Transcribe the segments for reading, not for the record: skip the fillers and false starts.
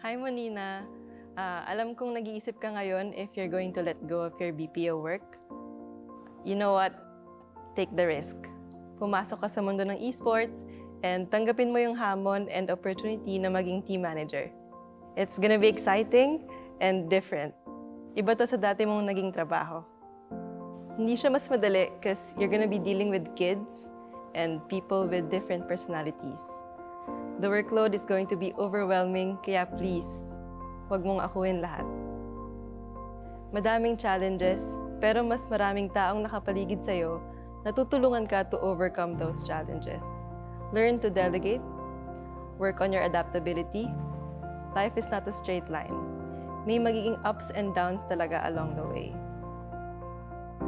Hi, Monina. Alam kong nag-iisip ka ngayon if you're going to let go of your BPO work. You know what? Take the risk. Pumasok ka sa mundo ng esports and tanggapin mo yung hamon and opportunity na maging team manager. It's gonna be exciting and different. Iba to sa dati mong naging trabaho. Hindi siya mas madali because you're gonna be dealing with kids and people with different personalities. The workload is going to be overwhelming, kaya please, huwag mong akuin lahat. Madaming challenges, pero mas maraming taong nakapaligid sa'yo na tutulungan ka to overcome those challenges. Learn to delegate, work on your adaptability. Life is not a straight line. May magiging ups and downs talaga along the way.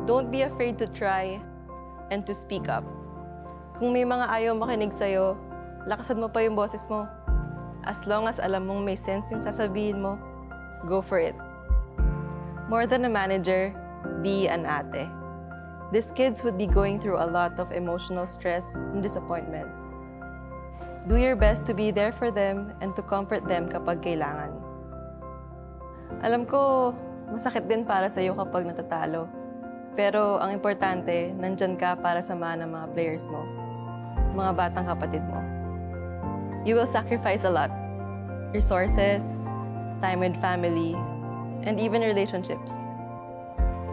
Don't be afraid to try and to speak up. Kung may mga ayaw makinig sa'yo, lakasan mo pa yung boses mo. As long as alam mong may sense yung sasabihin mo, go for it. More than a manager, be an ate. These kids would be going through a lot of emotional stress and disappointments. Do your best to be there for them and to comfort them kapag kailangan. Alam ko, masakit din para sa'yo kapag natatalo. Pero ang importante, nandyan ka para samahan ng mga players mo, mga batang kapatid mo. You will sacrifice a lot. Resources, time with family, and even relationships.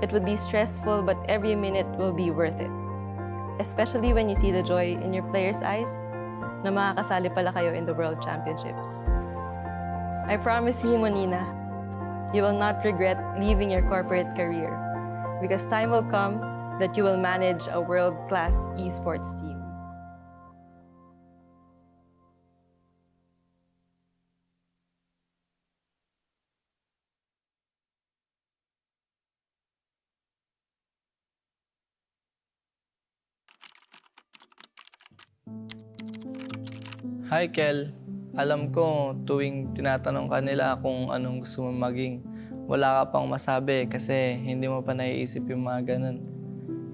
It would be stressful, but every minute will be worth it. Especially when you see the joy in your players' eyes na makakasali pala kayo in the World Championships. I promise you, Monina, you will not regret leaving your corporate career because time will come that you will manage a world-class esports team. Hi, Kel. Alam ko, tuwing tinatanong ka nila kung anong gusto mo maging, wala ka pang masabi kasi hindi mo pa naiisip yung mga ganun.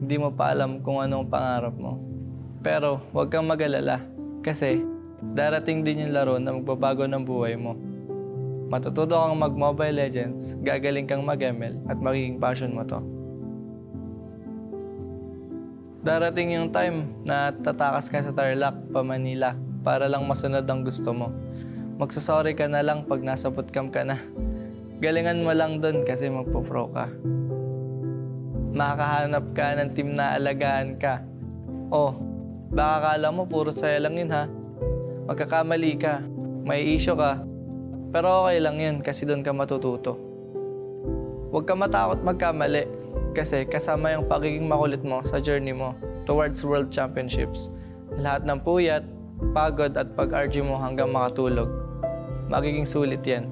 Hindi mo pa alam kung anong pangarap mo. Pero huwag kang mag-alala kasi darating din yung laro na magbabago ng buhay mo. Matututo kang mag-Mobile Legends, gagaling kang mag-ML at magiging passion mo to. Darating yung time na tatakas ka sa Tarlac pa Manila para lang masunod ang gusto mo. Magsasorry ka na lang pag nasa bootcamp ka na. Galingan mo lang dun kasi magpo-pro ka. Makakahanap ka ng team na alagaan ka. Oh, baka kala mo puro saya lang yun ha. Magkakamali ka, may issue ka. Pero okay lang yun kasi dun ka matututo. Huwag ka matakot magkamali kasi kasama yung pagiging makulit mo sa journey mo towards World Championships. Lahat ng puyat, pagod at pag-argue mo hanggang makatulog. Magiging sulit yan.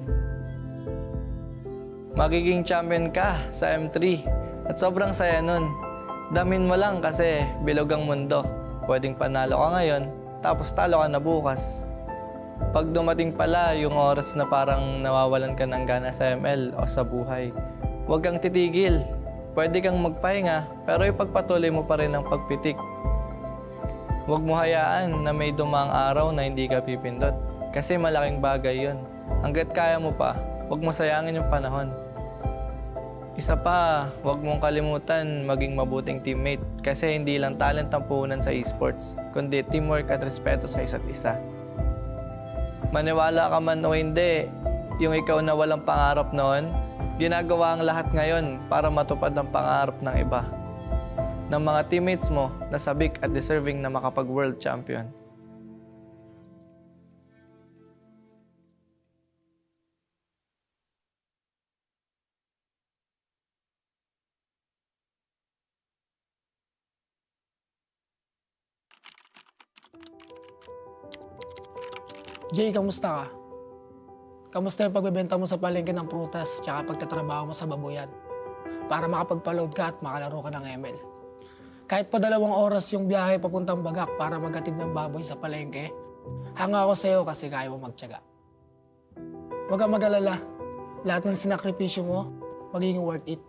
Magiging champion ka sa M3 at sobrang saya nun. Damin mo lang kasi bilog ang mundo. Pwedeng panalo ka ngayon, tapos talo ka na bukas. Pag dumating pala yung oras na parang nawawalan ka ng gana sa ML o sa buhay, huwag kang titigil. Pwede kang magpahinga, pero ipagpatuloy mo pa rin ang pagpitik. Huwag mo hayaan na may dumang araw na hindi ka pipindot. Kasi malaking bagay yun. Hanggat kaya mo pa, huwag mo sayangin yung panahon. Isa pa, huwag mong kalimutan maging mabuting teammate. Kasi hindi lang talent ang puhunan sa esports, kundi teamwork at respeto sa isa't isa. Maniwala ka man o hindi, yung ikaw na walang pangarap noon, ginagawa ang lahat ngayon para matupad ang pangarap ng iba. Ng mga teammates mo na sabik at deserving na makapag-world champion. Jay, kamusta ka? Kamusta yung pagbebenta mo sa palengke ng prutas tsaka pagtatrabaho mo sa babuyan? Para makapagpa-load ka at makalaro ka ng ML. Kahit pa 2 oras yung biyahe papuntang Bagak para maghatid ng baboy sa palengke, hanga ako sa'yo kasi kaya mo magtiyaga. Huwag kang mag-alala. Lahat ng sinakripisyo mo, magiging worth it.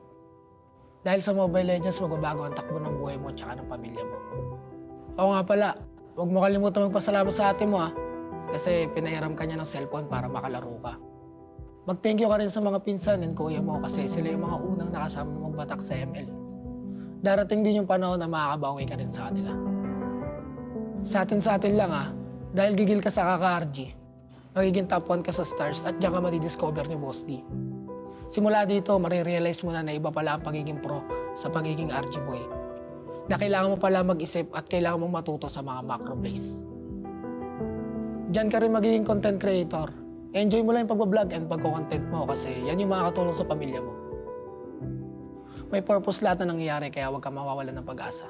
Dahil sa Mobile Legends, magbabago ang takbo ng buhay mo at ng pamilya mo. Oo nga pala, huwag mo kalimutan magpasalamat sa ate mo ha. Kasi pinahiram ka niya ng cellphone para makalaro ka. Mag-thank you ka rin sa mga pinsan and kuya mo kasi sila yung mga unang nakasama magbatak sa ML. Darating din yung panahon na makakabawi ka rin sa kanila. Sa atin lang dahil gigil ka sa kaka-RG, magiging top 1 ka sa stars at diyan ka madidiscover ni Boss D. Simula dito, marirealize mo na iba pala ang pagiging pro sa pagiging RG boy. Na kailangan mo pala mag-isip at kailangan mo matuto sa mga macro plays. Diyan ka rin magiging content creator. Enjoy mo lang yung pag-vlog and pagko-content mo kasi yan yung makakatulong sa pamilya mo. May purpose lahat na nangyayari kaya huwag ka mawawalan ng pag-asa.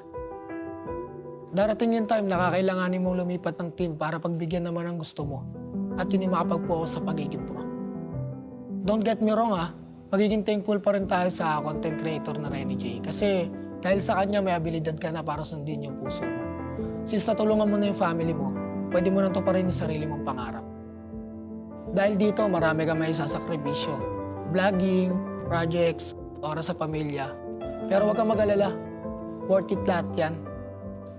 Darating yung time na kakailanganin mong lumipat ng team para pagbigyan naman ng gusto mo at yun yung makapag-focus sa pagiging pro. Don't get me wrong magiging thankful pa rin tayo sa content creator na Renny J kasi dahil sa kanya may abilidad ka na para sundin yung puso mo. Since natulungan mo na yung family mo, pwede mo nang tuparin yung sarili mong pangarap. Dahil dito, marami kang may sasakripisyo. Vlogging, projects, oras sa pamilya. Pero huwag kang mag-alala. Worth it lahat yan.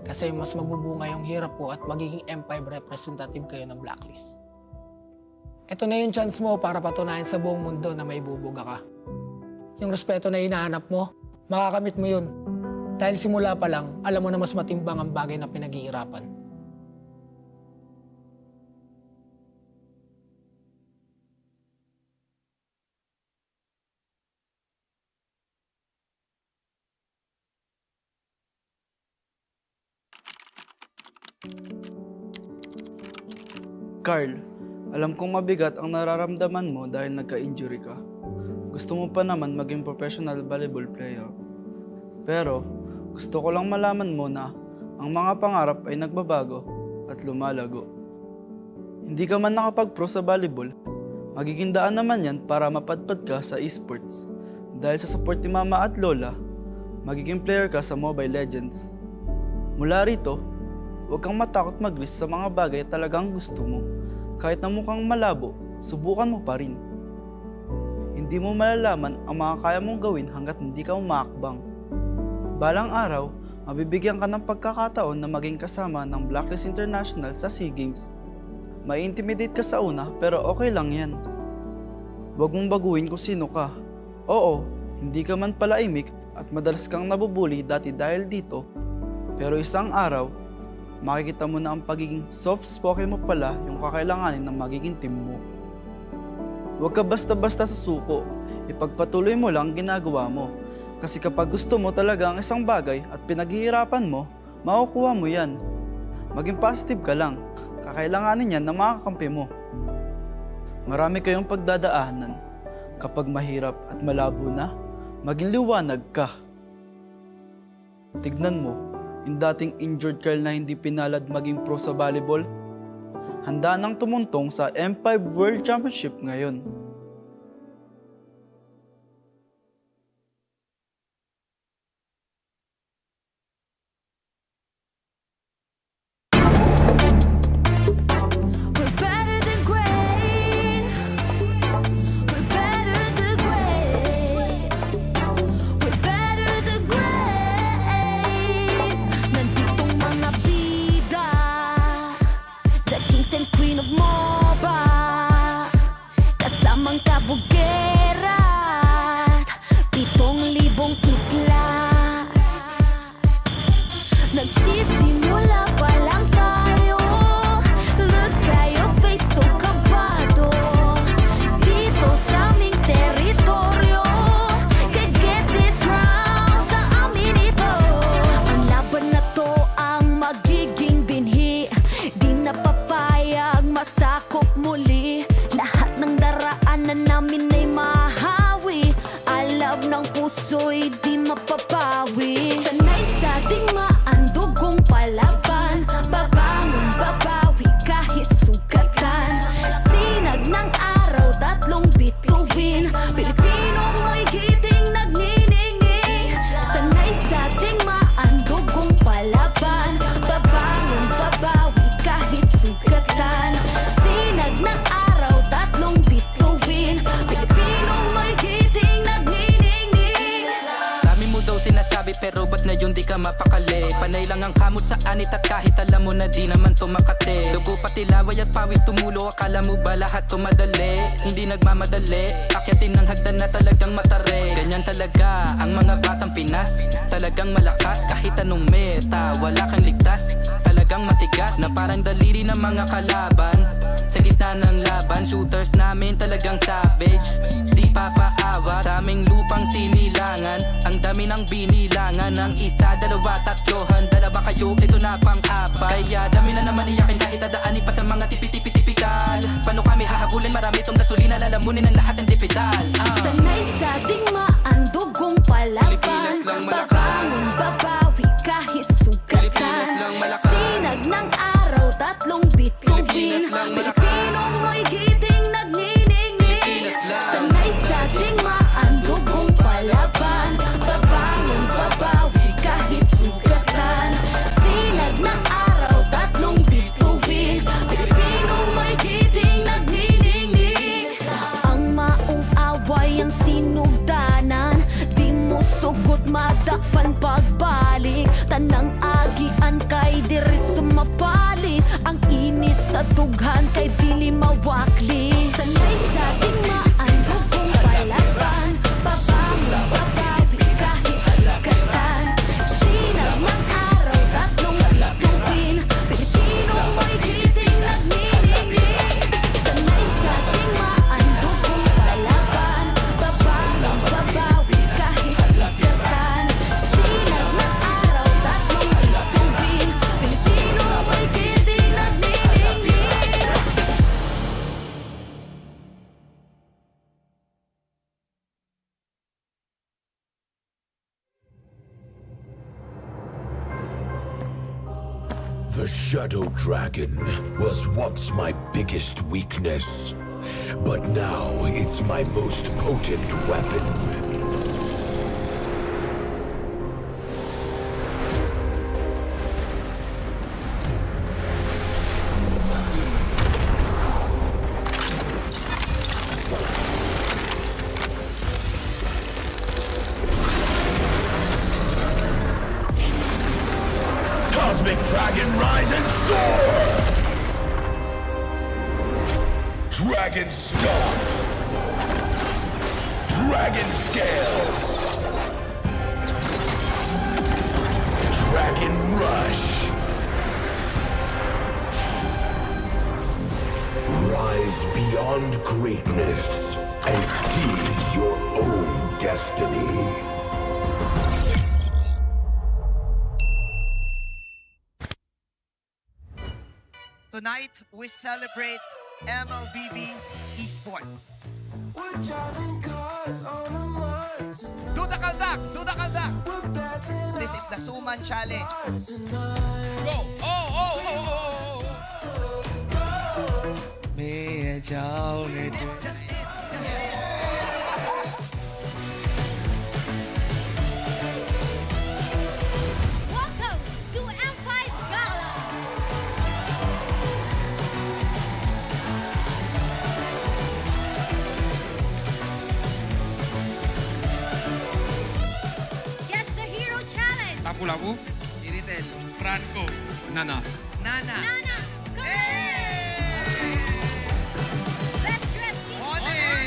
Kasi mas magbubunga yung hirap po at magiging M5 representative kayo ng Blacklist. Ito na yung chance mo para patunayan sa buong mundo na may bubuga ka. Yung respeto na hinahanap mo, makakamit mo yun. Dahil simula pa lang, alam mo na mas matimbang ang bagay na pinaghihirapan. Carl, alam kong mabigat ang nararamdaman mo dahil nagka-injury ka. Gusto mo pa naman maging professional volleyball player. Pero, gusto ko lang malaman mo na ang mga pangarap ay nagbabago at lumalago. Hindi ka man nakapag-pro sa volleyball, magiging daan naman yan para mapadpad ka sa esports. Dahil sa support ni Mama at Lola, magiging player ka sa Mobile Legends. Mula rito, huwag kang matakot mag-risk sa mga bagay talagang gusto mo. Kahit na mukhang malabo, subukan mo pa rin. Hindi mo malalaman ang mga kaya mong gawin hanggat hindi ka umaakbang. Balang araw, mabibigyan ka ng pagkakataon na maging kasama ng Blacklist International sa SEA Games. Mai-intimidate ka sa una pero okay lang yan. Huwag mong baguhin kung sino ka. Oo, hindi ka man palaimik at madalas kang nabubuli dati dahil dito. Pero isang araw, makikita mo na ang pagiging soft-spoken mo pala yung kakailanganin ng magiging team mo. Huwag ka basta-basta sa suko, ipagpatuloy mo lang ginagawa mo. Kasi kapag gusto mo talaga ang isang bagay at pinaghihirapan mo, makukuha mo yan. Maging positive ka lang, kakailanganin yan ng mga kakampi mo. Marami kayong pagdadaanan. Kapag mahirap at malabo na, maging liwanag ka. Tignan mo, yung dating injured Carl na hindi pinalad maging pro sa volleyball, handa nang tumuntong sa M5 World Championship ngayon. Nagsisimula pa lang tayo. Look at your face, so kabado. Dito sa aming teritoryo, can get this crown sa amin ito. Ang laban na to ang magiging binhi. Di na papayag masakop muli. Lahat ng daraanan namin ay na mapakali. Panay lang ang kamot sa anit at kahit alam mo na di naman tumakate. Dugo pati laway at pawis tumulo, akala mo ba lahat tumadali? Hindi nagmamadali, akyatin ng hagdan na talagang matare. Ganyan talaga ang mga batang Pinas, talagang malakas kahit anong meta. Wala kang ligtas, talagang matigas na parang daliri ng mga kalaban. Sa gitna ng laban, shooters namin talagang savage. Di papaawat sa aming lupang sinilangan. Ang dami ng binilangan ng isa, dalawa, tatlohan. Dalawa kayo, ito na pang-apat. Kaya dami na naman iyakin kahit dadaanin pa sa mga tipi-tipi-tipikal. Paano kami hahabulin? Marami tong gasolina, lalamunin ang lahat ng dipital. Sanay sa ating maandugong palaban. Babangon, babawi kahit sugatan. Sinag ng araw, tatlong bituin. Pilipinong mo'y giting nagniningning. Sanay sa ating maandugong palaban. Babangon, babawi kahit sugatan. Sinag ng araw, tatlong bituin. Pilipinong mo'y giting nagniningning. Ang maong away ang sinugdanan. Di mo sugot madakpan pagbalik. Tanang agian kay dirit sumapalit. Ang init sa dughan kay dili mawakli. Sanay sa ating maandugong palaban. Babangon, babawi kahit sugatan. Sinag ng araw, tatlong bituin. Pilipino mo'y giting nagniningning. Sanay sa ating maandugong palaban. Babangon, babawi kahit sugatan. Sinag ng araw, tatlong bituin. Pilipino mo'y giting nagniningning. The Shadow Dragon was once my biggest weakness, but now it's my most potent weapon. Cosmic Dragon, rise and soar! Dragon Stomp! Dragon Scales! Dragon Rush! Rise beyond greatness and seize your own destiny. Tonight, we celebrate MLBB Esport. Do the kaldak! Do the kaldak! This is the Suman Challenge. Go! Oh, oh, oh, oh, oh, oh. May jao, may Just it, just it. Welcome to M5 Gala. Guess the Hero Challenge. Lapu-Lapu, Iritel. Franco, Nana. Nana. Nana, correct. Best dressed team. Honor.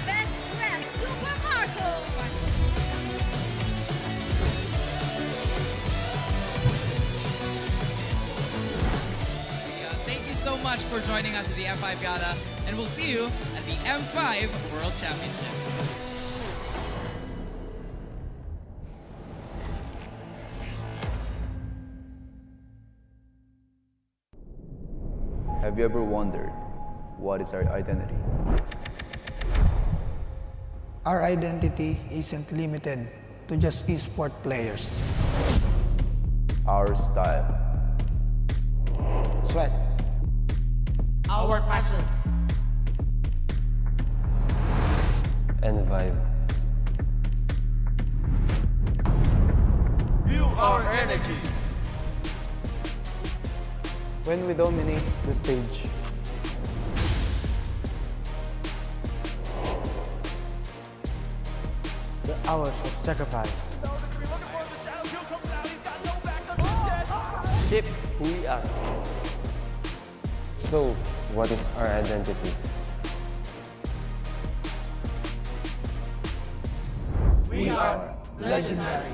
Best dressed Super Marco. Thank you so much for joining us at the M5 Gala, and we'll see you at the M5 World Championship. Have you ever wondered what is our identity? Our identity isn't limited to just esport players. Our style. Sweat. Our passion. And vibe. Feel our energy. When we dominate the stage, the hours of sacrifice. shape who we are. So, what is our identity? We are legendary.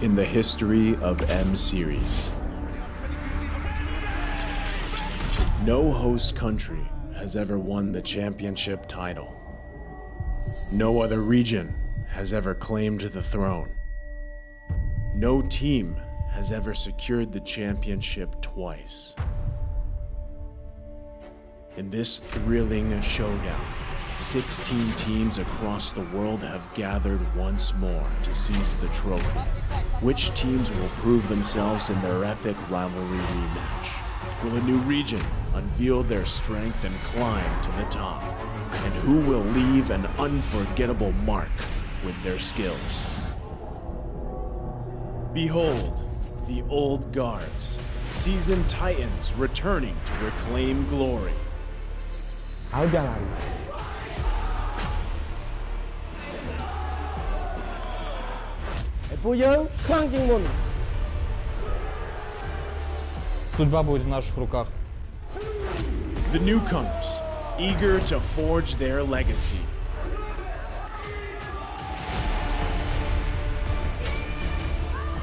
In the history of M Series, no host country has ever won the championship title. No other region has ever claimed the throne. No team has ever secured the championship twice. In this thrilling showdown, 16 teams across the world have gathered once more to seize the trophy. Which teams will prove themselves in their epic rivalry rematch? Will a new region unveil their strength and climb to the top? And who will leave an unforgettable mark with their skills? Behold, the old guards, seasoned titans returning to reclaim glory. Судьба будет в наших руках. The newcomers, eager to forge their legacy.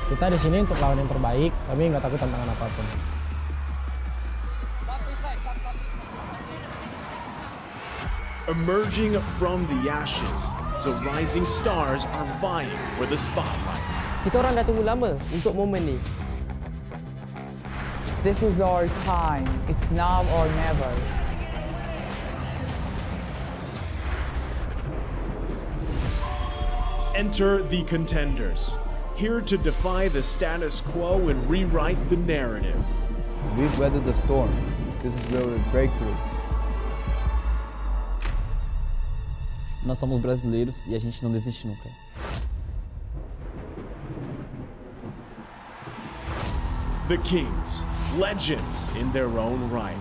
Kita di sini untuk lawan yang terbaik, kami nggak takut tantangan apapun. Emerging from the ashes, the rising stars are vying for the spotlight. Kita orang dah tunggu lama untuk momen ni. This is our time. It's now or never. Enter the contenders, here to defy the status quo and rewrite the narrative. We've weathered the storm. This is where we break through. Nós somos brasileiros e a gente não desiste nunca. The Kings, legends in their own right,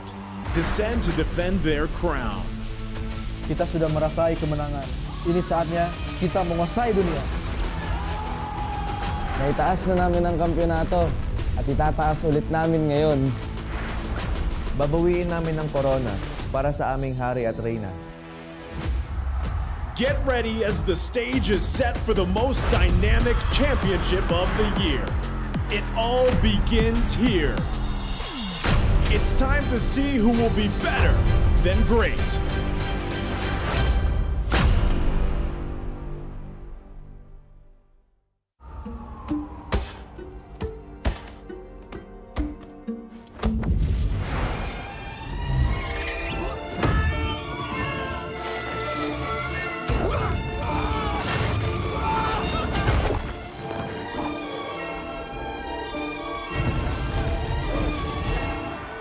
descend to defend their crown. Kita sudah merasai kemenangan. Ini saatnya kita menguasai dunia. Naitaas na namin ang kampyonato at itataas ulit namin ngayon. Babawiin namin ang korona para sa aming hari at reyna. Get ready as the stage is set for the most dynamic championship of the year. It all begins here. It's time to see who will be better than great.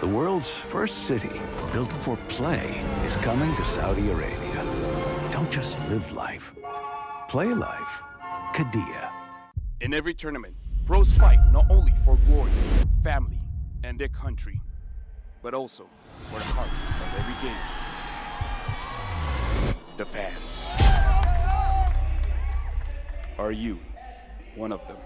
The world's first city, built for play, is coming to Saudi Arabia. Don't just live life, play life. Qiddiya. In every tournament, pros fight not only for glory, family, and their country, but also for the heart of every game. The fans. Are you one of them?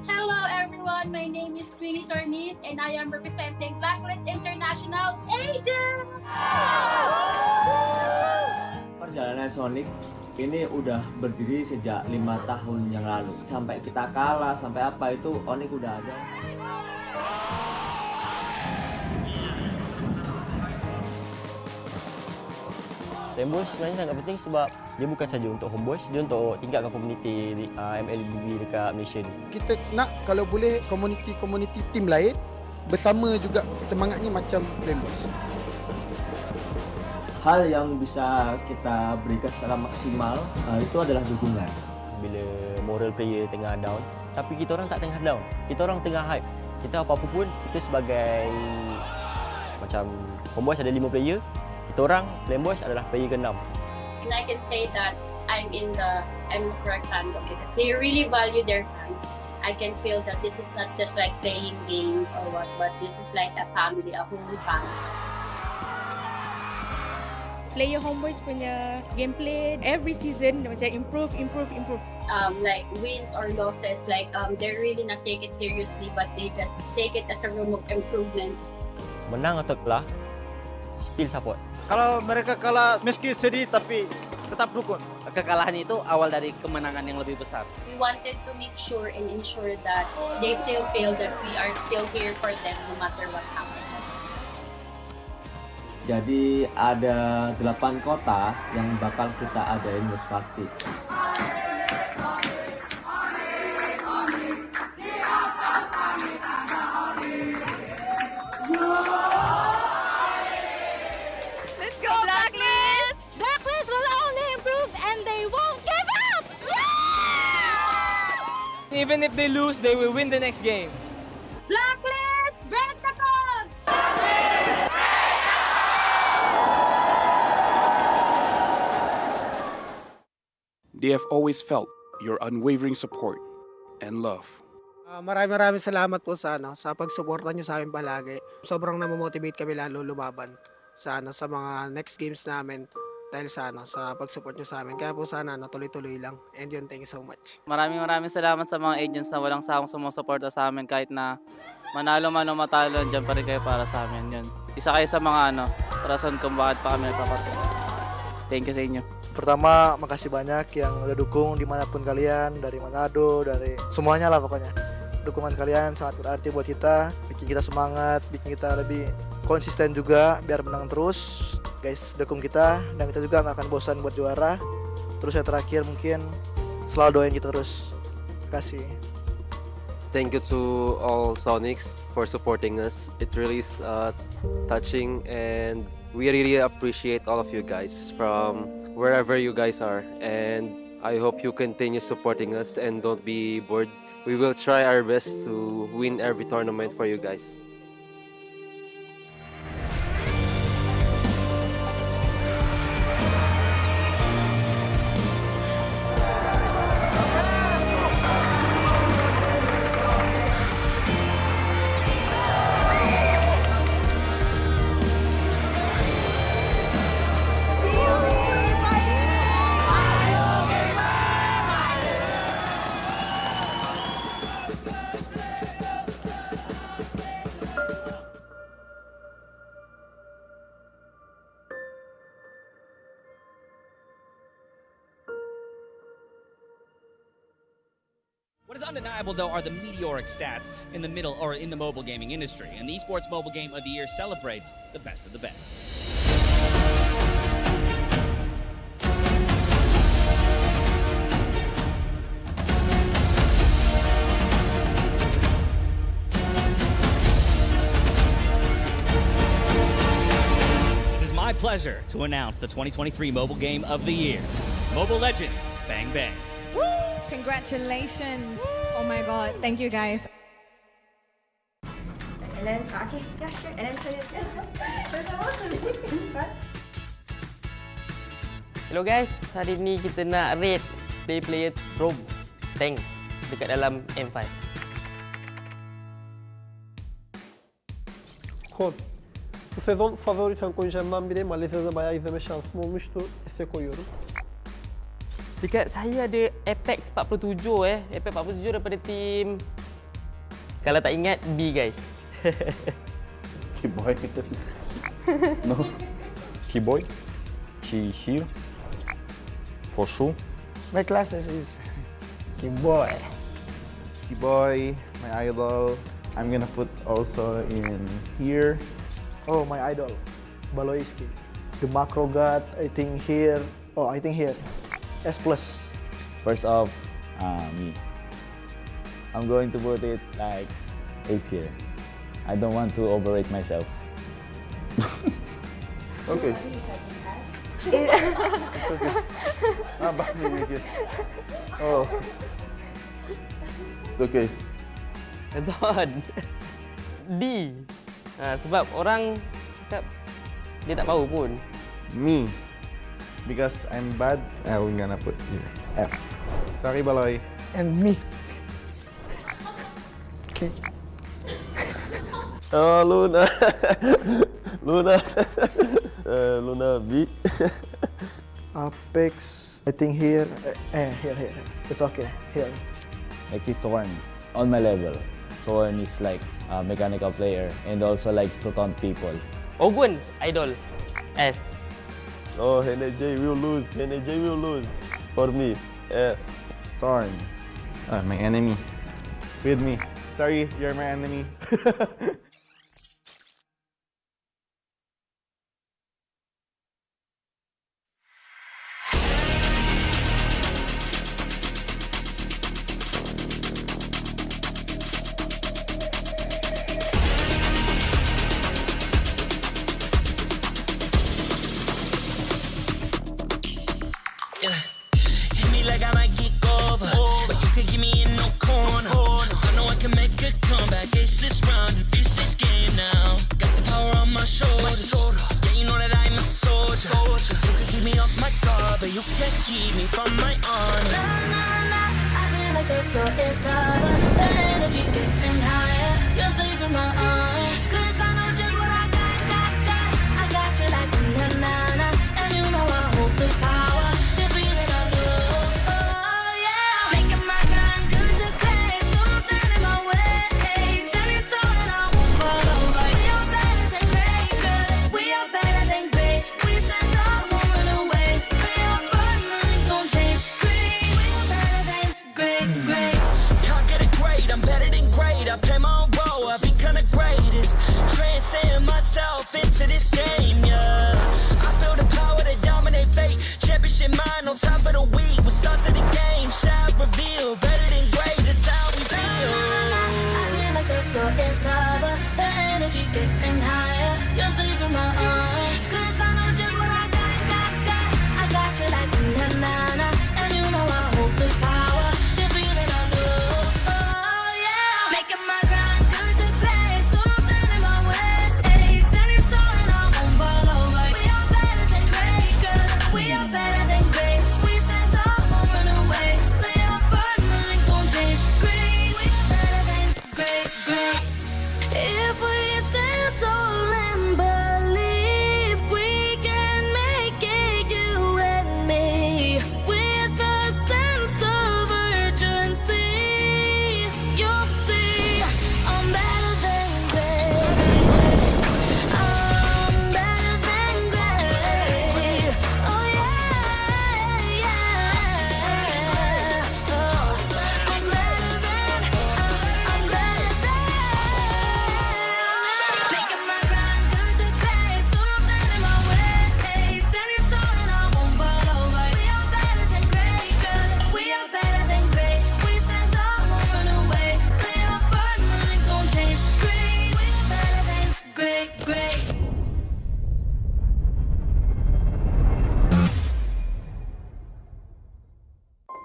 Hello everyone, my name is Queenie Tormis and I am representing Blacklist International Agent! Perjalanan Sonic ini udah berdiri sejak 5 tahun yang lalu. Sampai kita kalah, sampai apa itu Onyx udah ada. Rainbow sebenarnya sangat penting sebab dia bukan saja untuk homeboys, dia untuk tingkatkan komuniti MLBB dekat Malaysia ni. Kita nak kalau boleh komuniti tim lain bersama juga semangatnya macam Rainbows. Hal yang bisa kita berikan secara maksimal itu adalah dukungan. Bila moral player tengah down, tapi kita orang tak tengah down. Kita orang tengah hype. Kita apa-apa pun, kita sebagai macam homeboys ada 5 player, kita orang, Flame Boys adalah player ke-6. And I can say that I'm the correct fandom because they really value their fans. I can feel that this is not just like playing games or what, but this is like a family, a whole family. Player Homeboys punya gameplay every season macam improve. Like wins or losses, like they're really not take it seriously, but they just take it as a room of improvements. Menang atau kalah, still support. Kalau mereka kalah meski sedih tapi tetap dukung. Kekalahan itu awal dari kemenangan yang lebih besar. We wanted to make sure and ensure that they still feel that we are still here for them no matter what happens. Jadi ada 8 kota yang bakal kita adain host party. Let's go, Blacklist! Blacklist will only improve and they won't give up! Even if they lose, they will win the next game. Blacklist, break the code! They have always felt your unwavering support and love. Maraming salamat po sa pagsuporta niyo sa amin palagi. Sobrang namomotivate kami lalo lumaban sa mga next games namin dahil sa pagsupport niyo sa amin. Kaya po sana tuloy-tuloy lang. And yun, thank you so much. Maraming salamat sa mga agents na walang sawang sumusuporta sa amin kahit na manalo man o matalo, dyan pa rin kayo para sa amin. Yun. Isa kayo sa mga rason kung bakit pa kami nagpapatuloy. Thank you sa inyo. Pertama, makasih banyak yang udah dukung dimanapun kalian, dari Manado, dari semuanya lah pokoknya. Dukungan kalian sangat berarti buat kita, bikin kita semangat, bikin kita lebih konsisten juga biar menang terus. Guys, dukung kita dan kita juga nggak akan bosan buat juara. Terus yang terakhir mungkin selalu doain kita terus. Terima kasih. Thank you to all Sonics for supporting us. It really is touching and we really appreciate all of you guys from wherever you guys are, and I hope you continue supporting us and don't be bored. We will try our best to win every tournament for you guys. What is undeniable, though, are the meteoric stats in the mobile gaming industry, and the Esports Mobile Game of the Year celebrates the best of the best. It is my pleasure to announce the 2023 Mobile Game of the Year, Mobile Legends Bang Bang. Congratulations! Oh my god, thank you guys. And then, okay, yeah, sure. And then put it. Hello guys, hari ni kita nak rate player roam tank dekat dalam M5. Kon. Bu sezon favori tank oyuncularımdan biri. Malezya'da bayağı izleme şansım olmuştu. Ese koyuyorum. Dekat saya ada Apex 47 Apex 47 daripada tim, kalau tak ingat, B guys. Keyboy. No. Keyboy. She here. For sure. My classes is Keyboy. Keyboy, my idol. I'm gonna put also in here. Oh, my idol, Baloiski. The macro god, I think here. Oh, I think here. S+. First off, me. I'm going to put it like 8 here. I don't want to overrate myself. Okay. It's okay. Oh. It's okay. Betul. D. Sebab orang cakap dia tak tahu pun. Me. Because I'm bad, I'm gonna put F. Sorry, Baloy. And me. Okay. Oh, Luna. Luna. Luna B. Apex, I think here. Here. It's okay. Here. Next is Sorn, on my level. Sorn is like a mechanical player and also likes to taunt people. Ogun, idol. S. Oh, NJ will lose. NJ will lose. For me, F. Sorn. My enemy. With me. Sorry, you're my enemy. Hit me like I might get over, but you can get me in no corner. I know I can make a comeback, ace this round and finish this game now. Got the power on my shoulders, yeah, you know that I'm a soldier. You can keep me off my guard, but you can't keep me from my honor. I feel like the floor is over. The energy's getting higher. You're saving my arms. 'Cause I know just what I got. I got you like na-na-na. And you know I hold the power. This feeling I love. Oh yeah. Making my grind good to great. So don't stand in my way. Standing tall and I won't fall over. We are better than great, good. We are better than great. We stand tall, won't run away. We are fun, nothing gon' change. Great. We are better than great. Can't get it great, I'm better than great. I play my own role, I become the greatest. Transcend myself into this game, yeah. I feel the power to dominate fate. Championship mind on top of the week. What's up to the game? Shall reveal. Better than great, that's how we feel. I feel like the floor is over. The energy's getting higher. You're saving my arms. 'Cause I know just what I got. I got you like na-na-na. And you know I hold the power. This feeling I love. Oh yeah. Making my grind good to great. So don't stand in my way. Standing tall and I won't fall over. We are better than great, good. We are better than great. We stand tall, won't run away. Play our part, nothing gon' change. Great. We are better than great. If we stand tall and believe we can make it, you and me, with a sense of urgency, you'll see I'm better than great. I'm better than great. Oh yeah. Oh, I'm better than. Making my grind good to great. So don't stand in my way. Standing tall and I won't fall over. We are better than great, good. We are better than great. We stand tall, won't run away. Play our part, nothing gon' change. Great. We are better than great.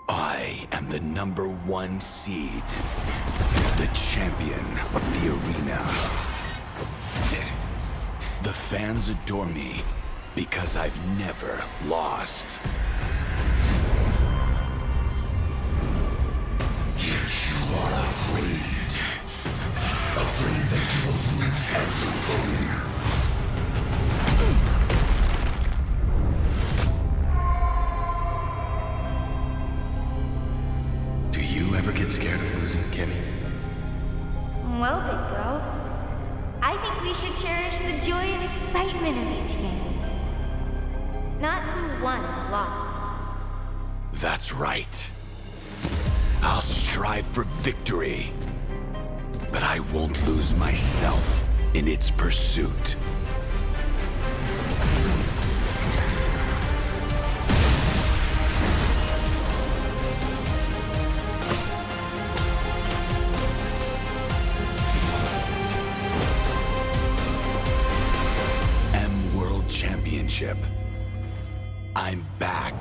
I am the #1 seed, the champion of the arena. The fans adore me because I've never lost. Yet you are afraid that you will lose everything. Do you ever get scared of losing, Kimmy? Well, big bro, I think we should cherish the joy and excitement of each game. Not who won or lost. That's right. I'll strive for victory, but I won't lose myself in its pursuit. World Championship. I'm back.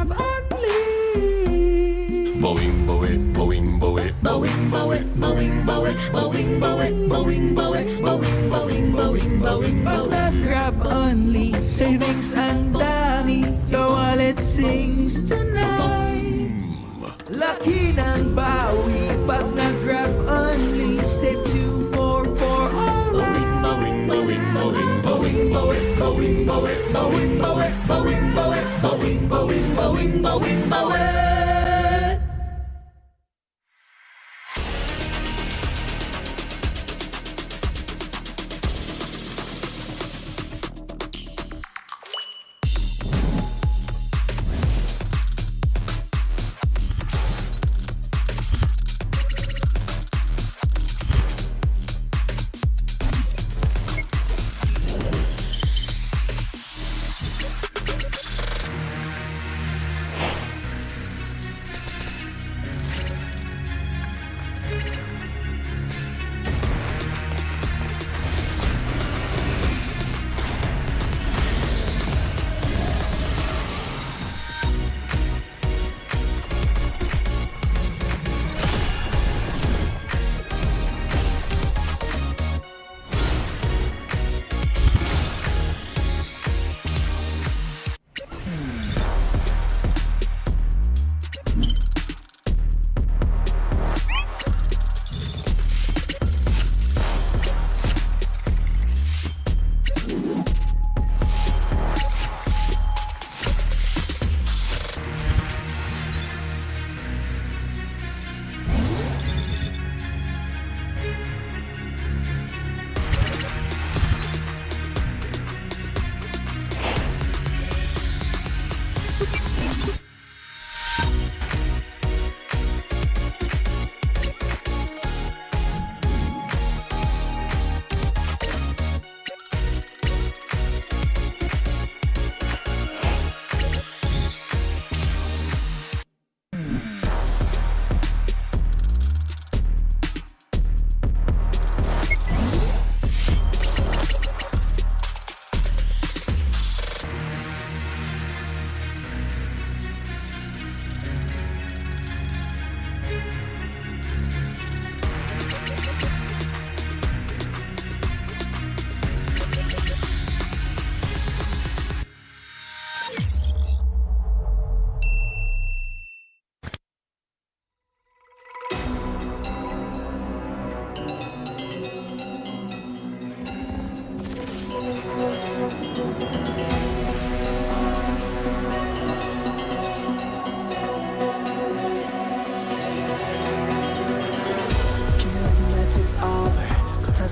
grab only. Boing, boing, boing, boing, boing, boing, boing, boing, boing, boing, boing, boing, boing, boing, boing, boing, Pag nag-grab only, savings ang dami, your wallet sings tonight. Laki ng bawi, pag nag-grab only, save 244 alright. boing, boing, boing, boing, boing, boing, boing, boing, boing, boing, boing, boing, boing, boing, boing, boing.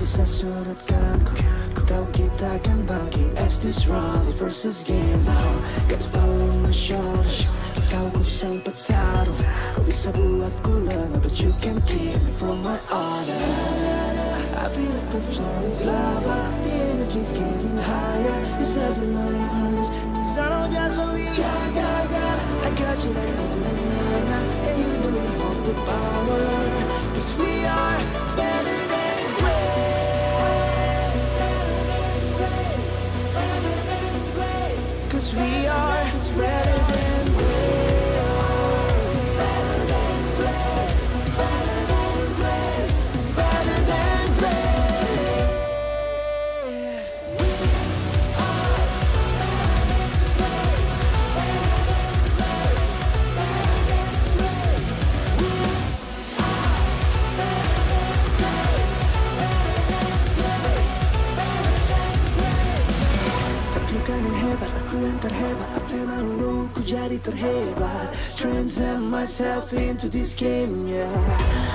sa surutkan ko Kau kita kan bagi as this rally versus game now Got power on my shoulders Kau ku sang petaro Kau bisa buat ku lengah But you can keep me from my honor I feel like the floor is lava The energy's getting higher You're serving my arms Cause I don't just want you I got you like na-na-na-na And you know we hold the power Cause we are better than great Cause we are better than great Better than great Better than great Better than great Tatlo kami hebat, aku yang terhebat Apa yang malu, ku jadi terhebat Transcend myself into this game, yeah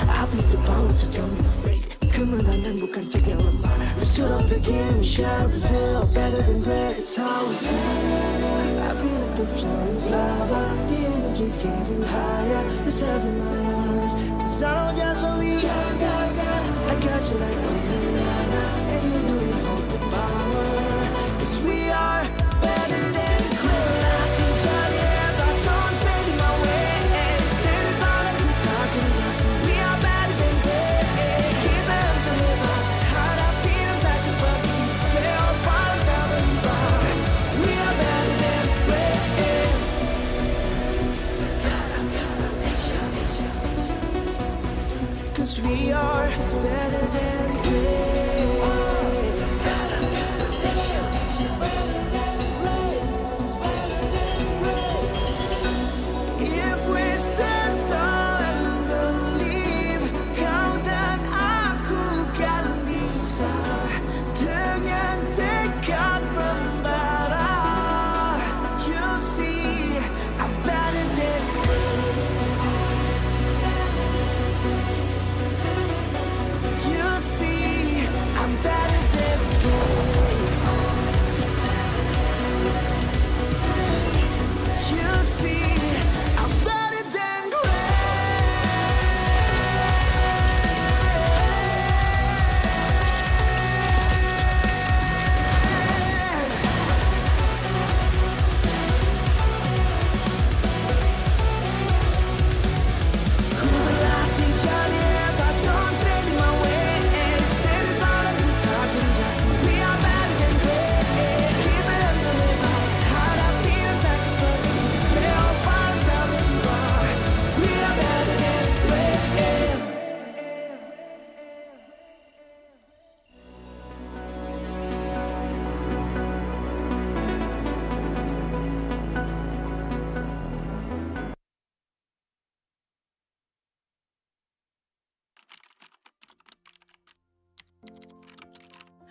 I need the power to tell me afraid Kemenangan bukan trik yang lemah The suit of the game, we shall reveal Better than great, it's how we feel I feel like the floor is lava The energy's getting higher You're serving my arms Cause I don't just want me I got you like na-na-na-na And you know you hold the power Cause we are better than great Nothing Johnny ever gone spending my way Standing tall and we talking We are better than great Kita yang terhebat Hadapi dan tak terbagi Lewat paling tak berubah We are better than great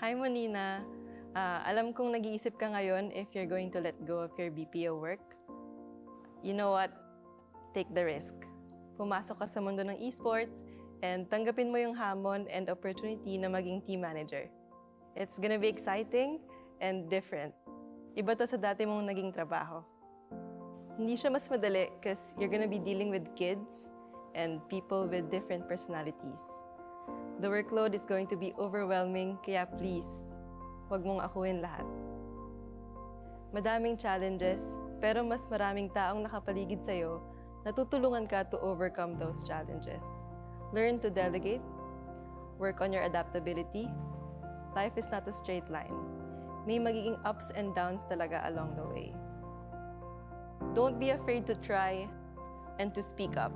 Hi, Monina. Alam kong nag-iisip ka ngayon if you're going to let go of your BPO work. You know what? Take the risk. Pumasok ka sa mundo ng esports and tanggapin mo yung hamon and opportunity na maging team manager. It's gonna be exciting and different. Iba to sa dati mong naging trabaho. Hindi siya mas madali because you're gonna be dealing with kids and people with different personalities. The workload is going to be overwhelming, kaya please, huwag mong akuin lahat. Madaming challenges, pero mas maraming taong nakapaligid sa'yo na tutulungan ka to overcome those challenges. Learn to delegate, work on your adaptability. Life is not a straight line. May magiging ups and downs talaga along the way. Don't be afraid to try and to speak up.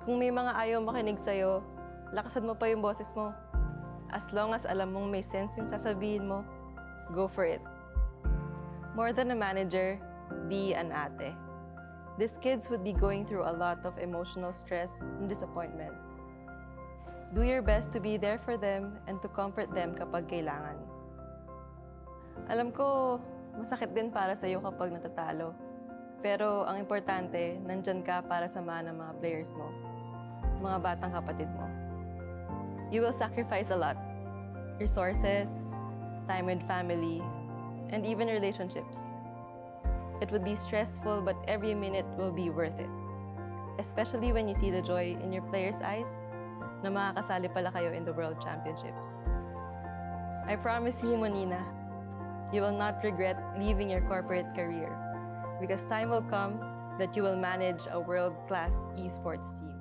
Kung may mga ayaw makinig sa'yo, lakasan mo pa yung boses mo. As long as alam mong may sense yung sasabihin mo, go for it. More than a manager, be an ate. These kids would be going through a lot of emotional stress and disappointments. Do your best to be there for them and to comfort them kapag kailangan. Alam ko, masakit din para sa'yo kapag natatalo. Pero ang importante, nandyan ka para samahan ng mga players mo, mga batang kapatid mo. You will sacrifice a lot. Resources, time with family, and even relationships. It would be stressful, but every minute will be worth it. Especially when you see the joy in your players' eyes na makakasali pala kayo in the World Championships. I promise you, Monina, you will not regret leaving your corporate career because time will come that you will manage a world-class esports team.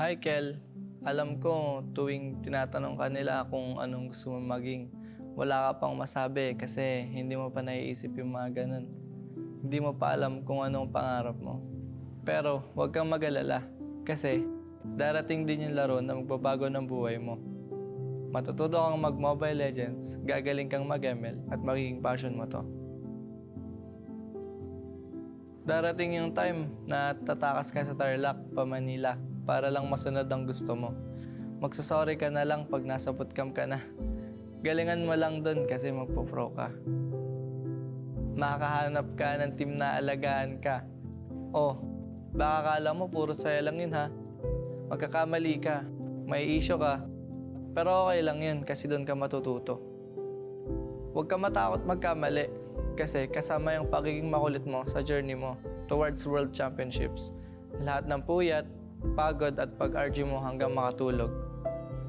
Hi, Kel. Alam ko, tuwing tinatanong ka nila kung anong gusto mo maging, wala ka pang masabi kasi hindi mo pa naiisip yung mga ganun. Hindi mo pa alam kung anong pangarap mo. Pero huwag kang mag-alala kasi darating din yung laro na magbabago ng buhay mo. Matututo kang mag-Mobile Legends, gagaling kang mag-ML at magiging passion mo to. Darating yung time na tatakas ka sa Tarlac pa Manila para lang masunod ang gusto mo. Magsasorry ka na lang pag nasa bootcamp ka na. Galingan mo lang dun kasi magpo-pro ka. Makakahanap ka ng team na alagaan ka. Oh, baka kala mo puro saya lang yun ha. Magkakamali ka, may issue ka. Pero okay lang yun kasi dun ka matututo. Huwag ka matakot magkamali kasi kasama yung pagiging makulit mo sa journey mo towards World Championships. Lahat ng puyat, pagod at pag-argue mo hanggang makatulog.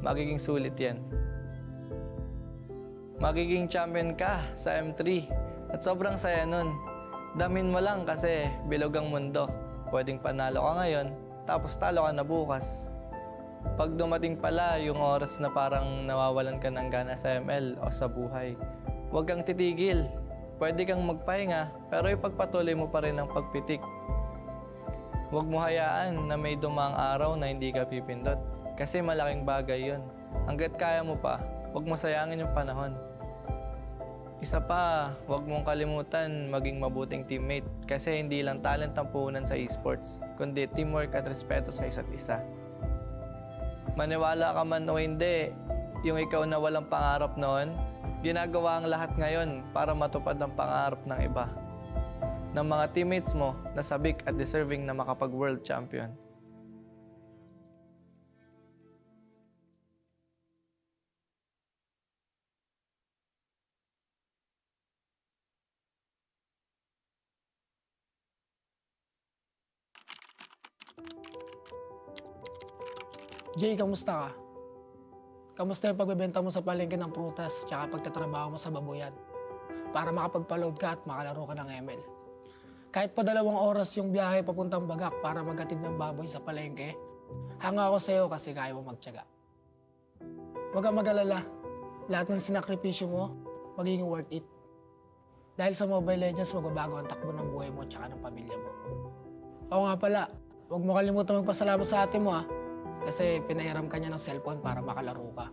Magiging sulit yan. Magiging champion ka sa M3 at sobrang saya nun. Damin mo lang kasi bilog ang mundo. Pwedeng panalo ka ngayon, tapos talo ka na bukas. Pag dumating pala yung oras na parang nawawalan ka ng gana sa ML o sa buhay, huwag kang titigil. Pwede kang magpahinga, pero ipagpatuloy mo pa rin ang pagpitik. Huwag mo hayaan na may dumang araw na hindi ka pipindot. Kasi malaking bagay yun. Hanggat kaya mo pa, huwag mo sayangin yung panahon. Isa pa, huwag mong kalimutan maging mabuting teammate. Kasi hindi lang talent ang puhunan sa esports, kundi teamwork at respeto sa isa't isa. Maniwala ka man o hindi, yung ikaw na walang pangarap noon, ginagawa ang lahat ngayon para matupad ang pangarap ng iba. Ng mga teammates mo na sabik at deserving na makapag-world champion. Jay, kamusta ka? Kamusta yung pagbebenta mo sa palengke ng prutas tsaka pagtatrabaho mo sa babuyan? Para makapagpa-load ka at makalaro ka ng ML. Kahit pa 2 oras yung biyahe papuntang Bagak para maghatid ng baboy sa palengke, hanga ako sa'yo kasi kaya mo magtiyaga. Huwag kang mag-alala. Lahat ng sinakripisyo mo, magiging worth it. Dahil sa Mobile Legends, magbabago ang takbo ng buhay mo at ng pamilya mo. Oo nga pala, huwag mo kalimutan magpasalamat sa ate mo kasi pinahiram ka niya ng cellphone para makalaro ka.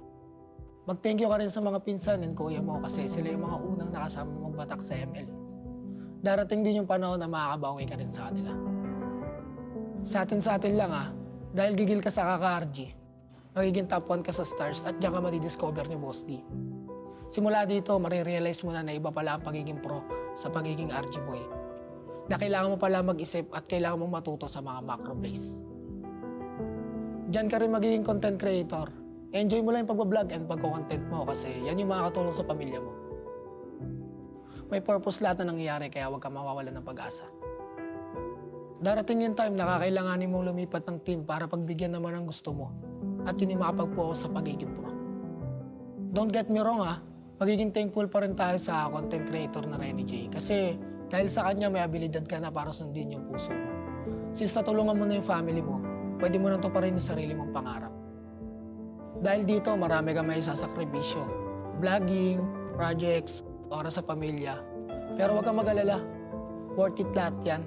Mag-thank you ka rin sa mga pinsan and kuya mo kasi sila yung mga unang nakasama magbatak sa ML. Darating din yung panahon na makakabawi ka rin sa kanila. Sa atin lang dahil gigil ka sa kaka-RG, magiging top 1 ka sa stars at diyan ka madidiscover ni Boss D. Simula dito, marirealize mo na iba pala ang pagiging pro sa pagiging RG boy. Na kailangan mo pala mag-isip at kailangan mong matuto sa mga macro plays. Diyan ka rin magiging content creator. Enjoy mo lang yung pagbablog and pagko-content mo kasi yan yung makakatulong sa pamilya mo. May purpose lahat na nangyayari kaya huwag ka mawawalan ng pag-asa. Darating yung time na kakailanganin mong lumipat ng team para pagbigyan naman ng gusto mo at yun yung makapag-focus sa pagiging pro. Don't get me wrong magiging thankful pa rin tayo sa content creator na Renny J kasi dahil sa kanya may abilidad ka na para sundin yung puso mo. Since natulungan mo na yung family mo, pwede mo nang tuparin yung sarili mong pangarap. Dahil dito, marami kang may sasakripisyo. Vlogging, projects, oras sa pamilya. Pero huwag kang mag-alala. Worth it lahat yan.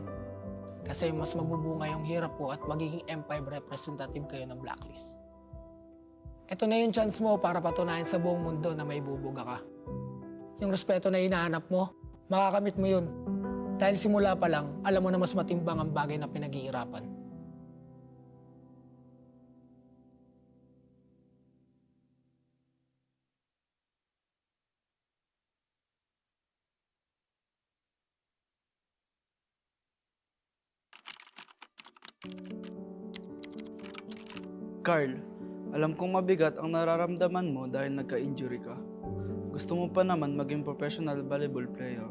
Kasi mas magbubunga yung hirap mo at magiging M5 representative kayo ng Blacklist. Ito na yung chance mo para patunayan sa buong mundo na may bubuga ka. Yung respeto na hinahanap mo, makakamit mo yun. Dahil simula pa lang, alam mo na mas matimbang ang bagay na pinaghihirapan. Carl, alam kong mabigat ang nararamdaman mo dahil nagka-injury ka. Gusto mo pa naman maging professional volleyball player.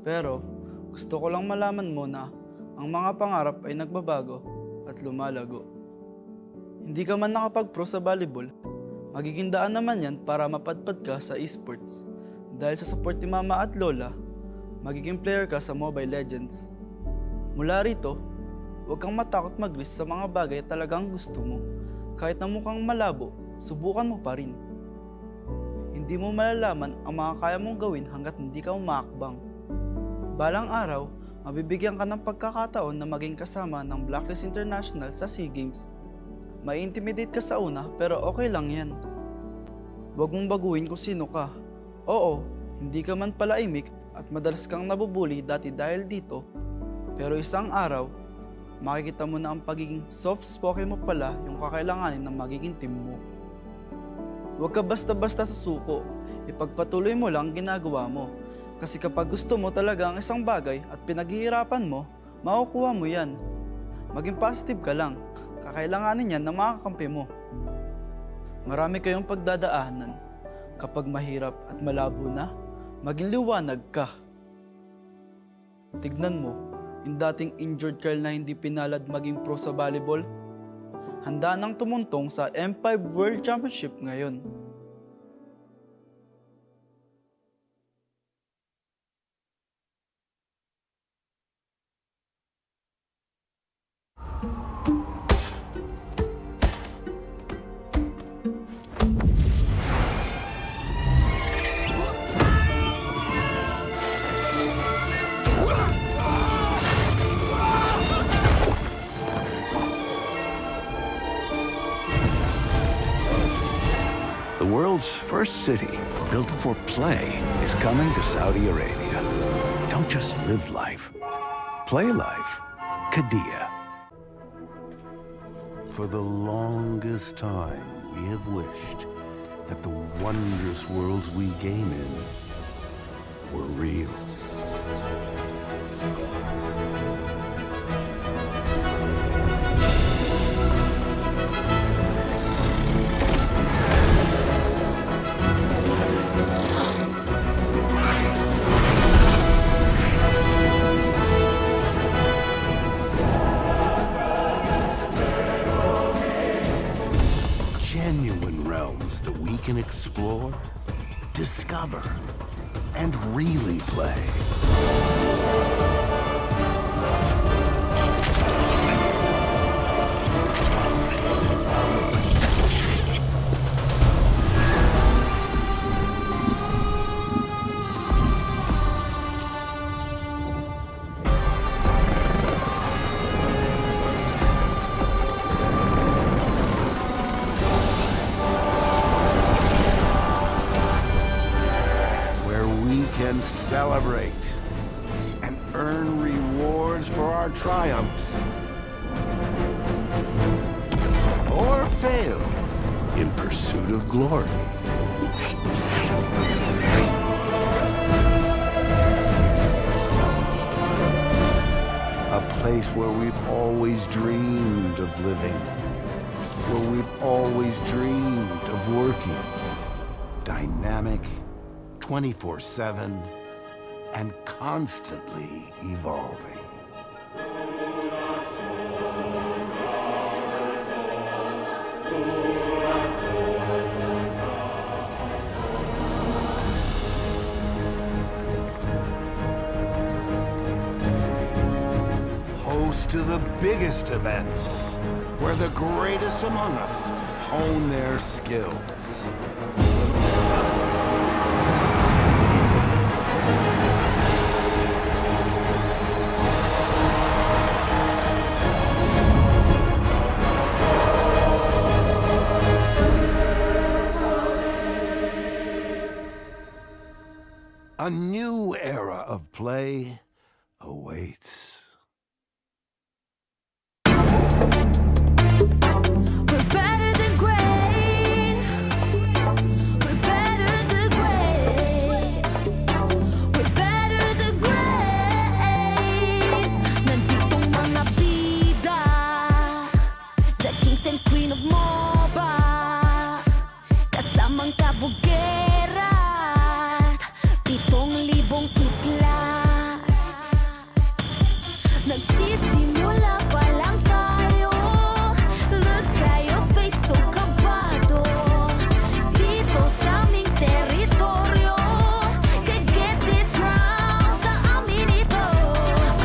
Pero, gusto ko lang malaman mo na ang mga pangarap ay nagbabago at lumalago. Hindi ka man nakapag-pro sa volleyball, magiging daan naman yan para mapadpad ka sa esports. Dahil sa support ni Mama at Lola, magiging player ka sa Mobile Legends. Mula rito, huwag kang matakot mag-risk sa mga bagay talagang gusto mo. Kahit na mukhang malabo, subukan mo pa rin. Hindi mo malalaman ang mga kaya mong gawin hanggat hindi ka umaakbang. Balang araw, mabibigyan ka ng pagkakataon na maging kasama ng Blacklist International sa SEA Games. May intimidate ka sa una pero okay lang yan. Huwag mong baguhin kung sino ka. Oo, hindi ka man pala imik at madalas kang nabubuli dati dahil dito. Pero isang araw, makikita mo na ang pagiging soft-spoken mo pala yung kakailanganin ng magiging team mo. Huwag ka basta-basta sa suko, ipagpatuloy mo lang ginagawa mo. Kasi kapag gusto mo talaga ang isang bagay at pinaghihirapan mo, makukuha mo yan. Maging positive ka lang, kakailanganin yan ng mga kakampi mo. Marami kayong pagdadaanan. Kapag mahirap at malabo na, maging liwanag ka. Tignan mo, yung dating injured Carl na hindi pinalad maging pro sa volleyball, handa nang tumuntong sa M5 World Championship ngayon. The world's first city, built for play, is coming to Saudi Arabia. Don't just live life. Play life. Qiddiya. For the longest time, we have wished that the wondrous worlds we game in were real. Genuine realms that we can explore, discover, and really play. and celebrate and earn rewards for our triumphs. Or fail in pursuit of glory. A place where we've always dreamed of living, where we've always dreamed of working. Dynamic, 24/7, and constantly evolving. Host to the biggest events, where the greatest among us hone their skills. A new era of play awaits. We're better than great. We're better than great. We're better than great. Nanditong mga bida, the kings and queen of MOBA, kasamang kabugera, 7,000 isla. Nagsisimula pa lang tayo. Look at your face, so kabado. Dito sa aming teritoryo, can get this crown sa amin ito.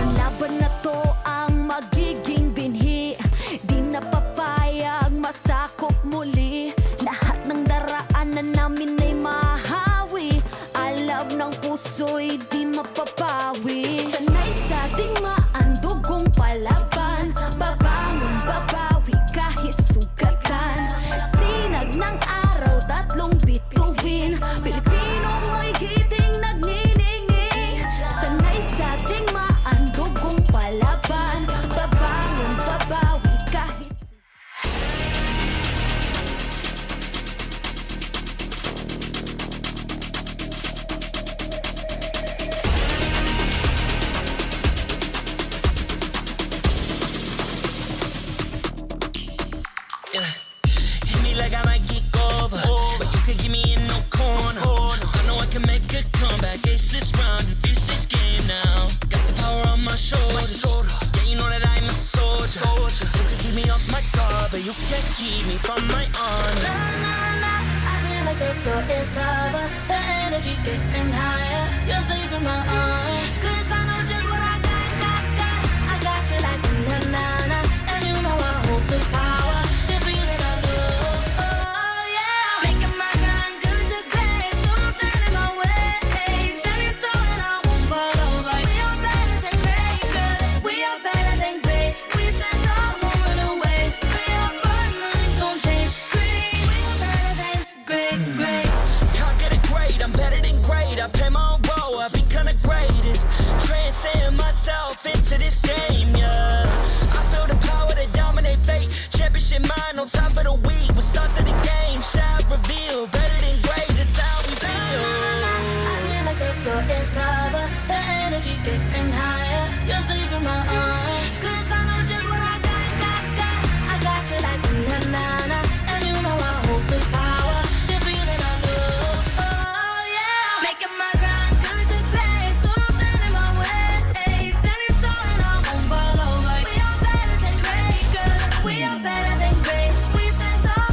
Ang laban na to ang magiging binhi. Di na papayag masakop muli. Lahat ng daraanan namin ay mahawi. Alab ng puso'y di mapapawi. Sanay sa ating maandugong palaban. Babangon, babawi kahit sugatan. Sinag ng araw, 3 bituin. Pilipinong may giting nagniningning. Sanay sa ating maandugong palaban. Babangon, babawi kahit Hit me like I might get over, but you can give me in no corner. I know I can make a comeback, ace this round, and finish this game now. Got the power on my shoulders. Yeah, you know that I'm a soldier. You can keep me off my guard, but you can't keep me from my honor. I feel like the floor is lava. The energy's getting higher. You're saving my arms. 'Cause I know just what I got. I got you like na-na-na. And you know I hold the power. This feeling I love. Oh yeah. Making my grind good to great. So don't stand in my way. Standing tall and I won't fall over. We are better than great, good. We are better than great. We stand tall, won't run away. We are burning, nothing gon' change. Great. We are better than great. Can't get it great, I'm better than great. I play my own role, I become the greatest. Transcend myself into this game, yeah. I feel the power to dominate fate. Championship mind, no time for the weak. What's up to the game? Shall reveal. Better than great, that's how we feel. I feel like the floor is lava. The energy's getting higher. You're saving my arms. 'Cause I know just what I got. I got you like na-na-na. And you know I hold the power. This feeling I love. Oh yeah. Making my grind good to great. So don't stand in my way. Standing tall and I won't fall over. We are better than great, good. We are better than great. We stand tall.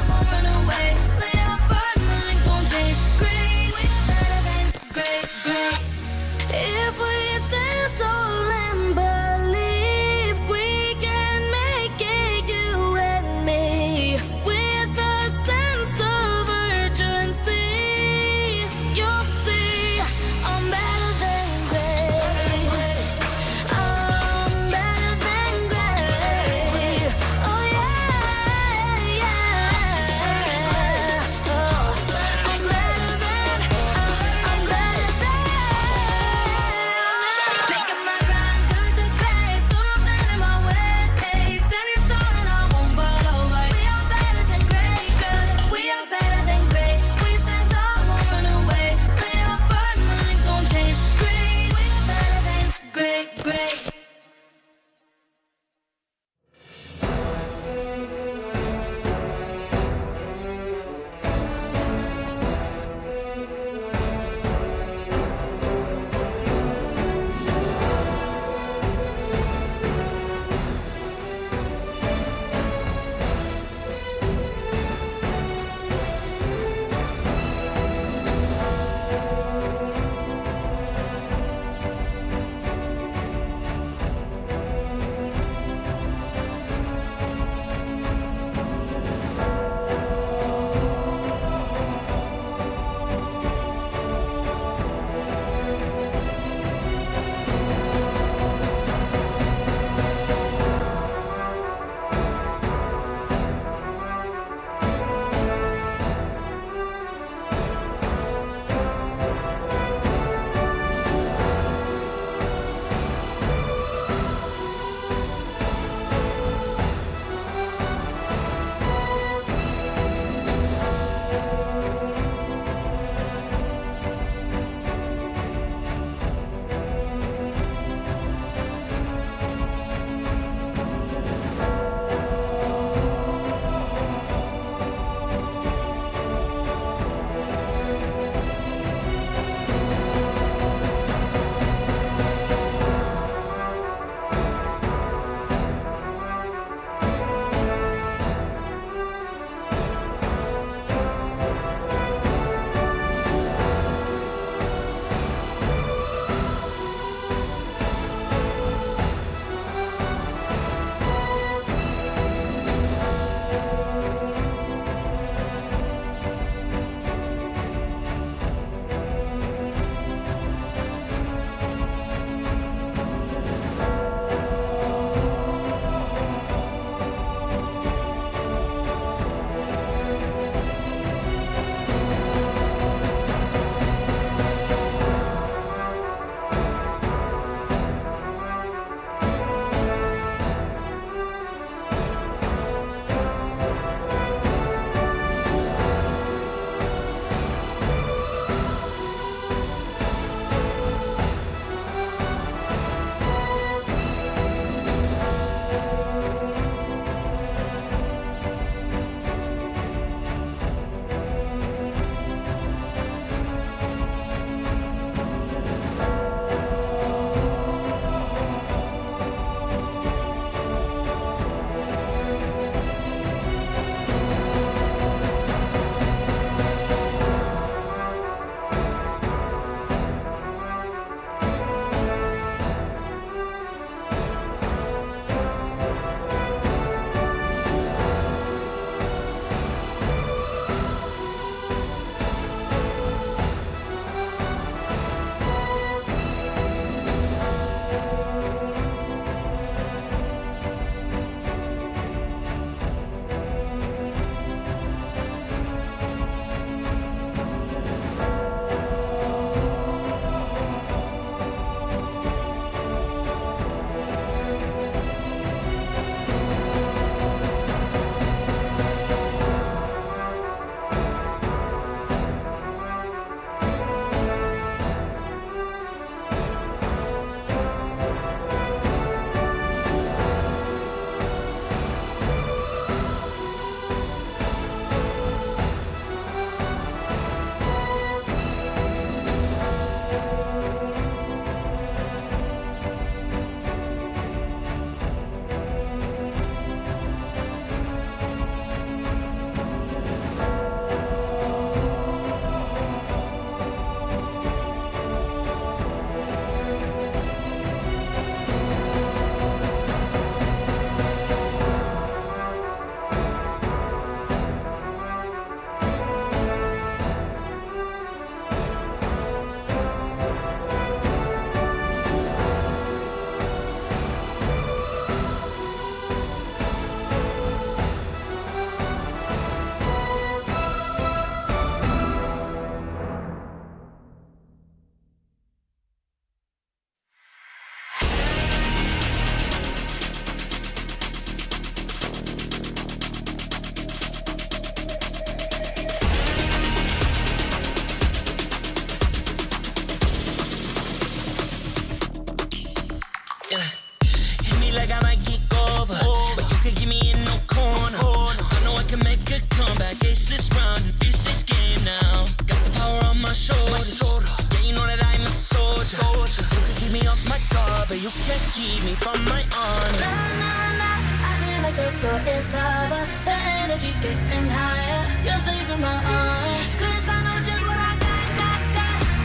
to keep me from my army. Nah, nah, nah, I feel like the floor is lava. The energy's getting higher. You're saving my arms. 'Cause I know just what I got.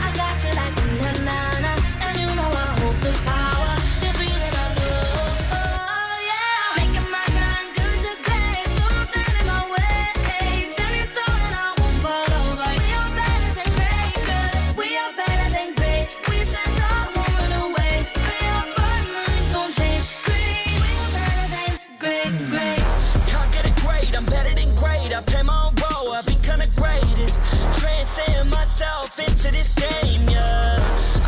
I got you like na na na, and you know I hold the power. This feeling I love. Oh yeah, making my grind good to great. So don't stand in my way. Standing tall and I won't fall over. We are better than great, good. We are better than great. We stand tall, won't run away. We are fun, nothing gon' change. Great, we are better than great. Can't get it great, I'm better than great. I play my own role, I become the greatest. Transcend myself into this game, yeah.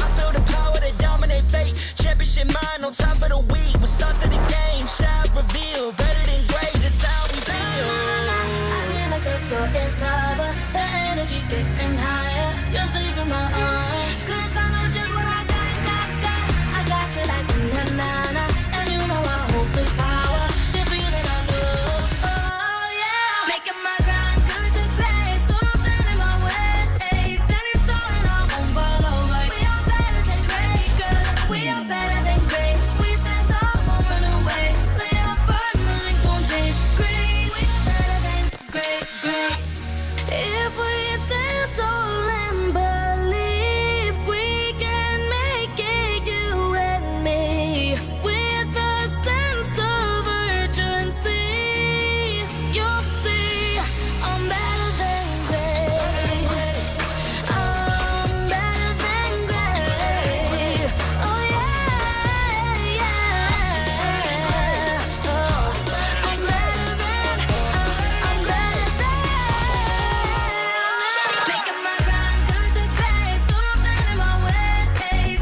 I feel the power to dominate fate. Championship mind, no time for the weak. What's up to the game? Shall reveal. Better than great, that's how we feel. I feel like the floor is lava. The energy's getting higher. You're saving my arms. 'Cause I know just what I got. I got you like na na na, and you know I hold the power. This feeling I love. Oh yeah, making my grind good to great. So don't stand in my way. Standing tall and I won't fall over. We are better than great, good. We are better than great. We stand tall, won't run away. We are fun, nothing gon' change. Great, we are better than great. If we stand tall and believe we can make it, you and me, with a sense of urgency, you'll see I'm better than great. I'm better than great. Oh yeah. Oh, I'm better than. Making my grind good to great. So don't stand in my way.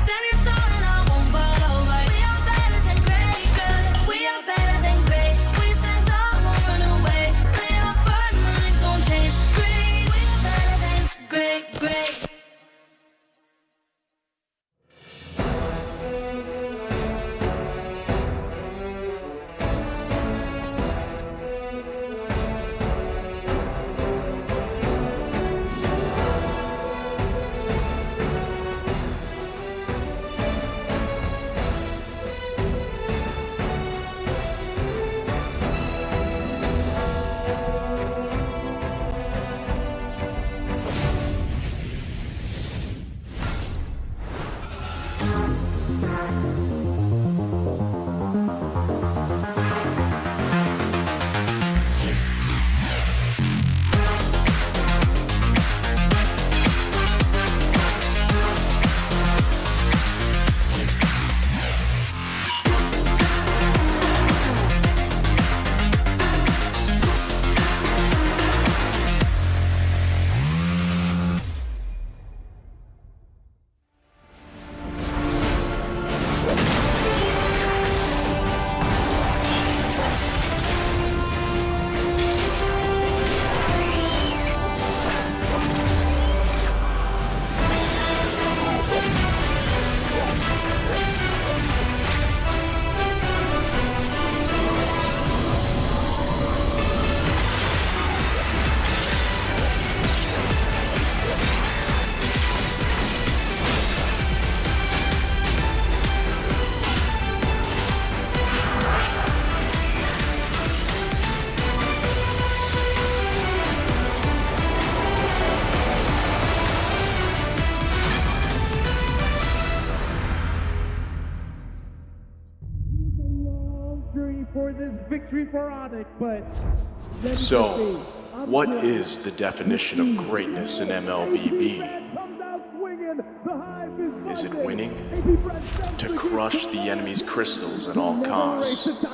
Standing tall and I won't fall over. We are better than great, good. We are better than great. We stand tall, won't run away. We are fun, nothing gon' change. Great, we are better than great. For this victory for Onyx, but So, what is the definition of greatness in MLBB? Is it winning? To crush the enemy's crystals at all costs?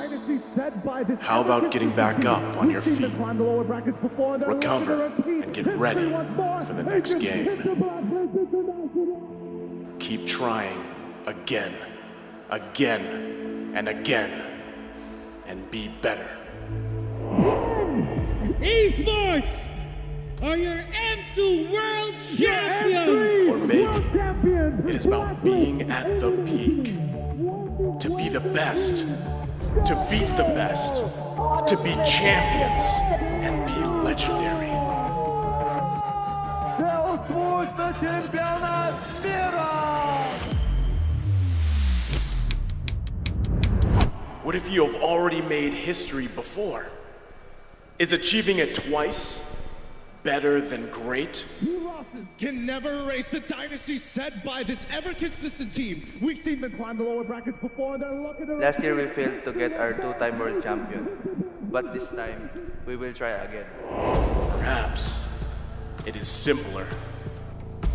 How about getting back up on your feet? Recover and get ready for the next game. Keep trying again, and again, and be better. Esports are your M2 World Champions! Or maybe it is about being at the peak. To be the best. To beat the best. To be champions. And be legendary. What if you have already made history before? Is achieving it twice better than great? Two losses can never erase the dynasty set by this ever-consistent team. We've seen them climb the lower brackets before. They're looking to... Last year we failed to get our two-time world champion. But this time, we will try again. Perhaps it is simpler.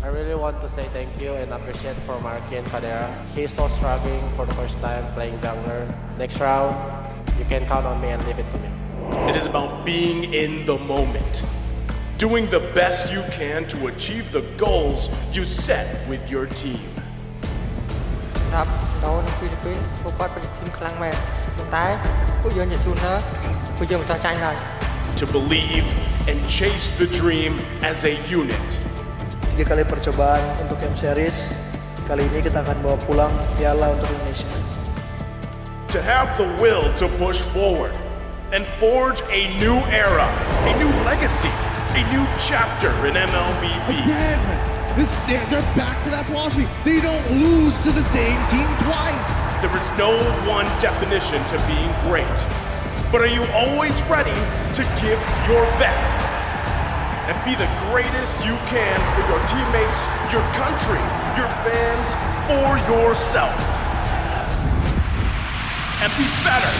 I really want to say thank you and appreciate for Marky and Kadera. He's so struggling for the first time playing jungler. Next round, you can count on me and leave it to me. It is about being in the moment, doing the best you can to achieve the goals you set with your team. ครับเราในฟิลิปปินส์พวกเขาเป็นทีมครั้งแรกแต่ผู้ยืนจะสู้นะผู้ยืนจะใจหน่อย To believe and chase the dream as a unit. 3 kali percobaan untuk game series. Kali ini kita akan bawa pulang piala untuk Indonesia. To have the will to push forward and forge a new era, a new legacy, a new chapter in MLBB. Again, they're back to that philosophy. They don't lose to the same team twice. There is no one definition to being great, but are you always ready to give your best and be the greatest you can for your teammates, your country, your fans, for yourself? And be better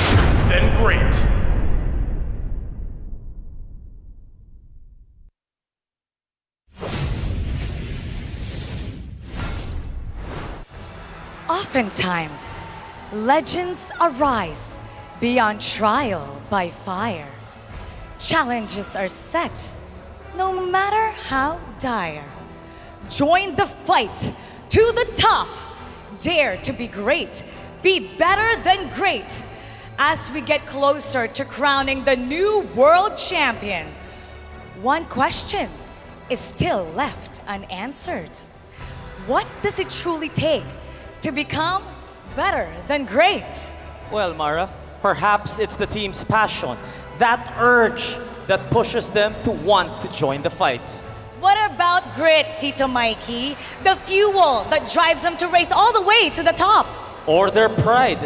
than great. Oftentimes, legends arise beyond trial by fire. Challenges are set, no matter how dire. Join the fight to the top. Dare to be great. Be better than great. As we get closer to crowning the new world champion, one question is still left unanswered. What does it truly take to become better than great? Well, Mara, perhaps it's the team's passion, that urge that pushes them to want to join the fight. What about grit, Tito Mikey? The fuel that drives them to race all the way to the top. Or their pride,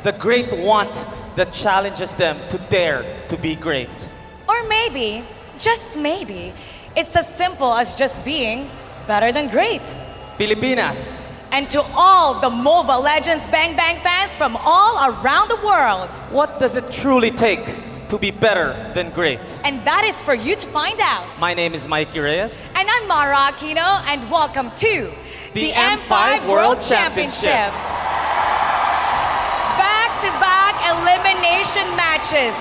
the great want that challenges them to dare to be great. Or maybe, just maybe, it's as simple as just being better than great. Pilipinas. And to all the Mobile Legends Bang Bang fans from all around the world. What does it truly take to be better than great? And that is for you to find out. My name is Mikey Reyes. And I'm Mara Aquino, and welcome to the M5 World Championship. Back-to-back elimination matches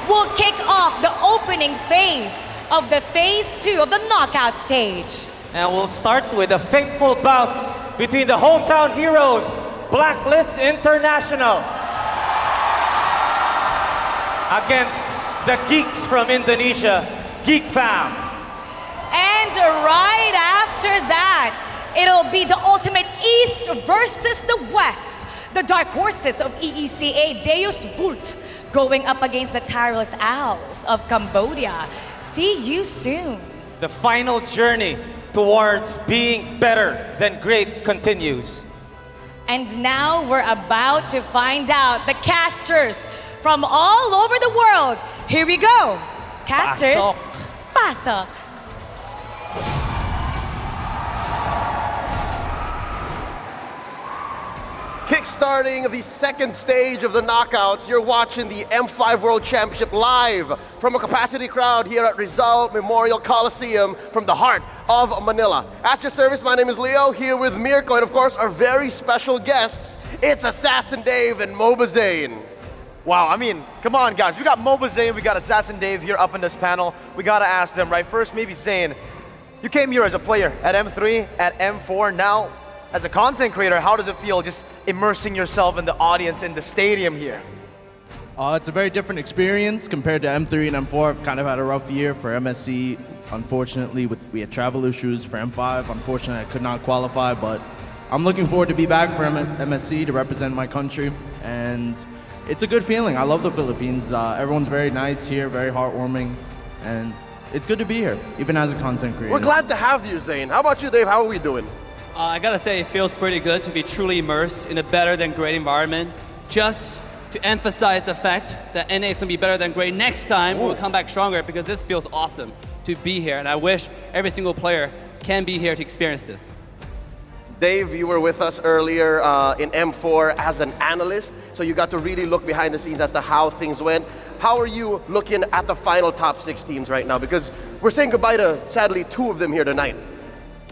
will kick off the opening phase of the Phase 2 of the knockout stage. And we'll start with a fateful bout between the hometown heroes, Blacklist International, against the geeks from Indonesia, Geek Fam. And right after that, it'll be the ultimate East versus the West. The dark horses of EECA Deus Vult going up against the tireless owls of Cambodia. See you soon. The final journey towards being better than great continues. And now we're about to find out the casters from all over the world. Here we go. Casters, pasok. Kickstarting the second stage of the knockouts, you're watching the M5 World Championship live from a capacity crowd here at Rizal Memorial Coliseum from the heart of Manila. At your service, my name is Leo, here with Mirko, and of course our very special guests. It's Assassin Dave and Moba Zane. Wow, I mean, come on guys, we got Moba Zane, we got Assassin Dave here up in this panel. We gotta ask them, right? First, maybe Zane, you came here as a player at M3, at M4, now as a content creator, how does it feel just immersing yourself in the audience in the stadium here? It's a very different experience compared to M3 and M4. I've kind of had a rough year for MSC. Unfortunately, we had travel issues. For M5, unfortunately, I could not qualify, but I'm looking forward to be back for MSC to represent my country, and it's a good feeling. I love the Philippines. Everyone's very nice here, very heartwarming, and it's good to be here, even as a content creator. We're glad to have you, Zane. How about you, Dave? How are we doing? I gotta say, it feels pretty good to be truly immersed in a better than great environment. Just to emphasize the fact that NA is going to be better than Gray. Next time, we'll come back stronger because this feels awesome to be here. And I wish every single player can be here to experience this. Dave, you were with us earlier in M4 as an analyst, so you got to really look behind the scenes as to how things went. How are you looking at the final top 6 teams right now? Because we're saying goodbye to, sadly, 2 of them here tonight.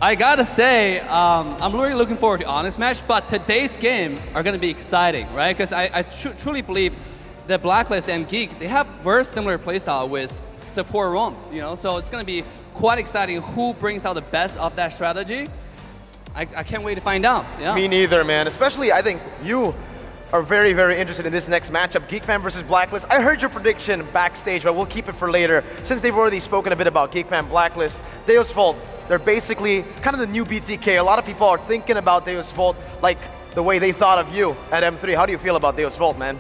I gotta say, I'm really looking forward to Onyx match, but today's game are gonna be exciting, right? Because I truly believe that Blacklist and Geek, they have very similar playstyle with support roams, you know? So it's gonna be quite exciting who brings out the best of that strategy. I can't wait to find out. Yeah. Me neither, man. Especially, I think you are very, very interested in this next matchup, Geek Fam versus Blacklist. I heard your prediction backstage, but we'll keep it for later. Since they've already spoken a bit about Geek Fam Blacklist, Deus Vult, they're basically kind of the new BTK. A lot of people are thinking about Deus Vult like the way they thought of you at M3. How do you feel about Deus Vult, man?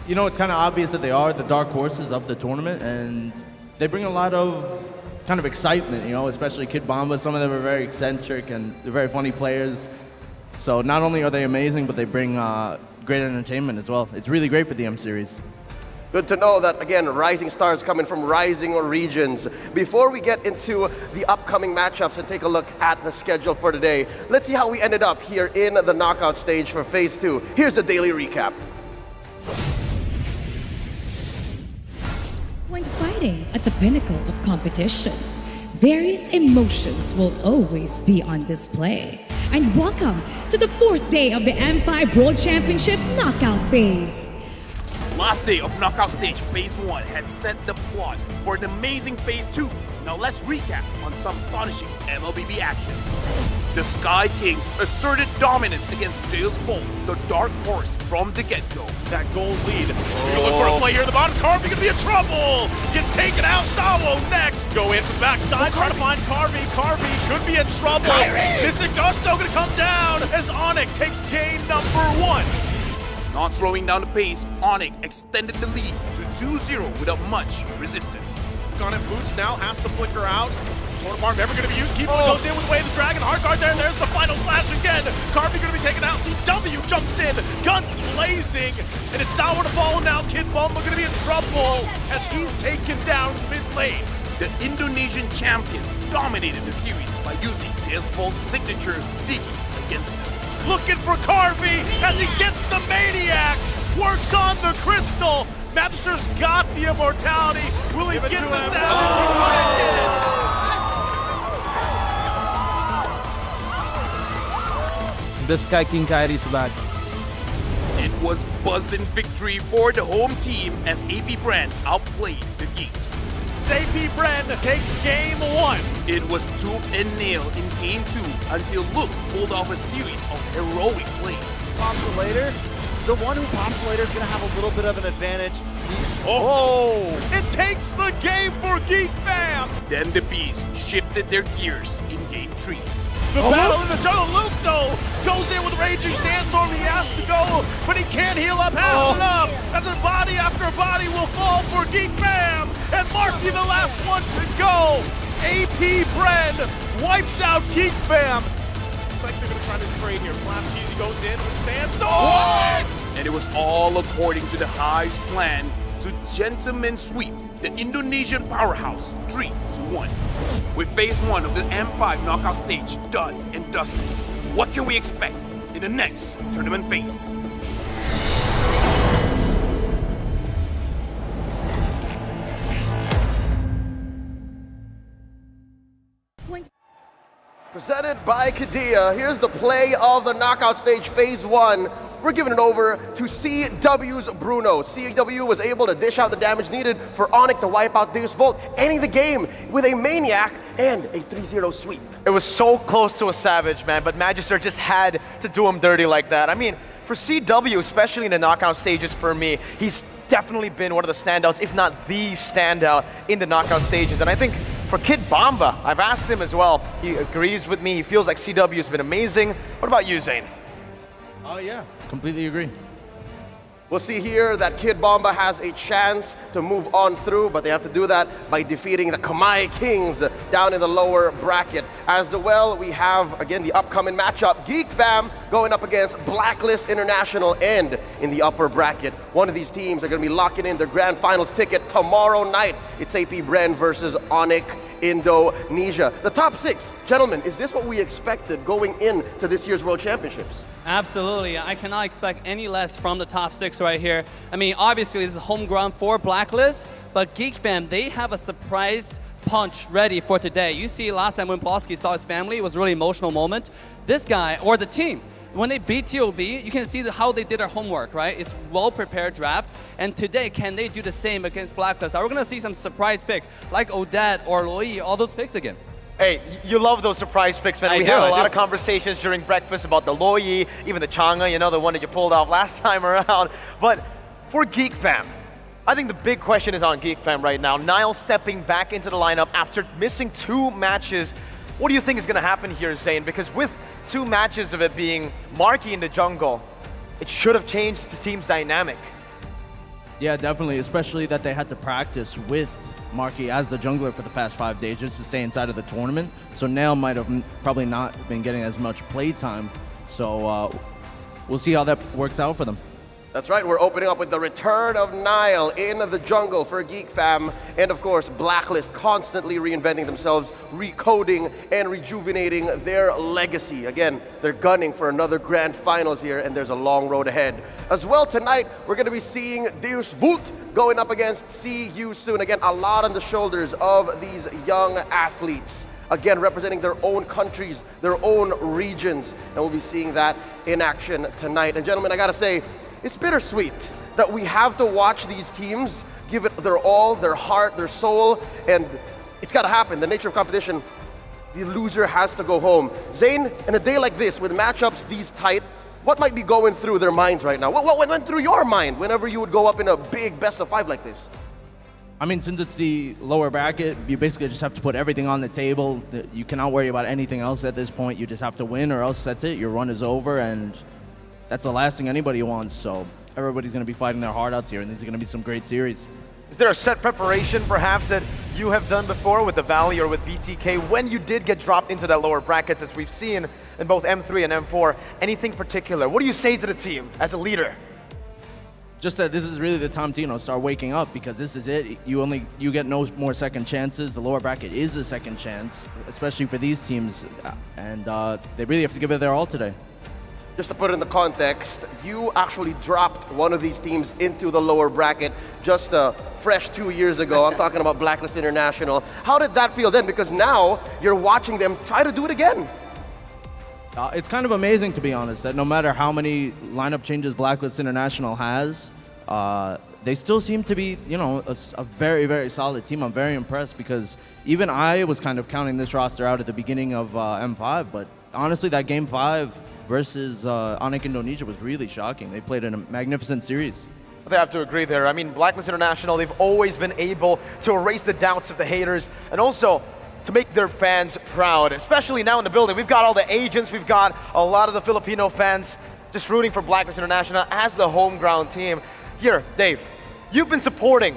You know, it's kind of obvious that they are the dark horses of the tournament, and they bring a lot of kind of excitement, you know, especially Kid Bomba. Some of them are very eccentric and they're very funny players. So not only are they amazing, but they bring great entertainment as well. It's really great for the M Series. Good to know that, again, rising stars coming from rising regions. Before we get into the upcoming matchups and take a look at the schedule for today, let's see how we ended up here in the knockout stage for Phase 2. Here's the daily recap. When fighting at the pinnacle of competition, various emotions will always be on display. And welcome to the 4th day of the M5 World Championship knockout phase. Last day of knockout stage phase 1 had set the plot for an amazing phase 2. Now let's recap on some astonishing MLBB actions. The Sky Kings asserted dominance against Deus Vult, the dark horse from the get-go. That gold lead. You're looking for a play here at the bottom. Carvey gonna be in trouble. Gets taken out. Sawo next. Go in from the backside. Try to find Carvey. Carvey could be in trouble. Mystic Gusto gonna come down as Onyx takes game number 1. Not slowing down the pace, Onyx extended the lead to 2-0 without much resistance. Gun and Boots now has to flicker out. Corner bar never going to be used. Keeper goes in with Way of the Dragon. Hard guard there. There's the final slash again. Carvey going to be taken out. CW jumps in. Guns blazing. And it's Sour to fall now. Kid Bomba going to be in trouble as he's taken down mid lane. The Indonesian champions dominated the series by using Deus Vult's signature Diki against them. Looking for Carvey as he gets the Maniac. Works on the Crystal. Mapster's got the immortality. Will he get the Savage? He couldn't get it. The Sky King Kyrie's back. It was buzzing victory for the home team as AP Brand outplayed the Geeks. AP Brand takes game 1. It was tooth and nail in game 2 until Luke pulled off a series of heroic plays. Pops it later. The one who pops later is going to have a little bit of an advantage. It takes the game for Geek Fam. Then the Beast shifted their gears in game 3. The battle in the jungle. Luke, though, goes in with Raging Sandstorm. He has to go, but he can't heal up enough. As a body after body will fall for Geek Fam. And Marky, the last one to go. AP Brand wipes out Geek Fam. Looks like they're going to try to trade here. Flap Cheesy goes in with Sandstorm. And it was all according to the Hive's plan to gentlemen sweep the Indonesian powerhouse 3-1. With phase 1 of the M5 knockout stage done and dusted, what can we expect in the next tournament phase? Presented by Kadia, here's the play of the knockout stage phase 1. We're giving it over to CW's Bruno. CW was able to dish out the damage needed for Onyx to wipe out Deus Vult, ending the game with a Maniac and a 3-0 sweep. It was so close to a Savage, man, but Magister just had to do him dirty like that. I mean, for CW, especially in the knockout stages for me, he's definitely been one of the standouts, if not the standout in the knockout stages. And I think for Kid Bomba, I've asked him as well. He agrees with me. He feels like CW has been amazing. What about you, Zane? Oh, yeah. Completely agree. We'll see here that Kid Bomba has a chance to move on through, but they have to do that by defeating the Kamai Kings down in the lower bracket. As well, we have, again, the upcoming matchup, Geek Fam going up against Blacklist International and in the upper bracket. One of these teams are going to be locking in their grand finals ticket tomorrow night. It's AP Bren versus Onyx Indonesia. The top 6, gentlemen, is this what we expected going into this year's World Championships? Absolutely. I cannot expect any less from the top 6 right here. I mean, obviously, this is home ground for Blacklist, but Geek Fam, they have a surprise punch ready for today. You see, last time when Blosky saw his family, it was a really emotional moment. This guy, or the team, when they beat TOB, you can see how they did their homework, right? It's well-prepared draft. And today, can they do the same against Blacklist? Are we going to see some surprise pick, like Odette or Loi, all those picks again? Hey, you love those surprise picks, man. We had a lot of conversations during breakfast about the Loi, even the Chang'e, you know, the one that you pulled off last time around. But for Geek Fam, I think the big question is on Geek Fam right now. Niall stepping back into the lineup after missing 2 matches. What do you think is going to happen here, Zane? Because with 2 matches of it being Marky in the jungle, it should have changed the team's dynamic. Yeah, definitely, especially that they had to practice with Marky as the jungler for the past 5 days just to stay inside of the tournament. So Nail might have probably not been getting as much play time. So we'll see how that works out for them. That's right, we're opening up with the return of Niall in the jungle for Geek Fam. And of course, Blacklist constantly reinventing themselves, recoding and rejuvenating their legacy. Again, they're gunning for another grand finals here, and there's a long road ahead. As well, tonight, we're going to be seeing Deus Vult going up against See You Soon. Again, a lot on the shoulders of these young athletes. Again, representing their own countries, their own regions. And we'll be seeing that in action tonight. And gentlemen, I gotta say, it's bittersweet that we have to watch these teams give it their all, their heart, their soul, and it's got to happen. The nature of competition, the loser has to go home. Zane, in a day like this, with matchups these tight, what might be going through their minds right now? What went through your mind whenever you would go up in a big best of 5 like this? I mean, since it's the lower bracket, you basically just have to put everything on the table. You cannot worry about anything else at this point. You just have to win, or else that's it. Your run is over, and that's the last thing anybody wants. So everybody's going to be fighting their heart out here, and these are going to be some great series. Is there a set preparation perhaps that you have done before with the Valley or with BTK when you did get dropped into that lower brackets, as we've seen in both M3 and M4? Anything particular? What do you say to the team as a leader? Just that this is really the time to, start waking up, because this is it. You get no more second chances. The lower bracket is a second chance, especially for these teams, and they really have to give it their all today. Just to put it in the context, you actually dropped one of these teams into the lower bracket just a fresh 2 years ago. I'm talking about Blacklist International. How did that feel then? Because now you're watching them try to do it again. It's kind of amazing, to be honest, that no matter how many lineup changes Blacklist International has, they still seem to be, a very, very solid team. I'm very impressed, because even I was kind of counting this roster out at the beginning of M5, but honestly, that Game 5 versus Onyx Indonesia was really shocking. They played in a magnificent series. They have to agree there. I mean, Blacklist International, they've always been able to erase the doubts of the haters, and also to make their fans proud, especially now in the building. We've got all the agents, we've got a lot of the Filipino fans just rooting for Blacklist International as the home ground team. Here, Dave, you've been supporting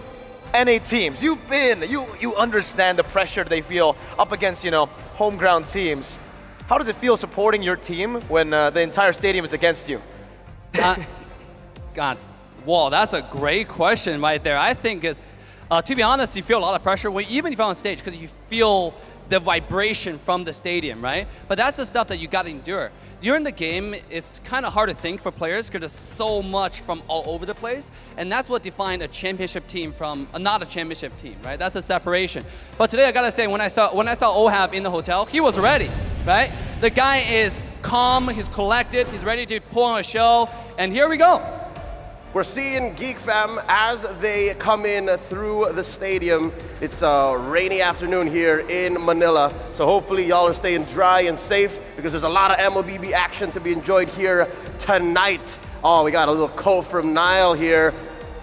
NA teams. You understand the pressure they feel up against, home ground teams. How does it feel supporting your team when the entire stadium is against you? God, wow, that's a great question right there. I think it's, to be honest, you feel a lot of pressure, even if you're on stage, because you feel the vibration from the stadium, right? But that's the stuff that you got to endure. During the game, it's kind of hard to think for players because there's so much from all over the place, and that's what defined a championship team from not a championship team, right? That's a separation. But today, I gotta say, when I saw Ohab in the hotel, he was ready, right? The guy is calm, he's collected, he's ready to pull on a show, and here we go. We're seeing Geek Fam as they come in through the stadium. It's a rainy afternoon here in Manila, so hopefully y'all are staying dry and safe, because there's a lot of MLBB action to be enjoyed here tonight. Oh, we got a little call from Niall here.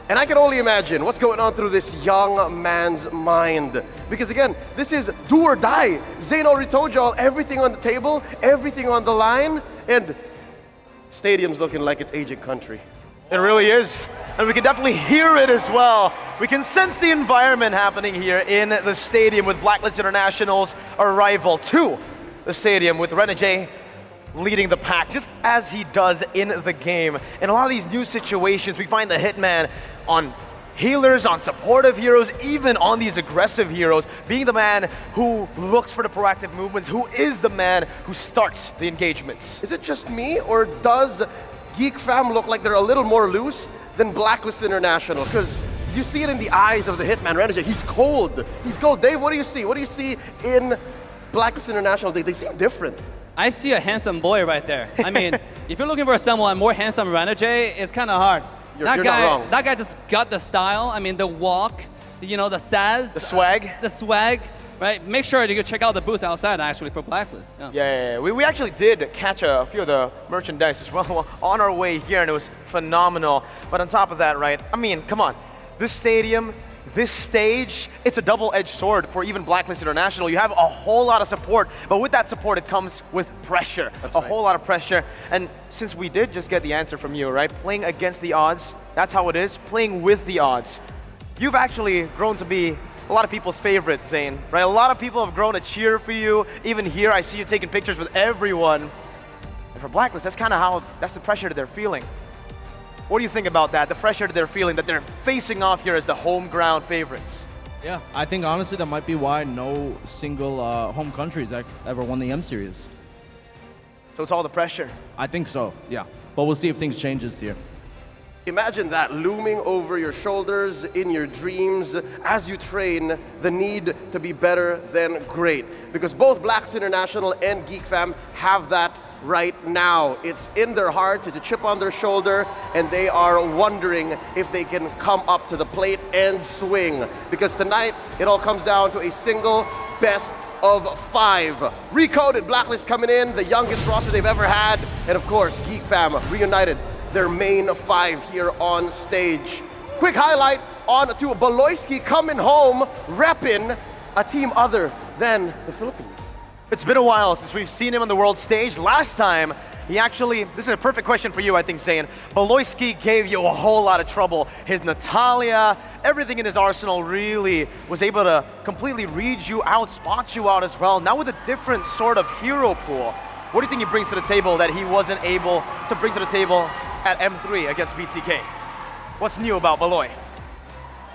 And I can only imagine what's going on through this young man's mind. Because again, this is do or die. Zane already told y'all everything on the table, everything on the line, and stadium's looking like it's aging country. It really is. and we can definitely hear it as well. We can sense the environment happening here in the stadium with Blacklist International's arrival to the stadium with Renegade leading the pack, just as he does in the game. In a lot of these new situations, we find the Hitman on healers, on supportive heroes, even on these aggressive heroes, being the man who looks for the proactive movements, who is the man who starts the engagements. Is it just me, or does Geek Fam look like they're a little more loose than Blacklist International? Because you see it in the eyes of the Hitman Renegade. He's cold. He's cold. Dave, what do you see? What do you see in Blacklist International? They seem different. I see a handsome boy right there. I mean, if you're looking for someone more handsome than Renegade, it's kind of hard. You're not wrong. That guy just got the style. I mean, the walk, you know, the sass. The swag. The swag, right? Make sure you go check out the booth outside, actually, for Blacklist. Yeah. We actually did catch a few of the merchandise as well on our way here, and it was phenomenal. But on top of that, right, I mean, come on. This stadium, this stage, it's a double-edged sword for even Blacklist International. You have a whole lot of support, but with that support, it comes with pressure. Whole lot of pressure. And since we did just get the answer from you, right? Playing against the odds, that's how it is. Playing with the odds. You've actually grown to be a lot of people's favorite, Zane, right? A lot of people have grown to cheer for you. Even here, I see you taking pictures with everyone. And for Blacklist, that's the pressure that they're feeling. What do you think about that? The pressure that they're feeling, that they're facing off here as the home ground favorites? Yeah, I think honestly that might be why no single home country has ever won the M Series. So it's all the pressure? I think so, yeah. But we'll see if things change this year. Imagine that looming over your shoulders in your dreams as you train, the need to be better than great. Because both Blacks International and Geek Fam have that right now. It's in their hearts, it's a chip on their shoulder, and they are wondering if they can come up to the plate and swing. Because tonight, it all comes down to a single best of 5. Recoded Blacklist coming in, the youngest roster they've ever had, and of course, Geek Fam reunited their main 5 here on stage. Quick highlight on to Baloyski coming home, repping a team other than the Philippines. It's been a while since we've seen him on the world stage. Last time, this is a perfect question for you, I think, Zane. Baloyski gave you a whole lot of trouble. His Natalia, everything in his arsenal really was able to completely read you out, spot you out as well. Now with a different sort of hero pool, what do you think he brings to the table that he wasn't able to bring to the table at M3 against BTK? What's new about Baloy?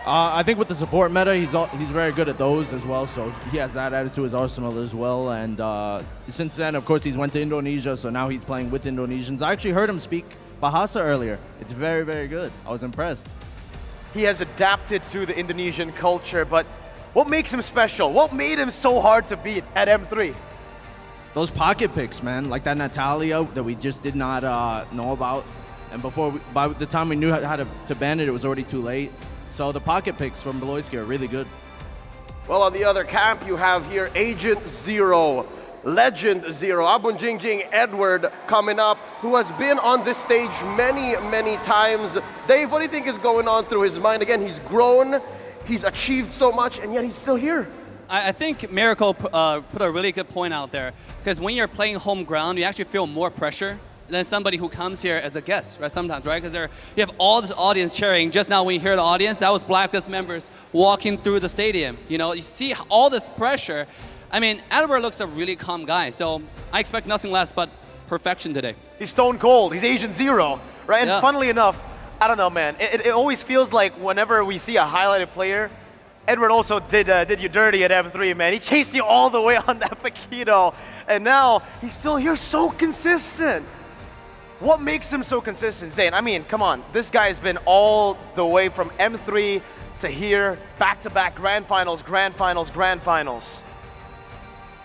I think with the support meta, he's very good at those as well, so he has that added to his arsenal as well. And since then, of course, he's went to Indonesia, so now he's playing with Indonesians. I actually heard him speak Bahasa earlier. It's very, very good. I was impressed. He has adapted to the Indonesian culture, but what makes him special? What made him so hard to beat at M3? Those pocket picks, man, like that Natalia that we just did not know about. And by the time we knew how to ban it, it was already too late. So the pocket picks from Baloyski are really good. Well, on the other camp, you have here Agent Zero, Legend Zero, Abun Jingjing Edward coming up, who has been on this stage many, many times. Dave, what do you think is going on through his mind? Again, he's grown, he's achieved so much, and yet he's still here. I think Miracle put a really good point out there, because when you're playing home ground, you actually feel more pressure than somebody who comes here as a guest, right? Sometimes, right? Because you have all this audience cheering. Just now, when you hear the audience, that was Blacklist members walking through the stadium. You know, you see all this pressure. I mean, Edward looks a really calm guy, so I expect nothing less but perfection today. He's stone cold. He's Agent Zero, right? And funnily enough, I don't know, man. It always feels like whenever we see a highlighted player, Edward also did you dirty at M3, man. He chased you all the way on that Paquito, and now he's still here, so consistent. What makes him so consistent, Zane? I mean, come on. This guy has been all the way from M3 to here, back-to-back grand finals, grand finals, grand finals.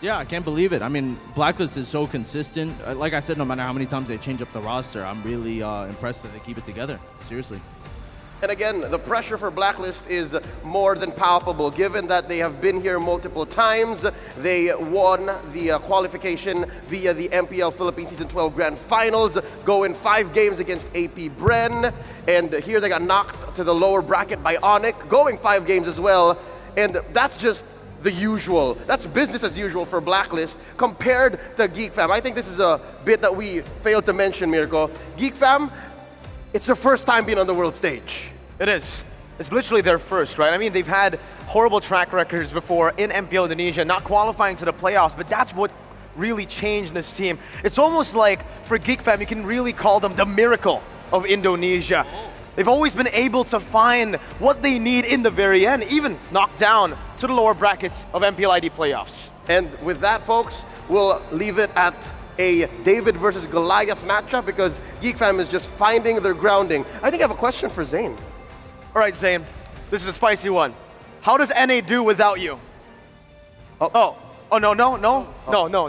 Yeah, I can't believe it. I mean, Blacklist is so consistent. Like I said, no matter how many times they change up the roster, I'm really impressed that they keep it together. Seriously. And again, the pressure for Blacklist is more than palpable, given that they have been here multiple times. They won the qualification via the MPL Philippines Season 12 Grand Finals, going 5 games against AP Bren. And here they got knocked to the lower bracket by Onic, going 5 games as well. And that's just the usual. That's business as usual for Blacklist compared to Geek Fam. I think this is a bit that we failed to mention, Mirko. Geek Fam, it's their first time being on the world stage. It is. It's literally their first, right? I mean, they've had horrible track records before in MPL Indonesia, not qualifying to the playoffs, but that's what really changed this team. It's almost like, for Geek Fam, you can really call them the miracle of Indonesia. They've always been able to find what they need in the very end, even knock down to the lower brackets of MPL ID playoffs. And with that, folks, we'll leave it at a David versus Goliath matchup because Geek Fam is just finding their grounding. I think I have a question for Zane. All right, Zane, this is a spicy one. How does NA do without you? No.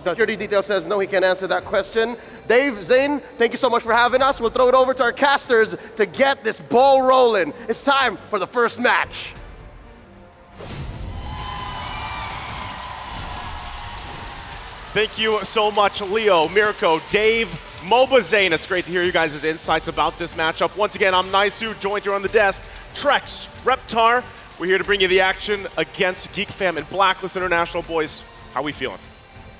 Security detail says no, he can't answer that question. Dave, Zane, thank you so much for having us. We'll throw it over to our casters to get this ball rolling. It's time for the first match. Thank you so much, Leo, Mirko, Dave, Moba, Zane. It's great to hear you guys' insights about this matchup. Once again, I'm Naisu, joined here on the desk. Trex, Reptar, we're here to bring you the action against Geek Fam and Blacklist International. Boys, how we feeling?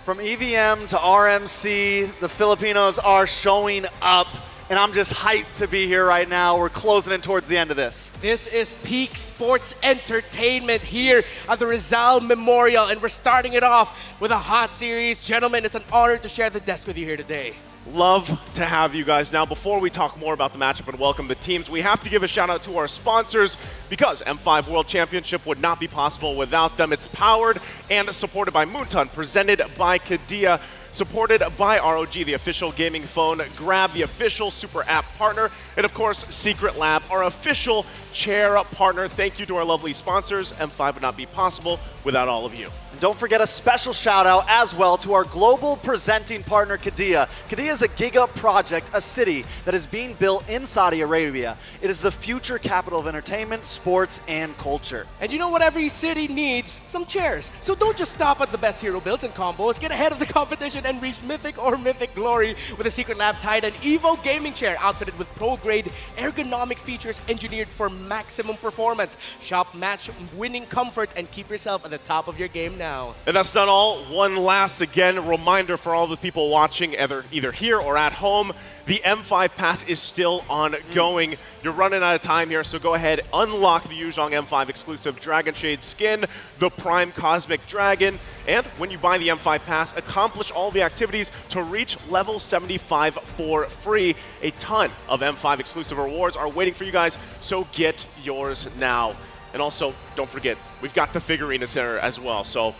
From EVM to RMC, the Filipinos are showing up, and I'm just hyped to be here right now. We're closing in towards the end of this. This is peak sports entertainment here at the Rizal Memorial, and we're starting it off with a hot series. Gentlemen, it's an honor to share the desk with you here today. Love to have you guys. Now, before we talk more about the matchup and welcome the teams, we have to give a shout out to our sponsors because M5 World Championship would not be possible without them. It's powered and supported by Moonton, presented by Kadia, supported by ROG, the official gaming phone, Grab, the official super app partner, and of course, Secret Lab, our official chair partner. Thank you to our lovely sponsors. M5 would not be possible without all of you. Don't forget a special shout out as well to our global presenting partner, Kadia. Kadia is a giga project, a city that is being built in Saudi Arabia. It is the future capital of entertainment, sports, and culture. And you know what every city needs? Some chairs. So don't just stop at the best hero builds and combos. Get ahead of the competition and reach mythic or mythic glory with a Secret Lab Titan Evo gaming chair outfitted with pro-grade ergonomic features engineered for maximum performance. Shop match winning comfort and keep yourself at the top of your game now. And that's not all. One last, again, reminder for all the people watching, either here or at home, the M5 Pass is still ongoing. You're running out of time here, so go ahead, unlock the Yuzhong M5 exclusive Dragon Shade skin, the Prime Cosmic Dragon, and when you buy the M5 Pass, accomplish all the activities to reach level 75 for free. A ton of M5 exclusive rewards are waiting for you guys, so get yours now. And also, don't forget, we've got the figurines here as well. So,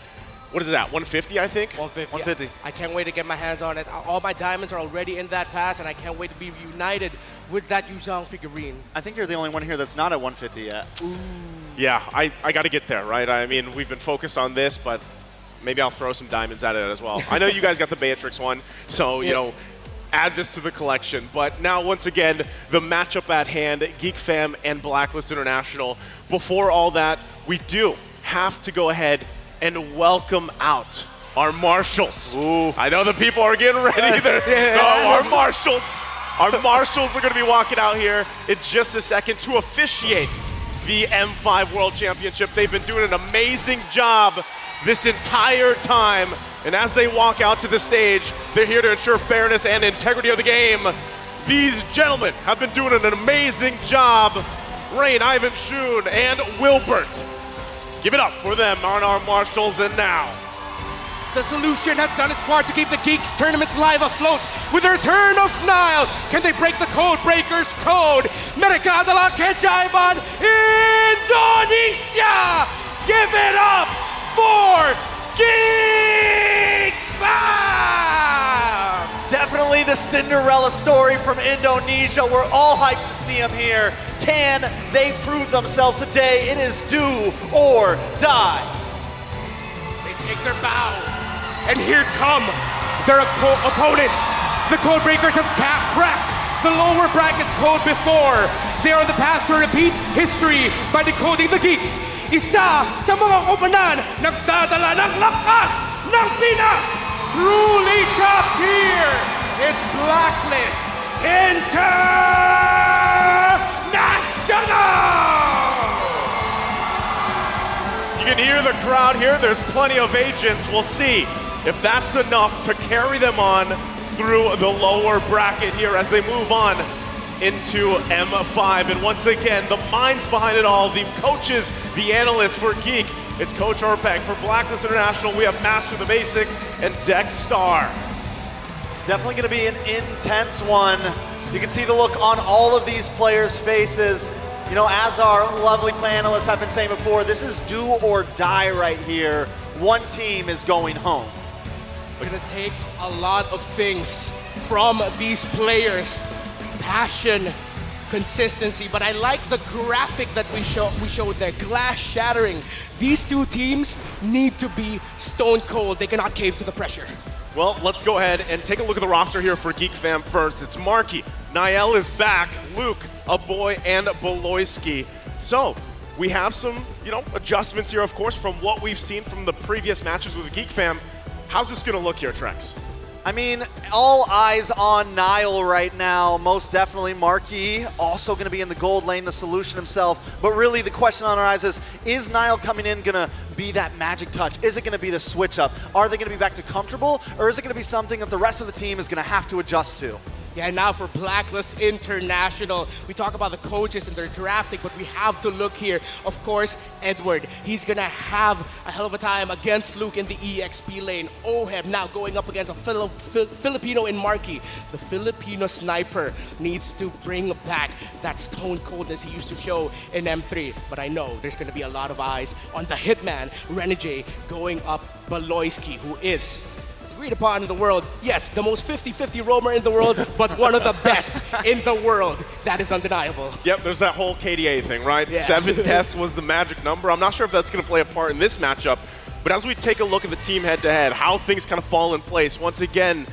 what is that, 150, I think? 150. 150. I can't wait to get my hands on it. All my diamonds are already in that pass, and I can't wait to be reunited with that Yuzhong figurine. I think you're the only one here that's not at 150 yet. Ooh. Yeah, I got to get there, right? I mean, we've been focused on this, but maybe I'll throw some diamonds at it as well. I know you guys got the Beatrix one, so, you know, add this to the collection. But now, once again, the matchup at hand, Geek Fam and Blacklist International. Before all that, we do have to go ahead and welcome out our marshals. Ooh. I know the people are getting ready. Our marshals. Our marshals are going to be walking out here in just a second to officiate the M5 World Championship. They've been doing an amazing job this entire time. And as they walk out to the stage, they're here to ensure fairness and integrity of the game. These gentlemen have been doing an amazing job. Rain, Ivan Shun, and Wilbert. Give it up for them on our marshals. And now, The Solution has done its part to keep the Geeks tournaments live afloat with the return of Nile. Can they break the code breakers code? Mereka adalah keajaiban Indonesia! Give it up for Geek Fam! Definitely the Cinderella story from Indonesia. We're all hyped to see them here. Can they prove themselves today? It is do or die. They take their bow, and here come their opponents. The code breakers have cracked the lower brackets code before. They are on the path to repeat history by decoding the Geeks. Isa sa mga koponan nagdadala ng lakas ng Pinas. Truly top tier. It's Blacklist International. you can hear the crowd here. There's plenty of agents. We'll see if that's enough to carry them on through the lower bracket here as they move on into M5. And once again, the minds behind it all, the coaches, the analysts for Geek. It's Coach Orpek. For Blacklist International, we have Master the Basics and Dex Star. It's definitely going to be an intense one. You can see the look on all of these players' faces. You know, as our lovely panelists have been saying before, this is do or die right here. One team is going home. We're going to take a lot of things from these players. Passion, consistency, but I like the graphic that we showed there, glass shattering. These two teams need to be stone cold. They cannot cave to the pressure. Well, let's go ahead and take a look at the roster here for Geek Fam first. It's Marky, Niall is back, Luke, Aboy, and Boloyski. So, we have some, adjustments here, of course, from what we've seen from the previous matches with Geek Fam. How's this going to look here, Trex? I mean, all eyes on Niall right now. Most definitely Marquis, also going to be in the gold lane, the solution himself. But really the question on our eyes is Niall coming in going to be that magic touch? Is it going to be the switch up? Are they going to be back to comfortable? Or is it going to be something that the rest of the team is going to have to adjust to? Yeah, now for Blacklist International, we talk about the coaches and their drafting, but we have to look here. Of course, Edward, he's gonna have a hell of a time against Luke in the EXP lane. Oheb now going up against a Filipino in Marky. The Filipino sniper needs to bring back that stone coldness he used to show in M3. But I know there's gonna be a lot of eyes on the hitman, Renegade, going up Baloyski, who is agreed upon in the world. Yes, the most 50-50 roamer in the world, but one of the best in the world. That is undeniable. Yep, there's that whole KDA thing, right? Yeah. 7 deaths was the magic number. I'm not sure if that's going to play a part in this matchup, but as we take a look at the team head-to-head, how things kind of fall in place, once again,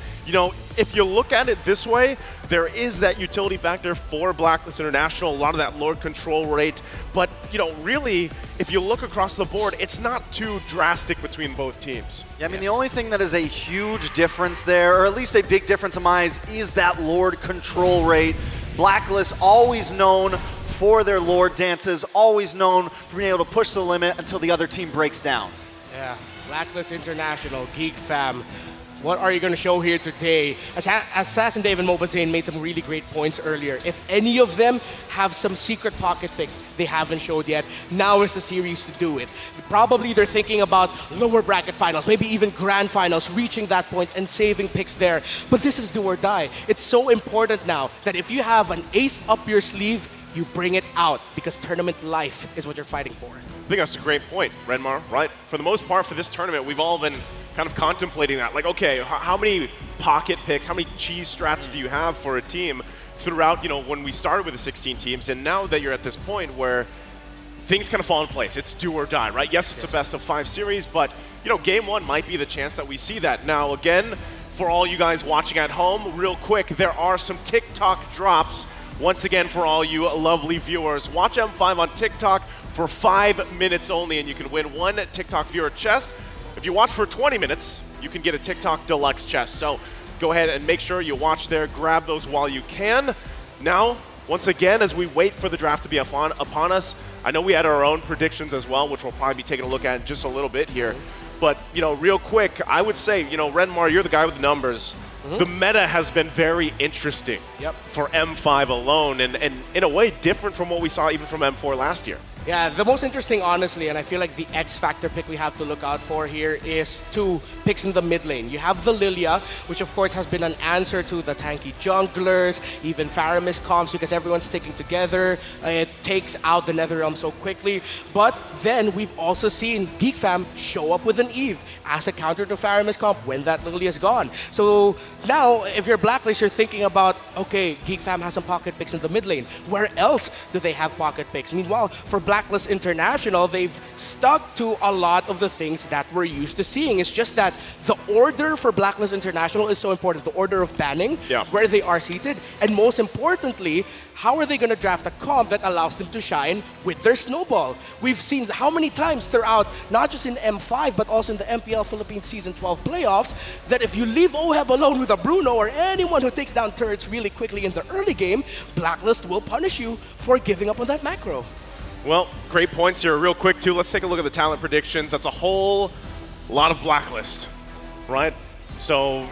if you look at it this way, there is that utility factor for Blacklist International, a lot of that Lord control rate, but, really, if you look across the board, it's not too drastic between both teams. Yeah, I mean, the only thing that is a huge difference there, or at least a big difference in my eyes, is that Lord control rate. Blacklist always known for their Lord dances, always known for being able to push the limit until the other team breaks down. Yeah, Blacklist International, Geek Fam. What are you going to show here today? Assassin Dave and Mobazane made some really great points earlier. If any of them have some secret pocket picks they haven't showed yet, now is the series to do it. Probably they're thinking about lower bracket finals, maybe even grand finals, reaching that point and saving picks there. But this is do or die. It's so important now that if you have an ace up your sleeve, you bring it out because tournament life is what you're fighting for. I think that's a great point, Renmar, right? For the most part for this tournament, we've all been kind of contemplating that. Like, okay, how many pocket picks, how many cheese strats do you have for a team throughout, when we started with the 16 teams, and now that you're at this point where things kind of fall in place. It's do or die, right? Yes, it's a best of 5 series, but, game 1 might be the chance that we see that. Now, again, for all you guys watching at home, real quick, there are some TikTok drops. Once again, for all you lovely viewers, watch M5 on TikTok for 5 minutes only, and you can win 1 TikTok viewer chest. If you watch for 20 minutes, you can get a TikTok deluxe chest. So go ahead and make sure you watch there, grab those while you can. Now, once again, as we wait for the draft to be upon us, I know we had our own predictions as well, which we'll probably be taking a look at in just a little bit here. But, real quick, I would say, Renmar, you're the guy with the numbers. The meta has been very interesting for M5 alone, and in a way different from what we saw even from M4 last year. Yeah, the most interesting, honestly, and I feel like the X factor pick we have to look out for here is 2 picks in the mid lane. You have the Lilia, which of course has been an answer to the tanky junglers, even Faramis comps because everyone's sticking together. It takes out the Netherrealm so quickly. But then we've also seen Geek Fam show up with an Eve as a counter to Faramis comp when that Lilia is gone. So now, if you're Blacklist, you're thinking about, okay, Geek Fam has some pocket picks in the mid lane. Where else do they have pocket picks? Meanwhile, for Blacklist International, they've stuck to a lot of the things that we're used to seeing. It's just that the order for Blacklist International is so important. The order of banning, where they are seated, and most importantly, how are they going to draft a comp that allows them to shine with their snowball? We've seen how many times throughout, not just in M5, but also in the MPL Philippines Season 12 playoffs, that if you leave Oheb alone with a Bruno or anyone who takes down turrets really quickly in the early game, Blacklist will punish you for giving up on that macro. Well, great points here. Real quick, too, let's take a look at the talent predictions. That's a whole lot of Blacklist, right? So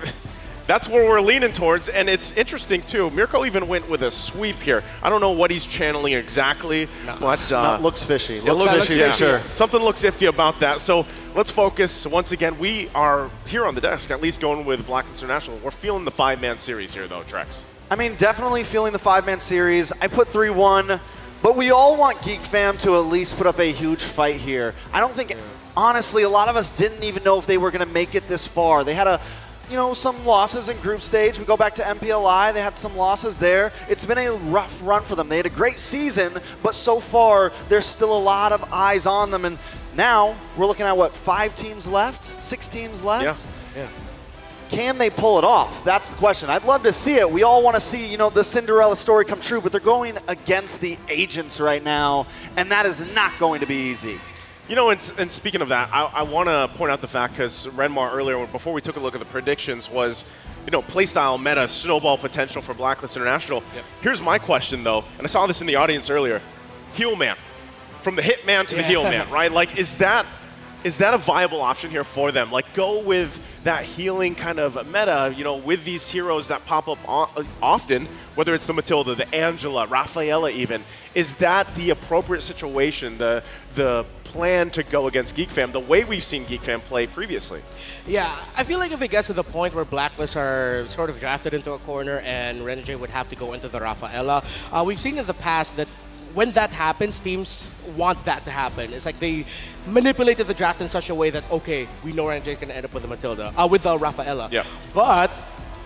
That's where we're leaning towards, and it's interesting too. Mirko even went with a sweep here. I don't know what he's channeling exactly, but looks fishy. It looks fishy, yeah. Sure. Something looks iffy about that. So let's focus once again. We are here on the desk, at least going with Blacklist International. We're feeling the 5-man series here, though, Trex. I mean, definitely feeling the 5-man series. I put 3-1, but we all want Geek Fam to at least put up a huge fight here. I don't think, honestly, a lot of us didn't even know if they were going to make it this far. They had some losses in group stage. We go back to MPLI, they had some losses there. It's been a rough run for them. They had a great season, but so far, there's still a lot of eyes on them. And now, we're looking at, what, 5 teams left? 6 teams left? Yeah. Can they pull it off? That's the question. I'd love to see it. We all want to see, the Cinderella story come true, but they're going against the agents right now, and that is not going to be easy. And speaking of that, I want to point out the fact, because Renmar earlier, before we took a look at the predictions, was, playstyle, meta, snowball potential for Blacklist International. Yep. Here's my question, though, and I saw this in the audience earlier. Heel man. From the hit man to the heel man, right? Like, is that a viable option here for them? Like, go with that healing kind of meta, with these heroes that pop up often, whether it's the Matilda, the Angela, Rafaela even. Is that the appropriate situation, the plan to go against Geek Fam, the way we've seen Geek Fam play previously? Yeah, I feel like if it gets to the point where Blacklist are sort of drafted into a corner and Renegade would have to go into the Rafaela, we've seen in the past that when that happens, teams want that to happen. It's like they manipulated the draft in such a way that, okay, we know Renegade's going to end up with the Matilda, with the Rafaela. Yeah. But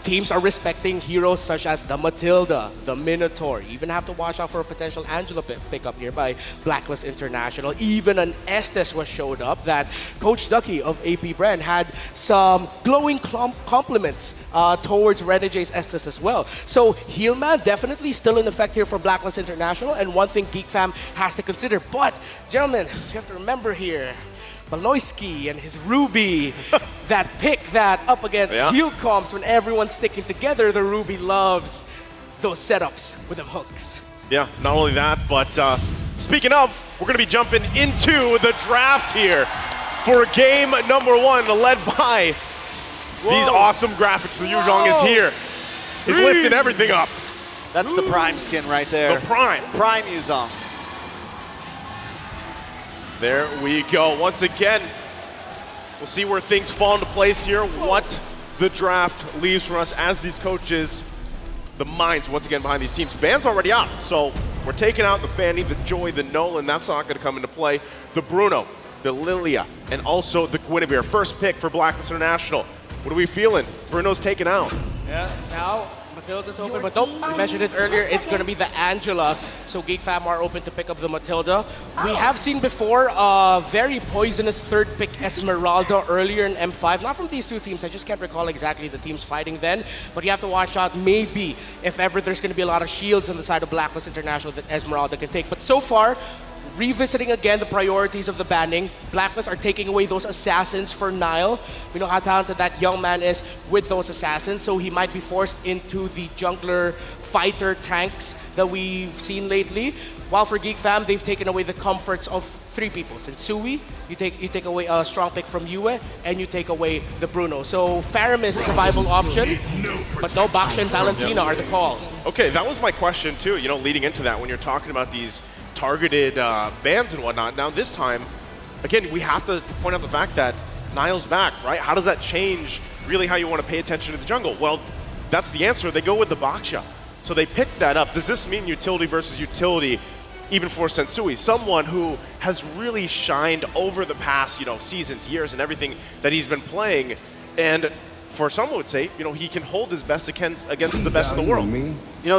teams are respecting heroes such as the Matilda, the Minotaur. You even have to watch out for a potential Angela pickup here by Blacklist International. Even an Estes was showed up that Coach Ducky of AP Brand had some glowing compliments towards Renegade's Estes as well. So Heelman definitely still in effect here for Blacklist International, and one thing Geek Fam has to consider. But gentlemen, you have to remember here, Baloyski and his Ruby, that pick that up against heel comps when everyone's sticking together, the Ruby loves those setups with them hooks. Yeah, not only that, but speaking of, we're going to be jumping into the draft here for game number 1, led by these awesome graphics. The Yuzhong is here. He's lifting everything up. That's the Prime skin right there. The Prime. Prime Yuzhong. There we go. Once again, we'll see where things fall into place here, what the draft leaves for us as these coaches, the minds once again behind these teams. Ban's already out, so we're taking out the Fanny, the Joy, the Nolan. That's not going to come into play. The Bruno, the Lilia, and also the Guinevere. First pick for Blacklist International. What are we feeling? Bruno's taken out. Yeah, now Matilda's open, but nope, we mentioned it earlier, it's going to be the Angela, so Geek Fam are open to pick up the Matilda. We have seen before a very poisonous third pick Esmeralda earlier in M5, not from these two teams, I just can't recall exactly the teams fighting then, but you have to watch out maybe if ever there's going to be a lot of shields on the side of Blacklist International that Esmeralda can take. But so far, revisiting again the priorities of the banning, Blacklist are taking away those assassins for Nile. We know how talented that young man is with those assassins, so he might be forced into the jungler fighter tanks that we've seen lately. While for Geek Fam, they've taken away the comforts of 3 people. Since Sui, you take away a strong pick from Yue, and you take away the Bruno. So Faramis is a viable option, but no, Baksha and Valentina are the call. Okay, that was my question too, leading into that when you're talking about these targeted bans and whatnot. Now this time, again, we have to point out the fact that Nile's back, right? How does that change really how you want to pay attention to the jungle? Well, that's the answer. They go with the Baksha. So they picked that up. Does this mean utility versus utility even for Sensui? Someone who has really shined over the past, seasons, years, and everything that he's been playing. And for some would say, he can hold his best against the best in the world.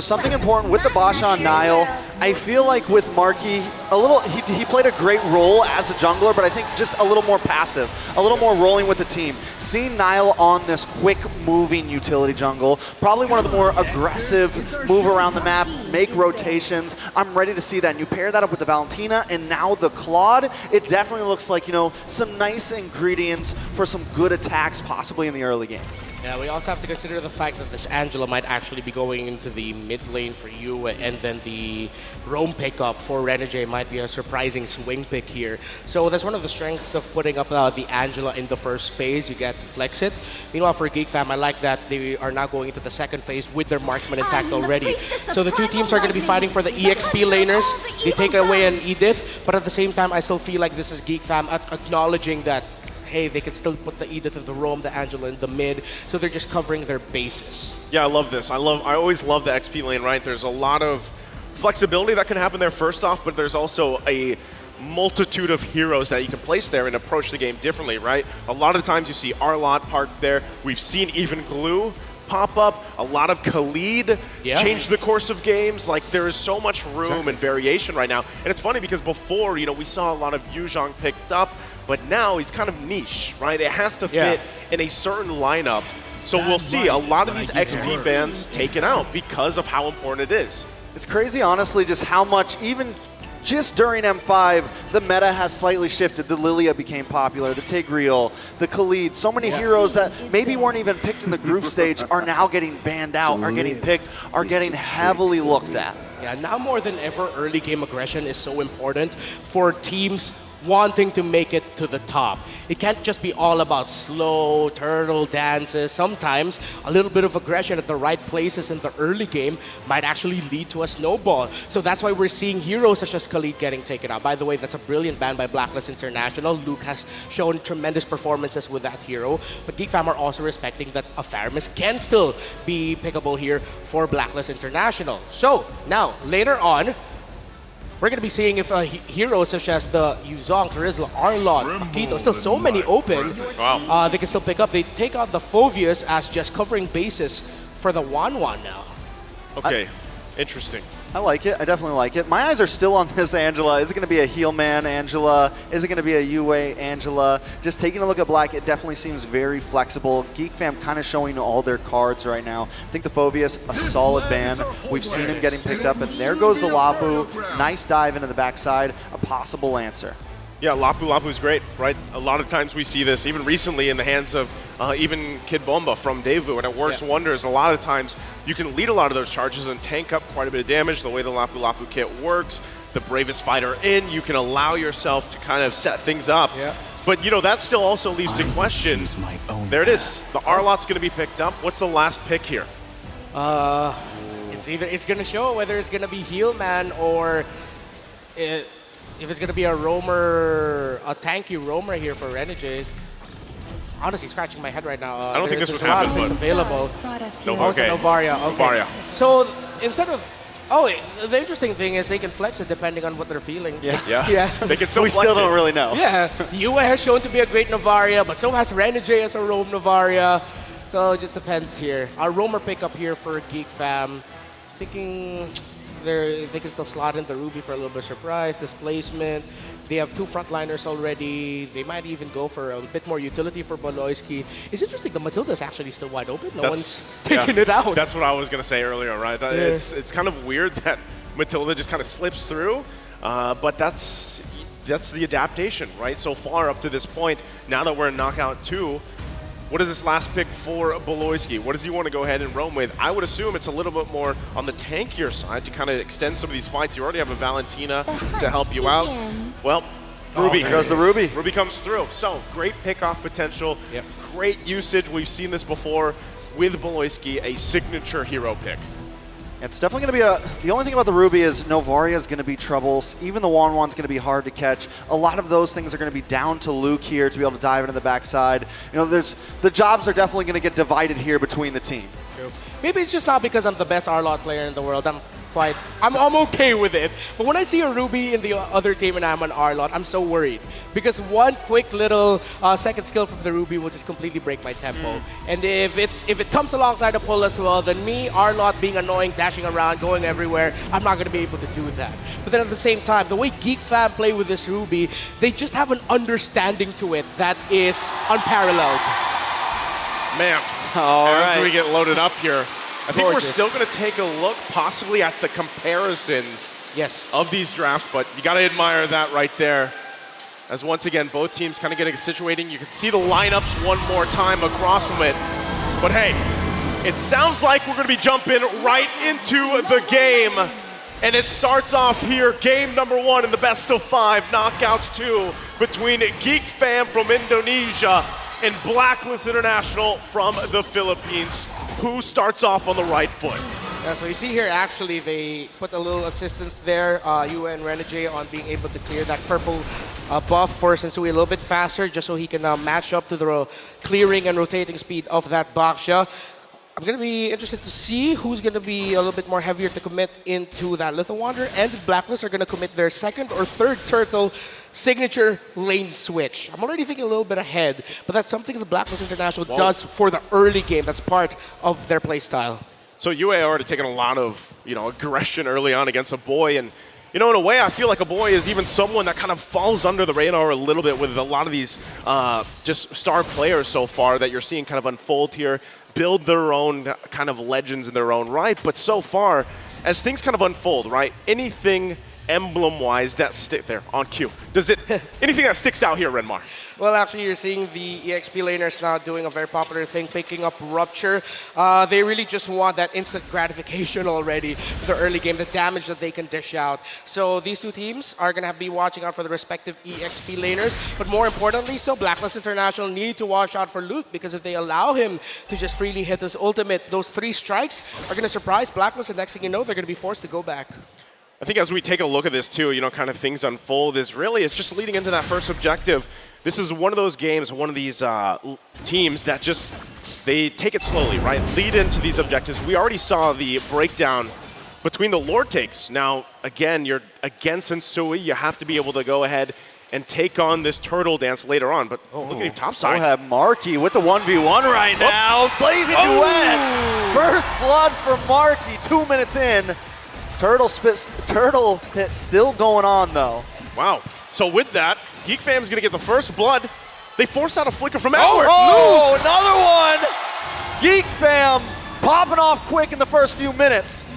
Something important with the Baksha on Nile, I feel like with Marky, he played a great role as a jungler, but I think just a little more passive, a little more rolling with the team. Seeing Nile on this quick moving utility jungle, probably one of the more aggressive move around the map, make rotations. I'm ready to see that. And you pair that up with the Valentina and now the Claude, it definitely looks like, some nice ingredients for some good attacks possibly in the early game. Yeah, we also have to consider the fact that this Angela might actually be going into the mid lane for you, and then the roam pickup for Renegade might be a surprising swing pick here. So that's one of the strengths of putting up the Angela in the first phase. You get to flex it. Meanwhile, for Geek Fam, I like that they are now going into the second phase with their marksman intact already. So the two teams are going to be fighting for the EXP laners. They take away an Edith, but at the same time, I still feel like this is Geek Fam acknowledging that hey, they can still put the Edith in the roam, the Angela in the mid, so they're just covering their bases. Yeah, I love this. I always love the XP lane, right? There's a lot of flexibility that can happen there first off, but there's also a multitude of heroes that you can place there and approach the game differently, right? A lot of times you see Arlott parked there. We've seen even Glue pop up. A lot of Khalid change the course of games. Like, there is so much room and variation right now. And it's funny because before, you know, we saw a lot of Yuzhong picked up, but now he's kind of niche, right? It has to fit in a certain lineup. So we'll see a lot of these XP bans taken out because of how important it is. It's crazy, honestly, just how much, even just during M5, the meta has slightly shifted. The Lilia became popular, the Tigreal, the Khalid. So many heroes that maybe weren't even picked in the group stage are now getting banned out, are getting picked, are getting heavily looked at. Yeah, now more than ever, early game aggression is so important for teams wanting to make it to the top. It can't just be all about slow turtle dances. Sometimes a little bit of aggression at the right places in the early game might actually lead to a snowball. So that's why we're seeing heroes such as Khalid getting taken out. By the way, that's a brilliant ban by Blacklist International. Luke has shown tremendous performances with that hero, but Geek Fam are also respecting that a Faramis can still be pickable here for Blacklist International. So now, later on, we're going to be seeing if heroes such as the Yuzhong, Terizla, Arlott, Paquito, still so many open, they can still pick up. They take out the Phoveus as just covering bases for the Wanwan now. Okay, interesting. I like it. I definitely like it. My eyes are still on this Angela. Is it going to be a heel man Angela? Is it going to be a Yue Angela? Just taking a look at Black, it definitely seems very flexible. Geek Fam kind of showing all their cards right now. I think the Phoveus, a solid ban. We've seen him getting picked up, and there goes the Lapu. Nice dive into the backside. A possible answer. Yeah, Lapu's great, right? A lot of times we see this, even recently, in the hands of even Kid Bomba from Daewoo, and it works wonders. And a lot of times you can lead a lot of those charges and tank up quite a bit of damage. The way the Lapu kit works, the bravest fighter in, you can allow yourself to kind of set things up. But, you know, that still also leaves the question. There it is. The Arlott's going to be picked up. What's the last pick here? It's going to show whether it's going to be heel man or if it's going to be a roamer, a tanky roamer here for Renegade. Honestly, scratching my head right now. I don't think this would there's a lot happen, of picks but available. Okay. Novaria. Okay. Novaria. So instead of, the interesting thing is they can flex it depending on what they're feeling. Yeah. They can still We flex still don't it. really know. Yeah. Yue has shown to be a great Novaria, but so has Renegade as a roam Novaria. So it just depends here. Our roamer pickup here for Geek Fam. Thinking they can still slot in the Ruby for a little bit of surprise, displacement. They have two frontliners already. They might even go for a bit more utility for Boloyski. It's interesting, the Matilda is actually still wide open. No one's taking it out. That's what I was going to say earlier, right? It's kind of weird that Matilda just kind of slips through, but that's the adaptation, right? So far up to this point, now that we're in Knockout 2, what is this last pick for Boloyski? What does he want to go ahead and roam with? I would assume it's a little bit more on the tankier side to kind of extend some of these fights. You already have a Valentina to help you out. Well, Ruby. There goes the Ruby. Ruby comes through. So, great pick-off potential. Great usage. We've seen this before with Boloyski, a signature hero pick. It's definitely going to be the only thing about the Ruby is Novaria is going to be troubles. Even the Wanwan's going to be hard to catch. A lot of those things are going to be down to Luke here to be able to dive into the backside. You know, the jobs are definitely going to get divided here between the team. Maybe it's just not because I'm the best Arlott player in the world. I'm okay with it. But when I see a Ruby in the other team and I'm an Arlott, I'm so worried. Because one quick little second skill from the Ruby will just completely break my tempo. And if it comes alongside a pull as well, then me, Arlott, being annoying, dashing around, going everywhere, I'm not going to be able to do that. But then at the same time, the way Geek Fam play with this Ruby, they just have an understanding to it that is unparalleled. Man, as we get loaded up here, I think we're still going to take a look possibly at the comparisons of these drafts, but you got to admire that right there. As once again, both teams kind of getting situating. You can see the lineups one more time across from it. But hey, it sounds like we're going to be jumping right into the game. And it starts off here, game number 1 in the best of 5, knockouts 2, between Geek Fam from Indonesia and Blacklist International from the Philippines. Who starts off on the right foot? Yeah, so you see here, actually, they put a little assistance there, UN Renegade, on being able to clear that purple buff for Sensui a little bit faster, just so he can match up to the clearing and rotating speed of that Baksha. I'm going to be interested to see who's going to be a little bit more heavier to commit into that Little Wanderer, and if Blacklist are going to commit their second or third turtle signature lane switch. I'm already thinking a little bit ahead, but that's something the Blacklist International does for the early game. That's part of their play style. So UA already taken a lot of, aggression early on against a boy, and in a way, I feel like a boy is even someone that kind of falls under the radar a little bit with a lot of these just star players so far that you're seeing kind of unfold here, build their own kind of legends in their own right. But so far, as things kind of unfold, right, anything emblem-wise that stick there on cue. Anything that sticks out here, Renmar? Well, actually, you're seeing the EXP laners now doing a very popular thing, picking up Rupture. They really just want that instant gratification already for the early game, the damage that they can dish out. So these two teams are going to be watching out for the respective EXP laners. But more importantly, Blacklist International need to watch out for Luke, because if they allow him to just freely hit his ultimate, those 3 strikes are going to surprise Blacklist, and next thing you know, they're going to be forced to go back. I think as we take a look at this too, kind of things unfold, it's just leading into that first objective. This is one of those games, one of these teams that they take it slowly, right? Lead into these objectives. We already saw the breakdown between the Lord takes. Now, again, you're against Sensui. You have to be able to go ahead and take on this turtle dance later on. But look at him topside. We'll have Marky with the 1v1 right now. Blazing duet. First blood for Marky, 2 minutes in. Turtle pit still going on, though. Wow. So with that, Geek Fam's going to get the first blood. They force out a flicker from Edward. Oh, another one. Geek Fam popping off quick in the first few minutes.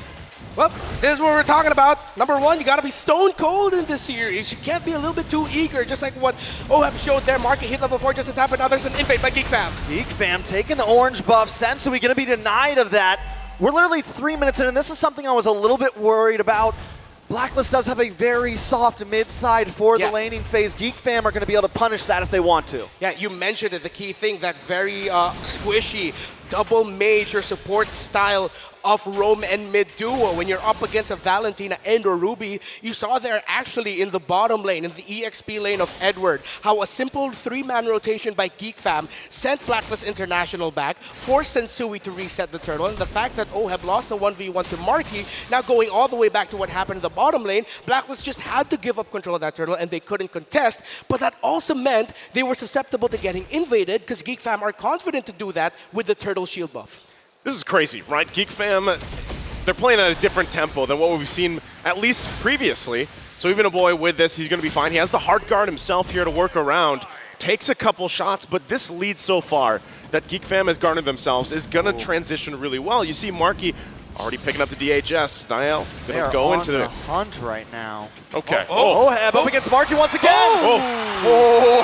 Well, this is what we're talking about. Number 1, you got to be stone cold in this series. You can't be a little bit too eager, just like what OHEB showed there. Market hit level 4 just in time, but now there's an invade by Geek Fam. Geek Fam taking the orange buff. Sensui going to be denied of that. We're literally 3 minutes in, and this is something I was a little bit worried about. Blacklist does have a very soft mid-side for the laning phase. Geek Fam are going to be able to punish that if they want to. Yeah, you mentioned it, the key thing, that very squishy, double major support style of roam and mid duo. When you're up against a Valentina and or Ruby, you saw there actually in the bottom lane, in the EXP lane of Edward, how a simple 3-man rotation by Geek Fam sent Blacklist International back, forced Sensui to reset the turtle, and the fact that OHEB lost the 1v1 to Marky, now going all the way back to what happened in the bottom lane, Blacklist just had to give up control of that turtle and they couldn't contest, but that also meant they were susceptible to getting invaded, because Geek Fam are confident to do that with the turtle shield buff. This is crazy, right? Geek Fam, they're playing at a different tempo than what we've seen at least previously. So even a boy with this, he's going to be fine. He has the Heart Guard himself here to work around. Takes a couple shots, but this lead so far that Geek Fam has garnered themselves is going to transition really well. You see Marky already picking up the DHS. Niall going to go into the hunt right now. Okay. OHEB up against Marky once again.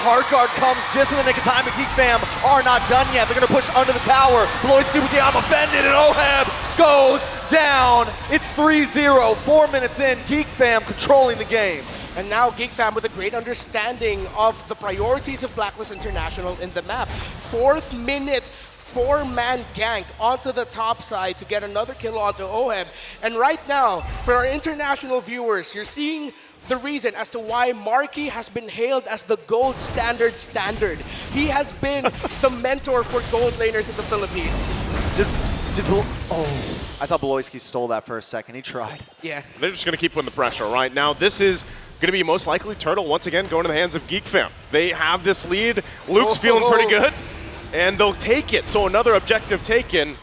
Heart Guard comes just in the nick of time, but Geek Fam are not done yet. They're going to push under the tower. Bloisky with the I'm offended, and OHEB goes down. It's 3-0, 4 minutes in. Geek Fam controlling the game. And now Geek Fam with a great understanding of the priorities of Blacklist International in the map. 4th minute, 4-man gank onto the top side to get another kill onto OHEB. And right now, for our international viewers, you're seeing the reason as to why Marky has been hailed as the gold standard. He has been the mentor for gold laners in the Philippines. I thought Bloisky stole that for a second. He tried. Yeah. They're just going to keep putting the pressure, right? Now, this is going to be most likely Turtle once again going to the hands of Geek Fam. They have this lead. Luke's feeling pretty good, and they'll take it. So another objective taken.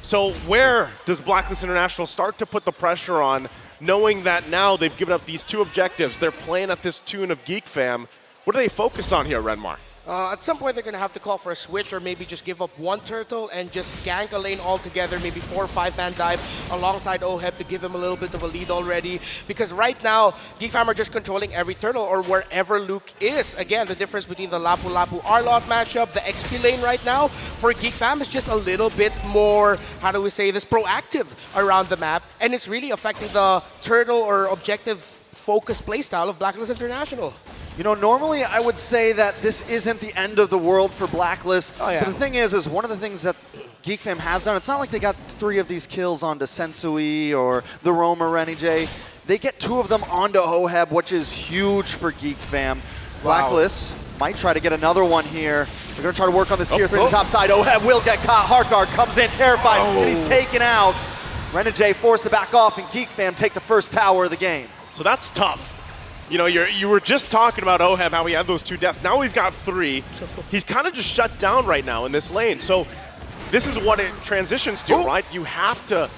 So where does Blacklist International start to put the pressure on, knowing that now they've given up these 2 objectives? They're playing at this tune of Geek Fam. What do they focus on here, Renmar? At some point, they're going to have to call for a switch or maybe just give up one turtle and just gank a lane altogether, maybe 4 or 5-man dive alongside OHEB to give him a little bit of a lead already. Because right now, Geek Fam are just controlling every turtle or wherever Luke is. Again, the difference between the Lapu Lapu Arlov matchup, the XP lane right now, for Geek Fam is just a little bit more, how do we say this, proactive around the map. And it's really affecting the turtle or objective focused playstyle of Blacklist International. You know, normally I would say that this isn't the end of the world for Blacklist. Oh, yeah. But the thing is one of the things that Geek Fam has done, it's not like they got 3 of these kills onto Sensui or the Roma Renijay. They get 2 of them onto OHEB, which is huge for Geek Fam. Blacklist might try to get another one here. They're going to try to work on this tier 3 on the top side. OHEB will get caught. Heartguard comes in terrified, and he's taken out. Renijay forced to back off, and Geek Fam take the first tower of the game. So that's tough. You know, you were just talking about OHEB, how he had those 2 deaths. Now he's got 3. He's kind of just shut down right now in this lane. So this is what it transitions to, right? You have to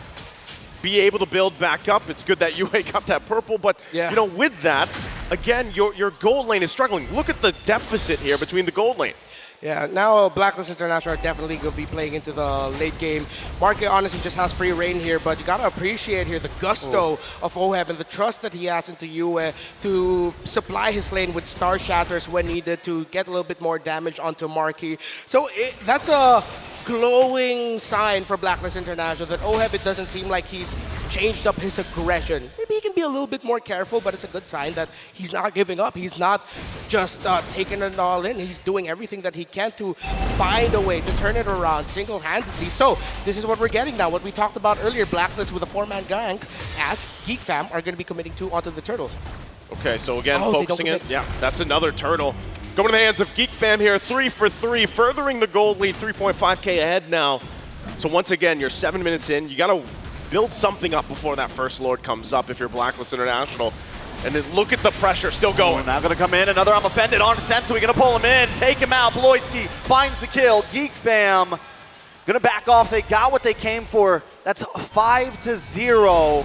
be able to build back up. It's good that you got that purple, but you know, with that, again, your gold lane is struggling. Look at the deficit here between the gold lane. Yeah, now Blacklist International are definitely going to be playing into the late game. Market honestly just has free reign here, but you got to appreciate here the gusto of OHEB and the trust that he has into Yue to supply his lane with Star Shatters when needed to get a little bit more damage onto Marky. So that's a glowing sign for Blacklist International that OHEB, it doesn't seem like he's changed up his aggression. Maybe he can be a little bit more careful, but it's a good sign that he's not giving up. He's not just taking it all in. He's doing everything that he can to find a way to turn it around single-handedly. So this is what we're getting now. What we talked about earlier, Blacklist with a 4-man gank, as Geek Fam are going to be committing 2 onto the turtle. Okay, so again, focusing it. Yeah, that's another turtle. Going to the hands of Geek Fam here, 3 for 3, furthering the gold lead, 3.5K ahead now. So once again, you're 7 minutes in. You got to build something up before that first Lord comes up if you're Blacklist International. And then look at the pressure still going. Now going to come in, another I'm offended on Sensui, going to pull him in, take him out. Bloisky finds the kill. Geek Fam going to back off. They got what they came for. That's 5-0.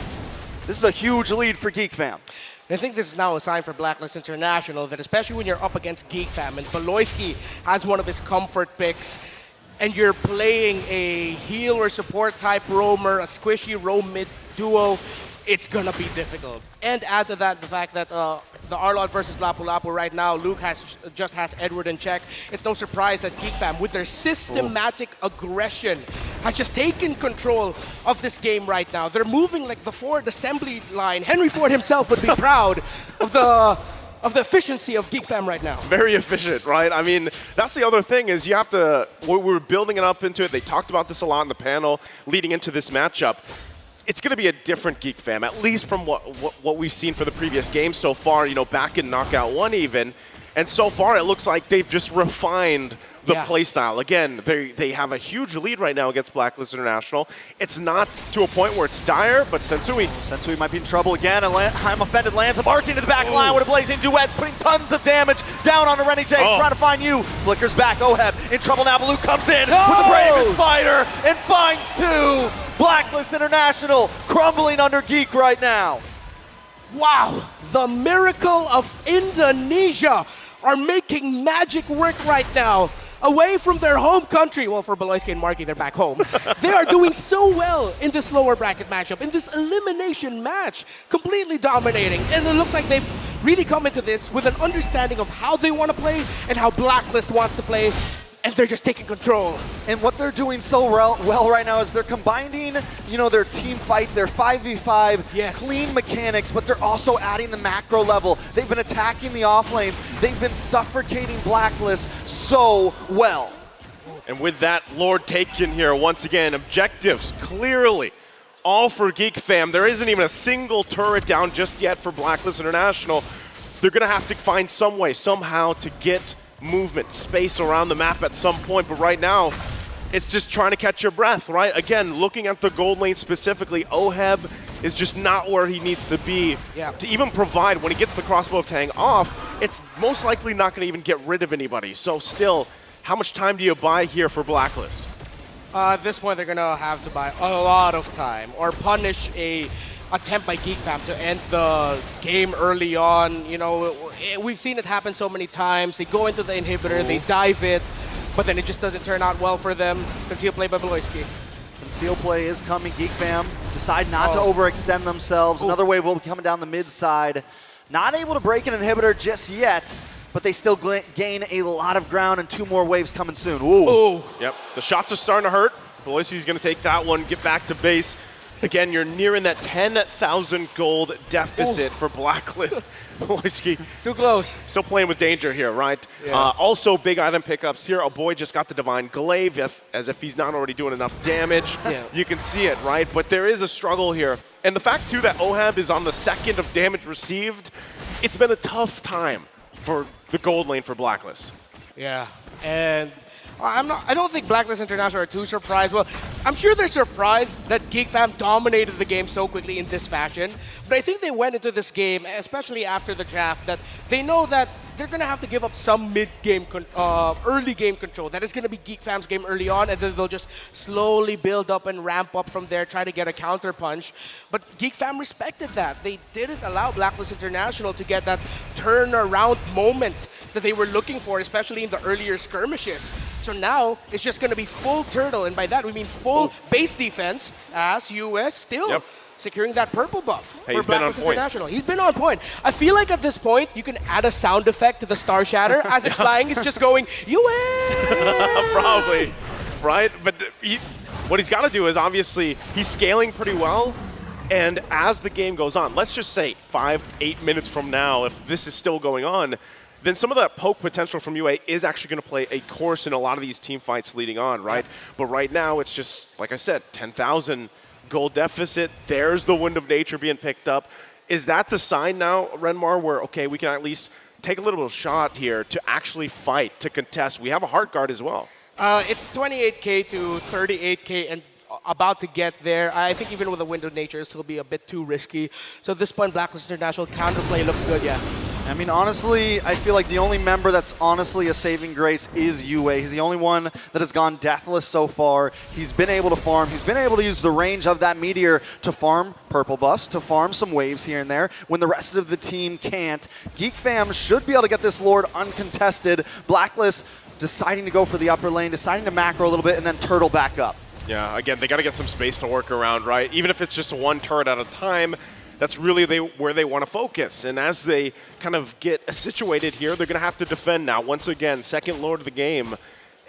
This is a huge lead for Geek Fam. I think this is now a sign for Blacklist International that especially when you're up against Geek Fam and Bloisky has one of his comfort picks and you're playing a heal or support type roamer, a squishy roam mid duo, it's gonna be difficult. And add to that the fact that the Arlot versus Lapu Lapu right now, Luke just has Edward in check. It's no surprise that Geek Fam, with their systematic aggression, has just taken control of this game right now. They're moving like the Ford assembly line. Henry Ford himself would be proud of the efficiency of Geek Fam right now. Very efficient, right? I mean, that's the other thing is you have to, we're building it up into it. They talked about this a lot in the panel leading into this matchup. It's going to be a different Geek Fam, at least from what we've seen for the previous games so far, you know, back in Knockout 1 even. And so far, it looks like they've just refined the playstyle. Again, they have a huge lead right now against Blacklist International. It's not to a point where it's dire, but Sensui might be in trouble again. I'm offended, lands a mark into the back line with a blazing duet, putting tons of damage down on the Renijay, trying to find you. Flickers back, OHEB in trouble now. Blue comes in with the bravest fighter and finds 2. Blacklist International crumbling under Geek right now. Wow, the miracle of Indonesia are making magic work right now. Away from their home country, well, for Bloisky and Marky, they're back home. They are doing so well in this lower bracket matchup, in this elimination match, completely dominating. And it looks like they've really come into this with an understanding of how they want to play and how Blacklist wants to play. And they're just taking control. And what they're doing so well right now is they're combining, you know, their team fight, their 5v5, clean mechanics, but they're also adding the macro level. They've been attacking the off lanes. They've been suffocating Blacklist so well. And with that, Lord taken here once again. Objectives clearly all for Geek Fam. There isn't even a single turret down just yet for Blacklist International. They're going to have to find some way, somehow, to get movement, space around the map at some point, but right now, it's just trying to catch your breath, right? Again, looking at the gold lane specifically, OHEB is just not where he needs to be to even provide. When he gets the crossbow of Tang off, it's most likely not going to even get rid of anybody. So still, how much time do you buy here for Blacklist? At this point, they're going to have to buy a lot of time or punish a attempt by Geek Fam to end the game early on. You know, we've seen it happen so many times. They go into the inhibitor, they dive it, but then it just doesn't turn out well for them. Conceal play by Beloyski. Conceal play is coming. Geek Fam decide not to overextend themselves. Another wave will be coming down the mid side. Not able to break an inhibitor just yet, but they still gain a lot of ground, and 2 more waves coming soon. Ooh. Yep, the shots are starting to hurt. Beloyski's going to take that one, get back to base. Again, you're nearing that 10,000 gold deficit for Blacklist. Beloyski. Too close. Still playing with danger here, right? Yeah. Also, big item pickups here. A boy just got the Divine Glaive, as if he's not already doing enough damage. Yeah. You can see it, right? But there is a struggle here. And the fact, too, that Ohab is on the 2nd of damage received, it's been a tough time for the gold lane for Blacklist. Yeah, and I don't think Blacklist International are too surprised. Well, I'm sure they're surprised that Geek Fam dominated the game so quickly in this fashion. But I think they went into this game, especially after the draft, that they know that they're going to have to give up some mid-game, early game control. That is going to be Geek Fam's game early on, and then they'll just slowly build up and ramp up from there, try to get a counter punch. But Geek Fam respected that. They didn't allow Blacklist International to get that turnaround moment that they were looking for, especially in the earlier skirmishes. So now it's just going to be full turtle, and by that we mean full base defense, as US still securing that purple buff for Blacklist International. He's been on point. I feel like at this point you can add a sound effect to the Star Shatter as it's flying. It's just going US. Probably, right? But what he's got to do is obviously he's scaling pretty well. And as the game goes on, let's just say 5-8 minutes from now, if this is still going on, then some of that poke potential from UA is actually going to play a course in a lot of these team fights leading on, right? But right now, it's just, like I said, 10,000 gold deficit. There's the Wind of Nature being picked up. Is that the sign now, Renmar, where, okay, we can at least take a little bit of shot here to actually fight, to contest? We have a Heart Guard as well. It's 28K to 38K, and about to get there. I think even with the Wind of Nature, it'll be a bit too risky. So at this point, Blacklist International counterplay looks good, yeah. I mean, honestly, I feel like the only member that's honestly a saving grace is UA. He's the only one that has gone deathless so far. He's been able to farm. He's been able to use the range of that meteor to farm purple buffs, to farm some waves here and there when the rest of the team can't. Geek Fam should be able to get this Lord uncontested. Blacklist deciding to go for the upper lane, deciding to macro a little bit, and then turtle back up. Yeah, again, they got to get some space to work around, right? Even if it's just one turret at a time, that's really where they want to focus. And as they kind of get situated here, they're going to have to defend now. Once again, second Lord of the game.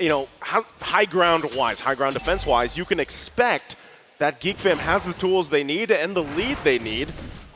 You know, high ground defense-wise, you can expect that Geek Fam has the tools they need and the lead they need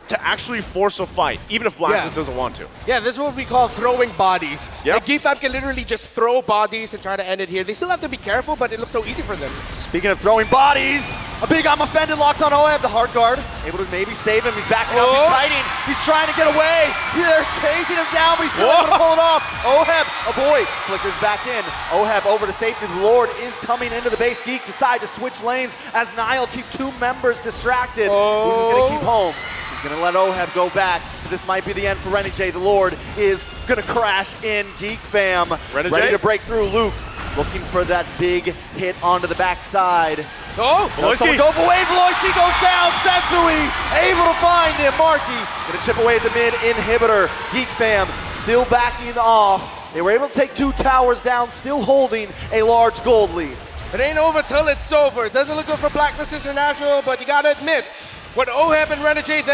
to actually force a fight, even if Blacklist doesn't want to. Yeah, this is what we call throwing bodies. Yep. Like, Geek Fam can literally just throw bodies and try to end it here. They still have to be careful, but it looks so easy for them. Speaking of throwing bodies, a big I'm offended locks on Ohab, the Heart Guard. Able to maybe save him. He's backing up, he's kiting. He's trying to get away. They're chasing him down, but he's still able to pull it off. Ohab, a boy, flickers back in. Ohab over to safety. The Lord is coming into the base. Geek decide to switch lanes as Niall keep 2 members distracted. Who's just going to keep home? Going to let Ohab go back. This might be the end for Renegade. The Lord is going to crash in. Geek Fam Renegade? ready to break through. Luke looking for that big hit onto the backside. Oh, someone go away. Beloyski goes down. Sensui able to find him. Marky going to chip away at the mid inhibitor. Geek Fam still backing off. They were able to take 2 towers down, still holding a large gold lead. It ain't over till it's over. It doesn't look good for Blacklist International, but you got to admit, what Ohab and Renegade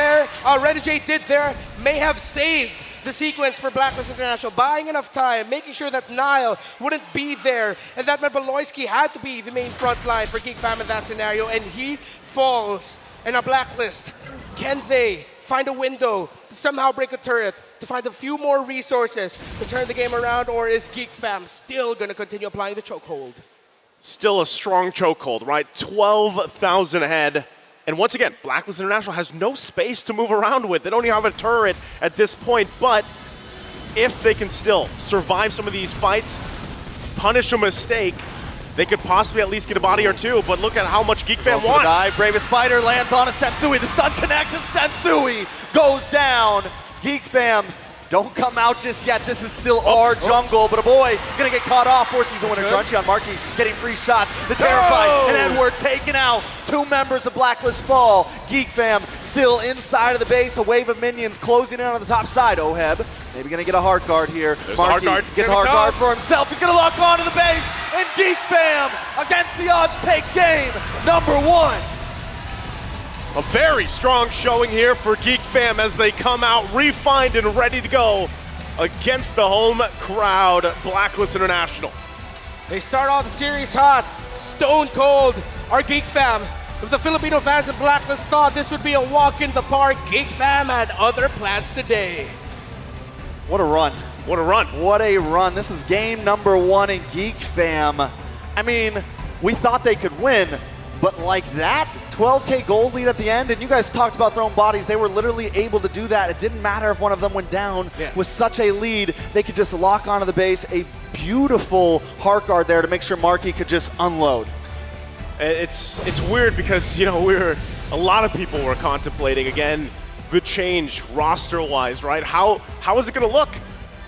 did there may have saved the sequence for Blacklist International, buying enough time, making sure that Niall wouldn't be there, and that meant Beloyski had to be the main front line for Geek Fam in that scenario, and he falls in a Blacklist. Can they find a window to somehow break a turret, to find a few more resources to turn the game around, or is Geek Fam still going to continue applying the chokehold? Still a strong chokehold, right? 12,000 ahead. And once again, Blacklist International has no space to move around with. They don't even have a turret at this point, but if they can still survive some of these fights, punish a mistake, they could possibly at least get a body or 2, but look at how much Geek Fam wants. Dive, Bravest Fighter lands on a Sensui. The stun connects and Sensui goes down. Geek Fam Don't come out just yet. This is still our jungle, but a boy gonna get caught off, forcing a winner. Crunchy on Marky getting free shots. The Terrified and Edward taken out. 2 members of Blacklist fall. Geek Fam still inside of the base. A wave of minions closing in on the top side. Oheb maybe gonna get a hard guard here. There's Marky a hard guard. gets a hard guard for himself. He's gonna lock onto the base, and Geek Fam against the odds take game number 1. A very strong showing here for Geek Fam as they come out refined and ready to go against the home crowd, Blacklist International. They start off the series hot, stone cold. Our Geek Fam, if the Filipino fans in Blacklist thought this would be a walk in the park, Geek Fam had other plans today. What a run. What a run. What a run. This is game number 1 in Geek Fam. I mean, we thought they could win, but like that, 12K gold lead at the end, and you guys talked about throwing bodies. They were literally able to do that. It didn't matter if one of them went down. With such a lead, they could just lock onto the base. A beautiful heart guard there to make sure Marky could just unload. It's weird because, a lot of people were contemplating, again, good change roster-wise, right? How is it going to look?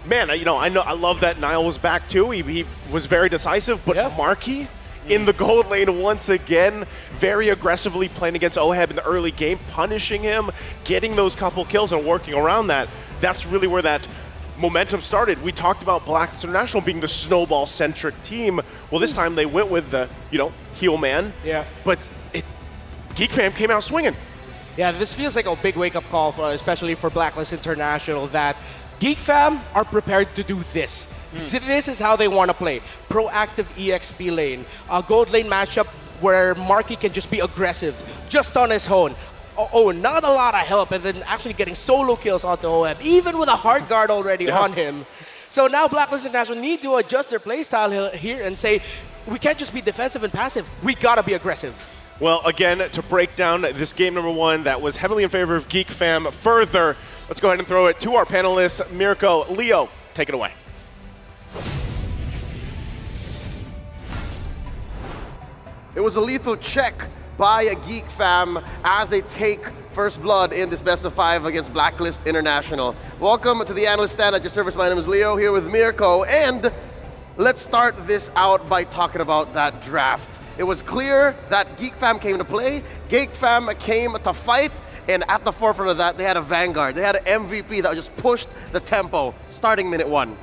Man, I love that Niall was back too. He was very decisive, but Marky in the gold lane once again, very aggressively playing against Oheb in the early game, punishing him, getting those couple kills and working around that. That's really where that momentum started. We talked about Blacklist International being the snowball-centric team. Well, this time they went with the, heel man. Yeah. But Geek Fam came out swinging. Yeah, this feels like a big wake-up call, especially for Blacklist International, that Geek Fam are prepared to do this. This is how they want to play. Proactive EXP lane. A gold lane matchup where Marky can just be aggressive, just on his own. Not a lot of help, and then actually getting solo kills onto Oheb, even with a hard guard already on him. So now Blacklist International need to adjust their playstyle here and say, we can't just be defensive and passive. We gotta be aggressive. Well, again, to break down this game number 1 that was heavily in favor of Geek Fam further, let's go ahead and throw it to our panelists. Mirko, Leo, take it away. It was a lethal check by a Geek Fam as they take first blood in this best of 5 against Blacklist International. Welcome to the analyst stand at your service. My name is Leo here with Mirko, and let's start this out by talking about that draft. It was clear that Geek Fam came to play, Geek Fam came to fight, and at the forefront of that, they had a Vanguard. They had an MVP that just pushed the tempo starting minute 1.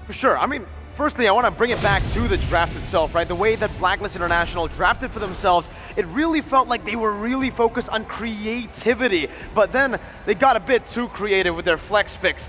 For sure. I mean, firstly, I want to bring it back to the draft itself, right? The way that Blacklist International drafted for themselves, it really felt like they were really focused on creativity. But then they got a bit too creative with their flex picks.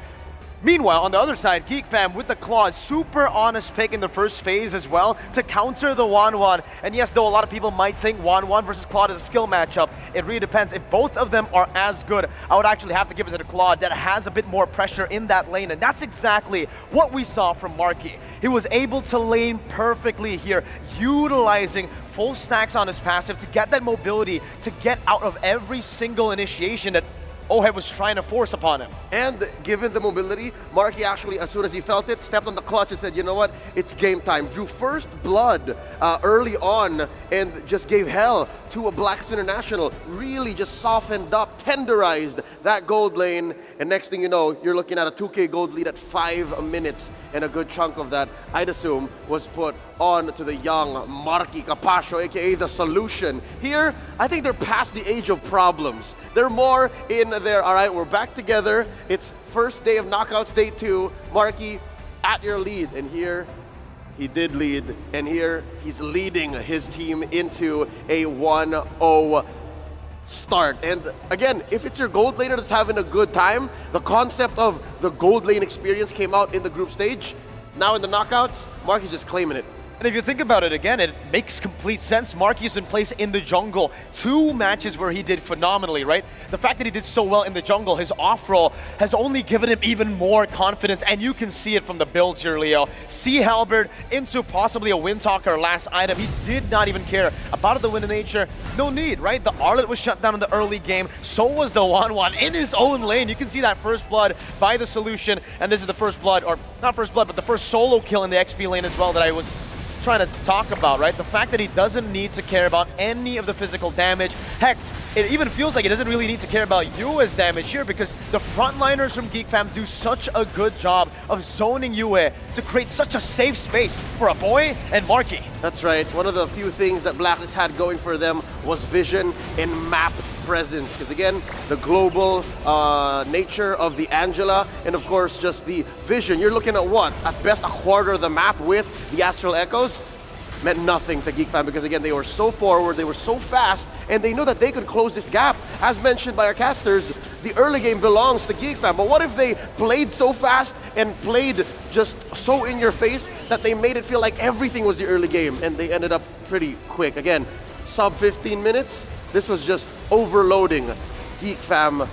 Meanwhile, on the other side, Geek Fam with the Claude, super honest pick in the first phase as well to counter the 1-1. And yes, though a lot of people might think 1-1 versus Claude is a skill matchup, it really depends. If both of them are as good, I would actually have to give it to the Claude that has a bit more pressure in that lane. And that's exactly what we saw from Marky. He was able to lane perfectly here, utilizing full stacks on his passive to get that mobility, to get out of every single initiation that Oheb was trying to force upon him. And given the mobility, Marky actually, as soon as he felt it, stepped on the clutch and said, you know what, it's game time. Drew first blood early on and just gave hell to a Blacklist International. Really just softened up, tenderized that gold lane. And next thing you know, you're looking at a 2K gold lead at 5 minutes. And a good chunk of that, I'd assume, was put on to the young Marky Capascio, aka the solution. Here, I think they're past the age of problems. They're more in there, all right, we're back together. It's first day of Knockouts, day 2. Marky, at your lead. And here, he did lead. And here, he's leading his team into a 1-0 start. And again, if it's your gold laner that's having a good time, the concept of the gold lane experience came out in the group stage. Now in the knockouts, Marky's just claiming it. And if you think about it again, it makes complete sense. Marky's been placed in the jungle. 2 matches where he did phenomenally, right? The fact that he did so well in the jungle, his off-roll, has only given him even more confidence, and you can see it from the builds here, Leo. Sea Halberd into possibly a Windtalker last item. He did not even care about the Wind of Nature. No need, right? The Arlet was shut down in the early game. So was the 1-1 in his own lane. You can see that first blood by the solution, and this is the first blood, or not first blood, but the first solo kill in the XP lane as well that I was trying to talk about, right? The fact that he doesn't need to care about any of the physical damage. Heck, it even feels like he doesn't really need to care about Yue's damage here because the frontliners from Geek Fam do such a good job of zoning Yue to create such a safe space for a boy and Marky. That's right. One of the few things that Blacklist had going for them was vision and map presence. Because again, the global nature of the Angela and of course just the vision. You're looking at what? At best a quarter of the map with the Astral Echoes. Meant nothing to Geek Fam because again, they were so forward, they were so fast, and they knew that they could close this gap. As mentioned by our casters, the early game belongs to Geek Fam. But what if they played so fast and played just so in your face that they made it feel like everything was the early game and they ended up pretty quick. Again, sub 15 minutes, this was just overloading Geek Fam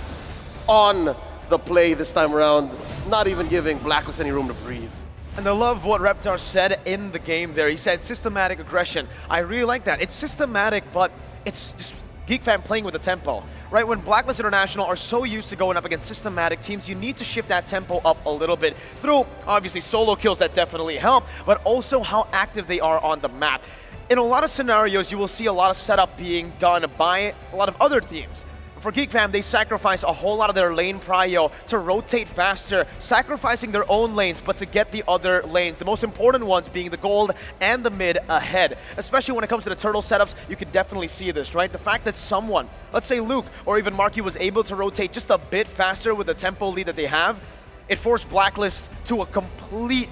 on the play this time around, not even giving Blacklist any room to breathe. And I love what Reptar said in the game there. He said systematic aggression. I really like that. It's systematic, but it's just Geek Fam playing with the tempo. Right, when Blacklist International are so used to going up against systematic teams, you need to shift that tempo up a little bit through, obviously, solo kills that definitely help, but also how active they are on the map. In a lot of scenarios, you will see a lot of setup being done by a lot of other teams. For Geek Fam, they sacrifice a whole lot of their lane prio to rotate faster, sacrificing their own lanes, but to get the other lanes. The most important ones being the gold and the mid ahead. Especially when it comes to the turtle setups, you can definitely see this, right? The fact that someone, let's say Luke or even Marky, was able to rotate just a bit faster with the tempo lead that they have, it forced Blacklist to a complete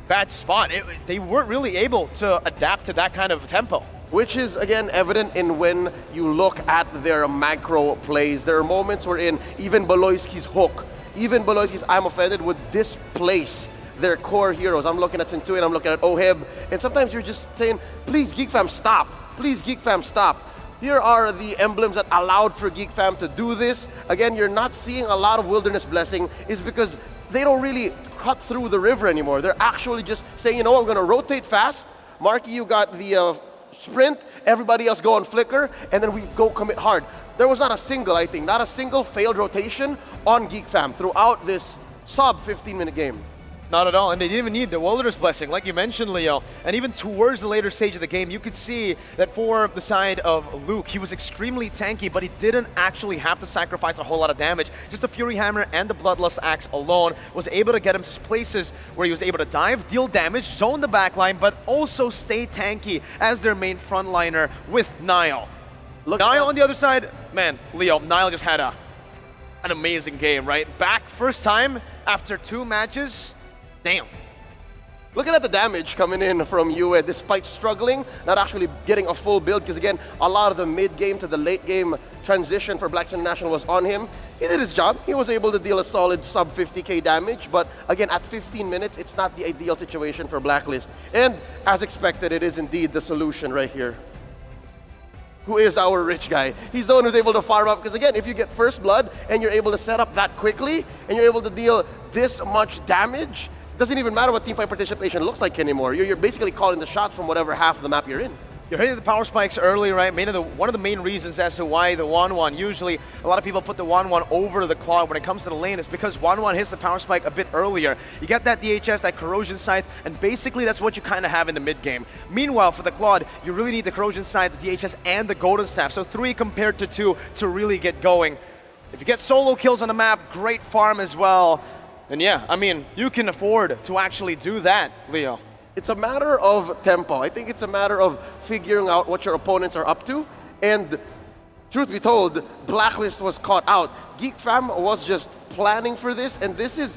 bad spot. They weren't really able to adapt to that kind of tempo. Which is, again, evident in when you look at their macro plays. There are moments wherein even Baloyski's hook, even Baloyski's I'm Offended would displace their core heroes. I'm looking at Centurion, I'm looking at Oheb, and sometimes you're just saying, please Geek Fam, stop. Please Geek Fam, stop. Here are the emblems that allowed for Geek Fam to do this. Again, you're not seeing a lot of Wilderness Blessing is because they don't really cut through the river anymore. They're actually just saying, you know what, I'm gonna rotate fast. Marky, you got the sprint, everybody else go on flicker, and then we go commit hard. There was not a single, I think, not a single failed rotation on Geek Fam throughout this sub 15-minute game. Not at all, and they didn't even need the Wilderness Blessing, like you mentioned, Leo. And even towards the later stage of the game, you could see that for the side of Luke, he was extremely tanky, but he didn't actually have to sacrifice a whole lot of damage. Just the Fury Hammer and the Bloodlust Axe alone was able to get him to places where he was able to dive, deal damage, zone the backline, but also stay tanky as their main frontliner with Nile. Nile on the other side, man, Leo, Nile just had an amazing game, right? Back first time after 2 matches. Damn. Looking at the damage coming in from Yue, despite struggling, not actually getting a full build, because again, a lot of the mid-game to the late-game transition for Blacks International was on him. He did his job. He was able to deal a solid sub 50k damage, but again, at 15 minutes, it's not the ideal situation for Blacklist. And as expected, it is indeed the solution right here. Who is our rich guy? He's the one who's able to farm up, because again, if you get first blood and you're able to set up that quickly, and you're able to deal this much damage, doesn't even matter what teamfight participation looks like anymore. You're basically calling the shots from whatever half of the map you're in. You're hitting the power spikes early, right? One of the main reasons as to why the 1-1, usually a lot of people put the 1-1 over the Claw when it comes to the lane is because 1-1 hits the power spike a bit earlier. You get that DHS, that Corrosion Scythe, and basically that's what you kind of have in the mid game. Meanwhile, for the Claude, you really need the Corrosion Scythe, the DHS, and the Golden Staff. So 3 compared to 2 to really get going. If you get solo kills on the map, great farm as well. And yeah, I mean, you can afford to actually do that, Leo. It's a matter of tempo. I think it's a matter of figuring out what your opponents are up to. And truth be told, Blacklist was caught out. Geek Fam was just planning for this, and this is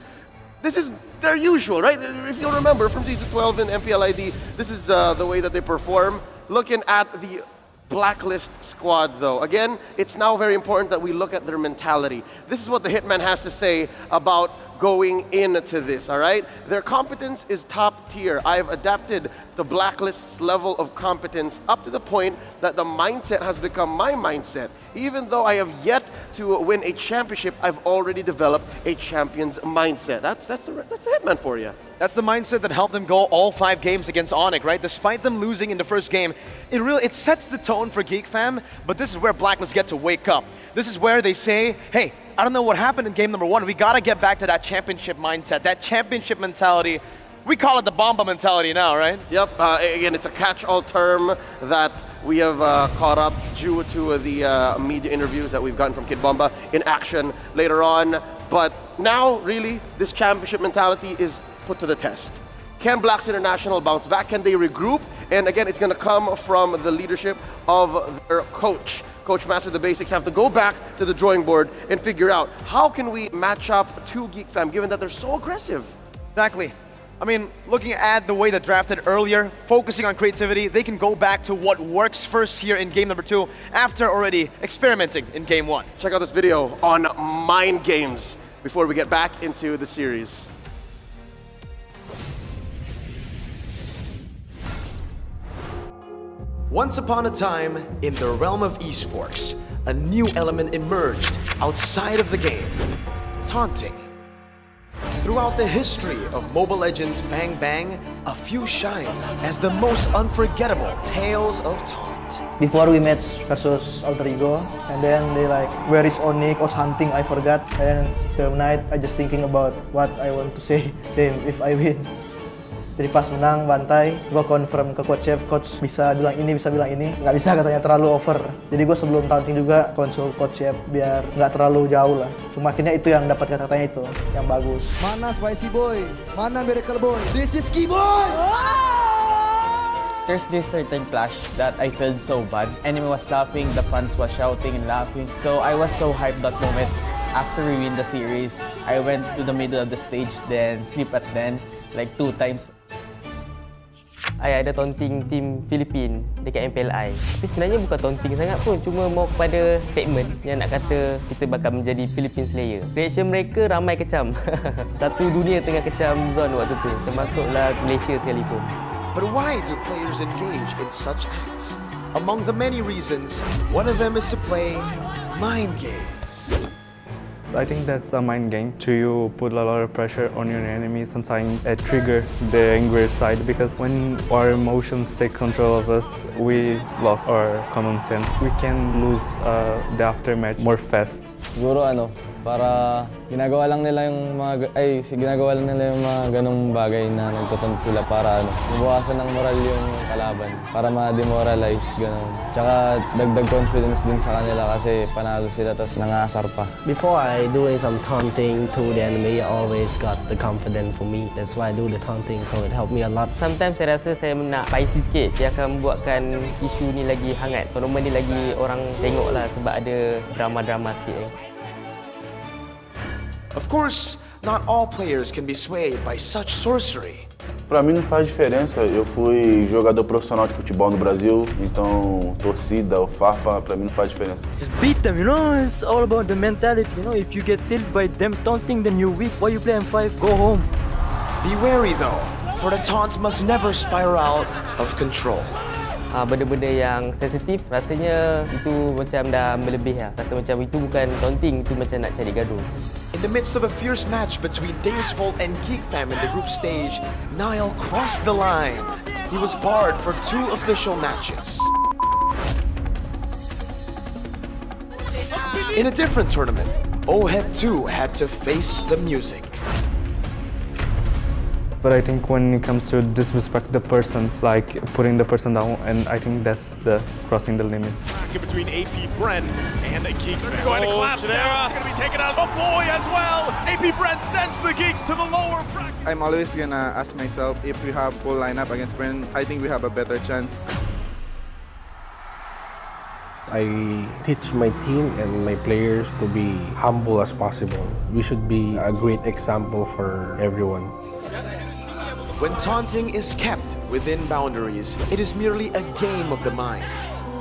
their usual, right? If you remember from Season 12 in MPLID, this is the way that they perform. Looking at the Blacklist squad, though. Again, it's now very important that we look at their mentality. This is what the Hitman has to say about going into this, all right? Their competence is top tier. I have adapted to Blacklist's level of competence up to the point that the mindset has become my mindset. Even though I have yet to win a championship, I've already developed a champion's mindset. That's the Hitman for you. That's the mindset that helped them go all 5 games against Onyx, right? Despite them losing in the first game, it sets the tone for Geek Fam, but this is where Blacklist get to wake up. This is where they say, hey, I don't know what happened in game number 1. We gotta get back to that championship mindset, that championship mentality. We call it the Bomba mentality now, right? Yep, again, it's a catch-all term that we have caught up due to the media interviews that we've gotten from Kid Bomba in action later on. But now, really, this championship mentality is put to the test. Can Blacks International bounce back? Can they regroup? And again, it's going to come from the leadership of their coach. Coach Master the Basics have to go back to the drawing board and figure out how can we match up to Geek Fam, given that they're so aggressive. Exactly. I mean, looking at the way they drafted earlier, focusing on creativity, they can go back to what works first here in game number 2 after already experimenting in game 1. Check out this video on mind games before we get back into the series. Once upon a time, in the realm of esports, a new element emerged outside of the game: taunting. Throughout the history of Mobile Legends Bang Bang, a few shine as the most unforgettable tales of taunt. Before we match versus Alter Ego, and then they like, where is Onyx or something, I forgot. And the night, I just thinking about what I want to say them if I win. Jadi pas menang, bantai, gue confirm ke coach chef, coach bisa bilang ini, bisa bilang ini. Nggak bisa katanya, terlalu over. Jadi gue sebelum taunting juga konsul coach chef biar nggak terlalu jauh lah. Cuma akhirnya itu yang dapat kata-katanya itu, yang bagus. Mana Spicy Boy? Mana Miracle Boy? This is Key Boy! There's this certain clash that I felt so bad. Enemy was laughing, the fans was shouting and laughing. So I was so hyped that moment. After we win the series, I went to the middle of the stage, then sleep at then, like 2 times. I ada taunting tim Filipin dekat MPLI. Tapi sebenarnya bukan taunting sangat pun, cuma mau kepada statement yang nak kata kita bakal menjadi Philippine Slayer. Reaction mereka ramai kecam. Satu dunia tengah kecam Zon waktu tu, termasuklah Malaysia sekalipun. But why do players engage in such acts? Among the many reasons, one of them is to play mind games. I think that's a mind game. You put a lot of pressure on your enemy. Sometimes it triggers the angry side because when our emotions take control of us, we lost our common sense. We can lose the aftermatch more fast. Siguro para ginagawa lang nila yung mga ganong bagay na nagtutunt sila para mabawasan ng moral yung kalaban, para ma-demoralize ganon. Tsaka dagdag confidence din sa kanila kasi panalo sila tapos nangaasar pa. Before I do some taunting to the enemy, I always got the confidence for me. That's why I do the taunting, so it helped me a lot. Sometimes saya rasa saya nak spicy sikit. Dia akan membuatkan isu ni lagi hangat. Tournament ni lagi orang tengok lah sebab ada drama-drama sikit. Of course, not all players can be swayed by such sorcery. Pra mim não faz diferença, eu fui jogador profissional de futebol no Brasil, então torcida ou farpa, pra mim não faz diferença. Just beat them, you know, it's all about the mentality, you know, if you get killed by them taunting, then you're weak. Why you play M5? Go home. Be wary though, for the taunts must never spiral out of control. Benda-benda yang sensitif, rasanya itu macam dah melebih lah. Rasa macam itu bukan taunting, itu macam nak cari gaduh. In the midst of a fierce match between Deus Volt and Geek Fam in the group stage, Niall crossed the line. He was barred for 2 official matches. In a different tournament, OHED 2 had to face the music. But I think when it comes to disrespect the person, like putting the person down, and I think that's the crossing the limit. In between AP Brent and the Geeks. Going to collapse down. Going to be taken out. Oh boy, as well. AP Brent sends the Geeks to the lower bracket. I'm always gonna ask myself if we have full lineup against Brent, I think we have a better chance. I teach my team and my players to be humble as possible. We should be a great example for everyone. When taunting is kept within boundaries, it is merely a game of the mind.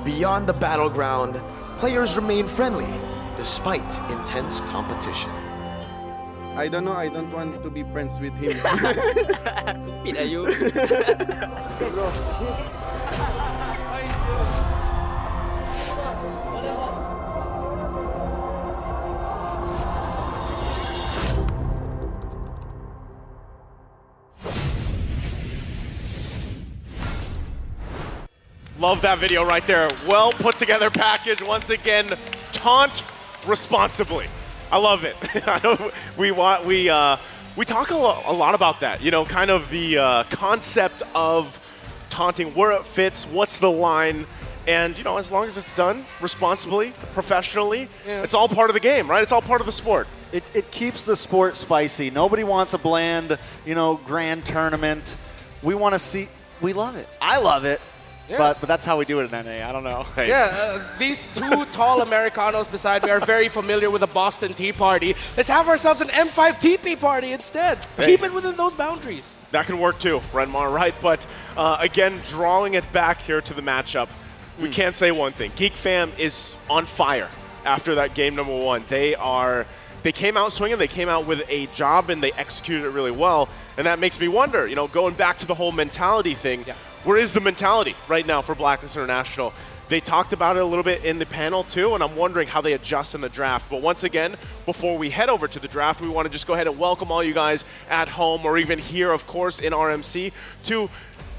Beyond the battleground, players remain friendly despite intense competition. I don't know, I don't want to be friends with him. Stupid are you? Love that video right there. Well put together package. Once again, taunt responsibly. I love it. I know we talk a lot about that. You know, kind of the concept of taunting, where it fits, what's the line, And, you know, as long as it's done responsibly, professionally, it's all part of the game, right? It's all part of the sport. It keeps the sport spicy. Nobody wants a bland, you know, grand tournament. We want to see, we love it. I love it. Yeah. But that's how we do it in NA. I don't know. Yeah, these two tall Americanos beside me are very familiar with the Boston Tea Party. Let's have ourselves an M5 TP party instead. Keep it within those boundaries. That can work too, Renmar, right? But again, drawing it back here to the matchup, we can't say one thing. Geek Fam is on fire after that game number 1. They came out swinging, they came out with a job, and they executed it really well. And that makes me wonder, you know, going back to the whole mentality thing, where is the mentality right now for Blacklist International? They talked about it a little bit in the panel too, and I'm wondering how they adjust in the draft. But once again, before we head over to the draft, we want to just go ahead and welcome all you guys at home or even here, of course, in RMC to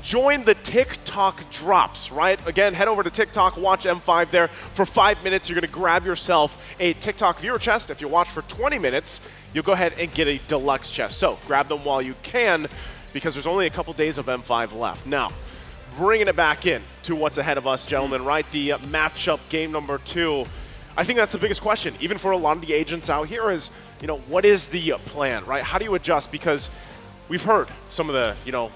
join the TikTok drops, right? Again, head over to TikTok, watch M5 there. For 5 minutes, you're going to grab yourself a TikTok viewer chest. If you watch for 20 minutes, you'll go ahead and get a deluxe chest. So grab them while you can, because there's only a couple days of M5 left. Now, bringing it back in to what's ahead of us, gentlemen, right? The matchup game number 2. I think that's the biggest question, even for a lot of the agents out here, is, you know, what is the plan, right? How do you adjust? Because we've heard some of the, you know,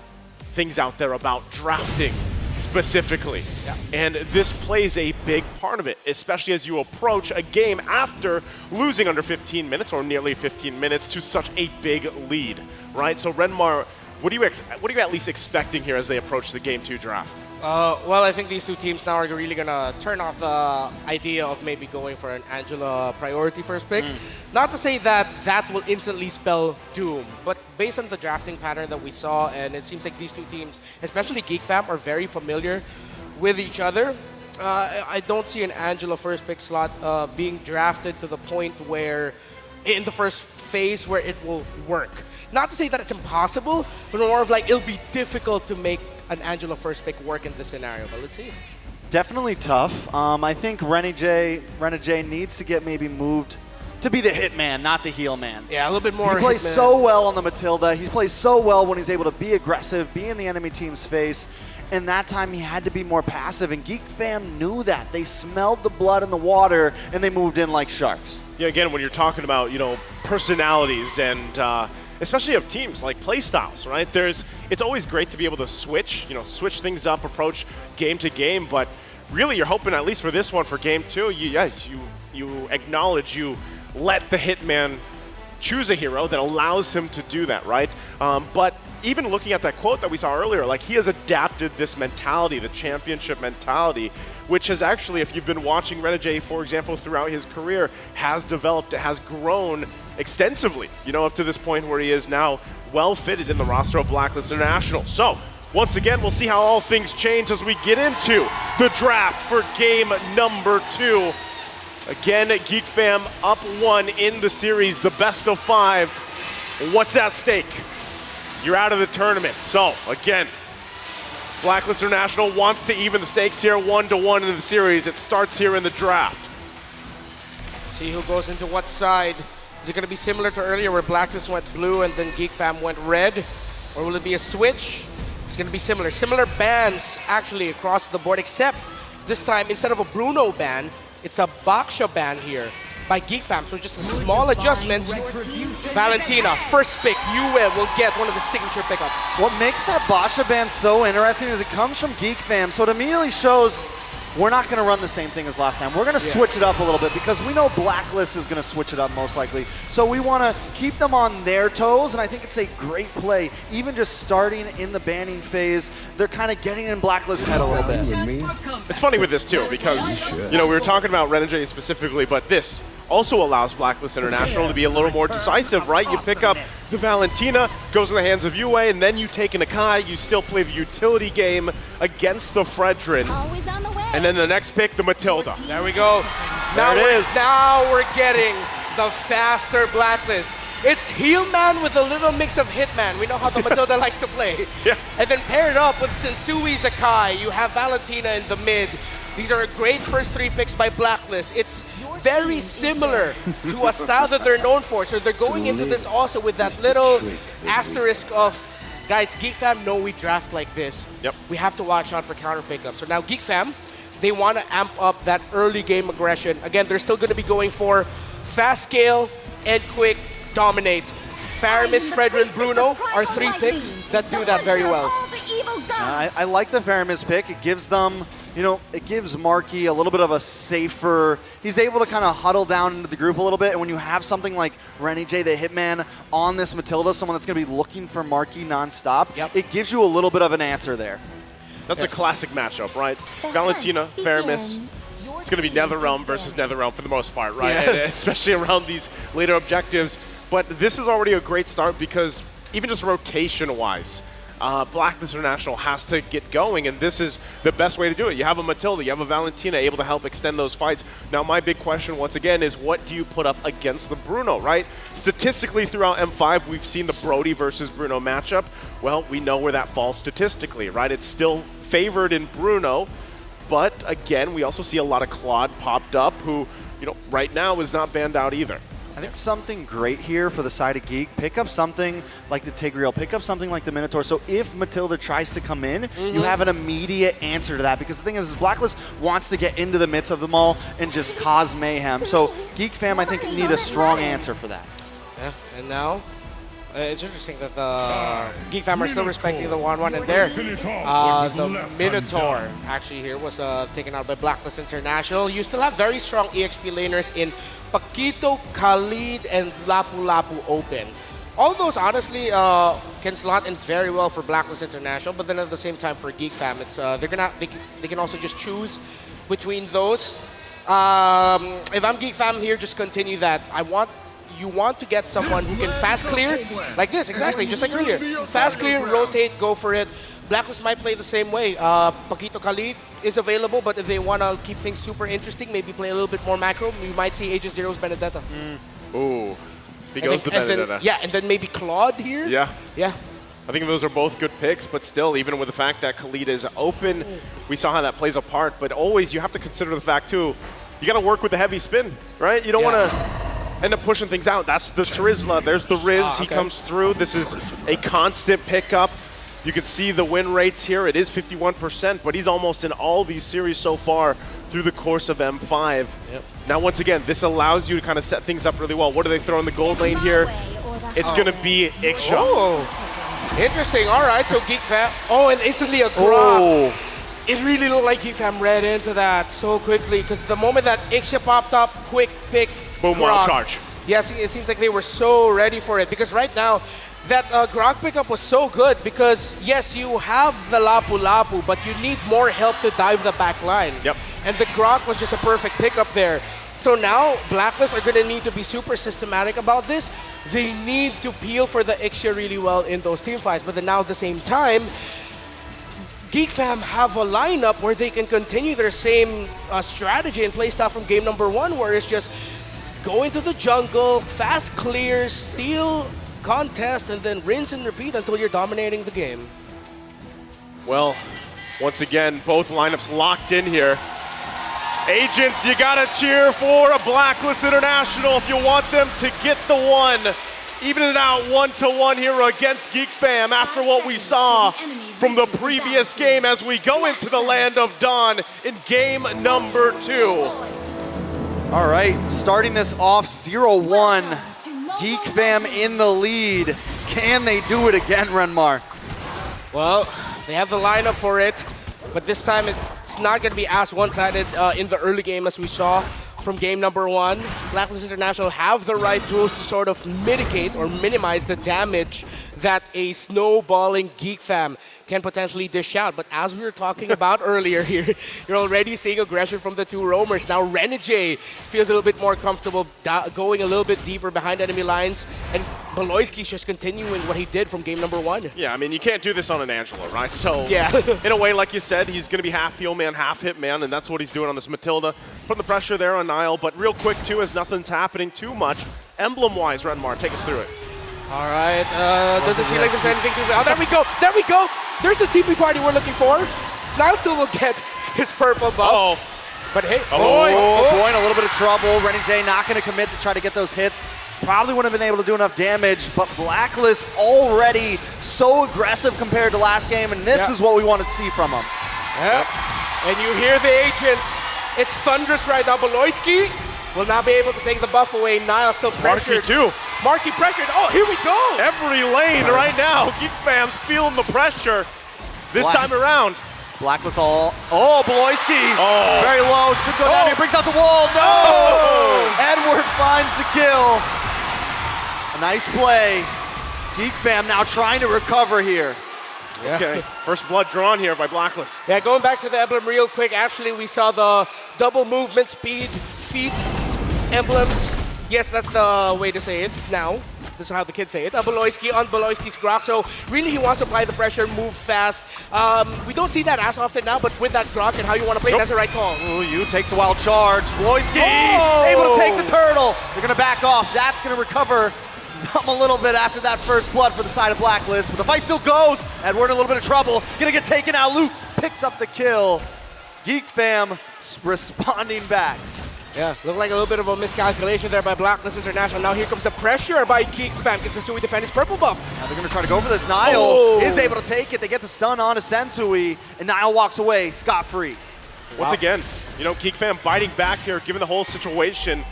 things out there about drafting specifically. And this plays a big part of it, especially as you approach a game after losing under 15 minutes or nearly 15 minutes to such a big lead, right? So Renmar, what are you at least expecting here as they approach the Game 2 draft? Well, I think these two teams now are really going to turn off the idea of maybe going for an Angela priority first pick. Not to say that that will instantly spell doom, but based on the drafting pattern that we saw, and it seems like these two teams, especially Geek Fam, are very familiar with each other. I don't see an Angela first pick slot being drafted to the point where, in the first phase, where it will work. Not to say that it's impossible, but more of like it'll be difficult to make an Angela first pick work in this scenario, but let's see. Definitely tough. I think Renegade needs to get maybe moved to be the hitman, not the heel man. Yeah, a little bit more He plays hitman. so well on the Matilda. He plays so well when he's able to be aggressive, be in the enemy team's face. And that time he had to be more passive, and Geek Fam knew that. They smelled the blood in the water, and they moved in like sharks. Yeah, again, when you're talking about, you know, personalities and especially of teams, like play styles, right? It's always great to be able to switch things up, approach game to game, but really you're hoping, at least for this one, for game 2, you acknowledge, you let the hitman choose a hero that allows him to do that, right? But even looking at that quote that we saw earlier, like, he has adapted this mentality, the championship mentality, which has actually, if you've been watching Renegade, for example, throughout his career, has developed, it has grown extensively, you know, up to this point where he is now well fitted in the roster of Blacklist International. So, once again, we'll see how all things change as we get into the draft for game number 2. Again, Geek Fam up 1 in the series, the best of 5. What's at stake? You're out of the tournament. So, again, Blacklist International wants to even the stakes here 1-1 in the series. It starts here in the draft. See who goes into what side. Is it going to be similar to earlier where Blacklist went blue and then Geek Fam went red? Or will it be a switch? It's going to be similar. Similar bans, actually, across the board, except this time, instead of a Bruno ban, it's a Baksha ban here by Geek Fam. So just a small adjustment. Valentina, first pick, you will get one of the signature pickups. What makes that Baksha ban so interesting is it comes from Geek Fam, so it immediately shows we're not going to run the same thing as last time. We're going to switch it up a little bit because we know Blacklist is going to switch it up most likely. So we want to keep them on their toes, and I think it's a great play. Even just starting in the banning phase, they're kind of getting in Blacklist's head a little bit. It's funny with this too because, you know, we were talking about Renegade specifically, but this also allows Blacklist International to be a little more decisive, right? You pick up the Valentina, goes in the hands of Yue, and then you take an Akai, you still play the utility game against the Fredrin. And then the next pick, the Matilda. There we go. There it is. Now we're getting the faster Blacklist. It's Heelman with a little mix of Hitman. We know how the Matilda likes to play. Yeah. And then paired up with Sensui's Akai, you have Valentina in the mid. These are great first 3 picks by Blacklist. It's very similar to a style that they're known for. So they're going into this also with that little asterisk of, guys, Geek Fam know we draft like this. Yep. We have to watch out for counter pickups. So now Geek Fam, they want to amp up that early game aggression. Again, they're still going to be going for fast scale and quick dominate. Faramis, Fredrin, Bruno are 3 picks that do that very well. I like the Faramis pick. It gives them, it gives Marky a little bit of a safer, he's able to kind of huddle down into the group a little bit, and when you have something like Renny J, the Hitman, on this Matilda, someone that's going to be looking for Marky nonstop, it gives you a little bit of an answer there. That's a classic matchup, right? Valentina, Faramis. It's going to be NetherRealm versus NetherRealm for the most part, right? Yeah. And especially around these later objectives. But this is already a great start because even just rotation-wise, Blacklist International has to get going, and this is the best way to do it. You have a Matilda, you have a Valentina able to help extend those fights. Now, my big question, once again, is what do you put up against the Bruno, right? Statistically, throughout M5, we've seen the Brody versus Bruno matchup. Well, we know where that falls statistically, right? It's still favored in Bruno, but again, we also see a lot of Claude popped up who, right now is not banned out either. I think something great here for the side of Geek, pick up something like the Tigreal, pick up something like the Minotaur. So if Matilda tries to come in, you have an immediate answer to that. Because the thing is Blacklist wants to get into the midst of them all and just cause mayhem. So Geek fam, I think, need a strong answer for that. Yeah, and now it's interesting that the Geek fam are still respecting the 1-1, and there, the Minotaur actually here was taken out by Blacklist International. You still have very strong EXP laners in Paquito, Khalid, and Lapu Lapu open. All of those, honestly, can slot in very well for Blacklist International, but then at the same time for Geek fam, it's they can also just choose between those. If I'm Geek fam here, just continue that. You want to get someone who can fast clear, like this, exactly, just like earlier. Fast clear, rotate, go for it. Blacklist might play the same way. Paquito Khalid is available, but if they want to keep things super interesting, maybe play a little bit more macro, you might see Agent Zero's Benedetta. Ooh, he goes to Benedetta. And then maybe Claude here? Yeah. Yeah. I think those are both good picks, but still, even with the fact that Khalid is open, we saw how that plays a part, but always you have to consider the fact, too, you got to work with the heavy spin, right? You don't want to end up pushing things out. That's the Trizla. There's the Riz. He comes through. This is a constant pickup. You can see the win rates here. It is 51%, but he's almost in all these series so far through the course of M5. Yep. Now, once again, this allows you to kind of set things up really well. What do they throw in the gold lane here? It's going to be Iksha. Oh, interesting. All right, so Geek fam. Oh, and instantly a Grok. Oh. It really looked like Geek fam read into that so quickly, because the moment that Iksha popped up, quick pick, boom, wild charge. Yes, it seems like they were so ready for it, because right now, that Grok pickup was so good because, yes, you have the Lapu Lapu, but you need more help to dive the back line. Yep. And the Grok was just a perfect pickup there. So now, Blacklist are going to need to be super systematic about this. They need to peel for the Iksha really well in those team fights. But then now at the same time, Geek fam have a lineup where they can continue their same strategy and playstyle from game number 1, where it's just go into the jungle, fast clear, steal, contest, and then rinse and repeat until you're dominating the game. Well, once again, both lineups locked in here. Agents, you gotta cheer for a Blacklist International if you want them to get the one. Even it out 1-1 here against Geek fam after what we saw from the previous game as we go into the land of Dawn in game number 2. All right, starting this off 0-1. Geek fam in the lead. Can they do it again, Renmar? Well, they have the lineup for it, but this time it's not going to be as one-sided in the early game as we saw from game number 1. Blacklist International have the right tools to sort of mitigate or minimize the damage that a snowballing Geek fam can potentially dish out. But as we were talking about earlier here, you're already seeing aggression from the 2 roamers. Now Renijay feels a little bit more comfortable going a little bit deeper behind enemy lines, and Beloyski's just continuing what he did from game number 1. Yeah, I mean, you can't do this on an Angela, right? So, yeah. In a way, like you said, he's going to be half heal man, half hit man, and that's what he's doing on this Matilda. Putting the pressure there on Nile, but real quick, too, as nothing's happening too much, emblem-wise, Renmar, take us through it. All right, doesn't feel like there's anything to... Oh, there we go, there we go! There's the TP party we're looking for. Niall still will get his purple buff. Oh. But hey, boy, in a little bit of trouble. Renny J not going to commit to try to get those hits. Probably wouldn't have been able to do enough damage, but Blacklist already so aggressive compared to last game, and this is what we wanted to see from him. Yep. And you hear the agents. It's thunderous right now. Beloyski will not be able to take the buff away. Niall still pressured. Marky too. Marky pressured. Oh, here we go. Every lane right now. Geek Fam's feeling the pressure this time around. Blacklist all. Oh, Beloyski. Oh. Very low. Should go down here. Brings out the wall. No! Edward finds the kill. A nice play. Geek Fam now trying to recover here. Yeah. Okay, first blood drawn here by Blacklist. Yeah, going back to the emblem real quick. Actually, we saw the double movement speed, feet, emblems. Yes, that's the way to say it now. This is how the kids say it. Beloyski on Beloyski's Grok. So really he wants to apply the pressure, move fast. We don't see that as often now, but with that Grok and how you want to play, that's the right call. Ooh, you takes a wild charge. Beloyski Oh! able to take the turtle. They're going to back off. That's going to recover them a little bit after that first blood for the side of Blacklist. But the fight still goes. Edward in a little bit of trouble. Going to get taken out. Luke picks up the kill. Geek Fam responding back. Yeah, looked like a little bit of a miscalculation there by Blacklist International. Now here comes the pressure by Geek Fam. Gets Sensui defend his purple buff. Now they're going to try to go for this. Niall is able to take it. They get the stun on to Sensui, and Niall walks away scot-free. Once again, you know, Geek Fam biting back here, given the whole situation.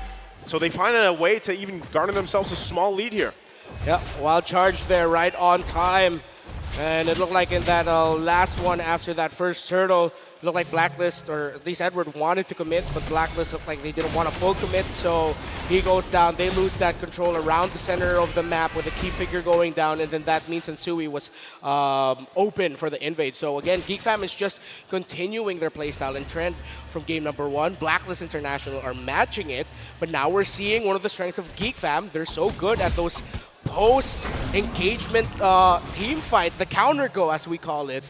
So they find a way to even garner themselves a small lead here. Yeah, wild charge there right on time. And it looked like in that last one after that first turtle, it looked like Blacklist, or at least Edward, wanted to commit, but Blacklist looked like they didn't want a full commit, so he goes down. They lose that control around the center of the map with a key figure going down, and then that means Sensui was open for the invade. So again, Geek Fam is just continuing their playstyle and trend from game number one. Blacklist International are matching it, but now we're seeing one of the strengths of Geek Fam. They're so good at those post-engagement team fight, the counter go as we call it.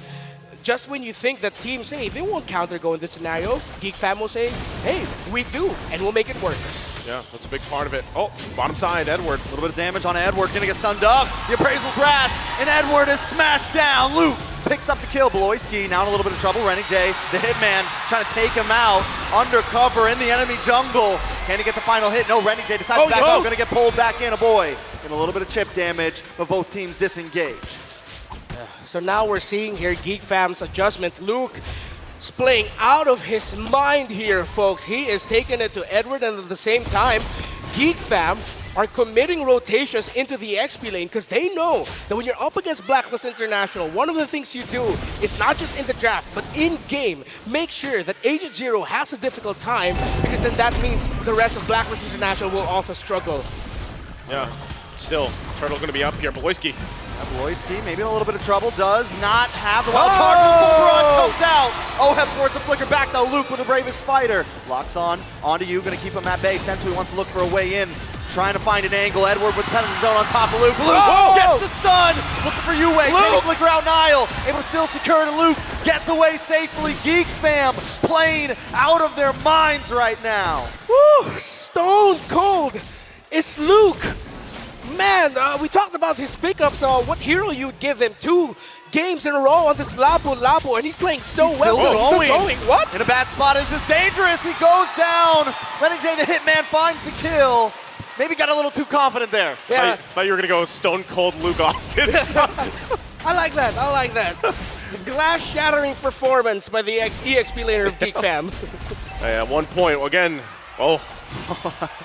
Just when you think that teams, hey, they won't counter go in this scenario, Geek Fam will say, hey, we do, and we'll make it work. Yeah, that's a big part of it. Oh, bottom side, Edward. A little bit of damage on Edward, gonna get stunned up. The Appraisal's wrath, and Edward is smashed down. Luke picks up the kill. Beloyski now in a little bit of trouble. Rennie J, the hitman, trying to take him out. Undercover in the enemy jungle. Can he get the final hit? No, Rennie J decides to back out. Gonna get pulled back in, a boy. And a little bit of chip damage, but both teams disengage. So now we're seeing here Geek Fam's adjustment. Luke is playing out of his mind here, folks. He is taking it to Edward, and at the same time, Geek Fam are committing rotations into the XP lane because they know that when you're up against Blacklist International, one of the things you do is not just in the draft, but in-game, make sure that Agent Zero has a difficult time, because then that means the rest of Blacklist International will also struggle. Yeah, still, Turtle gonna be up here. Beloyski. Beloyski maybe in a little bit of trouble, does not have the wild charge. Full barrage comes out. Oheb forces a flicker back though. Luke with the bravest fighter. Locks on, onto you, gonna keep him at bay. Sensui wants to look for a way in. Trying to find an angle. Edward with the penalty zone on top of Luke. Luke gets the stun. Looking for Yue. Can he flicker out Niall? Able to still secure it, and Luke gets away safely. Geek Fam playing out of their minds right now. Woo! Stone cold. It's Luke. Man, we talked about his pickups. What hero you'd give him 2 games in a row on this Labu, and he's playing so well. Still going. What? In a bad spot. Is this dangerous? He goes down. Rennie J, the hitman, finds the kill. Maybe got a little too confident there. Yeah. Thought you were gonna go Stone Cold Luke Austin. I like that. I like that. Glass-shattering performance by the EXP laner of Geek Fam. At one point, again,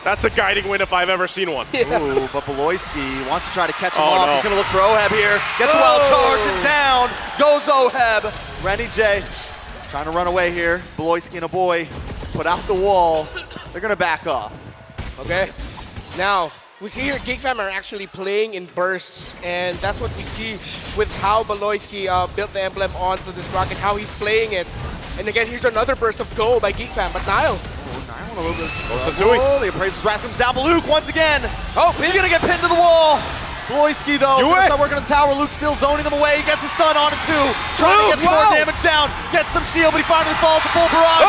that's a guiding win if I've ever seen one. Yeah. Ooh, but Beloyski wants to try to catch him off. No. He's going to look for Oheb here. Gets a wild charge and down goes Oheb. Rennie J trying to run away here. Beloyski and a boy put out the wall. They're going to back off. Okay. Now, we see here Geek Fam are actually playing in bursts, and that's what we see with how Beloyski built the emblem onto this rocket, how he's playing it. And again, here's another burst of go by Geek Fam, but Niall. Niall a little bit of trouble. The Appraisal's wrath comes down, but Luke once again. He's going to get pinned to the wall. Beloyski though, gonna start working on the tower. Luke's still zoning them away. He gets a stun on it too. Trying to get some more damage down. Gets some shield, but he finally falls to full barrage.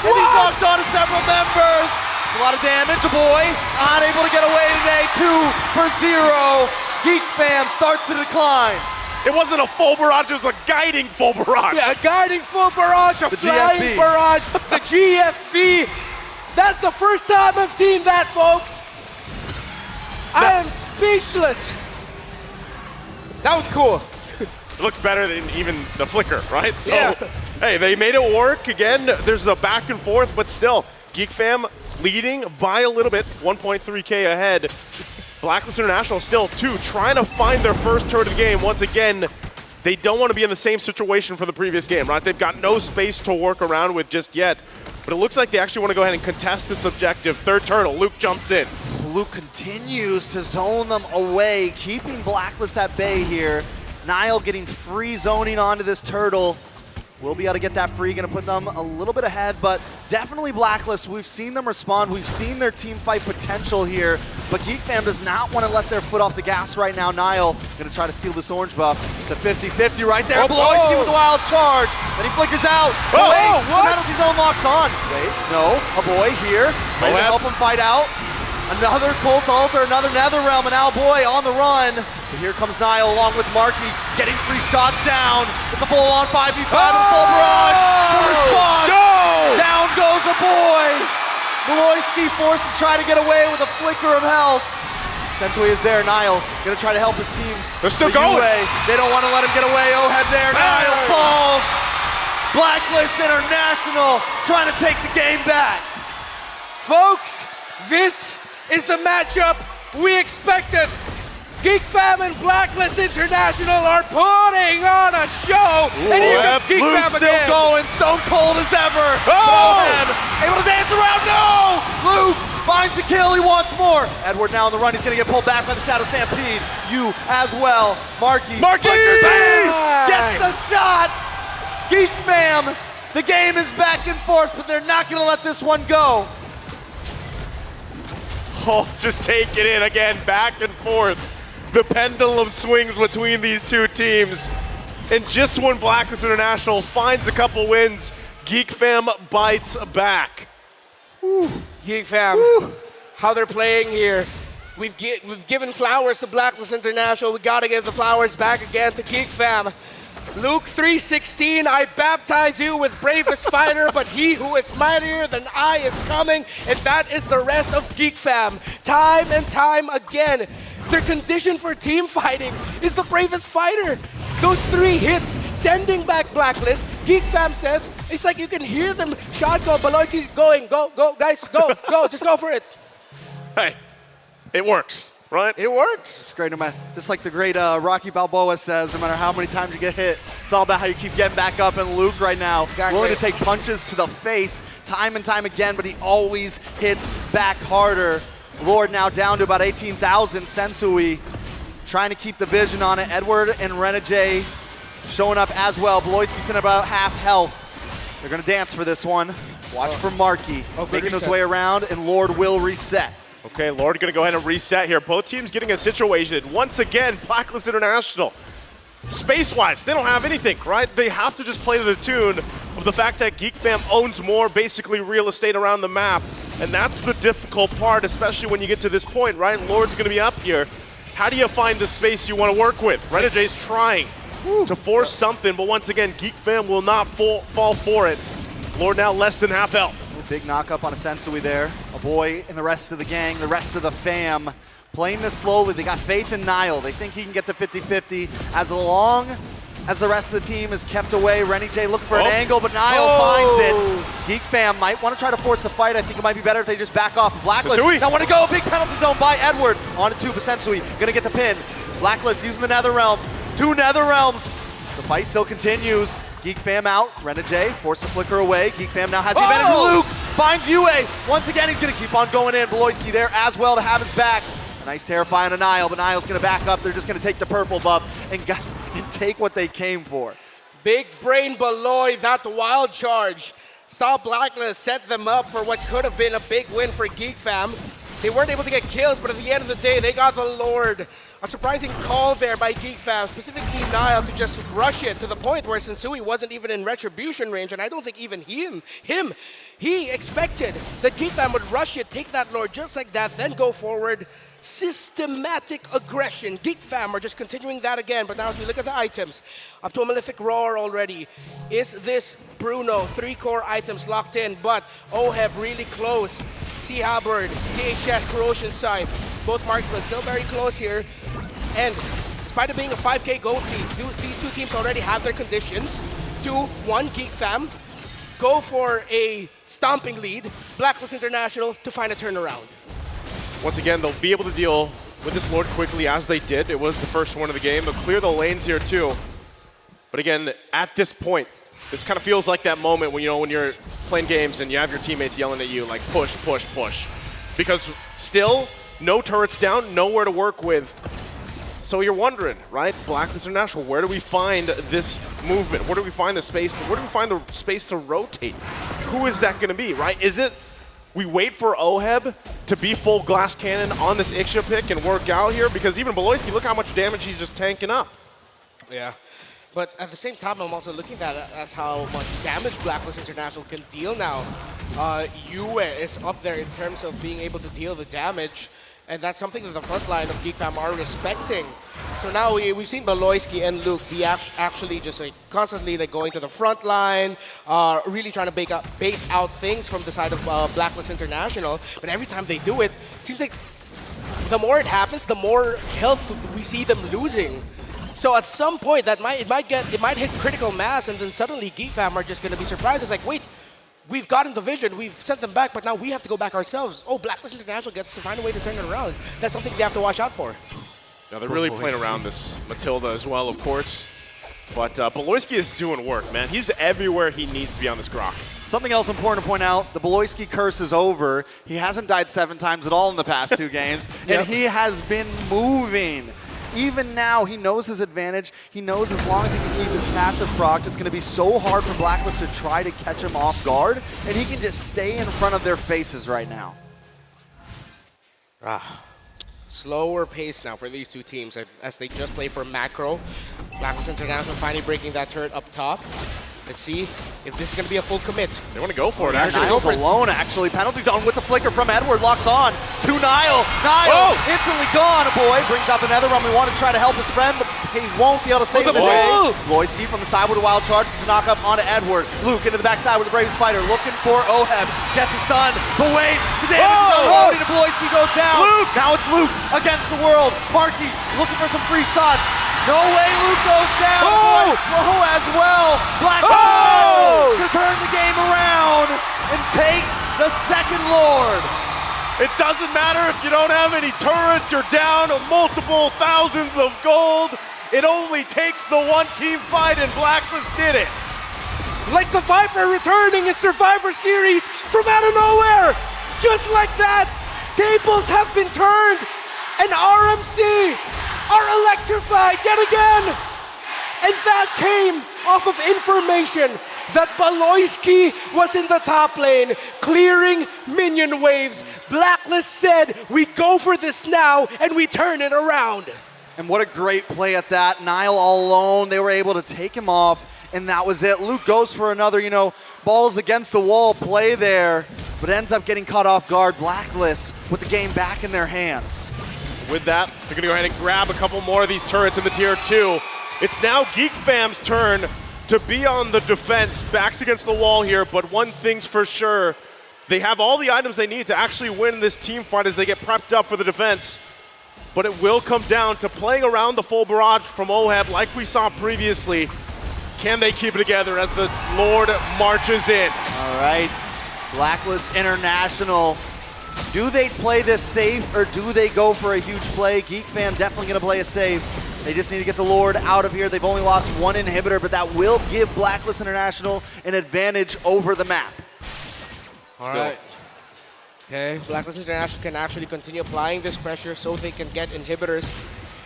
And he's locked on to several members. It's a lot of damage. A boy unable to get away today. 2-0. Geek Fam starts to decline. It wasn't a full barrage, it was a guiding full barrage. Yeah, a guiding full barrage, a flying GFB. barrage, the GFB. That's the first time I've seen that, folks. I am speechless. That was cool. It looks better than even the flicker, right? So yeah. Hey, they made it work. Again, there's a back and forth, but still, Geek Fam leading by a little bit, 1.3K ahead. Blacklist International still 2, trying to find their first turret of the game. Once again, they don't want to be in the same situation for the previous game, right? They've got no space to work around with just yet. But it looks like they actually want to go ahead and contest this objective. Third turtle, Luke jumps in. Luke continues to zone them away, keeping Blacklist at bay here. Niall getting free zoning onto this turtle. We'll be able to get that free, gonna put them a little bit ahead, but definitely Blacklist. We've seen them respond. We've seen their team fight potential here, but Geek Fam does not want to let their foot off the gas right now. Niall gonna try to steal this orange buff. It's a 50-50 right there. Bloisky with the wild charge. Then he flickers out. Oh, wait, what? the penalty zone locks on. Wait, no, a boy here. Ready to help him fight out. Another Colt Altar, another NetherRealm, and now Boy on the run. But here comes Niall along with Marky, getting 3 shots down. It's a full-on 5v5 and a full barrage. The response, down goes a Boy. Bloisky forced to try to get away with a flicker of health. Sentui is there, Niall gonna try to help his teams. They're still The going. UA, they don't want to let him get away. Ohead there, Niall falls. Blacklist International trying to take the game back. Folks, this is the matchup we expected. Geek Fam and Blacklist International are putting on a show. And here comes Geek Luke Fam still again. going, stone cold as ever. Ohead able to dance around, no! Luke finds the kill, he wants more. Edward now on the run, he's gonna get pulled back by the Shadow Stampede. You as well, Marky. Flickers in, gets the shot. Geek Fam, the game is back and forth, but they're not gonna let this one go. Oh, just take it in again, back and forth. The pendulum swings between these two teams. And just when Blacklist International finds a couple wins, Geek Fam bites back. Geek Fam, how they're playing here. We've given flowers to Blacklist International. We gotta give the flowers back again to Geek Fam. Luke 3:16, I baptize you with bravest fighter, but he who is mightier than I is coming, and that is the rest of Geek Fam. Time and time again, their condition for team fighting is the bravest fighter. Those 3 hits, sending back Blacklist. Geek Fam says, it's like you can hear them shot go, Baloiki's going, go, guys, go, just go for it. Hey, it works. Right? It works. It's great, no matter, just like the great Rocky Balboa says, no matter how many times you get hit, it's all about how you keep getting back up. And Luke right now, willing to take punches to the face time and time again, but he always hits back harder. Lord now down to about 18,000. Sensui trying to keep the vision on it. Edward and Renegade showing up as well. Bloisky's in about half health. They're gonna dance for this one. Watch for Marky, making his way around, and Lord will reset. Okay, Lord gonna go ahead and reset here. Both teams getting a situation. Once again, Blacklist International. Space-wise, they don't have anything, right? They have to just play to the tune of the fact that Geek Fam owns more, basically, real estate around the map. And that's the difficult part, especially when you get to this point, right? Lord's gonna be up here. How do you find the space you want to work with? Renegade's trying to force something, but once again, Geek Fam will not fall for it. Lord now less than half health. Big knock-up on a Sensui there. A Boy and the rest of the gang, the rest of the fam, playing this slowly. They got faith in Niall. They think he can get the 50-50 as long as the rest of the team is kept away. Rennie J looking for an angle, but Niall finds it. Geek Fam might want to try to force the fight. I think it might be better if they just back off. Blacklist now want to go. Big penalty zone by Edward. On to 2, but Sensui gonna get the pin. Blacklist using the NetherRealm. 2 NetherRealms. The fight still continues. Geek Fam out, Renegade forced to flicker away. Geek Fam now has the advantage. Luke finds UA. Once again, he's gonna keep on going in. Bloisky there as well to have his back. A nice terrifying on Niall, but Niall's gonna back up. They're just gonna take the purple buff and take what they came for. Big brain Beloy, that wild charge. Stop Blacklist, set them up for what could have been a big win for Geek Fam. They weren't able to get kills, but at the end of the day, they got the Lord. A surprising call there by Geek Fam, specifically Niall, to just rush it to the point where Sensui wasn't even in retribution range, and I don't think even he expected that Geek Fam would rush it, take that Lord just like that, then go forward. Systematic aggression. Geek Fam are just continuing that again, but now if you look at the items, up to a Malefic Roar already. Is this Bruno? 3 core items locked in, but Oheb really close. Sea Halberd, KHS, Corrosion Scythe. Both marksmen still very close here. And despite it being a 5K gold lead, these 2 teams already have their conditions. 2-1 Geek Fam. Go for a stomping lead. Blacklist International to find a turnaround. Once again, they'll be able to deal with this Lord quickly as they did. It was the first one of the game. They'll clear the lanes here too. But again, at this point, this kind of feels like that moment when, you know, when you're playing games and you have your teammates yelling at you like push, push, push. Because still, no turrets down, nowhere to work with. So you're wondering, right? Blacklist International, where do we find this movement? Where do we find the space? Where do we find the space to rotate? Who is that going to be, right? Is it we wait for Oheb to be full glass cannon on this Ixia pick and work out here? Because even Beloyski, look how much damage he's just tanking up. Yeah. But at the same time, I'm also looking at it as how much damage Blacklist International can deal now. Yue is up there in terms of being able to deal the damage. And that's something that the front line of Geek Fam are respecting. So now we've seen Beloyski and Luke be actually just like constantly like going to the front line, really trying to bait out things from the side of Blacklist International. But every time they do it, it seems like the more it happens, the more health we see them losing. So at some point, it might hit critical mass, and then suddenly Geek Fam are just going to be surprised. It's like, wait. We've gotten the vision, we've sent them back, but now we have to go back ourselves. Oh, Blacklist International gets to find a way to turn it around. That's something they have to watch out for. Now they're really playing around this Matilda as well, of course. But Beloyski is doing work, man. He's everywhere he needs to be on this Grok. Something else important to point out, the Beloyski curse is over. He hasn't died 7 times at all in the past 2 games, and he has been moving. Even now, he knows his advantage. He knows as long as he can keep his passive proc, it's going to be so hard for Blacklist to try to catch him off guard, and he can just stay in front of their faces right now. Slower pace now for these two teams as they just play for macro. Blacklist International finally breaking that turret up top. Let's see if this is going to be a full commit. They want to go for it, actually. Niall's alone, actually. Penalty zone with the flicker from Edward. Locks on to Niall. Niall instantly gone. Boy brings out the Netherrealm. We want to try to help his friend, but he won't be able to save the day. Beloyski from the side with a wild charge. Gets a knock up onto Edward. Luke into the backside with the Brave Spider. Looking for Oheb. Gets a stun. But wait, the damage is unloaded and Beloyski goes down. Luke. Now it's Luke against the world. Markey looking for some free shots. No way, Luke goes down. Slow as well. Blacklist to turn the game around and take the second Lord. It doesn't matter if you don't have any turrets, you're down multiple thousands of gold. It only takes the one-team fight, and Blacklist did it. Like the Viper returning in Survivor Series from out of nowhere. Just like that, tables have been turned, and RMC are electrified yet again. And that came off of information that Beloyski was in the top lane, clearing minion waves. Blacklist said, we go for this now, and we turn it around. And what a great play at that. Niall all alone, they were able to take him off, and that was it. Luke goes for another, balls against the wall play there, but ends up getting caught off guard. Blacklist with the game back in their hands. With that, they're going to go ahead and grab a couple more of these turrets in the tier 2. It's now Geek Fam's turn to be on the defense, backs against the wall here, but one thing's for sure, they have all the items they need to actually win this team fight as they get prepped up for the defense. But it will come down to playing around the full barrage from Oheb like we saw previously. Can they keep it together as the Lord marches in? All right, Blacklist International. Do they play this safe or do they go for a huge play? Geek Fam definitely going to play it safe. They just need to get the Lord out of here. They've only lost 1 inhibitor, but that will give Blacklist International an advantage over the map. All right. Okay, Blacklist International can actually continue applying this pressure so they can get inhibitors,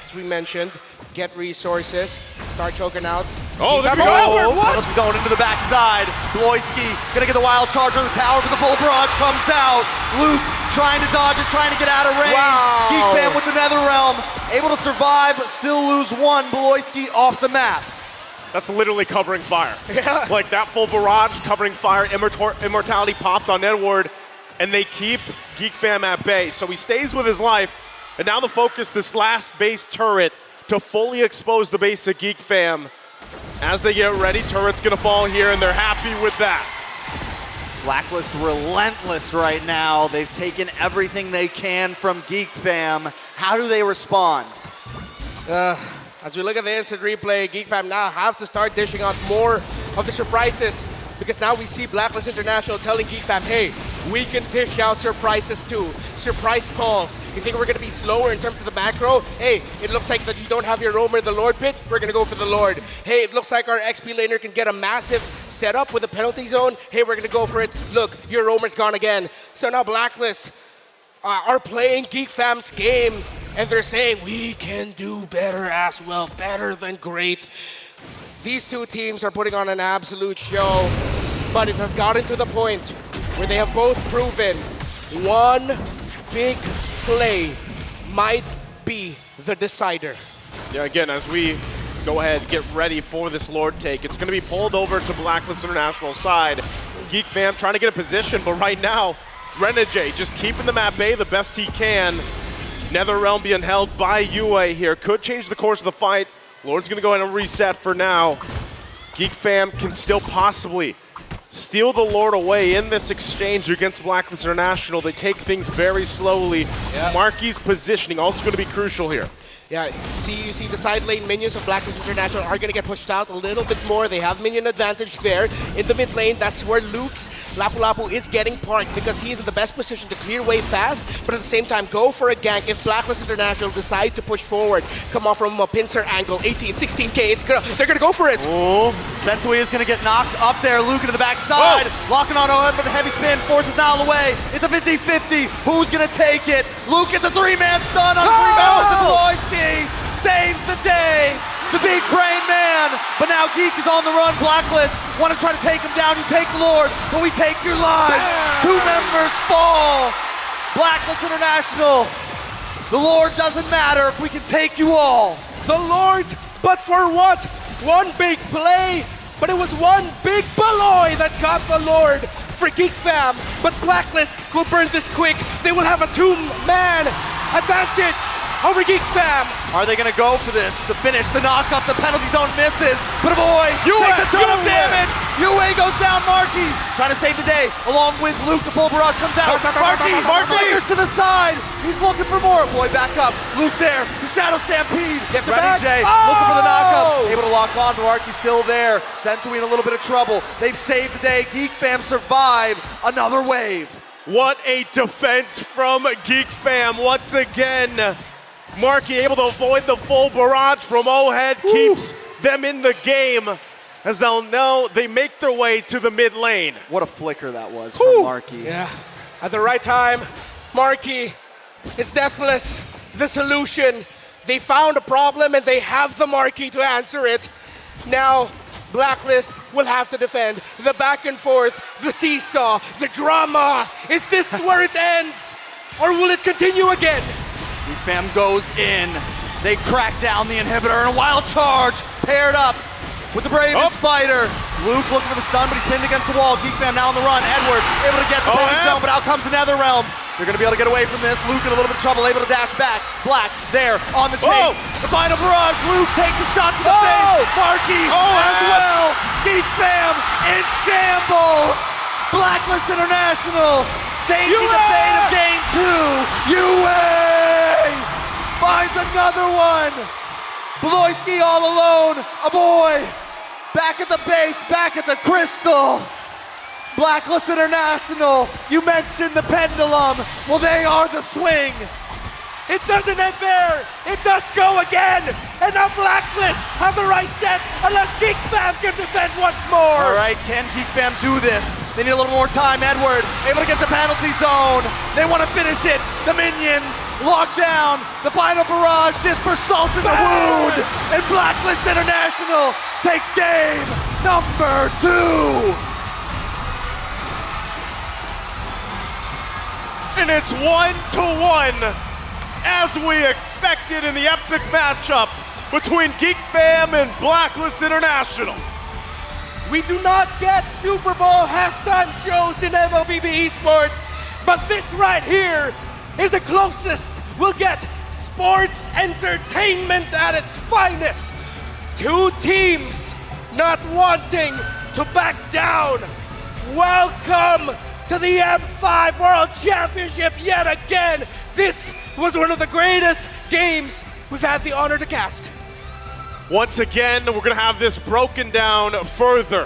as we mentioned, get resources, start choking out. Oh, there we go! Penalty zone into the backside. Beloyski gonna get the wild charge on the tower, but the full barrage comes out. Luke trying to dodge it, trying to get out of range. Wow. Geek Fam with the Netherrealm, able to survive, but still lose 1. Beloyski off the map. That's literally covering fire. Yeah. Like that full barrage covering fire, immortality popped on Edward, and they keep Geek Fam at bay. So he stays with his life, and now the focus, this last base turret, to fully expose the base of Geek Fam. As they get ready, turret's gonna fall here, and they're happy with that. Blacklist relentless right now. They've taken everything they can from Geek Fam. How do they respond? As we look at the instant replay, Geek Fam now have to start dishing out more of the surprises, because now we see Blacklist International telling Geek Fam, hey, we can dish out surprises too. Surprise calls. You think we're going to be slower in terms of the macro? Hey, it looks like that you don't have your Roamer in the Lord pit. We're going to go for the Lord. Hey, it looks like our XP laner can get a massive setup with a penalty zone. Hey, we're going to go for it. Look, your Roamer's gone again. So now Blacklist are playing Geek Fam's game, and they're saying, we can do better as well, better than great. These two teams are putting on an absolute show, but it has gotten to the point where they have both proven one big play might be the decider. Yeah, again, as we go ahead, get ready for this Lord take, it's going to be pulled over to Blacklist International side. Geek Fam trying to get a position, but right now, Renegade just keeping them at bay the best he can. Netherrealm being held by UA here. Could change the course of the fight. Lord's going to go ahead and reset for now. Geek Fam can still possibly steal the Lord away in this exchange against Blacklist International. They take things very slowly. Yep. Marky's positioning also going to be crucial here. Yeah, you see the side lane minions of Blacklist International are going to get pushed out a little bit more. They have minion advantage there. In the mid lane, that's where Luke's Lapu Lapu is getting parked because he is in the best position to clear way fast, but at the same time go for a gank if Blacklist International decide to push forward. Come off from a pincer angle, 18, 16k, they're going to go for it. Oh, Sensui is going to get knocked up there. Luke into the backside, locking on OM with a heavy spin, forces Nile away. It's a 50-50. Who's going to take it? Luke gets a three-man stun on 3 members of Loyski. Saves the day, the big brain man. But now Geek is on the run. Blacklist want to try to take him down. You take the Lord, but we take your lives. Bam! 2 members fall. Blacklist International. The Lord doesn't matter if we can take you all. The Lord, but for what? One big play, but it was one big Baloy that got the Lord for Geek Fam. But Blacklist will burn this quick. They will have a 2-man advantage over Geek Fam. Are they gonna go for this? The finish, the knockup, the penalty zone misses, but Avoid takes a ton of damage. UA goes down, Marky trying to save the day, along with Luke. The full barrage comes out. Marky flickers to the side. He's looking for more. Avoid back up. Luke there. The Shadow Stampede. Renegade looking for the knockup. Able to lock on. Marky still there. Sensui in a little bit of trouble. They've saved the day. Geek Fam survive another wave. What a defense from Geek Fam once again. Marky able to avoid the full barrage from O-Head, keeps them in the game as they'll know they make their way to the mid lane. What a flicker that was from Marky. Yeah, at the right time, Marky is deathless, the solution. They found a problem and they have the Marky to answer it. Now, Blacklist will have to defend. The back and forth, the seesaw, the drama. Is this where it ends? Or will it continue again? Geek Fam goes in. They crack down the inhibitor and a wild charge paired up with the bravest fighter. Luke looking for the stun, but he's pinned against the wall. Geek Fam now on the run. Edward able to get the penalty zone, but out comes the Netherrealm. They're going to be able to get away from this. Luke in a little bit of trouble, able to dash back. Black there on the chase. The final barrage. Luke takes a shot to the face. Marky as well. Geek Fam in shambles. Blacklist International changing the fate of game 2. UA finds another one. Bloisky all alone. A boy back at the base, back at the crystal. Blacklist International, you mentioned the pendulum. Well, they are the swing. It doesn't end there. It does go again. And now Blacklist have the right set unless Geek Fam can defend once more. All right, can Geek Fam do this? They need a little more time. Edward able to get the penalty zone. They want to finish it. The minions locked down. The final barrage just for salt in the wound. And Blacklist International takes game number 2. And it's 1-1, as we expected in the epic matchup between Geek Fam and Blacklist International. We do not get Super Bowl halftime shows in MLBB Esports, but this right here is the closest we'll get sports entertainment at its finest. 2 teams not wanting to back down. Welcome to the M5 World Championship yet again. This was one of the greatest games we've had the honor to cast. Once again, we're gonna have this broken down further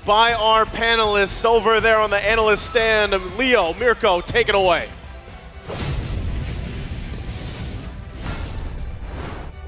by our panelists over there on the analyst stand. Leo, Mirko, take it away.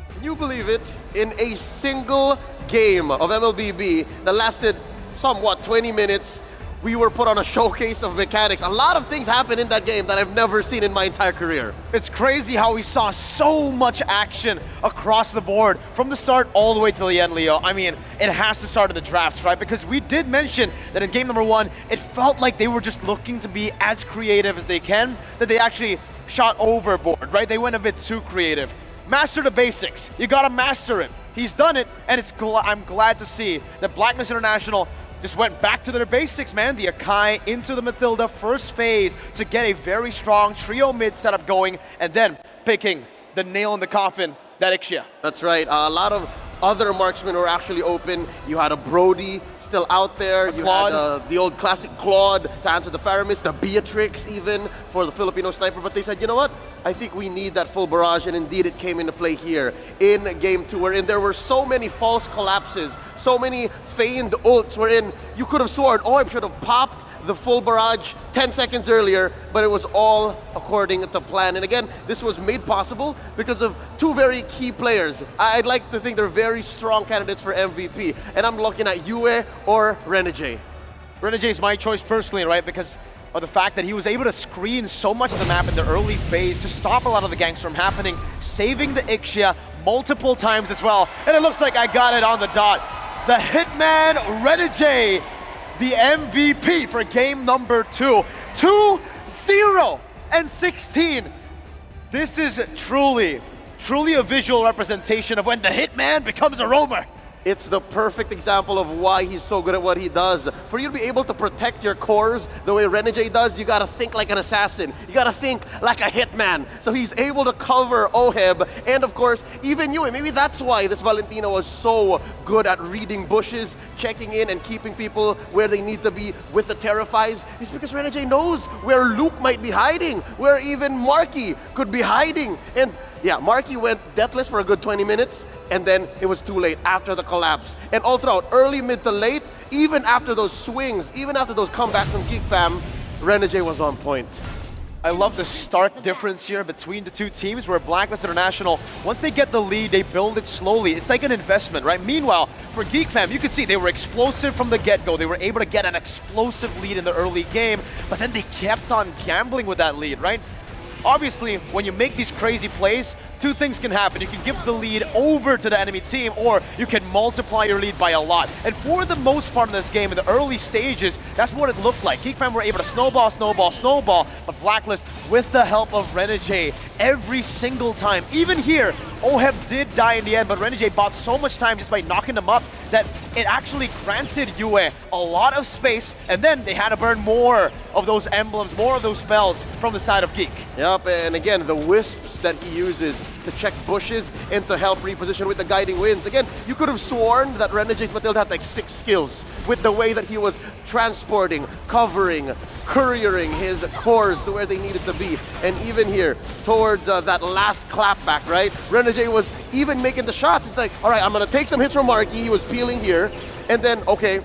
Can you believe it? In a single game of MLBB that lasted somewhat 20 minutes, we were put on a showcase of mechanics. A lot of things happened in that game that I've never seen in my entire career. It's crazy how we saw so much action across the board from the start all the way to the end, Leo. I mean, it has to start in the drafts, right? Because we did mention that in game number 1, it felt like they were just looking to be as creative as they can, that they actually shot overboard, right? They went a bit too creative. Master the basics. You gotta master it. He's done it, and I'm glad to see that Blacklist International just went back to their basics, man. The Akai into the Matilda first phase to get a very strong trio mid setup going, and then picking the nail in the coffin, that Ixia. That's right. A lot of other marksmen were actually open. You had a Brody still out there. You had the old classic Claude to answer the Faramis, the Beatrix even for the Filipino sniper. But they said, you know what? I think we need that full barrage, and indeed it came into play here in game 2, wherein there were so many false collapses, so many feigned ults, wherein you could have sworn, oh, I should have popped the full barrage 10 seconds earlier, but it was all according to plan. And again, this was made possible because of two very key players. I'd like to think they're very strong candidates for MVP, and I'm looking at Yue or Renegade. Renegade is my choice personally, right? Because of the fact that he was able to screen so much of the map in the early phase to stop a lot of the ganks from happening, saving the Ixia multiple times as well. And it looks like I got it on the dot. The Hitman Renegade, the MVP for game number 2. 2-0 and 16. This is truly a visual representation of when the Hitman becomes a roamer. It's the perfect example of why he's so good at what he does. For you to be able to protect your cores the way Renegade does, you gotta think like an assassin. You gotta think like a hitman. So he's able to cover Oheb, and of course, even you. And maybe that's why this Valentino was so good at reading bushes, checking in and keeping people where they need to be with the Terrifies. It's because Renegade knows where Luke might be hiding, where even Marky could be hiding. And yeah, Marky went deathless for a good 20 minutes, and then it was too late after the collapse. And all throughout, early, mid to late, even after those swings, even after those comebacks from Geek Fam, Renegade was on point. I love the stark difference here between the two teams, where Blacklist International, once they get the lead, they build it slowly. It's like an investment, right? Meanwhile, for Geek Fam, you could see they were explosive from the get-go. They were able to get an explosive lead in the early game, but then they kept on gambling with that lead, right? Obviously, when you make these crazy plays, two things can happen. You can give the lead over to the enemy team, or you can multiply your lead by a lot. And for the most part in this game, in the early stages, that's what it looked like. Geek Fam were able to snowball, but Blacklist, with the help of Renegade, every single time. Even here, Oheb did die in the end, but Renegade bought so much time just by knocking them up that it actually granted Yue a lot of space, and then they had to burn more of those emblems, more of those spells from the side of Geek. Yep, and again, the wisps that he uses to check bushes and to help reposition with the guiding winds. Again, you could have sworn that Renegade's Matilda had like 6 skills with the way that he was transporting, covering, couriering his cores to where they needed to be. And even here, towards that last clapback, right? Renegade was even making the shots. It's like, all right, I'm gonna take some hits from Marky. He was peeling here. And then, okay,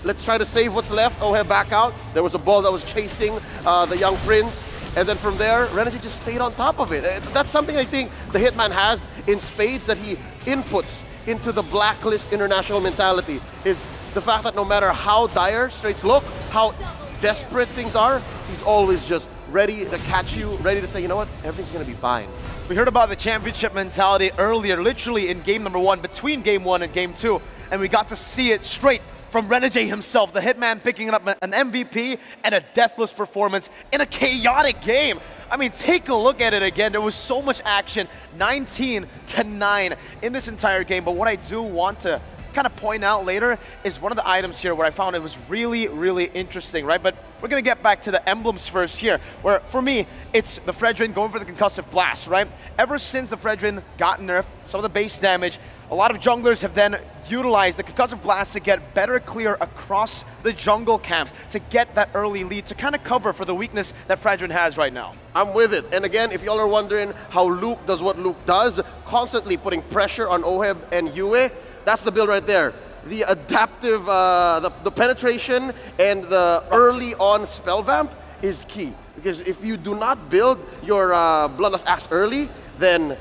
let's try to save what's left. Oheb back out. There was a ball that was chasing the young prince. And then from there, Renegade just stayed on top of it. That's something I think the Hitman has in spades that he inputs into the Blacklist International mentality, is the fact that no matter how dire straights look, how desperate things are, he's always just ready to catch you, ready to say, you know what, everything's gonna be fine. We heard about the championship mentality earlier, literally in game number 1, between game 1 and game 2, and we got to see it straight from Renegade himself, the Hitman picking up an MVP and a deathless performance in a chaotic game. I mean, take a look at it again. There was so much action, 19-9 in this entire game. But what I do want to kind of point out later is one of the items here where I found it was really, really interesting, right? But we're gonna get back to the emblems first here, where for me, it's the Fredrin going for the concussive blast, right? Ever since the Fredrin got nerfed, some of the base damage, a lot of junglers have then utilized the concussive blast to get better clear across the jungle camps, to get that early lead, to kind of cover for the weakness that Fredrin has right now. I'm with it. And again, if y'all are wondering how Luke does what Luke does, constantly putting pressure on Oheb and Yue, that's the build right there. the adaptive, the penetration and the early on spell vamp is key. Because if you do not build your Bloodlust Axe early, then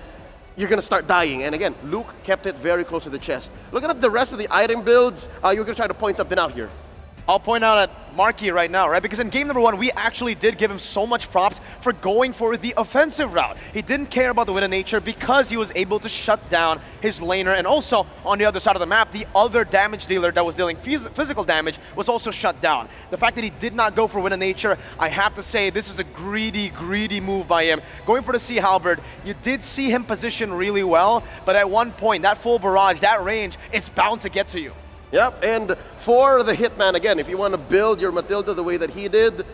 you're gonna start dying. And again, Luke kept it very close to the chest. Looking at the rest of the item builds, you're gonna try to point something out here. I'll point out at Marky right now, right? Because in game number 1, we actually did give him so much props for going for the offensive route. He didn't care about the win of nature because he was able to shut down his laner, and also on the other side of the map, the other damage dealer that was dealing physical damage was also shut down. The fact that he did not go for win of nature, I have to say this is a greedy move by him. Going for the Sea Halberd, you did see him position really well, but at one point, that full barrage, that range, it's bound to get to you. Yep, and for the Hitman, again, if you want to build your Matilda the way that he did,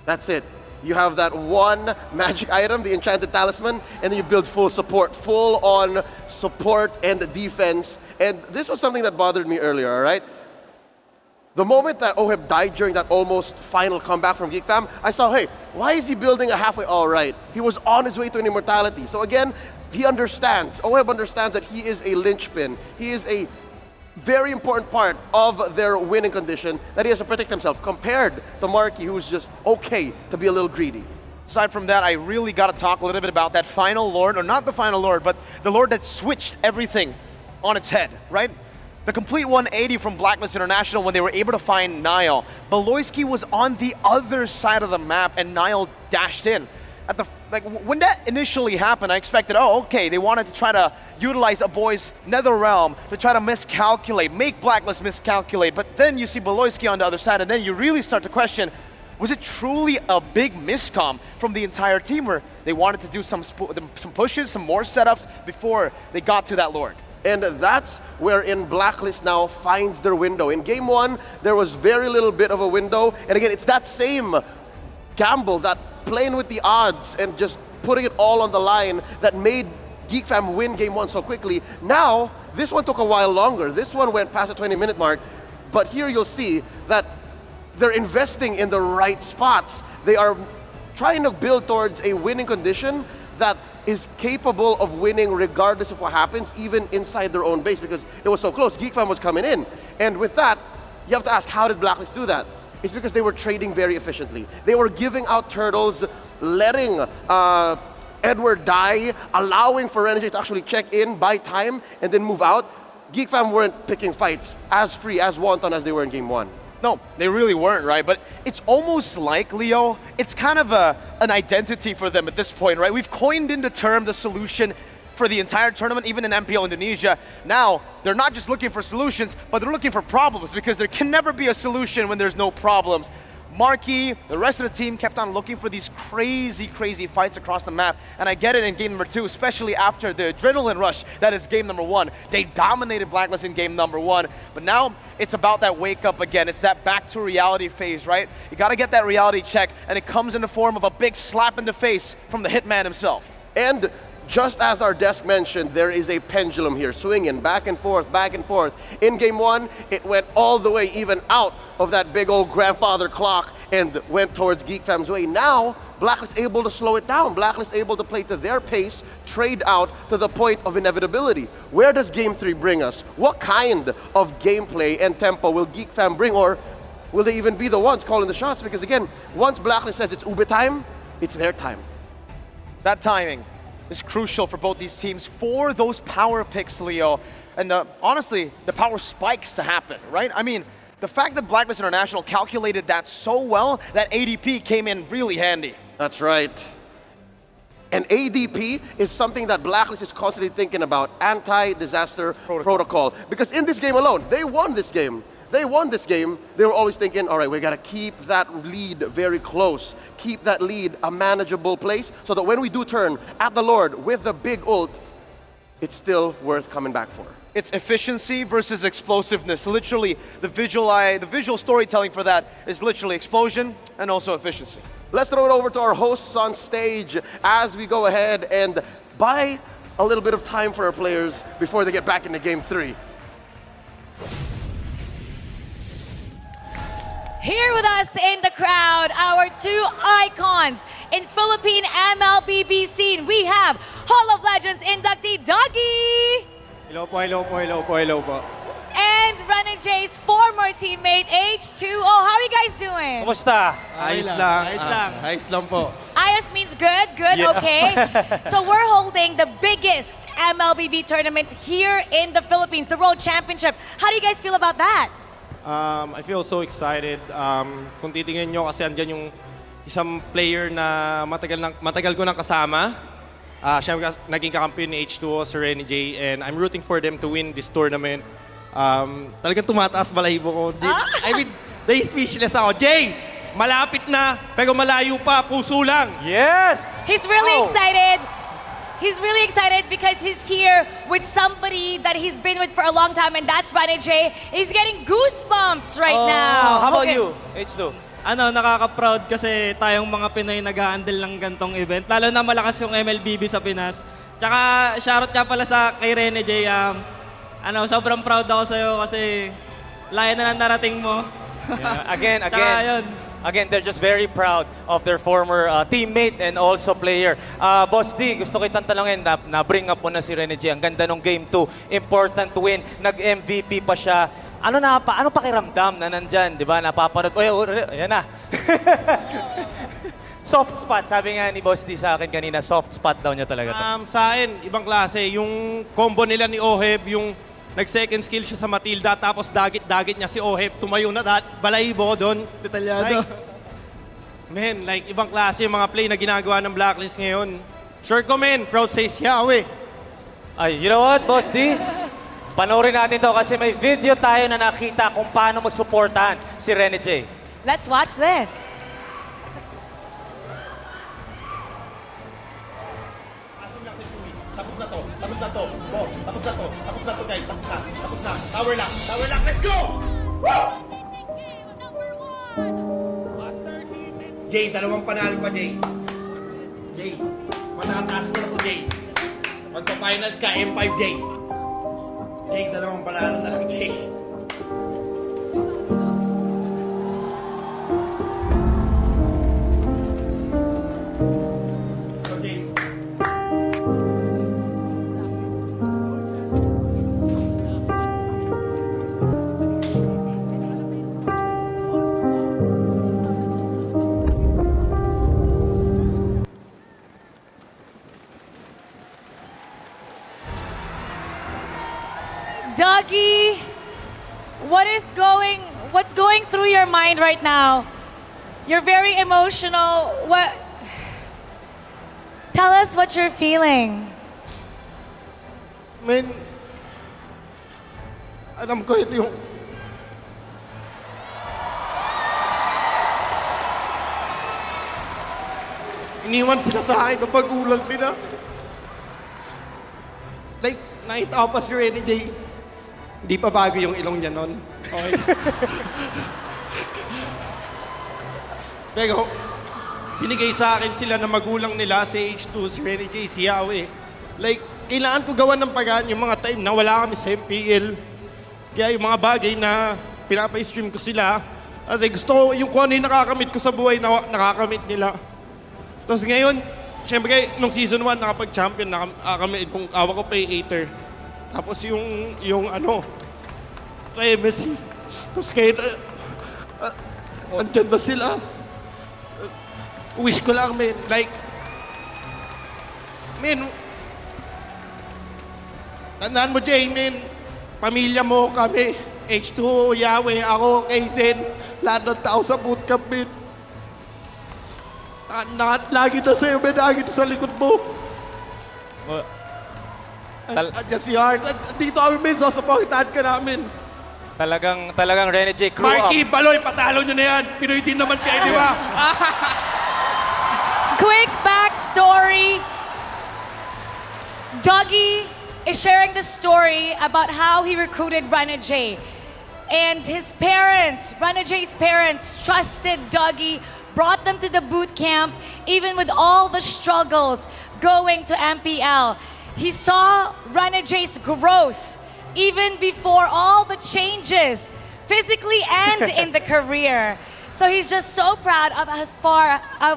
that's it. You have that one magic item, the Enchanted Talisman, and then you build full support, full on support and defense. And this was something that bothered me earlier, all right? The moment that Oheb died during that almost final comeback from Geek Fam, I saw, hey, why is he building a halfway all right? He was on his way to an immortality. So again, he understands, Oheb understands that he is a linchpin. He is a very important part of their winning condition that he has to protect himself, compared to Marky, who's just okay to be a little greedy. Aside from that, I really got to talk a little bit about that final Lord, or not the final Lord, but the Lord that switched everything on its head, right? The complete 180 from Blacklist International when they were able to find Niall. Beloyski was on the other side of the map and Niall dashed in. When that initially happened, I expected, oh, okay, they wanted to try to utilize a boy's nether realm to try to miscalculate, make Blacklist miscalculate. But then you see Beloyski on the other side, and then you really start to question, was it truly a big miscom from the entire team, where they wanted to do some pushes, some more setups before they got to that Lord? And that's wherein Blacklist now finds their window. In game 1, there was very little bit of a window. And again, it's that same gamble, that playing with the odds and just putting it all on the line that made Geek Fam win game 1 so quickly. Now, this one took a while longer. This one went past the 20-minute mark. But here you'll see that they're investing in the right spots. They are trying to build towards a winning condition that is capable of winning regardless of what happens, even inside their own base, because it was so close. Geek Fam was coming in. And with that, you have to ask, how did Blacklist do that? It's because they were trading very efficiently. They were giving out turtles, letting Edward die, allowing for Renegade to actually check in, buy time, and then move out. Geek Fam weren't picking fights as free, as wanton as they were in game 1. No, they really weren't, right? But it's almost like, Leo, it's kind of an identity for them at this point, right? We've coined in the term the solution for the entire tournament, even in MPL Indonesia. Now, they're not just looking for solutions, but they're looking for problems, because there can never be a solution when there's no problems. Marky, the rest of the team kept on looking for these crazy fights across the map, and I get it in game number 2, especially after the adrenaline rush that is game number 1. They dominated Blacklist in game number 1, but now it's about that wake up again. It's that back to reality phase, right? You gotta get that reality check, and it comes in the form of a big slap in the face from the Hitman himself. And just as our desk mentioned, there is a pendulum here, swinging back and forth, back and forth. In game 1, it went all the way even out of that big old grandfather clock and went towards Geek Fam's way. Now, Blacklist able to slow it down. Blacklist able to play to their pace, trade out to the point of inevitability. Where does game 3 bring us? What kind of gameplay and tempo will Geek Fam bring, or will they even be the ones calling the shots? Because again, once Blacklist says it's Ube time, it's their time. That timing is crucial for both these teams for those power picks, Leo, and honestly, the power spikes to happen, right? I mean, the fact that Blacklist International calculated that so well, that ADP came in really handy. That's right. And ADP is something that Blacklist is constantly thinking about, anti-disaster protocol. Because in this game alone, they won this game. They won this game. They were always thinking, all right, we got to keep that lead very close. Keep that lead a manageable place so that when we do turn at the Lord with the big ult, it's still worth coming back for. It's efficiency versus explosiveness. Literally, the visual storytelling for that is literally explosion and also efficiency. Let's throw it over to our hosts on stage as we go ahead and buy a little bit of time for our players before they get back into game 3. Here with us in the crowd, our 2 icons in Philippine MLBB scene. We have Hall of Legends inductee Dougie. Hello po, hello po, hello po, hello po. And running J's former teammate, H2O. How are you guys doing? Kumusta? Ayos lang. Ayos lang po. Ayos means good, Yeah. okay. So we're holding the biggest MLBB tournament here in the Philippines, the World Championship. How do you guys feel about that? I feel so excited. Kung titingnan nyo kasi andyan yung isang player na matagal ko nang kasama. Siya naging kakampiyon ni H2O, si Renny J, and I'm rooting for them to win this tournament. Talagang tumataas balahibo ko. I mean, speechless ako. Jay, malapit na, pero malayo pa, puso lang. Yes! He's really excited. He's really excited because he's here with somebody that he's been with for a long time, and that's Renny J. He's getting goosebumps right now. How about Okay. you, H2? Nakaka-proud kasi tayong mga Pinoy nag-a-handle ng gantong event. Lalo na malakas yung MLBB sa Pinas. Tsaka shoutout nga pala sa kay Rene J. Sobrang proud ako sa'yo kasi layo na lang narating mo. Yeah. Again, they're just very proud of their former teammate and also player. Boss D, gusto kitang talangin, na-bring up mo na si Rene J. Ang ganda ng Game 2. Important to win. Nag-MVP pa siya. Ano pakiramdam na nandyan, di ba? Napapanood. Ayan na. Soft spot, sabi nga ni Boss D sa akin kanina, soft spot daw niya talaga. Sa akin, ibang klase. Yung combo nila ni Oheb, yung nag-second skill siya sa Matilda, tapos dagit niya si Oheb, tumayo na balahibo doon. Detalyado. Ibang klase yung mga play na ginagawa ng Blacklist ngayon. Sure ko, proud sa Yahweh. Ay, you know what, Boss D? Panoorin natin to kasi may video tayo na nakita kung paano mo supportahan si Rene J. Let's watch this. Tapos na to. Guys. Tapos na. Tower lang. Let's go! Jay, dalawang panalo pa, Jay. Matataas mo na ko, Jay. Magpa-finals ka, M5, Jay. Jay, dalawang panalo na lang, Jay. So, Jay. Dougie, what's going through your mind right now? You're very emotional. Tell us what you're feeling. Alam ko ito yung... Iniwan sila sa akin ng pag-ulag nila. Nakita ko pa si Renny J. Hindi pa bago yung ilong niya nun. Okay. Pero, binigay sa akin sila na magulang nila, si H2, si Renny J, si Yahweh. Kailangan ko gawan ng pagaan yung mga time na wala kami sa MPL. Kaya yung mga bagay na pinapa-stream ko sila, kasi gusto ko yung kung ano yung nakakamit ko sa buhay na nakakamit nila. Tapos ngayon, syempre, nung season 1, nakapag-champion, nakakamit kung awa ko play 8er. Tapos yung sa MSC. Tapos ngayon, andyan ba sila? Wish ko lang, tandaan mo, Jay, pamilya mo, kami, H2, Yahweh, ako, Kaysen, lahat ng tao sa bootcamp, lagi na sa'yo, lagi na sa likod mo. Andiyan si Hart. Dito kami, sasapakitaan ka namin. Talagang Rene J. Crew Marky, Baloy, patalo nyo na yan. Pinoy din naman kayo, di ba? Quick backstory. Dougie is sharing the story about how he recruited Rene J. And his parents, Rene J's parents, trusted Dougie, brought them to the boot camp, even with all the struggles going to MPL. He saw Rene J's growth even before all the changes, physically and in the career. So he's just so proud of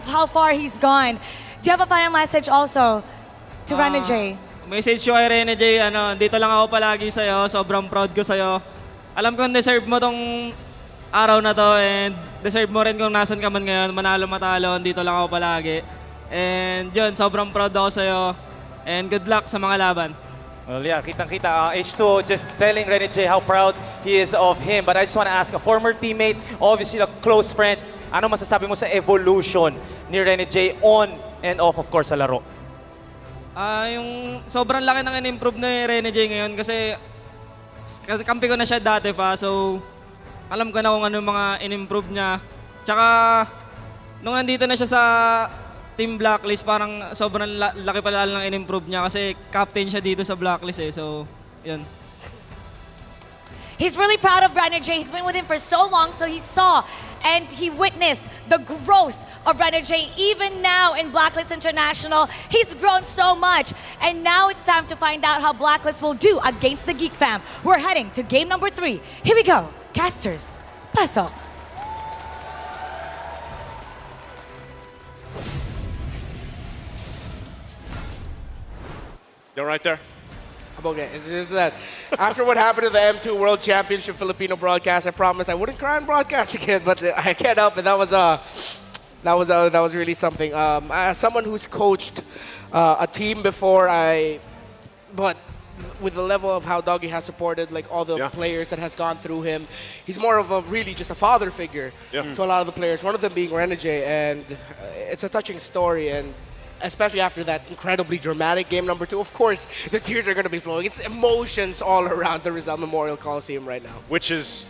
how far he's gone. Do you have a final message also to Rene J? Message ko kay Rene J, dito lang ako palagi sa'yo. Sobrang proud ko sa'yo. alam kong deserve mo tong araw na to and deserve mo rin kung nasan ka man ngayon, manalo matalo, dito lang ako palagi. And yun, sobrang proud ako sa'yo and good luck sa mga laban. Well, yeah, kitang-kita. H2 just telling Rene J how proud he is of him. But I just want to ask, a former teammate, obviously a close friend, ano masasabi mo sa evolution ni Rene J on and off, of course, sa laro? Yung sobrang laki ng in-improve ni Rene J ngayon kasi kampi ko na siya dati pa. So, alam ko na kung ano yung mga in-improve niya. Tsaka, nung nandito na siya sa Team Blacklist, parang sobrang laki pala ng in-improve niya kasi captain siya dito sa Blacklist eh. So, yun. He's really proud of Rene J. He's been with him for so long, so he saw and he witnessed the growth of Rene J. Even now in Blacklist International, he's grown so much. And now it's time to find out how Blacklist will do against the Geek Fam. We're heading to game number 3. Here we go. Casters, pasok. They're right there. Okay, it's just that after what happened to the M2 World Championship Filipino broadcast, I promised I wouldn't cry on broadcast again, but I can't help it. That was really something. As someone who's coached a team before, but with the level of how Doggy has supported like all the players that has gone through him, he's more of a really just a father figure to a lot of the players. One of them being Rene J, and it's a touching story. And especially after that incredibly dramatic game number 2, of course, the tears are going to be flowing. It's emotions all around the Rizal Memorial Coliseum right now. Which is,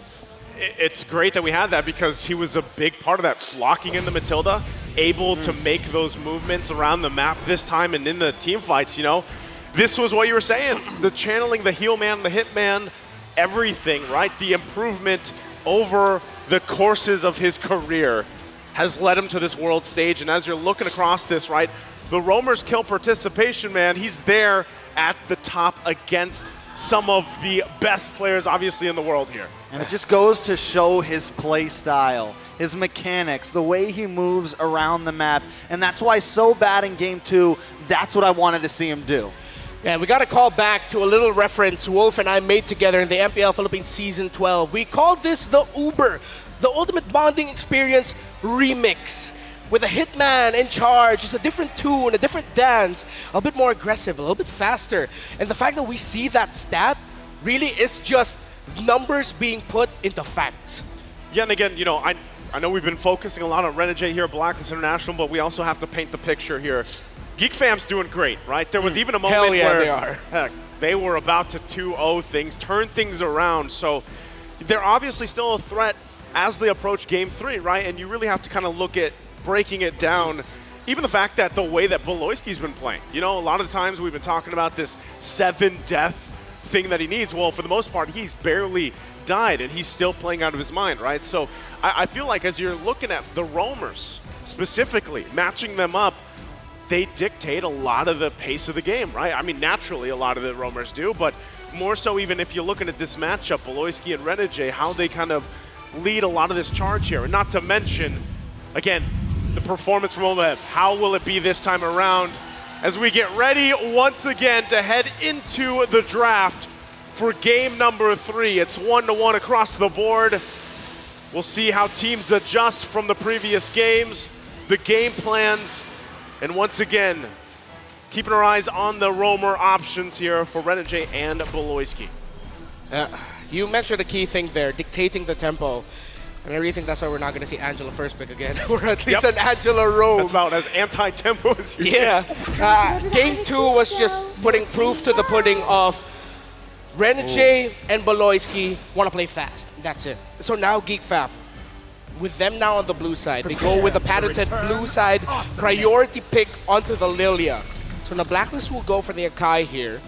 it's great that we had that because he was a big part of that, locking in the Matilda, able to make those movements around the map this time and in the team fights, you know. This was what you were saying, the channeling, the heel man, the hit man, everything, right? The improvement over the courses of his career has led him to this world stage. And as you're looking across this, right, the Roamers kill participation, man, he's there at the top against some of the best players, obviously, in the world here. And it just goes to show his play style, his mechanics, the way he moves around the map. And that's why so bad in Game 2, that's what I wanted to see him do. Yeah, we got to call back to a little reference Wolf and I made together in the MPL Philippines Season 12. We called this the Uber, the Ultimate Bonding Experience Remix. With a hitman in charge, it's a different tune, a different dance, a bit more aggressive, a little bit faster. And the fact that we see that stat really is just numbers being put into facts. Yeah, and again, you know, I know we've been focusing a lot on Rene J here at Blacklist International, but we also have to paint the picture here. Geek Fam's doing great, right? There was even a moment where they were about to 2-0 things, turn things around. So they're obviously still a threat as they approach Game 3, right? And you really have to kind of look at breaking it down. Even the fact that the way that Beloyski's been playing. You know, a lot of the times we've been talking about this 7-death thing that he needs. Well, for the most part, he's barely died, and he's still playing out of his mind, right? So I feel like as you're looking at the Roamers specifically, matching them up, they dictate a lot of the pace of the game, right? I mean, naturally, a lot of the Roamers do, but more so even if you're looking at this matchup, Beloyski and Rene J, how they kind of lead a lot of this charge here. And not to mention, again, the performance from Omahev. How will it be this time around as we get ready once again to head into the draft for game number 3? It's 1-1 across the board. We'll see how teams adjust from the previous games, the game plans, and once again, keeping our eyes on the roamer options here for Rene J and Beloyski. You mentioned a key thing there, dictating the tempo. And I really think that's why we're not going to see Angela first pick again, or at least an Angela roam. That's about as anti-tempo as you get. Game 2 was just putting proof to the pudding of Rene J and Beloyski want to play fast. That's it. So now Geek Fam, with them now on the blue side, they go with a patented blue side priority pick onto the Lilia. So the Blacklist will go for the Akai here.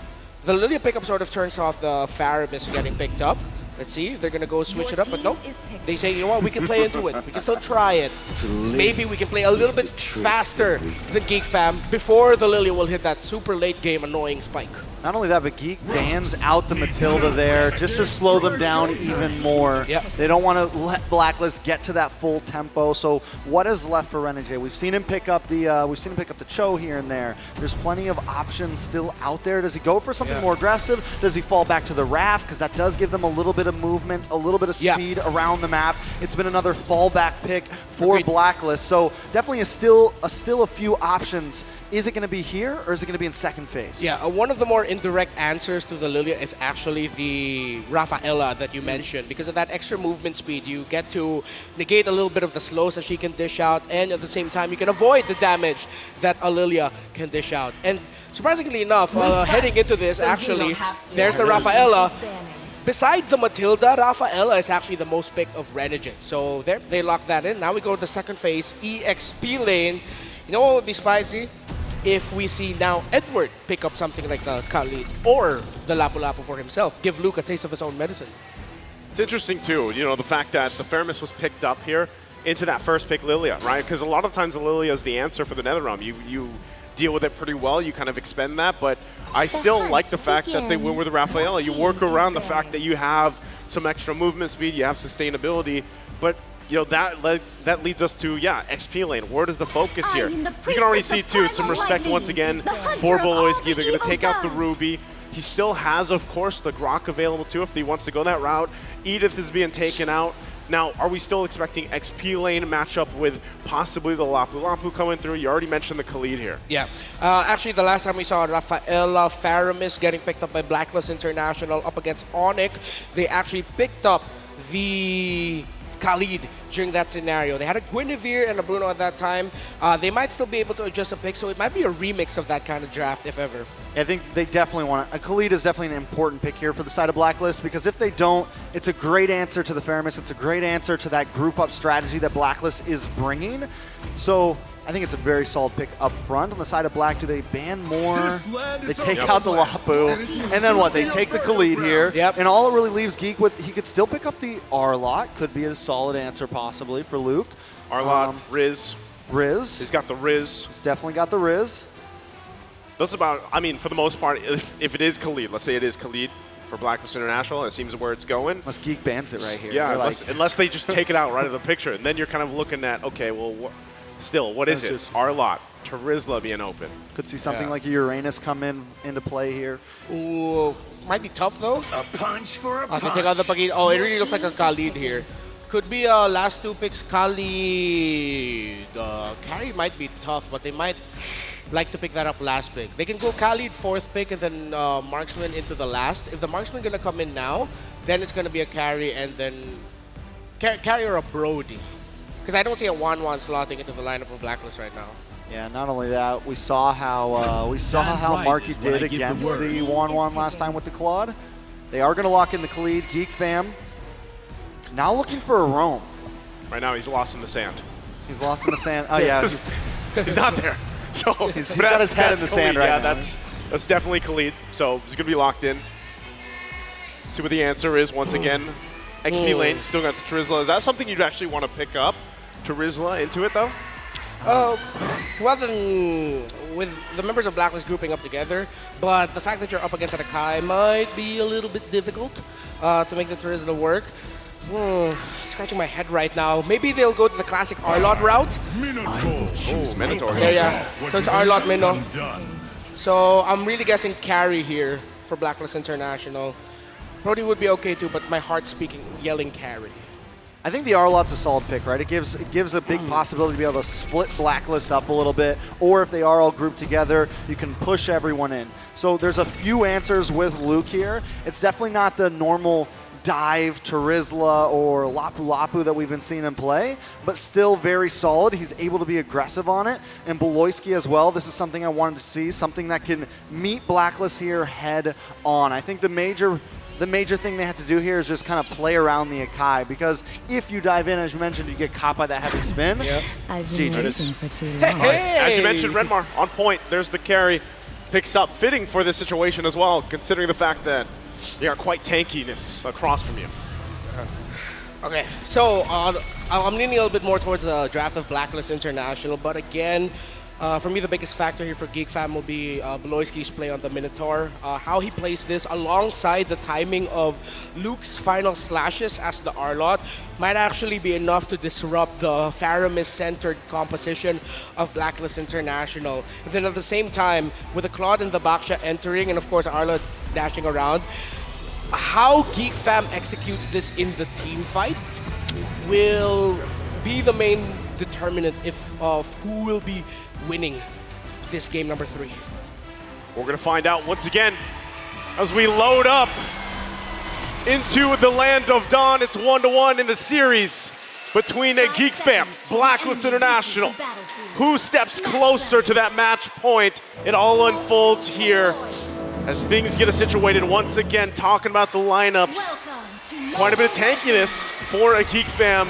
The Lilia pickup sort of turns off the Farabis getting picked up. Let's see if they're going to go switch it up, but no. They say, you know what, we can play into it. We can still try it. Maybe we can play a little bit faster than Geek Fam before the Lilia will hit that super late game annoying spike. Not only that, but Geek bans out the Matilda there just to slow them down even more. Yep. They don't want to let Blacklist get to that full tempo. So what is left for Renegade? We've seen him pick up the Cho here and there. There's plenty of options still out there. Does he go for something more aggressive? Does he fall back to the Raft? Because that does give them a little bit of movement, a little bit of speed around the map. It's been another fallback pick for Blacklist. So definitely still a few options. Is it going to be here or is it going to be in second phase? Yeah, one of the more indirect answers to the Lilia is actually the Rafaela that you mentioned. Because of that extra movement speed, you get to negate a little bit of the slows that she can dish out, and at the same time, you can avoid the damage that a Lilia can dish out. And surprisingly enough, heading into this, actually, there's the Rafaela. Beside the Matilda, Rafaela is actually the most picked of Renegade. So there, they lock that in. Now we go to the second phase, EXP lane. You know what would be spicy? If we see now Edward pick up something like the Khalid or the Lapu-Lapu for himself, give Luke a taste of his own medicine. It's interesting too, you know, the fact that the Feramis was picked up here into that first pick Lilia, right? Because a lot of times the Lilia is the answer for the Netherrealm. You deal with it pretty well, you kind of expend that, but I still like the fact that they went with Rafaela. You work around the fact that you have some extra movement speed, you have sustainability, but you know, that leads us to, XP lane. Where does the focus here? We can already see, too, some respect once again for Boloyski. They're going to take out the Ruby. He still has, of course, the Grok available, too, if he wants to go that route. Edith is being taken out. Now, are we still expecting XP lane matchup with possibly the Lapu-Lapu coming through? You already mentioned the Khalid here. Yeah. Actually, the last time we saw Rafaela Faramis getting picked up by Blacklist International up against Onyx, they actually picked up the Khalid during that scenario. They had a Guinevere and a Bruno at that time. They might still be able to adjust a pick, so it might be a remix of that kind of draft, if ever. I think they definitely want to. Khalid is definitely an important pick here for the side of Blacklist, because if they don't, it's a great answer to the Feramis. It's a great answer to that group-up strategy that Blacklist is bringing. So I think it's a very solid pick up front. On the side of Black, do they ban more? They take out the Lapu. And then what? They take the Khalid here. And all it really leaves Geek with, he could still pick up the Arlot. Could be a solid answer possibly for Luke. Arlot, Riz. Riz. He's got the Riz. He's definitely got the Riz. That's about, I mean, for the most part, if it is Khalid, let's say it is Khalid for Blacklist International, and it seems where it's going. Unless Geek bans it right here. Yeah, unless they just take it out right of the picture. And then you're kind of looking at, okay, well, still, what is it? Arlot, Terizla being open. Could see something like a Uranus come into play here. Ooh, might be tough though. A punch for a punch. To take out the Pagid. Oh, it really looks like a Khalid here. Could be last two picks Khalid. Carry might be tough, but they might like to pick that up last pick. They can go Khalid fourth pick and then Marksman into the last. If the Marksman gonna come in now, then it's gonna be a carry and then carry or a Brody. Because I don't see a 1-1 slotting into the lineup of Blacklist right now. Yeah, not only that, we saw how Marky did against the 1-1 last time with the Claude. They are going to lock in the Khalid. Geek fam now looking for a roam. Right now he's lost in the sand. He's lost in the sand. Oh yeah, he's not there. So he's got his head in the sand right now. That's definitely Khalid. So he's going to be locked in. See what the answer is once again. XP lane, still got the Terizla. Is that something you'd actually want to pick up? Terizla into it though? Well then, with the members of Blacklist grouping up together, but the fact that you're up against an Akai might be a little bit difficult to make the Terizla work. Scratching my head right now. Maybe they'll go to the classic Arlot route. Minotaur. Yeah. So it's Arlot Minnow. So I'm really guessing carry here for Blacklist International. Brody would be okay too, but my heart's speaking, yelling carry. I think the Arlot's a solid pick, right? It gives a big possibility to be able to split Blacklist up a little bit, or if they are all grouped together, you can push everyone in. So there's a few answers with Luke here. It's definitely not the normal dive Terizla or Lapu-Lapu that we've been seeing him play, but still very solid. He's able to be aggressive on it. And Boloyski as well. This is something I wanted to see, something that can meet Blacklist here head on. I think the major thing they have to do here is just kind of play around the Akai, because if you dive in, as you mentioned, you get caught by that heavy spin. I've been waiting for too long. As you mentioned, Redmar on point. There's the carry. Picks up, fitting for this situation as well, considering the fact that they are quite tankiness across from you. Okay, so I'm leaning a little bit more towards the draft of Blacklist International, but again, For me, the biggest factor here for Geek Fam will be Beloyski's play on the Minotaur. How he plays this alongside the timing of Luke's final slashes as the Arlot might actually be enough to disrupt the Faramis-centered composition of Blacklist International. And then at the same time, with the Claude and the Baksha entering, and of course Arlot dashing around, how Geek Fam executes this in the team fight will be the main determinant of who will be winning this game number 3. We're going to find out once again as we load up into the land of Dawn. It's 1-1 in the series between a Geek Fam, Blacklist International. Who steps closer to that match point? It all unfolds here as things get situated once again. Talking about the lineups, quite a bit of tankiness for a Geek Fam.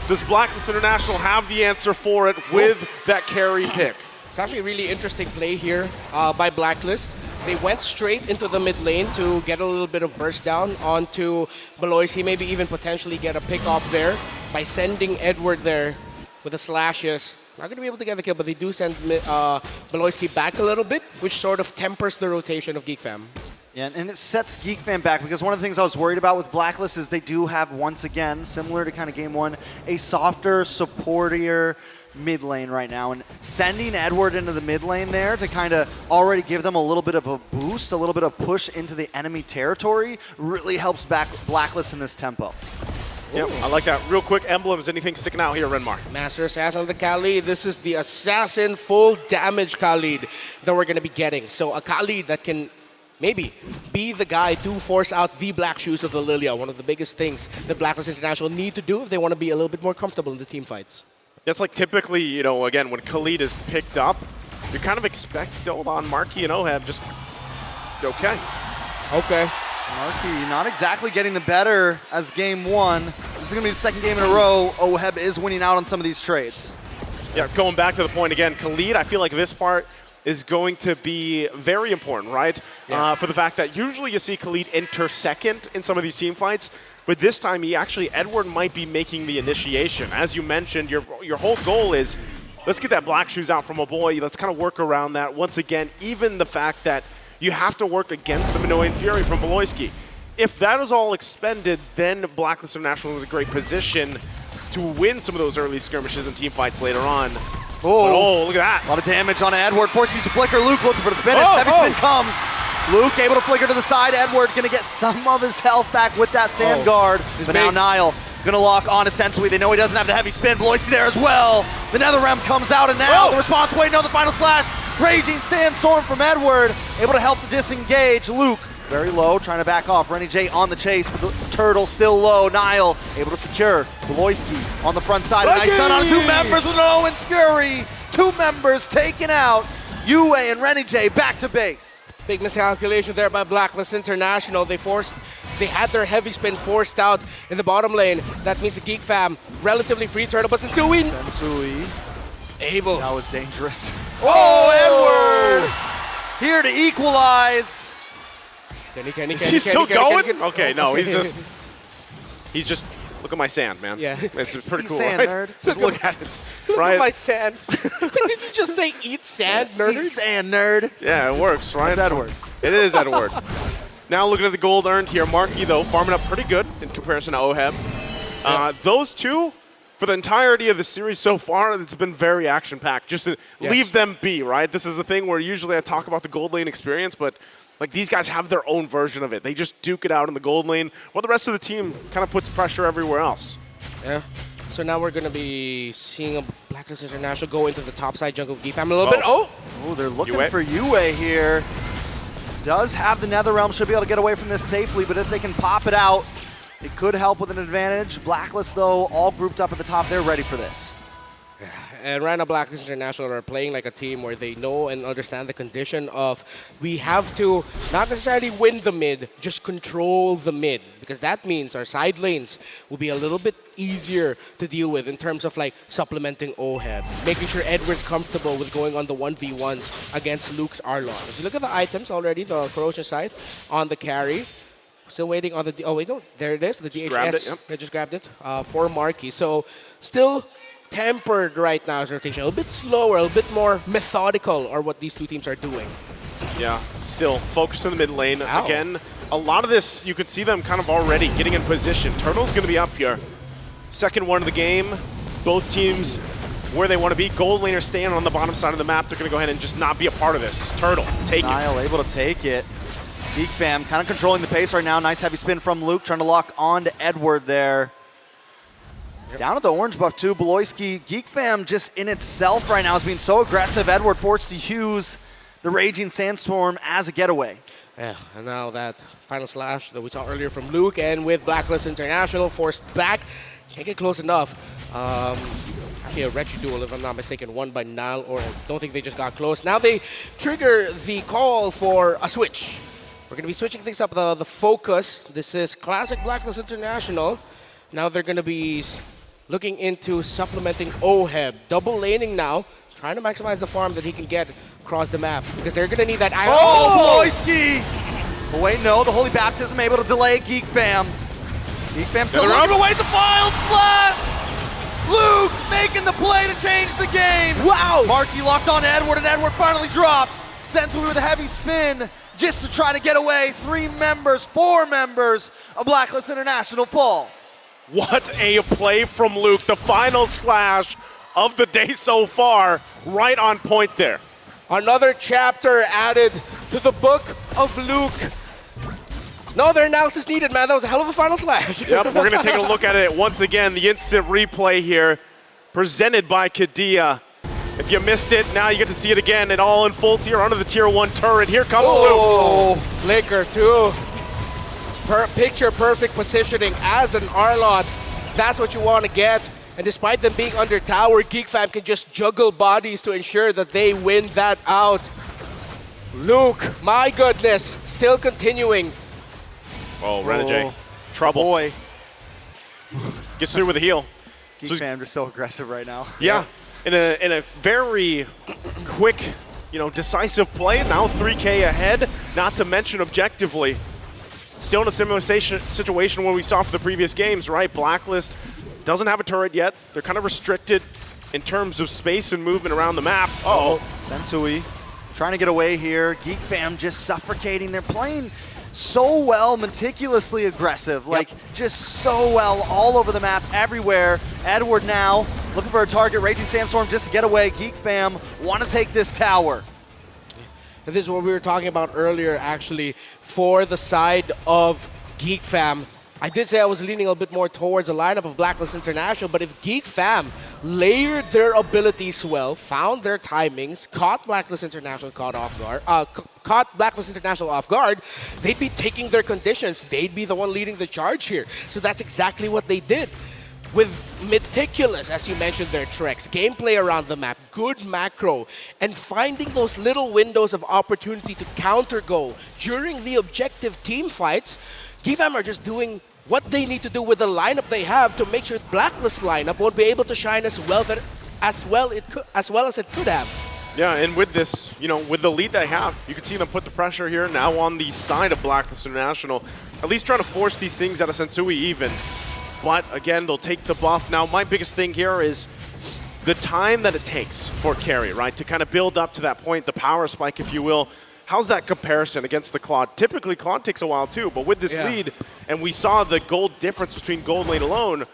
Does Blacklist International have the answer for it with that carry pick? It's actually a really interesting play here by Blacklist. They went straight into the mid lane to get a little bit of burst down onto Beloyski, maybe even potentially get a pick off there by sending Edward there with the slashes. Not going to be able to get the kill, but they do send Beloyski back a little bit, which sort of tempers the rotation of Geek Fam. Yeah, and it sets Geek Fam back because one of the things I was worried about with Blacklist is they do have, once again, similar to kind of game 1, a softer, supportier mid lane right now. And sending Edward into the mid lane there to kind of already give them a little bit of a boost, a little bit of push into the enemy territory really helps back Blacklist in this tempo. Yep, I like that. Real quick, emblems, anything sticking out here, Renmar? Master Assassin of the Khalid. This is the Assassin full damage Khalid that we're going to be getting. So a Khalid that can maybe be the guy to force out the black shoes of the Lilia, one of the biggest things that Blacklist International need to do if they want to be a little bit more comfortable in the team fights. It's like typically, you know, again, when Khalid is picked up, you kind of expect Dolan, Marky, and Oheb just, okay. Okay. Marky not exactly getting the better as game 1. This is going to be the second game in a row. Oheb is winning out on some of these trades. Yeah, going back to the point again, Khalid, I feel like this part is going to be very important, right? Yeah. For the fact that usually you see Khalid enter second in some of these team fights, but this time Edward might be making the initiation. As you mentioned, your whole goal is, let's get that black shoes out from a boy, let's kind of work around that. Once again, even the fact that you have to work against the Minoan Fury from Beloyski. If that is all expended, then Blacklist International is in a great position to win some of those early skirmishes and team fights later on. Oh, look at that. A lot of damage on Edward. Forced to use a flicker. Luke looking for the finish. Heavy spin comes. Luke able to flicker to the side. Edward going to get some of his health back with that sand guard. But now Niall going to lock on essentially. They know he doesn't have the heavy spin. Beloyski there as well. The NetherRealm comes out, and now the response waiting on the final slash. Raging Sandstorm from Edward. Able to help to disengage. Luke very low, trying to back off. Rennie J on the chase, but the Turtle still low. Niall able to secure. Beloyski on the front side. A nice stun on 2 members with an Owen's Fury. 2 members taken out. Yue and Rennie J back to base. Big miscalculation there by Blacklist International. They had their heavy spin forced out in the bottom lane. That means the Geek Fam, relatively free turtle, but Sensui able. That was dangerous. Oh, Edward! Here to equalize. Is he still going? Okay, no, he's just, look at my sand, man. Yeah. It's pretty cool, sand, right? nerd. Just look at it, Look right? at my sand. Did you just say eat sand, nerd? Eat sand, nerd. Yeah, it works, right? It's Edward. It is Edward. Now looking at the gold earned here, Marky, though, farming up pretty good in comparison to Oheb. Those two, for the entirety of the series so far, it's been very action-packed. Just to leave them be, right? This is the thing where usually I talk about the gold lane experience, but like these guys have their own version of it. They just duke it out in the gold lane, while the rest of the team kind of puts pressure everywhere else. Yeah. So now we're going to be seeing a Blacklist International go into the top side jungle of Geek Fam a little bit. Oh, they're looking for Yue here. Does have the NetherRealm, should be able to get away from this safely, but if they can pop it out, it could help with an advantage. Blacklist, though, all grouped up at the top. They're ready for this. And right now, Blacklist International are playing like a team where they know and understand the condition of we have to not necessarily win the mid, just control the mid. Because that means our side lanes will be a little bit easier to deal with in terms of like supplementing Oheb, making sure Edward's comfortable with going on the 1v1s against Luke's Arlon. If you look at the items already, the Corrosion Scythe on the carry. Still waiting on the... Oh, wait, no. There it is. The DHS. Grabbed it, yep. They just grabbed it for Marky. So still tempered right now as rotation. A little bit slower, a little bit more methodical are what these two teams are doing. Yeah, still focused in the mid lane. Again, a lot of this, you could see them kind of already getting in position. Turtle's going to be up here. Second one of the game. Both teams where they want to be. Gold laner staying on the bottom side of the map. They're going to go ahead and just not be a part of this. Turtle, take it. Niall able to take it. Geek Fam kind of controlling the pace right now. Nice heavy spin from Luke, trying to lock on to Edward there. Down at the orange buff too, Beloyski. Geek Fam just in itself right now is being so aggressive. Edward forced to use the Raging Sandstorm as a getaway. Yeah, and now that final slash that we saw earlier from Luke, and with Blacklist International forced back, can't get close enough. Actually a Retro duel, if I'm not mistaken, won by Niall, or I don't think they just got close. Now they trigger the call for a switch. We're going to be switching things up, the focus. This is classic Blacklist International. Now they're going to be looking into supplementing Oheb. Double laning now, trying to maximize the farm that he can get across the map, because they're going to need that iron. Oh, Beloyski! But wait, no, the Holy Baptism able to delay Geek Fam. Geek Fam still looking away the Wild Slash! Luke making the play to change the game! Wow! Marky locked on Edward, and Edward finally drops. Sensui with a heavy spin just to try to get away. 4 members of Blacklist International fall. What a play from Luke. The final slash of the day so far. Right on point there. Another chapter added to the book of Luke. No other analysis needed, man. That was a hell of a final slash. Yep, we're going to take a look at it once again. The instant replay here, presented by Kadea. If you missed it, now you get to see it again. It all unfolds here under the Tier 1 turret. Here comes Luke. Flicker, too. Picture perfect positioning as an Arlot. That's what you want to get. And despite them being under tower, Geek Fam can just juggle bodies to ensure that they win that out. Luke, my goodness, still continuing. Oh, Renegade. Trouble. Boy. Gets through with a heal. Geek Fam just so aggressive right now. Yeah, in a very quick, decisive play. Now 3K ahead, not to mention objectively. Still in a similar situation where we saw for the previous games, right? Blacklist doesn't have a turret yet. They're kind of restricted in terms of space and movement around the map. Uh-oh. Sensui trying to get away here. Geek Fam just suffocating. They're playing so well, meticulously aggressive. Like, just so well all over the map, everywhere. Edward now looking for a target. Raging Sandstorm just to get away. Geek Fam want to take this tower. And this is what we were talking about earlier, actually, for the side of Geek Fam. I did say I was leaning a bit more towards a lineup of Blacklist International, but if Geek Fam layered their abilities well, found their timings, caught Blacklist International caught Blacklist International off guard, they'd be taking their conditions. They'd be the one leading the charge here. So that's exactly what they did. With meticulous, as you mentioned, their treks, gameplay around the map, good macro, and finding those little windows of opportunity to counter-go during the objective team fights, Geek Fam are just doing what they need to do with the lineup they have to make sure Blacklist lineup won't be able to shine as well as it could have. Yeah, and with this, with the lead they have, you can see them put the pressure here now on the side of Blacklist International, at least trying to force these things out of Sensui even. But again, they'll take the buff. Now, my biggest thing here is the time that it takes for carry, right? To kind of build up to that point, the power spike, if you will. How's that comparison against the Claude? Typically, Claude takes a while too, but with this lead, and we saw the gold difference between gold lane alone,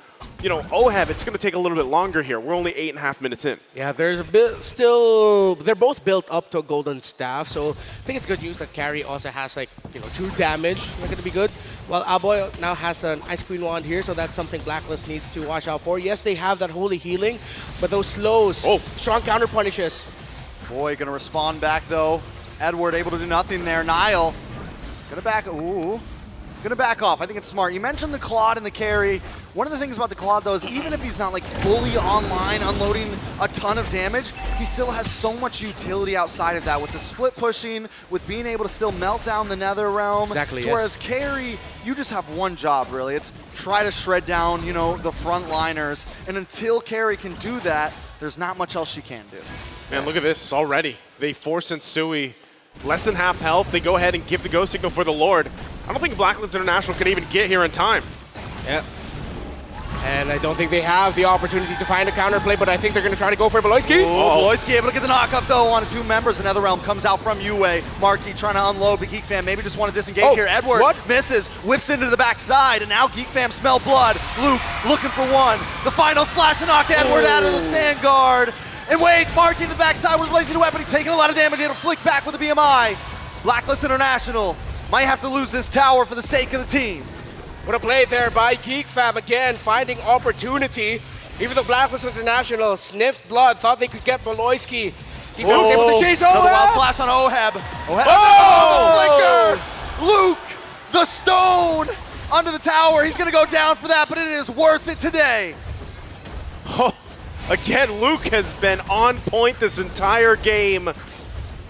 Oheb, it's going to take a little bit longer here. We're only 8.5 minutes in. Yeah, there's a bit still. They're both built up to a golden staff, so I think it's good news that Carry also has true damage. Not going to be good. Well, Aboy now has an Ice Queen wand here, so that's something Blacklist needs to watch out for. Yes, they have that holy healing, but those slows, strong counter punishes. Boy, gonna respond back though. Edward able to do nothing there. Niall gonna back. Gonna back off. I think it's smart. You mentioned the Claude and the carry. One of the things about the Claude, though, is even if he's not fully online, unloading a ton of damage, he still has so much utility outside of that with the split pushing, with being able to still melt down the Nether Realm. Exactly. Whereas carry, you just have one job really. It's try to shred down, the front liners, and until carry can do that, there's not much else she can do. Man, look at this already. They force Sensui less than half health. They go ahead and give the go signal for the Lord. I don't think Blacklist International can even get here in time. Yeah. And I don't think they have the opportunity to find a counterplay, but I think they're going to try to go for Beloyski. Beloyski able to get the knockup though on 2 members. Another realm comes out from Yue. Marky trying to unload, but Geek Fam maybe just want to disengage here. Edward misses, whips into the backside, and now Geek Fam smell blood. Luke looking for one. The final slash to knock Edward out of the sand guard. And wait, Marky to the backside with a blazing weapon. He's taking a lot of damage. He'll flick back with the BMI. Blacklist International might have to lose this tower for the sake of the team. What a play there by Geek Fam, again finding opportunity. Even though Blacklist International sniffed blood, thought they could get Beloyski. Geek Fam was able to chase Another wild Oheb. slash on Oheb. Oheb, flicker! Luke, the stone, under the tower. He's gonna go down for that, but it is worth it today. Again, Luke has been on point this entire game.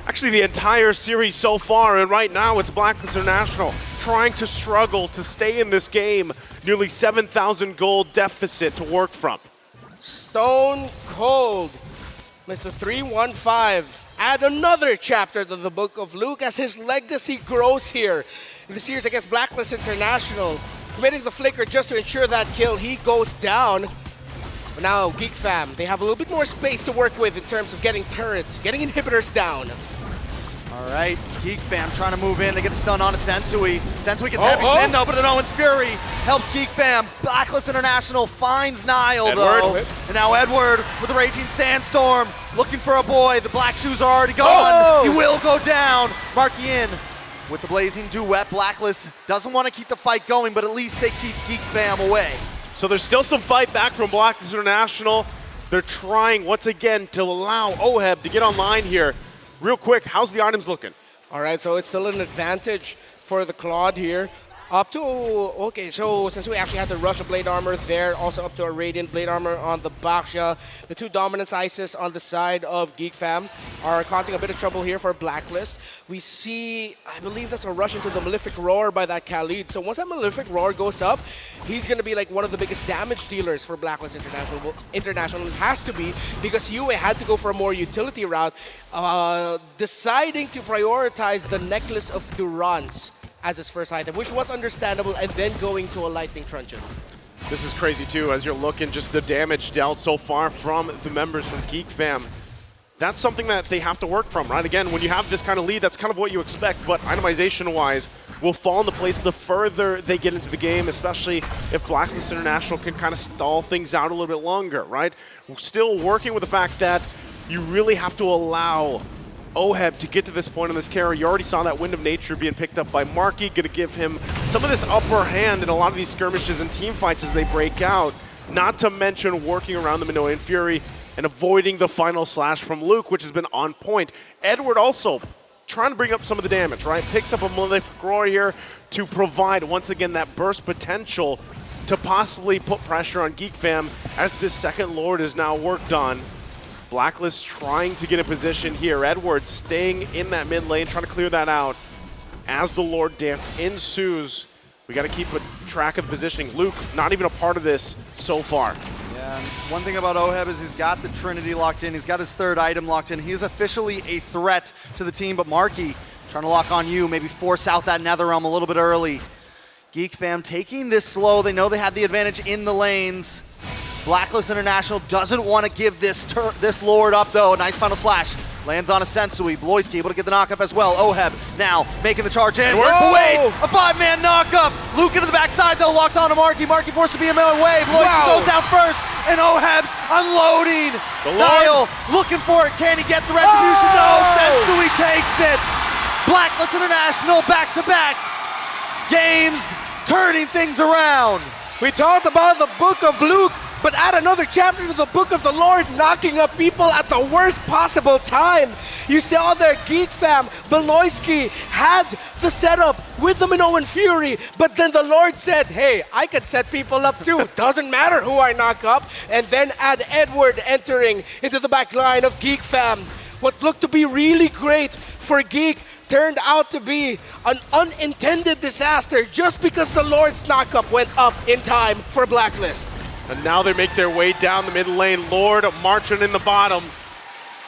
Actually, the entire series so far, and right now it's Blacklist International trying to struggle to stay in this game. Nearly 7,000 gold deficit to work from. Stone cold. Mr. 315. Add another chapter to the book of Luke as his legacy grows here. In the series against Blacklist International, committing the flicker just to ensure that kill, he goes down. But now Geek Fam, they have a little bit more space to work with in terms of getting turrets, getting inhibitors down. All right, Geek Fam trying to move in. They get the stun on to Sensui. Sensui gets heavy spin though, but then Owen's Fury helps Geek Fam. Blacklist International finds Nile though. And now Edward with the Raging Sandstorm looking for a boy. The black shoes are already gone. He will go down. Marky in with the blazing duet. Blacklist doesn't want to keep the fight going, but at least they keep Geek Fam away. So there's still some fight back from Blacklist International. They're trying once again to allow Oheb to get online here. Real quick, how's the items looking? All right, so it's still an advantage for the Claude here. Up to, okay, so since we actually had to rush a Blade Armor there, also up to a Radiant Blade Armor on the Baksha. The 2 Dominance Isis on the side of Geek Fam are causing a bit of trouble here for Blacklist. We see, I believe that's a rush into the Malefic Roar by that Khalid. So once that Malefic Roar goes up, he's going to be like one of the biggest damage dealers for Blacklist International. International has to be, because Yue had to go for a more utility route, deciding to prioritize the Necklace of Durance as his first item, which was understandable, and then going to a Lightning Truncheon. This is crazy too, as you're looking just the damage dealt so far from the members from Geek Fam. That's something that they have to work from, right? Again, when you have this kind of lead, that's kind of what you expect, but itemization-wise will fall into place the further they get into the game, especially if Blacklist International can kind of stall things out a little bit longer, right? We're still working with the fact that you really have to allow Oheb to get to this point in this carry. You already saw that Wind of Nature being picked up by Marky, going to give him some of this upper hand in a lot of these skirmishes and team fights as they break out, not to mention working around the Minoan Fury and avoiding the final slash from Luke, which has been on point. Edward also trying to bring up some of the damage, right? Picks up a Malefic Roar here to provide, once again, that burst potential to possibly put pressure on Geek Fam as this second Lord is now worked on. Blacklist trying to get a position here. Edwards staying in that mid lane, trying to clear that out. As the Lord dance ensues, we got to keep a track of the positioning. Luke, not even a part of this so far. Yeah, and one thing about Oheb is he's got the Trinity locked in. He's got his 3rd item locked in. He is officially a threat to the team, but Marky trying to lock on you, maybe force out that Netherrealm a little bit early. Geek Fam taking this slow. They know they had the advantage in the lanes. Blacklist International doesn't want to give this Lord up, though. Nice final slash. Lands on a Sensui. Bloisky able to get the knockup as well. Oheb now making the charge in. But wait, a 5-man knockup. Luke into the backside, though, locked on to Marky. Marky forced to be a man away. Bloisky goes down first, and Oheb's unloading. Niall looking for it. Can he get the retribution? No, Sensui takes it. Blacklist International back-to-back games, turning things around. We talked about the Book of Luke, but add another chapter to the Book of the Lord, knocking up people at the worst possible time. You saw there, Geek Fam, Beloyski had the setup with the Minoan Fury, but then the Lord said, hey, I could set people up too. Doesn't matter who I knock up. And then add Edward entering into the back line of Geek Fam. What looked to be really great for Geek turned out to be an unintended disaster just because the Lord's knockup went up in time for Blacklist. And now they make their way down the mid lane. Lord marching in the bottom.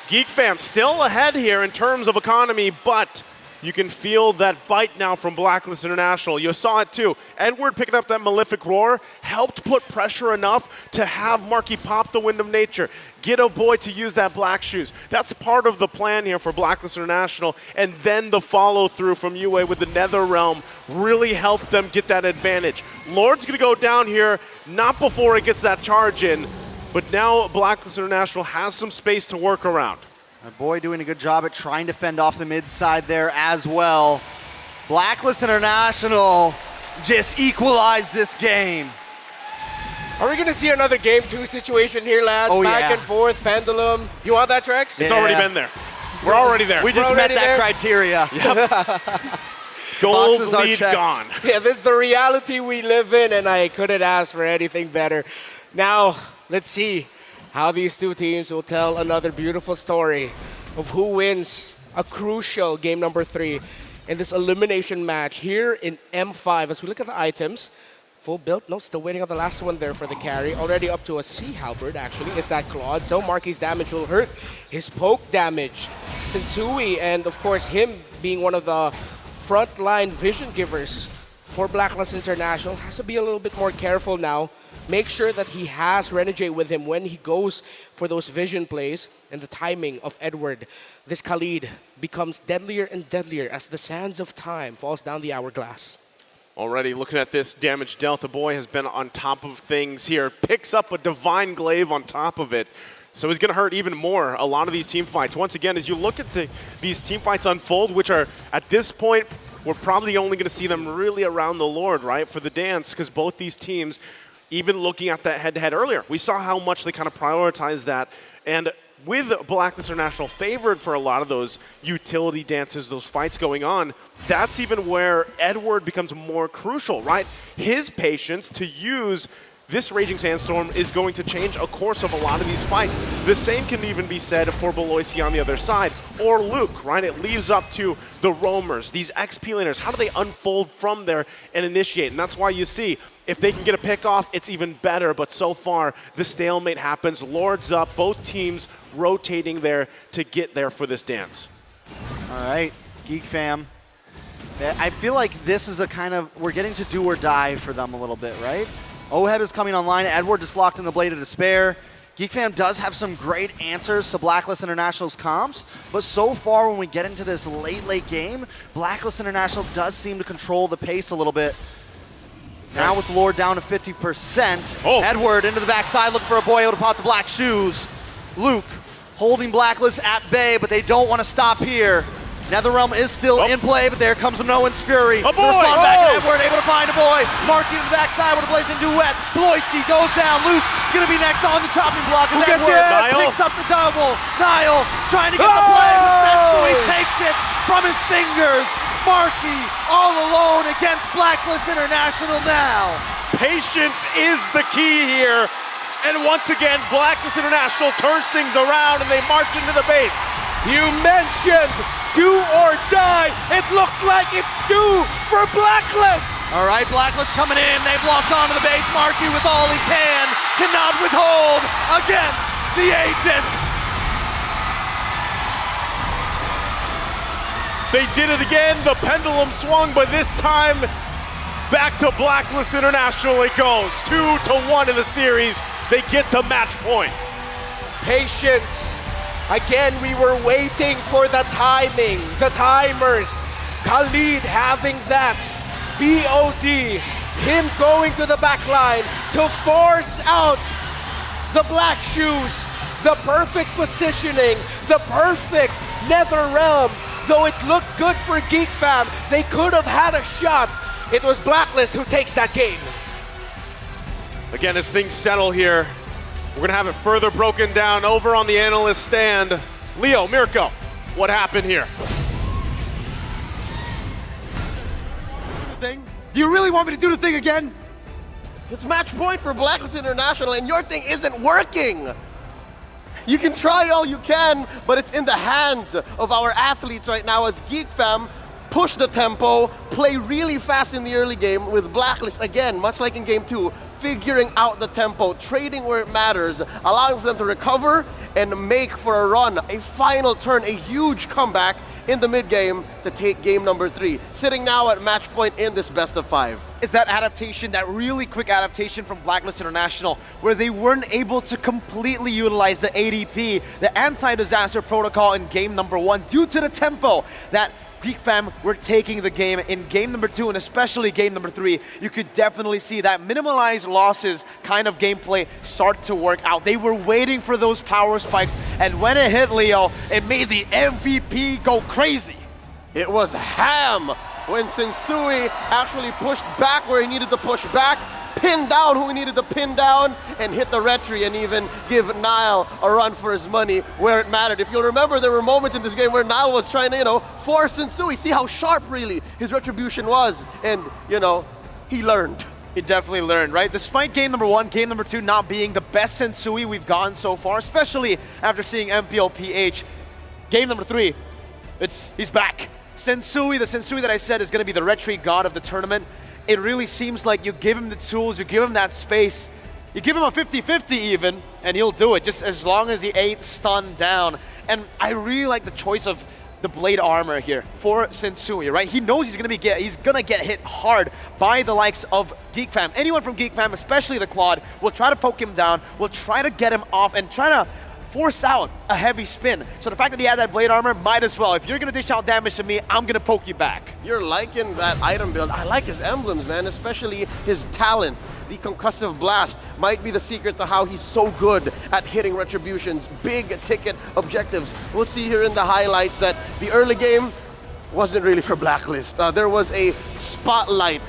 Geek Fam still ahead here in terms of economy, but You can feel that bite now from Blacklist International. You saw it too. Edward picking up that Malefic Roar helped put pressure enough to have Marky pop the Wind of Nature. Get a boy to use that Black Shoes. That's part of the plan here for Blacklist International. And then the follow through from UA with the Nether Realm really helped them get that advantage. Lord's gonna go down here, not before it gets that charge in, but now Blacklist International has some space to work around. My boy doing a good job at trying to fend off the mid side there as well. Blacklist International just equalized this game. Are we going to see another Game 2 situation here, lads? Oh, Back yeah. and forth, pendulum. You want that, Trex? It's already been there. We're already there. We just met that criteria. Gold Boxes are lead checked. gone. Yeah, this is the reality we live in, and I couldn't ask for anything better. Now, let's see how these two teams will tell another beautiful story of who wins a crucial game number 3 in this elimination match here in M5. As we look at the items, full build. No, still waiting on the last one there for the carry. Already up to a Sea Halberd, actually, is that Claude. So Marky's damage will hurt his poke damage. Sensui, and of course him being one of the frontline vision givers for Blacklist International, has to be a little bit more careful now. Make sure that he has Renegade with him when he goes for those vision plays, and the timing of Edward. This Khalid becomes deadlier and deadlier as the sands of time falls down the hourglass. Already looking at this damage Delta Boy has been on top of things here. Picks up a Divine Glaive on top of it. So he's going to hurt even more a lot of these team fights. Once again, as you look at these team fights unfold, which are at this point, we're probably only going to see them really around the Lord, right, for the dance, because both these teams, even looking at that head-to-head earlier, we saw how much they kind of prioritize that. And with Blacklist International favored for a lot of those utility dances, those fights going on, that's even where Edward becomes more crucial, right? His patience to use this Raging Sandstorm is going to change a course of a lot of these fights. The same can even be said for Beloisi on the other side, or Luke, right? It leaves up to the roamers, these XP laners. How do they unfold from there and initiate? And that's why you see, if they can get a pick off, it's even better. But so far, the stalemate happens. Lord's up, both teams rotating there to get there for this dance. All right, Geek Fam. I feel like this is a kind of, we're getting to do or die for them a little bit, right? Oheb is coming online. Edward just locked in the Blade of Despair. Geek Fam does have some great answers to Blacklist International's comms, but so far when we get into this late game, Blacklist International does seem to control the pace a little bit. Now with Lord down to 50%, Edward into the backside looking for a boy able to pop the Black Shoes. Luke holding Blacklist at bay, but they don't want to stop here. Netherrealm is still in play, but there comes Noan's Fury. A boy! Respond back to Edward, able to find a boy. Marky to the backside with a blazing duet. Beloisi goes down. Luke is going to be next on the chopping block as Edward picks up the double. Niall trying to get the play. Sensui takes it from his fingers. Marky all alone against Blacklist International now. Patience is the key here. And once again, Blacklist International turns things around and they march into the base. You mentioned do or die. It looks like it's due for Blacklist. All right, Blacklist coming in. They've locked onto the base. Marky with all he can. Cannot withhold against the agents. They did it again. The pendulum swung, but this time back to Blacklist International it goes. 2-1 in the series. They get to match point. Patience. Again, we were waiting for the timing, the timers. Khalid having that. BOD, him going to the back line to force out the Black Shoes. The perfect positioning, the perfect Nether Realm. Though it looked good for Geek Fam, they could have had a shot. It was Blacklist who takes that game. Again, as things settle here, we're going to have it further broken down over on the analyst stand. Leo, Mirko, what happened here? Do you really want me to do the thing again? It's match point for Blacklist International and your thing isn't working. You can try all you can, but it's in the hands of our athletes right now as Geek Fam push the tempo, play really fast in the early game with Blacklist again, much like in game 2, figuring out the tempo, trading where it matters, allowing for them to recover and make for a run, a final turn, a huge comeback, in the mid game to take game number 3. Sitting now at match point in this best of 5. It's that adaptation, that really quick adaptation from Blacklist International, where they weren't able to completely utilize the ADP, the anti-disaster protocol in game number 1 due to the tempo that Geek Fam were taking the game in game number 2 and especially game number 3. You could definitely see that minimalized losses kind of gameplay start to work out. They were waiting for those power spikes, and when it hit Leo, it made the MVP go crazy. It was ham when Sensui actually pushed back where he needed to push back, pinned down who he needed to pin down, and hit the retry and even give Nile a run for his money where it mattered. If you'll remember, there were moments in this game where Nile was trying to, force Sensui. See how sharp really his retribution was, and, he learned. He definitely learned, right? Despite game number 1, game number 2 not being the best Sensui we've gotten so far, especially after seeing MPLPH, game number 3, he's back. Sensui, the Sensui that I said is going to be the retry god of the tournament. It really seems like you give him the tools, you give him that space, you give him a 50-50 even, and he'll do it, just as long as he ain't stunned down. And I really like the choice of the blade armor here for Sensui, right? He knows he's gonna get hit hard by the likes of Geek Fam. Anyone from Geek Fam, especially the Claude, will try to poke him down, will try to get him off and try to force out a heavy spin. So the fact that he had that blade armor, might as well. If you're gonna dish out damage to me, I'm gonna poke you back. You're liking that item build. I like his emblems, man, especially his talent. The concussive blast might be the secret to how he's so good at hitting retributions, big ticket objectives. We'll see here in the highlights that the early game wasn't really for Blacklist. There was a spotlight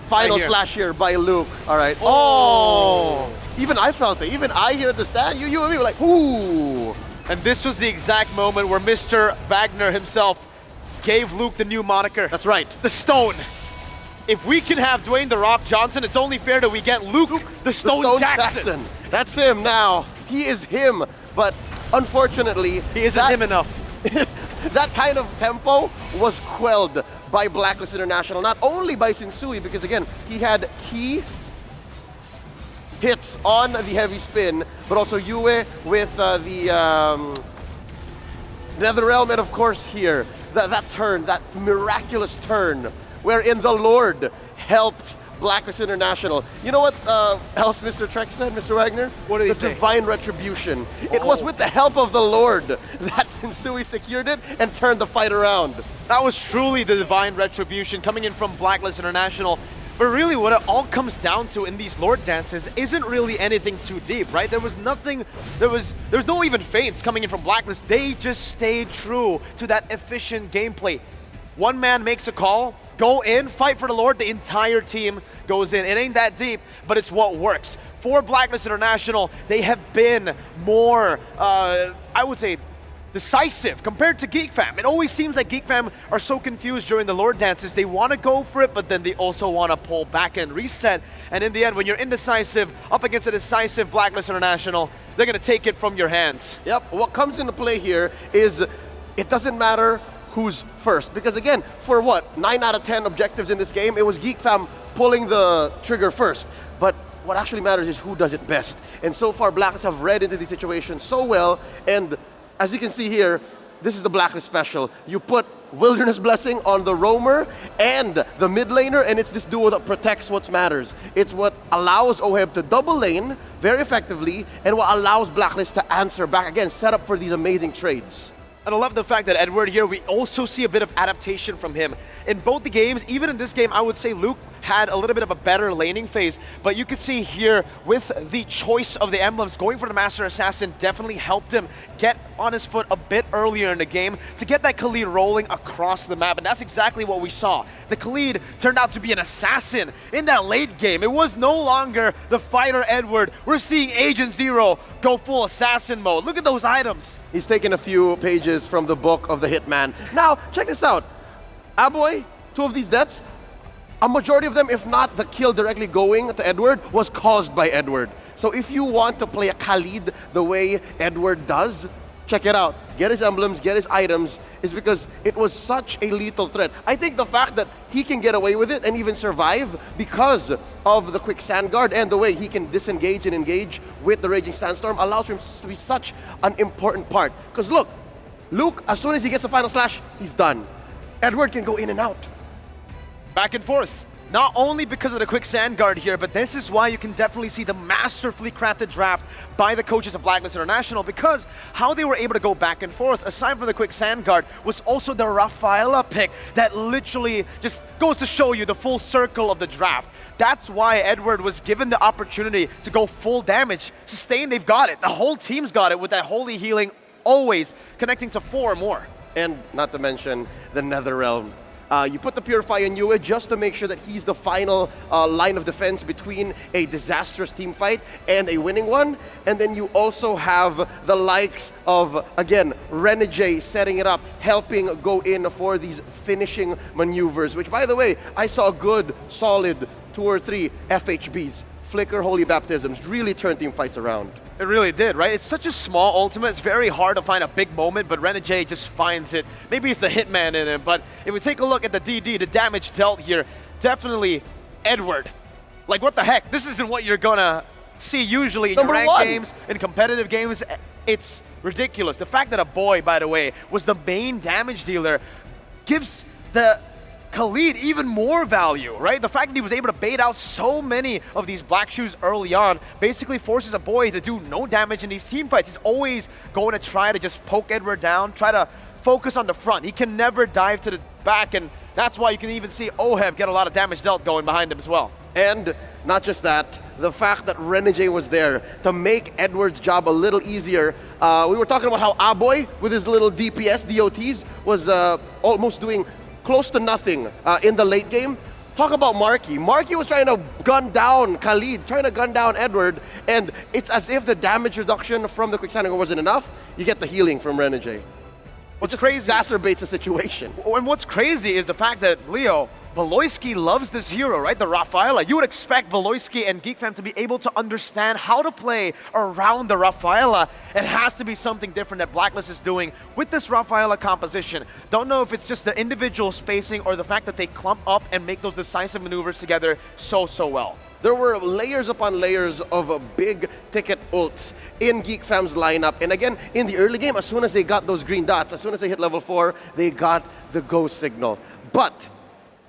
final slash here by Luke. All right. Oh! Even I felt it. Even I here at the stand, you and me were like, ooh. And this was the exact moment where Mr. Wagner himself gave Luke the new moniker. That's right. The Stone. If we can have Dwayne The Rock Johnson, it's only fair that we get Luke the Stone Jackson. That's him now. He is him. But unfortunately, he isn't him enough. That kind of tempo was quelled by Blacklist International. Not only by Sensui, because again, he had key hits on the heavy spin, but also Yue with the Netherrealm, and of course here, that turn, that miraculous turn, wherein the Lord helped Blacklist International. You know what else Mr. Trek said, Mr. Wagner? What did he say? The divine retribution. It was with the help of the Lord that Sensui secured it and turned the fight around. That was truly the divine retribution coming in from Blacklist International. But really what it all comes down to in these Lord dances isn't really anything too deep, right? There was nothing, there was no even feints coming in from Blacklist. They just stayed true to that efficient gameplay. One man makes a call, go in, fight for the Lord, the entire team goes in. It ain't that deep, but it's what works. For Blacklist International, they have been more, I would say, decisive compared to Geek Fam. It always seems like Geek Fam are so confused during the Lord dances. They want to go for it, but then they also want to pull back and reset. And in the end, when you're indecisive, up against a decisive Blacklist International, they're going to take it from your hands. Yep, what comes into play here is it doesn't matter who's first. Because again, for what, 9 out of 10 objectives in this game, it was Geek Fam pulling the trigger first. But what actually matters is who does it best. And so far, Blacklist have read into the situation so well, and as you can see here, this is the Blacklist special. You put Wilderness Blessing on the roamer and the mid laner, and it's this duo that protects what matters. It's what allows Oheb to double lane very effectively, and what allows Blacklist to answer back again, set up for these amazing trades. And I love the fact that Edward here, we also see a bit of adaptation from him. In both the games, even in this game, I would say Luke had a little bit of a better laning phase, but you could see here with the choice of the emblems, going for the Master Assassin definitely helped him get on his foot a bit earlier in the game to get that Khalid rolling across the map, and that's exactly what we saw. The Khalid turned out to be an assassin in that late game. It was no longer the fighter Edward. We're seeing Agent Zero go full assassin mode. Look at those items. He's taken a few pages from the book of the Hitman. Now, check this out. Aboy, 2 of these deaths, a majority of them, if not the kill directly going to Edward, was caused by Edward. So if you want to play a Khalid the way Edward does, check it out. Get his emblems, get his items, is because it was such a lethal threat. I think the fact that he can get away with it and even survive because of the quick sand guard and the way he can disengage and engage with the Raging Sandstorm allows him to be such an important part. Because look, Luke, as soon as he gets the final slash, he's done. Edward can go in and out. Back and forth. Not only because of the quicksand guard here, but this is why you can definitely see the masterfully crafted draft by the coaches of Blacklist International, because how they were able to go back and forth, aside from the quicksand guard, was also the Rafaela pick that literally just goes to show you the full circle of the draft. That's why Edward was given the opportunity to go full damage. Sustain, they've got it. The whole team's got it with that holy healing, always connecting to 4 or more. And not to mention the Netherrealm. You put the Purify on Yue just to make sure that he's the final line of defense between a disastrous team fight and a winning one. And then you also have the likes of, again, Renegade setting it up, helping go in for these finishing maneuvers, which, by the way, I saw a good, solid 2 or 3 FHBs. Flicker Holy Baptisms really turned team fights around. It really did, right? It's such a small ultimate. It's very hard to find a big moment, but Renegade just finds it. Maybe it's the hitman in him, but if we take a look at the DD, the damage dealt here, definitely Edward. Like, what the heck? This isn't what you're gonna see usually in your ranked games, in competitive games. It's ridiculous. The fact that a boy, by the way, was the main damage dealer gives the Khalid even more value, right? The fact that he was able to bait out so many of these black shoes early on basically forces a boy to do no damage in these team fights. He's always going to try to just poke Edward down, try to focus on the front. He can never dive to the back, and that's why you can even see Oheb get a lot of damage dealt going behind him as well. And not just that, the fact that Renegade was there to make Edward's job a little easier. We were talking about how Aboy, with his little DPS, DOTs, was almost doing close to nothing in the late game. Talk about Marky. Marky was trying to gun down Khalid, trying to gun down Edward, and it's as if the damage reduction from the quicksand wasn't enough. You get the healing from Renegade. What's crazy exacerbates the situation. And what's crazy is the fact that, Leo, Valoisky loves this hero, right? The Rafaela. You would expect Valoisky and GeekFam to be able to understand how to play around the Rafaela. It has to be something different that Blacklist is doing with this Rafaela composition. Don't know if it's just the individual spacing or the fact that they clump up and make those decisive maneuvers together so well. There were layers upon layers of big ticket ults in GeekFam's lineup. And again, in the early game, as soon as they got those green dots, as soon as they hit level 4, they got the go signal. But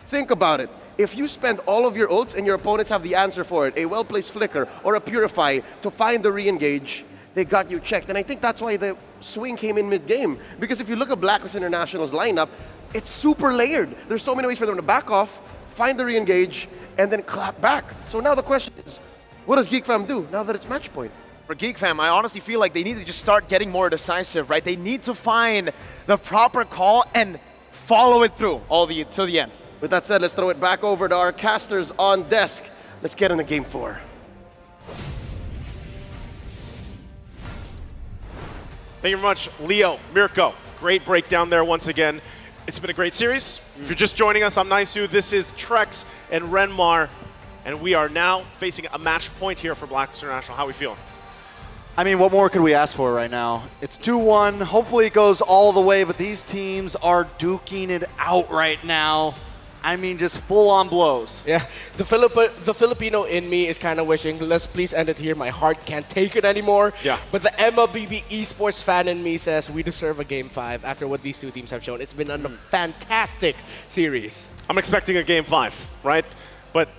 think about it. If you spend all of your ults and your opponents have the answer for it, a well-placed flicker or a purify to find the re-engage, they got you checked. And I think that's why the swing came in mid-game. Because if you look at Blacklist International's lineup, it's super layered. There's so many ways for them to back off, find the re-engage, and then clap back. So now the question is, what does GeekFam do now that it's match point? For GeekFam, I honestly feel like they need to just start getting more decisive, right? They need to find the proper call and follow it through till the end. With that said, let's throw it back over to our casters on desk. Let's get into game 4. Thank you very much, Leo, Mirko. Great breakdown there once again. It's been a great series. If you're just joining us, I'm Naisu. This is Trex and Renmar, and we are now facing a match point here for Blacklist International. How are we feeling? I mean, what more could we ask for right now? It's 2-1. Hopefully it goes all the way, but these teams are duking it out right now. I mean, just full-on blows. Yeah, the Filipino in me is kind of wishing, let's please end it here. My heart can't take it anymore. Yeah. But the MLBB esports fan in me says we deserve a Game 5 after what these two teams have shown. It's been a fantastic series. I'm expecting a Game 5, right? But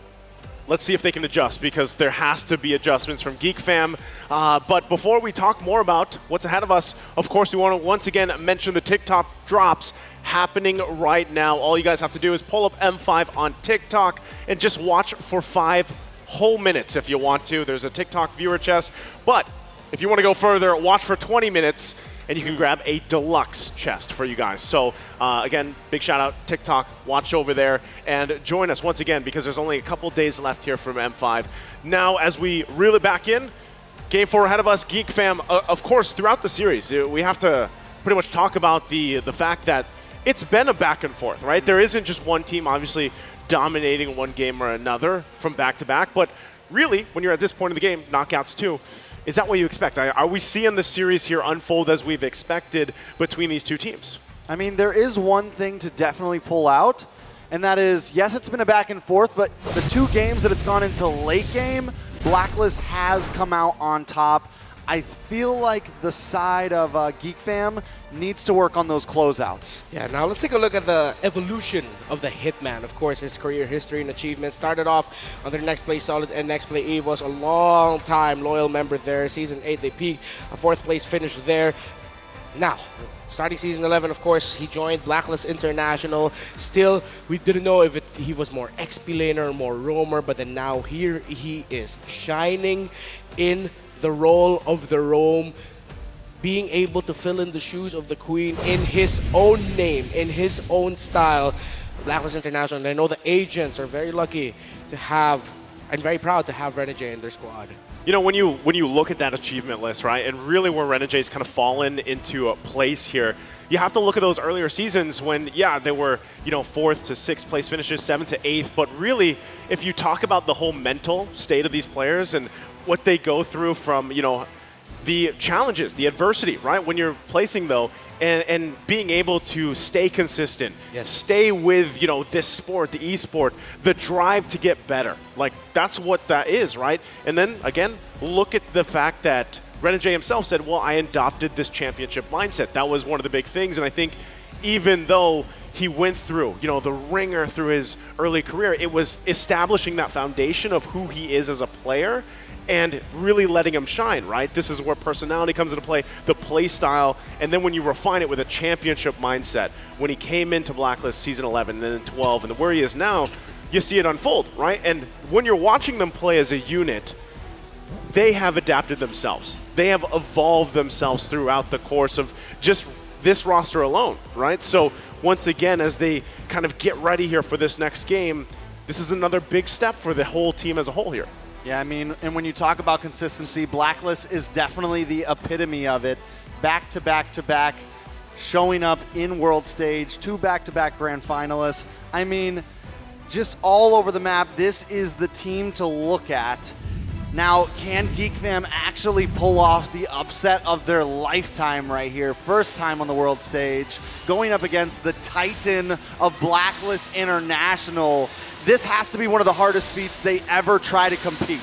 let's see if they can adjust, because there has to be adjustments from GeekFam. But before we talk more about what's ahead of us, of course, we want to once again mention the TikTok drops happening right now. All you guys have to do is pull up M5 on TikTok and just watch for 5 whole minutes if you want to. There's a TikTok viewer chest. But if you want to go further, watch for 20 minutes. And you can grab a deluxe chest for you guys. So again, big shout out TikTok, watch over there, and join us once again, because there's only a couple days left here from M5. Now, as we reel it back in, Game 4 ahead of us, GeekFam. Of course, throughout the series, we have to pretty much talk about the fact that it's been a back and forth, right? There isn't just one team obviously dominating one game or another from back to back, but really, when you're at this point of the game, knockouts too, is that what you expect? Are we seeing the series here unfold as we've expected between these two teams? I mean, there is one thing to definitely pull out, and that is, yes, it's been a back and forth, but the 2 games that it's gone into late game, Blacklist has come out on top. I feel like the side of Geek Fam needs to work on those closeouts. Yeah, now let's take a look at the evolution of the Hitman. Of course, his career history and achievements started off on their Next Play Solid and Next Play Eve, was a long time loyal member there. Season 8, they peaked, a 4th place finish there. Now, starting season 11, of course, he joined Blacklist International. Still, we didn't know if he was more XP laner or more roamer, but then now here he is, shining in the role of the roam, being able to fill in the shoes of the queen in his own name, in his own style. Blacklist International, and I know the agents are very lucky to have, and very proud to have Renegade in their squad. You know, when you look at that achievement list, right, and really where Renegade's kind of fallen into a place here, you have to look at those earlier seasons when, yeah, they were, 4th to 6th place finishes, 7th to 8th, but really, if you talk about the whole mental state of these players and what they go through from, the challenges, the adversity, right, when you're placing, though, and being able to stay consistent, stay with, this sport, the esport, the drive to get better. Like, that's what that is, right? And then, again, look at the fact that Renegade himself said, well, I adopted this championship mindset. That was one of the big things, and I think even though he went through, the ringer through his early career, it was establishing that foundation of who he is as a player and really letting him shine, right? This is where personality comes into play, the play style, and then when you refine it with a championship mindset, when he came into Blacklist season 11 and then 12 and where he is now, you see it unfold, right? And when you're watching them play as a unit, they have adapted themselves. They have evolved themselves throughout the course of just this roster alone, right? So once again, as they kind of get ready here for this next game, this is another big step for the whole team as a whole here. Yeah, I mean, and when you talk about consistency, Blacklist is definitely the epitome of it. Back to back to back, showing up in World Stage, 2 back-to-back grand finalists. I mean, just all over the map, this is the team to look at. Now, can Geek Fam actually pull off the upset of their lifetime right here? First time on the world stage, going up against the Titan of Blacklist International. This has to be one of the hardest feats they ever try to compete.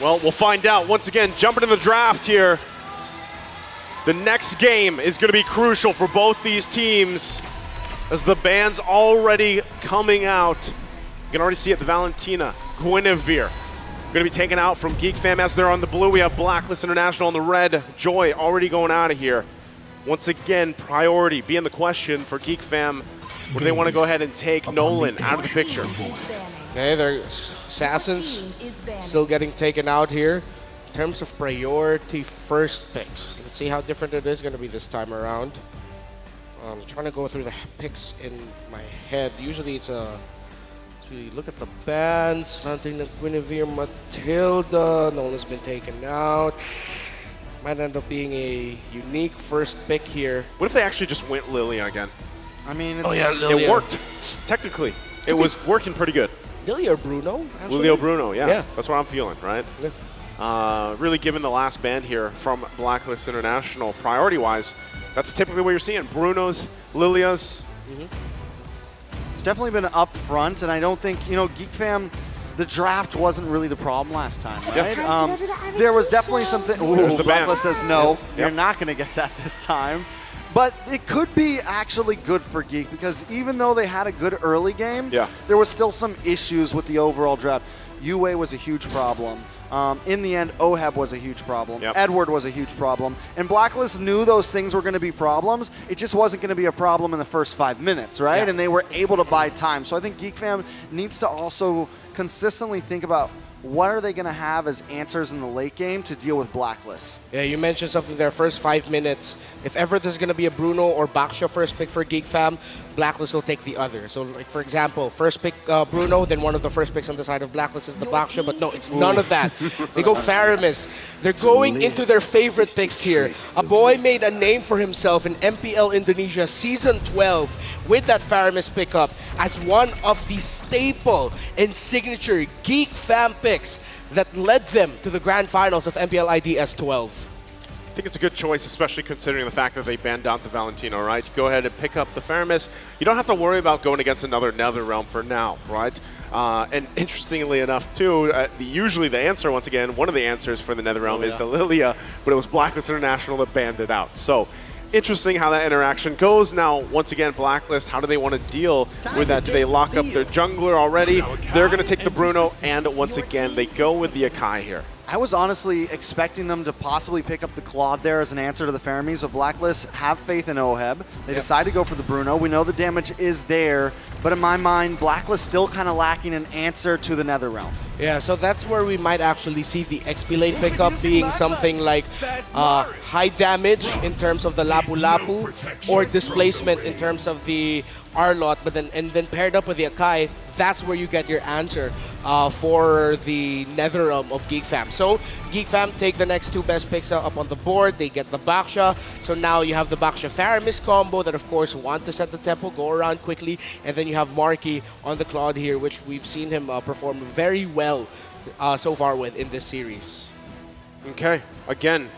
Well, we'll find out. Once again, jumping in the draft here. The next game is going to be crucial for both these teams as the band's already coming out. You can already see it, the Valentina, Guinevere. Going to be taken out from Geek Fam as they're on the blue. We have Blacklist International on the red. Joy already going out of here. Once again, priority being the question for Geek Fam. Or do they want to go ahead and take Nolan out of the picture? Okay, their Assassins still getting taken out here. In terms of priority first picks, let's see how different it is going to be this time around. I'm trying to go through the picks in my head. Usually it's a... We look at the bands, Valentina, Guinevere, Matilda. Nolan's been taken out. Might end up being a unique first pick here. What if they actually just went Lilia again? I mean, it worked. Technically, it was working pretty good. Lilia or Bruno? Actually? Lilia Bruno, yeah. That's what I'm feeling, right? Yeah. Really given the last band here from Blacklist International, priority-wise, that's typically what you're seeing. Bruno's, Lilia's. It's definitely been up front, and I don't think, Geek Fam, the draft wasn't really the problem last time, right? There was definitely something. Ooh, the Blacklist says no, Yep. you're not going to get that this time. But it could be actually good for Geek, because even though they had a good early game, there was still some issues with the overall draft. UA was a huge problem. In the end, Oheb was a huge problem. Edward was a huge problem. And Blacklist knew those things were going to be problems. It just wasn't going to be a problem in the first 5 minutes, right? And they were able to buy time. So I think Geek Fam needs to also consistently think about what are they going to have as answers in the late game to deal with Blacklist. Yeah, you mentioned something there, first 5 minutes. If ever there's going to be a Bruno or Baksha first pick for Geek Fam, Blacklist will take the other. So, like, for example, first pick Bruno, then one of the first picks on the side of Blacklist is the Baksha, but no, it's none of that. They go Faramis. They're going into their favorite picks here. A boy made a name for himself in MPL Indonesia Season 12 with that Faramis pickup as one of the staple and signature Geek Fam picks that led them to the grand finals of MPL IDS 12. think it's a good choice, especially considering the fact that they banned out the Valentino, right? You go ahead and pick up the Faramis. You don't have to worry about going against another NetherRealm for now, right? And interestingly enough, too, usually the answer, once again, one of the answers for the NetherRealm is the Lilia, but it was Blacklist International that banned it out. So interesting how that interaction goes. Now, once again, Blacklist, how do they want to deal with that? Do they lock up their jungler already? They're going to take the Bruno, and once again, they go with the Akai here. I was honestly expecting them to possibly pick up the Claude there as an answer to the Faramis, but Blacklist have faith in Oheb. They decide to go for the Bruno. We know the damage is there, but in my mind, Blacklist still kind of lacking an answer to the NetherRealm. Yeah, so that's where we might actually see the XP lane pickup being something like high damage in terms of the Lapu Lapu or displacement in terms of the Arlot, but then paired up with the Akai, that's where you get your answer for the NetherRealm of Geek Fam. So Geek Fam take the next two best picks up on the board. They get the Baksha. So now you have the Baksha Faramis combo that of course want to set the tempo, go around quickly, and then you have Marky on the Claude here, which we've seen him perform very well so far with in this series. Okay, again,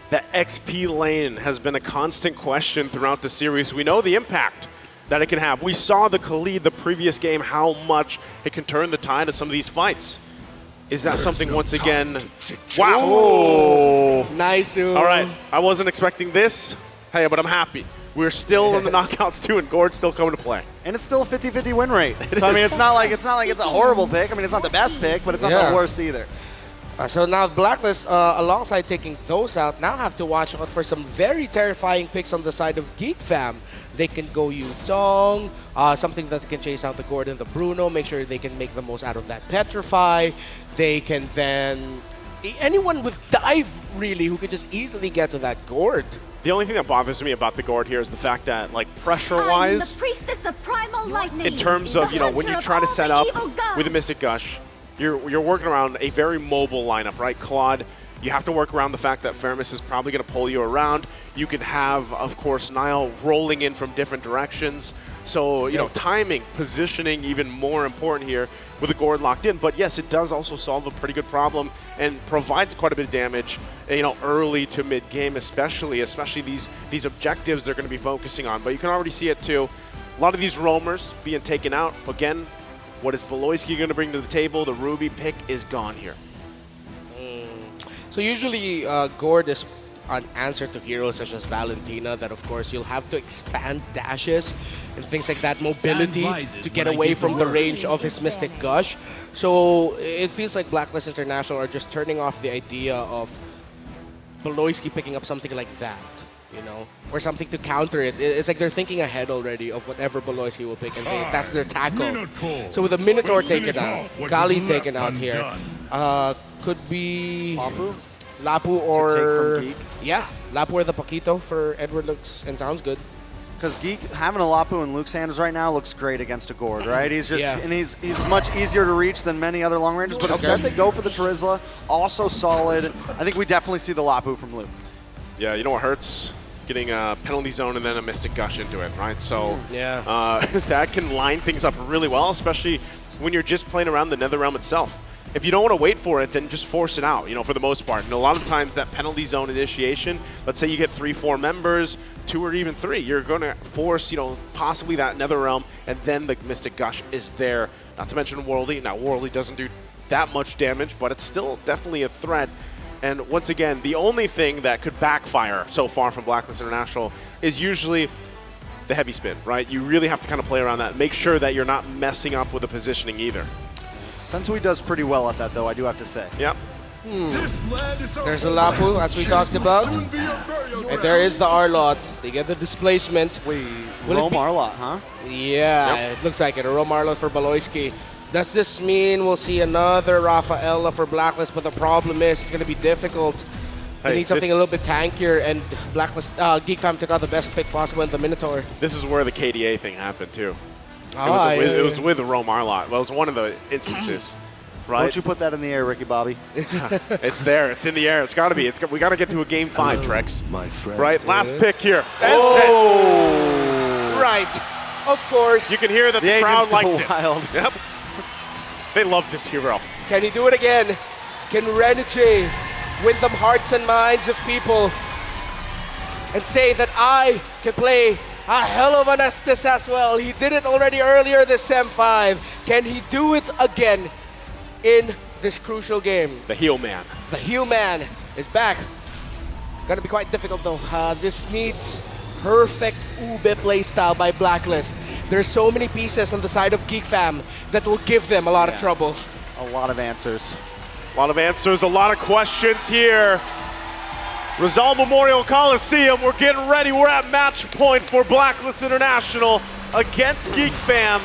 the XP lane has been a constant question throughout the series. We know the impact that it can have. We saw the Khalid the previous game, how much it can turn the tide of some of these fights. Is that something once again? Wow. Oh. Nice. All right, I wasn't expecting this. Hey, but I'm happy. We're still in the knockouts too, and Gord's still coming to play. And it's still a 50-50 win rate. So I mean, it's not like it's a horrible pick. I mean, it's not the best pick, but it's not the worst either. So now Blacklist, alongside taking those out, now have to watch out for some very terrifying picks on the side of Geek Fam. They can go Yutong, something that can chase out the Gord and the Bruno, make sure they can make the most out of that Petrify. They can then... anyone with Dive, really, who could just easily get to that Gord. The only thing that bothers me about the Gord here is the fact that, like, pressure-wise, the priestess of primal lightning, in terms of, you know, when you try to set up with a Mystic Gush, you're working around a very mobile lineup, right? Claude, you have to work around the fact that Faramis is probably going to pull you around. You can have, of course, Nile rolling in from different directions. So, you know, timing, positioning, even more important here with the Gord locked in. But yes, it does also solve a pretty good problem and provides quite a bit of damage, you know, early to mid-game, especially these objectives they're going to be focusing on. But you can already see it too. A lot of these roamers being taken out. Again, what is Beloyski going to bring to the table? The Ruby pick is gone here. So usually Gord is an answer to heroes such as Valentina that of course you'll have to expand dashes and things like that, mobility to get away from the range of his Mystic Gush. So it feels like Blacklist International are just turning off the idea of Beloyski picking up something like that, you know, or something to counter it. It's like they're thinking ahead already of whatever Beloyski will pick, and that's their tackle. So with a Minotaur taken out, Kali taken out here, could be Lapu or Geek. Yeah, Lapu or the Paquito for Edward looks and sounds good. Because Geek having a Lapu in Luke's hands right now looks great against a Gord, right? He's just and he's much easier to reach than many other long rangers. But instead they go for the Terizla, also solid. I think we definitely see the Lapu from Luke. Yeah, you know what hurts? Getting a penalty zone and then a Mystic Gush into it, right? So that can line things up really well, especially when you're just playing around the NetherRealm itself. If you don't want to wait for it, then just force it out, you know, for the most part. And a lot of times that penalty zone initiation, let's say you get 3-4 members, 2 or even 3, you're going to force, you know, possibly that NetherRealm, and then the Mystic Gush is there. Not to mention Worldy. Now, Worldy doesn't do that much damage, but it's still definitely a threat. And once again, the only thing that could backfire so far from Blacklist International is usually the heavy spin, right? You really have to kind of play around that. Make sure that you're not messing up with the positioning either. Sensui does pretty well at that, though, I do have to say. Yep. There's a Lapu, as we talked about. And there is the Arlot. They get the displacement. Wait, Rome Arlot, huh? Yeah, it looks like it. A Rome Arlot for Beloyski. Does this mean we'll see another Rafaela for Blacklist? But the problem is it's going to be difficult. They need something a little bit tankier, and Blacklist Geek Fam took out the best pick possible in the Minotaur. This is where the KDA thing happened, too. It was with the Rome Arlot. Well, it was one of the instances, right? Don't you put that in the air, Ricky Bobby. It's there. It's in the air. It's got to be. We got to get to a game 5, Trex. My friend. Right? Last pick here. Oh! Right. Of course. You can hear that the crowd likes it. Wild. Yep. They love this hero. Can he do it again? Can Renegade win the hearts and minds of people and say that I can play a hell of an Estes as well. He did it already earlier this Sem 5. Can he do it again in this crucial game? The heel man. The heel man is back. Gonna be quite difficult though. This needs perfect Ube playstyle by Blacklist. There's so many pieces on the side of Geek Fam that will give them a lot of trouble. A lot of answers. A lot of answers, a lot of questions here. Rizal Memorial Coliseum, we're getting ready. We're at match point for Blacklist International against Geek Fam.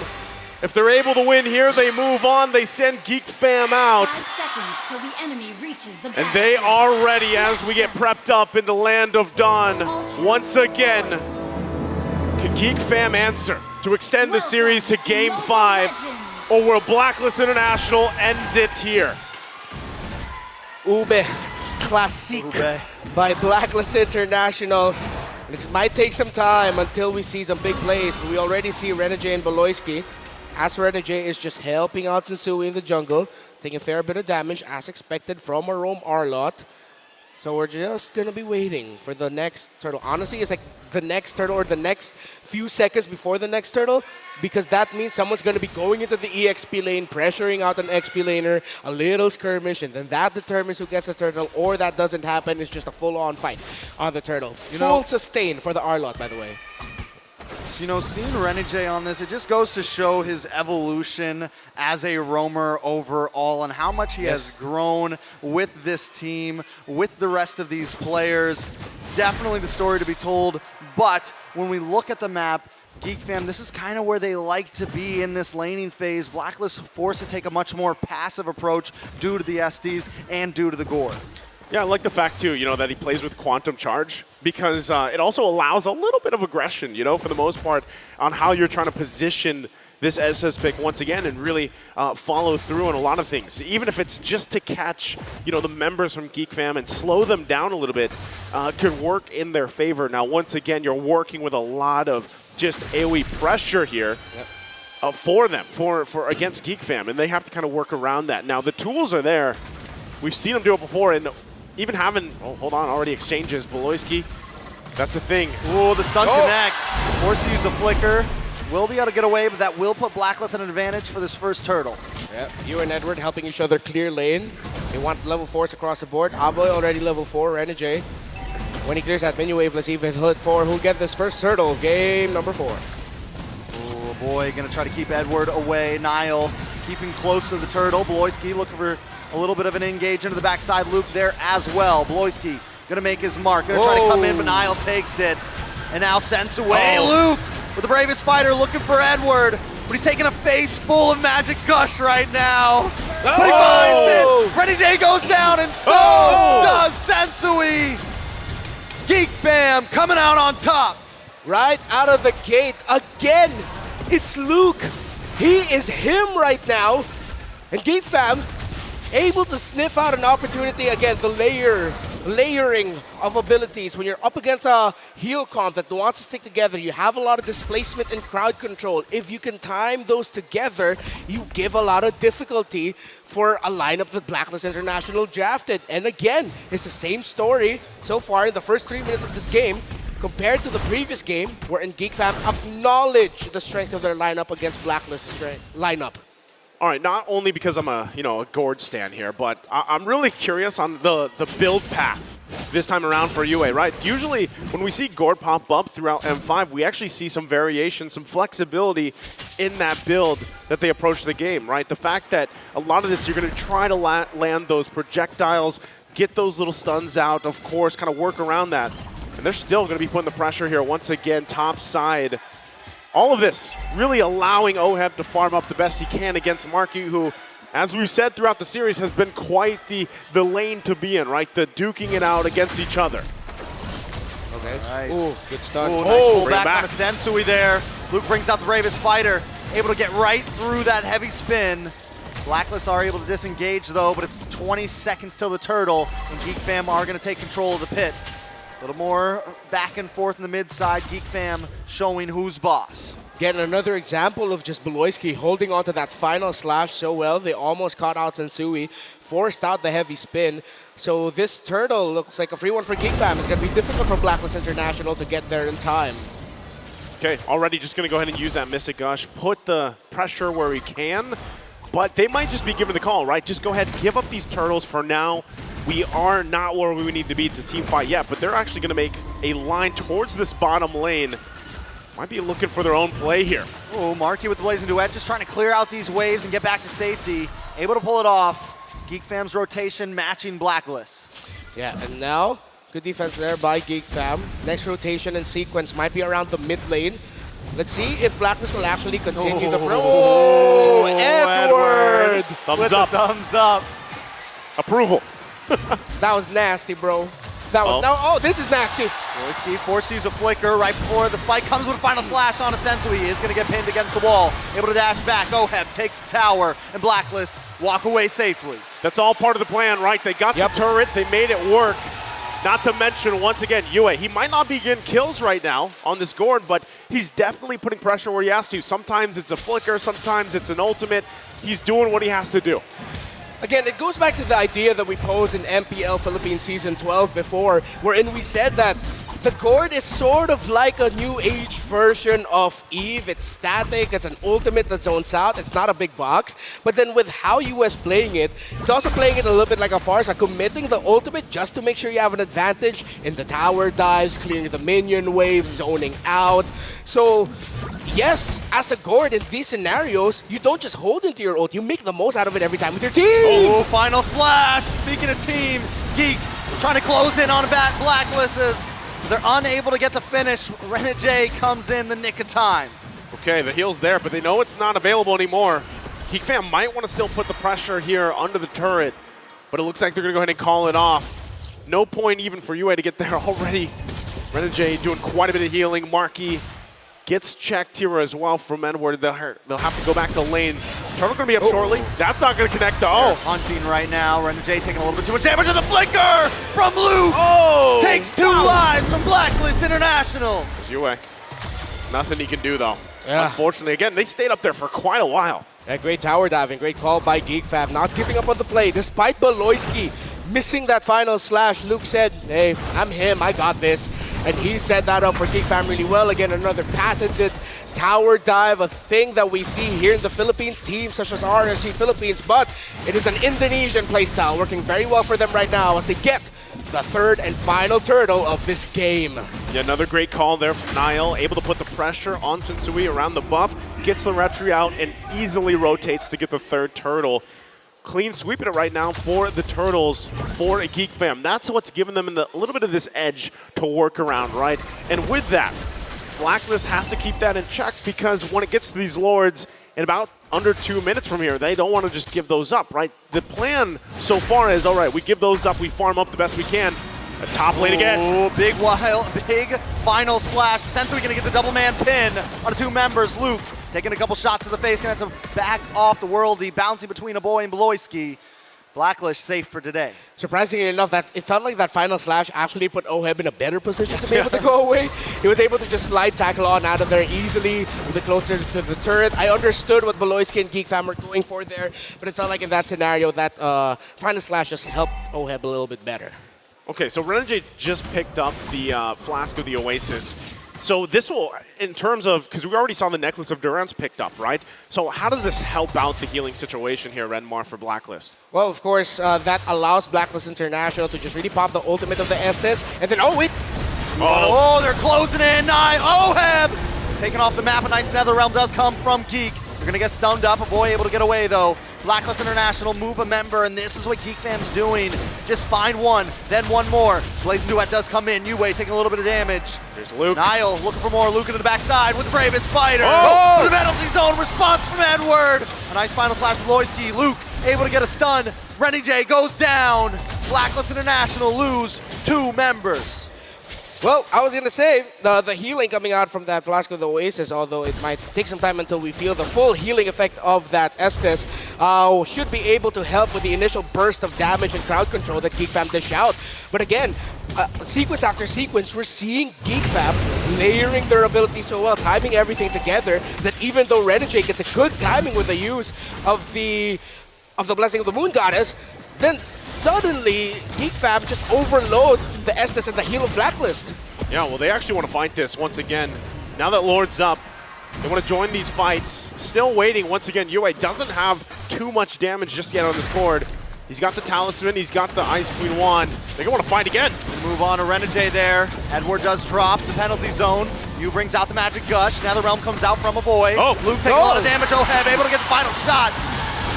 If they're able to win here, they move on. They send Geek Fam out. 5 seconds till the enemy reaches the And they are ready as we get prepped up in the land of Dawn. Once again, can Geek Fam answer to extend the series to Game 5? Or will Blacklist International end it here? Ube Classique by Blacklist International. This might take some time until we see some big plays, but we already see Renegade and Beloyski. As Renegade is just helping out Sensui in the jungle, taking a fair bit of damage as expected from a Roam Arlot. So we're just gonna be waiting for the next turtle. Honestly, it's like the next turtle or the next few seconds before the next turtle, because that means someone's gonna be going into the EXP lane, pressuring out an XP laner, a little skirmish, and then that determines who gets the turtle, or that doesn't happen, it's just a full-on fight on the turtle. Full sustain for the Arlot, by the way. You know, seeing Renegade on this, it just goes to show his evolution as a roamer overall and how much he has grown with this team, with the rest of these players. Definitely the story to be told, but when we look at the map, Geek Fam, this is kind of where they like to be in this laning phase. Blacklist forced to take a much more passive approach due to the SDs and due to the Gore. Yeah, I like the fact, too, that he plays with Quantum Charge because it also allows a little bit of aggression, for the most part, on how you're trying to position this SS pick once again and really follow through on a lot of things. Even if it's just to catch, the members from Geek Fam and slow them down a little bit, could work in their favor. Now, once again, you're working with a lot of just AoE pressure here. For them, for against Geek Fam, and they have to kind of work around that. Now, the tools are there. We've seen them do it before, and even having, already exchanges. Beloyski, that's the thing. Ooh, the stun connects. Forced to use a flicker. Will be able to get away, but that will put Blacklist at an advantage for this first turtle. Yeah, you and Edward helping each other clear lane. They want level 4s across the board. Aboy already level 4, Renegade. When he clears that minion wave, let's see if it hit 4. Who'll get this first turtle? Game number 4. Oh boy, gonna try to keep Edward away. Nile keeping close to the turtle. Beloyski looking for a little bit of an engage into the backside loop there as well. Beloyski gonna make his mark. Gonna try to come in, but Nile takes it. And now sends away. Luke with the bravest fighter looking for Edward. But he's taking a face full of magic gush right now. But he finds it. Renegade goes down, and so does Sensui. Geek Fam coming out on top. Right out of the gate again. It's Luke. He is him right now. And Geek Fam able to sniff out an opportunity again, the layering of abilities. When you're up against a heal comp that wants to stick together, you have a lot of displacement and crowd control. If you can time those together, you give a lot of difficulty for a lineup that Blacklist International drafted. And again, it's the same story so far in the first 3 minutes of this game compared to the previous game, wherein Geek Fam acknowledged the strength of their lineup against Blacklist lineup. All right, not only because I'm a Gord stan here, but I'm really curious on the build path this time around for UA, right? Usually when we see Gord pop up throughout M5, we actually see some variation, some flexibility in that build that they approach the game, right? The fact that a lot of this, you're going to try to land those projectiles, get those little stuns out, of course, kind of work around that. And they're still going to be putting the pressure here once again, top side. All of this really allowing OHEB to farm up the best he can against Marky, who, as we've said throughout the series, has been quite the lane to be in, right? The duking it out against each other. Okay. Right. Ooh, good stun. Ooh, nice pull back on a Sensui there. Luke brings out the bravest fighter, able to get right through that heavy spin. Blacklist are able to disengage though, but it's 20 seconds till the turtle, and Geek Fam are going to take control of the pit. A little more back and forth in the mid side. Geek Fam showing who's boss. Again, another example of just Beloyski holding on to that final slash so well. They almost caught out Sensui, forced out the heavy spin. So this turtle looks like a free one for Geek Fam. It's going to be difficult for Blacklist International to get there in time. Okay, already just going to go ahead and use that Mystic Gush, put the pressure where he can, but they might just be given the call, right? Just go ahead and give up these turtles for now. We are not where we need to be to team fight yet, but they're actually going to make a line towards this bottom lane. Might be looking for their own play here. Oh, Marky with the Blazing Duet just trying to clear out these waves and get back to safety. Able to pull it off. Geek Fam's rotation matching Blacklist. Yeah, and now, good defense there by Geek Fam. Next rotation and sequence might be around the mid lane. Let's see if Blacklist will actually continue the... Oh, Edward! Thumbs up. Thumbs up. Approval. That was nasty, bro. That was oh, this is nasty. Beloyski forced to use a flicker right before the fight comes with a final slash on a Sensui. He is going to get pinned against the wall. Able to dash back. Oheb takes the tower, and Blacklist walk away safely. That's all part of the plan, right? They got the turret. They made it work. Not to mention, once again, Yue. He might not be getting kills right now on this Gord, but he's definitely putting pressure where he has to. Sometimes it's a flicker. Sometimes it's an ultimate. He's doing what he has to do. Again, it goes back to the idea that we posed in MPL Philippines Season 12 before, wherein we said that the Gord is sort of like a new age version of Eve. It's static, it's an ultimate that zones out, it's not a big box. But then with how US playing it, it's also playing it a little bit like a Farsa, committing the ultimate just to make sure you have an advantage in the tower dives, clearing the minion waves, zoning out. So, yes, as a Gord in these scenarios, you don't just hold into your ult, you make the most out of it every time with your team. Oh, final slash. Speaking of team, Geek trying to close in on Blacklist. They're unable to get the finish. Renegade comes in the nick of time. Okay, the heal's there, but they know it's not available anymore. Geek Fam might want to still put the pressure here under the turret, but it looks like they're going to go ahead and call it off. No point even for UA to get there already. Renegade doing quite a bit of healing. Marky gets checked here as well from Edward. They'll have to go back to lane. Turtle going to be up shortly. That's not going to connect though. They're hunting right now. Renegade taking a little bit too much damage to the flicker from Luke. Oh! Takes two lives from Blacklist International. There's UA. Nothing he can do though. Yeah. Unfortunately, again, they stayed up there for quite a while. Yeah, great tower diving, great call by Geek Fam, not giving up on the play. Despite Beloyski missing that final slash, Luke said, hey, I'm him, I got this. And he set that up for Geek Fam really well. Again, another patented tower dive, a thing that we see here in the Philippines, teams such as RSG Philippines, but it is an Indonesian playstyle working very well for them right now as they get the third and final turtle of this game. Yeah, another great call there from Niall, able to put the pressure on Sensui around the buff, gets the retry out and easily rotates to get the third turtle. Clean sweeping it right now for the Turtles, for a Geek Fam. That's what's given them a little bit of this edge to work around, right? And with that, Blacklist has to keep that in check because when it gets to these Lords in about under 2 minutes from here, they don't want to just give those up, right? The plan so far is, all right, we give those up, we farm up the best we can. A top lane again. Oh, big final slash. Sensui gonna get the double man pin on the two members. Luke taking a couple shots to the face, gonna have to back off the worldie, bouncing between a boy and Beloyski. Blacklist safe for today. Surprisingly enough, that it felt like that final slash actually put Oheb in a better position to be able to go away. He was able to just slide tackle on out of there easily, with it closer to the turret. I understood what Beloyski and Geek Fam were going for there, but it felt like in that scenario, that final slash just helped Oheb a little bit better. Okay, so Renegade just picked up the Flask of the Oasis. So this will, in terms of, because we already saw the Necklace of Durance picked up, right? So how does this help out the healing situation here, Renmar, for Blacklist? Well, of course, that allows Blacklist International to just really pop the ultimate of the Estes, and then, oh, wait! Oh, they're closing in. Oheb taking off the map. A nice Nether Realm does come from Geek. They're going to get stunned up. A boy able to get away, though. Blacklist International move a member, and this is what Geek Fam's doing. Just find one, then one more. Blazing Duet does come in. Yue taking a little bit of damage. Here's Luke. Niall looking for more. Luke into the backside with the bravest fighter. Oh! To the penalty zone, response from Edward. A nice final slash from Beloyski. Luke able to get a stun. Renegade goes down. Blacklist International lose two members. Well, I was going to say, the healing coming out from that Flask of the Oasis, although it might take some time until we feel the full healing effect of that Estes, should be able to help with the initial burst of damage and crowd control that Geek Fam dish out. But again, sequence after sequence, we're seeing Geek Fam layering their abilities so well, timing everything together, that even though Renegade gets a good timing with the use of the Blessing of the Moon Goddess, then suddenly Geek Fam just overload the Estes and the heal of Blacklist. Yeah, well, they actually want to fight this once again. Now that Lord's up, they want to join these fights. Still waiting. Once again, Yue doesn't have too much damage just yet on this board. He's got the Talisman, he's got the Ice Queen wand. They're going to fight again. Move on to Renegade there. Edward does drop the penalty zone. Yu brings out the Magic Gush. Now the Realm comes out from a boy. Oh, Luke taking a lot of damage. Oheb able to get the final shot.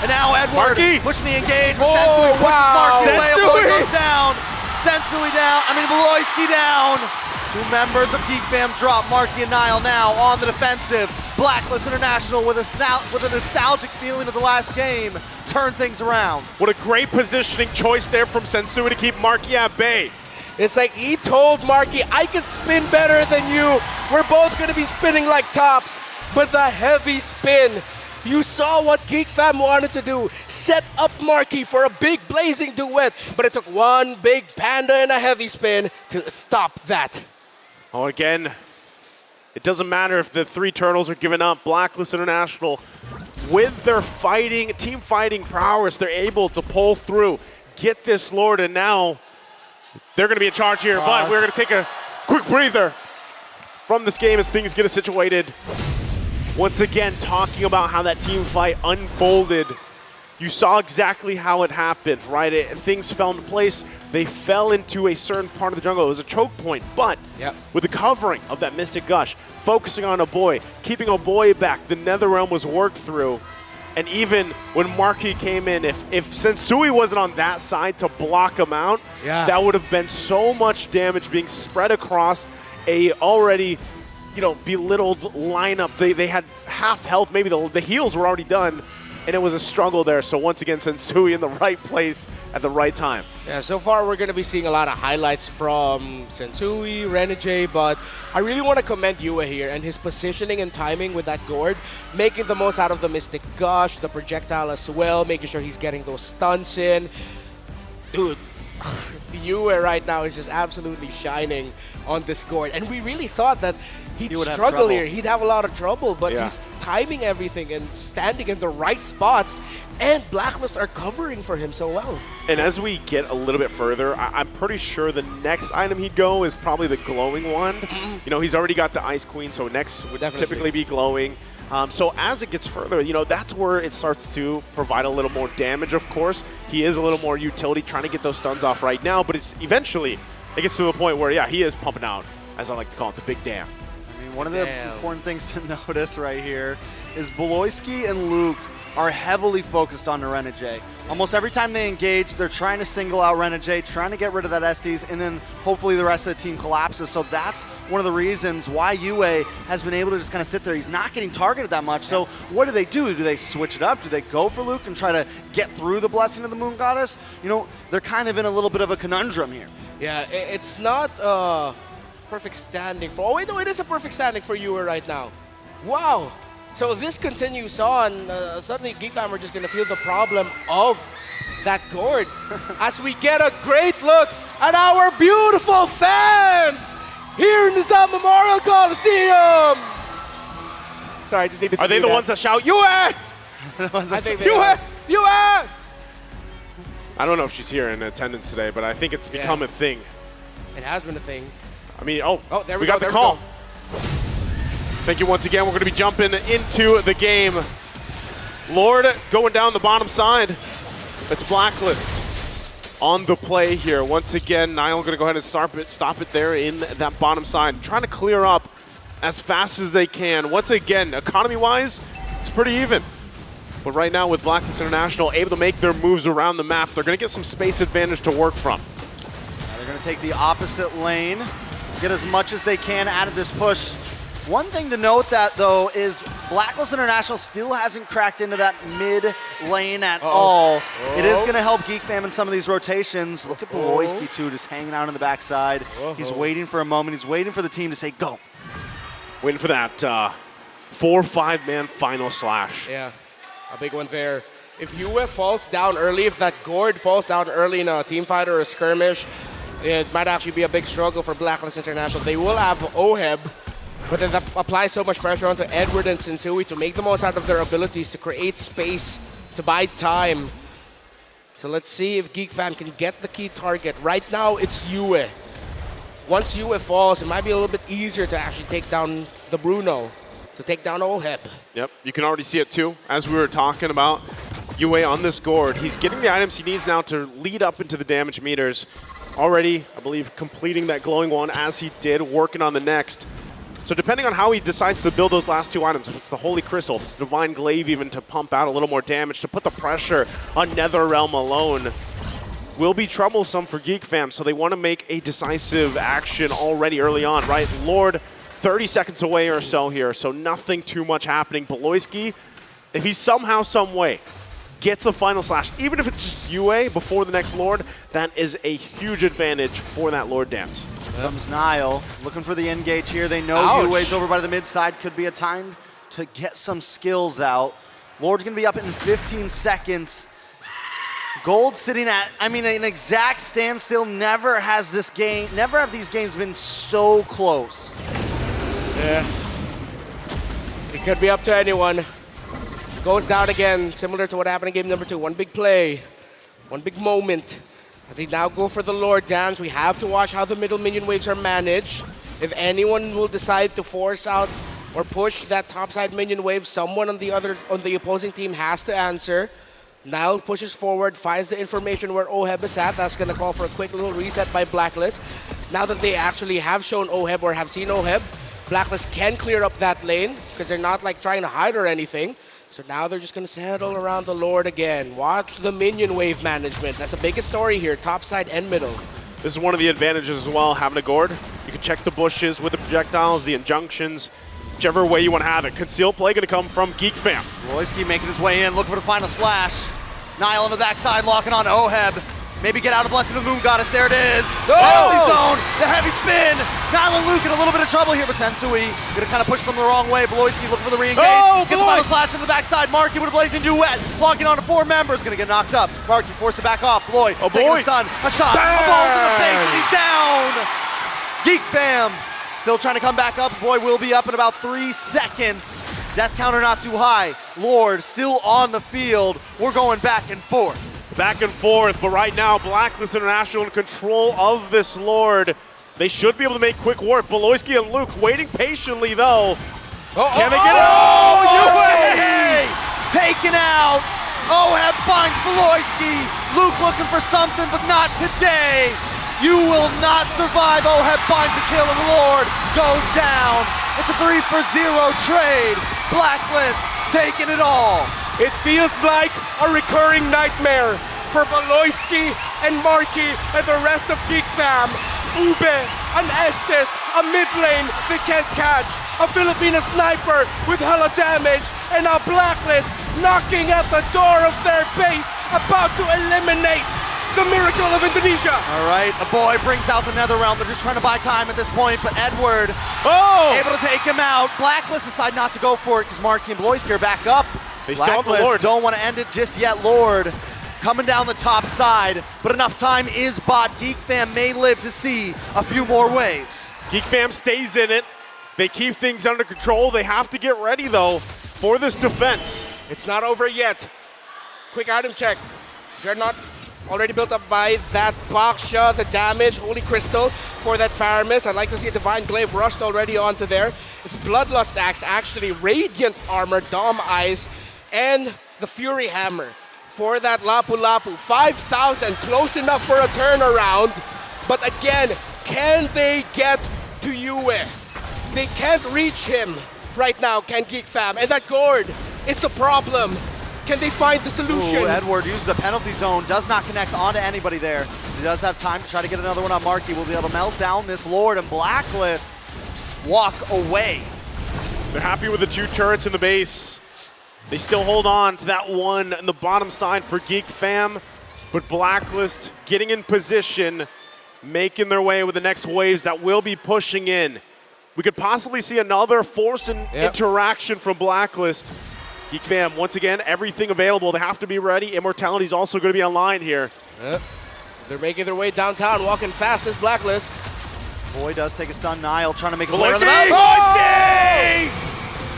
And now Edward pushing the engage. Sensui pushes Marky away. A boy goes down. Sensui down. Beloyski down. Two members of Geek Fam drop. Marky and Niall now on the defensive. Blacklist International with a nostalgic feeling of the last game. Turn things around. What a great positioning choice there from Sensui to keep Marky at bay. It's like he told Marky, I can spin better than you. We're both going to be spinning like tops. But the heavy spin, you saw what Geek Fam wanted to do. Set up Marky for a big blazing duet. But it took one big panda and a heavy spin to stop that. Oh, again, it doesn't matter if the three turtles are giving up. Blacklist International, with their team fighting prowess, they're able to pull through, get this Lord, and now they're going to be in charge here. But we're going to take a quick breather from this game as things get situated. Once again, talking about how that team fight unfolded. You saw exactly how it happened, right? Things fell into place. They fell into a certain part of the jungle. It was a choke point, but with the covering of that Mystic Gush, focusing on a boy, keeping a boy back, the Netherrealm was worked through. And even when Marky came in, if Sensui wasn't on that side to block him out, that would have been so much damage being spread across a already belittled lineup. They had half health, maybe the heals were already done. And it was a struggle there. So once again, Sensui in the right place at the right time. Yeah, so far we're going to be seeing a lot of highlights from Sensui, Renegade, but I really want to commend Yue here and his positioning and timing with that gourd, making the most out of the Mystic Gush, the projectile as well, making sure he's getting those stunts in. Dude, Yue right now is just absolutely shining on this gourd. And we really thought that he'd struggle here. He'd have a lot of trouble, but he's timing everything and standing in the right spots, and Blacklist are covering for him so well. And as we get a little bit further, I'm pretty sure the next item he'd go is probably the glowing wand. He's already got the Ice Queen, so next would typically be glowing. So as it gets further, that's where it starts to provide a little more damage, of course. He is a little more utility, trying to get those stuns off right now, but eventually it gets to a point where, he is pumping out, as I like to call it, the big damn. One of the important things to notice right here is Beloyski and Luke are heavily focused on the Renegade. Almost every time they engage, they're trying to single out Renegade, trying to get rid of that Estes, and then hopefully the rest of the team collapses. So that's one of the reasons why Yue has been able to just kind of sit there. He's not getting targeted that much. So what do? Do they switch it up? Do they go for Luke and try to get through the Blessing of the Moon Goddess? They're kind of in a little bit of a conundrum here. Yeah, it's not perfect standing for... Oh, wait, no, it is a perfect standing for Yue right now. Wow. So if this continues on, suddenly Geek Fam are just going to feel the problem of that gourd as we get a great look at our beautiful fans here in the South Memorial Coliseum. Sorry, I just needed to Are they the ones that shout, Yue? I think they are. Yue! I don't know if she's here in attendance today, but I think it's become a thing. It has been a thing. There we got the call. Thank you once again. We're going to be jumping into the game. Lord going down the bottom side. It's Blacklist on the play here. Once again, Niall going to go ahead and stop it there in that bottom side. Trying to clear up as fast as they can. Once again, economy-wise, it's pretty even. But right now with Blacklist International able to make their moves around the map, they're going to get some space advantage to work from. They're going to take the opposite lane, get as much as they can out of this push One thing to note that though is Blacklist International still hasn't cracked into that mid lane at all. It is going to help Geek Fam in some of these rotations. Look at Beloyski too, just hanging out on the backside. He's waiting for a moment. He's waiting for the team to say go. Waiting for that 4-5-man final slash. Yeah, a big one there. If UF falls down early, if that Gord falls down early in a team fight or a skirmish, it might actually be a big struggle for Blacklist International. They will have Oheb, but then that applies so much pressure onto Edward and Sensui to make the most out of their abilities, to create space, to buy time. So let's see if Geek Fam can get the key target. Right now, it's Yue. Once Yue falls, it might be a little bit easier to actually take down the Bruno, to take down Oheb. Yep, you can already see it too, as we were talking about. Yue on this Gord. He's getting the items he needs now to lead up into the damage meters. Already, I believe, completing that glowing one as he did, working on the next. So depending on how he decides to build those last 2 items, if it's the Holy Crystal, if it's Divine Glaive even to pump out a little more damage, to put the pressure on NetherRealm alone, will be troublesome for Geek Fam. So they want to make a decisive action already early on, right? Lord, 30 seconds away or so here, so nothing too much happening. Beloyski, if he somehow, some way, gets a final slash, even if it's just Yue before the next Lord, that is a huge advantage for that Lord dance. Comes Nile, looking for the engage here. They know Yue's over by the mid side. Could be a time to get some skills out. Lord's gonna be up in 15 seconds. Gold sitting at, I mean, an exact standstill. Never have these games been so close. Yeah. It could be up to anyone. Goes down again, similar to what happened in game number 2. One big play, one big moment. As they now go for the Lord dance, we have to watch how the middle minion waves are managed. If anyone will decide to force out or push that topside minion wave, someone on the opposing team has to answer. Nile pushes forward, finds the information where Oheb is at. That's going to call for a quick little reset by Blacklist. Now that they actually have shown Oheb or have seen Oheb, Blacklist can clear up that lane because they're not like trying to hide or anything. So now they're just going to settle around the Lord again. Watch the minion wave management. That's the biggest story here, top side and middle. This is one of the advantages as well, having a Gord. You can check the bushes with the projectiles, the injunctions, whichever way you want to have it. Concealed play going to come from Geek Fam. Royski making his way in, looking for the final slash. Nile on the backside, locking on Oheb. Maybe get out of Blessing of the Moon Goddess. There it is. Penalty zone. The heavy spin. Nile and Luke in a little bit of trouble here, but Sensui gonna kind of push them the wrong way. Beloyski looking for the re-engage. Gets the final slash to the backside. Marky with a blazing duet. Locking on to 4 members. Gonna get knocked up. Marky forced to back off. Bloy taking a stun. A shot. A ball to the face, and he's down. Geek Fam still trying to come back up. Boy will be up in about 3 seconds. Death counter not too high. Lord still on the field. We're going back and forth. Back and forth, but right now, Blacklist International in control of this Lord. They should be able to make quick work. Beloyski and Luke waiting patiently, though. Can they get it? Yue! Taken out. Oheb finds Beloyski. Luke looking for something, but not today. You will not survive. Oheb finds a kill, and the Lord goes down. It's a 3-for-0 trade. Blacklist taking it all. It feels like a recurring nightmare for Beloyski and Marky and the rest of Geek Fam. Ube, an Estes, a mid lane they can't catch, a Filipino sniper with hella damage, and a Blacklist knocking at the door of their base, about to eliminate the Miracle of Indonesia. All right, the boy brings out the NetherRealm. They're just trying to buy time at this point, but Edward able to take him out. Blacklist decide not to go for it because Marky and Beloyski are back up. They still have the Lord. Don't want to end it just yet. Lord coming down the top side, but enough time is bought. Geek Fam may live to see a few more waves. Geek Fam stays in it. They keep things under control. They have to get ready, though, for this defense. It's not over yet. Quick item check. Dreadnought already built up by that Baksha, the damage, Holy Crystal for that Faramis. I'd like to see a Divine Glaive rushed already onto there. It's Bloodlust Axe, actually, Radiant Armor, Dom Eyes, and the Fury Hammer for that Lapu Lapu. 5,000, close enough for a turnaround. But again, can they get to Yue? They can't reach him right now, can Geek Fam. And that Gord is the problem. Can they find the solution? Ooh, Edward uses a penalty zone, does not connect onto anybody there. He does have time to try to get another one on Marky. Will be able to melt down this Lord, and Blacklist walk away They're happy with the 2 turrets in the base. They still hold on to that one in the bottom side for Geek Fam, but Blacklist getting in position, making their way with the next waves that will be pushing in. We could possibly see another force and interaction from Blacklist. Geek Fam, once again, everything available. They have to be ready. Immortality's also going to be online here. Yep. They're making their way downtown, walking fast as Blacklist. Boy does take a stun. Nile trying to make his Boy way on the map.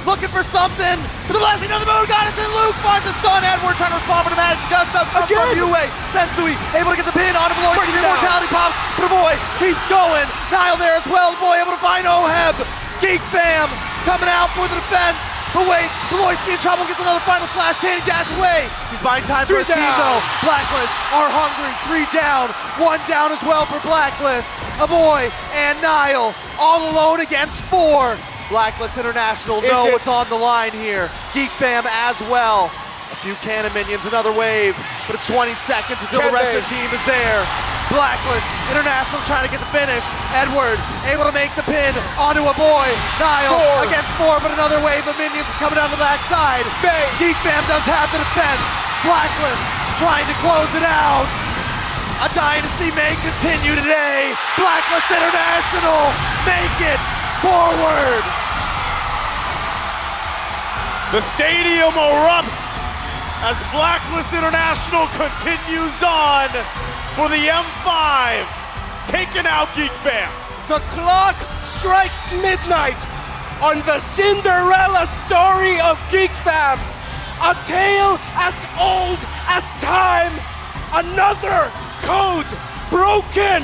Looking for something. For the blessing of the moon goddess, and Luke finds a stun. Edward trying to respond, but a magic dust does come from Yue. Sensui able to get the pin on him. Blois, the immortality pops, but Boy keeps going. Nile there as well. Boy able to find Oheb. Geek Fam coming out for the defense. But wait, Bloisky in trouble, gets another final slash. Can he dash away? He's buying time for his team though. Blacklist are hungry. 3 down, 1 down as well for Blacklist. A Boy and Nile all alone against 4. Blacklist International know what's on the line here. Geek Fam as well. A few cannon minions, another wave, but it's 20 seconds until the rest of the team is there. Blacklist International trying to get the finish. Edward able to make the pin onto a Boy. Nile against 4, but another wave of minions is coming down the backside. Geek Fam does have the defense. Blacklist trying to close it out. A dynasty may continue today. Blacklist International make it forward. The stadium erupts as Blacklist International continues on for the M5, taking out Geek Fam. The clock strikes midnight on the Cinderella story of Geek Fam. A tale as old as time. Another code broken.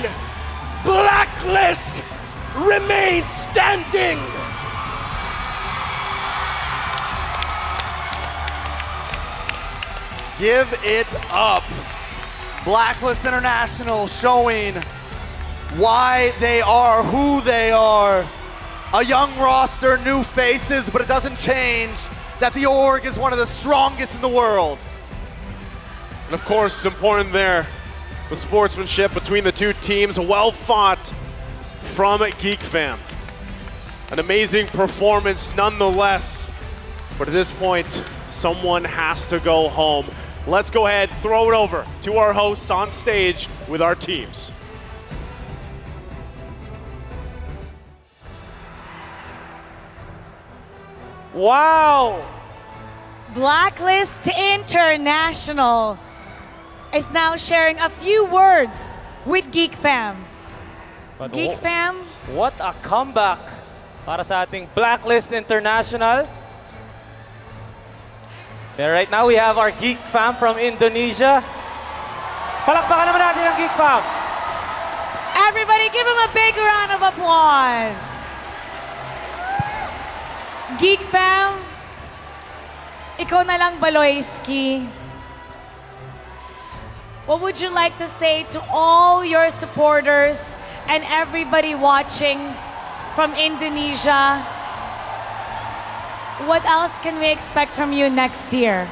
Blacklist remains standing. Give it up. Blacklist International showing why they are who they are. A young roster, new faces, but it doesn't change that the org is one of the strongest in the world. And of course, it's important there, the sportsmanship between the 2 teams, well fought from Geek Fam. An amazing performance nonetheless, but at this point, someone has to go home. Let's go ahead, throw it over to our hosts on stage with our teams. Wow! Blacklist International is now sharing a few words with Geek Fam. But Geek Fam, what a comeback para sa ating Blacklist International. But right now we have our Geek Fam from Indonesia. Palakpakan naman natin ang Geek Fam. everybody give him a big round of applause. Geek Fam, ikaw na lang Baloyski. What would you like to say to all your supporters and everybody watching from Indonesia? What else can we expect from you next year?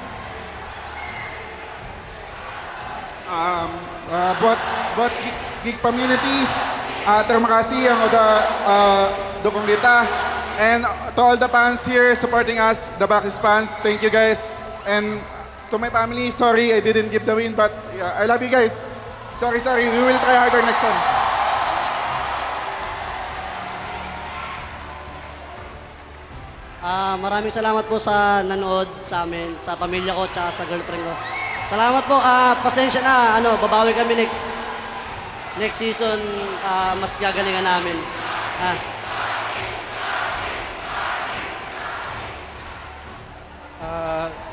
Buat geek community, terima kasih yang udah dukung kita. And to all the fans here supporting us, the Blacklist fans, thank you guys. And to my family, sorry I didn't give the win, but I love you guys. Sorry, we will try harder next time. Maraming salamat po sa nanood sa amin, sa pamilya ko, tsaka sa girlfriend ko. Salamat po, pasensya na, babawi kami next season, mas gagalingan namin.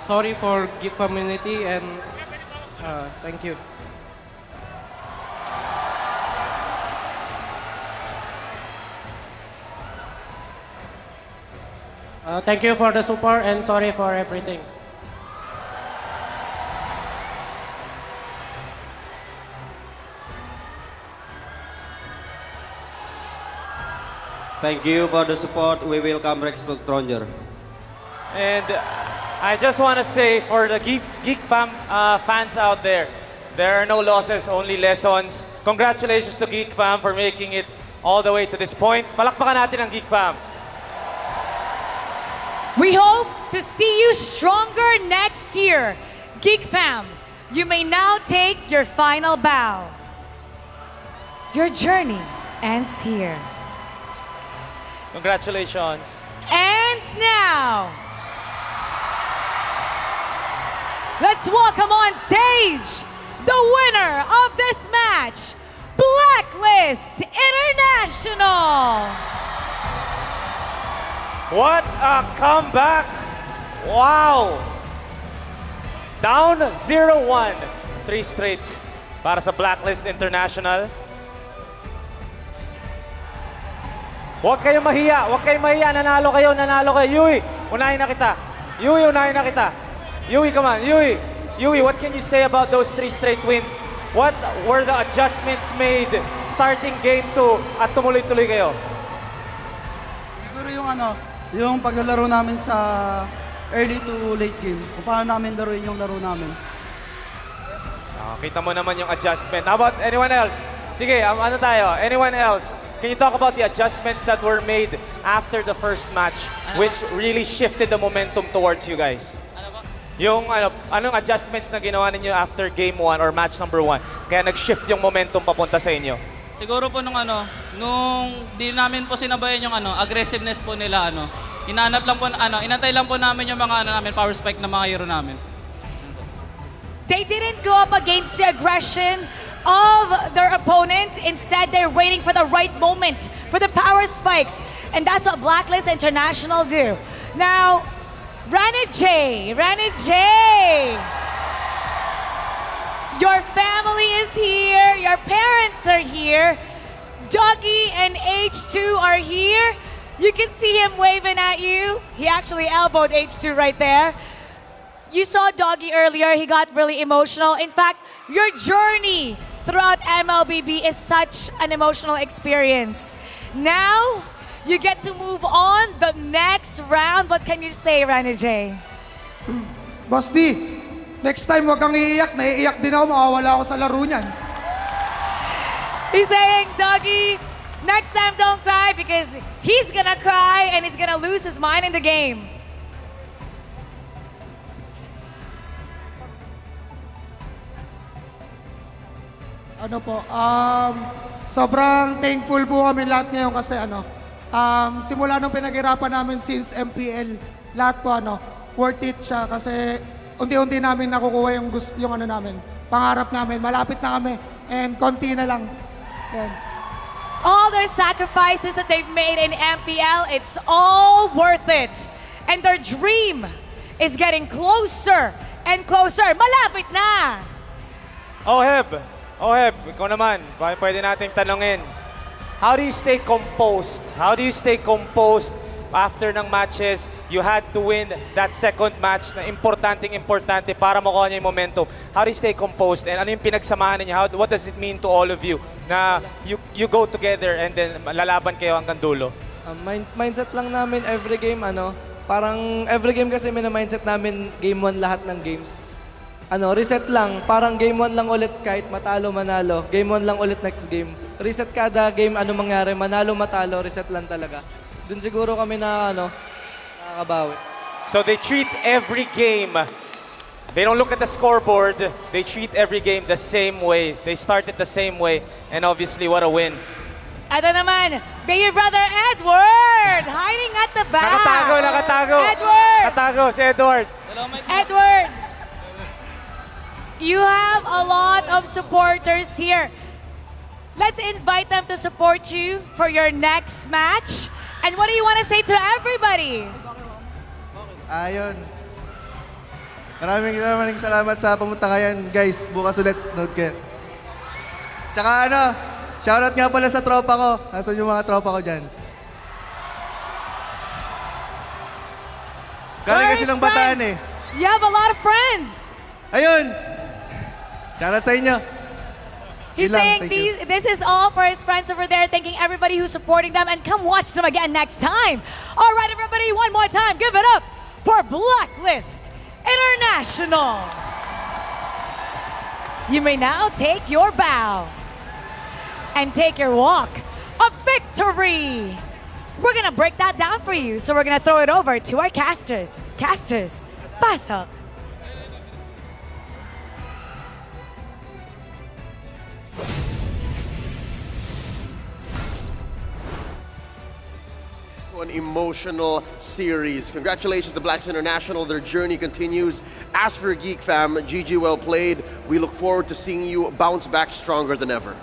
Sorry for Geek community and thank you. Thank you for the support and sorry for everything. Thank you for the support. We will come back to Stronger. And I just want to say for the Geek Fam fans out there, there are no losses, only lessons. Congratulations to Geek Fam for making it all the way to this point. Palakpakan natin ang Geek Fam. We hope to see you stronger next year. Geek Fam, you may now take your final bow. Your journey ends here. Congratulations. And now, let's welcome on stage the winner of this match, Blacklist International. What a comeback! Wow! Down 0-1. 3 straight para sa Blacklist International. Huwag kayong mahiya, huwag kayong mahiya. Nanalo kayo, nanalo kayo. Yui, unahin na kita. Yui, unahin na kita. Yui, come on. Yui, what can you say about those 3 straight wins? What were the adjustments made starting game 2 at tumuloy-tuloy kayo? Siguro yung paglalaro namin sa early to late game. Kung paano namin laruin yung laro namin. Kita mo naman yung adjustment. How about anyone else? Sige, ano tayo? Anyone else? Can you talk about the adjustments that were made after the first match which really shifted the momentum towards you guys? Yung anong adjustments na ginawa ninyo after game 1 or match number 1 kaya nag-shift yung momentum papunta sa inyo? Siguro po nung di namin po sinabayan yung aggressiveness po nila inanap lang po inantay lang po namin yung mga namin power spike na mga hero namin. They didn't go up against the aggression of their opponent. Instead, they're waiting for the right moment for the power spikes. And that's what Blacklist International do. Now, Rana J, your family is here, your parents are here, Dougie and H2 are here. You can see him waving at you. He actually elbowed H2 right there. You saw Dougie earlier, he got really emotional. In fact, your journey throughout MLBB is such an emotional experience. Now, you get to move on the next round. What can you say, Rana J? Boss D, next time wag kang iiyak. Naiiyak din ako, mawawala ako sa laro niyan. He's saying, Dougie, next time don't cry because he's gonna cry and he's gonna lose his mind in the game. Sobrang thankful po kami lahat ngayon kasi simula nung pinaghirapan namin since MPL, lahat po worth it siya kasi unti-unti namin nakukuha yung namin, pangarap namin, malapit na kami and konti na lang. Yan. All their sacrifices that they've made in MPL, it's all worth it. And their dream is getting closer and closer. Malapit na! Oheb, ikaw naman, pwede nating tanungin. How do you stay composed? How do you stay composed after ng matches? You had to win that second match na importante para makuha niya yung momentum. How do you stay composed? And ano yung pinagsamahan niya? What does it mean to all of you na you go together and then lalaban kayo hanggang dulo? Mindset lang namin every game, parang every game kasi mindset namin game 1 lahat ng games. Reset lang. Parang game 1 lang ulit kahit matalo, manalo. Game 1 lang ulit next game. Reset kada game, mangyari. Manalo, matalo, reset lang talaga. Dun siguro kami nakakabawi. So they treat every game, they don't look at the scoreboard, they treat every game the same way. They start it the same way. And obviously, what a win. Ito naman, your brother Edward, hiding at the back. Nakatago. Edward! Nakatago si Edward. Edward! You have a lot of supporters here. Let's invite them to support you for your next match. And what do you want to say to everybody? Ayun. Maraming salamat sa pumunta kayan. Guys, bukas ulit. Note kayo. Tsaka shoutout nga pala sa tropa ko. Nasaan yung mga tropa ko dyan? Galing kasi ng Bataan eh. You have a lot of friends. Ayun! Shoutout sa inyo. He's saying this is all for his friends over there, thanking everybody who's supporting them, and come watch them again next time. All right, everybody, one more time, give it up for Blacklist International. You may now take your bow and take your walk of victory. We're gonna break that down for you. So we're gonna throw it over to our casters. Casters, pasok. An emotional series. Congratulations to Blacks International. Their journey continues. As for Geek Fam, GG well played. We look forward to seeing you bounce back stronger than ever.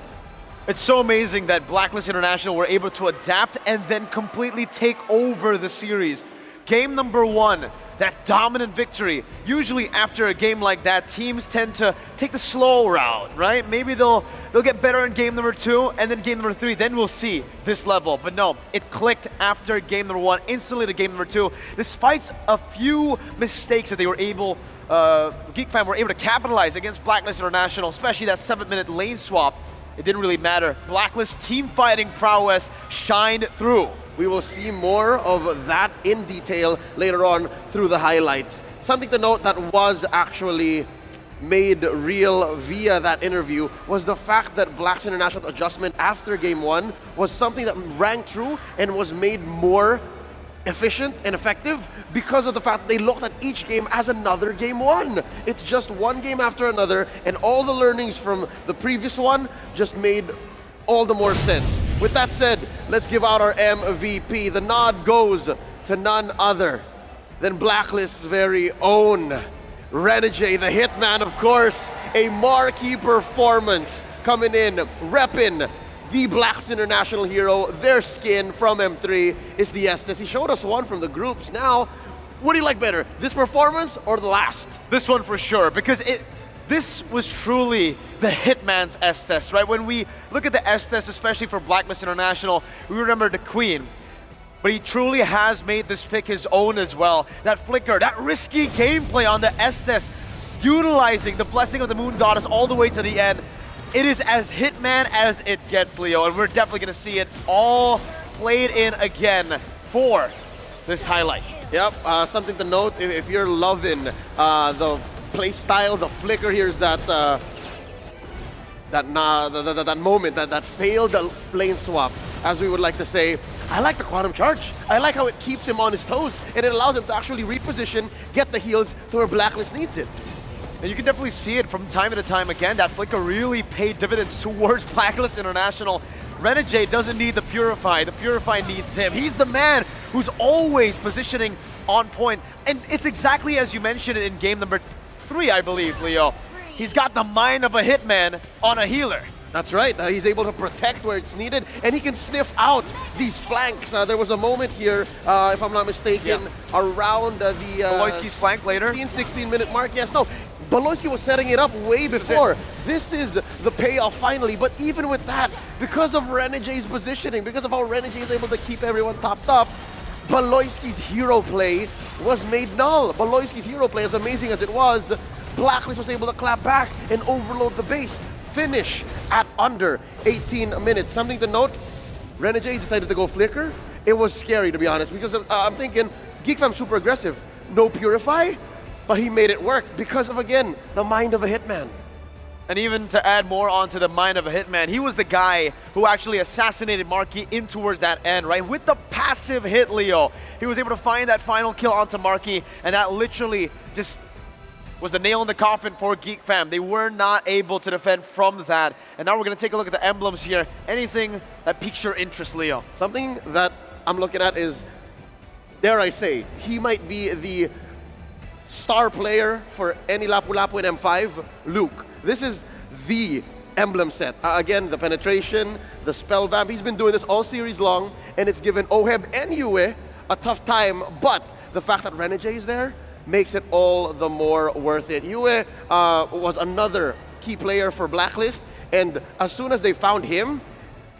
It's so amazing that Blacklist International were able to adapt and then completely take over the series. Game number 1, that dominant victory. Usually after a game like that, teams tend to take the slow route, right? Maybe they'll get better in game number 2 and then game number 3, then we'll see this level. But no, it clicked after game number 1, instantly to game number 2. Despite a few mistakes that they were able, Geek Fam were able to capitalize against Blacklist International, especially that 7-minute lane swap. It didn't really matter. Blacklist team fighting prowess shined through. We will see more of that in detail later on through the highlights. Something to note that was actually made real via that interview was the fact that Blacks International adjustment after game 1 was something that rang true and was made more efficient and effective because of the fact they looked at each game as another game 1. It's just one game after another, and all the learnings from the previous one just made all the more sense. With that said, let's give out our MVP. The nod goes to none other than Blacklist's very own Renegade, the Hitman, of course. A marquee performance coming in, repping the Blacks International hero. Their skin from M3 is the Estes. He showed us one from the groups. Now, what do you like better, this performance or the last? This one for sure, because this was truly the Hitman's Estes, right? When we look at the Estes, especially for Blacklist International, we remember the Queen. But he truly has made this pick his own as well. That flicker, that risky gameplay on the Estes, utilizing the blessing of the Moon Goddess all the way to the end. It is as Hitman as it gets, Leo, and we're definitely going to see it all played in again for this highlight. Yep, something to note, if you're loving the play style, the flicker, here's that that moment, that failed lane swap, as we would like to say. I like the Quantum Charge. I like how it keeps him on his toes, and it allows him to actually reposition, get the heals to where Blacklist needs it. And you can definitely see it from time to time again. That flicker really paid dividends towards Blacklist International. Renegade doesn't need the Purify. The Purify needs him. He's the man who's always positioning on point. And it's exactly as you mentioned it in game number 3, I believe, Leo. He's got the mind of a hitman on a healer. That's right. He's able to protect where it's needed, and he can sniff out these flanks. There was a moment here, if I'm not mistaken, around the Baloyski's flank later. 16-minute mark. Yes, no. Baloyski was setting it up way before. This is the payoff finally, but even with that, because of Renegade's positioning, because of how Renegade is able to keep everyone topped up, Baloyski's hero play was made null. Baloyski's hero play, as amazing as it was, Blacklist was able to clap back and overload the base. Finish at under 18 minutes. Something to note, Renegade decided to go flicker. It was scary, to be honest, because I'm thinking, Geek Fam super aggressive. No Purify, but he made it work because of, again, the mind of a hitman. And even to add more onto the mind of a hitman, he was the guy who actually assassinated Marky in towards that end, right? With the passive hit, Leo, he was able to find that final kill onto Marky, and that literally just was the nail in the coffin for Geek Fam. They were not able to defend from that. And now we're going to take a look at the emblems here. Anything that piques your interest, Leo? Something that I'm looking at is, dare I say, he might be the star player for any Lapu-Lapu in M5, Luke. This is the emblem set. Again, the penetration, the spell vamp. He's been doing this all series long, and it's given Oheb and Yue a tough time. But the fact that Renegade is there makes it all the more worth it. Yue was another key player for Blacklist, and as soon as they found him,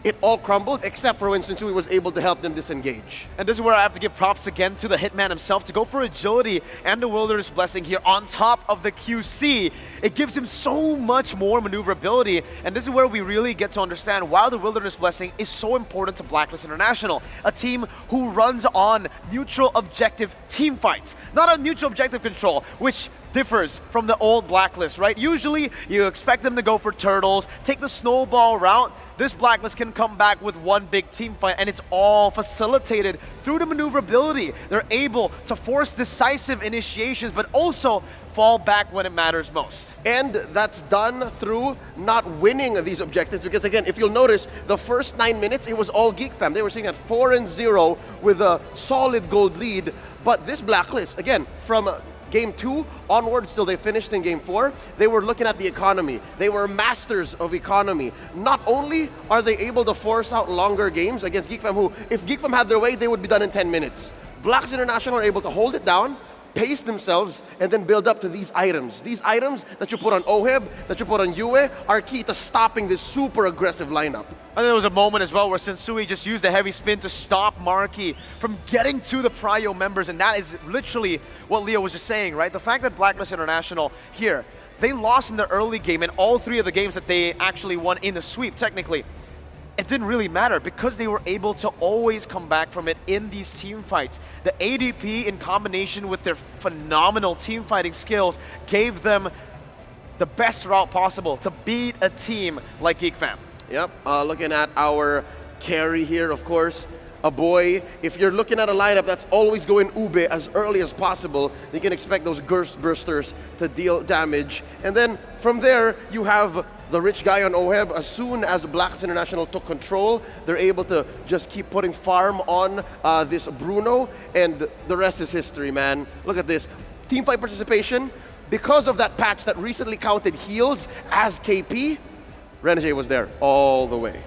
it all crumbled, except for instance, Yue was able to help them disengage. And this is where I have to give props again to the Hitman himself to go for agility and the Wilderness Blessing here on top of the QC. It gives him so much more maneuverability, and this is where we really get to understand why the Wilderness Blessing is so important to Blacklist International, a team who runs on neutral objective team fights, not on neutral objective control, which differs from the old Blacklist, right? Usually, you expect them to go for turtles, take the snowball route. This Blacklist can come back with one big team fight, and it's all facilitated through the maneuverability. They're able to force decisive initiations, but also fall back when it matters most. And that's done through not winning these objectives, because again, if you'll notice, the first 9 minutes, it was all Geek Fam. They were sitting at 4-0 with a solid gold lead. But this Blacklist, again, from Game 2 onwards till they finished in Game 4, they were looking at the economy. They were masters of economy. Not only are they able to force out longer games against Geek Fam, who, if Geek Fam had their way, they would be done in 10 minutes. Blacks International are able to hold it down, pace themselves, and then build up to these items. These items that you put on Oheb, that you put on Yue, are key to stopping this super aggressive lineup. And there was a moment as well where Sensui just used a heavy spin to stop Marky from getting to the Prio members, and that is literally what Leo was just saying, right? The fact that Blacklist International here, they lost in the early game, and all 3 of the games that they actually won in the sweep, technically, it didn't really matter because they were able to always come back from it in these team fights. The ADP in combination with their phenomenal team fighting skills gave them the best route possible to beat a team like Geek Fam. Yep, looking at our carry here, of course, a boy. If you're looking at a lineup that's always going Ube as early as possible, you can expect those Burst Bursters to deal damage. And then from there, you have the rich guy on Oheb. As soon as Blacks International took control, they're able to just keep putting farm on this Bruno, and the rest is history, man. Look at this. Team fight participation, because of that patch that recently counted heals as KP, Renegade was there all the way.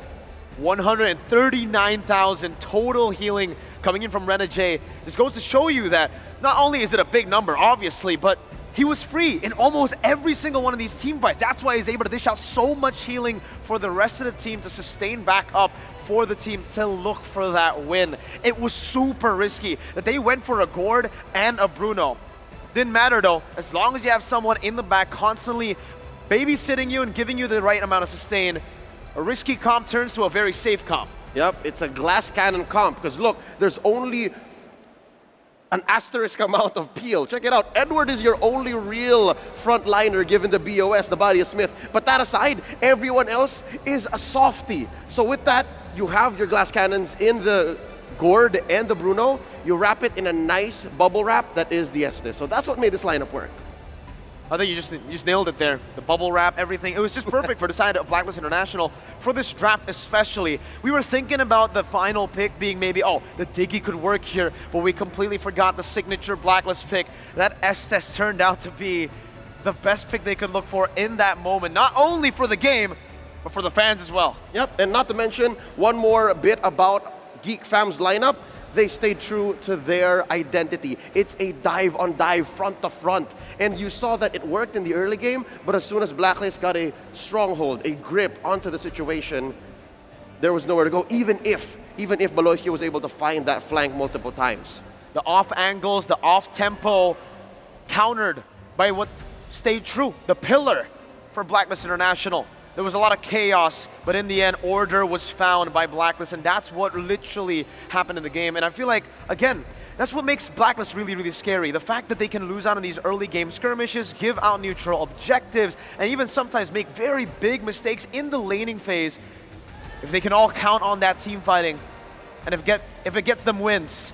139,000 total healing coming in from Renegade. This goes to show you that not only is it a big number, obviously, but he was free in almost every single one of these team fights. That's why he's able to dish out so much healing for the rest of the team to sustain back up for the team to look for that win. It was super risky that they went for a Gord and a Bruno. Didn't matter though, as long as you have someone in the back constantly babysitting you and giving you the right amount of sustain, a risky comp turns to a very safe comp. Yep, it's a glass cannon comp, because look, there's only an asterisk amount of peel. Check it out. Edward is your only real frontliner given the BOS, the body of Smith. But that aside, everyone else is a softie. So with that, you have your glass cannons in the Gord and the Bruno. You wrap it in a nice bubble wrap that is the Estes. So that's what made this lineup work. I think you just nailed it there. The bubble wrap, everything. It was just perfect for the side of Blacklist International for this draft especially. We were thinking about the final pick being maybe, oh, the Diggy could work here, but we completely forgot the signature Blacklist pick. That Estes turned out to be the best pick they could look for in that moment, not only for the game, but for the fans as well. Yep, and not to mention one more bit about Geek Fam's lineup. They stayed true to their identity. It's a dive-on-dive, front-to-front. And you saw that it worked in the early game, but as soon as Blacklist got a stronghold, a grip onto the situation, there was nowhere to go, even if Baloyski was able to find that flank multiple times. The off angles, the off tempo, countered by what stayed true, the pillar for Blacklist International. There was a lot of chaos, but in the end, order was found by Blacklist, and that's what literally happened in the game. And I feel like, again, that's what makes Blacklist really, really scary. The fact that they can lose out in these early game skirmishes, give out neutral objectives, and even sometimes make very big mistakes in the laning phase. If they can all count on that team fighting, and if it gets them wins,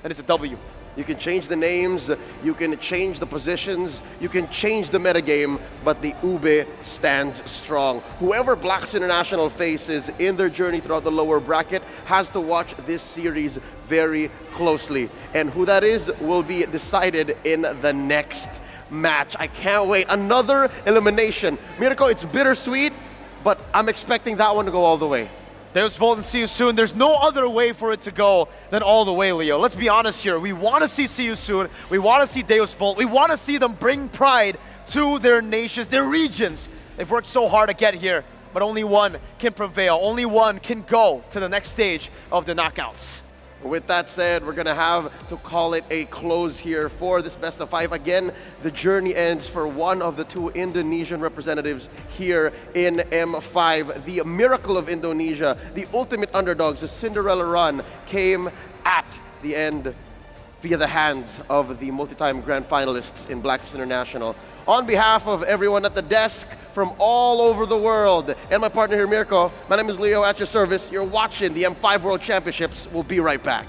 then it's a W. You can change the names, you can change the positions, you can change the metagame, but the Ube stands strong. Whoever Blacks International faces in their journey throughout the lower bracket has to watch this series very closely. And who that is will be decided in the next match. I can't wait. Another elimination. Mirko, it's bittersweet, but I'm expecting that one to go all the way. Deus Volt and See You Soon. There's no other way for it to go than all the way, Leo. Let's be honest here. We want to see You Soon. We want to see Deus Volt. We want to see them bring pride to their nations, their regions. They've worked so hard to get here, but only one can prevail. Only one can go to the next stage of the knockouts. With that said, we're going to have to call it a close here for this best of 5. Again, the journey ends for one of the 2 Indonesian representatives here in M5. The miracle of Indonesia, the ultimate underdogs, the Cinderella run came at the end. via the hands of the multi-time grand finalists in Blacklist International. On behalf of everyone at the desk from all over the world, and my partner here, Mirko, my name is Leo at your service. You're watching the M5 World Championships. We'll be right back.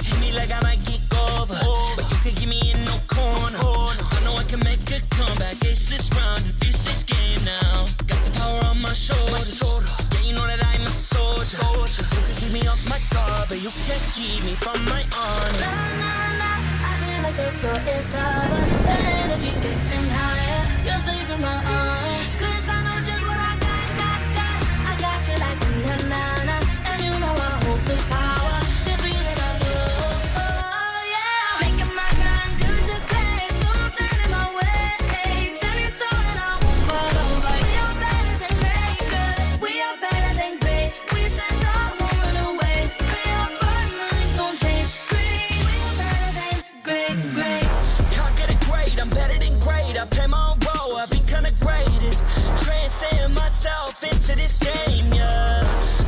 Hit me like I might get over, but you can give me in no corner. I know I can make a comeback, ace this round and finish this game now. Got the power on my shoulders, yeah, you know that I'm a soldier. You can keep me off my guard, but you can't keep me from my honor. Nah, nah, nah, I feel like the floor is over, the energy's getting higher. You're saving my arms, 'cause I know just what I got. I got you like na-na-na, and you know I hold the power. This feeling I love, oh yeah. Making my grind good to great, so don't stand in my way. Standing tall and I won't fall over. We are better than great, good. We are better than great. We stand tall, won't run away. We are burning, nothing gon' change. Great, we are better than great. Can't get it great, I'm better than great. I play my own role, I be kinda greatest. Transcend myself into this game, yeah.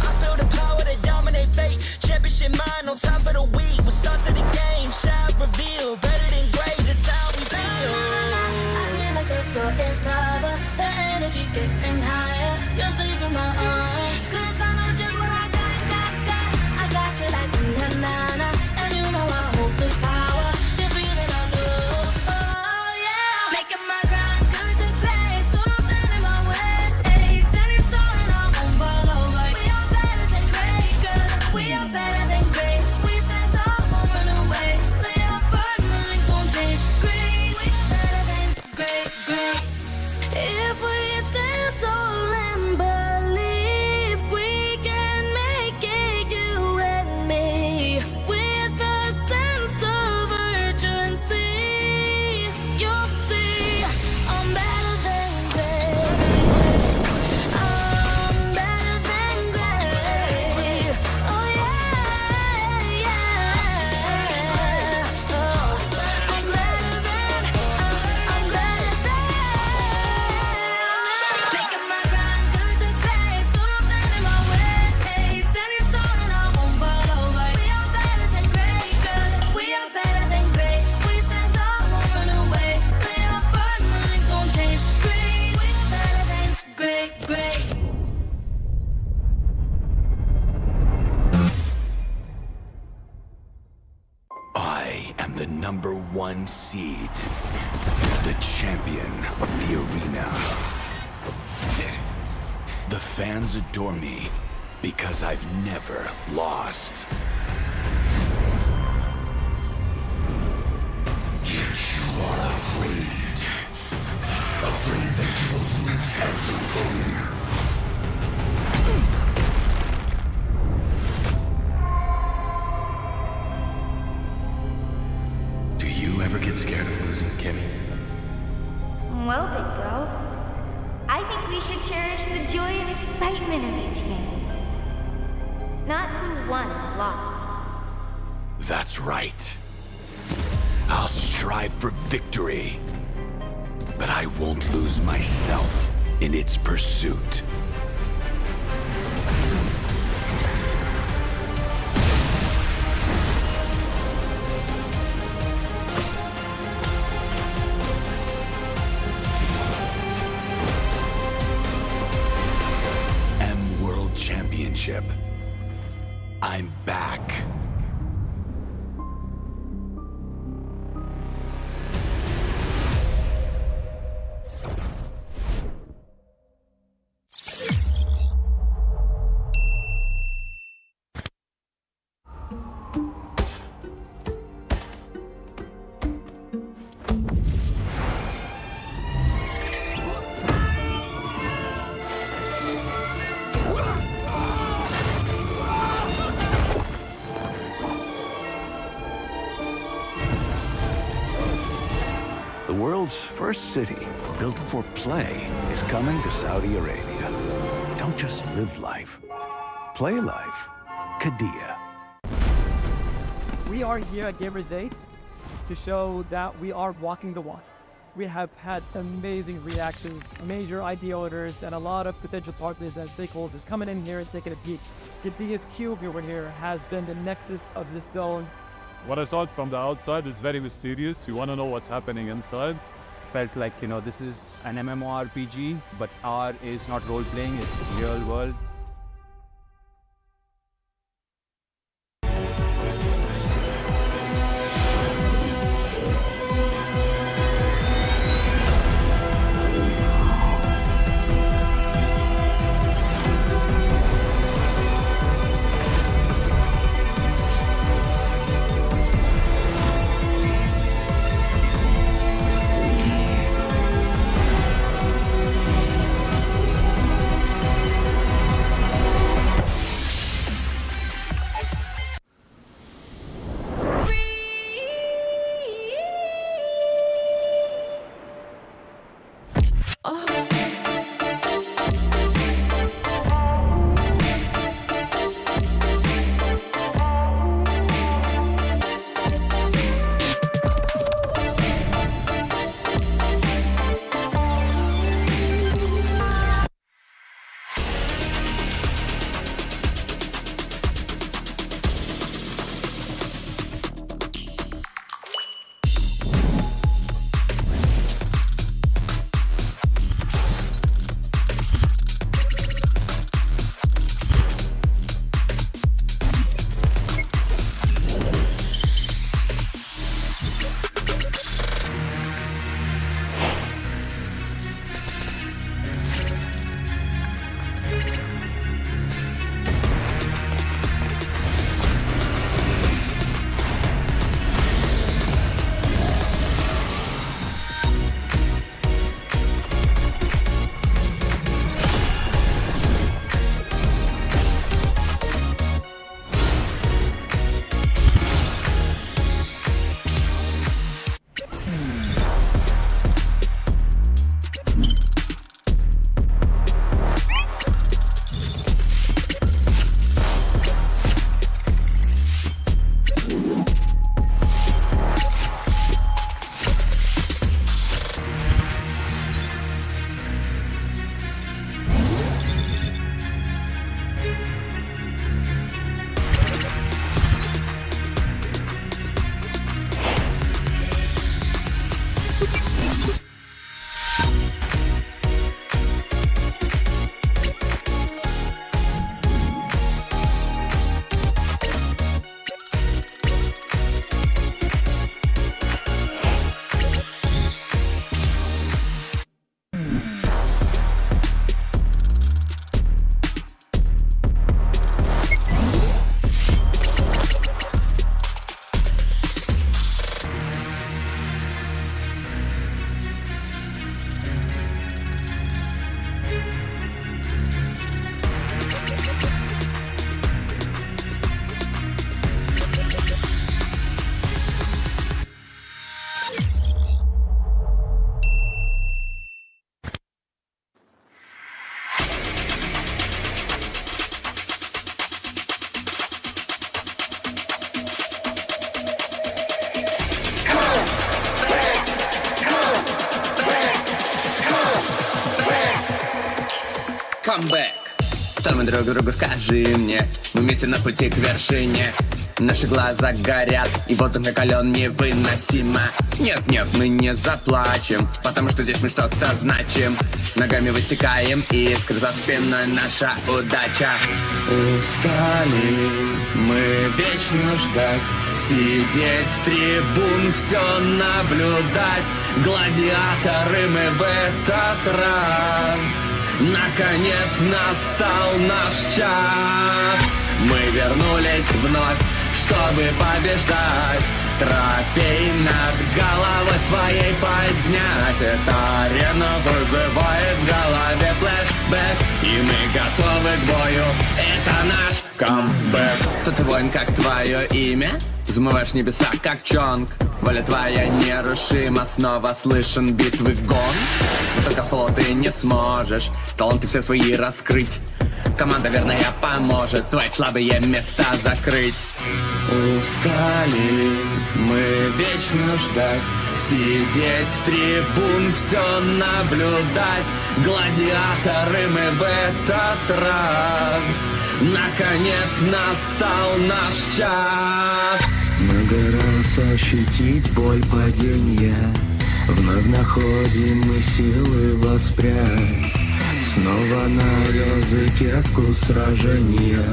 I build a power to dominate fate. Championship mind, no time for the weak. We start to the game, shout, reveal. Better than great, that's how we feel. I feel like the floor is over, the energy's getting higher. You're saving my arms, 'cause I know just what I got. I got you like na-na-na, and you know I hold the power. This feeling I love, oh yeah. Making my grind good to great, so don't stand in my way. Standing tall and I won't fall over. We are better than great, good. We are better than great. We stand tall, won't run away. We are firm, nothing gon' change. Great, we are better than great. If we stand tall and believe we can make it, you and me, with a sense of urgency, you'll see I'm better than great. I'm better than great. Oh yeah, yeah. Oh, I'm better than. Making my grind good to great, so don't stand in my way. Standing tall and I won't fall over. We are better than great, good. We are better than great. We stand tall, won't run away. We are firm, nothing gon' change. Great, we are better than great. I am the #1 seed, the champion of the arena. The fans adore me because I've never lost. Yet you are afraid. Afraid that you will lose everything. Do you ever get scared of losing, Kimmy? Well, big bro, I think we should cherish the joy and excitement of each game. Not who won or lost. That's right. I'll strive for victory, but I won't lose myself in its pursuit. championship. I'm back. The world's first city built for play is coming to Saudi Arabia. Don't just live life, play life. Qiddiya. We are here at Gamers 8 to show that we are walking the walk. We have had amazing reactions, major IP owners, and a lot of potential partners and stakeholders coming in here and taking a peek. Qiddiya's cube over here has been the nexus of this zone. What I saw from the outside is very mysterious. You want to know what's happening inside. Felt like, this is an MMORPG, but R is not role-playing, it's real world. Камбэк. Что мы друг другу скажи мне? Мы вместе на пути к вершине. Наши глаза горят, и воздух накален невыносимо. Нет, мы не заплачем, потому что здесь мы что-то значим. Ногами высекаем искры, за спиной наша удача. Устали мы вечно ждать, сидеть с трибун, все наблюдать. Гладиаторы мы в этот раз. Наконец настал наш час. Мы вернулись вновь, чтобы побеждать. Трофей над головой своей поднять. Эта арена вызывает в голове флешбэк, и мы готовы к бою. Это наш камбэк. Кто ты, воин, как твое имя? Взмываешь небеса, как Чонг. Воля твоя нерушима, снова слышен битвы гон. Но только соло ты не сможешь таланты все свои раскрыть. Команда верная поможет твои слабые места закрыть. Устали мы вечно ждать, сидеть с трибун, все наблюдать. Гладиаторы мы в этот раз. Наконец настал наш час. Много раз ощутить боль падения, вновь находим мы силы воспрять. Снова на языке вкус сражения,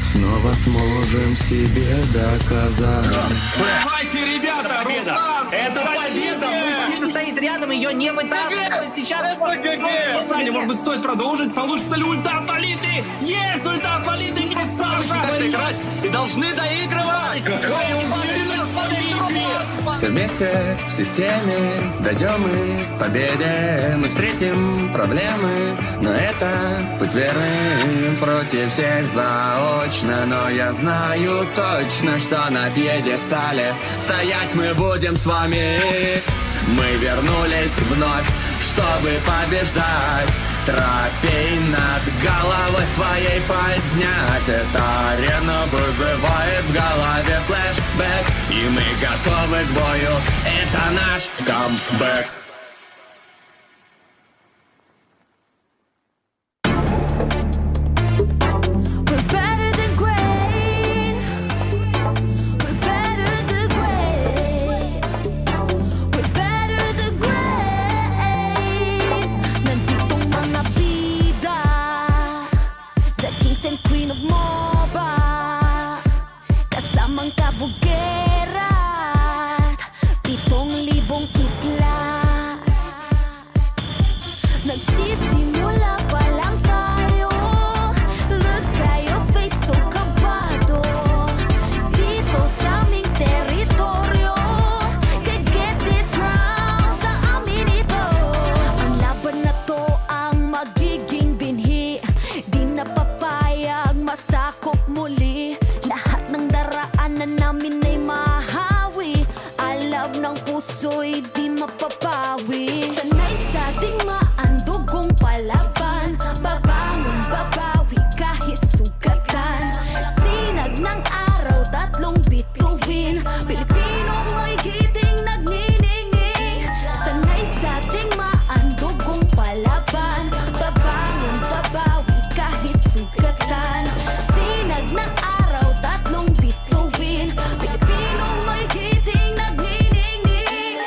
снова сможем себе доказать. Давайте, ребята, Руслан! Это победа! Победа стоит рядом, ее не вытаскивают. Сейчас Саня, может быть, стоит продолжить? Получится ли ульта от Лолиты? Есть ульта от Лолиты! Не играть! И должны доигрывать! Какая уверенность! Все вместе, в системе, дойдем мы к победе. Мы встретим проблемы, но это путь верный. Против всех заочно, но я знаю точно, что на пьедестале стоять мы будем с вами. Мы вернулись вновь, чтобы побеждать. Трофей над головой своей поднять. Эта арена вызывает в голове флешбэк, и мы готовы к бою. Это наш камбэк. puso'y di mapapawi. Sanay sa ating maandugong palaban, babangon, babawi kahit sugatan. Sinag ng araw, tatlong bituin, Pilipinong may giting nagniningning. Sanay sa ating maandugong palaban, babangon, babawi kahit sugatan. Sinag ng araw, tatlong bituin, Pilipinong may giting nagniningning.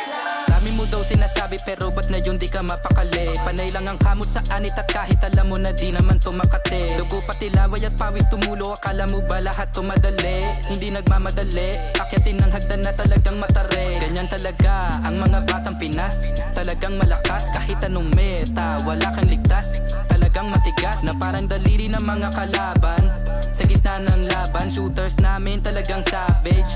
Dami mo daw sinasabi pero ba't na yun di ka mapakali? Panay lang ang kamot sa anit at kahit alam mo na di naman to makate. Dugo pati laway at pawis tumulo, akala mo ba lahat to madali? Hindi nagmamadali, akyatin ng hagdan na talagang matare. Ganyan talaga ang mga batang Pinas, talagang malakas kahit anong meta, wala kang ligtas. Talagang matigas na parang daliri ng mga kalaban. Sa gitna ng laban, shooters namin talagang savage.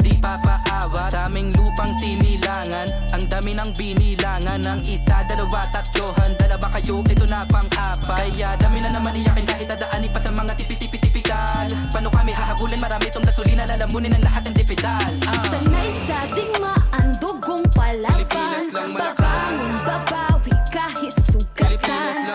Di papaawat sa aming lupang sinilangan. Ang dami ng binilangan ng isa, dalawa, tatlo, handa ba kayo? Ito na pang-apat. Kaya dami na naman iyakin kahit dadaanin pa sa mga tipi-tipi-tipikal. Paano kami hahabulin? Marami itong gasolina, lalamunin ang lahat ng dipital. Sanay sa ating maandugong palaban, babangon, babawi kahit sugatan.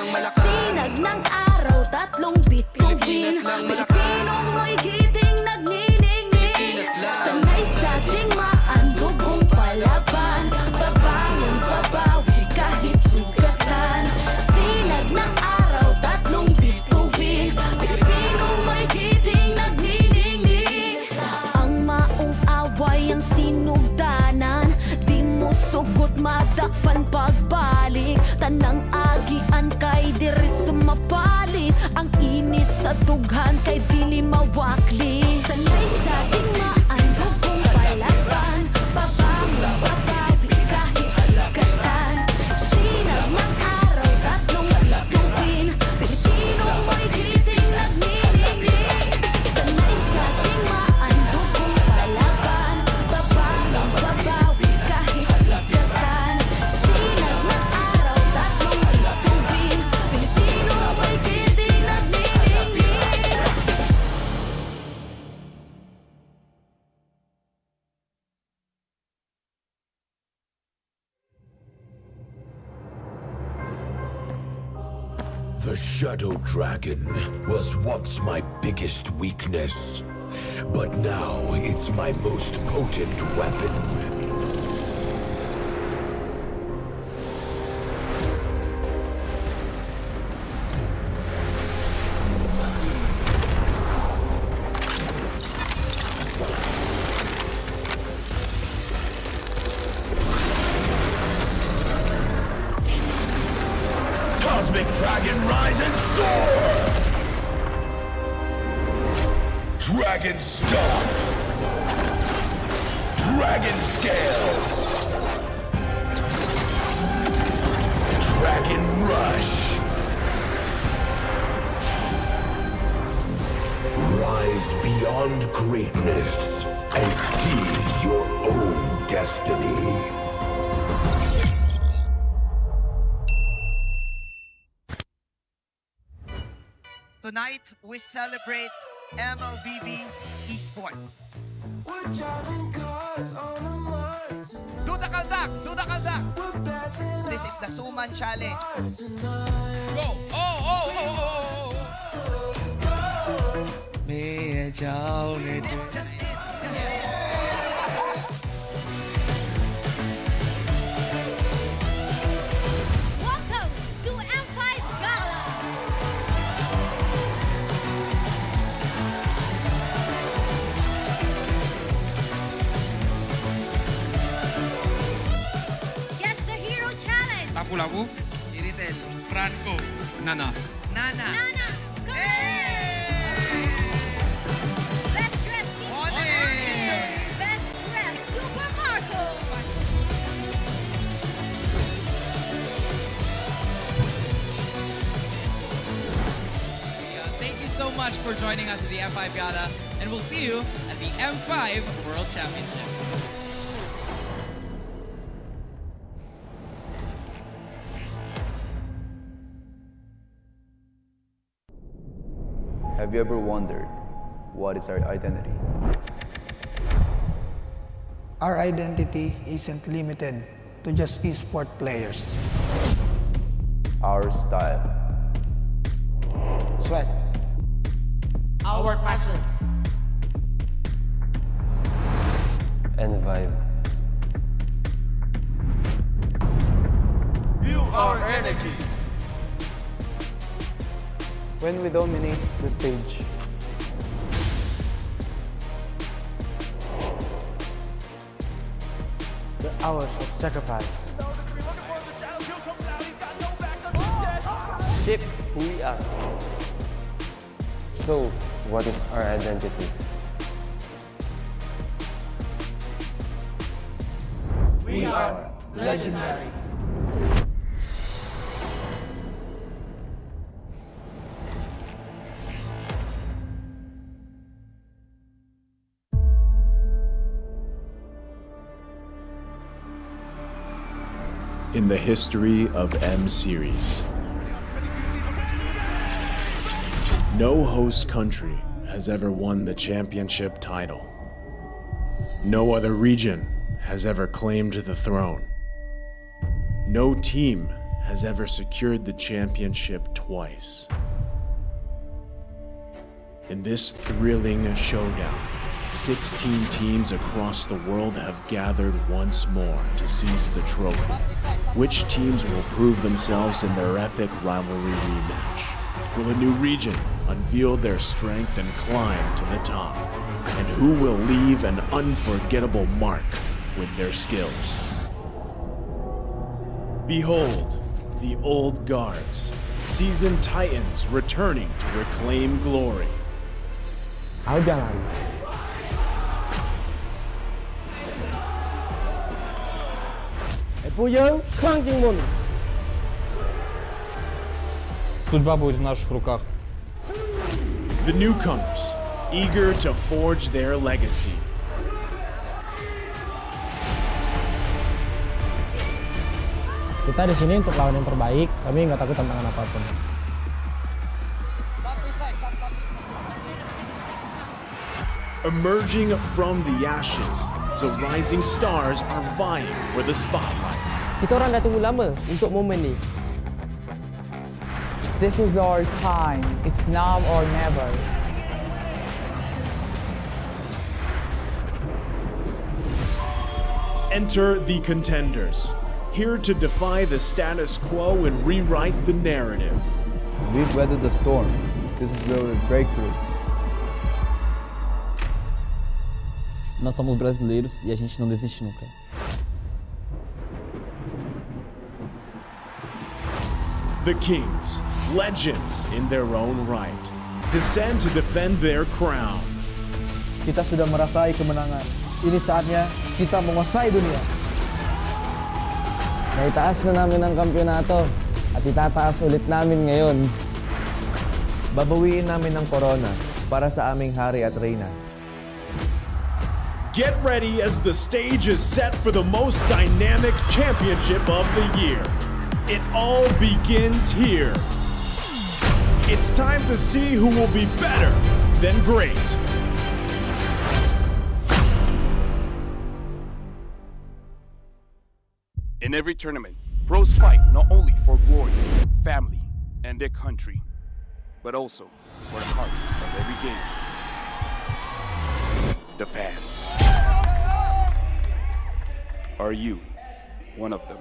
Sinag ng araw, tatlong bituin, Pilipinong may giting nagniningning. Sanay sa ating maandugong palaban, babangon, babawi kahit sugatan. Sinag ng araw, tatlong bituin, Pilipinong may giting nagniningning. Ang maong away ang sinugdanan, di mo Shadow Dragon was once my biggest weakness, but now it's my most potent weapon. Cosmic Dragon, rise and soar! Dragon Stomp! Dragon Scales! Dragon Rush! Rise beyond greatness and seize your own destiny. Tonight, we celebrate MLBB Esport. Do the kaldak! Do the kaldak! This is the Suman Challenge. Go! Oh! Welcome to M5 Gala! Guess the Hero Challenge! Lapu-lapu, Iritel, Franco, Nana. Nana! Go! Best dressed team! Best dressed Super Marco! Thank you so much for joining us at the M5 Gala, and we'll see you at the M5 World Championship. Have you ever wondered what is our identity? Our identity isn't limited to just esport players. Our style. Sweat. Our passion. And vibe. Feel our energy. When we dominate the stage. The hours of sacrifice. Shape who we are. So, what is our identity? We are legendary. In the history of M Series, no host country has ever won the championship title. No other region has ever claimed the throne. No team has ever secured the championship twice. In this thrilling showdown, 16 teams across the world have gathered once more to seize the trophy. Which teams will prove themselves in their epic rivalry rematch? Will a new region unveil their strength and climb to the top? And who will leave an unforgettable mark with their skills? Behold, the old guards, seasoned titans returning to reclaim glory. Судьба будет в наших руках. The newcomers, eager to forge their legacy. Kita di sini untuk lawan yang terbaik, kami nggak takut tantangan apapun. Emerging from the ashes, the rising stars are vying for the spotlight. Kita orang dah tunggu lama untuk momen ni. This is our time. It's now or never. Enter the contenders, here to defy the status quo and rewrite the narrative. We've weathered the storm. This is where we break through. Nós somos brasileiros e a gente não desiste nunca. The Kings, legends in their own right, descend to defend their crown. Kita sudah merasai kemenangan. Ini saatnya kita menguasai dunia. Naitaas na namin ang kampyonato at itataas ulit namin ngayon. Babawiin namin ang corona para sa aming hari at reyna. Get ready as the stage is set for the most dynamic championship of the year. It all begins here. It's time to see who will be better than great. In every tournament, pros fight not only for glory, family, and their country, but also for the heart of every game. The fans. Are you one of them?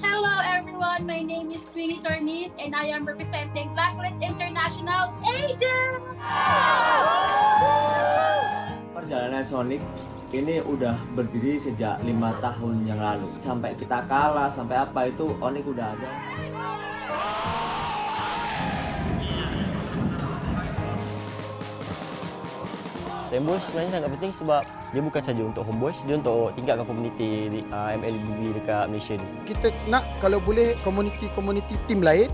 Hello everyone, my name is Queenie Tornis and I am representing Blacklist International Agent! Perjalanan Sonic ini udah berdiri sejak 5 tahun yang lalu. Sampai kita kalah, sampai apa itu Onyx udah ada. Homeboys sebenarnya sangat penting sebab dia bukan saja untuk Homeboys, dia untuk tingkatkan komuniti MLBB dekat Malaysia ni. Kita nak kalau boleh komuniti tim lain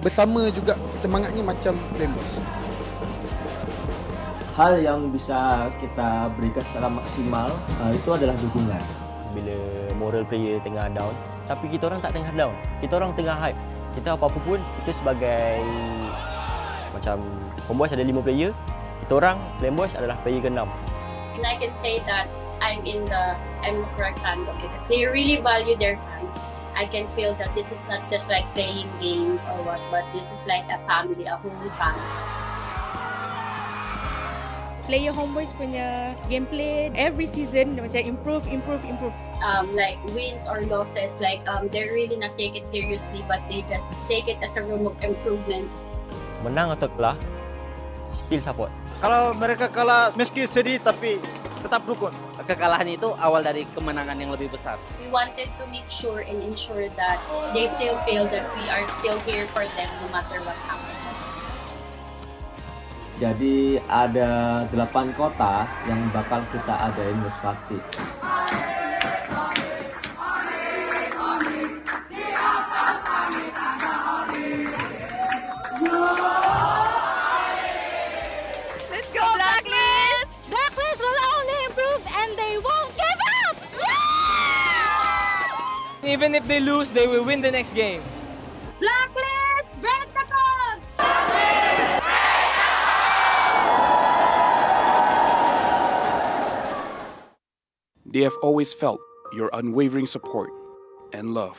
bersama juga semangatnya macam Homeboys. Hal yang bisa kita berikan secara maksimal itu adalah dukungan. Bila moral player tengah down, tapi kita orang tak tengah down. Kita orang tengah hype. Kita apa-apa pun, kita sebagai macam Homeboys ada 5 player, kita orang Flameboys adalah player ke-6. And I can say that I'm the correct fandom because they really value their fans. I can feel that this is not just like playing games or what, but this is like a family, a whole family. Player Homeboys punya gameplay every season macam improve. Like wins or losses, like they're really not take it seriously, but they just take it as a room of improvements. Menang atau kalah, still support. Kalau mereka kalah meski sedih tapi tetap dukung. Kekalahan itu awal dari kemenangan yang lebih besar. We wanted to make sure and ensure that they still feel that we are still here for them no matter what happens. Jadi ada 8 kota yang bakal kita adain Host Party. Let's go Blacklist! Blacklist will only improve and they won't give up! Even if they lose, they will win the next game. Blacklist, break the code! They have always felt your unwavering support and love.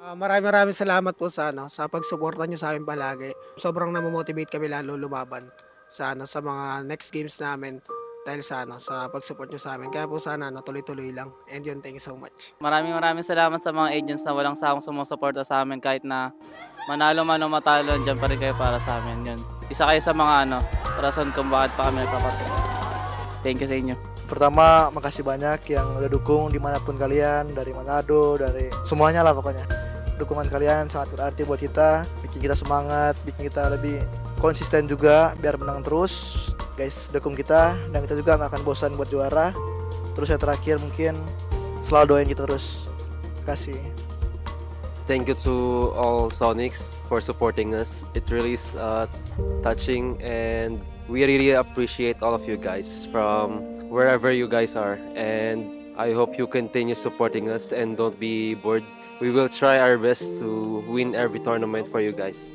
Maraming salamat po sa pagsuporta niyo sa amin palagi. Sobrang namomotivate kami lalo lumaban sa mga next games namin dahil sa pag-support niyo sa amin. Kaya po sana tuloy-tuloy lang. And yun, thank you so much. Maraming salamat sa mga agents na walang sawang sumusuporta sa amin kahit na manalo man o matalo, dyan pa rin kayo para sa amin. Yun. Isa kayo sa mga rason kung bakit pa kami nagpapatuloy. Thank you sa inyo. Pertama, makasih banyak yang udah dukung dimanapun kalian, dari Manado, dari semuanya lah pokoknya. Dukungan kalian sangat berarti buat kita, bikin kita semangat, bikin kita lebih konsisten juga biar menang terus. Guys, dukung kita dan kita juga nggak akan bosan buat juara. Terus yang terakhir mungkin selalu doain kita terus. Terima kasih. Thank you to all Sonics for supporting us. It really is touching and we really appreciate all of you guys from wherever you guys are, and I hope you continue supporting us and don't be bored. We will try our best to win every tournament for you guys.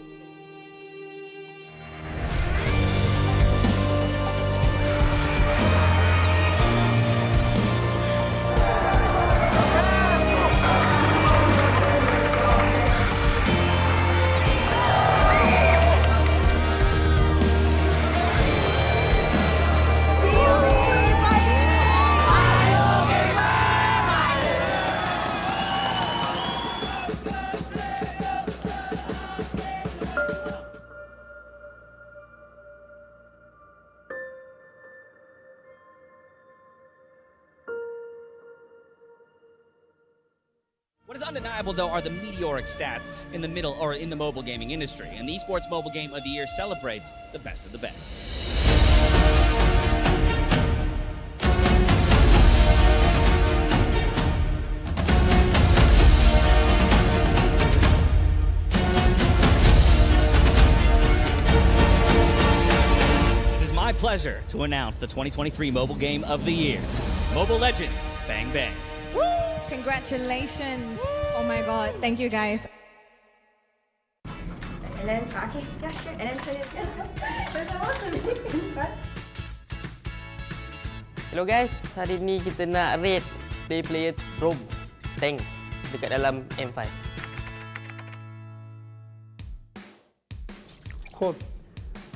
What is undeniable, though, are the meteoric stats in the middle or in the mobile gaming industry, and the Esports Mobile Game of the Year celebrates the best of the best. It is my pleasure to announce the 2023 Mobile Game of the Year, Mobile Legends Bang Bang. Congratulations. Oh my god. Thank you guys. And then, okay, yeah, sure. And then put it. Hello guys, hari ni kita nak rate player roam tank dekat dalam M5. Kod.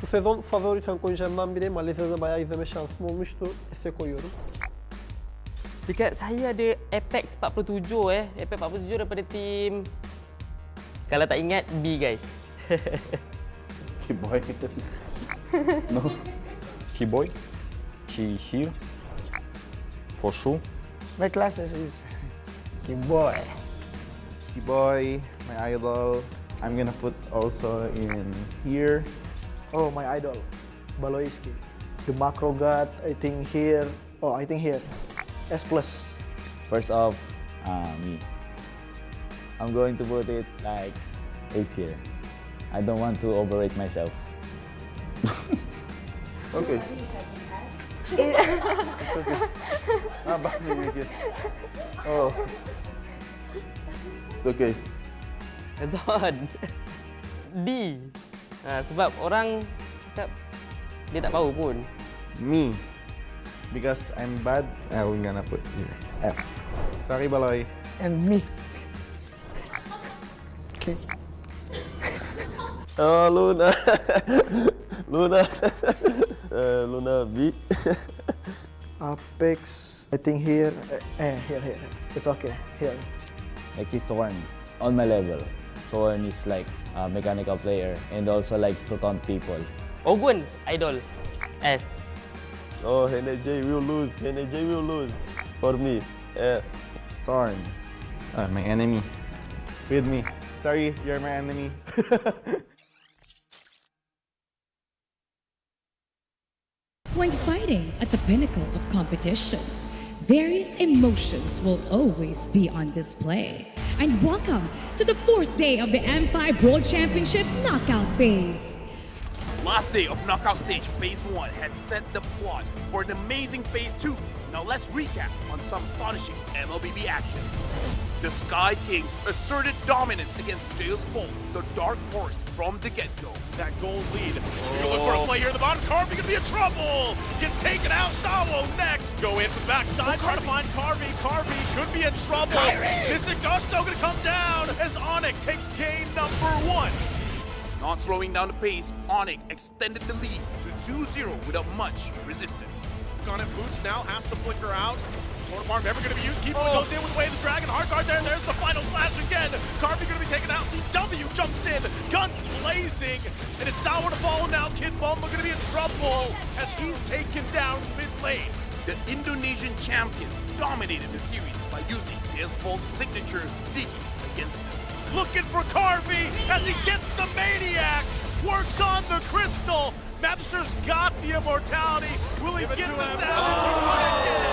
Bu sezon favori tank oyuncularımdan biri. Malezya'da bayağı izleme şansım olmuştu. S'e koyuyorum. Dekat saya ada Apex 47 Apex 47 daripada tim, kalau tak ingat, B guys. Keyboy. No. Keyboy. She here. For sure. My classes is Keyboy. Keyboy, my idol. I'm gonna put also in here. Oh, my idol, Baloiski. The macro god, I think here. Oh, I think here. S+. First off, me. I'm going to put it like 8 here. I don't want to overrate myself. Okay. Okay. Oh. It's okay. Azon. D. Sebab orang cakap dia tak tahu pun. Me. Because I'm bad, I'm gonna put here. F. Sorry, Baloy. And me. Okay. Oh, Luna. Luna. Luna B. Apex, I think here. Here. It's okay. Here. Like he's Thorn on my level. Thorn is like a mechanical player and also likes to taunt people. Ogun, idol. S. Oh, NJ will lose. NJ will lose. For me, F. Thorn. My enemy. With me. Sorry, you're my enemy. When fighting at the pinnacle of competition, various emotions will always be on display. And welcome to the 4th day of the M5 World Championship knockout phase. Last day of Knockout Stage Phase 1 had set the plot for an amazing Phase 2. Now let's recap on some astonishing MLBB actions. The Sky Kings asserted dominance against Dale's Bolt, the dark horse from the get-go. That gold lead. You're looking for a play here in the bottom. Carvey gonna be in trouble. Gets taken out. Sawo next. Go in from the backside. Try to find Carvey. Carvey could be in trouble. This Gusto gonna come down as Onyx takes game number 1. Not slowing down the pace, Onyx extended the lead to 2-0 without much resistance. On it, Boots now has to flicker out. Corner bar never going to be used. Keeper goes in with the way of the dragon. Hard guard there. There's the final slash again. Carvey going to be taken out. CW jumps in. Guns blazing. And it's Sour to follow now. Kid Bomba going to be in trouble as he's taken down mid lane. The Indonesian champions dominated the series by using Dale's Bolt's signature Diki against them. Looking for Carvey as he gets the Maniac. Works on the Crystal. Mapster's got the immortality. Will he get the Savage to run again?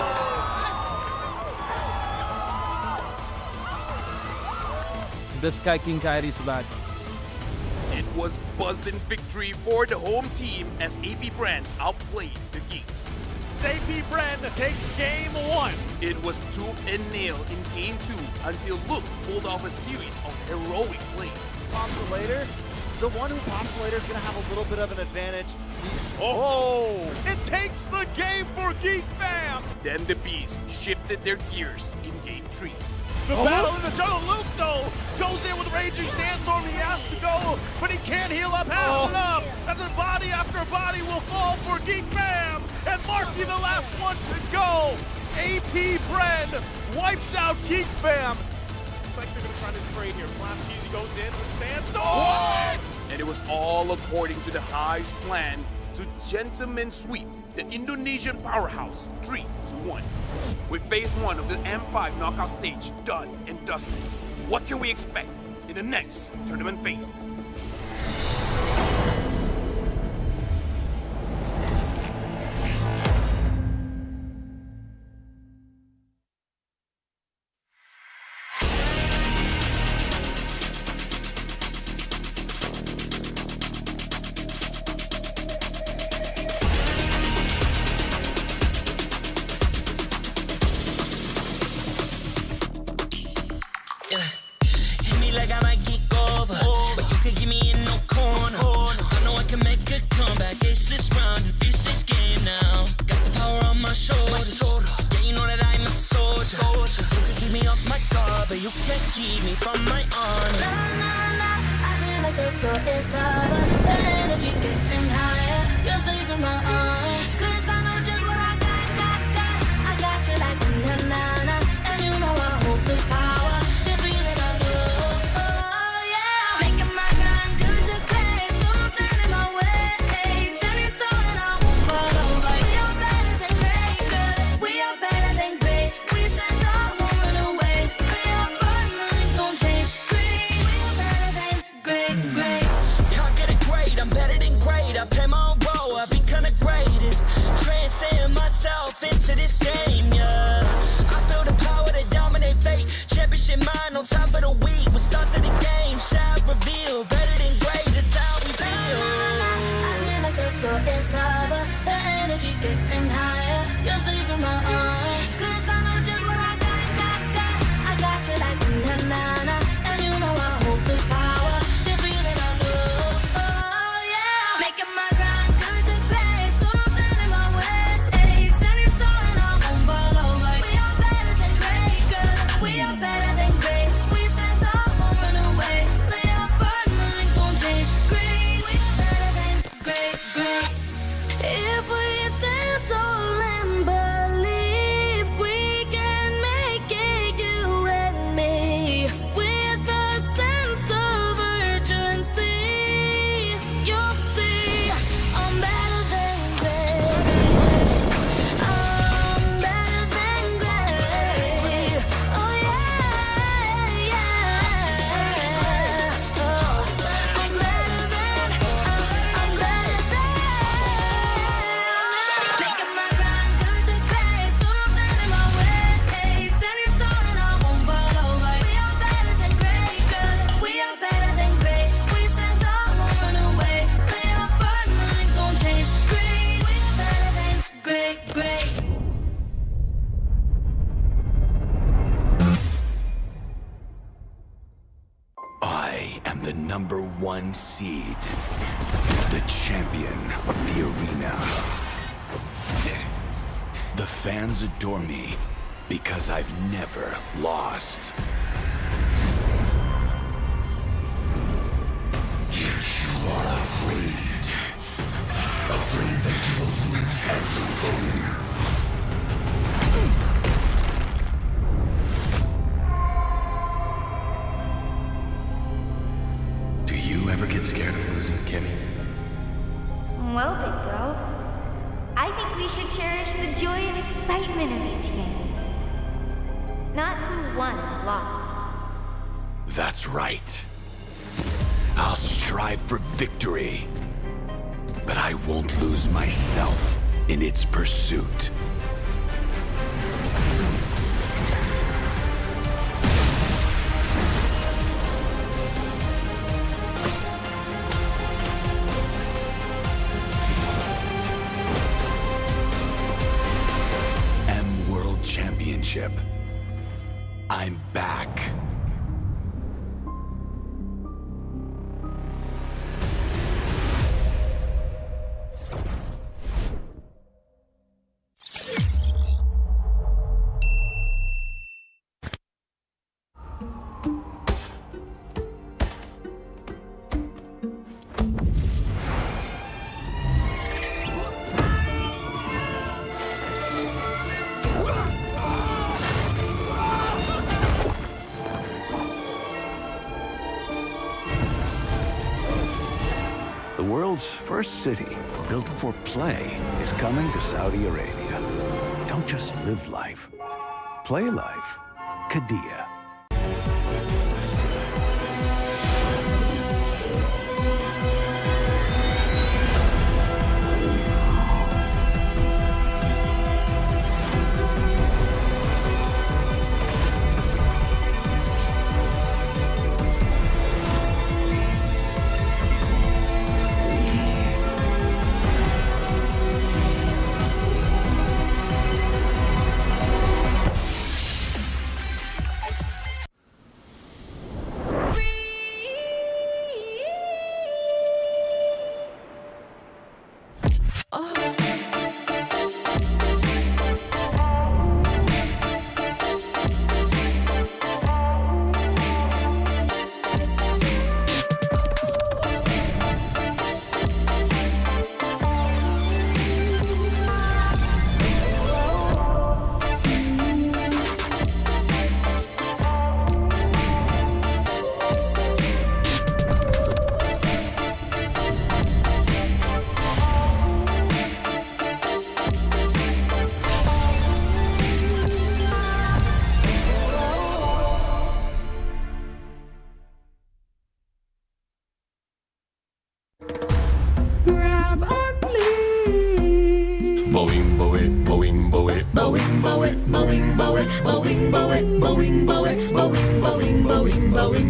The Sky King Kyrie's back. It was buzzing victory for the home team as AP Brand outplayed the Geeks. AP Brand takes game 1. It was tooth and nail in game 2 until Luke pulled off a series of heroic plays. Pops later. The one who pops later is going to have a little bit of an advantage. Oh! It takes the game for Geek Fam! Then the Beast shifted their gears in game 3. The battle in the jungle. Luke, though, goes in with Raging Sandstorm. He has to go, but he can't heal up half enough. As a body after body will fall for Geek Fam. And Marky, the last one to go. AP Bren wipes out Geek Fam. Looks like they're going to try to trade here. Flash Easy goes in with Sandstorm. And it was all according to the Hive's plan to gentlemen sweep the Indonesian powerhouse 3-1. With phase 1 of the M5 knockout stage done and dusted, what can we expect in the next tournament phase? Hit me like I might get over, but you could give me in no corner. I know I can make a comeback. Ace this round, finish this game now. Got the power on my shoulders. Yeah, you know that I'm a soldier. You could keep me off my guard, but you can't keep me from my honor. I feel like the floor is over. The energy's getting higher. You're saving my arms. 'Cause I know just what I got. I got you like na-na-na. And you know I hold the power. This feeling I feel. Oh yeah. Making my grind good to play. So don't stand in my way. Standing tall and I won't fall over. We are better than great, good. We are better than great. We stand tall, won't run away. We are fun, nothing gon' change. Great. We are better than great. Can't get it great, I'm better than great. I play my own role, I become the greatest. Transcend myself into this game, yeah. I feel the power to dominate fate. Championship mind, no time for the weak. We start to the game, shall reveal. Better than great, that's how we feel. I feel like the floor is over. The energy's getting higher. You're saving my arms. 'Cause I know just what I got. I got you like na-na-na. And you know I hold the power. This feeling I feel. Oh yeah. Making my grind good to play. So don't stand in my way. Standing tall and I won't fall over. We are better than great, good. We are better than great. We stand tall, won't run away. Play our fun, nothing gon' change. Great. We are better than great. If we stand tall and believe we can make it, you and me, with a sense of urgency, you'll see I'm better than great. I'm better than great. Oh yeah. Oh, I'm better than. Making my grind good to great. So don't stand in my way. Standing tall and I won't fall over. We are better than great, good. We are better than great. We stand tall, won't run away. Play our fun, nothing gon' change. Great. We are better than great. I am the #1 seed, the champion of the arena. The fans adore me because I've never lost. Yet you are afraid that you will lose everything. Do you ever get scared of losing, Kimmy? Well, big bro, I think we should cherish the joy and excitement of each game. Not who won or lost. That's right. I'll strive for victory, but I won't lose myself in its pursuit. World Championship. I'm back. The world's first city, built for play, is coming to Saudi Arabia. Don't just live life. Play life. Qiddiya.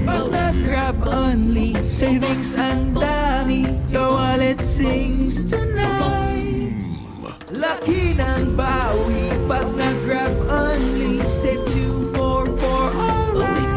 Pag nag-grab only, savings ang dami, your wallet sings tonight. Laki ng bawi, pag nag-grab only, save 2 for alright.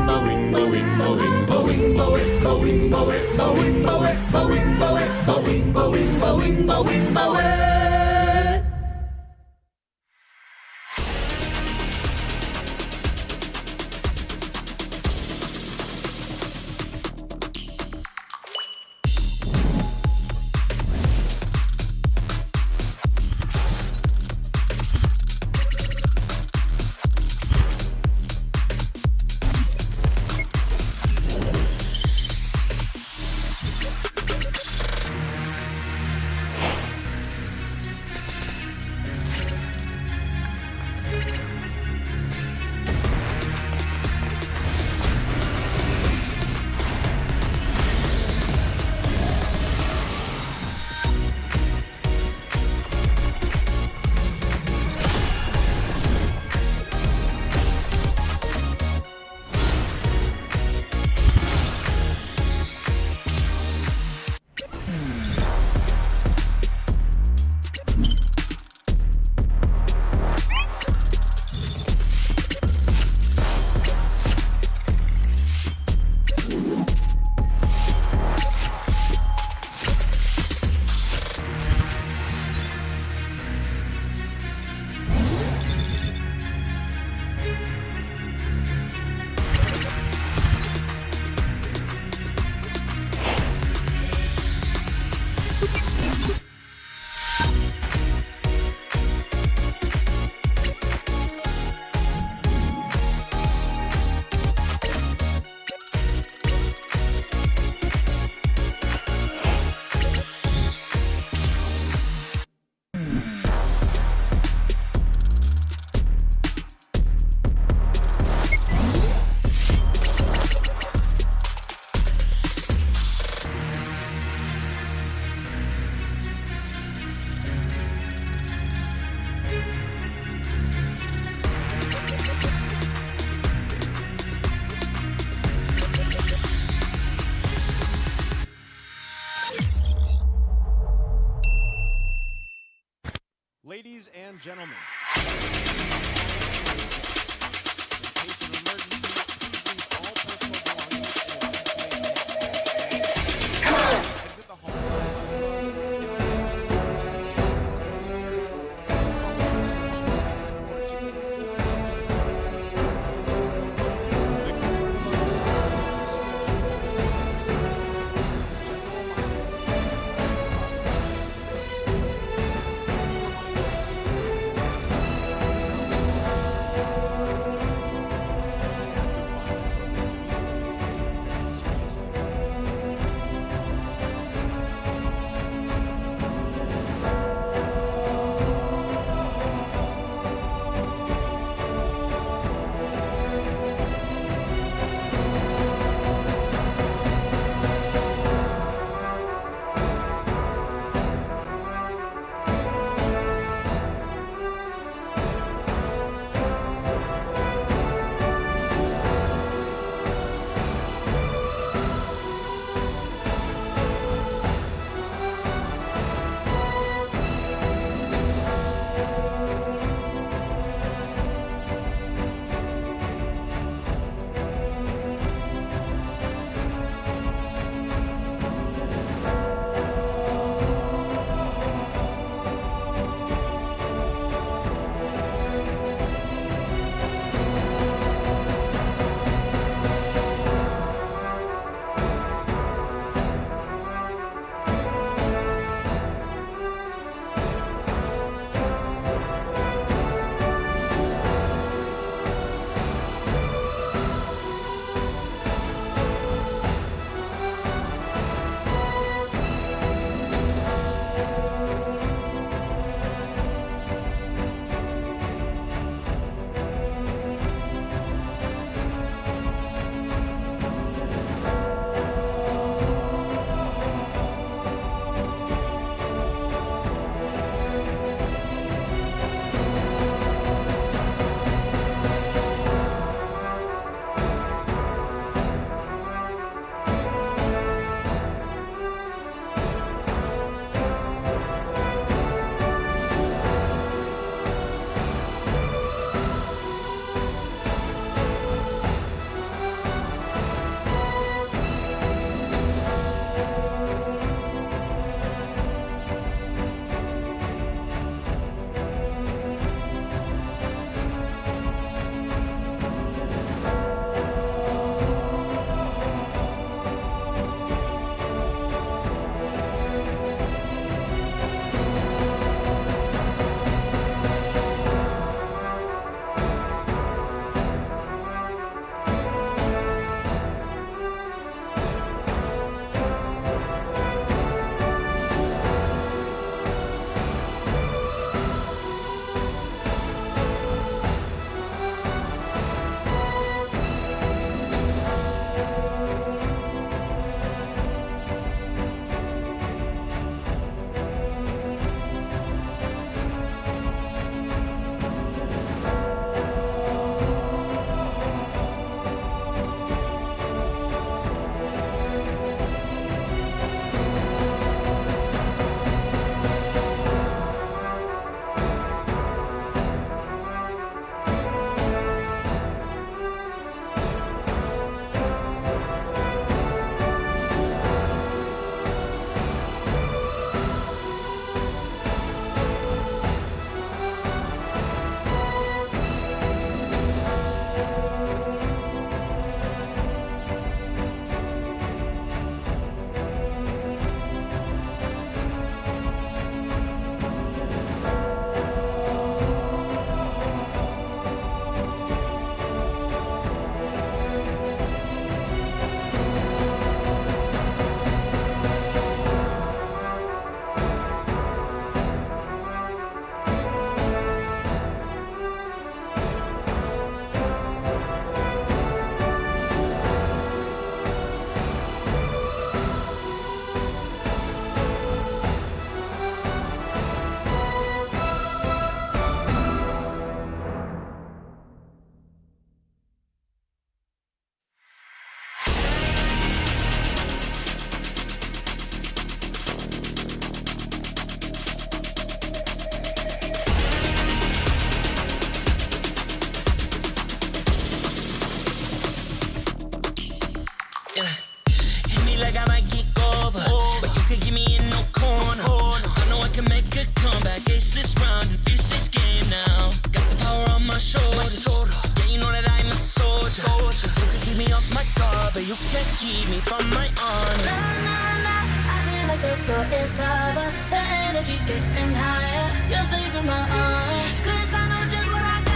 you can't keep me from my honor. Nah, nah, nah, I feel like the floor is lava. The energy's getting higher. You're saving my arms. 'Cause I know just what I got.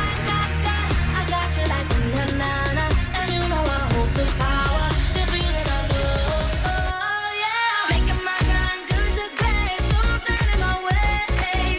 I got you like na-na-na. And you know I hold the power. This feeling I love. Oh, yeah. Making my grind good to great. So don't stand in my way.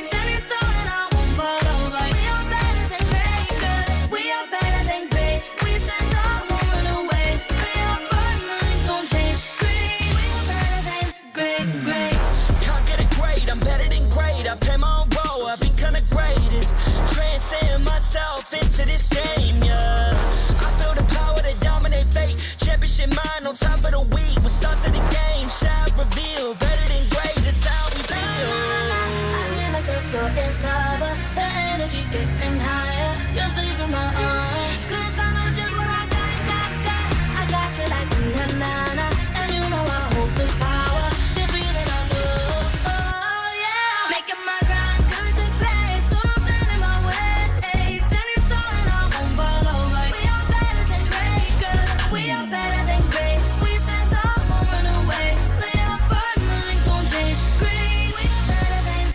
Standing tall and I won't fall over. We are better than great, good. We are better than great. We stand tall, won't run away. We are burning, nothing gon' change. Great, we are better than great. Can't get it great, I'm better than great. I play my own role, I've been kinda greatest. Transcend myself into this game, yeah. I build a power to dominate fate. Championship mind on top of the week. We'll start to the game, shout, reveal. Better than great, that's how we feel. I feel like the floor is lava. The energy's getting higher. You're saving my arms. 'Cause I know just what I got. I got you like na-na-na. And you know I hold the power. This feeling I love. Oh, yeah. Making my grind good to great. So don't stand in my way. Standing tall and I won't fall over. We are better than great, good. We are better than great. We stand tall, won't run away. We are burning, nothing gon' change. Great, we are better than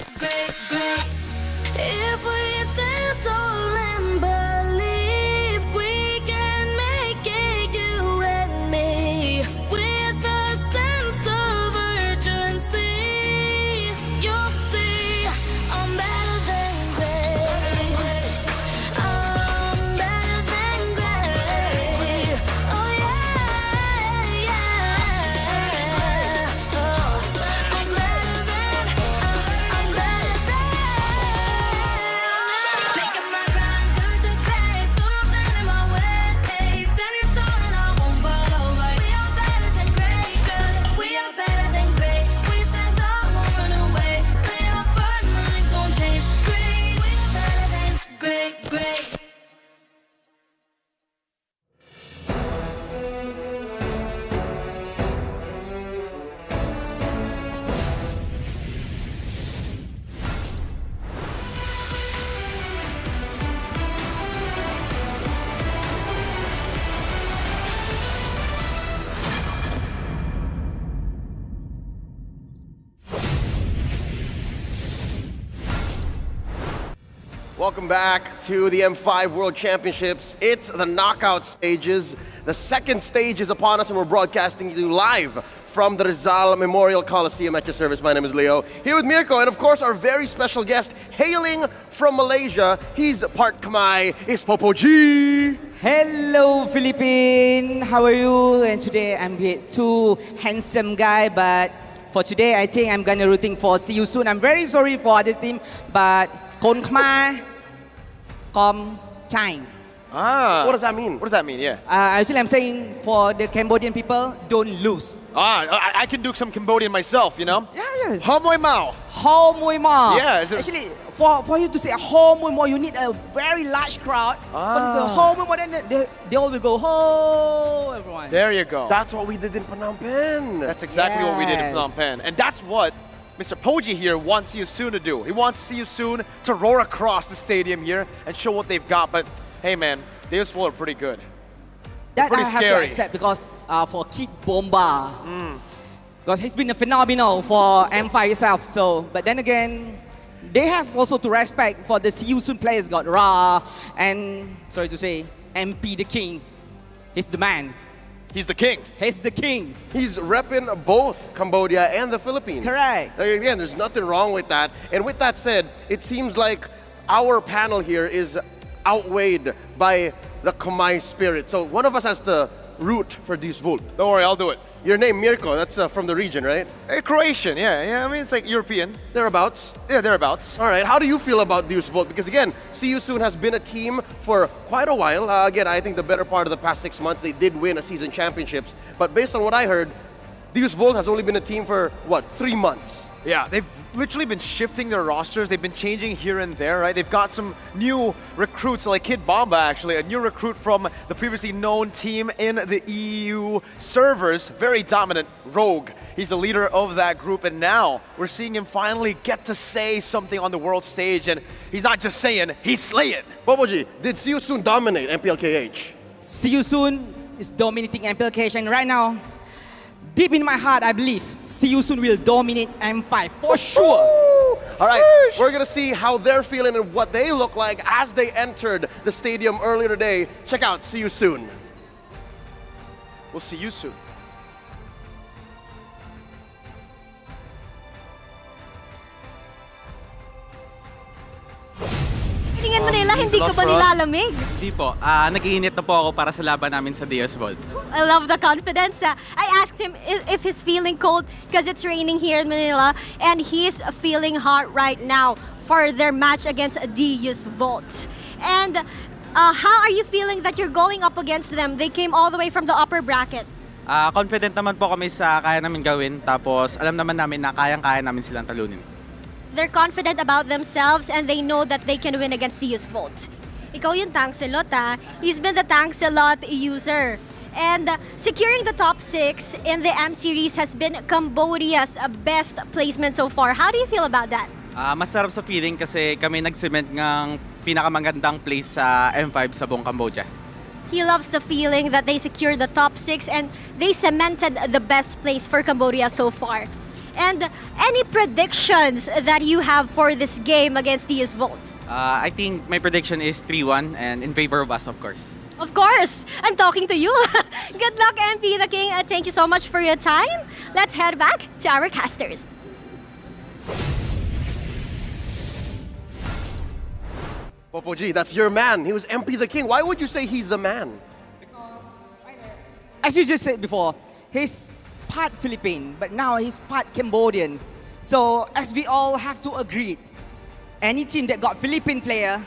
great. If we stand tall and believe we can make it, you and me, with a sense of urgency, you'll see I'm better than great. I'm better than great. Oh yeah, yeah. Oh, I'm better than. Making my grind good to great. So don't stand in my way. Standing tall and I won't fall over. We are better than great, good. We are better than great. We stand tall, won't run away. We are burning, nothing gon' change. Great, we are better than great. Welcome back to the M5 World Championships. It's the knockout stages. The second stage is upon us and we're broadcasting you live from the Rizal Memorial Coliseum at your service. My name is Leo. Here with Mirko and of course our very special guest hailing from Malaysia. He's part Khmer, is Popo G. Hello, Philippines. How are you? And today I'm with two handsome guy, but for today I think I'm gonna rooting for See You Soon. I'm very sorry for this team, but Kon Khmer, Kom Chai. What does that mean? What does that mean? Yeah. Actually, I'm saying for the Cambodian people, don't lose. I can do some Cambodian myself, you know? Yeah. Ho Moi Mao. Ho Moi Mao. Yeah. Actually, for you to say Ho Moi Mao, you need a very large crowd. But the Ho Moi Mao, then they all will go Ho, everyone. There you go. That's what we did in Phnom Penh. That's exactly what we did in Phnom Penh. And that's what Mr. Poji here wants See You Soon to do. He wants See You Soon to roar across the stadium here and show what they've got. But hey, man, Deus Full are pretty good. That pretty I have scary. to accept because for Kid Bomba, because he's been a phenomenal for M5 itself. So, but then again, they have also to respect for the See You Soon players. Got Ra and sorry to say, MP the King. He's the man. He's the king. He's the king. He's repping both Cambodia and the Philippines. Correct. Again, there's nothing wrong with that. And with that said, it seems like our panel here is outweighed by the Khmer spirit. So one of us has to root for Deus Vult. Don't worry, I'll do it. Your name, Mirko, that's from the region, right? Croatian, yeah. I mean, it's like European. Thereabouts? Yeah, thereabouts. All right, how do you feel about Deus Vult? Because again, See You Soon has been a team for quite a while. Again, I think the better part of the past 6 months, they did win a season championships. But based on what I heard, Deus Vult has only been a team for, 3 months? Yeah, they've literally been shifting their rosters. They've been changing here and there, right? They've got some new recruits, like Kid Bomba, actually, a new recruit from the previously known team in the EU servers. Very dominant Rogue. He's the leader of that group, and now we're seeing him finally get to say something on the world stage, and he's not just saying, he's slaying. Boboji, did See You Soon dominate MPLKH? See You Soon is dominating application right now. Deep in my heart, I believe See You Soon will dominate M5 for sure. All right, we're gonna see how they're feeling and what they look like as they entered the stadium earlier today. Check out See You Soon. We'll see you soon. Tingin mo nila, hindi ka ba nilalamig? Hindi po. Nag-iinit na po ako para sa laban namin sa Diaz Vault. I love the confidence. I asked him if he's feeling cold because it's raining here in Manila, and he's feeling hot right now for their match against Diaz Vault. And how are you feeling that you're going up against them? They came all the way from the upper bracket. Confident naman po kami sa kaya namin gawin. Tapos alam naman namin na kayang-kaya namin silang talunin. They're confident about themselves and they know that they can win against Diaz Vault. Ikaw yung Tankselot, ha? He's been the Tankselot user. And securing the top 6 in the M Series has been Cambodia's best placement so far. How do you feel about that? Masarap sa feeling kasi kami nag-cement ng pinakamagandang place sa M5 sa buong Cambodia. He loves the feeling that they secured the top 6 and they cemented the best place for Cambodia so far. And any predictions that you have for this game against Diaz Vault? I think my prediction is 3-1 and in favor of us, of course. Of course! I'm talking to you! Good luck, MP the King. Thank you so much for your time. Let's head back to our casters. Popo G, that's your man. He was MP the King. Why would you say he's the man? As you just said before, he's part Philippine, but now he's part Cambodian. So as we all have to agree, any team that got Philippine player,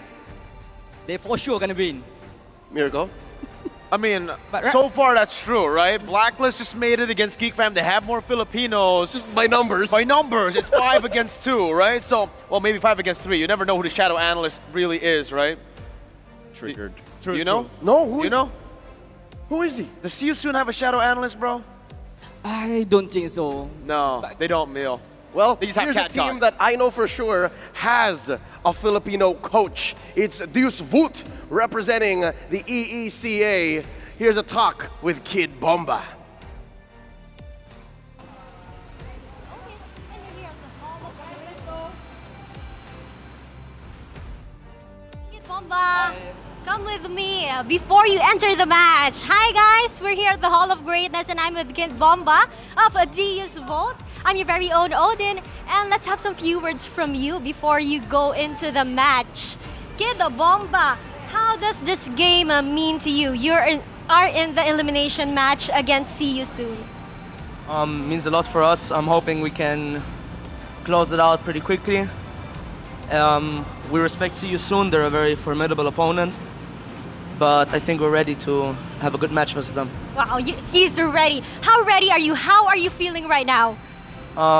they're for sure gonna win. Miracle? I mean, so far that's true, right? Blacklist just made it against Geek Fam. They have more Filipinos. Just by numbers. By numbers, it's 5 against 2, right? So, well, maybe 5 against 3. You never know who the shadow analyst really is, right? Triggered. Do you know? No, who you know? Who is he? Does See You Soon have a shadow analyst, bro? I don't think so. No, they don't, Mil. Well, they just have here's a Cat team God. that I know for sure has a Filipino coach. It's Diaz Vault representing the EECA. Here's a talk with Kid Bomba. Kid Bomba, come with me before you enter the match. Hi guys, we're here at the Hall of Greatness and I'm with Kid Bomba of Diaz Vault. I'm your very own Odin, and let's have some few words from you before you go into the match. Kid Bomba, how does this game mean to you? You are in the elimination match against See You Soon. Means a lot for us. I'm hoping we can close it out pretty quickly. We respect See You Soon. They're a very formidable opponent, but I think we're ready to have a good match versus them. Wow, he's ready. How ready are you? How are you feeling right now?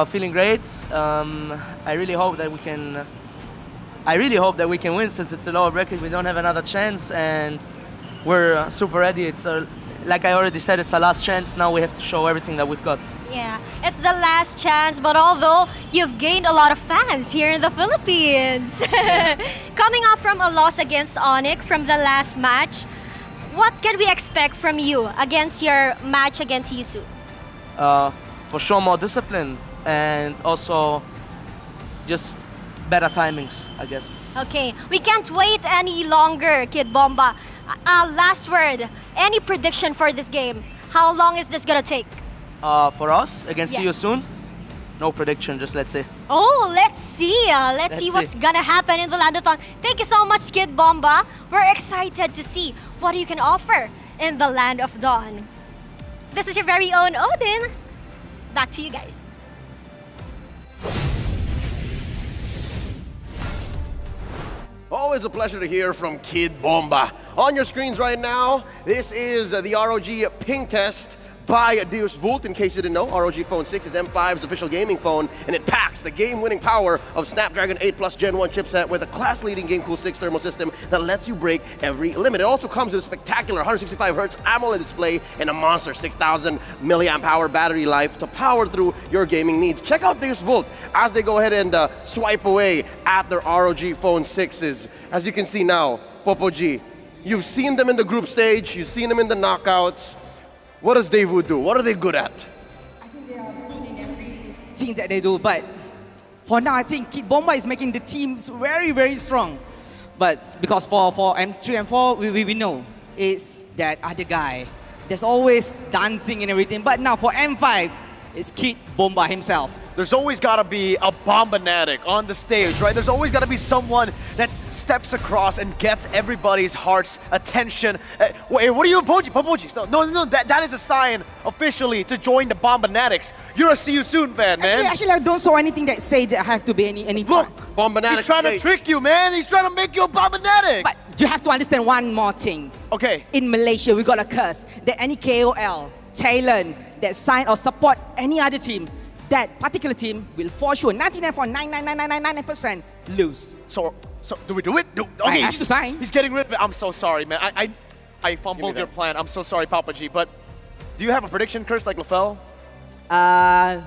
Feeling great. I really hope that we can. I really hope that we can win since it's a lower bracket. We don't have another chance, and we're super ready. It's like I already said, it's our last chance. Now we have to show everything that we've got. Yeah, it's the last chance, but although you've gained a lot of fans here in the Philippines. Coming off from a loss against Onyx from the last match, what can we expect from you against your match against Yisu? For sure, more discipline and also just better timings, I guess. Okay, we can't wait any longer, Kid Bomba. Last word, any prediction for this game? How long is this gonna take? For us, against See You Soon, no prediction, just let's see. Oh, let's see. Let's see what's gonna happen in the Land of Dawn. Thank you so much, Kid Bomba. We're excited to see what you can offer in the Land of Dawn. This is your very own Odin. Back to you guys. Always a pleasure to hear from Kid Bomba. On your screens right now, this is the ROG ping test by Diaz Vault. In case you didn't know, ROG Phone 6 is M5's official gaming phone, and it packs the game-winning power of Snapdragon 8 Plus Gen 1 chipset with a class-leading GameCool 6 thermal system that lets you break every limit. It also comes with a spectacular 165Hz AMOLED display and a monster 6,000 milliamp hour battery life to power through your gaming needs. Check out Diaz Vault as they go ahead and swipe away at their ROG Phone 6s. As you can see now, Popo G, You've seen them in the group stage, you've seen them in the knockouts. What does Daewoo do? What are they good at? I think they are good in everything that they do, but for now, I think Kid Bomba is making the teams very, very strong. But because for M3 and 4, we know it's that other guy. There's always dancing and everything. But now for M5, it's Kid Bomba himself. There's always got to be a Bombanatic on the stage, right? There's always got to be someone that steps across and gets everybody's heart's attention. Wait, what are you, Popoji? No, that is a sign officially to join the Bombanatics. You're a See You Soon fan, man. Actually, I don't saw anything that say that I have to be any Look, Bombanatic. He's trying to trick you, man. He's trying to make you a Bombanatic. But you have to understand one more thing. Okay. In Malaysia, we got a curse that any KOL, talent that sign or support any other team, that particular team will for sure 99.99999% lose. So do we do it? Okay, I have to sign. He's getting rid of it. I'm so sorry, man. I fumbled your plan. I'm so sorry, Papa G. But do you have a prediction curse like LaFell?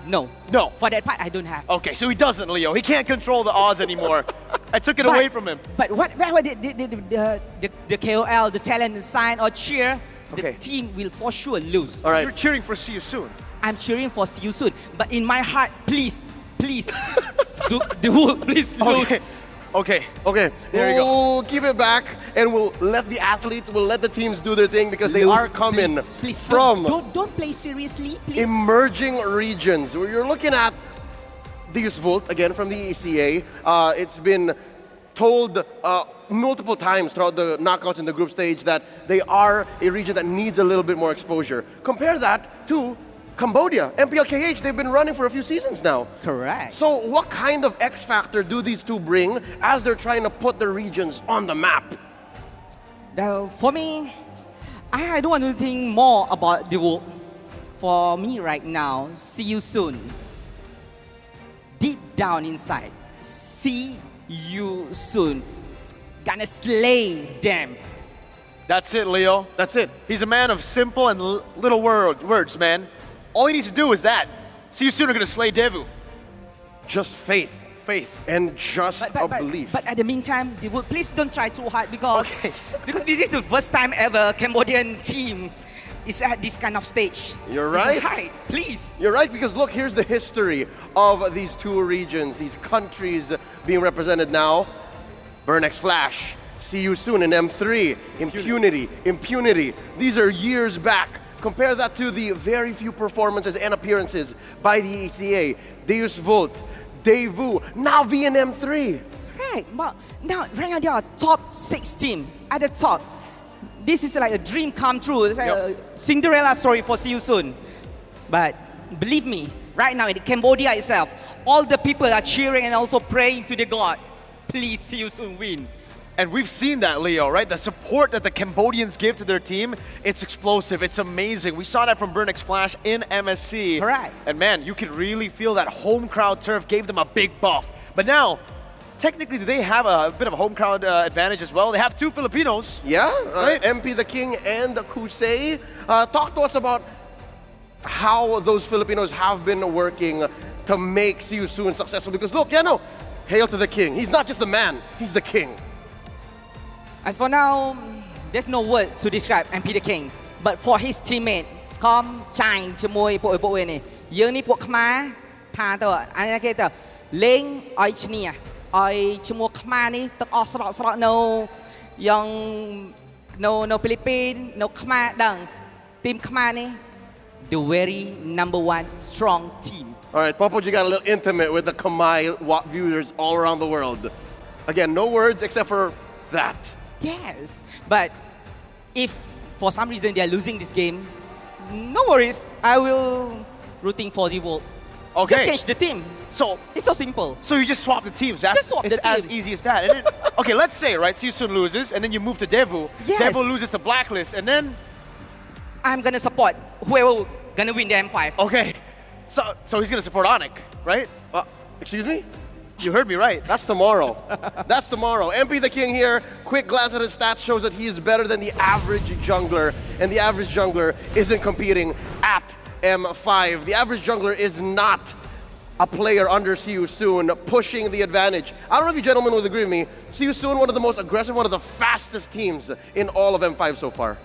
No. No. For that part, I don't have. Okay, so he doesn't, Leo. He can't control the odds anymore. I took it away from him. But whatever the KOL, the talent, the sign or cheer, the team will for sure lose. All right. You're cheering for See You Soon. I'm cheering for See You Soon. But in my heart, please, Daewoo, please lose. Okay. There you go. We'll keep it back and we'll let the athletes, we'll let the teams do their thing because they are coming from don't play seriously, please. emerging regions. Where you're looking at Deus Vult, again from the ECA. It's been told multiple times throughout the knockouts in the group stage that they are a region that needs a little bit more exposure. Compare that to Cambodia, MPLKH, they've been running for a few seasons now. Correct. So what kind of X factor do these two bring as they're trying to put the regions on the map? Now, for me, I don't want to think more about Daewoo. For me right now, See You Soon. Deep down inside, See You Soon. Gonna slay them. That's it, Leo. That's it. He's a man of simple and little words, man. All he needs to do is that. See You Soon are going to slay Daewoo. Just faith. And just a belief. But at the meantime, Daewoo, please don't try too hard because this is the first time ever Cambodian team is at this kind of stage. You're right. Right, please. You're right, because look, here's the history of these two regions, these countries being represented now. Burnex Flash, See You Soon in M3, Impunity. These are years back. Compare that to the very few performances and appearances by the ECA. Deus Vult, Daewoo, now VNM3. Right, but now right now they are top 6 team at the top. This is like a dream come true. It's like a Cinderella story for See You Soon. But believe me, right now in Cambodia itself, all the people are cheering and also praying to the God. Please See You Soon win. And we've seen that, Leo, right? The support that the Cambodians give to their team, it's explosive, it's amazing. We saw that from Burnex Flash in MSC. Right. And man, you could really feel that home crowd turf gave them a big buff. But now, technically, do they have a bit of a home crowd advantage as well? They have 2 Filipinos. Yeah, right? MP the King and Kusei. Talk to us about how those Filipinos have been working to make See You Soon successful. Because look, hail to the King. He's not just the man, he's the King. As for now, there's no word to describe MP the King. But for his teammate, Kom Chai ជាមួយពួកនេះយើងនេះពួកខ្មែរថាទៅអានេះគេទៅលេងឲ្យឈ្នះឲ្យឈ្មោះខ្មែរនេះទឹកអស់ស្រកនៅយ៉ាងនៅហ្វីលីពីននៅខ្មែរដឹងទីមខ្មែរនេះ the very number 1 strong team. All right, Popoji got a little intimate with the Khmer viewers all around the world. Again, no words except for that. Yes, but if for some reason they are losing this game, no worries. I will rooting for the Volt. Okay. Just change the team. So it's so simple. So you just swap the teams. It's as easy as that. And then, okay, let's say, right, See You Soon loses, and then you move to Daewoo. Yes. Daewoo loses to Blacklist, and then I'm gonna support whoever gonna win the M5. Okay. So he's gonna support Onyx, right? Excuse me? You heard me right. That's tomorrow. That's tomorrow. MP the King here. Quick glance at his stats shows that he is better than the average jungler. And the average jungler isn't competing at M5. The average jungler is not a player under Siu Soon pushing the advantage. I don't know if you gentlemen would agree with me. Siu Soon, one of the most aggressive, one of the fastest teams in all of M5 so far.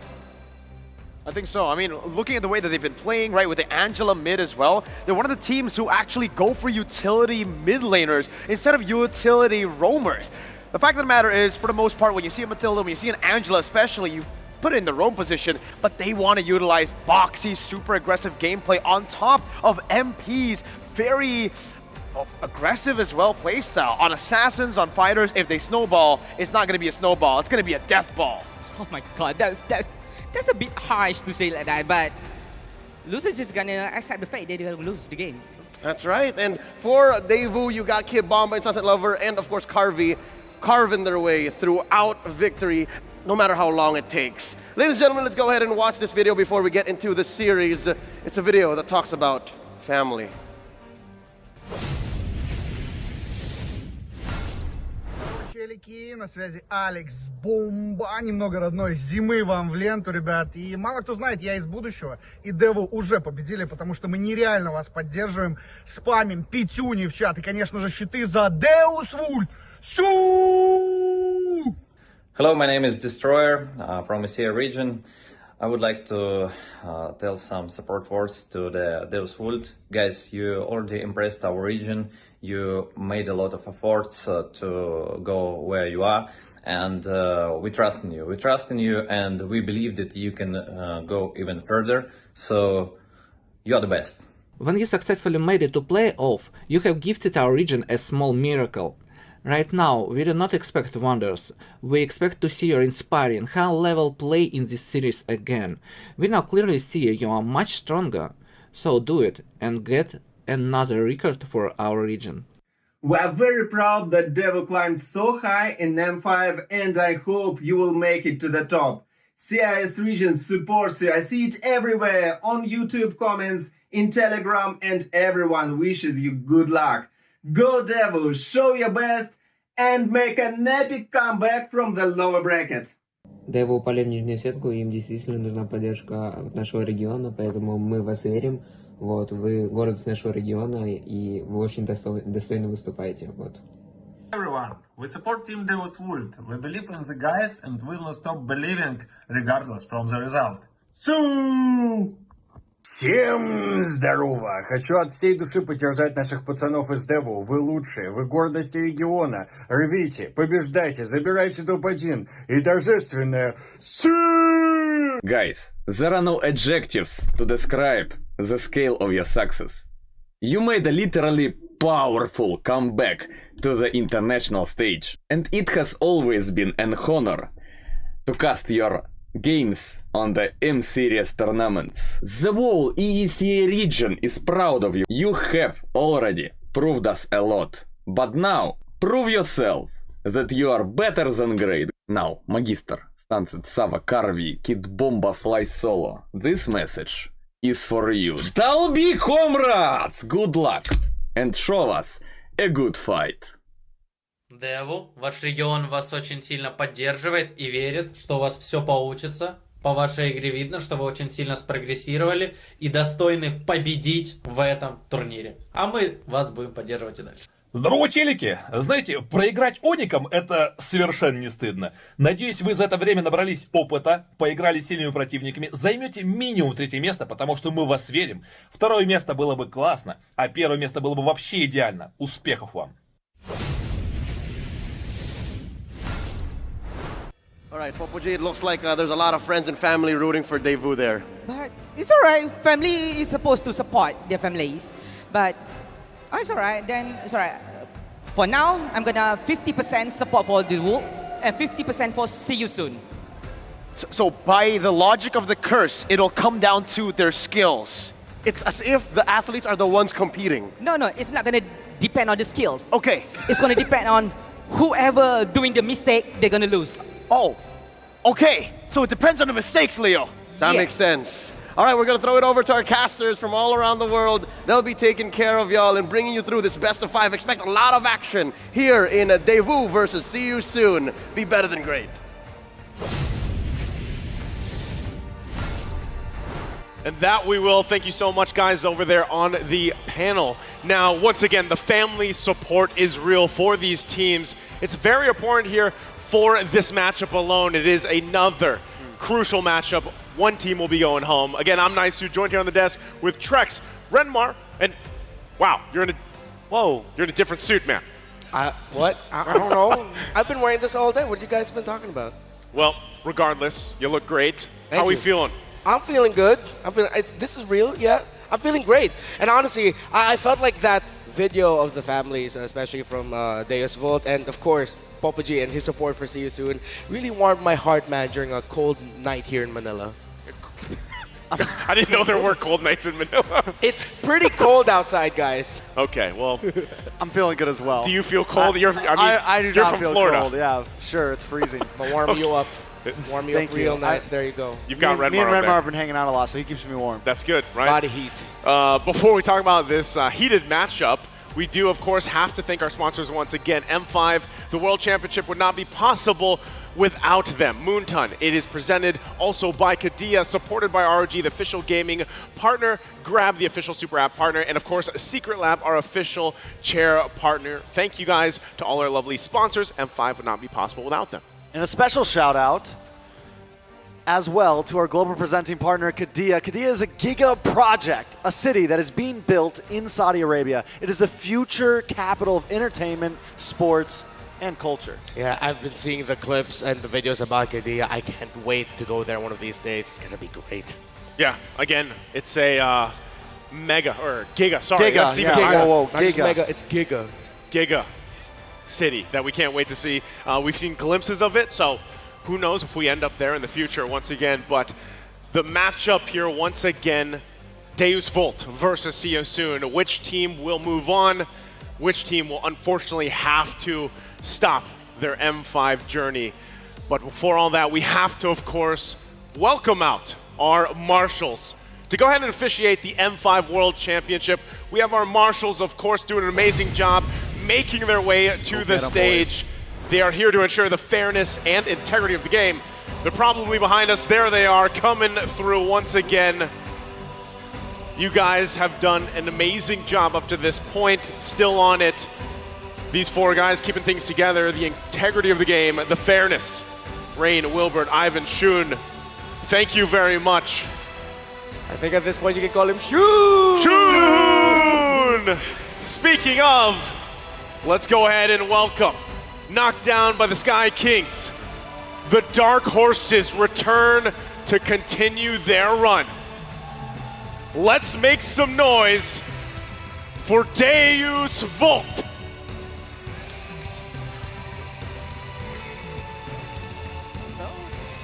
I think so. I mean, looking at the way that they've been playing, right, with the Angela mid as well, they're one of the teams who actually go for utility mid laners instead of utility roamers. The fact of the matter is, for the most part, when you see a Matilda, when you see an Angela especially, you put it in the roam position, but they want to utilize boxy, super aggressive gameplay on top of MP's very aggressive as well playstyle. On assassins, on fighters, if they snowball, it's not going to be a snowball, it's going to be a death ball. Oh my god, that's a bit harsh to say like that, but losers is gonna accept the fate they're gonna lose the game. That's right, and for Daewoo, you got Kid Bomba and Sunset Lover, and of course Carvey, carving their way throughout victory, no matter how long it takes. Ladies and gentlemen, let's go ahead and watch this video before we get into the series. It's a video that talks about family. Челики, на связи Алекс Бомба. Немного родной зимы вам в ленту, ребят. И мало кто знает, я из будущего. И Деву уже победили, потому что мы нереально вас поддерживаем. Спамим пятюни в чат. И, конечно же, щиты за Deus Vult. Су! Hello, my name is Destroyer from Asia region. I would like to tell some support words to the Deus Vult. Guys, you already impressed our region. You made a lot of efforts to go where you are, and we trust in you. We trust in you, and we believe that you can go even further. So, you are the best. When you successfully made it to playoff, you have gifted our region a small miracle. Right now, we do not expect wonders. We expect to see your inspiring, high-level play in this series again. We now clearly see you are much stronger. So do it and get another record for our region. We are very proud that Devo climbed so high in M5, and I hope you will make it to the top. CIS region supports you. I see it everywhere, on YouTube comments, in Telegram, and everyone wishes you good luck. Go Devo, show your best, and make an epic comeback from the lower bracket. Devo упали в нижнюю сетку, им действительно нужна поддержка нашего региона, поэтому мы вас верим. Вот, вы гордость нашего региона, и вы очень достойно выступаете. Вот. Everyone, we support Team Deus Vult. We believe in the guys and we will stop believing regardless from the result. Су! Всем здорово! Хочу от всей души поддержать наших пацанов из Деву. Вы лучшие, вы гордость региона. Рвите, побеждайте, забирайте топ-1 и торжественное СУ! Guys, there are no adjectives to describe the scale of your success. You made a literally powerful comeback to the international stage, and it has always been an honor to cast your games on the M-Series tournaments. The whole EECA region is proud of you. You have already proved us a lot. But now, prove yourself that you are better than great. Now, Magister, Sunset, Sava, Carvi, Kid Bomba, Fly Solo. This message is for you. Долби, comrades! Good luck! And show us a good fight. Деву, ваш регион вас очень сильно поддерживает и верит, что у вас все получится. По вашей игре видно, что вы очень сильно спрогрессировали и достойны победить в этом турнире. А мы вас будем поддерживать и дальше. Здорово, челики! Знаете, проиграть Оникам это совершенно не стыдно. Надеюсь, вы за это время набрались опыта, поиграли с сильными противниками, займете минимум 3-е место, потому что мы в вас верим. 2-е место было бы классно, а 1-е место было бы вообще идеально. Успехов вам! All right, Popoji, it looks like there's a lot of friends and family rooting for Daewoo there. But it's alright, family is supposed to support their families. But it's alright, then it's alright. For now, I'm gonna 50% support for Daewoo and 50% for See You Soon. So by the logic of the curse, it'll come down to their skills. It's as if the athletes are the ones competing. No, it's not gonna depend on the skills. Okay. It's gonna depend on whoever doing the mistake, they're gonna lose. Oh, okay. So it depends on the mistakes, Leo. That makes sense. All right, we're going to throw it over to our casters from all around the world. They'll be taking care of y'all and bringing you through this best of 5. Expect a lot of action here in Daewoo versus See You Soon. Be better than great. And that we will. Thank you so much, guys, over there on the panel. Now, once again, the family support is real for these teams. It's very important here for this matchup alone. It is another crucial matchup. One team will be going home. Again, I'm Nice, joined here on the desk with Trex, Renmar, and wow, you're in a different suit, man. What? I don't know. I've been wearing this all day. What have you guys been talking about? Well, regardless, you look great. Thank How are we you. feeling? I'm feeling good. This is real, yeah. I'm feeling great. And honestly, I felt like that video of the families, especially from Deus Volt, and of course, Popaji and his support for See You Soon, really warmed my heart, man, during a cold night here in Manila. I didn't know there were cold nights in Manila. It's pretty cold outside, guys. Okay, well, I'm feeling good as well. do you feel cold? I do you're not from feel Florida. cold. Yeah, sure, it's freezing. I'll warm you up. Warm you up Thank real you. nice. There you go. You've got me and Renmar Renmar up there. have been hanging out a lot, so he keeps me warm. That's good, right? Body heat. Before we talk about this heated matchup, we do, of course, have to thank our sponsors once again. M5, the World Championship would not be possible without them. Moonton, it is presented also by Kadia, supported by ROG, the official gaming partner, Grab, the official Super App partner, and of course, Secret Lab, our official chair partner. Thank you guys to all our lovely sponsors. M5 would not be possible without them. And a special shout out as well to our global presenting partner, Qiddiya. Qiddiya is a giga project, a city that is being built in Saudi Arabia. It is a future capital of entertainment, sports, and culture. Yeah, I've been seeing the clips and the videos about Qiddiya. I can't wait to go there one of these days. It's gonna be great. Yeah, again, it's a mega, or giga, sorry. Giga, that's even yeah. higher. Whoa, Not just giga. mega, it's giga. Giga city that we can't wait to see. We've seen glimpses of it, so who knows if we end up there in the future once again. But the matchup here once again, Deus Volt versus See You Soon. Which team will move on? Which team will unfortunately have to stop their M5 journey? But before all that, we have to, of course, welcome out our marshals to go ahead and officiate the M5 World Championship. We have our marshals, of course, doing an amazing job making their way to the stage. They are here to ensure the fairness and integrity of the game. They're probably behind us. There they are, coming through once again. You guys have done an amazing job up to this point, still on it. These four guys keeping things together, the integrity of the game, the fairness. Rain, Wilbert, Ivan, Shun, thank you very much. I think at this point you can call him Shun! Shun! Speaking of, let's go ahead and welcome, knocked down by the Sky Kings, the Dark Horses return to continue their run. Let's make some noise for Deus Volt.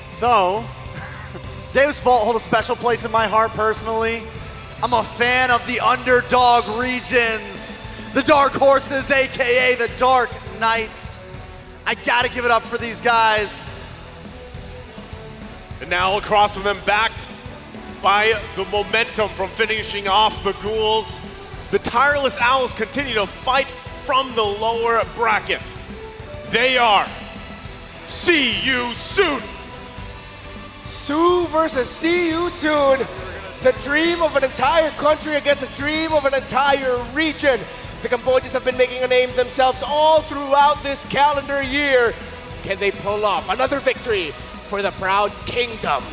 So, Deus Volt hold a special place in my heart personally. I'm a fan of the underdog regions, the Dark Horses, aka the Dark Knights. I gotta give it up for these guys. And now across from them, backed by the momentum from finishing off the Ghouls, the Tireless Owls continue to fight from the lower bracket. They are See You Soon. Sue versus See You Soon. The dream of an entire country against the dream of an entire region. The Cambodians have been making a name themselves all throughout this calendar year. Can they pull off another victory for the proud kingdom?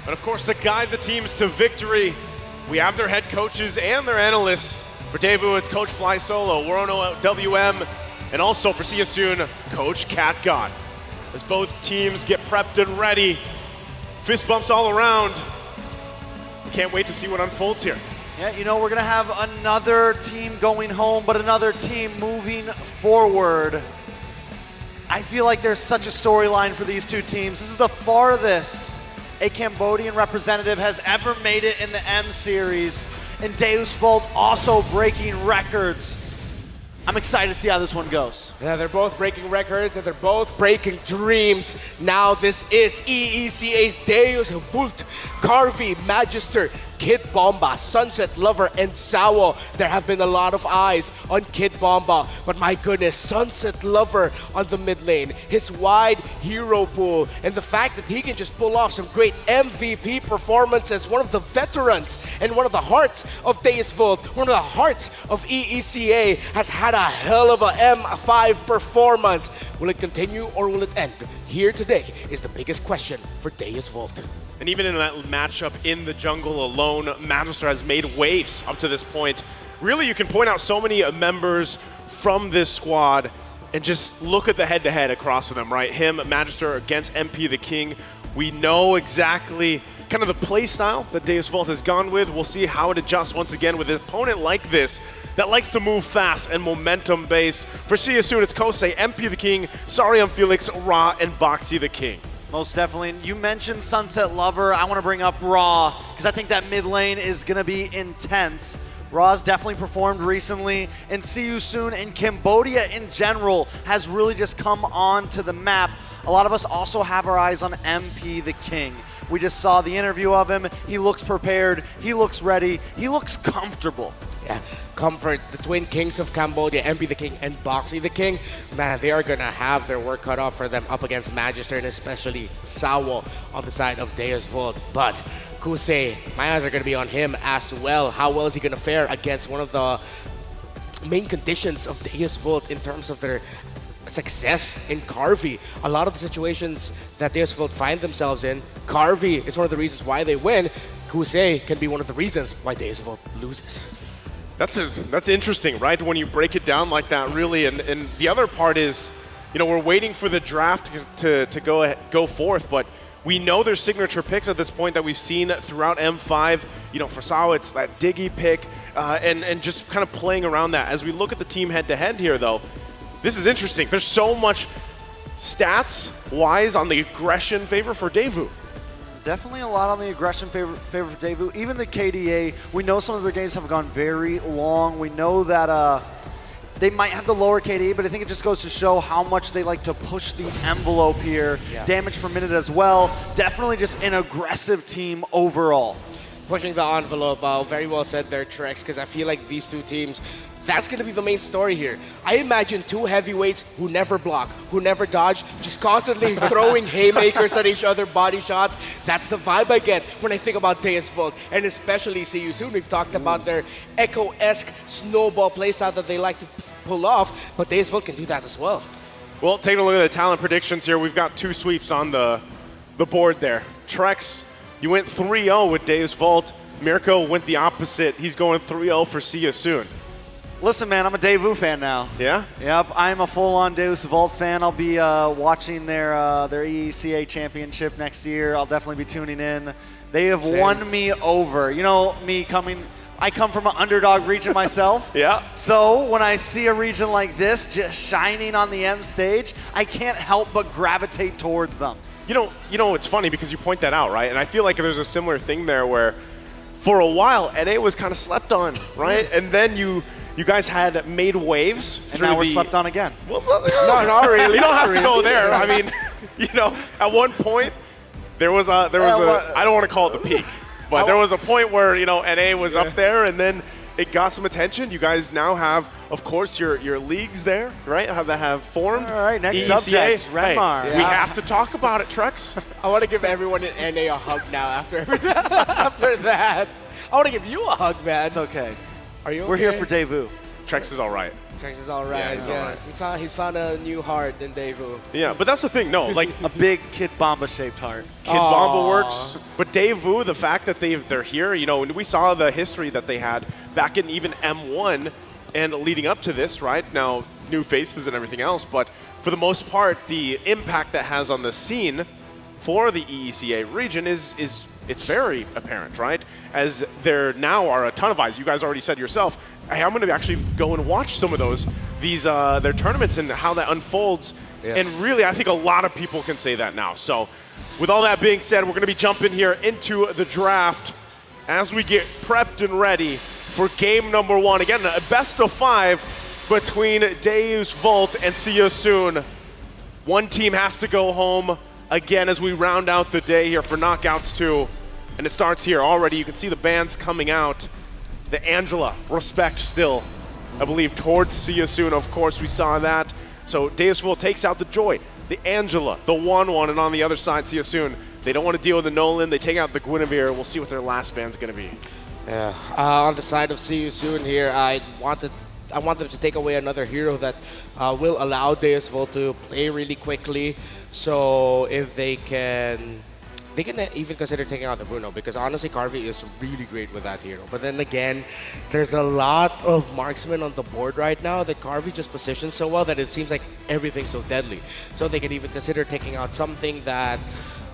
And of course, to guide the teams to victory, we have their head coaches and their analysts. For Daewoo, it's Coach Fly Solo, Worono WM, and also for See You Soon, Coach Cat God. As both teams get prepped and ready, fist bumps all around. Can't wait to see what unfolds here. Yeah, you know, we're gonna have another team going home, but another team moving forward. I feel like there's such a storyline for these two teams. This is the farthest a Cambodian representative has ever made it in the M Series, and Deus Volt also breaking records. I'm excited to see how this one goes. Yeah, they're both breaking records and they're both breaking dreams. Now this is EECA's Deus Vult, Carvey, Magister, Kid Bomba, Sunset Lover, and Zawo. There have been a lot of eyes on Kid Bomba, but my goodness, Sunset Lover on the mid lane, his wide hero pool, and the fact that he can just pull off some great MVP performances, one of the veterans and one of the hearts of Deus Vult, one of the hearts of EECA, has had a hell of a M5 performance. Will it continue or will it end? Here today is the biggest question for Deus Vult. And even in that matchup in the jungle alone, Magister has made waves up to this point. Really, you can point out so many members from this squad and just look at the head-to-head across them, right? Him, Magister against MP the King. We know exactly kind of the play style that Deus Vult has gone with. We'll see how it adjusts once again with an opponent like this that likes to move fast and momentum-based. For See You Soon, it's Kosei, MP the King, Sariam Felix, Ra, and Boxy the King. Most definitely. You mentioned Sunset Lover. I want to bring up Ra, because I think that mid lane is going to be intense. Ra's definitely performed recently, and See You Soon in Cambodia in general has really just come on to the map. A lot of us also have our eyes on MP the King. We just saw the interview of him. He looks prepared. He looks ready. He looks comfortable. Yeah, comfort. The twin kings of Cambodia, MP the King and Boxy the King, man, they are going to have their work cut off for them up against Magister and especially Zawo on the side of Deus Vult. But Kosei, my eyes are going to be on him as well. How well is he going to fare against one of the main conditions of Deus Vult in terms of their success in Carvey? A lot of the situations that Deus Vult find themselves in, Carvey is one of the reasons why they win. Kosei can be one of the reasons why Deus Vult loses. That's interesting, right? When you break it down like that, really. And the other part is, you know, we're waiting for the draft to go forth, but we know there's signature picks at this point that we've seen throughout M5. You know, for Zawo, it's that Diggy pick, and just kind of playing around that. As we look at the team head-to-head here, though, this is interesting. There's so much stats-wise on the aggression favor for Daewoo. Definitely a lot on the aggression favor for Daewoo. Even the KDA, we know some of their games have gone very long. We know that they might have the lower KDA, but I think it just goes to show how much they like to push the envelope here. Yeah. Damage per minute as well. Definitely just an aggressive team overall. Pushing the envelope, very well said there, Trex, because I feel like these two teams, that's going to be the main story here. I imagine two heavyweights who never block, who never dodge, just constantly throwing haymakers at each other, body shots. That's the vibe I get when I think about Deus Vult, and especially See You Soon. We've talked about their Echo-esque snowball playstyle that they like to pull off, but Deus Vult can do that as well. Well, taking a look at the talent predictions here, we've got two sweeps on the board there. Trex, you went 3-0 with Deus Vult. Mirko went the opposite. He's going 3-0 for See You Soon. Listen, man, I'm a Daewoo fan now. Yeah? Yep, I'm a full-on Deus Vult fan. I'll be watching their EECA championship next year. I'll definitely be tuning in. They have won me over. You know, I come from an underdog region myself. Yeah. So when I see a region like this just shining on the M stage, I can't help but gravitate towards them. You know, it's funny because you point that out, right? And I feel like there's a similar thing there where for a while, NA was kind of slept on, right? And then you guys had made waves. And now we're slept on again. Well, no, not really. You don't have to go there. I mean, you know, at one point, there was a I don't want to call it the peak, but there was a point where, you know, NA was up there and then it got some attention. You guys now have, of course, your leagues there, right? Have formed. All right, next EECA. subject, Renmar. Hey, we have to talk about it, Trex. I want to give everyone in NA a hug now after that. I want to give you a hug, man. It's okay. Are you okay? We're here for Daewoo. Trex is all right. Trex is all right. Yeah, he's all right. He's found a new heart in Daewoo. Yeah, but that's the thing. No, like a big Kid Bomba-shaped heart. Kid Bomba works, but Daewoo, the fact that they're here, you know, and we saw the history that they had back in even M1 and leading up to this, right? Now, new faces and everything else, but for the most part, the impact that has on the scene for the EECA region is it's very apparent, right? As there now are a ton of eyes. You guys already said yourself, hey, I'm going to actually go and watch some of their tournaments and how that unfolds. Yeah. And really, I think a lot of people can say that now. So with all that being said, we're going to be jumping here into the draft as we get prepped and ready for game number 1. Again, a best of 5 between Deus Vult and See You Soon. One team has to go home again as we round out the day here for Knockouts 2. And it starts here already. You can see the bands coming out. The Angela, respect still, I believe, towards See You Soon. Of course, we saw that. So Deus Vult takes out the Joy, the Angela, the 1-1, and on the other side, See You Soon. They don't want to deal with the Nolan. They take out the Guinevere. We'll see what their last band's going to be. Yeah. On the side of See You Soon here, I want them to take away another hero that will allow Deus Vult to play really quickly. So if they can even consider taking out the Bruno, because honestly, Carvey is really great with that hero. But then again, there's a lot of marksmen on the board right now that Carvey just positions so well that it seems like everything's so deadly. So they can even consider taking out something that,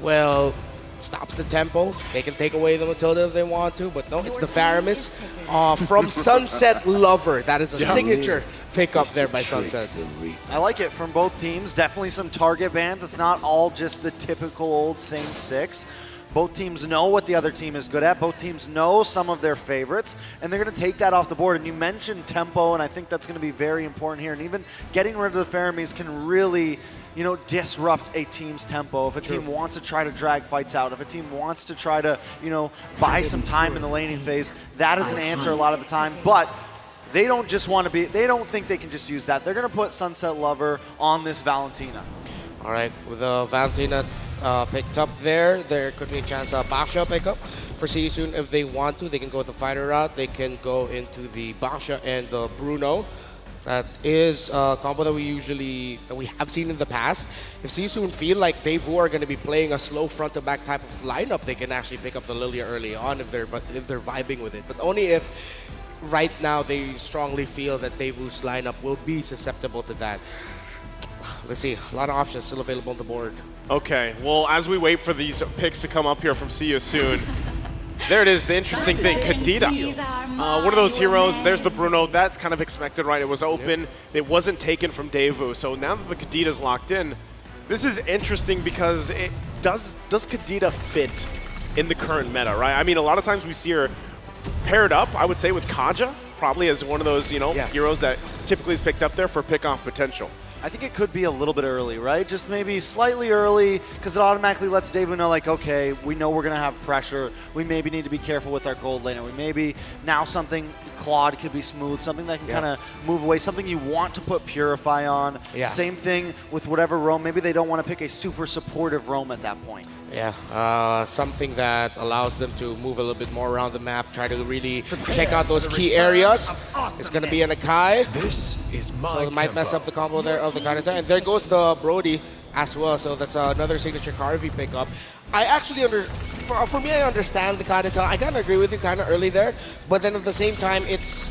well, stops the tempo. They can take away the Matilda if they want to, but no, it's the Faramis from Sunset Lover. That is a signature pickup there by Sunset. I like it from both teams. Definitely some target bans. It's not all just the typical old same six. Both teams know what the other team is good at. Both teams know some of their favorites, and they're going to take that off the board. And you mentioned tempo, and I think that's going to be very important here. And even getting rid of the Faramis can really, disrupt a team's tempo. If a team wants to try to drag fights out, if a team wants to try to, buy some time in the laning phase, that is an answer a lot of the time. But they don't just want to be, they don't think they can just use that. They're going to put Sunset Lover on this Valentina. All right, with the Valentina picked up there could be a chance of Basha pickup for See You Soon. If they want to, they can go with the fighter route. They can go into the Basha and the Bruno. That is a combo that we have seen in the past. If See You Soon feel like Daewoo are going to be playing a slow front to back type of lineup, they can actually pick up the Lilia early on if they're vibing with it. But only if right now they strongly feel that Daewoo's lineup will be susceptible to that. Let's see, a lot of options still available on the board. Okay, well, as we wait for these picks to come up here from See You Soon, there it is, the interesting thing, Kadita. One of those heroes, there's the Bruno, that's kind of expected, right? It was open, it wasn't taken from Daewoo, so now that the Kadita's locked in, this is interesting because does Kadita fit in the current meta, right? I mean, a lot of times we see her paired up, I would say, with Kaja, probably as one of those, heroes that typically is picked up there for pick-off potential. I think it could be a little bit early, right? Just maybe slightly early, because it automatically lets Daewoo know, like, okay, we know we're going to have pressure. We maybe need to be careful with our gold laner. We maybe now something, Claude could be smooth, something that can kind of move away, something you want to put Purify on. Yeah. Same thing with whatever roam. Maybe they don't want to pick a super supportive roam at that point. Yeah, something that allows them to move a little bit more around the map, try to really check out those key areas. It's going to be an Akai. So it might mess up the combo there of the Kadita. And there goes the Brody as well. So that's another signature Carvey pickup. I actually, for me, I understand the Kadita. I kind of agree with you kind of early there. But then at the same time, it's,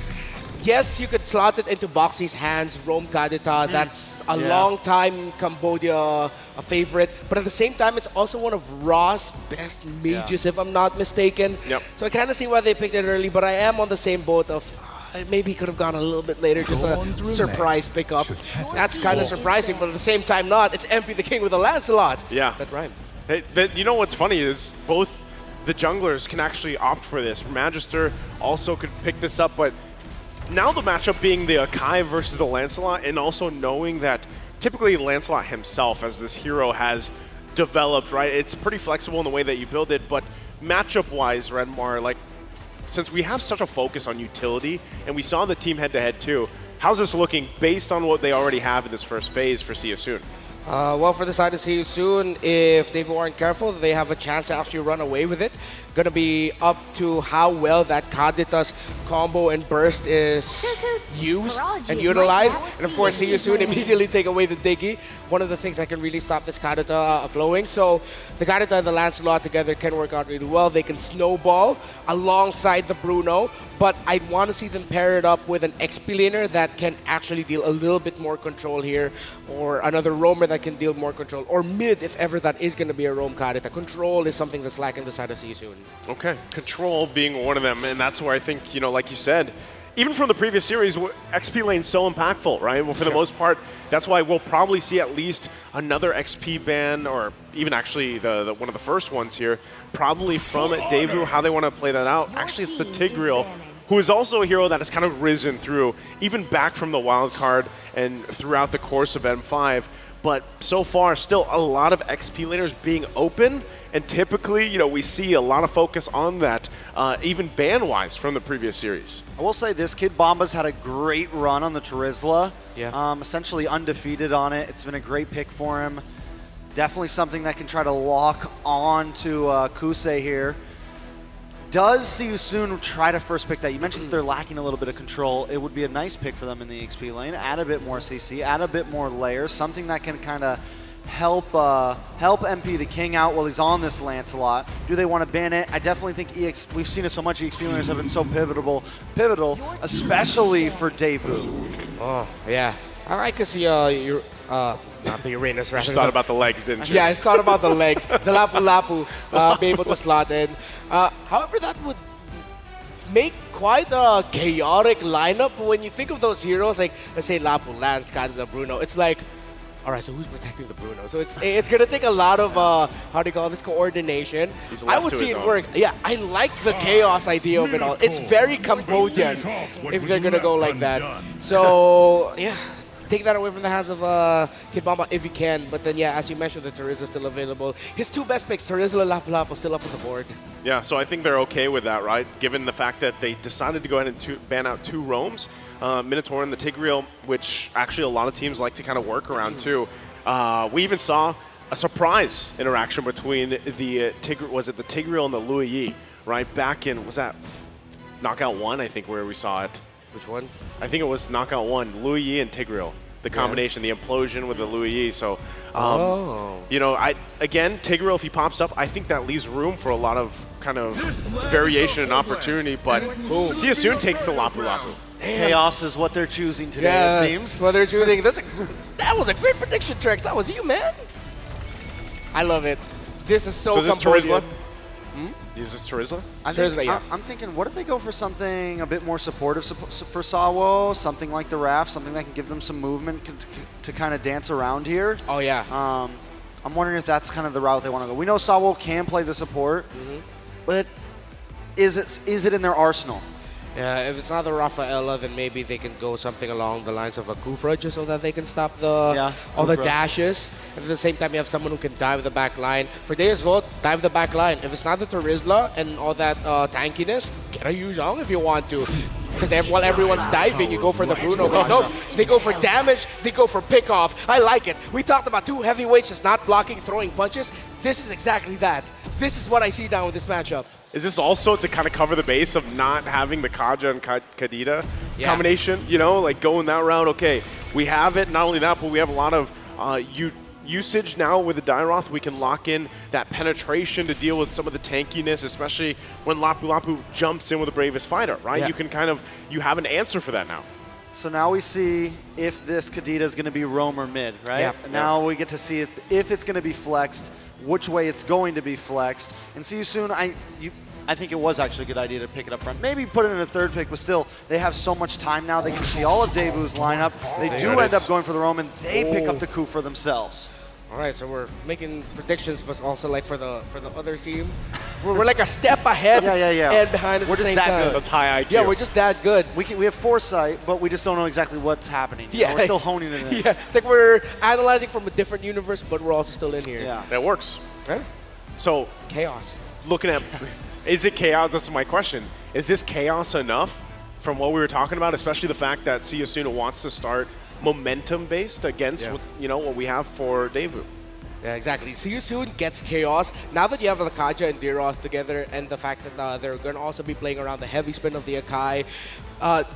yes, you could slot it into Boxy's hands, Roam Kadita. That's a long time Cambodia a favorite. But at the same time, it's also one of Raw's best mages, if I'm not mistaken. So I kind of see why they picked it early. But I am on the same boat of maybe could have gone a little bit later, just a surprise pickup. That's kind of surprising, but at the same time not. It's MP the King with a Lancelot. Yeah. That rhyme. Hey, you know what's funny is both the junglers can actually opt for this. Magister also could pick this up, but now the matchup being the Akai versus the Lancelot, and also knowing that typically Lancelot himself as this hero has developed, right? It's pretty flexible in the way that you build it, but matchup-wise, Redmar, like, since we have such a focus on utility, and we saw the team head-to-head too, how's this looking based on what they already have in this first phase for See You Soon? Well, for the side of See You Soon, if Daewoo aren't careful, they have a chance to actually run away with it. Going to be up to how well that Kadita's combo and burst is used and utilized. And of course, See You Soon immediately take away the Diggy. One of the things that can really stop this Kadita flowing. So the Kadita and the Lancelot together can work out really well. They can snowball alongside the Bruno. But I want to see them pair it up with an XP laner that can actually deal a little bit more control here, or another roamer that can deal more control, or mid if ever that is going to be a roam Kadita. Control is something that's lacking the side of See You Soon. Okay, control being one of them, and that's where I think, like you said, even from the previous series, XP lane's so impactful, right? Well, for the most part, that's why we'll probably see at least another XP ban, or even actually the one of the first ones here, probably from Daewoo, how they want to play that out. Actually, it's the Tigreal, who is also a hero that has kind of risen through, even back from the wild card and throughout the course of M5. but so far still a lot of XP laners being open, and typically, you know, we see a lot of focus on that, even ban-wise from the previous series. I will say this, Kid Bomba's had a great run on the Terizla. Yeah. Essentially undefeated on it. It's been a great pick for him. Definitely something that can try to lock on to Kusei here. Does See You Soon try to first pick that? You mentioned that they're lacking a little bit of control. It would be a nice pick for them in the XP lane. Add a bit more CC, add a bit more layers, something that can kind of help MP the King out while he's on this Lancelot. Do they want to ban it? I definitely think we've seen it so much, EXP laners have been so pivotal, especially for Daewoo. Oh, yeah. I like to see not the Uranus, You rather. just thought about the legs, didn't you? Yeah, I thought about the legs. The Lapu Lapu be able to slot in. However, that would make quite a chaotic lineup. When you think of those heroes, like, let's say Lapu, Lance, Kadena, Bruno, it's like, all right, so who's protecting the Bruno? So it's going to take a lot of, how do you call this, coordination. I would see it work. Yeah, I like the chaos idea of it all. It's very Cambodian if they're going to go like that. So, yeah. Take that away from the hands of Kid Bomba if you can. But then, yeah, as you mentioned, the Terizla is still available. His two best picks, Terizla and Lapu Lapu, still up on the board. Yeah, so I think they're okay with that, right? Given the fact that they decided to go ahead and ban out two roams, Minotaur and the Tigreal, which actually a lot of teams like to kind of work around too. We even saw a surprise interaction between the Tigreal and the Lui Yi, right? Back in, was that Knockout 1, I think, where we saw it. Which one? I think it was Knockout 1, Lui Yi and Tigreal. The combination, the implosion with the Lui Yi. So, you know, again, Tigreal, if he pops up, I think that leaves room for a lot of kind of variation and opportunity. But See You Soon takes the Lapu Lapu. Chaos is what they're choosing today, it seems. What they're choosing. That was a great prediction, Trex. That was you, man. I love it. This is so is this Cambodian. Terizla? Is this Terizla? I'm thinking, what if they go for something a bit more supportive for Sawo, something like the Raft, something that can give them some movement to kind of dance around here? Oh, yeah. I'm wondering if that's kind of the route they want to go. We know Sawo can play the support, but is it in their arsenal? Yeah, if it's not the Rafaela, then maybe they can go something along the lines of a Kufra just so that they can stop all the dashes. And at the same time, you have someone who can dive the back line. For Deus Vult, dive the back line. If it's not the Terizla and all that tankiness, get a Yu Zhong if you want to. Because while everyone's diving, you go for the Bruno. But no, they go for damage, they go for pick-off. I like it. We talked about two heavyweights just not blocking, throwing punches. This is exactly that. This is what I see down with this matchup. Is this also to kind of cover the base of not having the Kaja and Kadita combination? You know, like going that route, okay, we have it. Not only that, but we have a lot of usage now with the Dairoth. We can lock in that penetration to deal with some of the tankiness, especially when Lapu Lapu jumps in with the Bravest Fighter, right? Yeah. You can you have an answer for that now. So now we see if this Kadita is going to be roam or mid, right? Yeah. Now we get to see if it's going to be flexed, which way it's going to be flexed. And See You Soon, I think it was actually a good idea to pick it up front. Maybe put it in a third pick, but still, they have so much time now. They can see all of Daewoo's lineup. They do end up going for the roam, and they pick up the coup for themselves. All right, so we're making predictions, but also like for the other team, we're like a step ahead and behind at We're the just same that time. good. That's high IQ. Yeah, we're just that good. We have foresight, but we just don't know exactly what's happening. You know, we're still honing it in. Yeah, it's like we're analyzing from a different universe, but we're also still in here. Yeah. That works. Huh? So Chaos. looking at, is it chaos? That's my question. Is this chaos enough from what we were talking about, especially the fact that See You Soon wants to start momentum-based against what we have for Daewoo? Yeah, exactly. See You Soon gets chaos. Now that you have the Kaja and Dairoth together, and the fact that they're going to also be playing around the heavy spin of the Akai,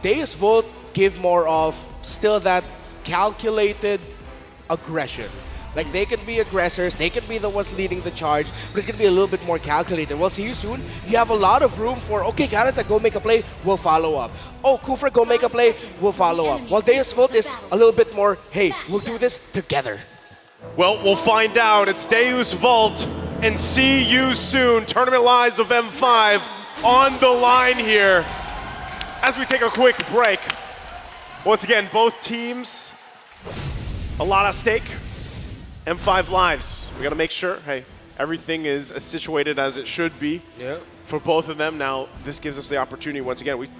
Deus Vult give more of still that calculated aggression. Like, they can be aggressors, they can be the ones leading the charge, but it's going to be a little bit more calculated. Well, See You Soon, you have a lot of room for, okay, Karata, go make a play, we'll follow up. Oh, Kufra, go make a play, we'll follow up. While Deus Vult is a little bit more, hey, we'll do this together. Well, we'll find out. It's Deus Vult and See You Soon. Tournament Lives of M5 on the line here as we take a quick break. Once again, both teams, a lot at stake. M5 Lives, we got to make sure, hey, everything is as situated as it should be for both of them. Now, this gives us the opportunity, once again, we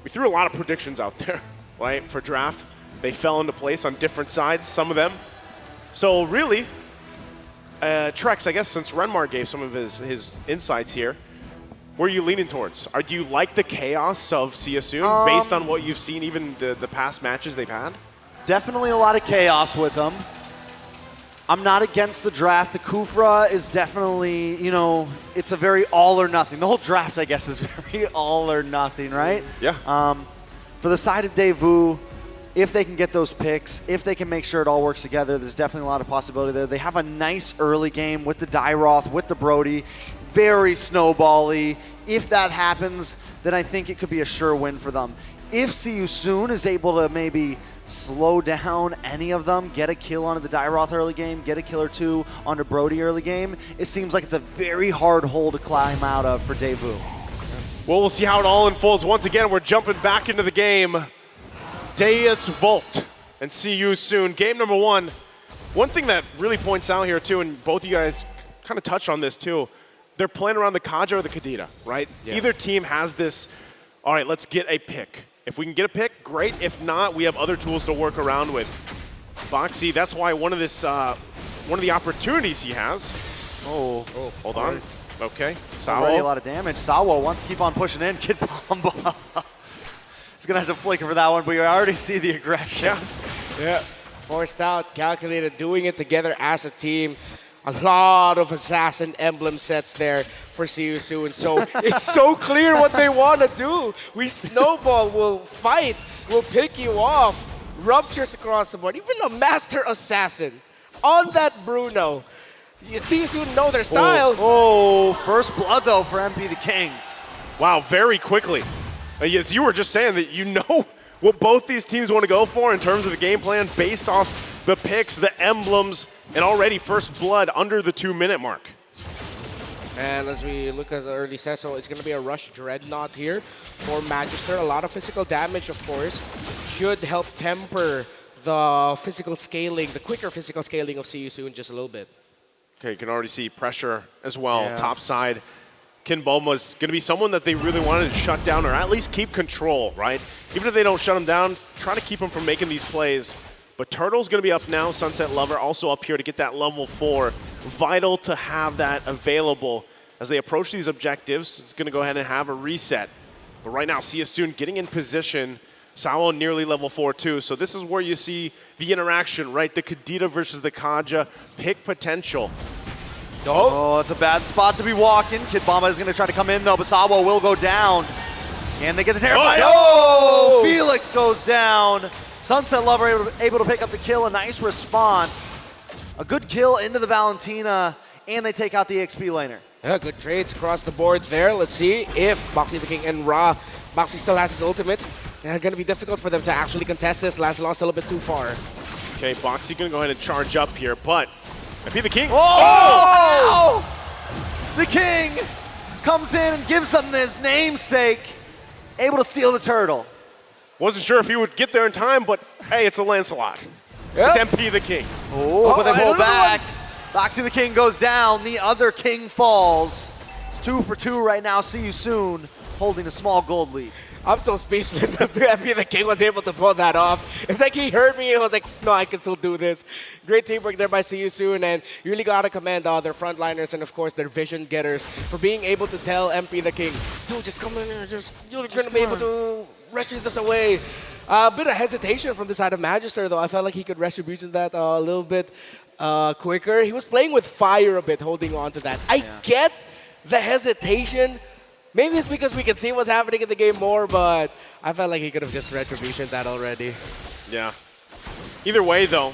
threw a lot of predictions out there, right, for draft. They fell into place on different sides, some of them. So really, Trex, I guess since Renmar gave some of his insights here, where are you leaning towards? Do you like the chaos of Siasoon based on what you've seen, even the past matches they've had? Definitely a lot of chaos with them. I'm not against the draft. The Kufra is definitely, you know, it's a very all or nothing. The whole draft, I guess, is very all or nothing, right? Yeah. For the side of Daewoo, if they can get those picks, if they can make sure it all works together, there's definitely a lot of possibility there. They have a nice early game with the Dairoth, with the Brody, very snowbally. If that happens, then I think it could be a sure win for them. If Siasoon is able to maybe slow down any of them, get a kill onto the Dairoth early game, get a kill or two onto Brody early game, it seems like it's a very hard hole to climb out of for Daewoo. Well, we'll see how it all unfolds. Once again, we're jumping back into the game. Deus Volt and Siasoon. Game number one. One thing that really points out here, too, and both of you guys kind of touched on this, too, they're playing around the Kaja or the Kadita, right? Yeah. Either team has this, all right, let's get a pick. If we can get a pick, great. If not, we have other tools to work around with. Boxy, that's why one of the opportunities he has. Oh, hold on. Okay, Already a Sawo. lot of damage. Sawo wants to keep on pushing in. Kid Bomba. He's going to have to flicker for that one, but you already see the aggression. Yeah. Forced out, calculated, doing it together as a team. A lot of assassin emblem sets there for Siasoon. So it's so clear what they want to do. We snowball, we'll fight, we'll pick you off. Ruptures across the board. Even a master assassin on that Bruno. Siasoon know their style. Oh, first blood though for MP the King. Wow, very quickly. Yes, you were just saying that you know what both these teams want to go for in terms of the game plan based off the picks, the emblems, and already first blood under the 2-minute mark. And as we look at the early set, so it's going to be a rush Dreadnought here for Magister. A lot of physical damage, of course, should help temper the physical scaling, the quicker physical scaling of Siasoon just a little bit. Okay, you can already see pressure as well. Yeah. Top side, Kinbom was going to be someone that they really wanted to shut down or at least keep control, right? Even if they don't shut him down, try to keep him from making these plays. But Turtle's going to be up now. Sunset Lover also up here to get that level 4. Vital to have that available as they approach these objectives. It's going to go ahead and have a reset. But right now, Siasoon getting in position. Sawo nearly level 4 too. So this is where you see the interaction, right? The Kadita versus the Kaja. Pick potential. Oh, it's a bad spot to be walking. Kid Bomba is going to try to come in though, but Sawo will go down. Can they get the Terrify? Oh, Felix goes down. Sunset Lover able to pick up the kill, a nice response. A good kill into the Valentina, and they take out the XP laner. Yeah, good trades across the board there. Let's see if Boxy the King and Ra. Boxy still has his ultimate. It's going to be difficult for them to actually contest this. Last lost a little bit too far. Okay, Boxy going to go ahead and charge up here, but MP the King. Oh! The King comes in and gives them his namesake. Able to steal the turtle. Wasn't sure if he would get there in time, but hey, it's a Lancelot. Yep. It's MP the King. Oh, but they pull back. Boxy the King goes down. The other King falls. It's 2 for 2 right now. See you soon. Holding a small gold lead. I'm so speechless as MP the King was able to pull that off. It's like he heard me and was like, no, I can still do this. Great teamwork there by See You Soon, and you really got to commend their frontliners and, of course, their vision getters for being able to tell MP the King, dude, just come in here, you're going to be able to retreat this away. A bit of hesitation from the side of Magister, though. I felt like he could retribution that a little bit quicker. He was playing with fire a bit, holding on to that. I get the hesitation. Maybe it's because we can see what's happening in the game more, but I felt like he could have just retributioned that already. Yeah. Either way, though,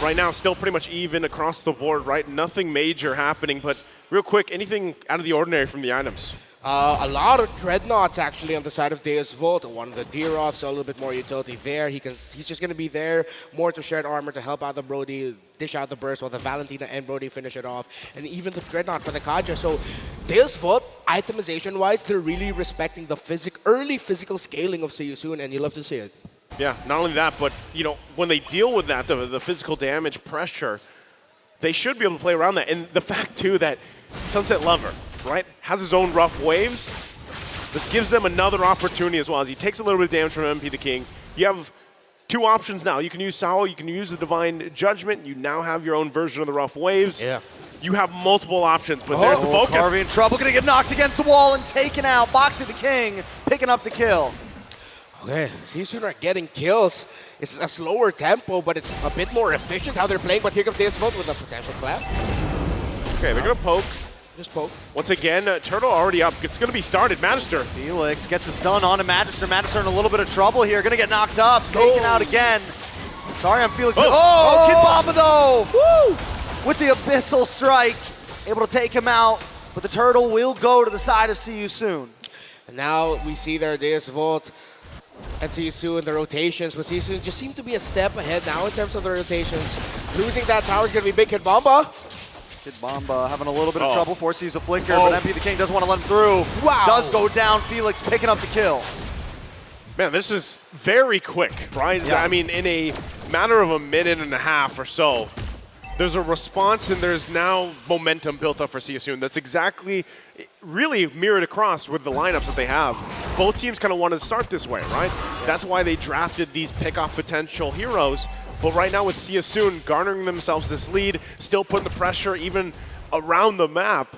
right now still pretty much even across the board, right? Nothing major happening, but real quick, anything out of the ordinary from the items? A lot of Dreadnoughts actually on the side of Deus Volt. One of the Dairoths, so a little bit more utility there. He's just going to be there, more to shared armor to help out the Brody, dish out the burst while the Valentina and Brody finish it off. And even the Dreadnought for the Kaja. So Deus Volt, itemization-wise, they're really respecting the early physical scaling of See You Soon, and you love to see it. Yeah, not only that, but you know when they deal with that, the physical damage, pressure, they should be able to play around that. And the fact, too, that Sunset Lover, right, has his own rough waves. This gives them another opportunity as well as he takes a little bit of damage from MP the King. You have two options now. You can use Sao, you can use the Divine Judgment. You now have your own version of the Rough Waves. Yeah. You have multiple options, but there's the focus. Carvey in trouble, gonna get knocked against the wall and taken out. Boxy the King picking up the kill. Okay, Seasoon are getting kills. It's a slower tempo, but it's a bit more efficient how they're playing. But here comes Deus Vult with a potential clap. Okay, they're gonna poke. Just poke. Once again, Turtle already up. It's gonna be started. Magister. Felix gets a stun onto Magister. Magister in a little bit of trouble here. Gonna get knocked up, taken out again. Sorry, I'm Felix. Oh, Kid Bomba though! Woo! With the Abyssal Strike, able to take him out. But the Turtle will go to the side of See You Soon. And now we see their Deus Vult and See You Soon, the rotations. But See You Soon just seem to be a step ahead now in terms of the rotations. Losing that tower is going to be big. Kid Bomba. Kid Bomba having a little bit of trouble, forced to use a flicker, but MP the King doesn't want to let him through. Wow. Does go down, Felix picking up the kill. Man, this is very quick, right? Yeah. I mean, in a matter of a minute and a half or so, there's a response and there's now momentum built up for See You Soon. That's exactly, really mirrored across with the lineups that they have. Both teams kind of wanted to start this way, right? That's why they drafted these pick-off potential heroes. But right now with See You Soon garnering themselves this lead, still putting the pressure even around the map,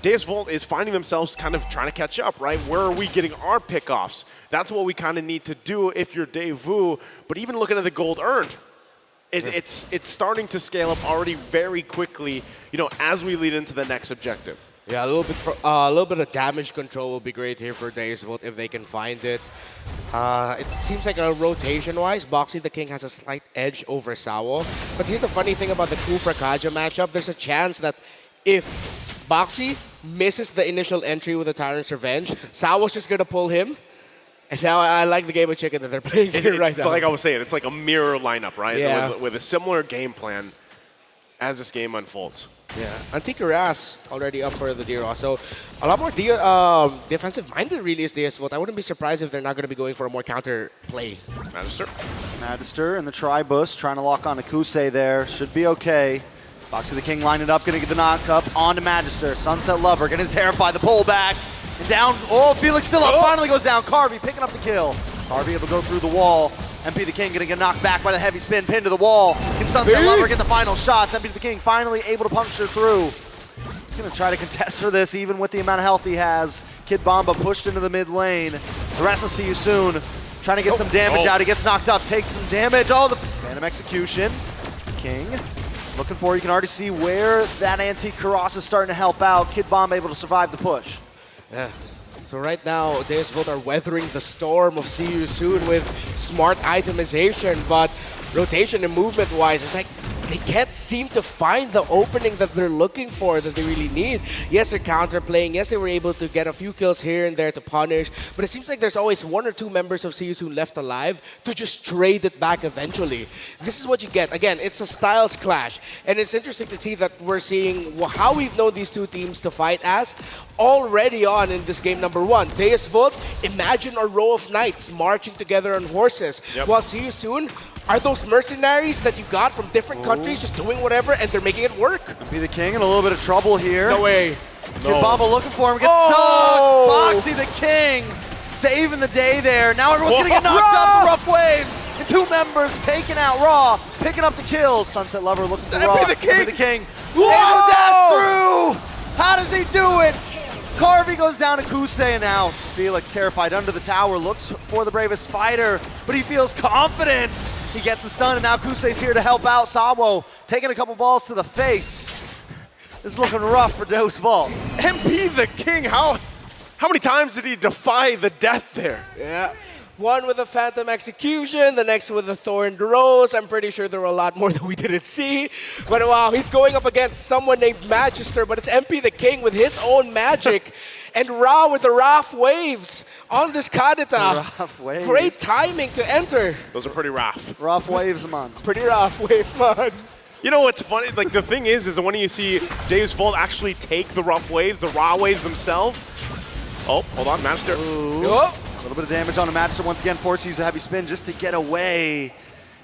Deus Vult is finding themselves kind of trying to catch up, right? Where are we getting our pickoffs? That's what we kind of need to do if you're Daewoo. But even looking at the gold earned, it's starting to scale up already very quickly, you know, as we lead into the next objective. Yeah, a little bit of damage control will be great here for Deus Vult if they can find it. It seems like rotation-wise, Boxy the King has a slight edge over Sao. But here's the funny thing about the Kufra Kaja matchup. There's a chance that if Boxy misses the initial entry with the Tyrant's Revenge, Sao's just going to pull him. And now I like the game of chicken that they're playing here right now. Like I was saying, it's like a mirror lineup, right? Yeah. With a similar game plan as this game unfolds. Yeah, Antique Ras already up for the D-Raw, so a lot more defensive-minded really is Deus Vult. I wouldn't be surprised if they're not going to be going for a more counter play. Magister. Magister and the Tri-Bus trying to lock on Akusei there. Should be okay. Boxy the King lining up, gonna get the knock up onto Magister. Sunset Lover gonna terrify the pullback. And down, Felix still up, finally goes down. Carvey picking up the kill. Carvey able to go through the wall. MP the King gonna get knocked back by the heavy spin, pinned to the wall. Can Sunset Lover get the final shots? MP the King finally able to puncture through. He's gonna try to contest for this even with the amount of health he has. Kid Bomba pushed into the mid lane. The rest will See You Soon. Trying to get some damage out. He gets knocked up, takes some damage. The Phantom Execution. King looking for, you can already see where that Antique Karas is starting to help out. Kid Bomb able to survive the push. Yeah. So right now, Deus Vult are weathering the storm of See You Soon with smart itemization, but rotation and movement-wise, it's like they can't seem to find the opening that they're looking for, that they really need. Yes, they're counterplaying. Yes, they were able to get a few kills here and there to punish, but it seems like there's always one or two members of See You Soon left alive to just trade it back eventually. This is what you get. Again, it's a styles clash, and it's interesting to see that we're seeing how we've known these two teams to fight as already on in this game number one. Deus Vult, imagine a row of knights marching together on horses, while See You Soon are those mercenaries that you got from different countries just doing whatever and they're making it work. MP the King in a little bit of trouble here. No way. Kid Bomba looking for him, gets stuck. Boxy the King saving the day there. Now everyone's gonna get knocked up. Rough Waves. And two members taking out Raw, picking up the kills. Sunset Lover looking for Raw. MP the King. Able to dash through. How does he do it? Carvey goes down to Kusei, and now Felix, terrified under the tower, looks for the bravest fighter, but he feels confident. He gets the stun, and now Kusei's here to help out. Sawo taking a couple balls to the face. This is looking rough for Deus Vult. MP the King, how many times did he defy the death there? Yeah. One with a Phantom Execution, the next with a Thorned Rose. I'm pretty sure there were a lot more that we didn't see. But wow, he's going up against someone named Magister, but it's MP the King with his own magic. And Ra with the Rough Waves on this Kadita. Rough Waves. Great timing to enter. Those are pretty rough. Rough Waves, man. Pretty rough wave, man. You know what's funny? Like, the thing is when you see Deus Vult actually take the Rough Waves, the Raw Waves themselves. Oh, hold on, Master. A little bit of damage on a Magister once again, forced to use a heavy spin just to get away.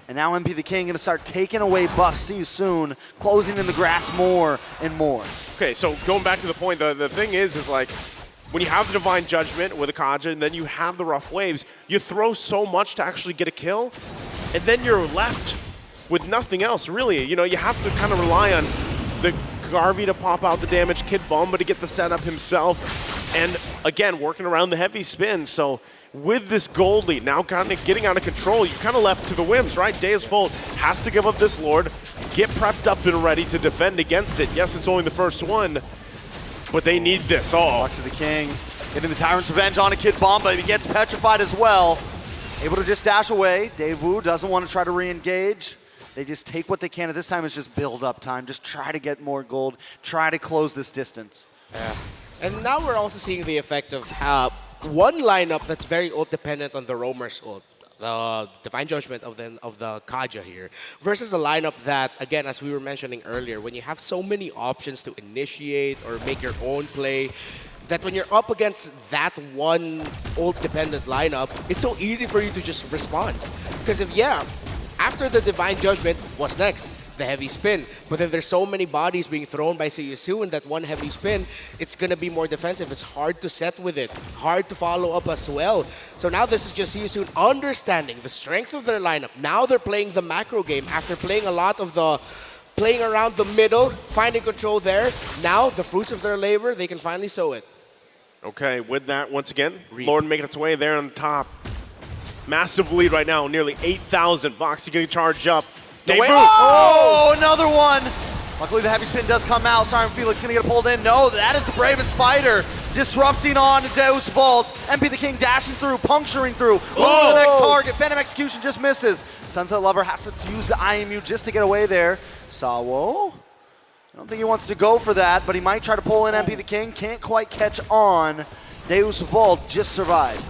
And now MP the King gonna start taking away buffs. See You Soon, closing in the grass more and more. Okay, so going back to the point, the thing is like, when you have the Divine Judgment with a Kaja, and then you have the Rough Waves, you throw so much to actually get a kill. and then you're left with nothing else, really. You know, you have to kind of rely on the Garvey to pop out the damage, Kid Bomba to get the setup himself, and again, working around the heavy spin. So with this gold lead now kind of getting out of control, you're kind of left to the whims, right? Deus Vult has to give up this Lord, get prepped up and ready to defend against it. Yes, it's only the first one, but they need this. Talk to the King, getting the Tyrant's Revenge on a Kid Bomba. He gets petrified as well. Able to just dash away. Daewoo doesn't want to try to re-engage. They just take what they can. At this time, it's just build up time. Just try to get more gold. Try to close this distance. Yeah. And now we're also seeing the effect of how one lineup that's very ult dependent on the Roamer's ult, the Divine Judgment of the Kaja here, versus a lineup that, again, as we were mentioning earlier, when you have so many options to initiate or make your own play, that when you're up against that one ult-dependent lineup, it's so easy for you to just respond. Because after the Divine Judgment, what's next? The heavy spin. But then there's so many bodies being thrown by Seiyu in that one heavy spin, it's going to be more defensive. It's hard to set with it, hard to follow up as well. So now this is just Seiyu understanding the strength of their lineup. Now they're playing the macro game after playing a lot of the playing around the middle, finding control there. Now the fruits of their labor, they can finally sow it. Okay, with that, once again, Lord making its way there on the top. Massive lead right now, nearly 8,000. Boxy getting charged up. Oh, another one. Luckily, the heavy spin does come out. Siren Felix gonna get pulled in. No, that is the bravest fighter. Disrupting on Deus Vult. MP the King dashing through, puncturing through. Oh, the next target. Phantom Execution just misses. Sunset Lover has to use the IMU just to get away there. Sawo. I don't think he wants to go for that, but he might try to pull in MP the King. Can't quite catch on. Deus Vult just survived.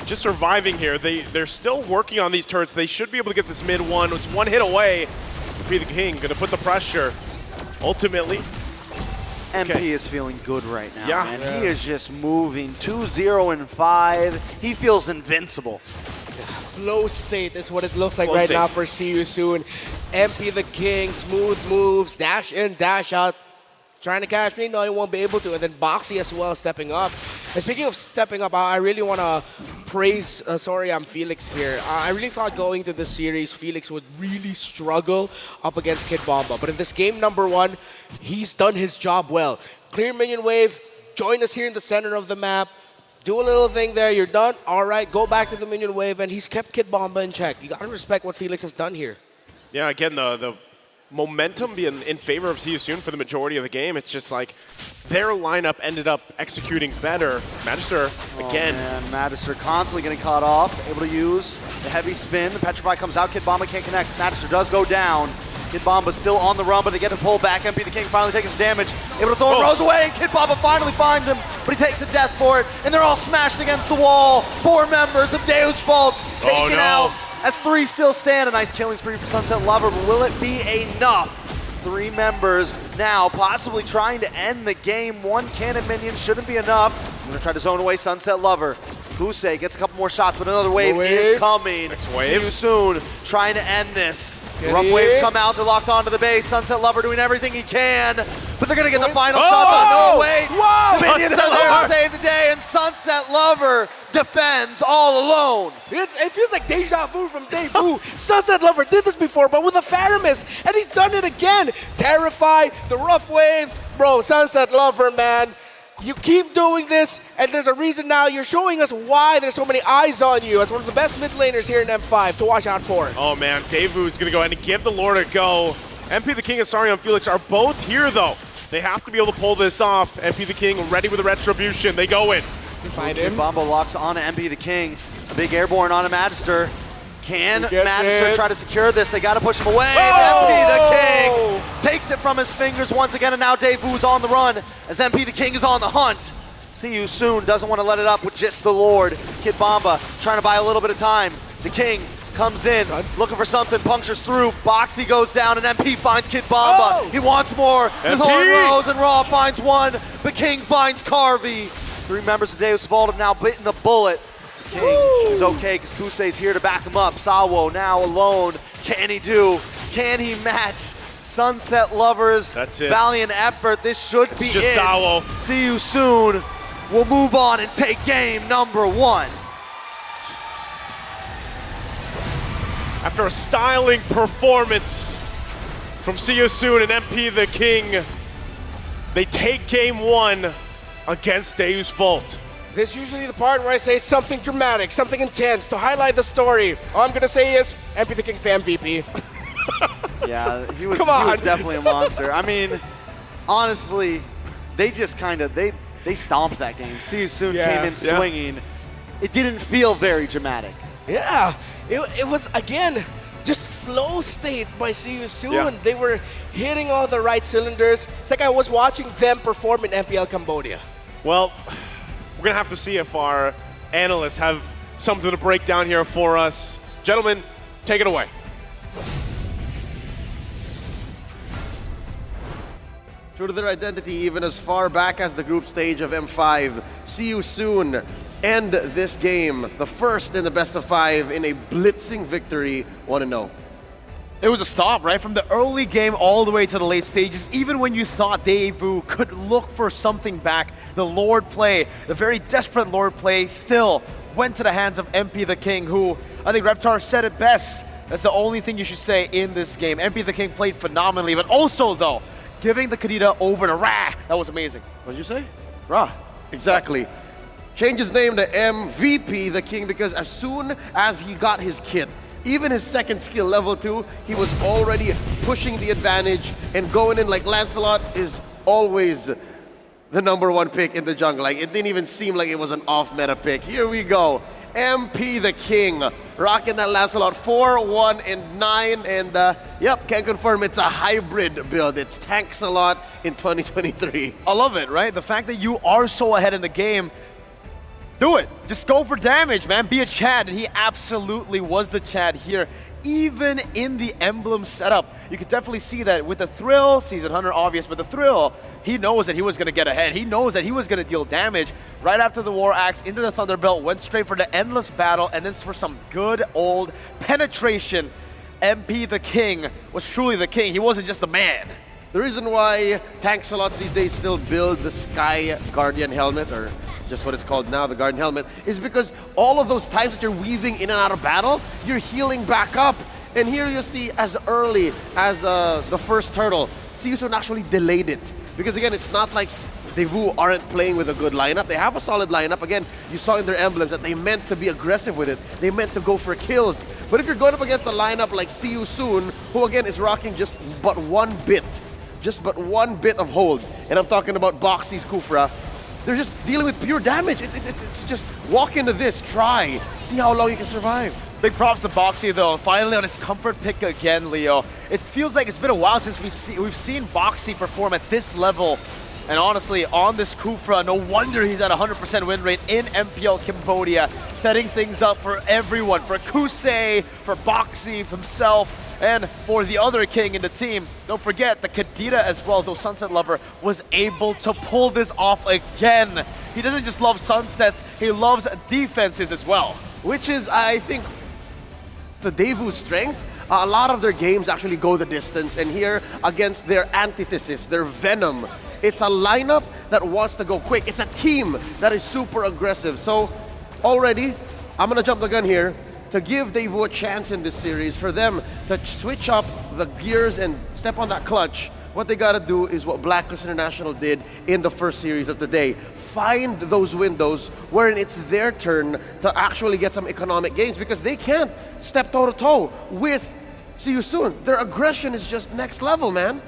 Just surviving here. They're still working on these turrets. They should be able to get this mid one. It's one hit away. MP the King gonna put the pressure. Ultimately, MP is feeling good right now, yeah, man. He is just moving 2-0-5. He feels invincible. Flow state is what it looks like right now for Seiyu. MP the King, smooth moves, dash in, dash out. Trying to catch me? No, he won't be able to. And then Boxy as well stepping up. And speaking of stepping up, I really want to praise Felix here. I really thought going to this series, Felix would really struggle up against Kid Bomba. But in this game number 1, he's done his job well. Clear minion wave, join us here in the center of the map. Do a little thing there, you're done. All right, go back to the minion wave. And he's kept Kid Bomba in check. You got to respect what Felix has done here. Yeah, again, the momentum being in favor of Seiyu for the majority of the game. It's just like their lineup ended up executing better. Magister, again. Man, Magister constantly getting caught off, able to use the heavy spin. The Petrify comes out, Kid Bomba can't connect. Magister does go down. Kid Bomba's still on the run, but they get to pull back. MP the King finally takes his damage. Able to throw Rose away, and Kid Bomba finally finds him, but he takes a death for it, and they're all smashed against the wall. 4 members of Deus Vult taken out. As 3 still stand, a nice killing spree for Sunset Lover, but will it be enough? 3 members now possibly trying to end the game. 1 cannon minion shouldn't be enough. I'm gonna try to zone away Sunset Lover. Kusei gets a couple more shots, but another wave is coming. See you soon, trying to end this. Rough waves come out, they're locked onto the base. Sunset Lover doing everything he can, but they're gonna get the final shots on. No, wait! The minions are there to save the day, and Sunset Lover defends all alone. It feels like deja vu from Daewoo. Sunset Lover did this before, but with a Faramis, and he's done it again. Terrified, the rough waves. Bro, Sunset Lover, man. You keep doing this, and there's a reason now. You're showing us why there's so many eyes on you as one of the best mid laners here in M5 to watch out for. Oh man, Daewoo's gonna go ahead and give the Lord a go. MP the King and Sarion Felix are both here though. They have to be able to pull this off. MP the King ready with the retribution. They go in. Find him. Bomba locks on to MP the King. A big airborne on a Magister. Can Magister try to secure this? They got to push him away. MP the King takes it from his fingers once again, and now Daewoo's on the run as MP the King is on the hunt. See you soon. Doesn't want to let it up with just the Lord. Kid Bomba trying to buy a little bit of time. The King comes in, looking for something, punctures through. Boxy goes down, and MP finds Kid Bomba. He wants more. The Thorn Rose and Raw finds one, but King finds Carvey. 3 members of Deus Vult have now bitten the bullet. King is okay because Kusei's here to back him up. Sawo now alone. Can he match Sunset Lover's valiant effort? This should be it. Sawo. See you soon. We'll move on and take game number 1. After a styling performance from See You Soon and MP the King, they take game 1 against Deus Vult. This is usually the part where I say something dramatic, something intense to highlight the story. All I'm gonna say is, MP the King's the MVP. Yeah, he was Come definitely a monster. I mean, honestly, they just kind of, they stomped that game. See You Soon came in swinging. It didn't feel very dramatic. Yeah, it was, again, just flow state by See You Soon. Yeah. They were hitting all the right cylinders. It's like I was watching them perform in MPL Cambodia. Well, we're gonna have to see if our analysts have something to break down here for us. Gentlemen, take it away. True to their identity, even as far back as the group stage of M5, See You Soon end this game, the first in the best of 5 in a blitzing victory, 1-0. It was a stop, right? From the early game all the way to the late stages, even when you thought Daewoo could look for something back, the Lord play, the very desperate Lord play, still went to the hands of MP the King, who, I think Reptar said it best. That's the only thing you should say in this game. MP the King played phenomenally, but also, though, giving the Kadita over to Ra, that was amazing. What did you say? Ra. Exactly. Change his name to MVP the King because as soon as he got his kit, even his second skill, level 2, he was already pushing the advantage and going in like Lancelot is always the #1 pick in the jungle. Like, it didn't even seem like it was an off-meta pick. Here we go. MP the King, rocking that Lancelot 4, 1, and 9. And yep, can confirm it's a hybrid build. It's tanks a lot in 2023. I love it, right? The fact that you are so ahead in the game, do it. Just go for damage, man. Be a Chad, and he absolutely was the Chad here. Even in the emblem setup, you could definitely see that with the Thrill, Seasoned Hunter obvious, but the Thrill, he knows that he was going to get ahead. He knows that he was going to deal damage. Right after the War Axe, into the Thunderbelt, went straight for the Endless Battle, and then for some good old penetration. MP the King was truly the king. He wasn't just the man. The reason why tank slots these days still build the Sky Guardian helmet, or just what it's called now, the Guardian helmet, is because all of those times that you're weaving in and out of battle, you're healing back up. And here you see as early as the first turtle, See You Soon actually delayed it. Because again, it's not like Daewoo aren't playing with a good lineup. They have a solid lineup. Again, you saw in their emblems that they meant to be aggressive with it. They meant to go for kills. But if you're going up against a lineup like See You Soon, who again is rocking just but one bit of hold, and I'm talking about Boxy's Kufra, they're just dealing with pure damage. It's just walk into this, try, see how long you can survive. Big props to Boxy, though. Finally on his comfort pick again, Leo. It feels like it's been a while since we've seen Boxy perform at this level. And honestly, on this Kufra, no wonder he's at 100% win rate in MPL Cambodia, setting things up for everyone, for Kusei, for Boxy himself, and for the other king in the team. Don't forget, the Kadita as well, though Sunset Lover was able to pull this off again. He doesn't just love sunsets, he loves defenses as well. Which is, I think, the Daewoo's strength. A lot of their games actually go the distance, and here against their antithesis, their Venom, it's a lineup that wants to go quick. It's a team that is super aggressive. So already, I'm gonna jump the gun here to give Daewoo a chance in this series, for them to switch up the gears and step on that clutch. What they gotta do is what Blacklist International did in the first series of the day. Find those windows wherein it's their turn to actually get some economic gains, because they can't step toe-to-toe with See You Soon. Their aggression is just next level, man.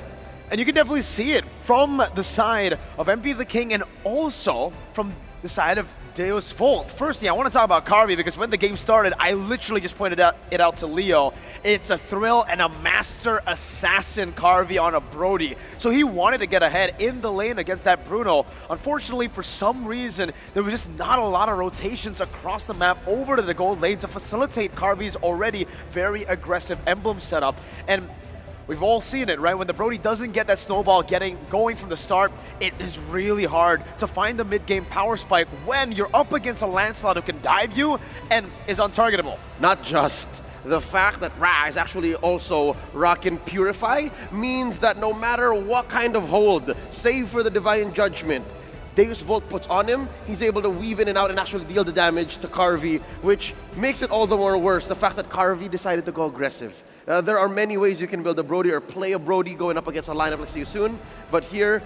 And you can definitely see it from the side of MP the King and also from the side of Deus Vult. Firstly, I want to talk about Carvey, because when the game started, I literally just pointed it out to Leo. It's a Thrill and a Master Assassin Carvey on a Brody. So he wanted to get ahead in the lane against that Bruno. Unfortunately, for some reason, there was just not a lot of rotations across the map over to the gold lane to facilitate Carvey's already very aggressive emblem setup. And we've all seen it, right? When the Brody doesn't get that snowball going from the start, it is really hard to find the mid-game power spike when you're up against a Lancelot who can dive you and is untargetable. Not just. The fact that Ra is actually also rocking Purify means that no matter what kind of hold, save for the Divine Judgment, Deus Volt puts on him, he's able to weave in and out and actually deal the damage to Carvey, which makes it all the more worse, the fact that Carvey decided to go aggressive. There are many ways you can build a Brody or play a Brody going up against a lineup like See You Soon, but here,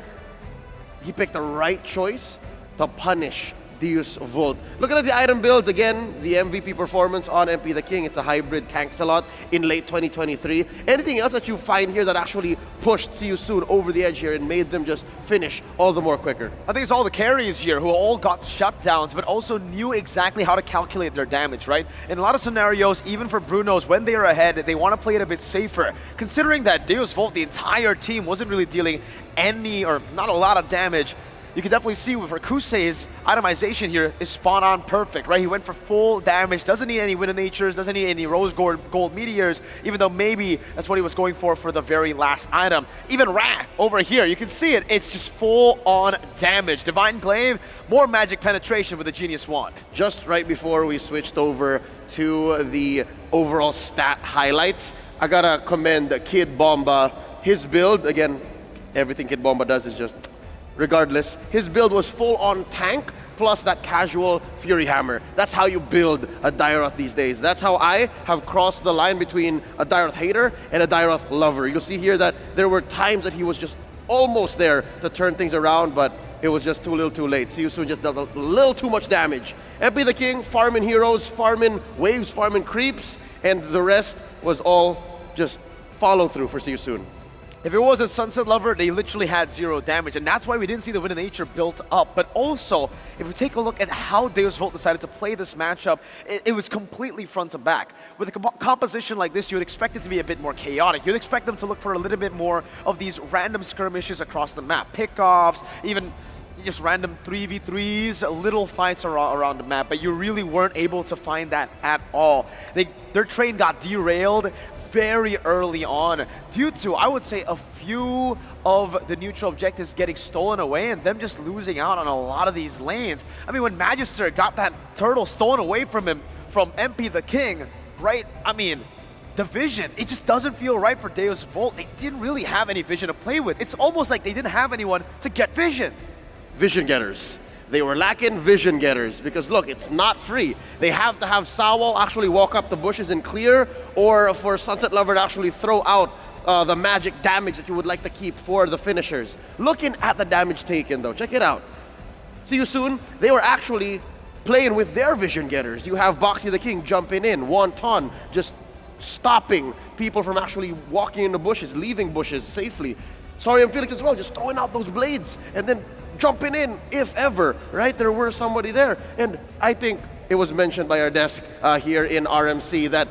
he picked the right choice to punish Deus Volt. Looking at the item builds, again, the MVP performance on MP the King. It's a hybrid tank slot in late 2023. Anything else that you find here that actually pushed See You Soon over the edge here and made them just finish all the more quicker? I think it's all the carries here who all got shutdowns, but also knew exactly how to calculate their damage, right? In a lot of scenarios, even for Brunos, when they are ahead, they want to play it a bit safer. Considering that Deus Volt, the entire team, wasn't really dealing any or not a lot of damage, you can definitely see for Kusei's itemization here is spot on perfect, right? He went for full damage, doesn't need any Wind of Natures, doesn't need any Rose Gold Meteors, even though maybe that's what he was going for the very last item. Even Ra over here, you can see it, it's just full on damage. Divine Glaive, more magic penetration with the Genius Wand. Just right before we switched over to the overall stat highlights, I gotta commend Kid Bomba. His build, again, everything Kid Bomba does is just regardless. His build was full on tank plus that casual Fury Hammer. That's how you build a Dairoth these days. That's how I have crossed the line between a Dairoth hater and a Dairoth lover. You'll see here that there were times that he was just almost there to turn things around, but it was just too little too late. See You Soon just dealt a little too much damage. MP the King, farming heroes, farming waves, farming creeps, and the rest was all just follow through for See You Soon. If it was a Sunset Lover, they literally had 0 damage, and that's why we didn't see the Wind of Nature built up. But also, if we take a look at how Deus Volt decided to play this matchup, it was completely front to back. With a composition like this, you would expect it to be a bit more chaotic. You'd expect them to look for a little bit more of these random skirmishes across the map, pickoffs, even just random 3v3s, little fights around the map, but you really weren't able to find that at all. Their train got derailed very early on due to, I would say, a few of the neutral objectives getting stolen away and them just losing out on a lot of these lanes. I mean, when Magister got that turtle stolen away from him, from MP the King, right? I mean, the vision, it just doesn't feel right for Deus Volt. They didn't really have any vision to play with. It's almost like they didn't have anyone to get vision. Vision getters. They were lacking vision getters because look, it's not free. They have to have Sawal actually walk up the bushes and clear, or for Sunset Lover to actually throw out the magic damage that you would like to keep for the finishers. Looking at the damage taken though, check it out. See You Soon, they were actually playing with their vision getters. You have Boxy the King jumping in, Wonton just stopping people from actually walking in the bushes, leaving bushes safely. Sorry, and Felix as well, just throwing out those blades and then jumping in, if ever, right? There were somebody there. And I think it was mentioned by our desk here in RMC that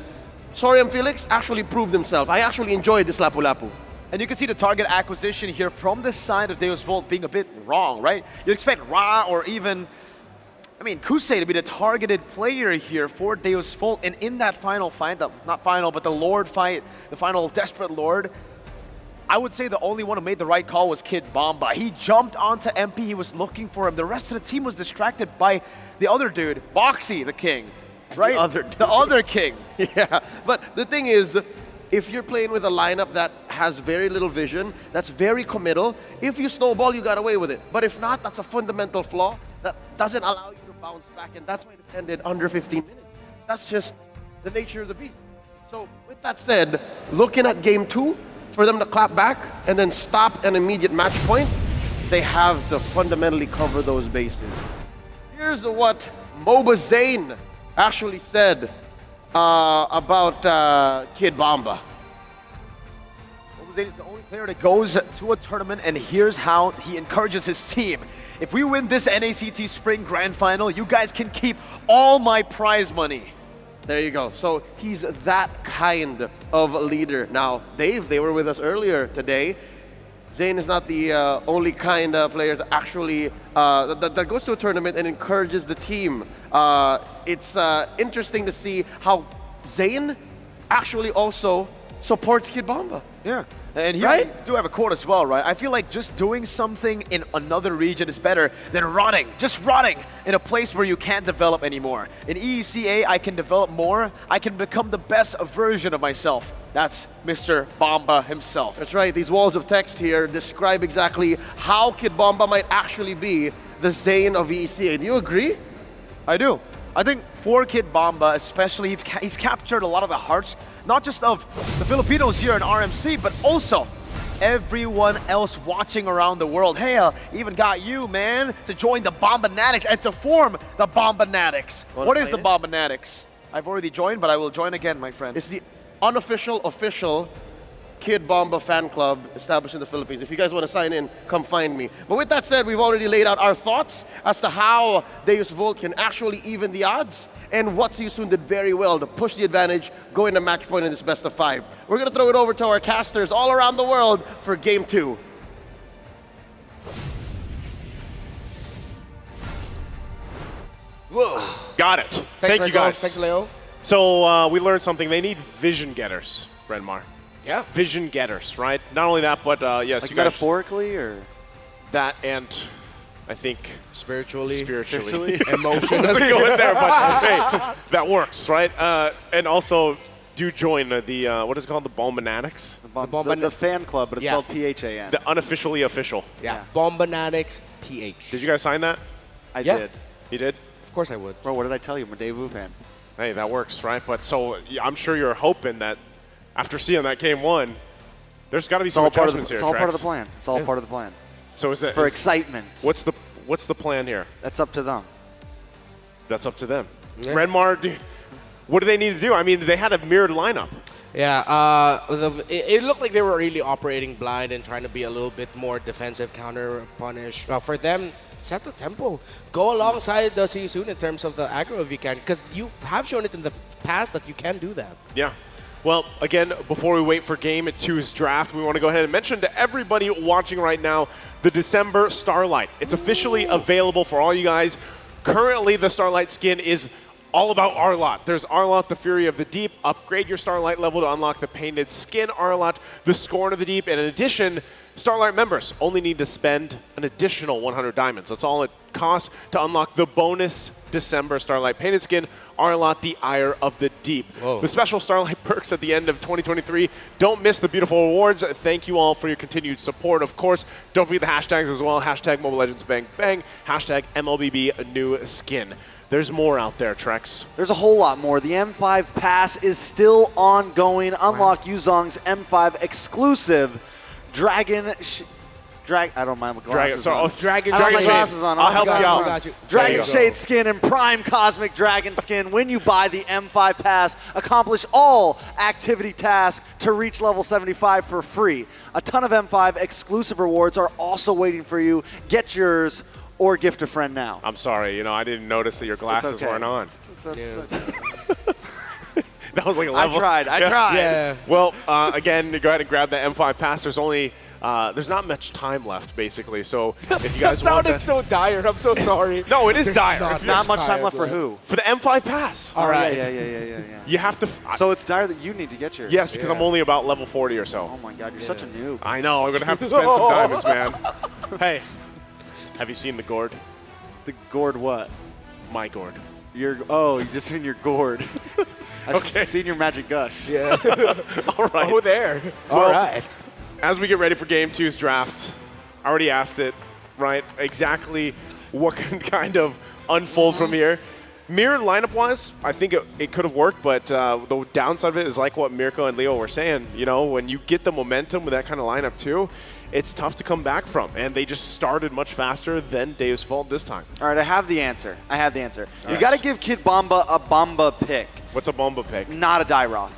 Sorium Felix actually proved himself. I actually enjoyed this Lapu Lapu. And you can see the target acquisition here from the side of Deus Volt being a bit wrong, right? You expect Ra or even, I mean, Kusei to be the targeted player here for Deus Volt. And in that final fight, not final, but the Lord fight, the final Desperate Lord, I would say the only one who made the right call was Kid Bomba. He jumped onto MP, he was looking for him. The rest of the team was distracted by the other dude, Boxy the King, right? The other king. Yeah, but the thing is, if you're playing with a lineup that has very little vision, that's very committal, if you snowball, you got away with it. But if not, that's a fundamental flaw that doesn't allow you to bounce back, and that's why this ended under 15 minutes. That's just the nature of the beast. So with that said, looking at game 2, for them to clap back and then stop an immediate match point, they have to fundamentally cover those bases. Here's what Moba Zane actually said about Kid Bomba. Moba Zane is the only player that goes to a tournament, and here's how he encourages his team. If we win this NACT Spring Grand Final, you guys can keep all my prize money. There you go. So he's that kind of leader. Now, Dave, they were with us earlier today. Zane is not the only kind of player that actually that goes to a tournament and encourages the team. It's interesting to see how Zane actually also supports Kid Bomba. Yeah, and here we do have a quote as well, right? I feel like just doing something in another region is better than just rotting in a place where you can't develop anymore. In EECA, I can develop more. I can become the best version of myself. That's Mr. Bomba himself. That's right. These walls of text here describe exactly how Kid Bomba might actually be the Zane of ECA. Do you agree? I do. I think for Kid Bomba, especially, he's captured a lot of the hearts, not just of the Filipinos here in RMC, but also everyone else watching around the world. Hell, even got you, man, to join the Bombanatics and to form the Bombanatics. What is the Bombanatics? I've already joined, but I will join again, my friend. It's the unofficial, official Kid Bomba fan club established in the Philippines. If you guys want to sign in, come find me. But with that said, we've already laid out our thoughts as to how Deus Vult can actually even the odds and what Seasoon did very well to push the advantage, go into match point in this best of 5. We're going to throw it over to our casters all around the world for Game 2. Whoa. Got it. Thank you, guys. Thanks, Leo. So we learned something. They need vision getters, Renmar. Yeah. Vision getters, right? Not only that, but yes, Like you guys, metaphorically, or that and I think spiritually, emotionally. Emotionally. go in there, but hey, that works, right? And also, do join the what is it called? The Bombanatics? the fan club, but it's spelled PHAN. The unofficially official. Yeah. Bombanatics PH. Did you guys sign that? I did. You did? Of course I would. Bro, what did I tell you? I'm a Daewoo fan. Hey, that works, right? But so I'm sure you're hoping that after seeing that game 1, there's got to be some adjustments here. It's all part of the plan. It's all part of the plan. So is that for excitement? What's the plan here? That's up to them. That's up to them. Yeah. Renmar, what do they need to do? I mean, they had a mirrored lineup. Yeah, it looked like they were really operating blind and trying to be a little bit more defensive, counter punish. For them, set the tempo. Go alongside the Seasoon in terms of the aggro if you can, because you have shown it in the past that you can do that. Yeah. Well, again, before we wait for Game 2's draft, we want to go ahead and mention to everybody watching right now the December Starlight. It's officially available for all you guys. Currently, the Starlight skin is all about Arlott. There's Arlott, the Fury of the Deep. Upgrade your Starlight level to unlock the painted skin Arlott, the Scorn of the Deep. And in addition, Starlight members only need to spend an additional 100 diamonds. That's all it costs to unlock the bonus December Starlight painted skin, Arlott, the Ire of the Deep. Whoa. The special Starlight perks at the end of 2023. Don't miss the beautiful rewards. Thank you all for your continued support. Of course, don't forget the hashtags as well. Hashtag Mobile Legends Bang Bang. Hashtag MLBB New Skin. There's more out there, Trex. There's a whole lot more. The M5 Pass is still ongoing. Unlock Yuzong's M5 exclusive I don't mind my glasses on. Dragon I don't have my glasses on. I'll help you out. Got you. Dragon Shade skin and Prime Cosmic Dragon skin. When you buy the M5 Pass, accomplish all activity tasks to reach level 75 for free. A ton of M5 exclusive rewards are also waiting for you. Get yours or gift a friend now. I'm sorry, I didn't notice that your glasses weren't on. That was like a level. I tried. Yeah. Well, again, go ahead and grab the M5 Pass. There's only, there's not much time left, basically. So if you guys want sounded so dire. I'm so sorry. No, it is dire. Not much time left for who? For the M5 Pass. All right. Yeah. You have to. So it's dire that you need to get yours. Yes, because I'm only about level 40 or so. Oh my God, you're such a noob. I know. I'm gonna have to spend some diamonds, man. Hey, have you seen the gourd? The gourd what? My gourd. You just seen your gourd. I've seen your magic gush. Yeah. All right. Oh, there. Well, All right. As we get ready for Game 2's draft, I already asked it, right? Exactly what can kind of unfold from here. Mirrored lineup-wise, I think it could have worked, but the downside of it is like what Mirko and Leo were saying. When you get the momentum with that kind of lineup too, it's tough to come back from. And they just started much faster than Deus Vult this time. All right, I have the answer. You got to give Kid Bomba a Bomba pick. What's a Bomba pick? Not a Dairoth.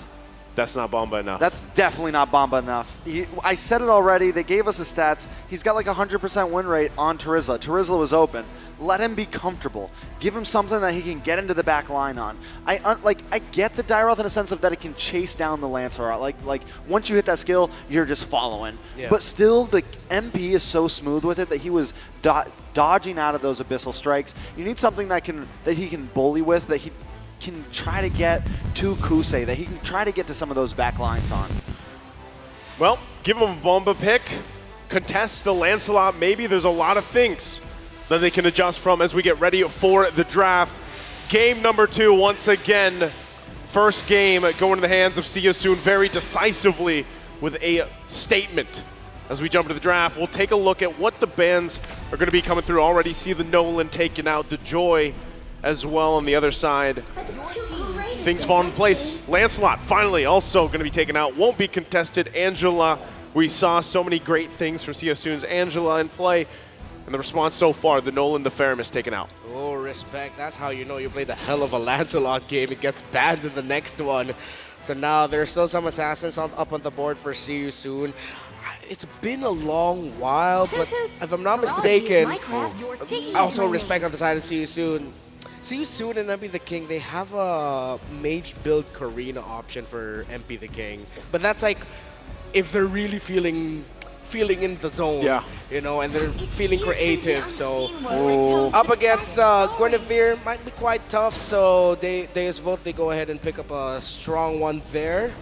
That's not Bomba enough. That's definitely not Bomba enough. I said it already. They gave us the stats. He's got like 100% win rate on Terizla. Terizla was open. Let him be comfortable. Give him something that he can get into the back line on. I get the Dairoth in a sense of that it can chase down the Lancer. Like once you hit that skill, you're just following. Yeah. But still, the MP is so smooth with it that he was dodging out of those abyssal strikes. You need something that he can bully with, that he can try to get to Kusei, that he can try to get to some of those back lines on. Well, give him a Bomba pick. Contest the Lancelot. Maybe there's a lot of things that they can adjust from as we get ready for the draft. Game number 2, once again, first game going to the hands of Seasoon very decisively with a statement as we jump into the draft, we'll take a look at what the bans are going to be coming through. Already see the Nolan taken out, the Joy as well on the other side. Things fall into place. Lancelot finally also going to be taken out, won't be contested. Angela, we saw so many great things from Siosun's Angela in play, and the response so far, the Nolan the Ferrum is taken out. Oh, respect. That's how you know you played a hell of a Lancelot game. It gets banned in the next one. So now there's still some assassins up on the board for Siosun. It's been a long while, but if I'm not mistaken, also respect on the side of Siosun. Siosun and MP the King, they have a mage build Karina option for MP the King. But that's like if they're really feeling in the zone, you know, and they're feeling creative. So up against Guinevere might be quite tough. So Deus Vult, they go ahead and pick up a strong one there.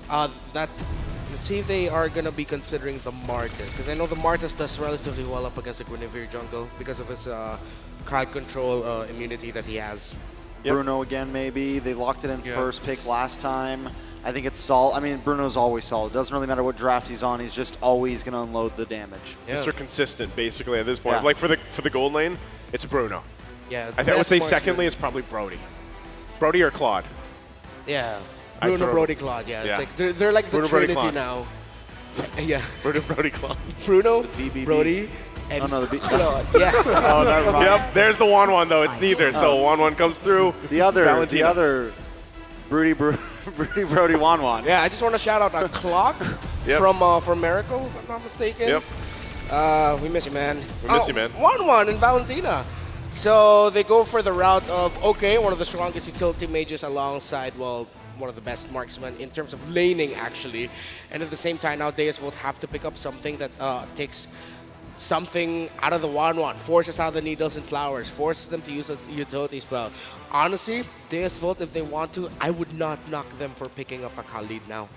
Let's see if they are gonna be considering the Martis, because I know the Martis does relatively well up against the Guinevere jungle because of his crowd control immunity that he has. Bruno again, maybe. They locked it in first pick last time. I think it's solid. I mean, Bruno's always solid. Doesn't really matter what draft he's on. He's just always going to unload the damage. Mr. Consistent, basically, at this point. Like, for the gold lane, it's Bruno. Yeah. I would say secondly, it's probably Brody. Brody or Claude. Yeah. Bruno, Brody, Claude. Yeah. It's like they're like the Bruno, Trinity Brody, now. Yeah. Bruno, Brody, Claude. Bruno, Brody, and Claude. Yeah. Oh, never mind. Yep. There's the 1-1 though. It's neither. So 1-1 comes through. The other Brody Wanwan. Yeah, I just want to shout out a Clock from Miracle, if I'm not mistaken. Yep. We miss you, man. We miss you, man. 1-1 in Valentina. So they go for the route of, okay, one of the strongest utility mages alongside, well, one of the best marksmen in terms of laning, actually. And at the same time, now Deus Vult have to pick up something that takes something out of the 1-1, forces out the needles and flowers, forces them to use a utility spell. Honestly, Deus Vult, if they want to, I would not knock them for picking up a Khalid now.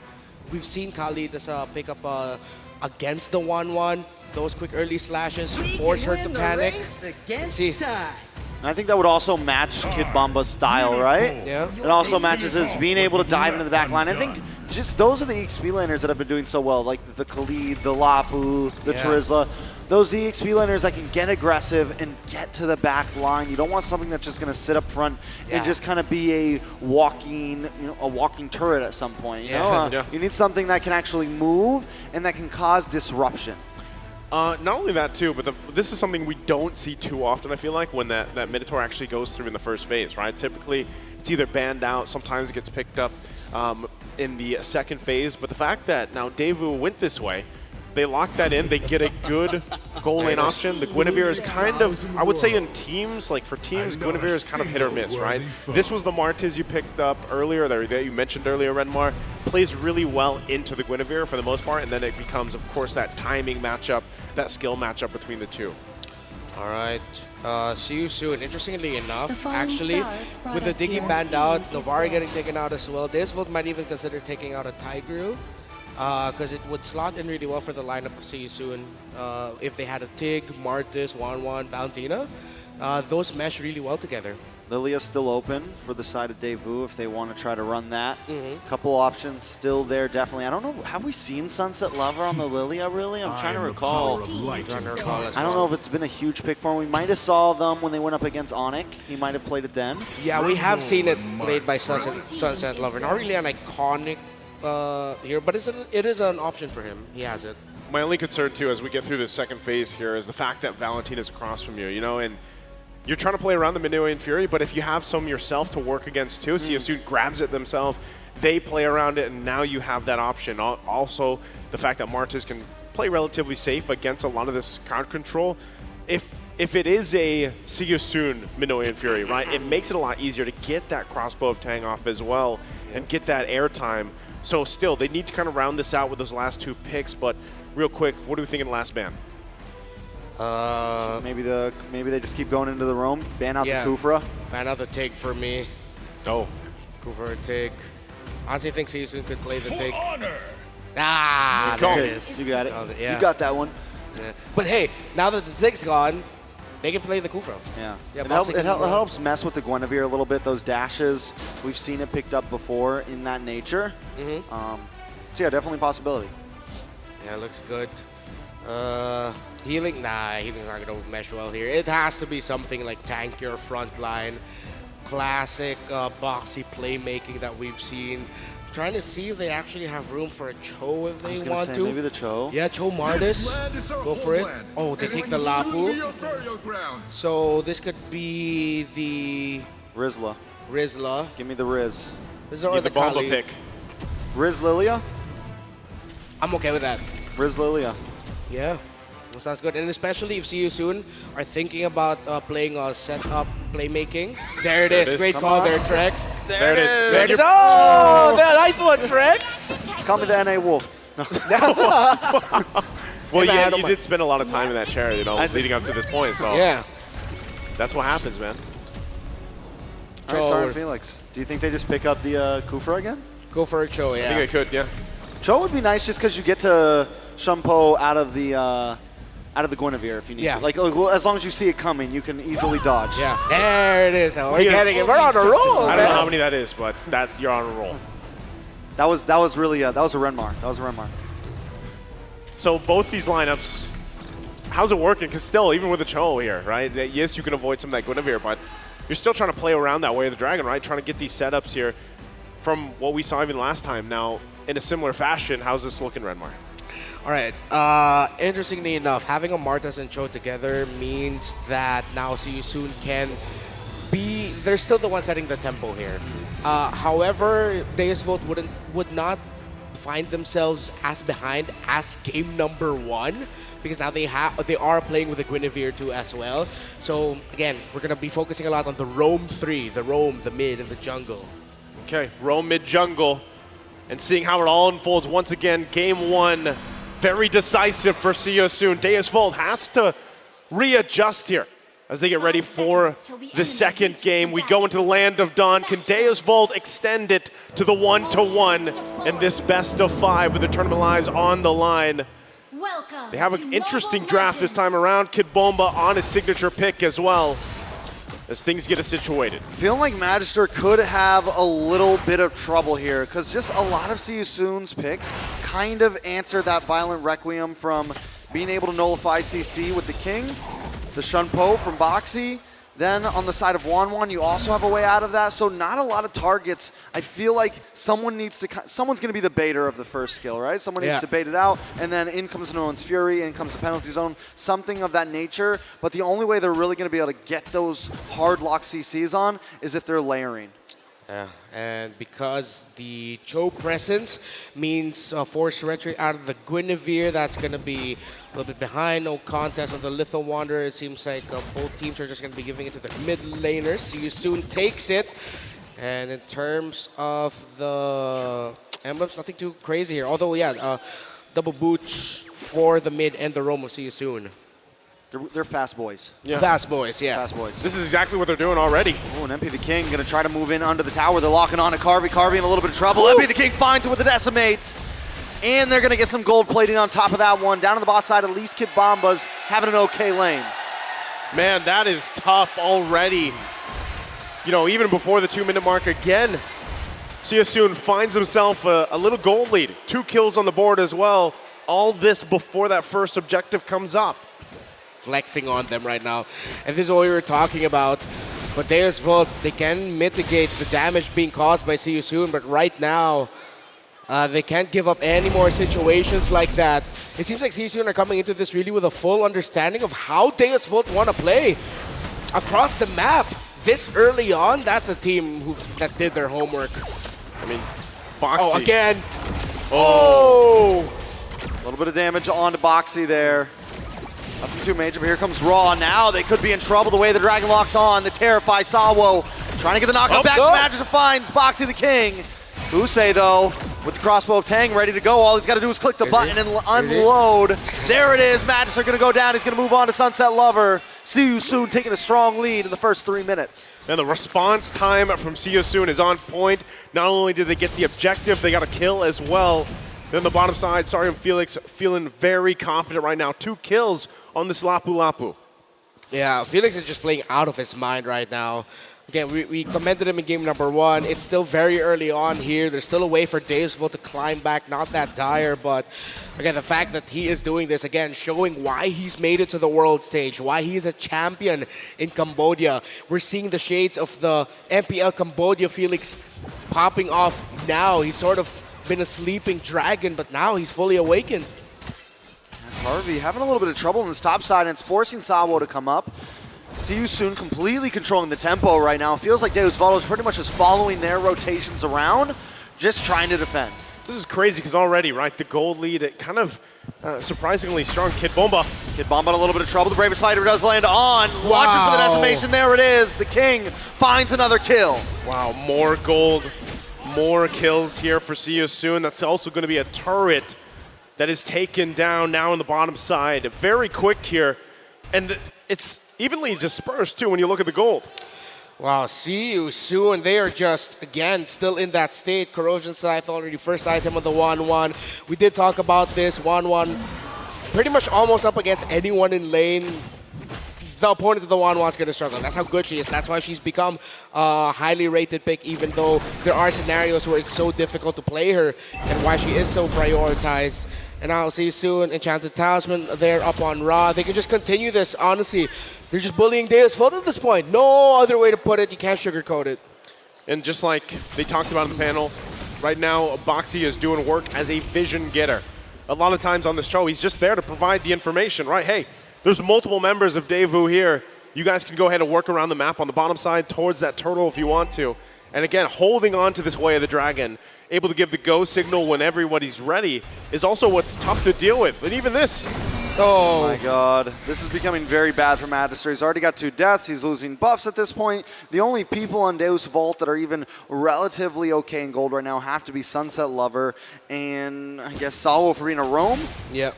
We've seen Khalid as a pickup against the 1-1. Those quick early slashes force her to panic. See. And I think that would also match Kid Bomba's style, right? Yeah. It also matches his being able to dive into the back line. I think just those are the EXP laners that have been doing so well, like the Khalid, the Lapu, the Terizla. Those EXP laners that can get aggressive and get to the back line. You don't want something that's just going to sit up front and just kind of be a walking turret at some point. You know? You need something that can actually move and that can cause disruption. Not only that too, but this is something we don't see too often, I feel like, when that Minotaur actually goes through in the first phase, right? Typically, it's either banned out, sometimes it gets picked up in the second phase, but the fact that now Daewoo went this way, they lock that in, they get a good goal lane option. The Guinevere is kind of, I would say in teams, like for teams, Guinevere is kind of hit or miss, right? This was the Martiz you picked up earlier, that you mentioned earlier, Renmar. Plays really well into the Guinevere for the most part, and then it becomes, of course, that timing matchup, that skill matchup between the two. All right, see you soon. Interestingly enough, actually, with the Diggy banned out, Novari getting taken out as well, Deus Vult might even consider taking out a Tigreal, because it would slot in really well for the lineup of See You Soon. If they had a Tig, Martis, 1-1, Valentina, those mesh really well together. Lilia's still open for the side of Daewoo if they want to try to run that. Couple options still there, definitely. I don't know, have we seen Sunset Lover on the Lilia, really? I'm trying to recall. I don't know if it's been a huge pick for him. We might have saw them when they went up against Onyx. He might have played it then. Yeah, we have seen it played by Sunset Lover. Not really an iconic here, but it is an option for him. He has it. My only concern, too, as we get through this second phase here is the fact that Valentina's across from you, you know, and you're trying to play around the Minoan Fury, but if you have some yourself to work against too, Siosun grabs it themselves, they play around it, and now you have that option. Also, the fact that Martis can play relatively safe against a lot of this crowd control. If it is a Siosun Minoan Fury, right, it makes it a lot easier to get that crossbow of Tang off as well and get that airtime. So still, they need to kind of round this out with those last two picks, but real quick, what do we think in the last ban? Maybe they just keep going into the roam, ban out the Kufra. Ban out the Tig for me. Oh. Kufra Tig. Honestly, think Siosun could play the Tig. Ah, there it is. You got it. You got that one. Yeah. But hey, now that the Tig's gone, they can play the Kufra. Yeah. It helps mess with the Guinevere a little bit, those dashes. We've seen it picked up before in that nature. So yeah, definitely a possibility. Yeah, it looks good. Healing? Nah, healing's not gonna mesh well here. It has to be something like tankier frontline. Classic boxy playmaking that we've seen. Trying to see if they actually have room for a Cho if they want to. Maybe the Cho. Yeah, Cho Mardis. Go for it. Oh, they take the Lapu. So this could be the Rizla. Give me the Riz. Rizla or the Bomba Kali. pick. Riz Lilia? I'm okay with that. Riz Lilia. Yeah, that sounds good. And especially if See You Soon are thinking about playing a set-up playmaking. There it is. Great call there, Trex. There it is. There it is. Oh, nice one, Trex. Call me the NA Wolf. No. Well, yeah, you did spend a lot of time in that chair, you know, leading up to this point. So yeah, that's what happens, man. All right, Siren Felix. Do you think they just pick up the Kufra again? Go for a Cho, yeah. I think I could, yeah. Cho would be nice just because you get to Shumpo out of the Guinevere if you need to. Like, as long as you see it coming, you can easily dodge. Yeah, there it is. We're getting it. We're on a roll. I don't know how many that is, but you're on a roll. That was really that was a Renmar. So both these lineups, how's it working? Because still, even with the Cho here, right? Yes, you can avoid some of that Guinevere, but you're still trying to play around that Way of the Dragon, right? Trying to get these setups here from what we saw even last time. Now, in a similar fashion, how's this looking, Renmar? All right. Interestingly enough, having a Martas and Cho together means that now See You Soon can be. They're still the one setting the tempo here. However, Deus Volt would not find themselves as behind as game number 1 because now they are playing with the Guinevere too as well. So again, we're gonna be focusing a lot on the roam 3, the roam, the mid, and the jungle. Okay, roam mid jungle, and seeing how it all unfolds once again. Game 1. Very decisive for See You Soon. Deus Volt has to readjust here as they get ready for the second game. We go into the Land of Dawn. Can Deus Volt extend it to the 1-1 in this best of 5 with the tournament lives on the line? They have an interesting draft this time around. Kid Bomba on his signature pick as well as things get situated. Feeling like Magister could have a little bit of trouble here because just a lot of See You Soon's picks kind of answer that Violent Requiem from being able to nullify CC with the King, the Shunpo from Boxy. Then on the side of Wanwan, you also have a way out of that. So not a lot of targets. I feel like someone's going to be the baiter of the first skill, right? Someone needs to bait it out, and then in comes No One's Fury, in comes the penalty zone, something of that nature. But the only way they're really going to be able to get those hard lock CCs on is if they're layering. Yeah, and because the Cho presence means forced retreat out of the Guinevere, that's going to be a little bit behind. No contest on the Litho Wanderer. It seems like both teams are just going to be giving it to the mid laners. See You Soon takes it. And in terms of the emblems, nothing too crazy here. Although, yeah, double boots for the mid and the roam of See You Soon. They're fast boys. Yeah. Fast boys, yeah. Fast boys. This is exactly what they're doing already. Oh, and MP the King going to try to move in under the tower. They're locking on to Carby. Carby in a little bit of trouble. MP the King finds it with the Decimate. And they're going to get some gold plating on top of that one. Down on the boss side, at least Kid Bomba's having an okay lane. Man, that is tough already. You know, even before the 2-minute mark again, See You Soon finds himself a little gold lead. 2 kills on the board as well. All this before that first objective comes up. Flexing on them right now. And this is what we were talking about. But Deus Volt, they can mitigate the damage being caused by See You Soon, but right now, they can't give up any more situations like that. It seems like See You Soon are coming into this really with a full understanding of how Deus Volt want to play across the map. This early on, that's a team that did their homework. I mean, Boxy. Oh, again. Oh! A little bit of damage on to Boxy there. Nothing too major, but here comes Raw. Now they could be in trouble the way the Dragon locks on. The Terrify Sawo trying to get the knockout back. Magister finds Boxy the King. Usei, though, with the crossbow of Tang ready to go. All he's got to do is click the button and unload. There it is. Magister going to go down. He's going to move on to Sunset Lover. See You Soon taking a strong lead in the first 3 minutes. And the response time from See You Soon is on point. Not only did they get the objective, they got a kill as well. Then the bottom side, Sarium Felix feeling very confident right now. 2 kills on this Lapu Lapu. Yeah, Felix is just playing out of his mind right now. Again, we commended him in game number 1. It's still very early on here. There's still a way for Deus Vult to climb back. Not that dire, but again, the fact that he is doing this, again, showing why he's made it to the world stage, why he is a champion in Cambodia. We're seeing the shades of the MPL Cambodia Felix popping off now. He's sort of been a sleeping dragon, but now he's fully awakened. Harvey having a little bit of trouble on this top side, and it's forcing Sawo to come up. See you soon, completely controlling the tempo right now. It feels like Deus Vult is pretty much just following their rotations around, just trying to defend. This is crazy because already, right, the gold lead, it kind of surprisingly strong. Kid Bomba. Kid Bomba in a little bit of trouble. The bravest fighter does land on. Watching for the decimation. There it is. The King finds another kill. Wow, more gold, more kills here for See You Soon. That's also going to be a turret that is taken down now on the bottom side. Very quick here, and it's evenly dispersed too when you look at the gold. Wow, See You Soon. They are just, again, still in that state. Corrosion Scythe already first item on the 1-1. We did talk about this 1-1. Pretty much almost up against anyone in lane. The opponent of the 1-1 is going to struggle. That's how good she is. That's why she's become a highly rated pick, even though there are scenarios where it's so difficult to play her and why she is so prioritized. And I'll see you soon. Enchanted Talisman, they're up on Ra. They can just continue this, honestly. They're just bullying Deus Vult at this point. No other way to put it. You can't sugarcoat it. And just like they talked about in the panel, right now, Boxy is doing work as a vision getter. A lot of times on this show, he's just there to provide the information, right? Hey, there's multiple members of Daewoo here. You guys can go ahead and work around the map on the bottom side towards that turtle if you want to. And again, holding on to this Way of the Dragon, able to give the go signal when everybody's ready, is also what's tough to deal with. And even this. Oh my god. This is becoming very bad for Magister. He's already got 2 deaths. He's losing buffs at this point. The only people on Deus Vult that are even relatively okay in gold right now have to be Sunset Lover and I guess Sawo for being a roam. Yep.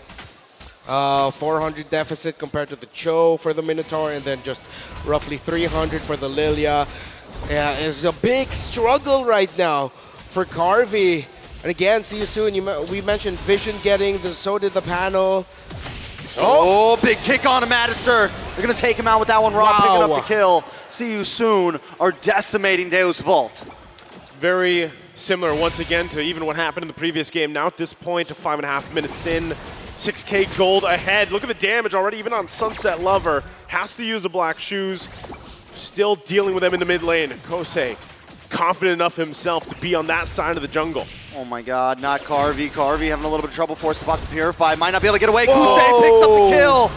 400 deficit compared to the Cho for the Minotaur, and then just roughly 300 for the Lilia. Yeah, it's a big struggle right now for Carvey. And again, See You Soon. We mentioned vision getting, so did the panel. Oh, big kick on a Magister. They're going to take him out with that one. Rob picking up the kill. See You Soon are decimating Deus Vult. Very similar once again to even what happened in the previous game. Now at this point, 5.5 minutes in, 6k gold ahead. Look at the damage already, even on Sunset Lover. Has to use the black shoes. Still dealing with them in the mid lane. Kosei, confident enough himself to be on that side of the jungle. Oh my god, not Carvey. Carvey having a little bit of trouble forced about to Purify. Might not be able to get away. Kusei picks up the kill.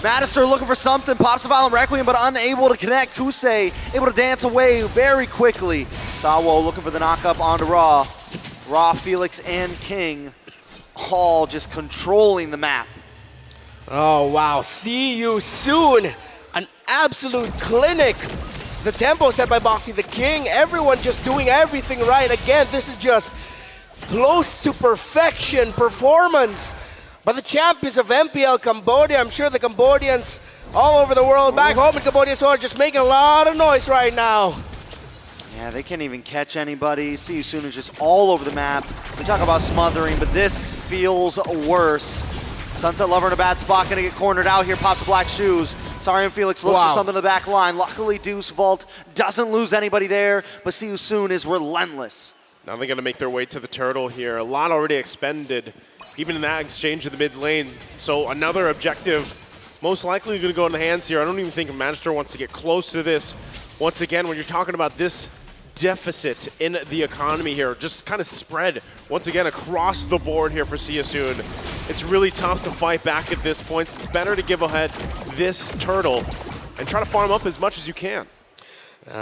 Magister looking for something. Pops a Violent Requiem, but unable to connect. Kusei able to dance away very quickly. Sawo looking for the knockup onto Ra. Ra, Felix, and King all just controlling the map. Oh wow, See You Soon. An absolute clinic. The tempo set by Boxy the King. Everyone just doing everything right. Again, this is just close to perfection performance by the champions of MPL Cambodia. I'm sure the Cambodians all over the world, back home in Cambodia as well, are just making a lot of noise right now. Yeah, they can't even catch anybody. See You Soon is just all over the map. We talk about smothering, but this feels worse. Sunset Lover in a bad spot, gonna get cornered out here, pops the black shoes. Sarian Felix looks for something in the back line. Luckily, Deus Vult doesn't lose anybody there, but See You Soon is relentless. Now they're gonna make their way to the turtle here. A lot already expended, even in that exchange in the mid lane. So another objective, most likely gonna go in the hands here. I don't even think Magister wants to get close to this. Once again, when you're talking about this deficit in the economy here, just kind of spread once again across the board here for See You Soon. It's really tough to fight back at this point. It's better to give ahead this turtle and try to farm up as much as you can.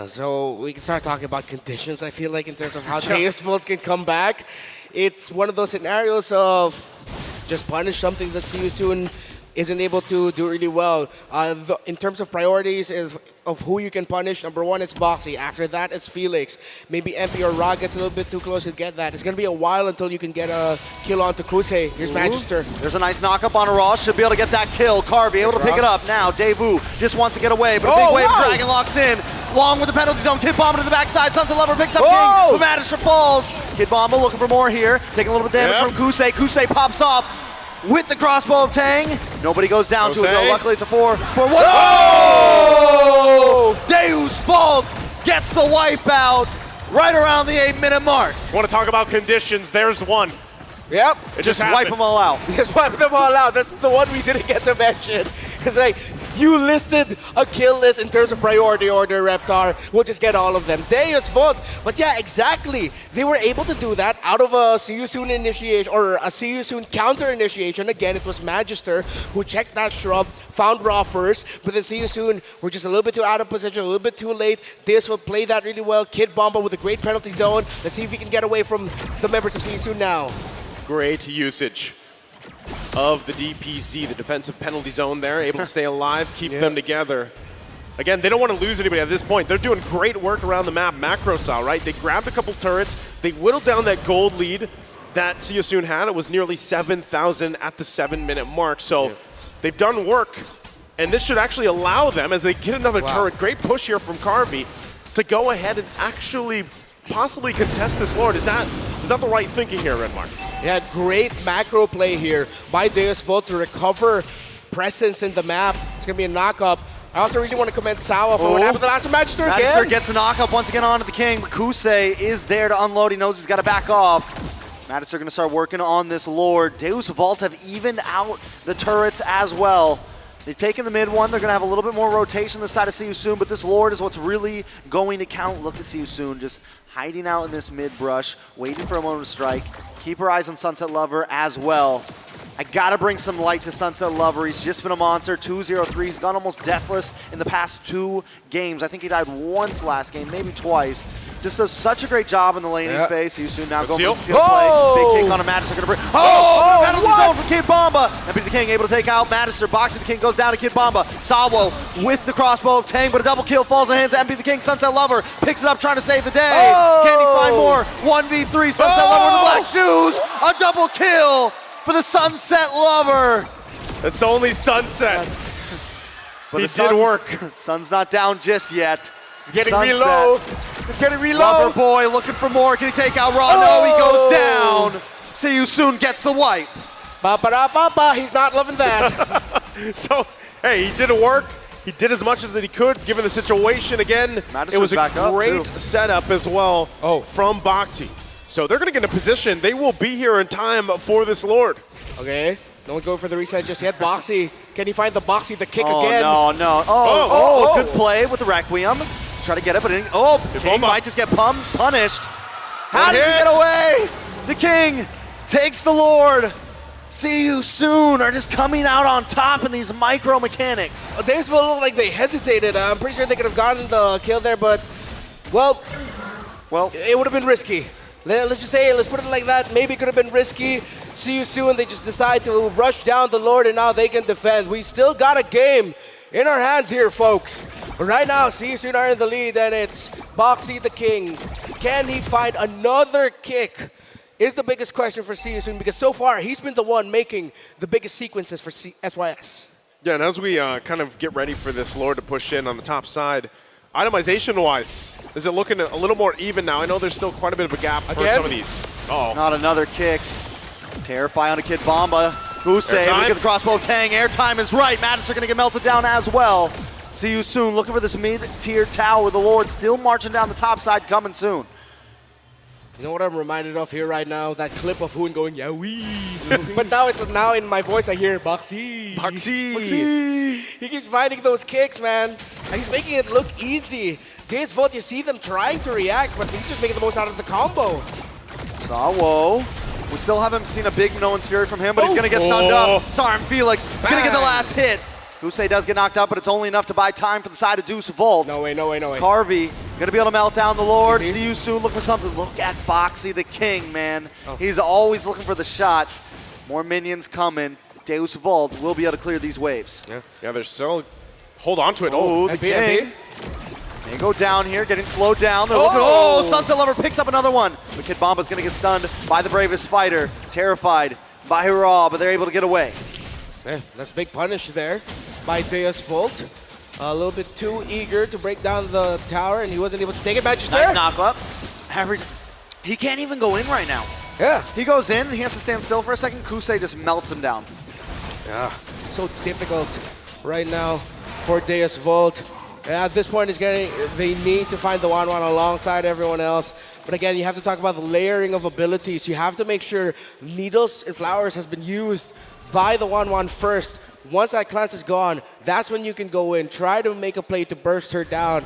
So we can start talking about conditions, I feel like, in terms of how Deus Vult can come back. It's one of those scenarios of just punish something that See You Soon isn't able to do really well. In terms of priorities of who you can punish, number 1, it's Boxy. After that, it's Felix. Maybe MP or Ra gets a little bit too close to get that. It's going to be a while until you can get a kill onto Kusei. Here's Magister. There's a nice knockup on a Raw. Should be able to get that kill. Carvey able to pick it up. Now, Daewoo just wants to get away, but a big wave of Dragon locks in. Long with the penalty zone. Kid Bomba to the backside. Sunset Lover picks up King, but Magister falls. Kid Bomba looking for more here. Taking a little bit of damage from Kusei. Kusei pops off with the crossbow of Tang. Nobody goes down to it though. Luckily it's a 4-1. Oh! Deus Vult gets the wipeout right around the 8-minute mark. Want to talk about conditions? There's one. Yep. Just wipe them all out. Just wipe them all out. That's the one we didn't get to mention. It's like, you listed a kill list in terms of priority order, Reptar. We'll just get all of them. Deus Vult. But yeah, exactly. They were able to do that out of a See You Soon initiation, or a See You Soon counter initiation. Again, it was Magister who checked that shrub, found Raw first, but then See You Soon were just a little bit too out of position, a little bit too late. Deus Vult played that really well. Kid Bomba with a great penalty zone. Let's see if he can get away from the members of See You Soon now. Great usage of the DPZ, the defensive penalty zone there, able to stay alive, keep them together. Again, they don't want to lose anybody at this point. They're doing great work around the map, macro style, right? They grabbed a couple turrets, they whittled down that gold lead that See You Soon had. It was nearly 7,000 at the 7-minute mark, so they've done work, and this should actually allow them, as they get another turret, great push here from Carvey, to go ahead and actually possibly contest this Lord. Is that the right thinking here, Redmark? Yeah, great macro play here by Deus Vult to recover presence in the map. It's going to be a knock-up. I also really want to commend Sawa for what happened to the last Magister again. Magister gets the knock-up once again onto the King. Kusei is there to unload. He knows he's got to back off. Magister going to start working on this Lord. Deus Vult have evened out the turrets as well. They've taken the mid one. They're going to have a little bit more rotation this side of See You Soon, but this Lord is what's really going to count. Look at See You Soon just hiding out in this mid brush, waiting for a moment to strike. Keep her eyes on Sunset Lover as well. I gotta bring some light to Sunset Lover. He's just been a monster, 2-0-3. He's gone almost deathless in the past 2 games. I think he died once last game, maybe twice. Just does such a great job in the laning phase. See You Soon now going for the play. Big kick on a Magister gonna bring. Penalty zone for Kid Bomba. Empty the King able to take out Magister. Boxing the King goes down to Kid Bomba. Salvo with the crossbow of Tang, but a double kill falls in the hands of Empty the King. Sunset Lover picks it up, trying to save the day. Can he find more? 1v3. Sunset Lover with the black shoes. A double kill for the Sunset Lover. It's only Sunset. But it did work. Sun's not down just yet. It's getting reload. It's getting reload. Lover boy looking for more. Can he take out Raw? No, he goes down. See You Soon gets the wipe. Ba-ba-da-ba-ba. He's not loving that. So, hey, he did work. He did as much as that he could, given the situation. Again, it was a great setup as well from Boxy. So they're going to get in a position. They will be here in time for this Lord. Okay. No one going for the reset just yet. Boxy. Can he find the Boxy, the kick again? No. Good play with the Requiem. Try to get it, but it, King might just get punished. How does he get away? The King takes the Lord. See You Soon are just coming out on top in these micro mechanics. They just look like they hesitated. I'm pretty sure they could have gotten the kill there, but, well, it would have been risky. Let's just say, let's put it like that. Maybe it could have been risky. See You Soon. They just decide to rush down the Lord, and now they can defend. We still got a game in our hands here, folks. But right now, See You Soon are in the lead, and it's Boxy the King. Can he find another kick? Is the biggest question for See You Soon, because so far he's been the one making the biggest sequences for SYS. Yeah, and as we kind of get ready for this Lord to push in on the top side, itemization-wise, is it looking a little more even now? I know there's still quite a bit of a gap for some of these. Not another kick. Terrify on a Kid Bomba. Kusei able to get the crossbow. Tang, airtime is right. Magister gonna get melted down as well. See You Soon looking for this mid-tier tower. The Lord still marching down the top side, coming soon. You know what I'm reminded of here right now? That clip of Hoon going, yeah, wee. But now now in my voice I hear Boxy. Boxy. He keeps finding those kicks, man. And he's making it look easy. Deus Vult, you see them trying to react, but he's just making the most out of the combo. Sawo. We still haven't seen a big No One's Fury from him, but he's going to get stunned up. Sarm Felix going to get the last hit. Kusei does get knocked out, but it's only enough to buy time for the side of Deus Vult. No way. Carvey going to be able to melt down the Lord. See You Soon, look for something. Look at Boxy the King, man. He's always looking for the shot. More minions coming. Deus Vult will be able to clear these waves. Yeah, they're still... Hold on to it. The King. They go down here, getting slowed down. They're looking, Sunset Lover picks up another one. But Kid Bomba's going to get stunned by the bravest fighter. Terrified by Hurrah, but they're able to get away. Man, that's a big punish there by Deus Vult. A little bit too eager to break down the tower, and he wasn't able to take it. Magister. Nice knock up. He can't even go in right now. Yeah. He goes in, he has to stand still for a second. Kusei just melts him down. Yeah. So difficult right now for Deus Vult. At this point, they need to find the 1-1 alongside everyone else. But again, you have to talk about the layering of abilities. You have to make sure Needles and Flowers has been used by the 1-1 first. Once that cleanse is gone, that's when you can go in, try to make a play to burst her down.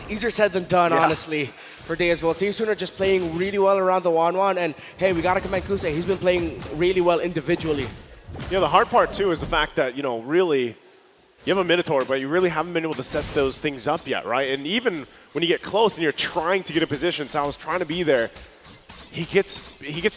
Easier said than done, honestly, for Deus Vult. Seiyusun are just playing really well around the 1-1, and hey, we gotta commend Kusei. He's been playing really well individually. The hard part too is the fact that, really, you have a Minotaur, but you really haven't been able to set those things up yet, right? And even when you get close and you're trying to get a position, Sal's trying to be there, he gets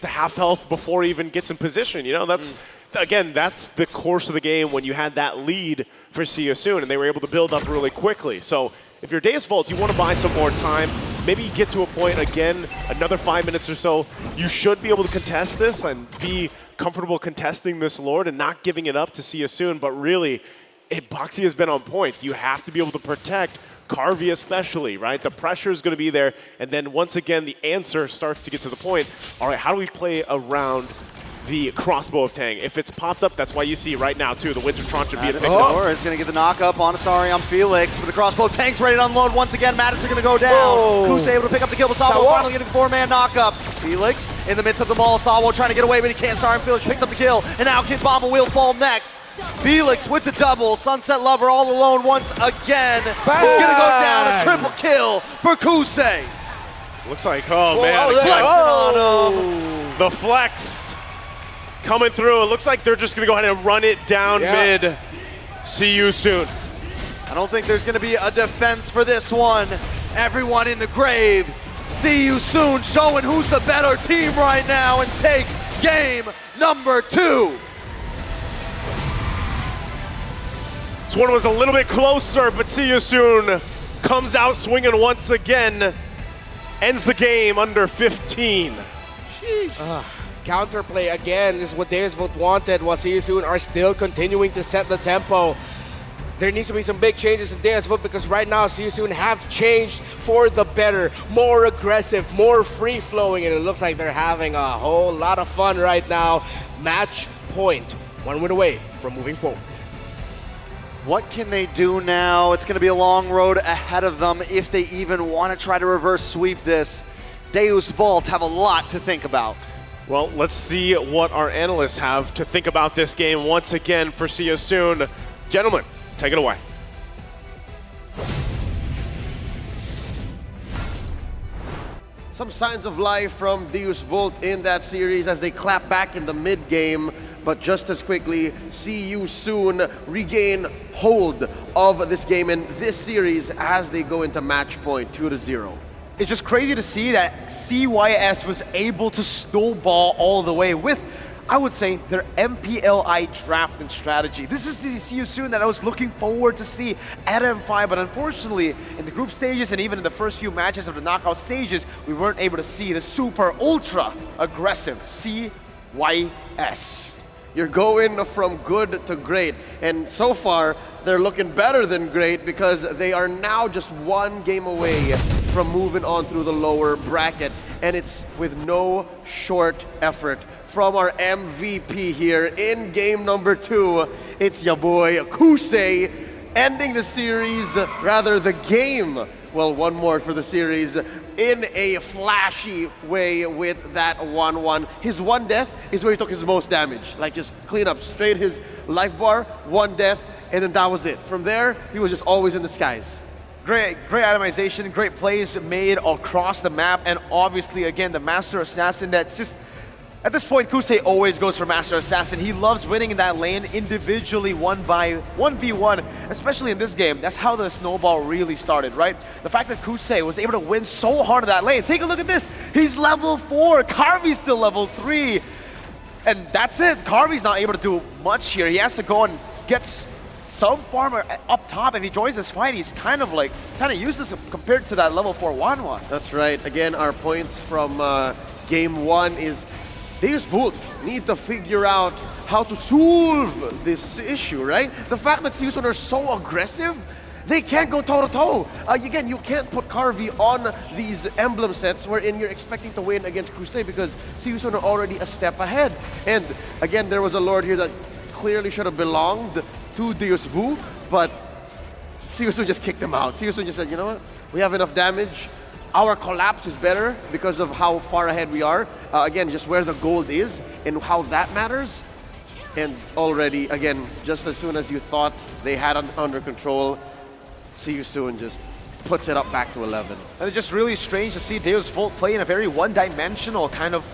to half health before he even gets in position. That's again, that's the course of the game when you had that lead for Seiyusun, and they were able to build up really quickly. So if you're Deus Vult, you want to buy some more time. Maybe get to a point again, another 5 minutes or so. You should be able to contest this and be comfortable contesting this Lord and not giving it up to Seiyusun. But really, Boxy has been on point. You have to be able to protect Carvey especially, right? The pressure is going to be there. And then once again, the answer starts to get to the point. All right, how do we play around the crossbow of Tang? If it's popped up, that's why you see right now, too, the Winter Tranche being picked up. Is going to get the knock-up on Asari on Felix. But the crossbow of Tang's ready to unload once again. Madison going to go down. Kusei able to pick up the kill, but Sawo finally getting the 4-man knock-up. Felix in the midst of them all. Sawo trying to get away, but he can't. Asari and Felix picks up the kill. And now Kid Bomba will fall next. Felix with the double. Sunset Lover all alone once again. Going to go down. A triple kill for Kusei. Looks like, man. The flex coming through. It looks like they're just going to go ahead and run it down mid. See you soon. I don't think there's going to be a defense for this one. Everyone in the grave. See you soon, showing who's the better team right now and take game number 2. This one was a little bit closer, but See You Soon comes out swinging once again. Ends the game under 15. Sheesh. Counterplay again is what Deus Vult wanted, while Seiyusun are still continuing to set the tempo. There needs to be some big changes in Deus Vult because right now Seiyusun have changed for the better, more aggressive, more free-flowing, and it looks like they're having a whole lot of fun right now. Match point, 1 win away from moving forward. What can they do now? It's going to be a long road ahead of them if they even want to try to reverse sweep this. Deus Vult have a lot to think about. Well, let's see what our analysts have to think about this game once again for See You Soon. Gentlemen, take it away. Some signs of life from Deus Vult in that series as they clap back in the mid-game, but just as quickly, See You Soon regain hold of this game in this series as they go into match point 2-0. It's just crazy to see that CYS was able to snowball all the way with, I would say, their MPLI draft and strategy. This is the See You Soon that I was looking forward to see at M5, but unfortunately, in the group stages and even in the first few matches of the knockout stages, we weren't able to see the super ultra aggressive CYS. You're going from good to great, and so far they're looking better than great because they are now just 1 game away from moving on through the lower bracket, and it's with no short effort from our MVP here in game number 2. It's your boy Kusei ending the series, rather the game, well, one more for the series, in a flashy way with that 1-1. His 1 death is where he took his most damage. Like, just clean up straight his life bar, 1 death, and then that was it. From there, he was just always in the skies. Great itemization, great plays made across the map, and obviously, again, the Master Assassin that's just... At this point, Kusei always goes for Master Assassin. He loves winning in that lane individually, 1v1, especially in this game. That's how the snowball really started, right? The fact that Kusei was able to win so hard in that lane. Take a look at this. He's level 4. Carvey's still level 3. And that's it. Carvey's not able to do much here. He has to go and get some farmer up top. If he joins this fight, he's kind of useless compared to that level 4 1-1. That's right. Again, our points from game 1 is Deus Vult need to figure out how to solve this issue, right? The fact that Seiyusun are so aggressive, they can't go toe-to-toe. Again, you can't put Carvey on these emblem sets wherein you're expecting to win against Kusei because Seiyusun are already a step ahead. And again, there was a Lord here that clearly should have belonged to Deus Vult, but Siusun just kicked them out. Siusun just said, you know what? We have enough damage. Our collapse is better because of how far ahead we are. Again, just where the gold is and how that matters. And already, again, just as soon as you thought they had it under control, Siusun just puts it up back to 11. And it's just really strange to see Deus Vult play in a very one-dimensional kind of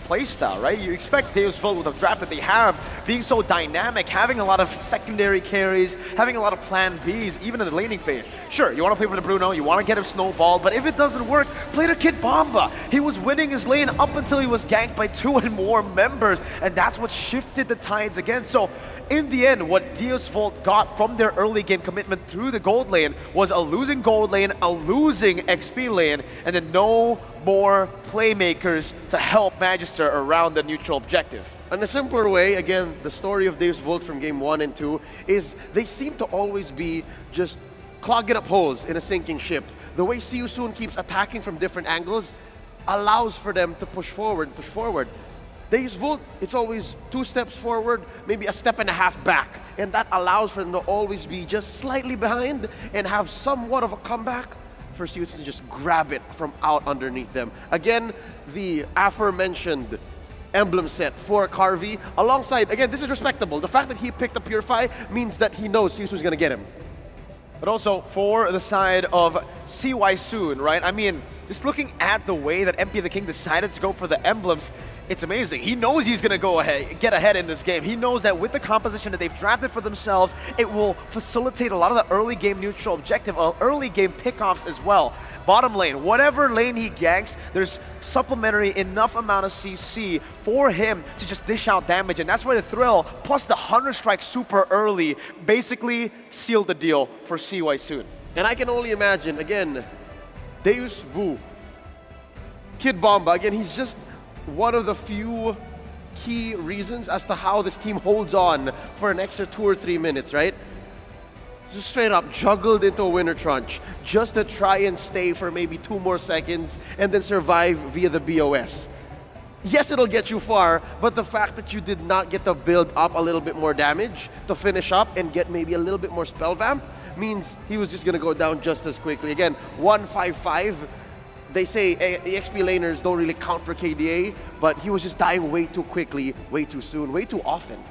playstyle, right? You expect Deus Vult with the draft that they have, being so dynamic, having a lot of secondary carries, having a lot of plan Bs, even in the laning phase. Sure, you want to play for the Bruno, you want to get him snowballed, but if it doesn't work, play the Kid Bomba. He was winning his lane up until he was ganked by 2 and more members, and that's what shifted the tides again. So in the end, what Deus Vult got from their early game commitment through the gold lane was a losing gold lane, a losing XP lane, and then no more playmakers to help Magister around the neutral objective. In a simpler way, again, the story of Deus Vult from game 1 and 2 is they seem to always be just clogging up holes in a sinking ship. The way Siusun keeps attacking from different angles allows for them to push forward. Deus Vult, it's always 2 steps forward, maybe a step and a half back. And that allows for them to always be just slightly behind and have somewhat of a comeback for Siusun to just grab it from out underneath them. Again, the aforementioned emblem set for Carvey alongside, again, this is respectable. The fact that he picked up Purify means that he knows Siusun's gonna get him. But also for the side of CY Soon, right? I mean, just looking at the way that MP the King decided to go for the emblems, it's amazing. He knows he's going to get ahead in this game. He knows that with the composition that they've drafted for themselves, it will facilitate a lot of the early game neutral objective, early game pickoffs as well. Bottom lane, whatever lane he ganks, there's supplementary enough amount of CC for him to just dish out damage, and that's why the Thrill plus the Hunter Strike super early basically sealed the deal for CY Soon. And I can only imagine, again, Deus Vu, Kid Bomba, again, he's just one of the few key reasons as to how this team holds on for an extra 2 or 3 minutes, right? Just straight up juggled into a winter trunch just to try and stay for maybe 2 more seconds and then survive via the BOS. Yes, it'll get you far, but the fact that you did not get to build up a little bit more damage to finish up and get maybe a little bit more spell vamp means he was just going to go down just as quickly. Again, 155. They say EXP laners don't really count for KDA, but he was just dying way too quickly, way too soon, way too often.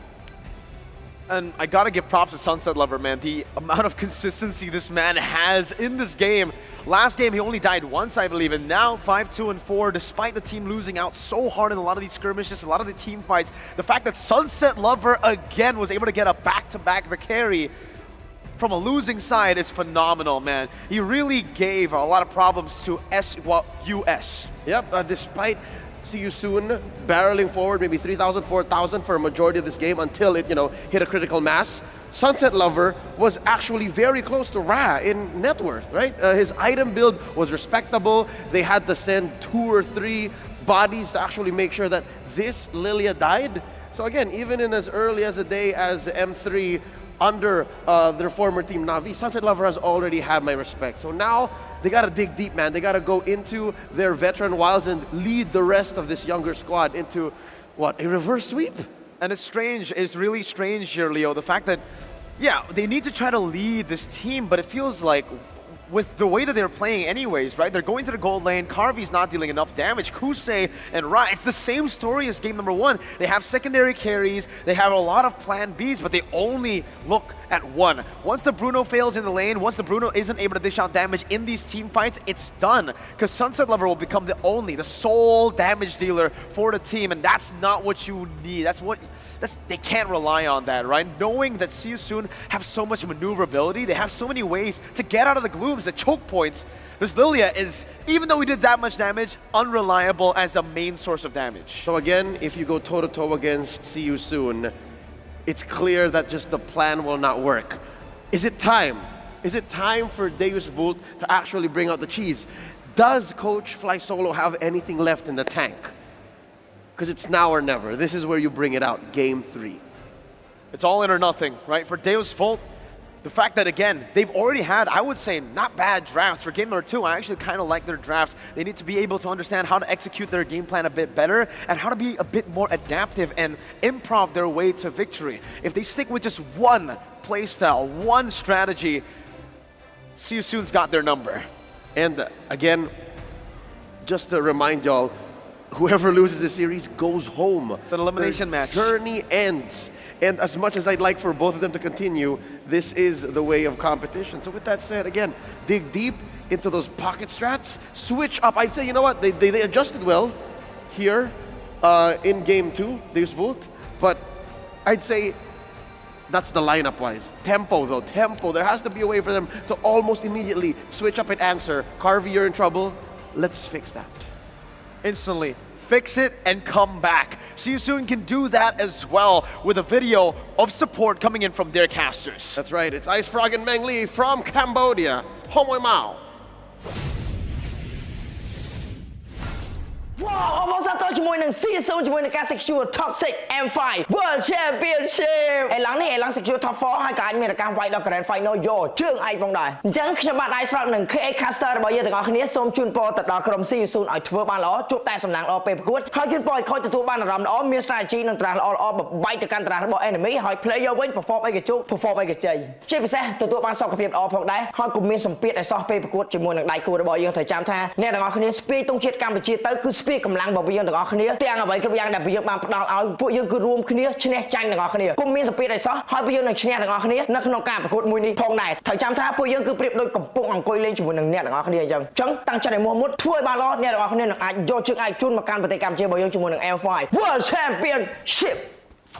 And I gotta give props to Sunset Lover, man. The amount of consistency this man has in this game. Last game, he only died once, I believe, and now 5-2 and 4, despite the team losing out so hard in a lot of these skirmishes, a lot of the team fights. The fact that Sunset Lover, again, was able to get a back-to-back the carry from a losing side is phenomenal, man. He really gave a lot of problems to US. Yep, despite Siusun barreling forward maybe 3,000, 4,000 for a majority of this game until it, hit a critical mass. Sunset Lover was actually very close to Ra in net worth, right? His item build was respectable. They had to send 2 or 3 bodies to actually make sure that this Lilia died. So again, even in as early as a day as M3 under their former team Na'Vi, Sunset Lover has already had my respect. So now they gotta dig deep, man. They gotta go into their veteran wilds and lead the rest of this younger squad into, what, a reverse sweep? And it's strange, it's really strange here, Leo, the fact that, yeah, they need to try to lead this team, but it feels like with the way that they're playing anyways, right? They're going to the gold lane, Carvey's not dealing enough damage, Kusei and Ra, it's the same story as game number 1. They have secondary carries, they have a lot of plan Bs, but they only look at one. Once the Bruno fails in the lane, once the Bruno isn't able to dish out damage in these team fights, it's done. Because Sunset Lover will become the sole damage dealer for the team, and that's not what you need. They can't rely on that, right? Knowing that Siusun have so much maneuverability, they have so many ways to get out of the glooms, the choke points. This Lilia is, even though he did that much damage, unreliable as a main source of damage. So again, if you go toe-to-toe against Siusun, it's clear that just the plan will not work. Is it time? Is it time for Deus Vult to actually bring out the cheese? Does Coach Fly Solo have anything left in the tank? Because it's now or never. This is where you bring it out, game 3. It's all in or nothing, right? For Deus Vult, the fact that, again, they've already had, I would say, not bad drafts. For game number 2, I actually kind of like their drafts. They need to be able to understand how to execute their game plan a bit better and how to be a bit more adaptive and improv their way to victory. If they stick with just one playstyle, one strategy, See You Soon's got their number. And again, just to remind y'all, whoever loses the series goes home. It's an elimination match. Journey ends. And as much as I'd like for both of them to continue, this is the way of competition. So with that said, again, dig deep into those pocket strats, switch up. I'd say, you know what, they adjusted well here in game 2, Deus Vult, but I'd say that's the lineup-wise. Tempo, though, tempo. There has to be a way for them to almost immediately switch up and answer. Carvey, you're in trouble. Let's fix that. Instantly. Fix it and come back. See You Soon can do that as well with a video of support coming in from their casters. That's right. It's Ice Frog and Meng Lee from Cambodia. Homoi Mao. វ៉ាអបអរសាទរជាមួយនឹង C0 ជាមួយនឹងការ secure top 6 M5 World Championship ឥឡូវនេះឥឡូវ secure top 4 ហើយក៏អាចមានការវាយដល់ Grand Final យកជើងឯកផងដែរអញ្ចឹងខ្ញុំបាទ Ice Frog និង KX Caster របស់យើងទាំងអស់គ្នាសូមជូនពរទៅដល់ក្រុម C0 ឲ្យធ្វើបានល្អជួបតែសំណាងល្អពេលប្រកួតហើយជូនពរឲ្យខូចទទួលបានអារម្មណ៍ល្អមាន strategy និងត្រាស់ល្អៗបបែកទៅកាន់ត្រាស់របស់ enemy ហើយ player វិញ perform អីក៏ជោគ perform អីក៏ជ័យជាពិសេសទទួលបានសុខភាពល្អផងដែរហើយក៏មានសម្ពាធឲ្យសោះពេលប្រកួតជាមួយនឹងដៃគូរបស់យើងត្រូវចាំថាអ្នកទាំងអស់គ្នាស្ពាយទង់ជាតិកម្ពុជាទៅគឺស្ពាយកម្លាំងរបស់យើងទាំងអស់គ្នាទាំងអ្វីគ្រប់យ៉ាងដែលយើងបានផ្ដល់ឲ្យពួកយើងគឺរួមគ្នាឈ្នះចាញ់ទាំងអស់គ្នាគុំមានសម្ពាធឲ្យសោះហើយពួកយើងនឹងឈ្នះទាំងអស់គ្នានៅក្នុងការប្រកួតមួយនេះផងដែរត្រូវចាំថាពួកយើងគឺប្រៀបដូចកំពុងអង្គុយលេងជាមួយនឹងអ្នកទាំងអស់គ្នាអញ្ចឹងតាំងចិត្តឲ្យមុតធ្វើឲ្យបានល្អអ្នកទាំងអស់គ្នានឹងអាចយកជើងឯកជូនមកកាន់ប្រទេសកម្ពុជារបស់យើងជាមួយនឹង M5 World Championship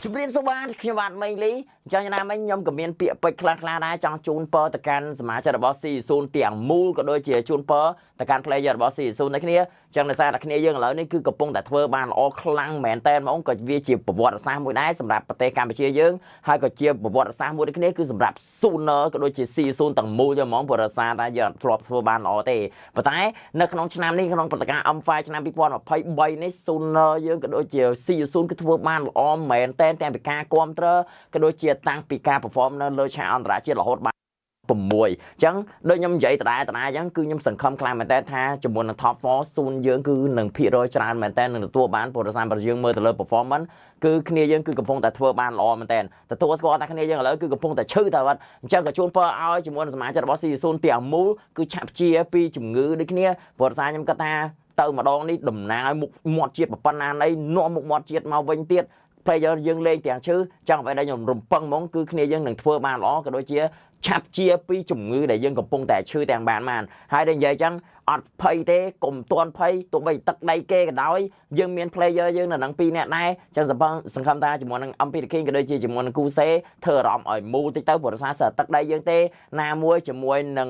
ជំរាបសួរបាទខ្ញុំបាទមេងលីអញ្ចឹងណាមិញខ្ញុំក៏មានពាក្យពេចន៍ខ្លះៗដែរចង់ជូនពរទៅកាន់សមាជិករបស់ C0 ទាំងមូលក៏ដូចជាជូនពរទៅកាន់ player របស់ C0 នេះគ្នាអញ្ចឹងដោយសារតែគ្នាយើងឥឡូវនេះគឺកំពុងតែធ្វើបានល្អខ្លាំងមែនតើហ្មងក៏វាជាប្រវត្តិសាស្ត្រមួយដែរសម្រាប់ប្រទេសកម្ពុជាយើងហើយក៏ជាប្រវត្តិសាស្ត្រមួយដូចគ្នាគឺសម្រាប់ Sooner ក៏ដូចជា C0 ទាំងមូលយើងហ្មងព្រោះដោយសារតែយើងធ្លាប់ធ្វើបានល្អទេប៉ុន្តែនៅក្នុងឆ្នាំនេះក្នុងព្រឹត្តិការណ៍ M5 ឆ្នាំ2023នេះ Sooner យើងក៏ដូចជា C0 គឺធ្វើបានល្អមែនតើទាំងពីការគ្រប់គ្រងក៏ដូចជាតាំងពីការ perform នៅលើឆាកអន្តរជាតិរហូតបាន 6 អញ្ចឹងដូចខ្ញុំនិយាយដដែលអញ្ចឹងគឺខ្ញុំសង្ឃឹមខ្លាំងមែនតើថាជាមួយនឹង top 4 Soon យើងគឺនឹងភាគរយច្រើនមែនតើនឹងទទួលបានព្រោះដោយសារបើយើងមើលទៅលើ performance គឺគ្នាយើងគឺកំពុងតែធ្វើបានល្អមែនតើទទួលស្គាល់ថាគ្នាយើងឥឡូវគឺកំពុងតែឈឺតែអត់អញ្ចឹងក៏ជូនពរឲ្យជាមួយនឹងសមាជិករបស់ C0 ទាំងមូលគឺឆាប់ជាពីជំងឺដូចគ្នាព្រោះដោយសារខ្ញុំគិតថាទៅម្ដងនេះតំណាងឲ្យមុខមាត់ជាតិប៉ុណ្ណាណីនាំមុខមាត់ជាតិមកវិញទៀត player យើងលេងទាំងឈឺចង់អ្វីដែលខ្ញុំរំពឹងហ្មងគឺគ្នាយើងនឹងធ្វើបានល្អក៏ដូចជាឆាប់ជាពីជំងឺដែលយើងកំពុងតែឈឺទាំងបានហើយដែលនិយាយអញ្ចឹងអត់ភ័យទេកុំទាន់ភ័យទោះបីទឹកដីគេក៏ដោយយើងមាន player យើងនៅនឹង2នាក់ដែរអញ្ចឹងសង្ឃឹមថាជាមួយនឹង MP The King ក៏ដូចជាជាមួយនឹងគូសេធ្វើអារម្មណ៍ឲ្យមូលតិចទៅព្រោះដោយសារទឹកដីយើងទេណាមួយជាមួយនឹង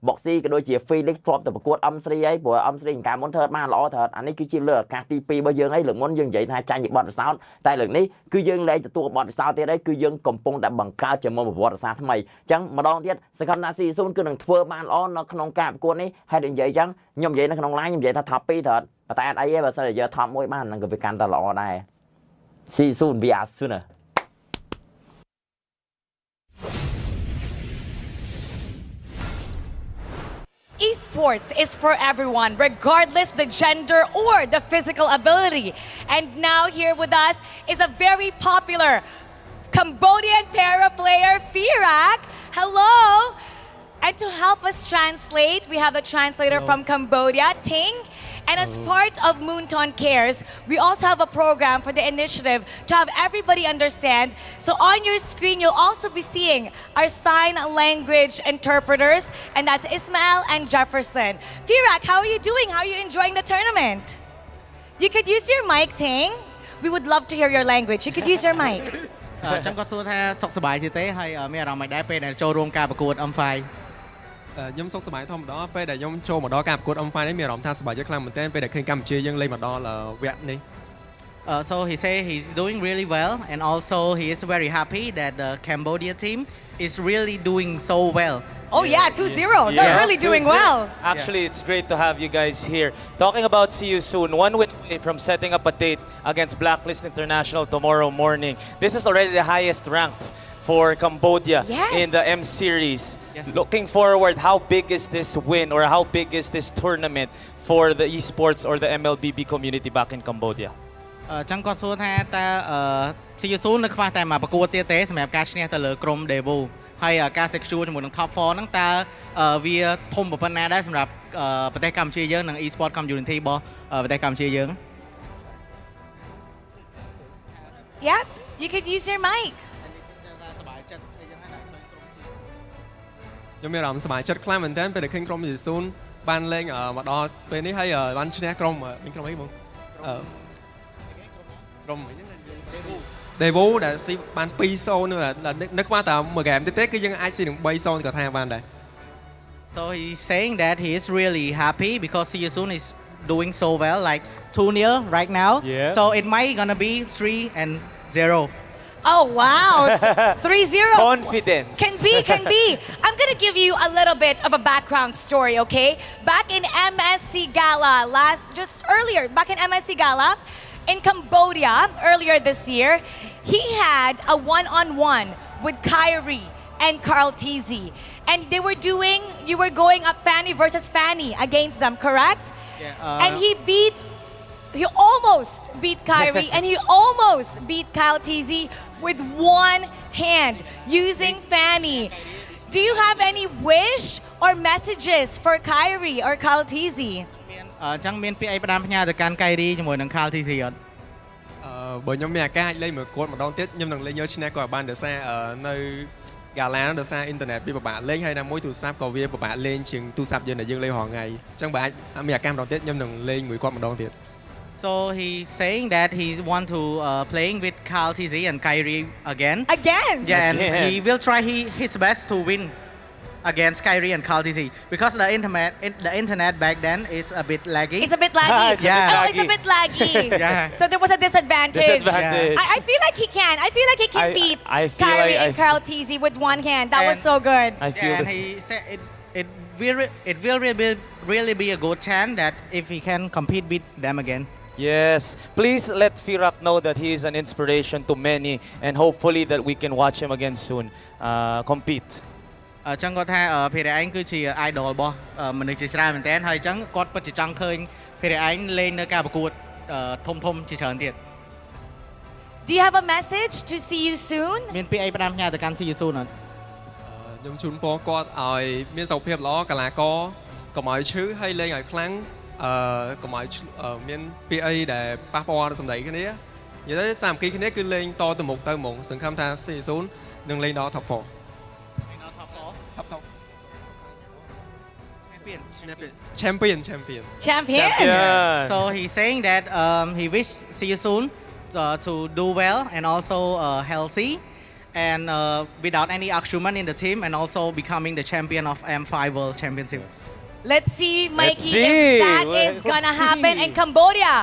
Boxy ក៏ដូចជា Felix ធ្លាប់ទៅប្រកួត M3 ហើយព្រោះ M3 កាលមុនធ្វើបានល្អត្រូវអានេះគឺជាលើកឱកាសទី2របស់យើងហើយលើកមុនយើងនិយាយថាចាញ់ពីបទពិសោធន៍តែលើកនេះគឺយើងលែងទទួលបទពិសោធន៍ទៀតហើយគឺយើងកំពុងតែបង្កើតជាមុខប្រវត្តិសាស្ត្រថ្មីអញ្ចឹងម្ដងទៀតសង្ឃឹមថា C0 គឺនឹងធ្វើបានល្អនៅក្នុងការប្រកួតនេះហើយនិយាយអញ្ចឹងខ្ញុំនិយាយនៅក្នុង line ខ្ញុំនិយាយថា top 2 ត្រូវតែអត់អីទេបើសិនជាយក top 1 បាននឹងក៏វាកាន់តែល្អដែរ C0 we are sooner Esports is for everyone, regardless the gender or the physical ability. And now here with us is a very popular Cambodian para player, Firak. Hello. And to help us translate, we have the translator from Cambodia, Ting. And as part of Moonton Cares, we also have a program for the initiative to have everybody understand. So on your screen, you'll also be seeing our sign language interpreters, and that's Ismael and Jefferson. Firak, how are you doing? How are you enjoying the tournament? You could use your mic, Ting. We would love to hear your language. You could use your mic. ចាំគាត់សួរថាសុខសប្បាយទេហើយមានអារម្មណ៍មិនដែរពេលដែលចូលរួមការប្រកួត M5 ខ្ញុំសុខសប្បាយធម្មតាពេលដែលខ្ញុំចូលមកដល់ការប្រកួត M5 នេះមានអារម្មណ៍ថាសប្បាយចិត្តខ្លាំងមែនទែនពេលដែលឃើញកម្ពុជាយើងលេងមកដល់វគ្គនេះ So he say he's doing really well and also he is very happy that the Cambodia team is really doing so well. Oh yeah, 2-0. They're really doing well. Actually, it's great to have you guys here. Talking about See You Soon, 1 win away from setting up a date against Blacklist International tomorrow morning. This is already the highest ranked for Cambodia in the M Series. Looking forward, how big is this win or how big is this tournament for the esports or the MLBB community back in Cambodia? ចឹងគាត់សួរថាតើ See You Soon នៅខ្វះតែមកប្រកួតទៀតទេសម្រាប់ការឈ្នះទៅលើក្រុម Devo ហើយការ secure ជាមួយនឹង top 4 ហ្នឹងតើវាធំប៉ុណ្ណាដែរសម្រាប់ប្រទេសកម្ពុជាយើងនិង e-sport community របស់ប្រទេសកម្ពុជាយើង Yeah, you could use your mic. ខ្ញុំមានអារម្មណ៍សប្បាយចិត្តខ្លាំងមែនទែនពេលដែលឃើញក្រុម Jisun បានលេងមកដល់ពេលនេះហើយបានឈ្នះក្រុមមានក្រុមអីបងក្រុម Devo ដែលស៊ីបាន 2-0 នៅខ្វះតែមួយហ្គេមទៀតទេគឺយើងអាចស៊ីនឹង 3-0 ក៏ថាបានដែរ So he's saying that he is really happy because Jisun is doing so well, like 2-0 right now. Yeah. So it might gonna be 3-0. Oh, wow. 3-0. Confidence. Can be. I'm going to give you a little bit of a background story, okay? Back in MSC Gala back in MSC Gala in Cambodia earlier this year, he had a one-on-one with Kyrie and Carl Teasy. And you were going up Fanny versus Fanny against them, correct? Yeah. And he almost beat Kyrie and he almost beat Kyle Teasy with one hand using Fanny. Do you have any wish or messages for Kyrie or Kyle Teasy? ចឹងមានពាក្យអីផ្ដាំផ្ញើទៅកាន់ Kyrie ជាមួយនឹង Kyle Teasy អត់ បើខ្ញុំមានឱកាសលេងមួយគាត់ម្ដងទៀតខ្ញុំនឹងលេងយកឈ្នះគាត់បានដោយសារនៅ Gala ដោយសារអ៊ីនធឺណិតវាពិបាកលេងហើយណាមួយទូរស័ព្ទក៏វាពិបាកលេងជាងទូរស័ព្ទយើងដែលយើងលេងរាល់ថ្ងៃអញ្ចឹងបើអាចមានឱកាសម្ដងទៀតខ្ញុំនឹងលេងមួយគាត់ម្ដងទៀត So he's saying that he want to playing with Kyle Teasy and Kyrie again. Again? Yeah, and he will try his best to win against Kyrie and Kyle Teasy because the internet back then is a bit laggy. It's a bit laggy. It's a bit laggy. Yeah. So there was a disadvantage. Yeah. I feel like he can. I feel like he can beat Kyrie and Carl Teasy with one hand. That was so good. I feel and he said it will really be a good chance that if he can compete with them again. Yes, please let Firak know that he is an inspiration to many and hopefully that we can watch him again soon compete. ចឹងគាត់ថាភារៈឯងគឺជា idol របស់មនុស្សជាច្រើនមែនតើហើយចឹងគាត់ពិតជាចង់ឃើញភារៈឯងលេងនៅការប្រកួតធំៗជាច្រើនទៀត Do you have a message to see you soon? មានពាក្យអីផ្ដាំផ្ញើទៅកាន់ see you soon អត់ ខ្ញុំជូនពរគាត់ឲ្យមានសុខភាពល្អកីឡាករកុំឲ្យឈឺហើយលេងឲ្យខ្លាំងកុំឲ្យមានពាក្យអីដែលប៉ះពាល់ដល់សម្ដីគ្នានិយាយទៅសាមគ្គីគ្នាគឺលេងតទៅមុខទៅហ្មងសង្ឃឹមថា C0 នឹងលេងដល់ top 4 Champion. So he's saying that he wish see you soon to do well and also healthy and without any argument in the team and also becoming the champion of M5 World Championship. Let's see, Mikey, if that is gonna happen in Cambodia.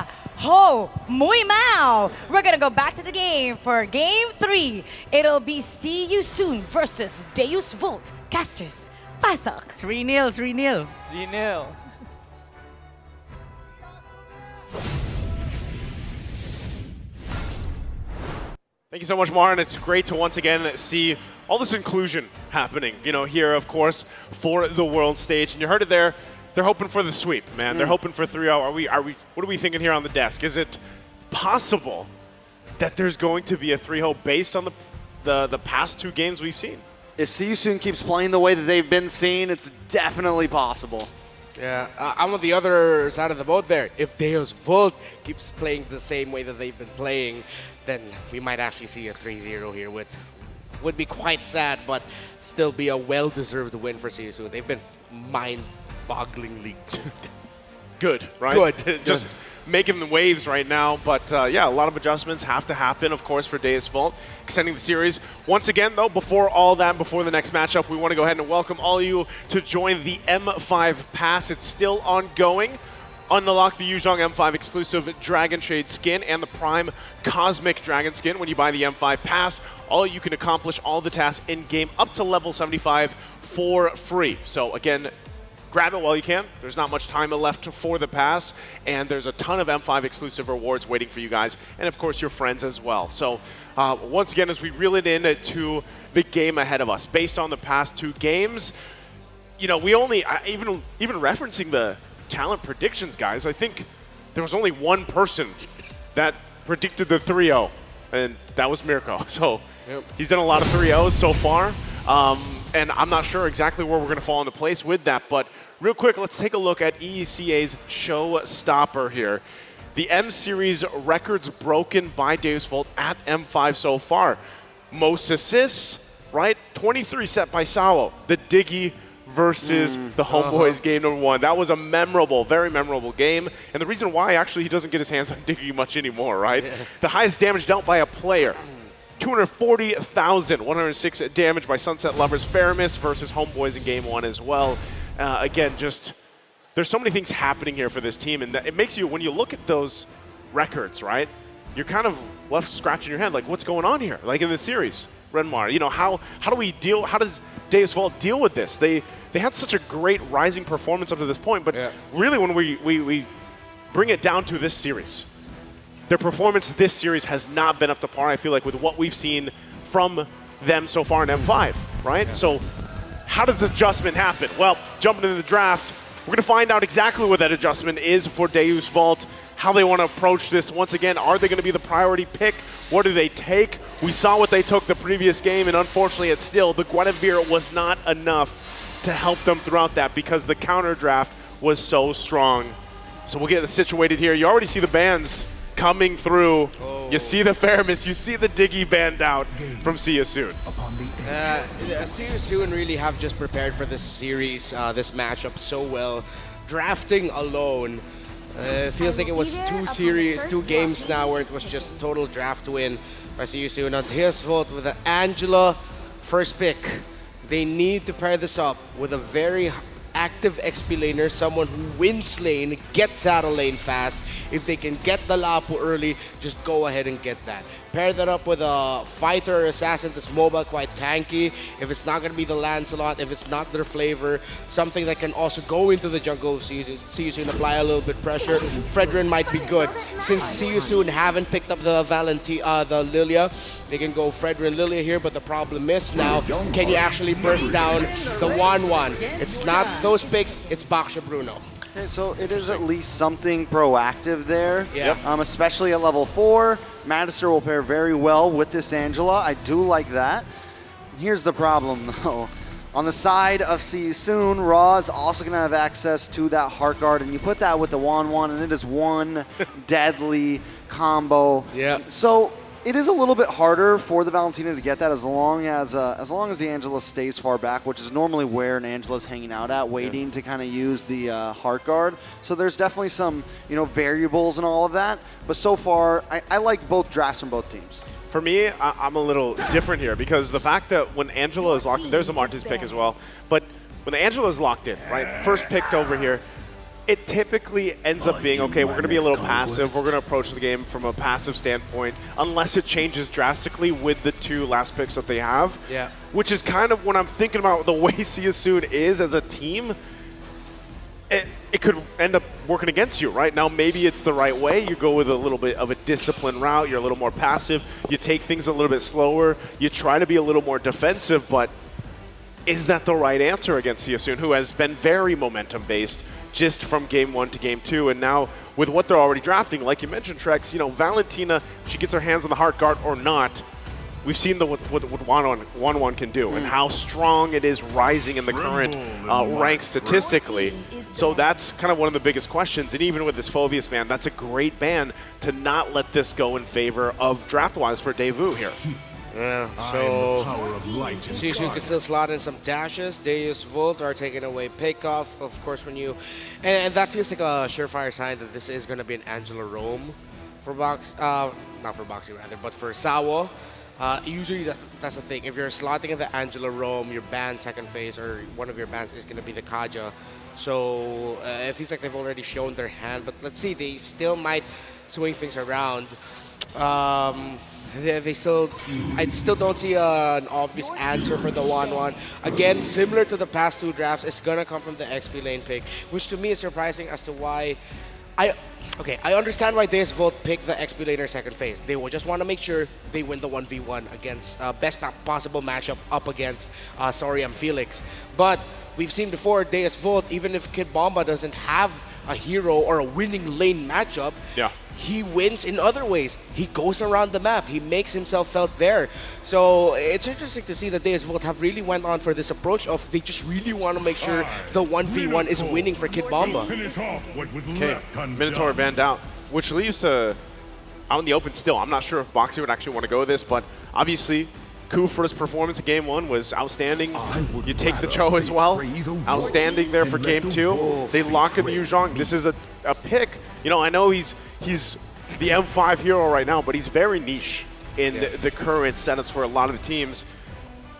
Ho Mui Mao. We're gonna go back to the game for game 3. It'll be See You Soon versus Deus Vult. Casters, Pasok. 3-0. 3-0. Thank you so much, Martin. It's great to once again see all this inclusion happening, here, of course, for the world stage. And you heard it there. They're hoping for the sweep, man. They're hoping for 3-0. What are we thinking here on the desk? Is it possible that there's going to be a 3-0 based on the past 2 games we've seen? If See You Soon keeps playing the way that they've been seeing, it's definitely possible. Yeah, I'm on the other side of the boat there. If Deus Vult keeps playing the same way that they've been playing, then we might actually see a 3-0 here, would be quite sad, but still be a well-deserved win for See You Soon. They've been mind-bogglingly good, right? Good. Just making the waves right now. But yeah, a lot of adjustments have to happen, of course, for Deus Vult. Extending the series. Once again, though, before all that, before the next matchup, we want to go ahead and welcome all of you to join the M5 Pass. It's still ongoing. Unlock the Yuzhong M5 exclusive Dragon Shade skin and the Prime Cosmic Dragon skin when you buy the M5 Pass. You can accomplish all the tasks in-game up to level 75 for free. So again, grab it while you can. There's not much time left for the pass, and there's a ton of M5 exclusive rewards waiting for you guys, and of course your friends as well. So once again, as we reel it in to the game ahead of us, based on the past 2 games, we only, even referencing the talent predictions, guys, I think there was only one person that predicted the 3-0, and that was Mirko. So he's done a lot of 3-0s so far. And I'm not sure exactly where we're going to fall into place with that. But real quick, let's take a look at EECA's showstopper here. The M Series records broken by Deus Vult at M5 so far. Most assists, right? 23 set by Sawo. The Diggy versus the Homeboys game number 1. That was a memorable, very memorable game. And the reason why, actually, he doesn't get his hands on Diggy much anymore, right? Yeah. The highest damage dealt by a player. 240,106 damage by Sunset Lovers. Faramis versus Homeboys in game 1 as well. Again, just there's so many things happening here for this team, and it makes you, when you look at those records, right, you're kind of left scratching your head, like, what's going on here? Like in the series, Renmar, you know, how does Deus Vult deal with this? They had such a great rising performance up to this point, but really when we bring it down to this series, their performance this series has not been up to par, I feel like, with what we've seen from them so far in M5, right? So how does this adjustment happen? Well, jumping into the draft, we're going to find out exactly what that adjustment is for Deus Vult, how they want to approach this. Once again, are they going to be the priority pick? What do they take? We saw what they took the previous game, and unfortunately, it's still, the Guinevere was not enough to help them throughout that because the counter draft was so strong. So we'll get it situated here. You already see the bans coming through. You see the Faramis, you see the Diggy banned out from See You Soon. See You Soon really have just prepared for this series, this matchup so well. Drafting alone, it feels like it was two games now where it was just a total draft win by See You Soon. Now Deus Vult with the Angela first pick. They need to pair this up with a very active XP laner, someone who wins lane, gets out of lane fast. If they can get the Lapu early, just go ahead and get that. Pair that up with a fighter or assassin that's mobile, quite tanky. If it's not going to be the Lancelot, if it's not their flavor, something that can also go into the jungle, See You Soon, apply a little bit pressure. Fredrin might be good. Since See You Soon haven't picked up the the Lilia, they can go Fredrin Lilia here, but the problem is now, can you actually burst down the 1-1? It's not those picks, it's Baksha Bruno. Okay, so it is at least something proactive there, yeah. Especially at level 4. Magister will pair very well with this Angela. I do like that. Here's the problem, though. On the side of See You Soon, Raw is also going to have access to that Heart Guard, and you put that with the 1-1, and it is one deadly combo. Yeah. So it is a little bit harder for the Valentina to get that as long as the Angela stays far back, which is normally where an Angela's hanging out at, waiting to kind of use the Heart Guard. So there's definitely some variables and all of that. But so far, I like both drafts from both teams. For me, I'm a little different here because the fact that when Angela is locked in, there's a Martin's pick as well, but when the Angela is locked in, right, first picked over here, it typically ends up being, okay, we're going to be a little passive. We're going to approach the game from a passive standpoint unless it changes drastically with the two last picks that they have. Yeah. Which is kind of when I'm thinking about the way See You Soon is as a team, it could end up working against you, right? Now, maybe it's the right way. You go with a little bit of a disciplined route. You're a little more passive. You take things a little bit slower. You try to be a little more defensive, but is that the right answer against See You Soon, who has been very momentum-based just from game 1 to game 2, and now with what they're already drafting, like you mentioned, Trex, Valentina, if she gets her hands on the Heart Guard or not, we've seen what 1-1 can do and how strong it is rising in the current rank statistically. So that's kind of one of the biggest questions, and even with this Phoveus ban, that's a great ban to not let this go in favor of draft-wise for Daewoo here. Yeah, so See You Soon can still slot in some dashes. Deus Vult are taking away Pickoff, of course, when you... And that feels like a surefire sign that this is going to be an Angela Roam for not for Boxy rather, but for Sawo. Usually that's the thing. If you're slotting in the Angela Roam, your ban second phase or one of your bans is going to be the Kaja. So it feels like they've already shown their hand, but let's see, they still might swing things around. I still don't see an obvious answer for the 1-1. Again, similar to the past two drafts, it's going to come from the XP lane pick, which to me is surprising as to why... I understand why Deus Vult picked the XP laner second phase. They will just want to make sure they win the 1v1 against best possible matchup up against Soriam Felix. But we've seen before Deus Vult, even if Kid Bomba doesn't have a hero or a winning lane matchup, he wins in other ways. He goes around the map. He makes himself felt there. So it's interesting to see that Deus Vult have really went on for this approach of they just really want to make sure the 1v1 is winning for Kid Bomba. Okay, Minotaur banned out, which leaves out in the open still. I'm not sure if Boxy would actually want to go this, but obviously Ku for his performance in game 1 was outstanding. You take the Cho as well. Outstanding there for game 2. They lock in the Yu Zhong. This is a pick. You know, I know he's the M5 hero right now, but he's very niche in the current setups for a lot of the teams.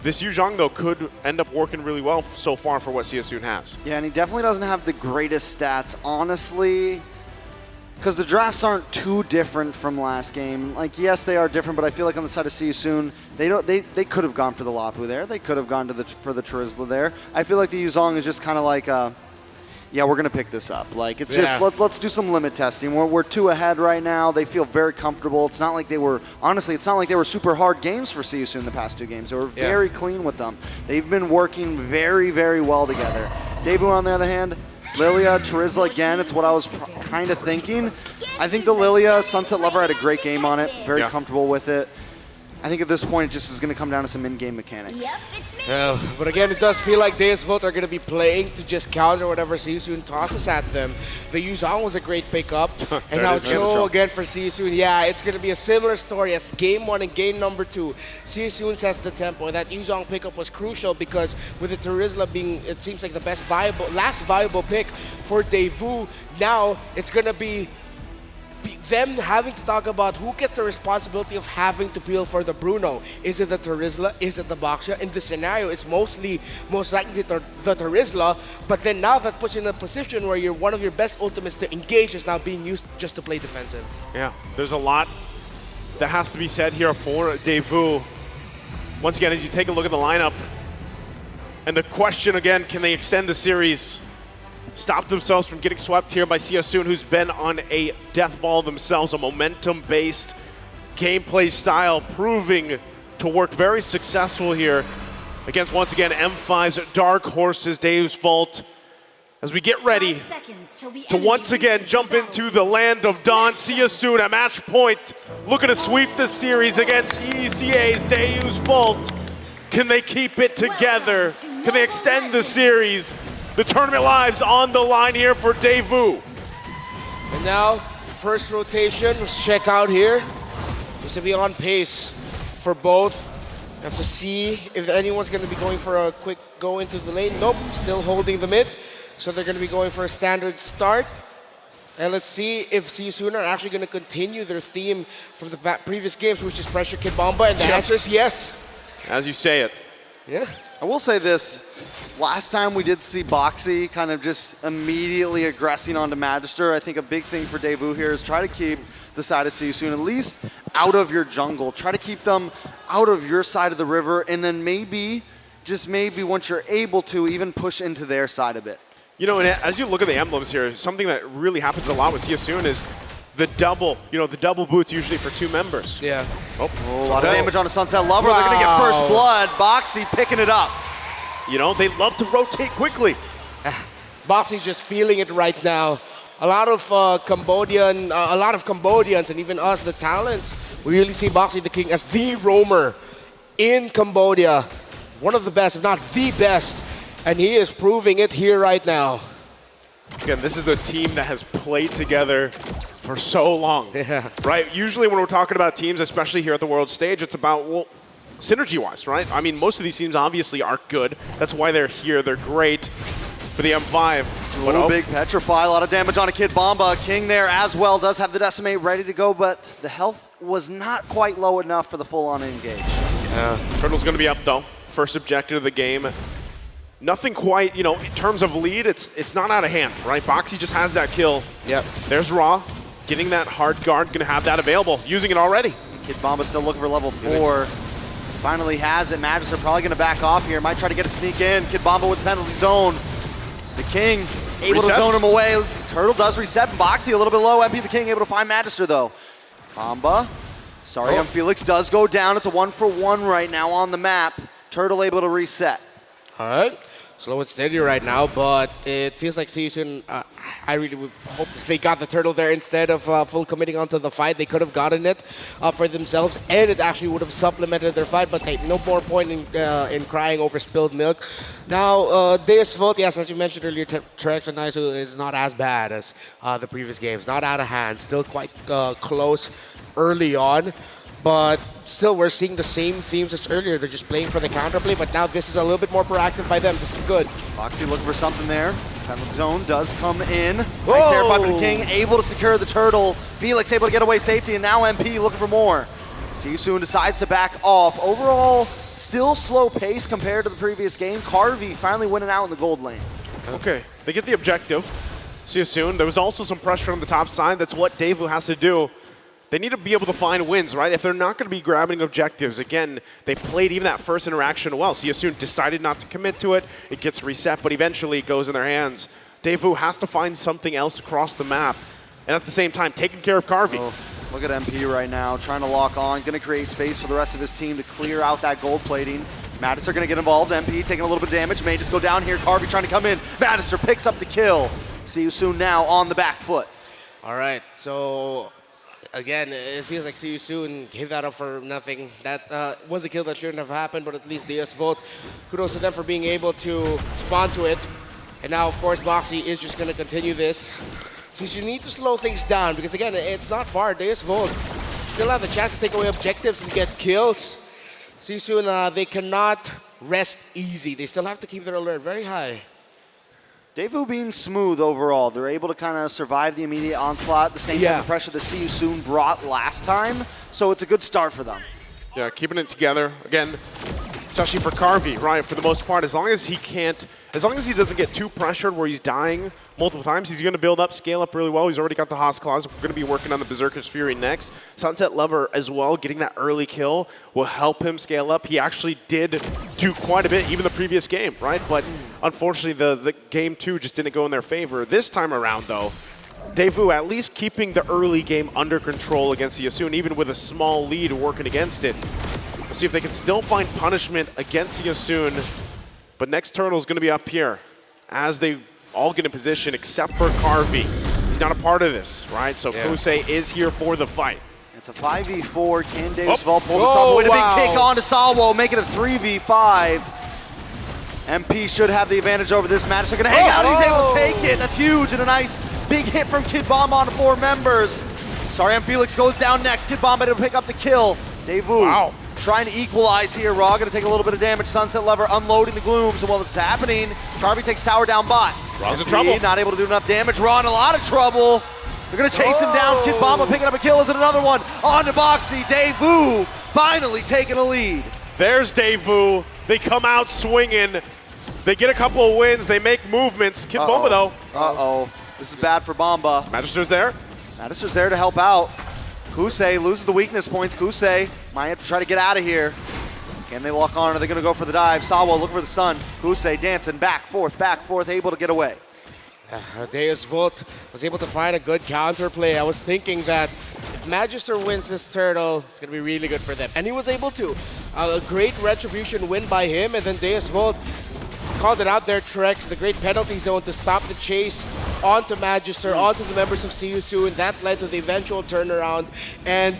This Yu Zhong, though, could end up working really well so far for what Siasoon has. Yeah, and he definitely doesn't have the greatest stats, honestly, because the drafts aren't too different from last game. Like, yes, they are different, but I feel like on the side of Siasoon, they could have gone for the Lapu there. They could have gone for the Terizla there. I feel like the Yu Zhong is just kind of like, yeah, we're going to pick this up. Like, it's just, let's do some limit testing. We're 2 ahead right now. They feel very comfortable. It's not like they were, honestly, it's not like they were super hard games for Siasoon the past 2 games. They were very clean with them. They've been working very, very well together. Daewoo, on the other hand, Lilia, Terizla again, it's what I was kind of thinking. I think the Lilia, Sunset Lover had a great game on it, very comfortable with it. I think at this point it just is going to come down to some in-game mechanics. But again, it does feel like Deus Vult are going to be playing to just counter whatever Siasoon tosses at them. The Yu Zhong was a great pickup, and now Cho again for Siasoon. Yeah, it's going to be a similar story as game 1 and game number 2. Siasoon sets the tempo, and that Yu Zhong pickup was crucial because with the Terizla being, it seems like the last viable pick for Daewoo, now it's going to be them having to talk about who gets the responsibility of having to peel for the Bruno. Is it the Terizla? Is it the Boxia? In this scenario, it's most likely the Terizla, but then now that puts you in a position where one of your best ultimates to engage is now being used just to play defensive. Yeah, there's a lot that has to be said here for Daewoo. Once again, as you take a look at the lineup, and the question again, can they extend the series? Stop themselves from getting swept here by Siasoon, who's been on a death ball themselves, a momentum-based gameplay style, proving to work very successful here against, once again, M5's Dark Horses, Deus Vult. As we get ready to once again jump into the land of Dawn, Siasoon at match point, looking to sweep the series against ECA's Deus Vult. Can they keep it together? Can they extend the series? The tournament lives on the line here for Daewoo. And now, first rotation, let's check out here. Just to be on pace for both. Have to see if anyone's going to be going for a quick go into the lane. Nope, still holding the mid. So they're going to be going for a standard start. And let's see if Siasoon are actually going to continue their theme from the previous games, which is pressure Kid Bomba. And the answer is yes. As you say it. Yeah. I will say this. Last time we did see Boxy kind of just immediately aggressing onto Magister. I think a big thing for Daewoo here is try to keep the side of Siasoon at least out of your jungle. Try to keep them out of your side of the river, and then maybe, just maybe once you're able to, even push into their side a bit. You know, and as you look at the emblems here, something that really happens a lot with Siasoon is the double, the double boots usually for 2 members. Yeah. Oh, a lot of damage on a Sunset Lover. They're going to get first blood. Boxy picking it up. You know, they love to rotate quickly. Boxy's just feeling it right now. A lot of Cambodians and even us, the talents, we really see Boxy the King as the roamer in Cambodia. One of the best, if not the best. And he is proving it here right now. Again, this is the team that has played together for so long, right? Usually when we're talking about teams, especially here at the world stage, it's about, well, synergy-wise, right? I mean, most of these teams obviously are good. That's why they're here. They're great for the M5. But big Petrify, a lot of damage on a Kid Bomba. King there as well does have the Decimate ready to go, but the health was not quite low enough for the full-on engage. Turtle's going to be up, though. First objective of the game. Nothing quite, in terms of lead, it's not out of hand, right? Boxy just has that kill. Yep. There's Raw, getting that hard guard, going to have that available, using it already. Kid Bomba still looking for level 4. Finally has it. Magister probably going to back off here. Might try to get a sneak in. Kid Bomba with penalty zone. The King able to zone him away. Turtle does reset. Boxy a little bit low. MP the King able to find Magister though. Bomba. Sorry, Felix does go down. It's a 1-for-1 right now on the map. Turtle able to reset. All right. slow and steady right now, but it feels like Season, I really would hope they got the turtle there instead of full committing onto the fight. They could have gotten it for themselves, and it actually would have supplemented their fight, but hey, no more point in crying over spilled milk. Now, Deus Vult, yes, as you mentioned earlier, Trex and Naisu is not as bad as the previous games. Not out of hand, still quite close early on. But still, we're seeing the same themes as earlier. They're just playing for the counterplay, but now this is a little bit more proactive by them. This is good. Foxy looking for something there. Penalty zone does come in. Nice terrified by the King, able to secure the turtle. Felix able to get away safety, and now MP looking for more. See you soon decides to back off. Overall, still slow pace compared to the previous game. Carvey finally winning out in the gold lane. Okay, they get the objective. See you soon. There was also some pressure on the top side. That's what Daewoo has to do. They need to be able to find wins, right? If they're not going to be grabbing objectives, again, they played even that first interaction well. So Yasun decided not to commit to it. It gets reset, but eventually it goes in their hands. Daewoo has to find something else across the map. And at the same time, taking care of Carvey. Oh, look at MP right now, trying to lock on, going to create space for the rest of his team to clear out that gold plating. Madison going to get involved. MP taking a little bit of damage. May just go down here. Carvey trying to come in. Madison picks up the kill. See you soon now on the back foot. All right, so again, it feels like See You Soon gave that up for nothing. That was a kill that shouldn't have happened, but at least Deus Vult, kudos to them for being able to respond to it. And now, of course, Boxy is just going to continue this. Since you need to slow things down, because again, it's not far. Deus Vult still have the chance to take away objectives and get kills. See You Soon, they cannot rest easy. They still have to keep their alert very high. Daewoo being smooth overall. They're able to kind of survive the immediate onslaught, the same kind of pressure the See You Soon brought last time. So it's a good start for them. Yeah, keeping it together. Again, especially for Carvey, right? For the most part, as long as he doesn't get too pressured where he's dying multiple times, he's going to build up, scale up really well. He's already got the Haas Claws. We're going to be working on the Berserker's Fury next. Sunset Lover as well, getting that early kill will help him scale up. He actually did do quite a bit, even the previous game, right? But unfortunately, the game 2 just didn't go in their favor. This time around, though, Daewoo at least keeping the early game under control against Yasun, even with a small lead working against it. We'll see if they can still find punishment against Yasun. But next turtle is going to be up here as they all get in position except for Carvey. He's not a part of this, right? So Kusei is here for the fight. It's a 5v4. Can Deus Vult pull this off? With a big kick on to Salwo, make it a 3v5. MP should have the advantage over this match. They're going to hang out. He's able to take it. That's huge. And a nice big hit from Kid Bomb on 4 members. Sorry, M. Felix goes down next. Kid Bomb able to pick up the kill. Daewoo trying to equalize here. Raw going to take a little bit of damage. Sunset Lover unloading the glooms. And while it's happening, Carvey takes tower down bot. Raw's in trouble. Not able to do enough damage. Raw in a lot of trouble. They're going to chase him down. Kid Bomba picking up a kill. Is it another one? On to Boxy. Daewoo finally taking a lead. There's Daewoo. They come out swinging. They get a couple of wins. They make movements. Kid Bomba, though. Uh-oh. This is bad for Bomba. Magister's there. Magister's there to help out. Kusei loses the weakness points. Kusei might have to try to get out of here. Can they lock on? Are they going to go for the dive? Sawa looking for the sun. Kusei dancing back, forth, able to get away. Deus Vult was able to find a good counterplay. I was thinking that if Magister wins this turtle, it's going to be really good for them. And he was able to. A great retribution win by him, and then Deus Vult called it out there, Trex, the great penalty zone to stop the chase onto Magister, onto the members of See You Soon. That led to the eventual turnaround. And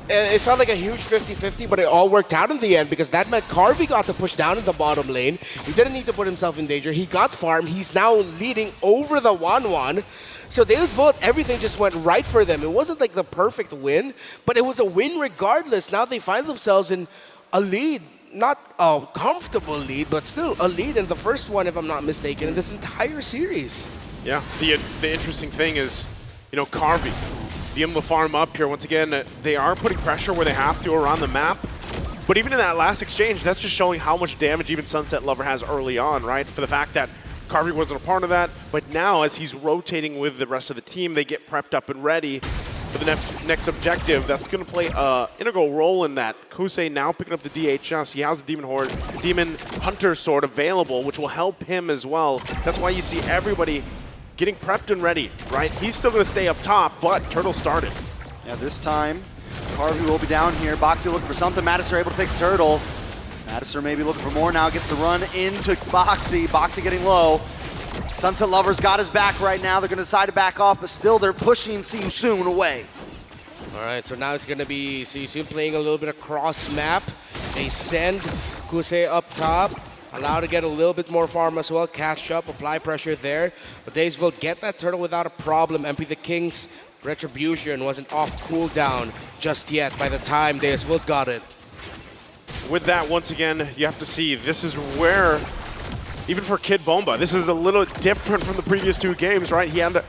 it felt like a huge 50-50, but it all worked out in the end because that meant Carvey got to push down in the bottom lane. He didn't need to put himself in danger. He got farm. He's now leading over the 1-1. So Deus Vult, everything just went right for them. It wasn't like the perfect win, but it was a win regardless. Now they find themselves in a lead. Not a comfortable lead, but still a lead in the first one, if I'm not mistaken, in this entire series. Yeah, the interesting thing is, you know, Carvey, being able to farm up here. Once again, they are putting pressure where they have to around the map. But even in that last exchange, that's just showing how much damage even Sunset Lover has early on, right? For the fact that Carvey wasn't a part of that, but now as he's rotating with the rest of the team, they get prepped up and ready for the next objective. That's going to play an integral role in that. Kusei now picking up the DHS. He has the Demon Hunter sword available, which will help him as well. That's why you see everybody getting prepped and ready, right? He's still going to stay up top, but Turtle started. Yeah, this time, Carvey will be down here. Boxy looking for something. Madison able to take the Turtle. Madison maybe looking for more now, gets the run into Boxy. Boxy getting low. Sunset Lover's got his back right now. They're going to decide to back off, but still they're pushing See You Soon away. All right, so now it's going to be See You Soon playing a little bit of cross map. They send Kusei up top, allow to get a little bit more farm as well, catch up, apply pressure there. But Days will get that turtle without a problem. MP the King's Retribution wasn't off cooldown just yet by the time Days will got it. With that, once again, you have to see this is where, even for Kid Bomba, this is a little different from the previous two games, right? He had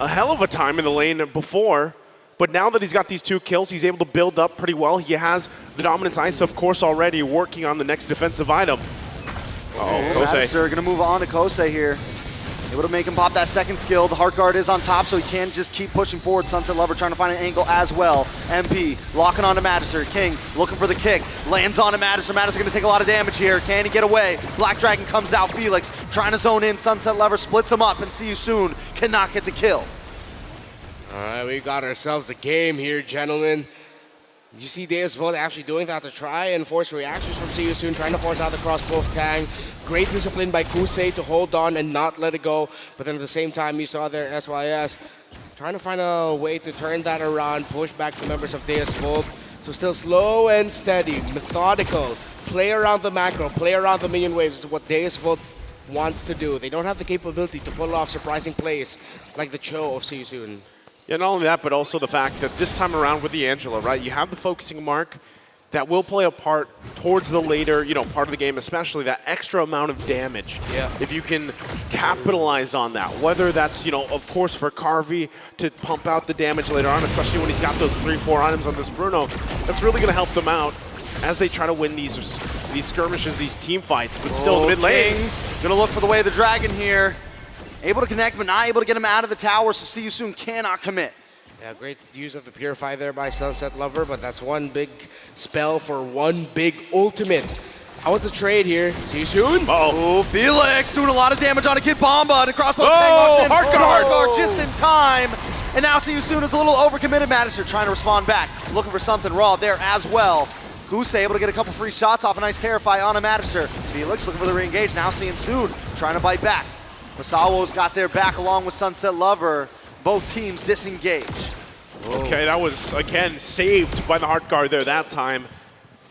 a hell of a time in the lane before, but now that he's got these 2 kills, he's able to build up pretty well. He has the Dominance Ice, of course, already working on the next defensive item. Kosei. Madison going to move on to Kosei here. Able to make him pop that second skill. The Heart Guard is on top, so he can't just keep pushing forward. Sunset Lover trying to find an angle as well. MP locking onto Madison. King looking for the kick. Lands onto Madison. Madison going to take a lot of damage here. Can he get away? Black Dragon comes out. Felix trying to zone in. Sunset Lover splits him up, and See You Soon cannot get the kill. All right, we got ourselves a game here, gentlemen. You see Deus Vult actually doing that to try and force reactions from See You Soon, trying to force out the crossbow of Tang. Great discipline by Kusei to hold on and not let it go. But then at the same time, you saw there SYS trying to find a way to turn that around, push back the members of Deus Vult. So still slow and steady, methodical. Play around the macro, play around the minion waves is what Deus Vult wants to do. They don't have the capability to pull off surprising plays like the Cho of See You Soon. Yeah, not only that, but also the fact that this time around with the Angela, right, you have the focusing mark that will play a part towards the later, part of the game, especially that extra amount of damage. Yeah. If you can capitalize on that, whether that's, of course, for Carvey to pump out the damage later on, especially when he's got those 3-4 items on this Bruno, that's really going to help them out as they try to win these skirmishes, these team fights, but still in the mid lane. Gonna look for the way of the dragon here. Able to connect, but not able to get him out of the tower, so See You Soon cannot commit. Yeah, great use of the Purify there by Sunset Lover, but that's one big spell for one big ultimate. How was the trade here? See You Soon? Oh, Felix doing a lot of damage on a Kid Bomba, and a crossbow Heart Guard just in time. And now See You Soon is a little overcommitted. Madison trying to respond back, looking for something raw there as well. Kusei able to get a couple free shots off a nice Terrify on a Madison. Felix looking for the re-engage, now seeing Soon trying to bite back. Masawo's got their back along with Sunset Lover. Both teams disengage. Okay, that was, again, saved by the Heart Guard there that time.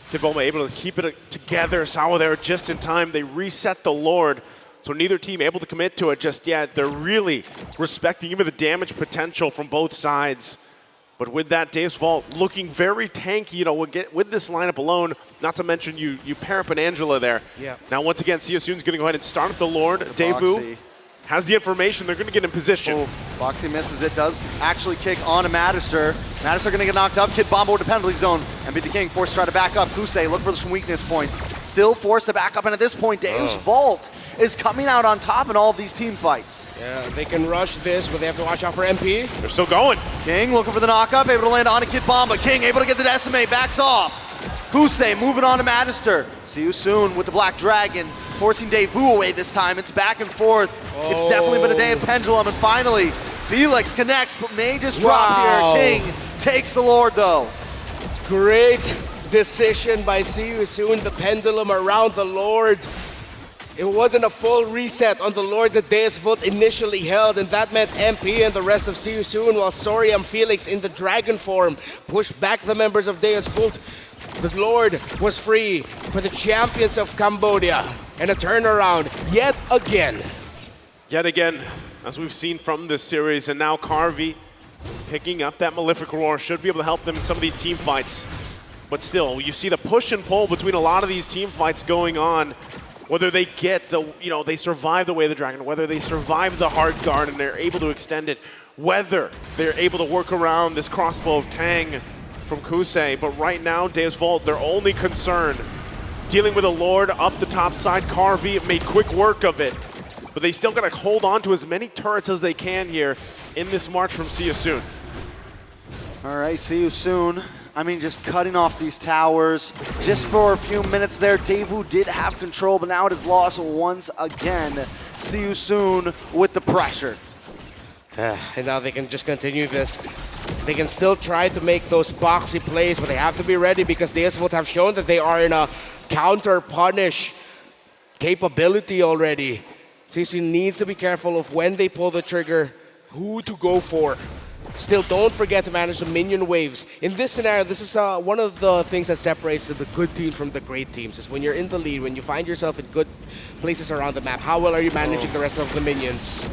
Kid Bomba able to keep it together. Sawo there just in time. They reset the Lord, so neither team able to commit to it just yet. They're really respecting even the damage potential from both sides. But with that, Deus Vult looking very tanky, with this lineup alone, not to mention you pair up an Angela there. Yeah. Now, once again, See You Soon's going to go ahead and start up the Lord. Daewoo has the information. They're going to get in position. Oh, Boxy misses it. Does actually kick on to Madison. Madison going to get knocked up. Kid Bomba with the penalty zone. And Beat the King forced to try to back up. Kusei look for some weakness points. Still forced to back up. And at this point, Deus Vult is coming out on top in all of these team fights. Yeah, they can rush this, but they have to watch out for MP. They're still going. King looking for the knock-up. Able to land on a Kid Bomba. King able to get the decimate. Backs off. Kusei moving on to Madison. See You Soon with the Black Dragon, forcing Daewoo away this time. It's back and forth. It's definitely been a day of pendulum, and finally, Felix connects, but may just drop here. King takes the Lord, though. Great decision by See You Soon, the pendulum around the Lord. It wasn't a full reset on the Lord that Deus Vult initially held, and that meant MP and the rest of See You Soon, while Soriam Felix in the dragon form pushed back the members of Deus Vult. The Lord was free for the champions of Cambodia, and a turnaround yet again. Yet again, as we've seen from this series, and now Carvey picking up that Malefic Roar should be able to help them in some of these team fights. But still, you see the push and pull between a lot of these team fights going on. Whether they get they survive the Way of the Dragon, whether they survive the Heart Guard and they're able to extend it, whether they're able to work around this crossbow of Tang from Kusei. But right now, Deus Vult, their only concern, dealing with a Lord up the top side. Carvey made quick work of it, but they still got to hold on to as many turrets as they can here in this march from See You Soon. All right, See You Soon. Just cutting off these towers just for a few minutes there. Daewoo did have control, but now it is lost once again. See You Soon with the pressure. And now they can just continue this They can still try to make those boxy plays, but they have to be ready because Deus Vult have shown that they are in a counter-punish capability already. CSU needs to be careful of when they pull the trigger, who to go for. Still, don't forget to manage the minion waves. In this scenario, this is one of the things that separates the good teams from the great teams, is when you're in the lead, when you find yourself in good places around the map, how well are you managing the rest of the minions?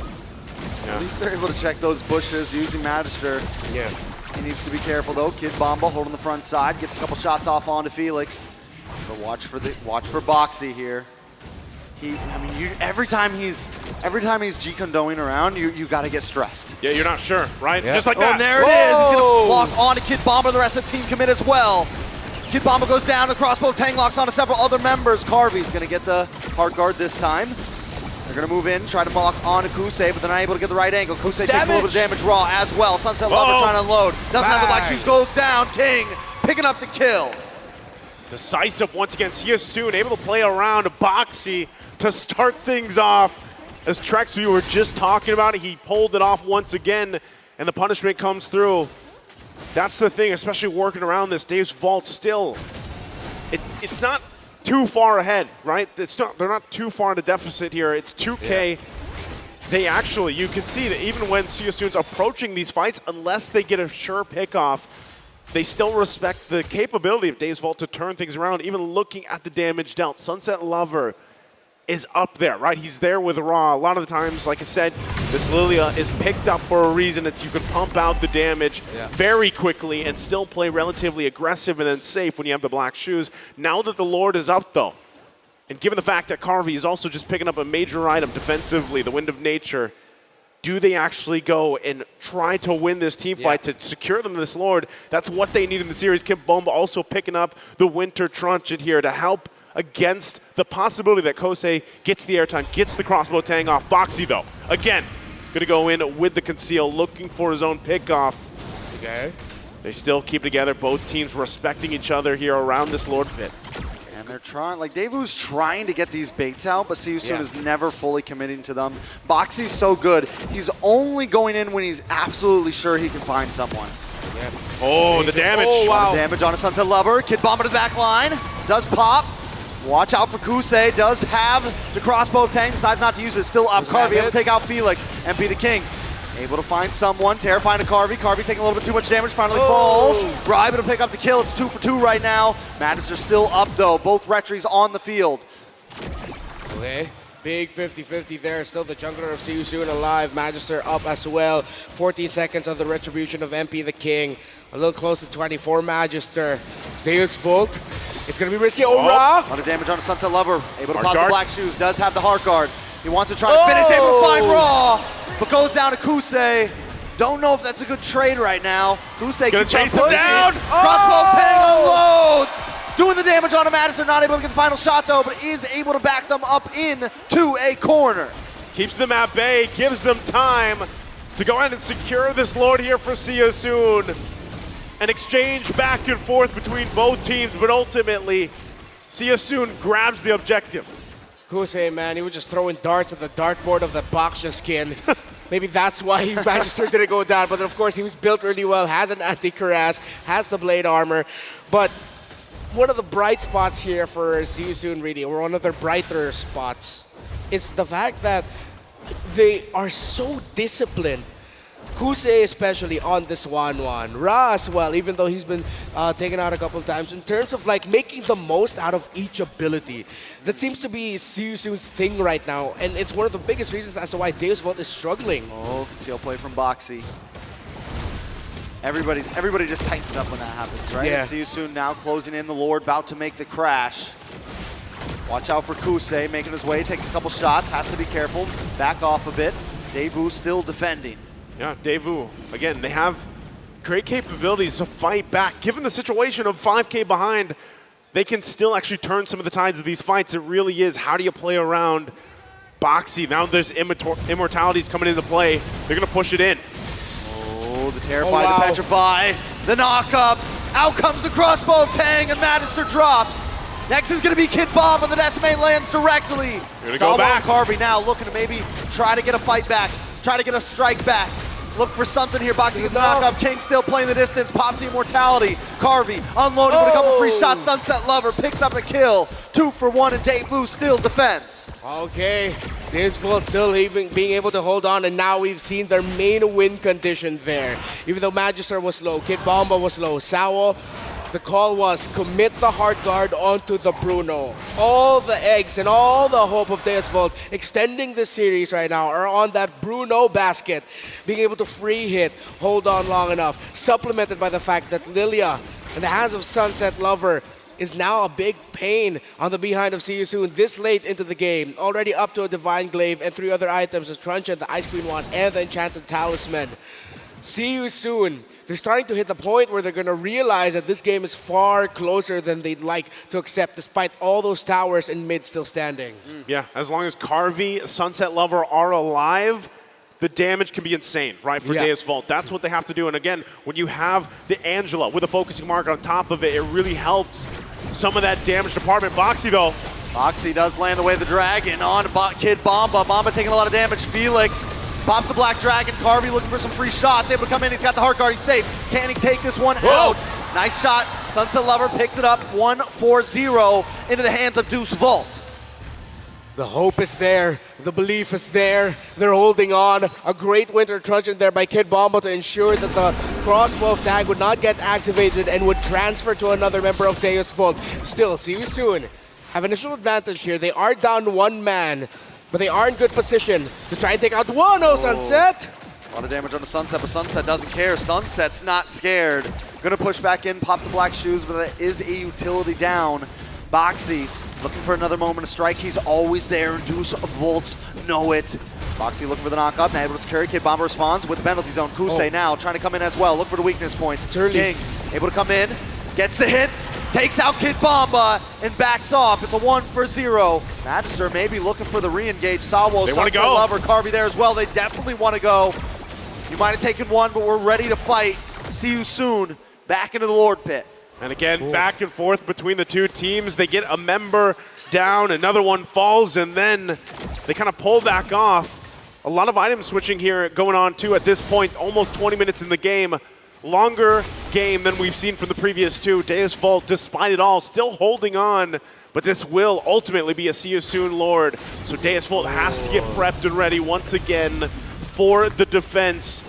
Yeah. At least they're able to check those bushes using Magister. Yeah. He needs to be careful though. Kid Bomba holding the front side, gets a couple shots off onto Felix. But watch for Boxy here. Every time he's G-condoing around, you got to get stressed. Yeah, you're not sure, right? Yeah. Just like that. And there it is. He's going to lock on to Kid Bomba. The rest of the team commit as well. Kid Bomba goes down. The crossbow Tang locks onto several other members. Carvy's going to get the hard guard this time. They're going to move in, try to block onto Kusei, but they're not able to get the right angle. Kusei takes a little bit of damage raw as well. Sunset Lover trying to unload. Doesn't have the black shoes. Goes down. King picking up the kill. Decisive once again. CSU able to play around Boxy to start things off. As Trex, we were just talking about it, he pulled it off once again, and the punishment comes through. That's the thing, especially working around this. Deus Vult still, it's not too far ahead, right? They're not too far in a deficit here. It's 2K. Yeah. They actually, you can see that even when CSU's approaching these fights, unless they get a sure pick-off, they still respect the capability of Deus Vult to turn things around, even looking at the damage dealt. Sunset Lover is up there, right? He's there with Raw. A lot of the times, like I said, this Lilia is picked up for a reason. It's you can pump out the damage very quickly and still play relatively aggressive and then safe when you have the black shoes. Now that the Lord is up, though, and given the fact that Carvey is also just picking up a major item defensively, the Wind of Nature, do they actually go and try to win this team fight to secure them this Lord? That's what they need in the series. Kid Bomba also picking up the Winter Trunchet here to help against the possibility that Kosei gets the airtime, gets the crossbow Tang off. Boxy, though, again, going to go in with the conceal, looking for his own pickoff. Okay. They still keep together, both teams respecting each other here around this Lord pit. And they're trying, like Davu's trying to get these baits out, but CSU is never fully committing to them. Boxy's so good, he's only going in when he's absolutely sure he can find someone. Yeah. Oh, the damage. Oh, wow. The damage on a Sunset Lover. Kid Bomba to the back line, does pop. Watch out for Kusei, does have the crossbow Tang, decides not to use it, still up. Carvey able to take out Felix and be the king. Able to find someone, terrifying to Carvey. Carvey taking a little bit too much damage, finally falls. Bra able to pick up the kill, it's 2 for 2 right now. Magister still up though, both Retries on the field. Okay, big 50-50 there, still the jungler of CSU alive. Magister up as well, 14 seconds on the retribution of MP the King. A little close to 24 Magister. Deus Vult, it's gonna be risky. Oh, Ra! A lot of damage on a Sunset Lover, able to pop the black shoes, does have the heart guard. He wants to try to finish, able to find Raw, but goes down to Kusei. Don't know if that's a good trade right now. Kusei gonna chase him down. Crossbow Tang unloads. Doing the damage on a Madison, not able to get the final shot though, but is able to back them up into a corner. Keeps them at bay, gives them time to go ahead and secure this Lord here for CSU. An exchange back and forth between both teams, but ultimately, CSU grabs the objective. Kusei, man, he was just throwing darts at the dartboard of the Boxer skin. Maybe that's why Magister didn't go down, but of course he was built really well, has an anti-cuirass, has the blade armor, but one of the bright spots here for CSU really, or one of their brighter spots, is the fact that they are so disciplined. Kusei especially on this 1-1. Ra as well, even though he's been taken out a couple of times, in terms of like making the most out of each ability. That seems to be CSU's thing right now, and it's one of the biggest reasons as to why Deus Vult is struggling. Oh, conceal play from Boxy. Everybody just tightens up when that happens, right? Yeah. And CSU now closing in the Lord, about to make the crash. Watch out for Kusei, making his way, takes a couple shots, has to be careful, back off a bit. Davu still defending. Yeah, Davu, again, they have great capabilities to fight back. Given the situation of 5K behind, they can still actually turn some of the tides of these fights. It really is, how do you play around Boxy? Now there's immortalities coming into play. They're going to push it in. Oh, the Terrify, the Petrify, the knock-up. Out comes the crossbow of Tang, and Magister drops. Next is going to be Kid Bomb, and the Decimate lands directly. Go back. Carvey now looking to maybe try to get a fight back, try to get a strike back. Look for something here. Boxy gets a knockup. King still playing the distance. Pops the immortality. Carvey unloading with a couple free shots. Sunset Lover picks up a kill. 2 for 1, and Daewoo still defends. Okay, Deus Vult still being able to hold on, and now we've seen their main win condition there. Even though Magister was low, Kid Bomba was low, Sao, the call was commit the hard guard onto the Bruno. All the eggs and all the hope of Deus Vult extending the series right now are on that Bruno basket. Being able to free hit, hold on long enough, supplemented by the fact that Lilia in the hands of Sunset Lover is now a big pain on the behind of See You Soon this late into the game. Already up to a Divine Glaive and 3 other items, a Truncheon, the Ice Queen Wand, and the Enchanted Talisman. See You Soon. They're starting to hit the point where they're going to realize that this game is far closer than they'd like to accept, despite all those towers in mid still standing. Yeah, as long as Carvey, Sunset Lover are alive, the damage can be insane, right, for Deus Vult. That's what they have to do. And again, when you have the Angela with a focusing mark on top of it, it really helps some of that damage department. Boxy, though. Boxy does land the way of the dragon on Kid Bomba. Bomba taking a lot of damage. Felix pops a Black Dragon. Carvey looking for some free shots. Able to come in. He's got the Heart Guard. He's safe. Can he take this one out? Nice shot. Sunset Lover picks it up. 1-4-0 into the hands of Deus Vult. The hope is there. The belief is there. They're holding on. A great Winter Truncheon there by Kid Bomba to ensure that the crossbow tag would not get activated and would transfer to another member of Deus Vult. Still, See You Soon have initial advantage here. They are down 1 man, but they are in good position to try and take out Wano Sunset. A lot of damage on the Sunset, but Sunset doesn't care. Sunset's not scared. Gonna push back in, pop the black shoes, but that is a utility down. Boxy looking for another moment to strike. He's always there. Deus Volts know it. Boxy looking for the knock up. Now able to carry. Kid Bomba responds with the penalty zone. Kusei now trying to come in as well. Look for the weakness points. King able to come in. Gets the hit. Takes out Kid Bomba and backs off. It's a 1-0. Magister maybe looking for the re-engage. Sawo, Sunset Lover, Carvey there as well. They definitely want to go. You might have taken one, but we're ready to fight. See You Soon. Back into the Lord Pit. And again, back and forth between the two teams. They get a member down, another one falls, and then they kind of pull back off. A lot of item switching here going on too at this point, almost 20 minutes in the game. Longer game than we've seen from the previous two. Deus Vult, despite it all, still holding on, but this will ultimately be a See You Soon Lord. So Deus Vult has to get prepped and ready once again for the defense.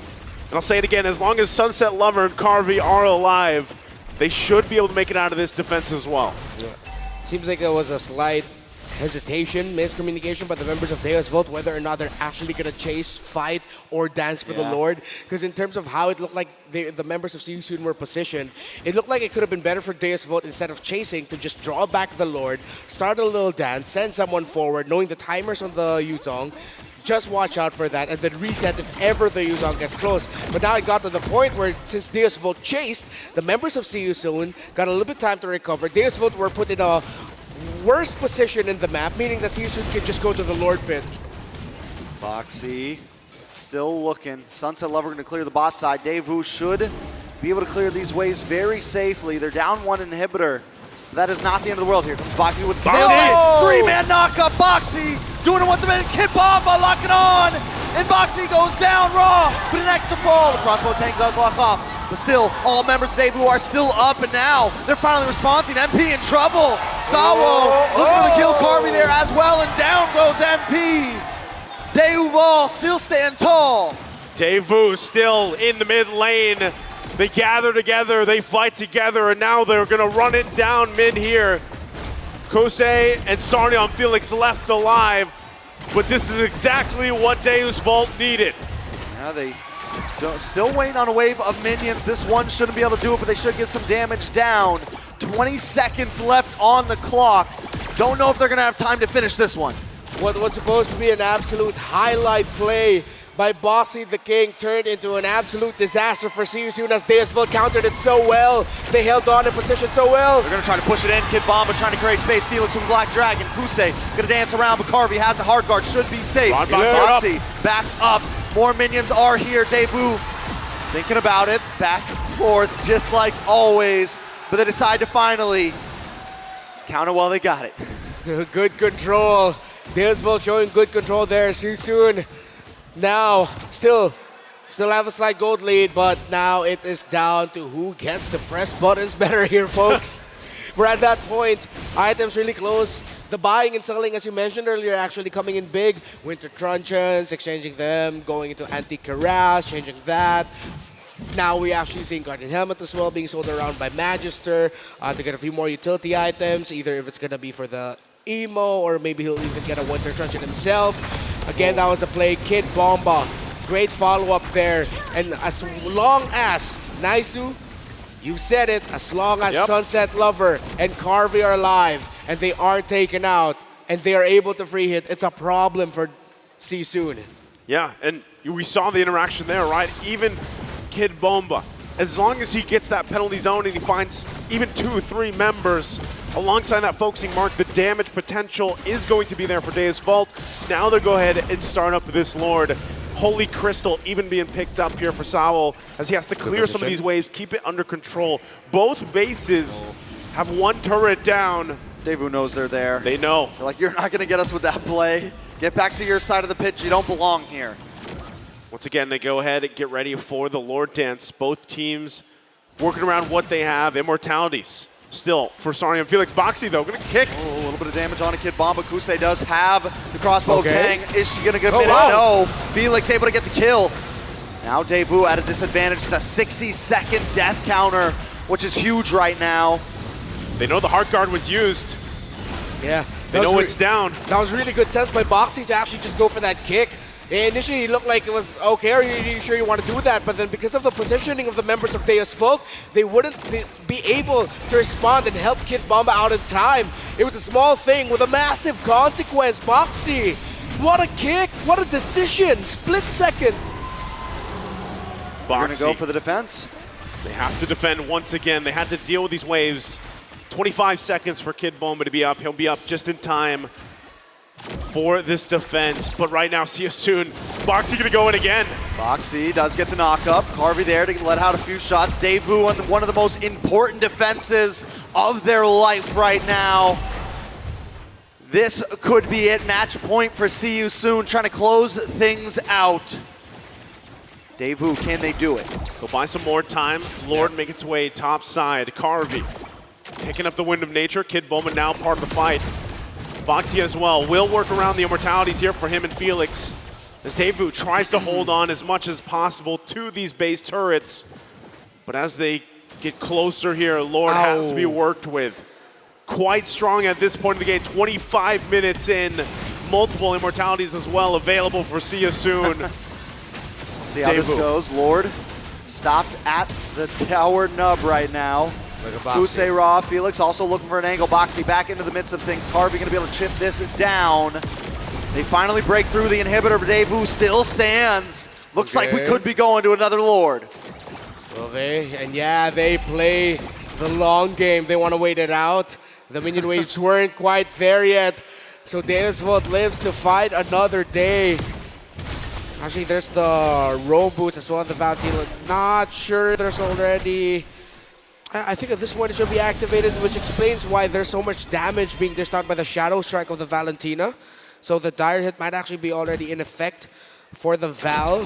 And I'll say it again, as long as Sunset Lover and Carvey are alive, they should be able to make it out of this defense as well. Seems like there was a slight hesitation, miscommunication by the members of Deus Vult whether or not they're actually going to chase, fight, or dance for the Lord. Because in terms of how it looked like the members of See You Soon were positioned, it looked like it could have been better for Deus Vult instead of chasing to just draw back the Lord, start a little dance, send someone forward, knowing the timers on the Yutong. Just watch out for that and then reset if ever the Yuzong gets close. But now it got to the point where since Deus Vult chased, the members of See You Soon got a little bit of time to recover. Deus Vult were put in a worse position in the map, meaning that See You Soon can just go to the Lord Pit. Boxy still looking. Sunset Lover going to clear the boss side. Daewoo should be able to clear these waves very safely. They're down 1 inhibitor. That is not the end of the world. Here comes Boxy with Boxy! 3-man knockup. Boxy doing it once again. Kid Bomba locking on. And Boxy goes down raw. But an extra fall. The crossbow tank does lock off. But still, all members of Daewoo are still up. And now they're finally responding. MP in trouble. Sawo looking for the kill. Carvey there as well. And down goes MP. Daewoo still stand tall. Daewoo still in the mid lane. They gather together, they fight together, and now they're going to run it down mid here. Kosei and Sarnion Felix left alive, but this is exactly what Deus Vult needed. Yeah, they still waiting on a wave of minions. This one shouldn't be able to do it, but they should get some damage down. 20 seconds left on the clock. Don't know if they're going to have time to finish this one. What was supposed to be an absolute highlight play by Boxy the King turned into an absolute disaster for See You Soon as Deus Vult countered it so well. They held on in position so well. They're going to try to push it in. Kid Bomba trying to create space. Felix with Black Dragon. Kusei going to dance around, but Carvey has a hard guard. Should be safe. Boxy back up. More minions are here. Daewoo thinking about it. Back and forth just like always. But they decide to finally counter while they got it. Good control. Deus Vult showing good control there. See You Soon now still Still have a slight gold lead, but now it is down to who gets the press buttons better here, folks. We're at that point. Items really close. The buying and selling, as you mentioned earlier, actually coming in big. Winter truncheons, exchanging them, going into antique cuirass, changing that. Now we're actually seeing Guardian Helmet as well being sold around by Magister to get a few more utility items, either if it's going to be for the Emo or maybe he'll even get a Winter Truncheon himself. Again, that was a play. Kid Bomba. Great follow-up there. And as long as Naisu, you said it, as long as Sunset Lover and Carvey are alive and they aren't taken out and they are able to free hit, it's a problem for Sisoon. Yeah, and we saw the interaction there, right? Even Kid Bomba, as long as he gets that penalty zone and he finds even 2 or 3 members alongside that focusing mark, the damage potential is going to be there for Deus Vult. Now they'll go ahead and start up this Lord. Holy Crystal even being picked up here for Saul as he has to clear some of these waves, keep it under control. Both bases have 1 turret down. Daewoo knows they're there. They know. They're like, you're not going to get us with that play. Get back to your side of the pitch. You don't belong here. Once again, they go ahead and get ready for the Lord Dance. Both teams working around what they have. Immortalities still for Sarian Felix. Boxy, though, going to kick. Oh, a little bit of damage on a Kid Bomba. Kusei does have the crossbow tang. Is she going to get it? Wow. No. Felix able to get the kill. Now Daewoo at a disadvantage. It's a 60-second death counter, which is huge right now. They know the Heart Guard was used. Yeah. They know it's down. That was really good sense by Boxy to actually just go for that kick. Initially, it looked like it was okay, are you sure you want to do that? But then because of the positioning of the members of Deus Vult, they wouldn't be able to respond and help Kid Bomba out in time. It was a small thing with a massive consequence. Boxy, what a kick, what a decision, split second. They're going to go for the defense. They have to defend once again. They had to deal with these waves. 25 seconds for Kid Bomba to be up. He'll be up just in time for this defense, but right now, see you soon. Boxy gonna go in again. Boxy does get the knock up. Carvey there to let out a few shots. Daewoo on one of the most important defenses of their life right now. This could be it. Match point for See You Soon, trying to close things out. Daewoo, can they do it? Go buy some more time. Lord make its way top side. Carvey picking up the Wind of Nature. Kid Bowman now part of the fight. Boxy as well will work around the Immortalities here for him and Felix as Daewoo tries to hold on as much as possible to these base turrets. But as they get closer here, Lord has to be worked with. Quite strong at this point of the game, 25 minutes in. Multiple Immortalities as well available for See You Soon. See how this goes. Lord stopped at the tower nub right now. Kusei Raw, Felix also looking for an angle. Boxy back into the midst of things. Carvey going to be able to chip this down. They finally break through the inhibitor, but Daewoo still stands. Looks like we could be going to another Lord. Well, they play the long game. They want to wait it out. The minion waves weren't quite there yet. So Deus Vult lives to fight another day. Actually, there's the row boots as well, the Valentina. Not sure there's already... I think at this point it should be activated, which explains why there's so much damage being dished out by the Shadow Strike of the Valentina. So the Dire Hit might actually be already in effect for the Val.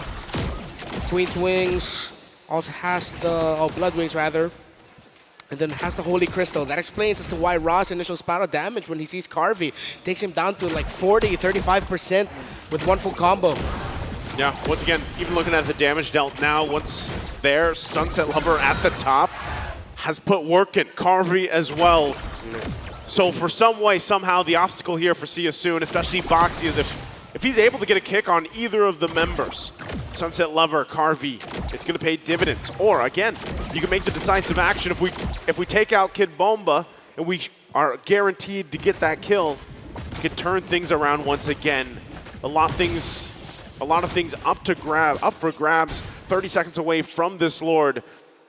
Queen's Wings also has the... Blood Wings, rather. And then has the Holy Crystal. That explains as to why Ra's initial Sparrow damage when he sees Carvey takes him down to like 40, 35% with one full combo. Yeah, once again, even looking at the damage dealt now, once there, Sunset Lover at the top has put work in. Carvey as well. So for some way, somehow, the obstacle here for See You Soon, especially Boxy, is if he's able to get a kick on either of the members, Sunset Lover, Carvey, it's going to pay dividends. Or, again, you can make the decisive action. If we take out Kid Bomba and we are guaranteed to get that kill, we can turn things around once again. A lot of things up for grabs, 30 seconds away from this Lord.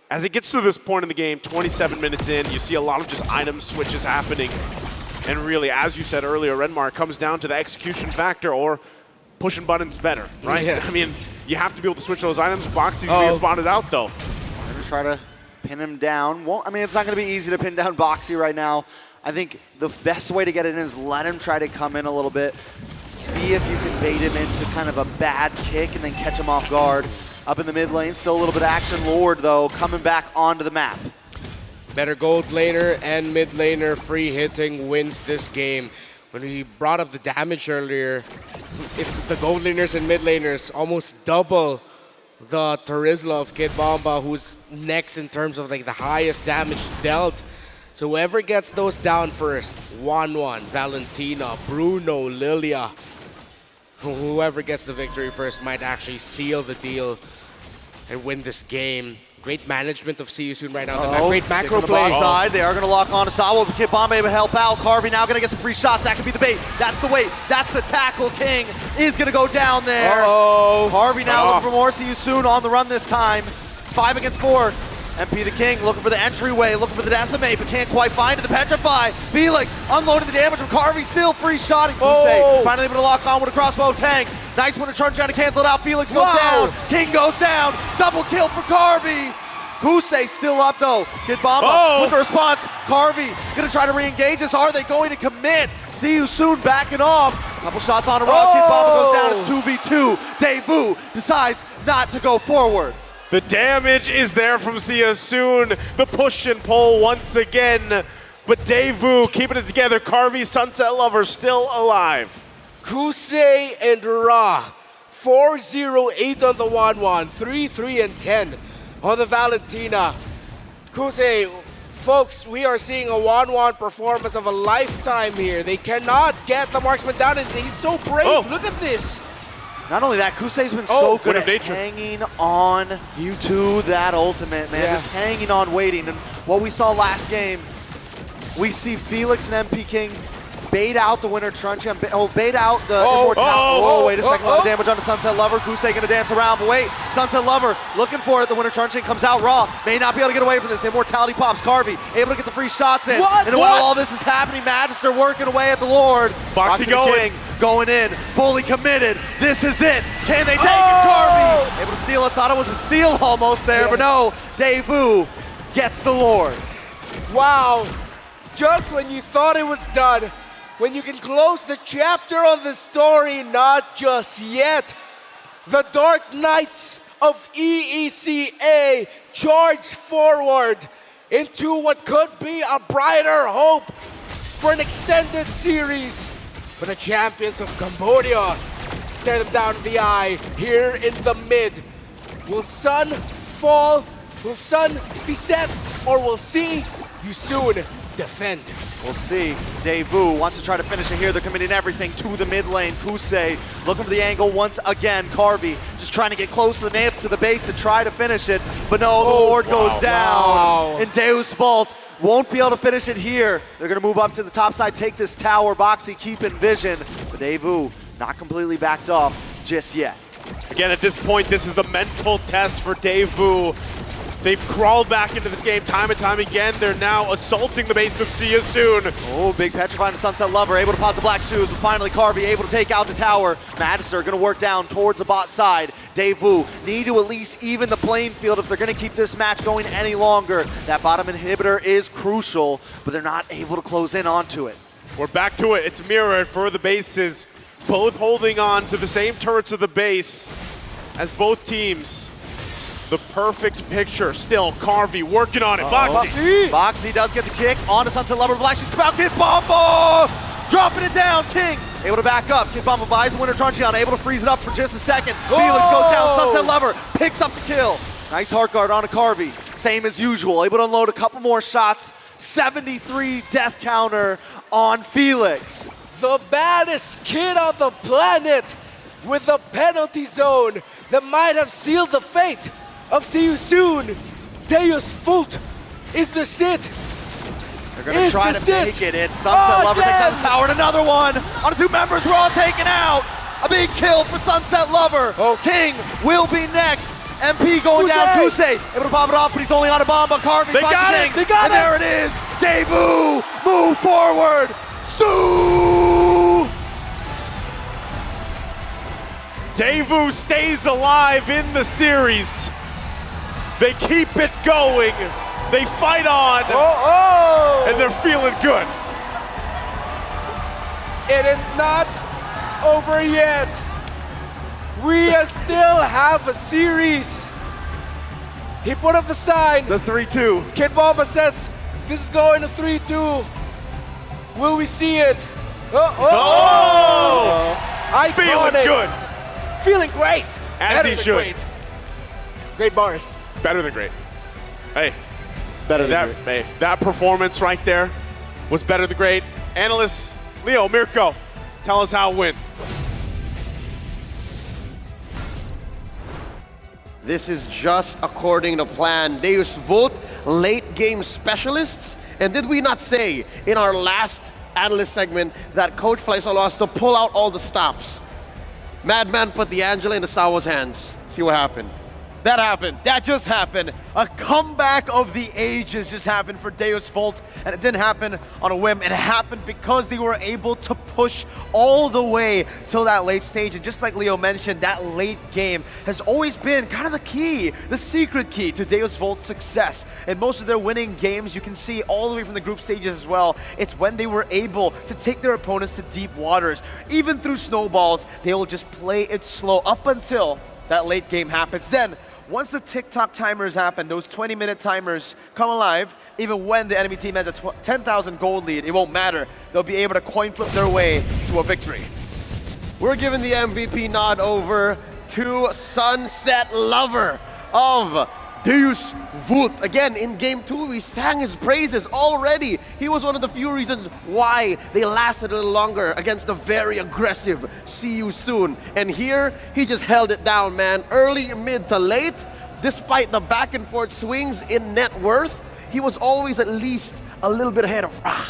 As it gets to this point in the game, 27 minutes in, you see a lot of just item switches happening. And really, as you said earlier, Redmar, comes down to the execution factor or pushing buttons better, right? Yeah. I mean, you have to be able to switch those items. Boxy's being spotted out, though. We're going to try to pin him down. Well, I mean, it's not going to be easy to pin down Boxy right now. I think the best way to get it in is let him try to come in a little bit, see if you can bait him into kind of a bad kick and then catch him off guard. up in the mid lane. Still a little bit of action. Lord, though, coming back onto the map. Better gold laner and mid laner free hitting wins this game. When we brought up the damage earlier, it's the gold laners and mid laners almost double the Terizla of Kid Bomba, who's next in terms of like the highest damage dealt. So whoever gets those down first, 1-1, Valentina, Bruno, Lilia, whoever gets the victory first might actually seal the deal and win this game. Great management of See You Soon right now. Great macro play. Side. They are going to lock on to Sawa. Kid Bomba able to help out. Carvey now going to get some free shots. That could be the bait. That's the wait. That's the tackle. King is going to go down there. Carvey now looking for more. See You Soon on the run this time. It's 5 against 4. MP the King looking for the entryway, looking for the decimate, but can't quite find it. The Petrify. Felix unloading the damage from Carvey. Still free shotting. Kusei finally able to lock on with a crossbow tank. Nice one to Chun trying to cancel it out. Felix goes down. King goes down. Double kill for Carvey. Kusei still up though. Kid Bomba with the response. Carvey gonna try to re-engage us. Are they going to commit? See You Soon backing off. Couple shots on a rock. Kid Bomba goes down. It's 2v2. Daewoo decides not to go forward. The damage is there from See You Soon. The push and pull once again. But Daewoo keeping it together. Carvey, Sunset Lover still alive. Kusei and Ra. 4-0-8 on the 1-1. 3-3 and 10 on the Valentina. Kusei, folks, we are seeing a 1-1 performance of a lifetime here. They cannot get the marksman down, and he's so brave. Look at this. Not only that, Kusei's been so good at hanging on to that ultimate, man. Just hanging on, waiting. And what we saw last game, we see Felix and MP King bait out the Winter Truncheon, bait out the Immortality. Wait a second, a lot of damage onto Sunset Lover. Kusei gonna dance around, but wait, Sunset Lover looking for it. The Winter Truncheon comes out raw. May not be able to get away from this. Immortality pops. Carvey able to get the free shots in. And while all this is happening, Magister working away at the Lord. Boxy going. King going in, fully committed. This is it. Can they take it? Carvey able to steal it. Thought it was a steal almost there, but no. Daewoo gets the Lord. Wow. Just when you thought it was done, when you can close the chapter on the story, not just yet. The Dark Knights of EECA charge forward into what could be a brighter hope for an extended series. But the champions of Cambodia stare them down in the eye here in the mid. Will Sun fall? Will Sun be set? Or will See You Soon defend? We'll see. Daewoo wants to try to finish it here. They're committing everything to the mid lane. Kusei looking for the angle once again. Carvey just trying to get close enough to the base to try to finish it. But no, the Lord goes down. And Daewoo's fault. Won't be able to finish it here. They're going to move up to the top side, take this tower. Boxy keeping vision. But Daewoo not completely backed off just yet. Again, at this point, this is the mental test for Daewoo. They've crawled back into this game time and time again. They're now assaulting the base of See You Soon. Oh, big Petrify and Sunset Lover able to pop the black shoes, but finally Carvey able to take out the tower. Magister going to work down towards the bot side. Daewoo need to at least even the playing field if they're going to keep this match going any longer. That bottom inhibitor is crucial, but they're not able to close in onto it. We're back to it. It's mirrored for the bases. Both holding on to the same turrets of the base as both teams. The perfect picture. Still, Carvey working on it. Boxy. Boxy does get the kick onto Sunset Lover. Black Shoes come out. Kid Bomba dropping it down. King able to back up. Kid Bomba buys the Winter Truncheon. Able to freeze it up for just a second. Felix goes down. Sunset Lover picks up the kill. Nice heart guard onto Carvey. Same as usual. Able to unload a couple more shots. 73 death counter on Felix. The baddest kid on the planet with a penalty zone that might have sealed the fate of See You Soon. Deus Vult is the sit. They're going to try to make it. And Sunset Lover takes out the tower and another one. On the two members, we're all taken out. A big kill for Sunset Lover. King will be next. MP going down. Kusei able to pop it off, but he's only on a bomb. But Carvey finds the King. And there it is. Daewoo move forward. Sue! Daewoo stays alive in the series. They keep it going. They fight on. And they're feeling good. It is not over yet. We still have a series. He put up the sign. The 3-2. Kid Bomba says this is going to 3-2. Will we see it? I Feeling good. Feeling great. As he should. Great. Great bars. Better than great. Hey. Better than great. Hey, that performance right there was better than great. Analyst Leo, Mirko, tell us how it went. This is just according to plan. Deus Vult, late game specialists. And did we not say in our last analyst segment that Coach Fleisal has to pull out all the stops? Madman put the Angela in the Sawa's hands. See what happened. That happened. That just happened. A comeback of the ages just happened for Deus Vult, and it didn't happen on a whim. It happened because they were able to push all the way till that late stage. And just like Leo mentioned, that late game has always been kind of the key, the secret key to Deus Vult's success. In most of their winning games, you can see all the way from the group stages as well, it's when they were able to take their opponents to deep waters. Even through snowballs, they will just play it slow up until that late game happens. Then, once the tick-tock timers happen, those 20-minute timers come alive, even when the enemy team has a 10,000 gold lead, it won't matter. They'll be able to coin flip their way to a victory. We're giving the MVP nod over to Sunset Lover of Deus Vult. Again, in Game 2, we sang his praises already. He was one of the few reasons why they lasted a little longer against the very aggressive See You Soon. And here, he just held it down, man. Early, mid to late, despite the back and forth swings in net worth, he was always at least a little bit ahead of Ra.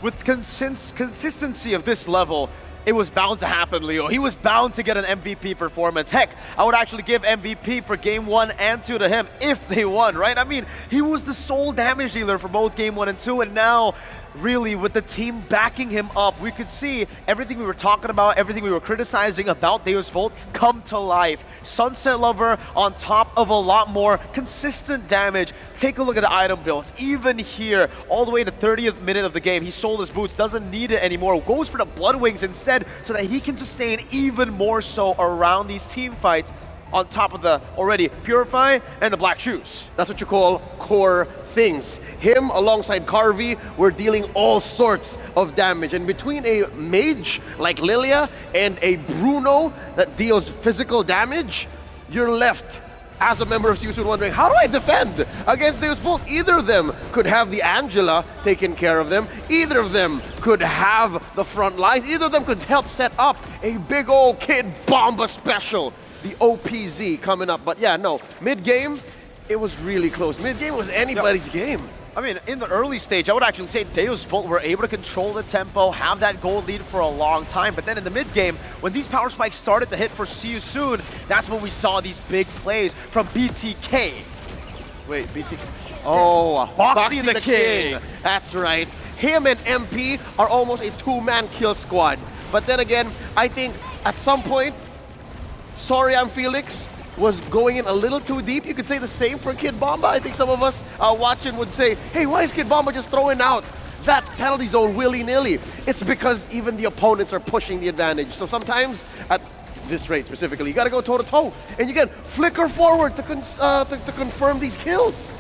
With consistency of this level, it was bound to happen, Leo. He was bound to get an MVP performance. Heck, I would actually give MVP for Game 1 and 2 to him if they won, right? I mean, he was the sole damage dealer for both Game 1 and 2, and now, really, with the team backing him up, we could see everything we were talking about, everything we were criticizing about Deus Vult come to life. Sunset Lover on top of a lot more consistent damage. Take a look at the item builds. Even here, all the way to the 30th minute of the game, he sold his boots, doesn't need it anymore, goes for the Blood Wings instead so that he can sustain even more so around these team fights on top of the already Purify and the Black Shoes. That's what you call core things. Him alongside Carvey were dealing all sorts of damage. And between a mage like Lilia and a Bruno that deals physical damage, you're left as a member of See You Soon wondering, how do I defend against Deus Vult? Either of them could have the Angela taking care of them. Either of them could have the front lines. Either of them could help set up a big old Kid Bomba special. The OPZ coming up. But yeah, no, mid-game, it was really close. Mid-game was anybody's game. I mean, in the early stage, I would actually say Deus Vult were able to control the tempo, have that gold lead for a long time. But then in the mid-game, when these power spikes started to hit for See You Soon, that's when we saw these big plays from BTK. Wait, BTK? Oh, Boxy the King. That's right. Him and MP are almost a two-man kill squad. But then again, I think at some point, Sorry I'm Felix was going in a little too deep. You could say the same for Kid Bomba. I think some of us watching would say, hey, why is Kid Bomba just throwing out that penalty zone willy-nilly? It's because even the opponents are pushing the advantage. So sometimes, at this rate specifically, you gotta go toe-to-toe. And you can flicker forward to confirm these kills.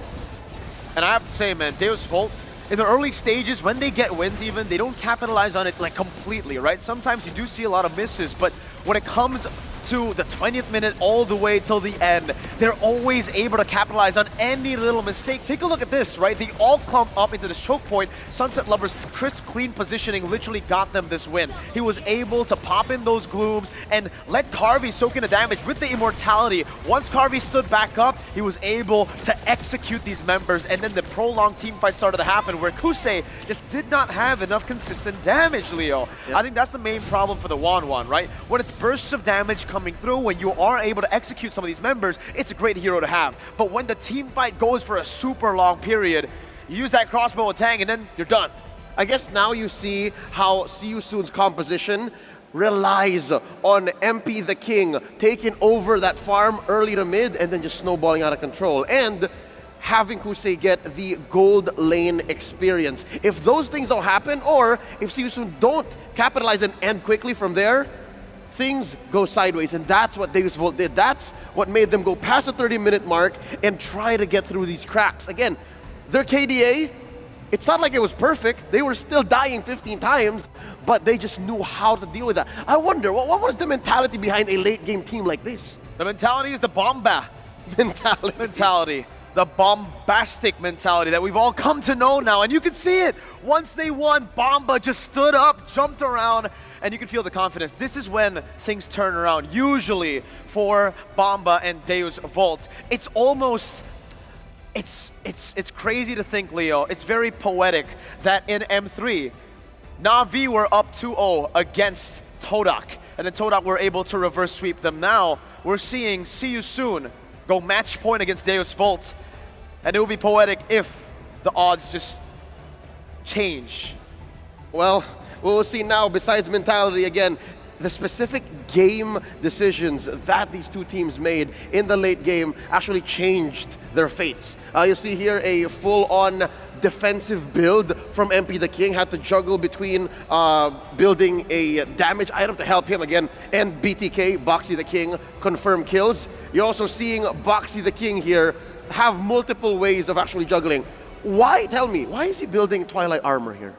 And I have to say, man, Deus Vult, in the early stages, when they get wins even, they don't capitalize on it like completely, right? Sometimes you do see a lot of misses, but when it comes to the 20th minute all the way till the end, they're always able to capitalize on any little mistake. Take a look at this, right? They all clump up into this choke point. Sunset Lover's crisp, clean positioning literally got them this win. He was able to pop in those glooms and let Carvey soak in the damage with the immortality. Once Carvey stood back up, he was able to execute these members, and then the prolonged team fight started to happen where Kusei just did not have enough consistent damage, Leo. Yep. I think that's the main problem for the Wan, right? When it's bursts of damage coming through, when you are able to execute some of these members, it's a great hero to have. But when the team fight goes for a super long period, you use that crossbow attack and then you're done. I guess now you see how See You Soon's composition relies on MP the King taking over that farm early to mid and then just snowballing out of control. And having Kusei get the gold lane experience. If those things don't happen, or if See You Soon don't capitalize and end quickly from there, things go sideways, and that's what Deus Vult did. That's what made them go past the 30-minute mark and try to get through these cracks. Again, their KDA, it's not like it was perfect. They were still dying 15 times, but they just knew how to deal with that. I wonder, what was the mentality behind a late-game team like this? The mentality is the Bomba mentality. The bombastic mentality that we've all come to know now. And you can see it. Once they won, Bomba just stood up, jumped around, and you can feel the confidence. This is when things turn around. Usually for Bomba and Deus Vult, it's almost, it's crazy to think, Leo. It's very poetic that in M3, Na'Vi were up 2-0 against Todak. And then Todak were able to reverse sweep them. Now we're seeing See You Soon go match point against Deus Vult. And it would be poetic if the odds just change. Well, we'll see now, besides mentality, again, the specific game decisions that these two teams made in the late game actually changed their fates. You see here a full-on defensive build from MP the King, had to juggle between building a damage item to help him again, and BTK, Boxy the King, confirm kills. You're also seeing Boxy the King here have multiple ways of actually juggling. Why, tell me, why is he building Twilight Armor here?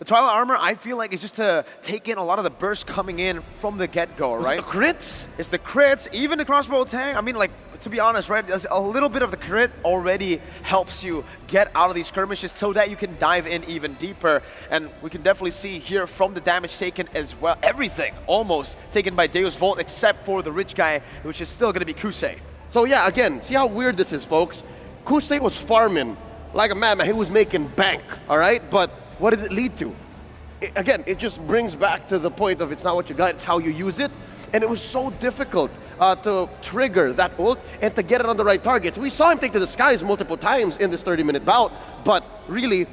The Twilight Armor, I feel like, is just to take in a lot of the burst coming in from the get-go, right? The crits? It's the crits, even the crossbow tang. I mean, like, to be honest, right, a little bit of the crit already helps you get out of these skirmishes so that you can dive in even deeper. And we can definitely see here from the damage taken as well, everything almost taken by Deus Vult except for the rich guy, which is still going to be Kusei. So yeah, again, see how weird this is, folks. Kusei was farming like a madman. He was making bank, all right? But what did it lead to? Again, it just brings back to the point of it's not what you got, it's how you use it. And it was so difficult to trigger that ult and to get it on the right targets. We saw him take to the skies multiple times in this 30-minute bout, but really,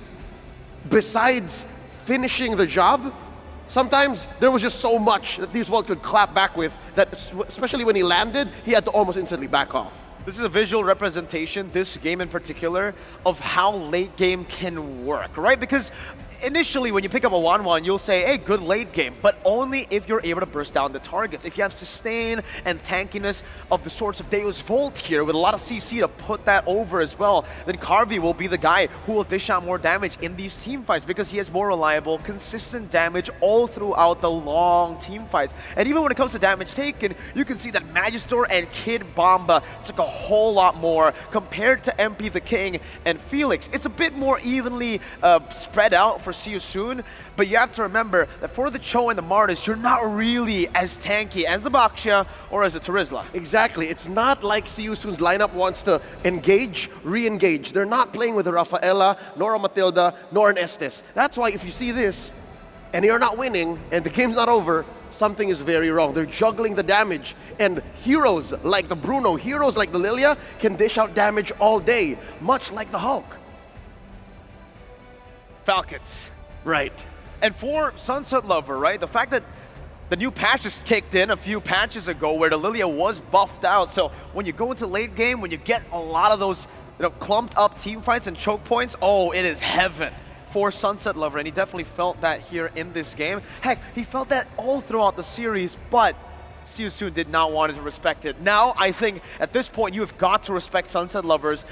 besides finishing the job, sometimes there was just so much that Deus Vult could clap back with that, especially when he landed, he had to almost instantly back off. This is a visual representation, this game in particular, of how late game can work, right? Because initially when you pick up a 1-1, you'll say, hey, good late game, but only if you're able to burst down the targets. If you have sustain and tankiness of the sorts of Deus Vult here, with a lot of CC to put that over as well, then Carvey will be the guy who will dish out more damage in these team fights because he has more reliable, consistent damage all throughout the long team fights. And even when it comes to damage taken, you can see that Magister and Kid Bomba took a whole lot more compared to MP the King and Felix. It's a bit more evenly spread out for See You Soon, but you have to remember that for the Cho and the Martis, you're not really as tanky as the Baxia or as the Terizla. Exactly. It's not like See You Soon's lineup wants to engage, re-engage. They're not playing with a Rafaela, nor a Matilda, nor an Estes. That's why if you see this, and you're not winning, and the game's not over, something is very wrong. They're juggling the damage. And heroes like the Bruno, heroes like the Lilia can dish out damage all day, much like the Hulk. Falcons. Right. And for Sunset Lover, right, the fact that the new patch just kicked in a few patches ago where the Lilia was buffed out. So when you go into late game, when you get a lot of those clumped up team fights and choke points, oh, it is heaven for Sunset Lover, and he definitely felt that here in this game. Heck, he felt that all throughout the series, but See You Soon did not want to respect it. Now, I think at this point, you have got to respect Sunset Lover's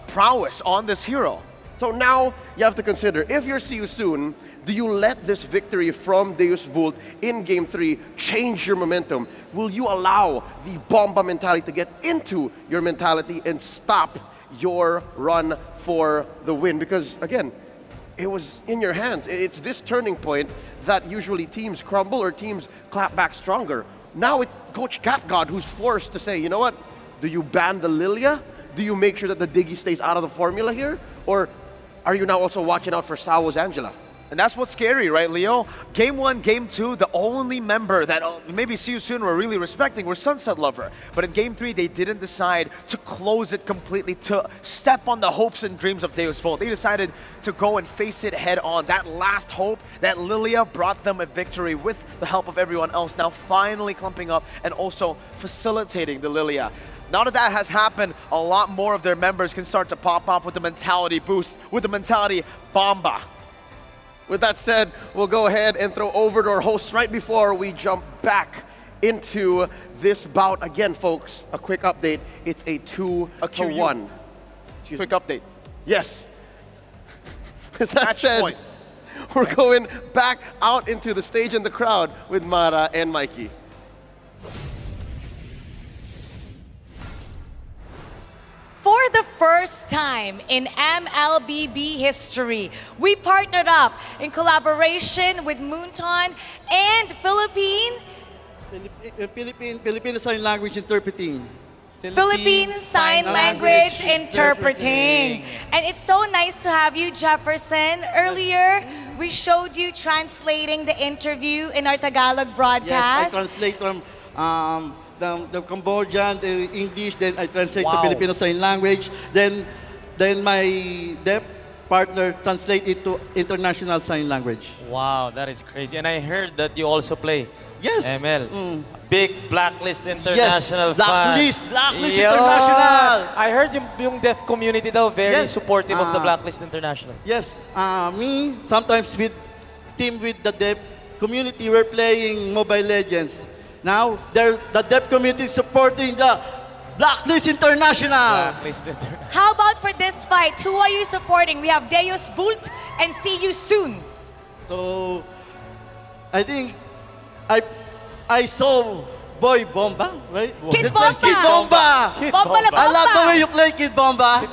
prowess on this hero. So now, you have to consider, if you're See You Soon, do you let this victory from Deus Vult in Game 3 change your momentum? Will you allow the Bomba mentality to get into your mentality and stop your run for the win? Because, again, it was in your hands. It's this turning point that usually teams crumble or teams clap back stronger. Now it's Coach CatGod who's forced to say, you know what? Do you ban the Lilia? Do you make sure that the Diggy stays out of the formula here? Or are you now also watching out for Sawo's Angela? And that's what's scary, right, Leo? Game 1, Game 2, the only member that maybe See You Soon were really respecting were Sunset Lover. But in Game 3, they didn't decide to close it completely, to step on the hopes and dreams of Deus Vult. They decided to go and face it head on. That last hope, that Lilia brought them a victory with the help of everyone else, now finally clumping up and also facilitating the Lilia. Now that that has happened, a lot more of their members can start to pop off with the mentality boost, with the mentality Bomba. With that said, we'll go ahead and throw over to our hosts right before we jump back into this bout. Again, folks, a quick update. It's a 2-1. Quick update. Yes. With that said, point. we're going back out into the stage and the crowd with Mara and Mikey. For the first time in MLBB history, we partnered up in collaboration with Moonton and Philippine Sign Language Interpreting. Philippine Sign Language Interpreting. And it's so nice to have you, Jefferson. Earlier, we showed you translating the interview in our Tagalog Yes, I broadcast. translate from the Cambodian, the English, then I translate Wow. the Filipino Sign Language. Then my deaf partner translate it to International Sign Language. Wow, that is crazy. And I heard that you also play Yes. ML. Big Blacklist International Blacklist, fan. Blacklist Yeah. International. I heard yung deaf community daw very Yes. supportive of the Blacklist International. Yes, me sometimes with team with the deaf community, we're playing Mobile Legends. Now, the deaf community is supporting the Blacklist International. Blacklist International. How about for this fight? Who are you supporting? We have Deus Vult and See You Soon. So, I think I saw Boy Bomba, right? Kid Bomba. Kid Bomba. Bomba la I love the Bomba. way you play Kid Bomba.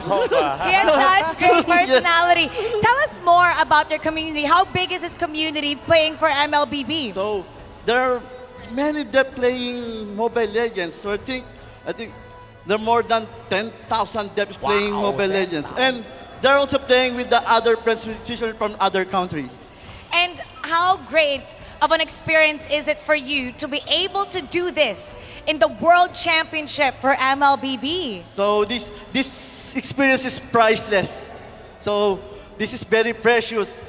He has such great personality. Tell us more about your community. How big is this community playing for MLBB? So, there are many deaf playing Mobile Legends. So I think there are more than 10,000 devs playing Mobile Legends. And they're also playing with the other friends from other country. And how great of an experience is it for you to be able to do this in the World Championship for MLBB? So this experience is priceless. So this is very precious.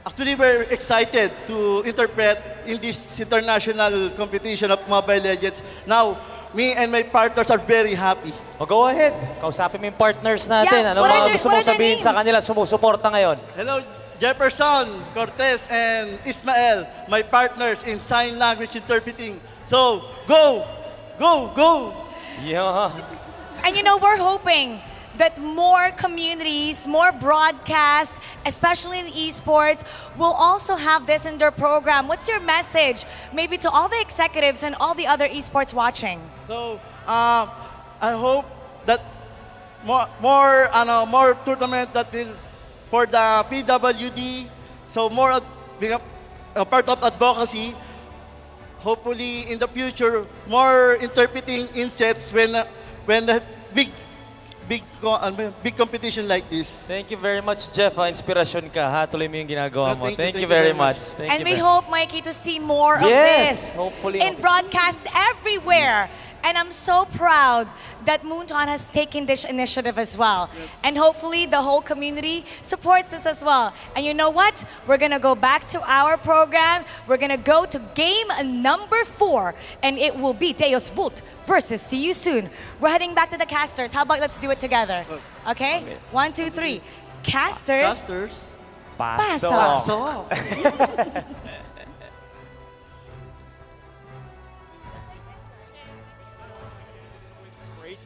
Actually, we're excited to interpret in this international competition of Mobile Legends. Now, me and my partners are very happy. Oh, go ahead. Kausapin mo yung partners natin. Yeah, Ano what are mga their- gusto what mong are their sabihin sa names? kanila sumusuporta ngayon? Hello, Jefferson, Cortez, and Ismael, my partners in sign language interpreting. So, go, go, go. Yeah. And you know, we're hoping that more communities, more broadcasts, especially in esports, will also have this in their program. What's your message, maybe to all the executives and all the other esports watching? So, I hope that more tournament that will for the PWD. So more being a part of advocacy. Hopefully, in the future, more interpreting insets when the big competition like this. Thank you very much, Jeff. Inspirasyon ka, ha? Tuloy mo yung ginagawa mo. Thank you, Thank you thank you very very much. much. Thank And you we very- hope, Mikey, to see more of Yes, this hopefully. in broadcasts everywhere. And I'm so proud that Moonton has taken this initiative as well. And hopefully the whole community supports this as well. And you know what? We're gonna go back to our program. We're gonna go to game number 4, and it will be Deus Vult versus See You Soon. We're heading back to the casters. How about let's do it together? Okay? 1, 2, 3. Casters. Casters. Paso. Paso.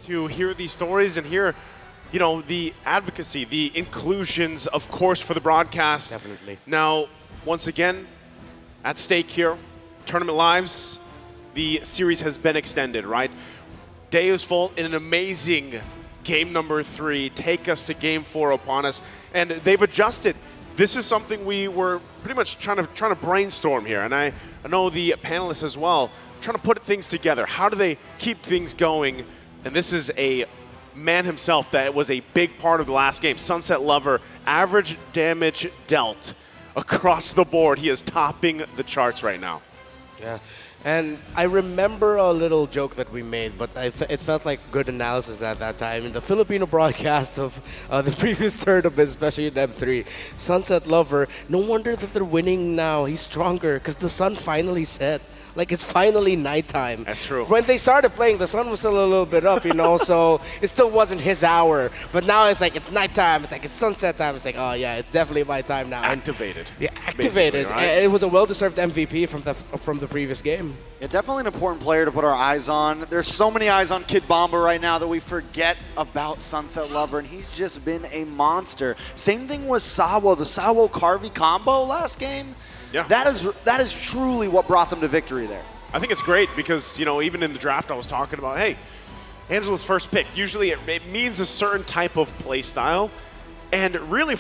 To hear these stories and hear, you know, the advocacy, the inclusions, of course, for the broadcast. Definitely. Now, once again, at stake here, Tournament Lives, the series has been extended, right? Deus Vult in an amazing game number 3, take us to game 4 upon us, and they've adjusted. This is something we were pretty much trying to brainstorm here, and I know the panelists as well, trying to put things together. How do they keep things going? And this is a man himself that was a big part of the last game. Sunset Lover, average damage dealt across the board. He is topping the charts right now. Yeah, and I remember a little joke that we made, but it felt like good analysis at that time. In the Filipino broadcast of the previous tournament, especially in M3, Sunset Lover, no wonder that they're winning now. He's stronger because the sun finally set. like it's finally nighttime. That's true. When they started playing, the sun was still a little bit up, so it still wasn't his hour. But now it's like it's nighttime. It's like it's sunset time. It's like, oh yeah, it's definitely my time now. Activated. Yeah, activated. Right? It was a well-deserved MVP from the previous game. Yeah, definitely an important player to put our eyes on. There's so many eyes on Kid Bomba right now that we forget about Sunset Lover, and he's just been a monster. Same thing with Sawo, the Sawo-Carvey combo last game. Yeah. That is truly what brought them to victory there. I think it's great because, even in the draft I was talking about, hey, Angela's first pick, usually it means a certain type of play style. And really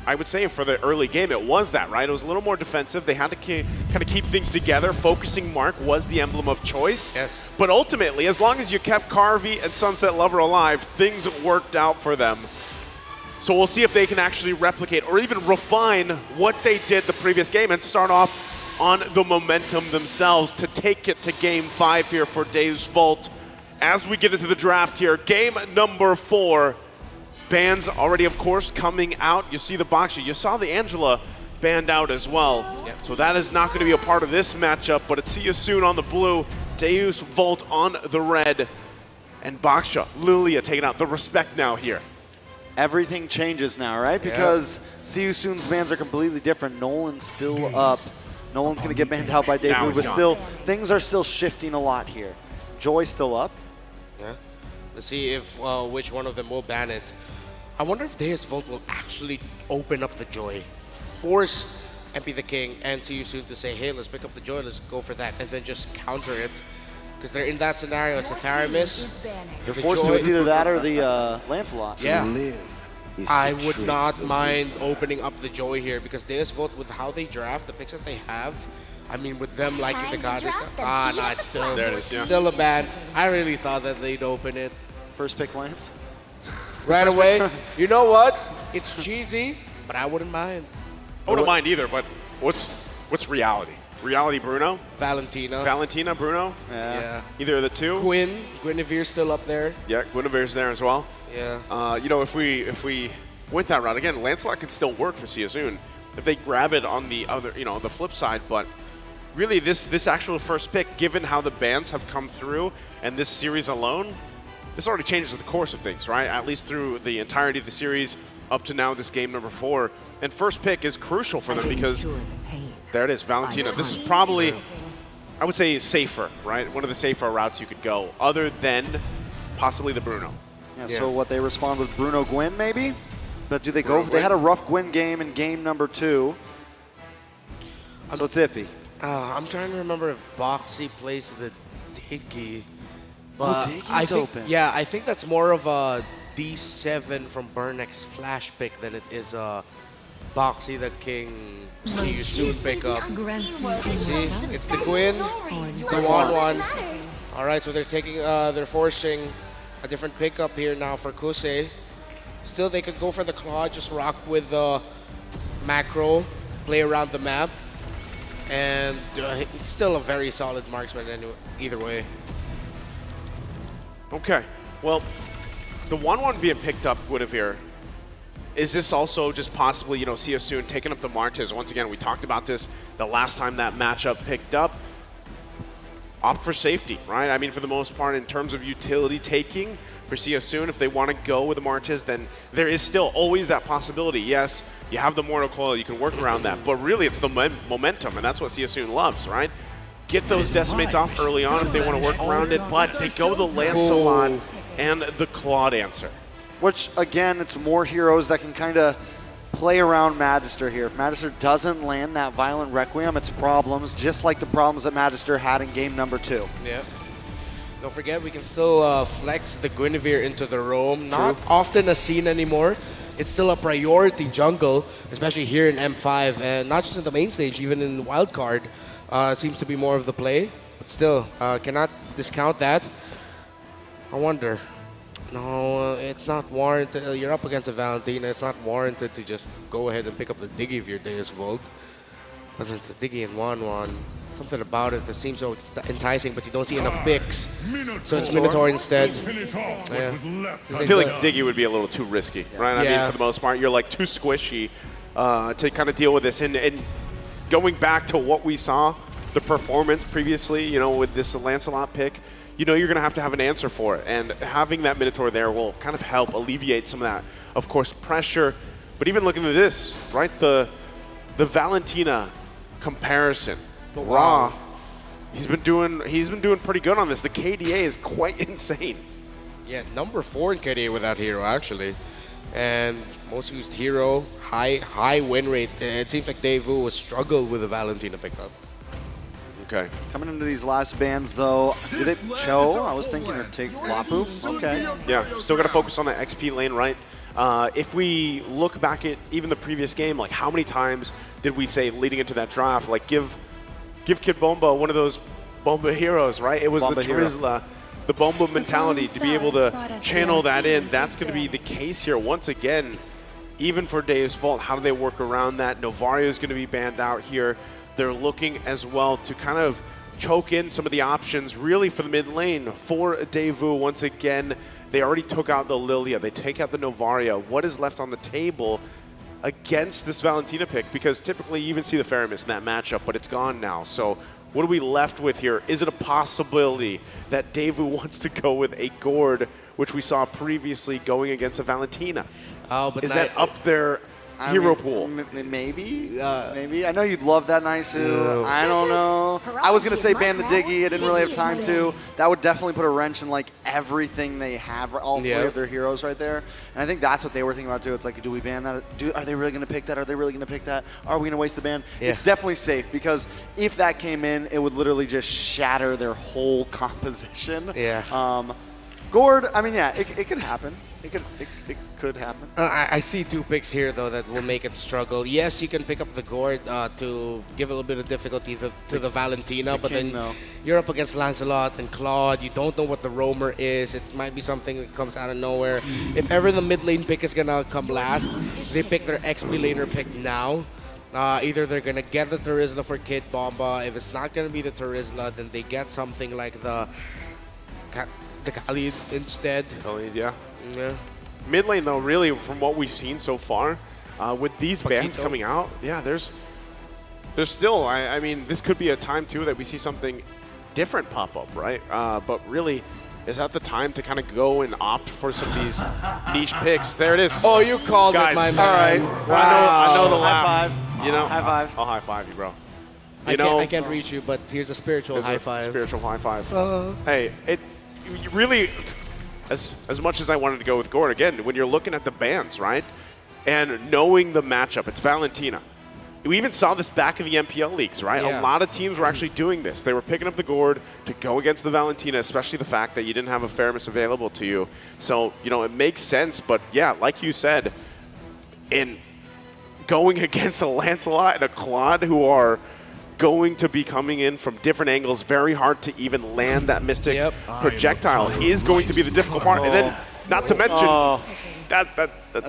I would say for the early game, it was that, right? It was a little more defensive. They had to kind of keep things together. Focusing Mark was the emblem of choice. Yes. But ultimately, as long as you kept Carvey and Sunset Lover alive, things worked out for them. So we'll see if they can actually replicate or even refine what they did the previous game and start off on the momentum themselves to take it to Game 5 here for Dave's Vault. As we get into the draft here, game number 4. Bans already, of course, coming out. You see the Boxer. You saw the Angela banned out as well. Yep. So that is not going to be a part of this matchup, but it's See You Soon on the blue, Deus Vault on the red, and Baksha, Lilia taking out the respect now here. Everything changes now, right? Because See You Soon's bans are completely different. Nolan's still up. Nolan's going to get banned out by Dave Wu, but still, things are still shifting a lot here. Joy's still up. Yeah. Let's see if which one of them will ban it. I wonder if Deus Vault will actually open up the Joy, force MP the King and See You Soon to say, hey, let's pick up the Joy, let's go for that, and then just counter it. Because they're in that scenario, it's a Theramis. They're forced to. It's either that or the Lancelot. Yeah. I would not mind opening up the Joy here because Deus Vault, with how they draft, the picks that they have, I mean, with them liking the card, no, it's still, there it is, yeah. Still a ban. I really thought that they'd open it. First pick Lance. Right away. You know what? It's cheesy, but I wouldn't mind. I wouldn't mind either, but what's reality? Reality Bruno? Valentina, Bruno? Yeah. Either of the two? Guinevere's still up there. Yeah, Guinevere's there as well. Yeah. If we went that route, again, Lancelot could still work for See You Soon if they grab it on the other, the flip side, but really this actual first pick, given how the bans have come through and this series alone, this already changes the course of things, right? At least through the entirety of the series up to now, this game number 4. And first pick is crucial for them because there it is, Valentina. This is probably, I would say, safer, right? One of the safer routes you could go, other than possibly the Bruno. Yeah, so what they respond with Bruno Gwyn maybe? But do they go? They had a rough Gwyn game in game number 2. So it's iffy. I'm trying to remember if Boxy plays the Diggy. But Diggy's open. Yeah, I think that's more of a D7 from Burnex's flash pick than it is a Boxy the King See You Soon pickup. See, it's the Gwyn, it's the 1-1. All right, so they're forcing a different pickup here now for Kusei. Still, they could go for the Claw, just rock with macro, play around the map, and it's still a very solid marksman either way. Okay, well, the 1-1 being picked up, Guinevere, is this also just possibly, See You Soon taking up the Martes? Once again, we talked about this the last time that matchup picked up. Opt for safety, right? I mean, for the most part, in terms of utility taking for See You Soon, if they want to go with the Martes, then there is still always that possibility. Yes, you have the Mortal Coil, you can work around that, but really it's the momentum, and that's what See You Soon loves, right? Get those Decimates off early on if they want to work around it, but they go the Lancelot and the Claw Dancer. Which, again, it's more heroes that can kind of play around Magister here. If Magister doesn't land that Violent Requiem, it's problems, just like the problems that Magister had in game number 2. Yeah. Don't forget, we can still flex the Guinevere into the roam. Not often a scene anymore. It's still a priority jungle, especially here in M5, and not just in the main stage, even in wildcard. It seems to be more of the play, but still, cannot discount that. I wonder. No, it's not warranted. You're up against a Valentina. It's not warranted to just go ahead and pick up the Diggy if you're Deus Vault. But it's a Diggy in 1-1. Something about it that seems so enticing, but you don't see enough picks. So it's Minotaur instead. Yeah. I feel like Diggy would be a little too risky, right? I mean, for the most part, you're like too squishy to kind of deal with this. And going back to what we saw the performance previously, you know, with this Lancelot pick, you know you're going to have an answer for it. And having that Minotaur there will kind of help alleviate some of that, of course, pressure. But even looking at this, right, the Valentina comparison, Raw, he's been doing pretty good on this. The KDA is quite insane. Yeah, number 4 in KDA with that hero, actually. And most used hero, high win rate. It seems like Daewoo has struggled with the Valentina pickup. Okay. Coming into these last bands, though, did it Cho? I was thinking it'd take Lapu. Okay. Yeah, still got to focus on that XP lane, right? If we look back at even the previous game, like how many times did we say leading into that draft, like give Kid Bomba one of those Bomba heroes, right? It was Bomba the Trizla, the Bomba mentality, to be able to channel that in. That's going to be the case here once again. Even for Deus Vault, how do they work around that? Novario is going to be banned out here. They're looking as well to kind of choke in some of the options really for the mid lane. For Daewoo, once again, they already took out the Lilia. They take out the Novaria. What is left on the table against this Valentina pick? Because typically you even see the Faramis in that matchup, but it's gone now. So what are we left with here? Is it a possibility that Daewoo wants to go with a Gord, which we saw previously going against a Valentina? Oh, but is that up their hero pool? Maybe. Maybe. I know you'd love that Naisu. I don't know. I was going to say ban the Diggy. I didn't really have time to. That would definitely put a wrench in like everything they have, all 3 of their heroes right there. And I think that's what they were thinking about too. It's like, do we ban that? Are they really going to pick that? Are they really going to pick that? Are we going to waste the ban? Yeah. It's definitely safe because if that came in, it would literally just shatter their whole composition. Yeah. Gord, I mean, yeah, it could happen. It could happen. I see 2 picks here, though, that will make it struggle. Yes, you can pick up the Gord to give a little bit of difficulty to the Valentina, but then you're up against Lancelot and Claude. You don't know what the roamer is. It might be something that comes out of nowhere. If ever the mid lane pick is going to come last, they pick their XP laner pick now. Either they're going to get the Trizla for Kid Bomba. If it's not going to be the Trizla, then they get something like the Khalid instead. Khalid, yeah. Yeah. Mid lane, though, really, from what we've seen so far, with these bans coming out, yeah, there's still, I mean, this could be a time, too, that we see something different pop up, right? But really, is that the time to kind of go and opt for some of these niche picks? There it is. Oh, you called Guys, it, my man. All right. I know the laugh. High five. You know, high five. I'll high five you, bro. I can't reach you, but here's a spiritual high five. Spiritual high five. Hey, you really, as much as I wanted to go with Gord, again, when you're looking at the bans, right, and knowing the matchup, it's Valentina. We even saw this back in the MPL leagues, right? Yeah. A lot of teams were actually doing this. They were picking up the Gord to go against the Valentina, especially the fact that you didn't have a Faramis available to you. So, you know, it makes sense. But, yeah, like you said, in going against a Lancelot and a Claude who are going to be coming in from different angles, very hard to even land that Mystic projectile is going to be the difficult part. And then, not to mention,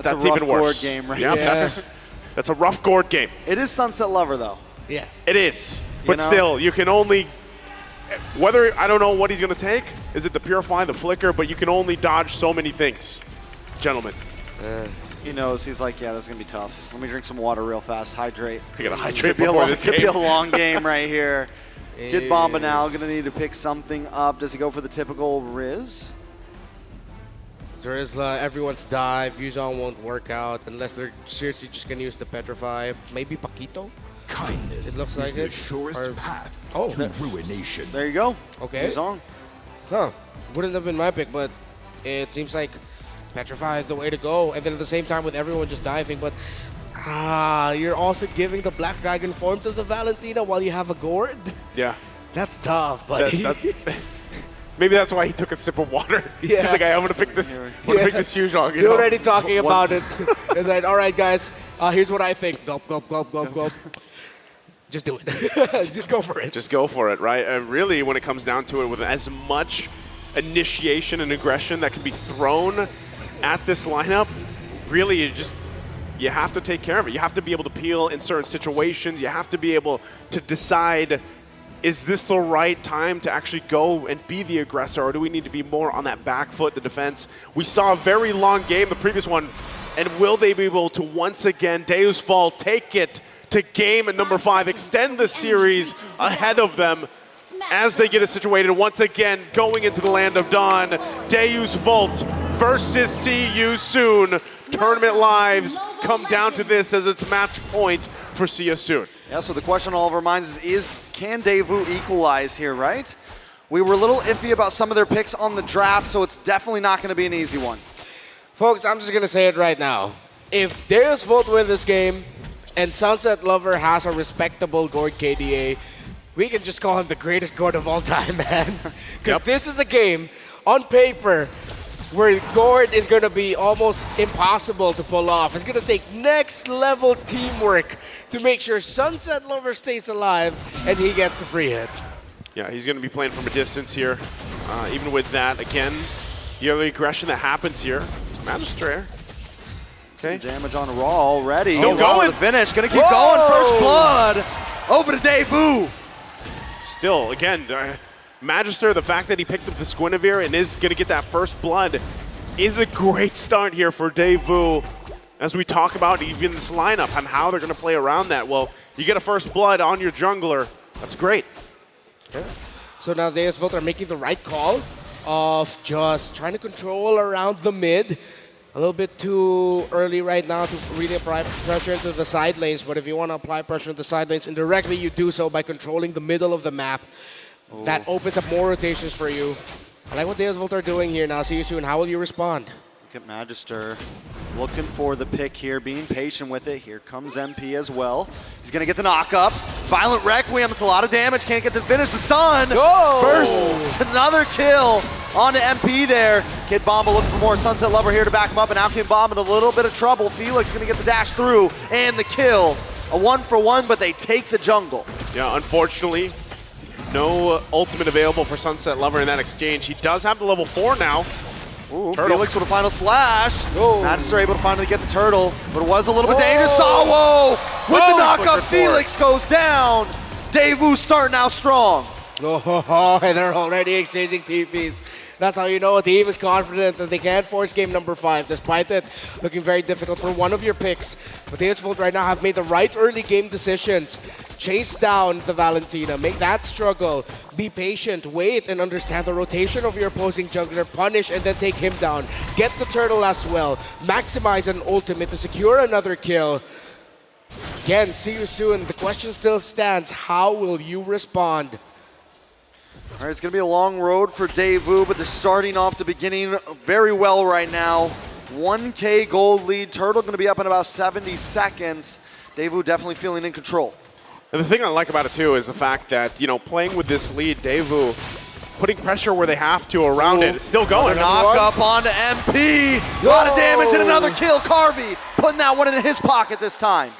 that's even worse. Gord game right yep, there. That's a rough Gord game. It is Sunset Lover, though. Yeah. It is. But know? still, you can only, whether, I don't know what he's going to take. Is it the Purify, the Flicker? But you can only dodge so many things, gentlemen. He knows. He's like, yeah, this is going to be tough. Let me drink some water real fast. Hydrate. You got to hydrate before this game. Could be a long game right here. Kid Bomba now going to need to pick something up. Does he go for the typical Riz? Trizla, everyone's dive. Yuzon won't work out unless they're seriously just going to use the Petrify. Maybe Paquito? Kindness it looks like the it. surest path to ruination. There you go. Okay. Yuzon. Huh. Wouldn't have been my pick, but it seems like Petrify is the way to go. And then at the same time with everyone just diving, but you're also giving the Black Dragon form to the Valentina while you have a Gord? Yeah. That's tough, buddy. Maybe that's why he took a sip of water. Yeah. He's like, hey, I'm going to pick this. I'm going to pick this Yuzhong. You're already talking about it. It's like, all right, guys, here's what I think. Gulp, gulp, gulp, gulp, gulp. Just do it. Just go for it. Just go for it, right? Really, when it comes down to it, with as much initiation and aggression that can be thrown at this lineup, really, you have to take care of it. You have to be able to peel in certain situations. You have to be able to decide, is this the right time to actually go and be the aggressor, or do we need to be more on that back foot, the defense? We saw a very long game, the previous one, and will they be able to once again, Deus Vault, take it to game at number 5, extend the series ahead of them as they get it situated. Once again, going into the land of Dawn, Deus Volt versus See You Soon. Tournament lives come down to this as its match point for See You Soon. Yeah, so the question on all of our minds is can Daewoo equalize here, right? We were a little iffy about some of their picks on the draft, so it's definitely not going to be an easy one. Folks, I'm just going to say it right now. If Deus Volt win this game and Sunset Lover has a respectable Gord KDA, we can just call him the greatest Gord of all time, man. Because this is a game, on paper, where Gord is going to be almost impossible to pull off. It's going to take next level teamwork to make sure Sunset Lover stays alive and he gets the free hit. Yeah, he's going to be playing from a distance here. Even with that, again, the other aggression that happens here. Magister. Okay. Some damage on Raw already. Still Raw going. with the finish. Going to keep going. First blood. Over to Daewoo. Still, again, Magister, the fact that he picked up the Guinevere and is going to get that first blood is a great start here for Daewoo. As we talk about even this lineup and how they're going to play around that. Well, you get a first blood on your jungler. That's great. Yeah. So now Deus Volt are making the right call of just trying to control around the mid. A little bit too early right now to really apply pressure into the side lanes, but if you want to apply pressure into the side lanes indirectly, you do so by controlling the middle of the map. Ooh. That opens up more rotations for you. I like what Deus Volt are doing here now. See you soon. How will you respond? Look at Magister looking for the pick here, being patient with it. Here comes MP as well. He's going to get the knock up. Violent Requiem, it's a lot of damage. Can't get to finish the stun. Go! First, another kill onto MP there. Kid Bomba looking for more. Sunset Lover here to back him up, and now Kid Bomba in a little bit of trouble. Felix going to get the dash through and the kill. A 1-for-1, but they take the jungle. Yeah, unfortunately, no ultimate available for Sunset Lover in that exchange. He does have the level 4 now. Ooh, Felix with a final slash. Magister able to finally get the turtle, but it was a little bit dangerous. Sawo with the knockup. Felix goes down. Daewoo starting out strong. Oh, and they're already exchanging TPs. That's how you know a team is confident that they can force game number 5, despite it looking very difficult for one of your picks. But Deus Volt right now have made the right early game decisions. Chase down the Valentina, make that struggle. Be patient, wait, and understand the rotation of your opposing jungler. Punish and then take him down. Get the turtle as well. Maximize an ultimate to secure another kill. Again, see you soon. The question still stands. How will you respond? All right, it's going to be a long road for Daewoo, but they're starting off the beginning very well right now. 1K gold lead. Turtle going to be up in about 70 seconds. Daewoo definitely feeling in control. And the thing I like about it, too, is the fact that, you know, playing with this lead, Daewoo putting pressure where they have to around it. It's still going. Knock up onto MP. A lot of damage and another kill. Carvey putting that one in his pocket this time.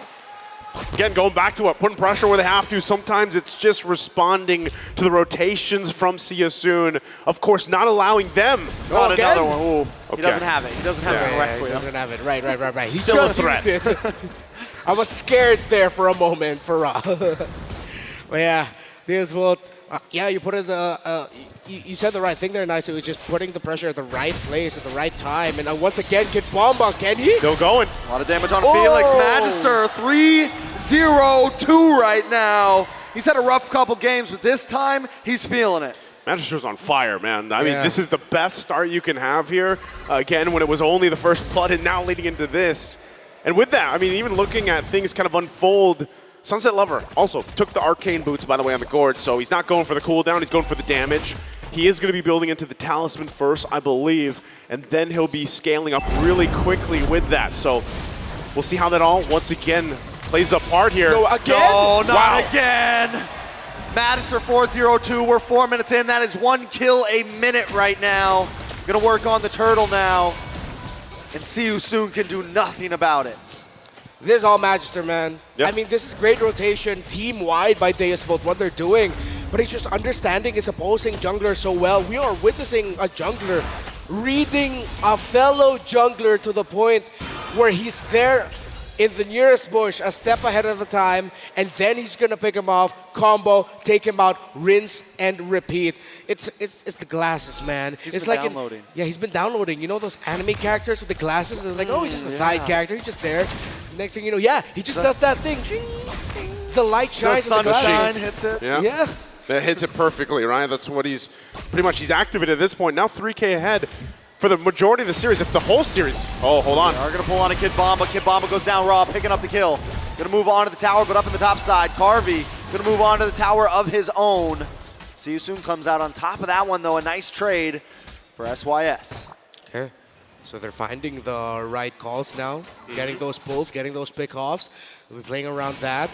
Again, going back to it, putting pressure where they have to. Sometimes it's just responding to the rotations from See You Soon. Of course, not allowing them. Not again? another one. Ooh. Okay. He doesn't have it. He doesn't have it correctly. He doesn't have it. Right. He's still a just threat. used it. I was scared there for a moment for Ra. But yeah, Deus Volt. Yeah, you put it you said the right thing there, nice. It was just putting the pressure at the right place at the right time. And once again, Kid Bomba, can he? Still going. A lot of damage on Felix. Magister 3-0-2 right now. He's had a rough couple games, but this time he's feeling it. Magister's on fire, man. I mean, this is the best start you can have here. Again, when it was only the first blood and now leading into this. And with that, I mean, even looking at things kind of unfold, Sunset Lover also took the arcane boots, by the way, on the gourd, so he's not going for the cooldown, he's going for the damage. He is going to be building into the talisman first, I believe, and then he'll be scaling up really quickly with that. So we'll see how that all, once again, plays a part here. No, again? No, not again. Magister 4-0-2, we're 4 minutes in. That is 1 kill a minute right now. Gonna work on the turtle now. And See You Soon can do nothing about it. This is all Magister, man. Yep. I mean, this is great rotation team-wide by Deus Volt, what they're doing. But he's just understanding his opposing jungler so well. We are witnessing a jungler reading a fellow jungler to the point where he's there in the nearest bush, a step ahead of the time, and then he's gonna pick him off, combo, take him out, rinse and repeat. It's the glasses, man. He's it's been like downloading. yeah, he's been downloading. You know those anime characters with the glasses? It's like, oh, he's just a side character. He's just there. Next thing you know, yeah, he just does that thing. The light shines. The glass. sunshine hits it. Yeah. That hits it perfectly, right? That's what he's pretty much he's activated at this point. Now 3K ahead for the majority of the series, if the whole series. Oh, hold on. They are going to pull on a Kid Bomba. Kid Bomba goes down raw, picking up the kill. Going to move on to the tower, but up in the top side. Carvey going to move on to the tower of his own. See You Soon comes out on top of that one, though. A nice trade for SYS. Okay. So they're finding the right calls now, getting those pulls, getting those pickoffs. They'll be playing around that.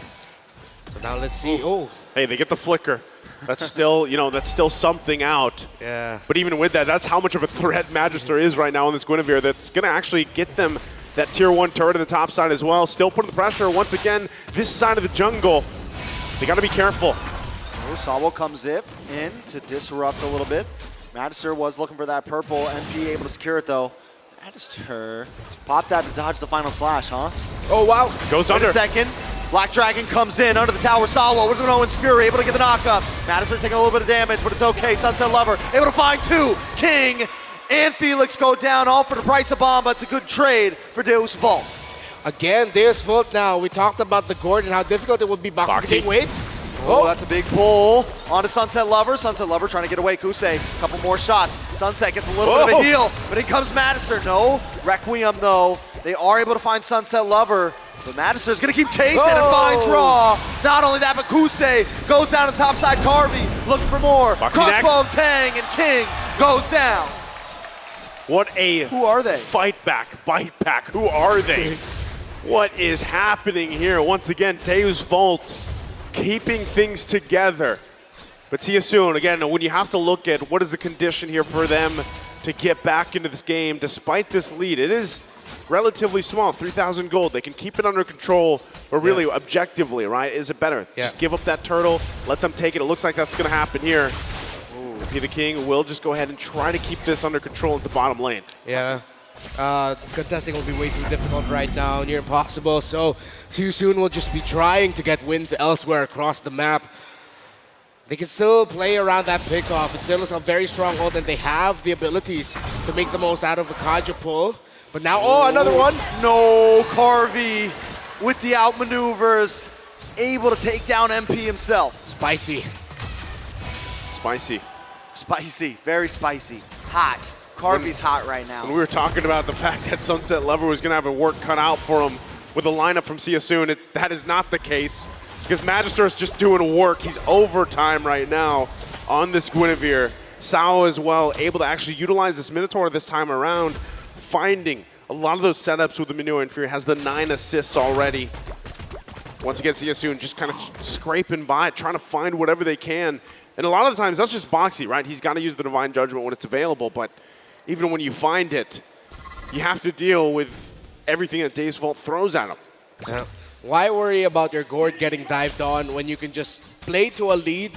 So now let's see. Oh. Hey, they get the flicker. That's still, that's still something out. Yeah. But even with that, that's how much of a threat Magister is right now on this Guinevere. That's going to actually get them that tier 1 turret on the top side as well. Still putting the pressure once again. This side of the jungle, they got to be careful. Sawo comes in to disrupt a little bit. Magister was looking for that purple. MP able to secure it though. Magister popped that to dodge the final slash, huh? Oh, wow. Goes Wait under. a second. Black Dragon comes in under the tower. Sawo with an Owen's Fury, able to get the knockup. Magister taking a little bit of damage, but it's okay. Sunset Lover able to find two. King and Felix go down, all for the price of Bomba. It's a good trade for Deus Vault. Again, Deus Vault now. We talked about the Gord and how difficult it would be boxing to wait. Oh, that's a big pull onto Sunset Lover. Sunset Lover trying to get away. Kusei, a couple more shots. Sunset gets a little bit of a heal, but in comes Magister. No, Requiem though. They are able to find Sunset Lover. But Magister's gonna keep chasing and finds Raw. Not only that, but Kusei goes down to the top side. Carvey looking for more. Crossbow of Tang and King goes down. What a Who are they? Fight back, bite back. Who are they? What is happening here? Once again, Deus Vault keeping things together. But see you soon. Again, when you have to look at what is the condition here for them to get back into this game, despite this lead, it is relatively small, 3,000 gold. They can keep it under control, but really objectively, right? Is it better? Just give up that turtle, let them take it. It looks like that's going to happen here. P the King will just go ahead and try to keep this under control at the bottom lane. Yeah. Contesting will be way too difficult right now, near impossible. So See You Soon will just be trying to get wins elsewhere across the map. They can still play around that pickoff. It still is a very strong hold, and they have the abilities to make the most out of a Kaja pull. But now, oh, another one. No, Carvey with the outmaneuvers, able to take down MP himself. Spicy. Spicy. Spicy, very spicy. Hot. Carvey's hot right now. When we were talking about the fact that Sunset Lover was going to have a work cut out for him with a lineup from See You Soon, that is not the case. Because Magister is just doing work. He's overtime right now on this Guinevere. Sao as well, able to actually utilize this Minotaur this time around, finding a lot of those setups with the Minua and Fury. Has the 9 assists already. Once again, See You Soon just kind of scraping by, trying to find whatever they can. And a lot of the times, that's just Boxy, right? He's got to use the Divine Judgment when it's available, but even when you find it, you have to deal with everything that Deus Vault throws at him. Yeah. Why worry about your Gord getting dived on when you can just play to a lead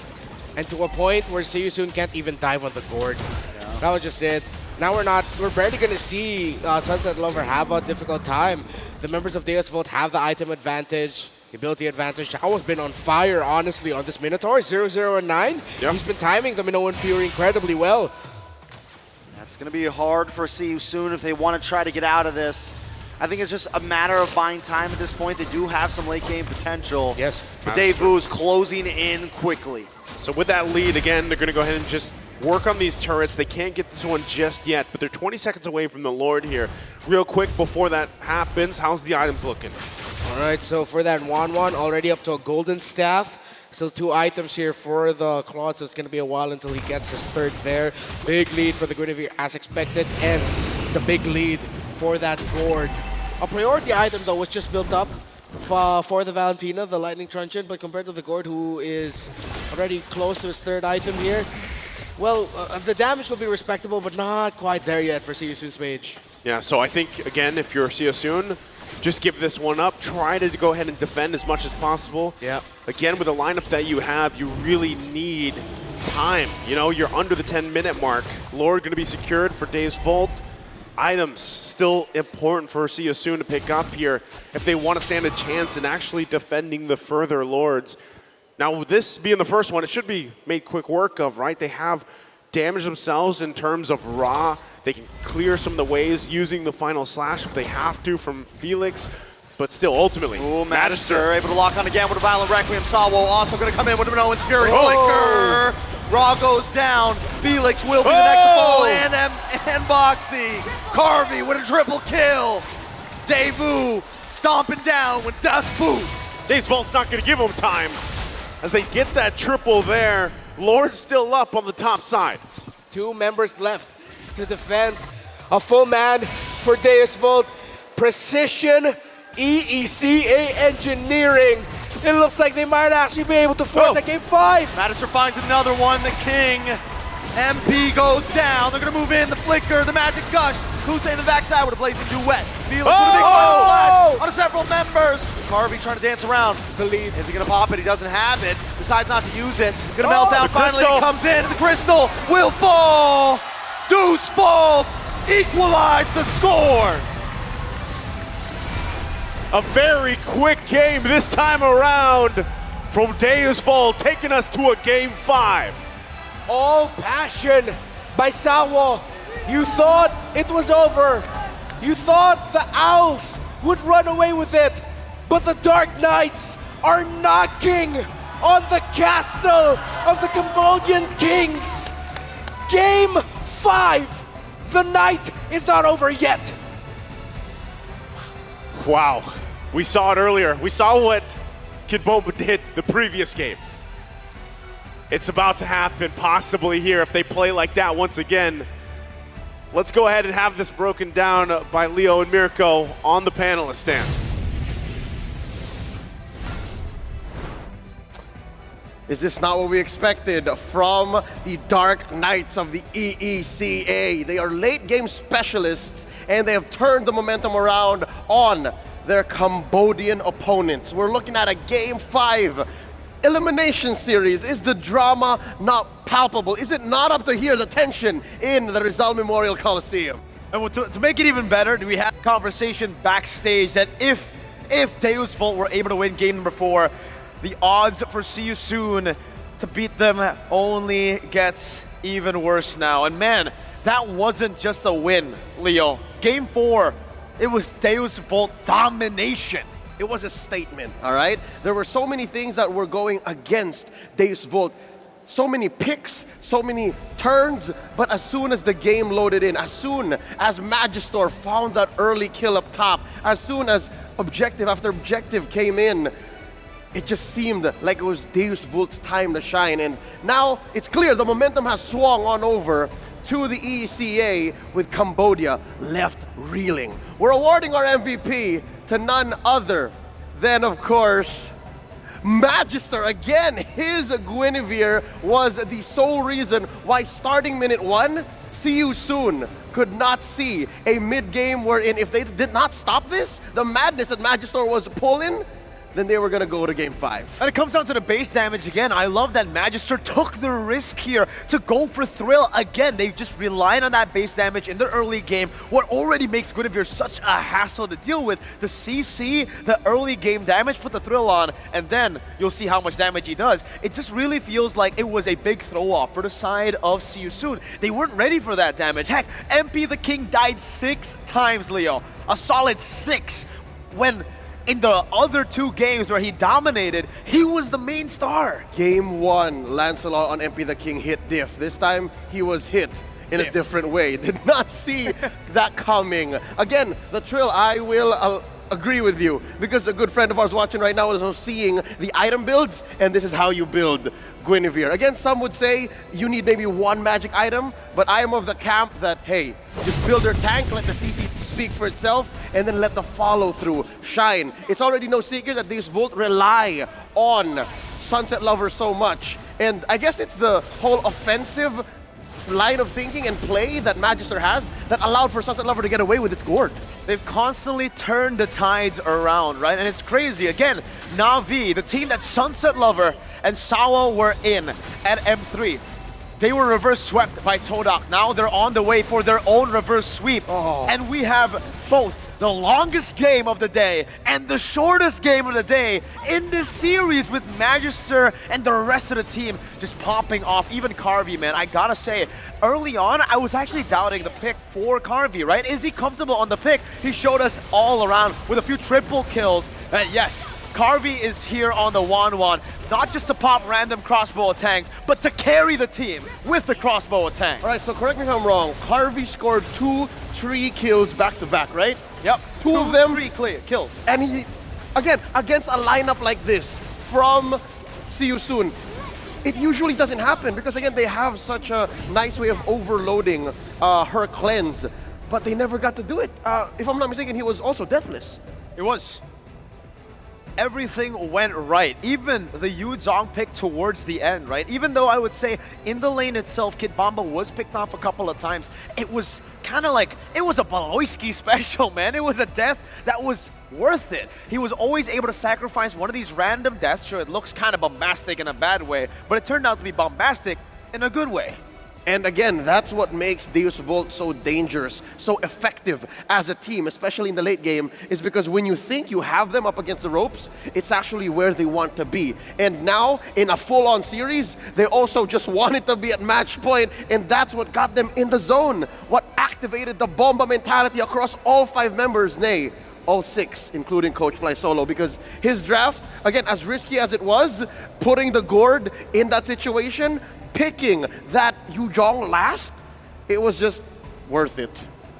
and to a point where See You Soon can't even dive on the Gord? Yeah. That was just it. Now we're barely going to see Sunset Lover have a difficult time. The members of Deus Vault have the item advantage, the ability advantage. Chao's been on fire, honestly, on this Minotaur, 0-0 and 9. Yep. He's been timing the Minoan Fury incredibly well. That's going to be hard for See You Soon if they want to try to get out of this. I think it's just a matter of buying time at this point. They do have some late game potential. Yes. But Daewoo's closing in quickly. So with that lead, again, they're going to go ahead and just work on these turrets. They can't get this one just yet, but they're 20 seconds away from the Lord here. Real quick before that happens, how's the items looking? All right, so for that Wanwan, already up to a golden staff. Still 2 items here for the Claude, so it's going to be a while until he gets his 3rd there. Big lead for the Guinevere as expected, and it's a big lead for that Gord. A priority item, though, was just built up for the Valentina, the Lightning Truncheon, but compared to the Gord, who is already close to his 3rd item here, well, the damage will be respectable, but not quite there yet for See You Soon's Mage. Yeah, so I think, again, if you're See You Soon, just give this one up. Try to go ahead and defend as much as possible. Yeah. Again, with the lineup that you have, you really need time. You know, you're under the 10-minute mark. Lord going to be secured for Deus Vault. Items still important for See You Soon to pick up here if they want to stand a chance in actually defending the further Lords. Now, with this being the first one, it should be made quick work of, right? They have damaged themselves in terms of Ra. They can clear some of the ways using the final slash if they have to from Felix. but still, ultimately, Ooh, Magister able to lock on again with a Violent Requiem. Sawo also going to come in with an Owen's Fury. Flicker! Raw goes down. Felix will be the next to fall. And Boxy. Carvey with a triple kill. Daewoo stomping down with Dust Boot. Dave's not going to give him time as they get that triple there. Lord's still up on the top side. 2 members left to defend. A full man for Deus Volt. Precision EECA Engineering. It looks like they might actually be able to force a game 5. Magister finds another one. The King. MP goes down. They're going to move in. The Flicker, the Magic Gush. Hussein in the backside with a blazing duet. Felix with a big final slash on several members. Carvey trying to dance around. The lead. Is he going to pop it? He doesn't have it. Decides not to use it. Going to melt down finally. He comes in. The Crystal will fall. Deuce Volt equalize the score. A very quick game this time around from Deus Volt, taking us to a game 5. All passion by Sawo. You thought it was over. You thought the Owls would run away with it. But the Dark Knights are knocking on the castle of the Cambodian Kings. Game 5. The night is not over yet. Wow. We saw it earlier. We saw what Kid Bomba did the previous game. It's about to happen possibly here if they play like that once again. Let's go ahead and have this broken down by Leo and Mirko on the panelist stand. Is this not what we expected from the Dark Knights of the EECA? They are late game specialists and they have turned the momentum around on their Cambodian opponents. We're looking at a game 5 elimination series. Is the drama not palpable? Is it not up to here, the tension in the Rizal Memorial Coliseum? And to make it even better, we had a conversation backstage that if Deus Volt were able to win game number 4, the odds for See You Soon to beat them only gets even worse now. And man, that wasn't just a win, Leo. Game 4, it was Deus Volt domination. It was a statement, all right? There were so many things that were going against Deus Volt. So many picks, so many turns, but as soon as the game loaded in, as soon as Magister found that early kill up top, as soon as objective after objective came in, it just seemed like it was Deus Volt's time to shine. And now it's clear the momentum has swung on over to the ECA with Cambodia left reeling. We're awarding our MVP to none other than, of course, Magister. Again, his Guinevere was the sole reason why starting minute 1, See You Soon could not see a mid-game wherein if they did not stop this, the madness that Magister was pulling, then they were going to go to game 5. And it comes down to the base damage again. I love that Magister took the risk here to go for Thrill again. They just relied on that base damage in the early game, what already makes Guinevere such a hassle to deal with. The CC, the early game damage, put the Thrill on, and then you'll see how much damage he does. It just really feels like it was a big throw-off for the side of See You Soon. They weren't ready for that damage. Heck, MP the King died 6 times, Leo. A solid 6 when in the other 2 games where he dominated, he was the main star. Game 1, Lancelot on MP the King hit diff. This time, he was hit in a different way. Did not see that coming. Again, the Trill, I will agree with you, because a good friend of ours watching right now is also seeing the item builds, and this is how you build Guinevere. Again, some would say you need maybe 1 magic item, but I am of the camp that, hey, just build your tank, let the CC speak for itself, and then let the follow-through shine. It's already no secret that these Volt rely on Sunset Lover so much, and I guess it's the whole offensive line of thinking and play that Magister has that allowed for Sunset Lover to get away with its gourd. They've constantly turned the tides around, right? And it's crazy. Again, Na'Vi, the team that Sunset Lover and Sawo were in at M3, they were reverse swept by Todak. Now they're on the way for their own reverse sweep. And we have both the longest game of the day and the shortest game of the day in this series with Magister and the rest of the team just popping off. Even Carvey, man, I gotta say, early on, I was actually doubting the pick for Carvey, right? Is he comfortable on the pick? He showed us all around with a few triple kills. Yes, Carvey is here on the 1-1, not just to pop random crossbow attacks, but to carry the team with the crossbow attack. All right, so correct me if I'm wrong. Carvey scored 2-3 kills back to back, right? Yep. Two of them. 3 kills. And he, again, against a lineup like this from See You Soon, it usually doesn't happen because, again, they have such a nice way of overloading her cleanse, but they never got to do it. If I'm not mistaken, he was also deathless. It was. Everything went right. Even the Yu Zhong pick towards the end, right? Even though I would say in the lane itself, Kid Bomba was picked off a couple of times, it was kind of like, it was a Baloyski special, man. It was a death that was worth it. He was always able to sacrifice one of these random deaths. Sure, it looks kind of bombastic in a bad way, but it turned out to be bombastic in a good way. And again, that's what makes Deus Vult so dangerous, so effective as a team, especially in the late game, is because when you think you have them up against the ropes, it's actually where they want to be. And now, in a full-on series, they also just wanted to be at match point, and that's what got them in the zone. What activated the Bomba mentality across all 5 members, nay, all 6, including Coach Fly Solo, because his draft, again, as risky as it was, putting the gourd in that situation, picking that Yu Zhong last, it was just worth it.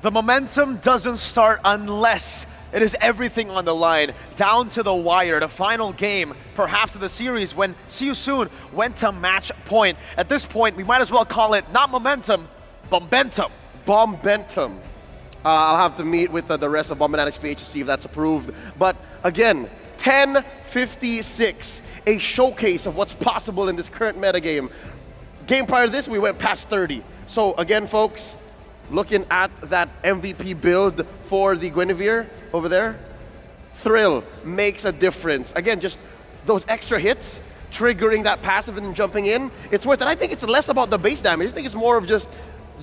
The momentum doesn't start unless it is everything on the line, down to the wire, the final game, perhaps of the series, when See You Soon went to match point. At this point, we might as well call it not momentum, bombentum. Bombentum. I'll have to meet with the rest of Bombanatics PH to see if that's approved. But again, 10:56, a showcase of what's possible in this current metagame. Game prior to this, we went past 30. So again, folks, looking at that MVP build for the Guinevere over there, Thrill makes a difference. Again, just those extra hits, triggering that passive and then jumping in, it's worth it. I think it's less about the base damage. I think it's more of just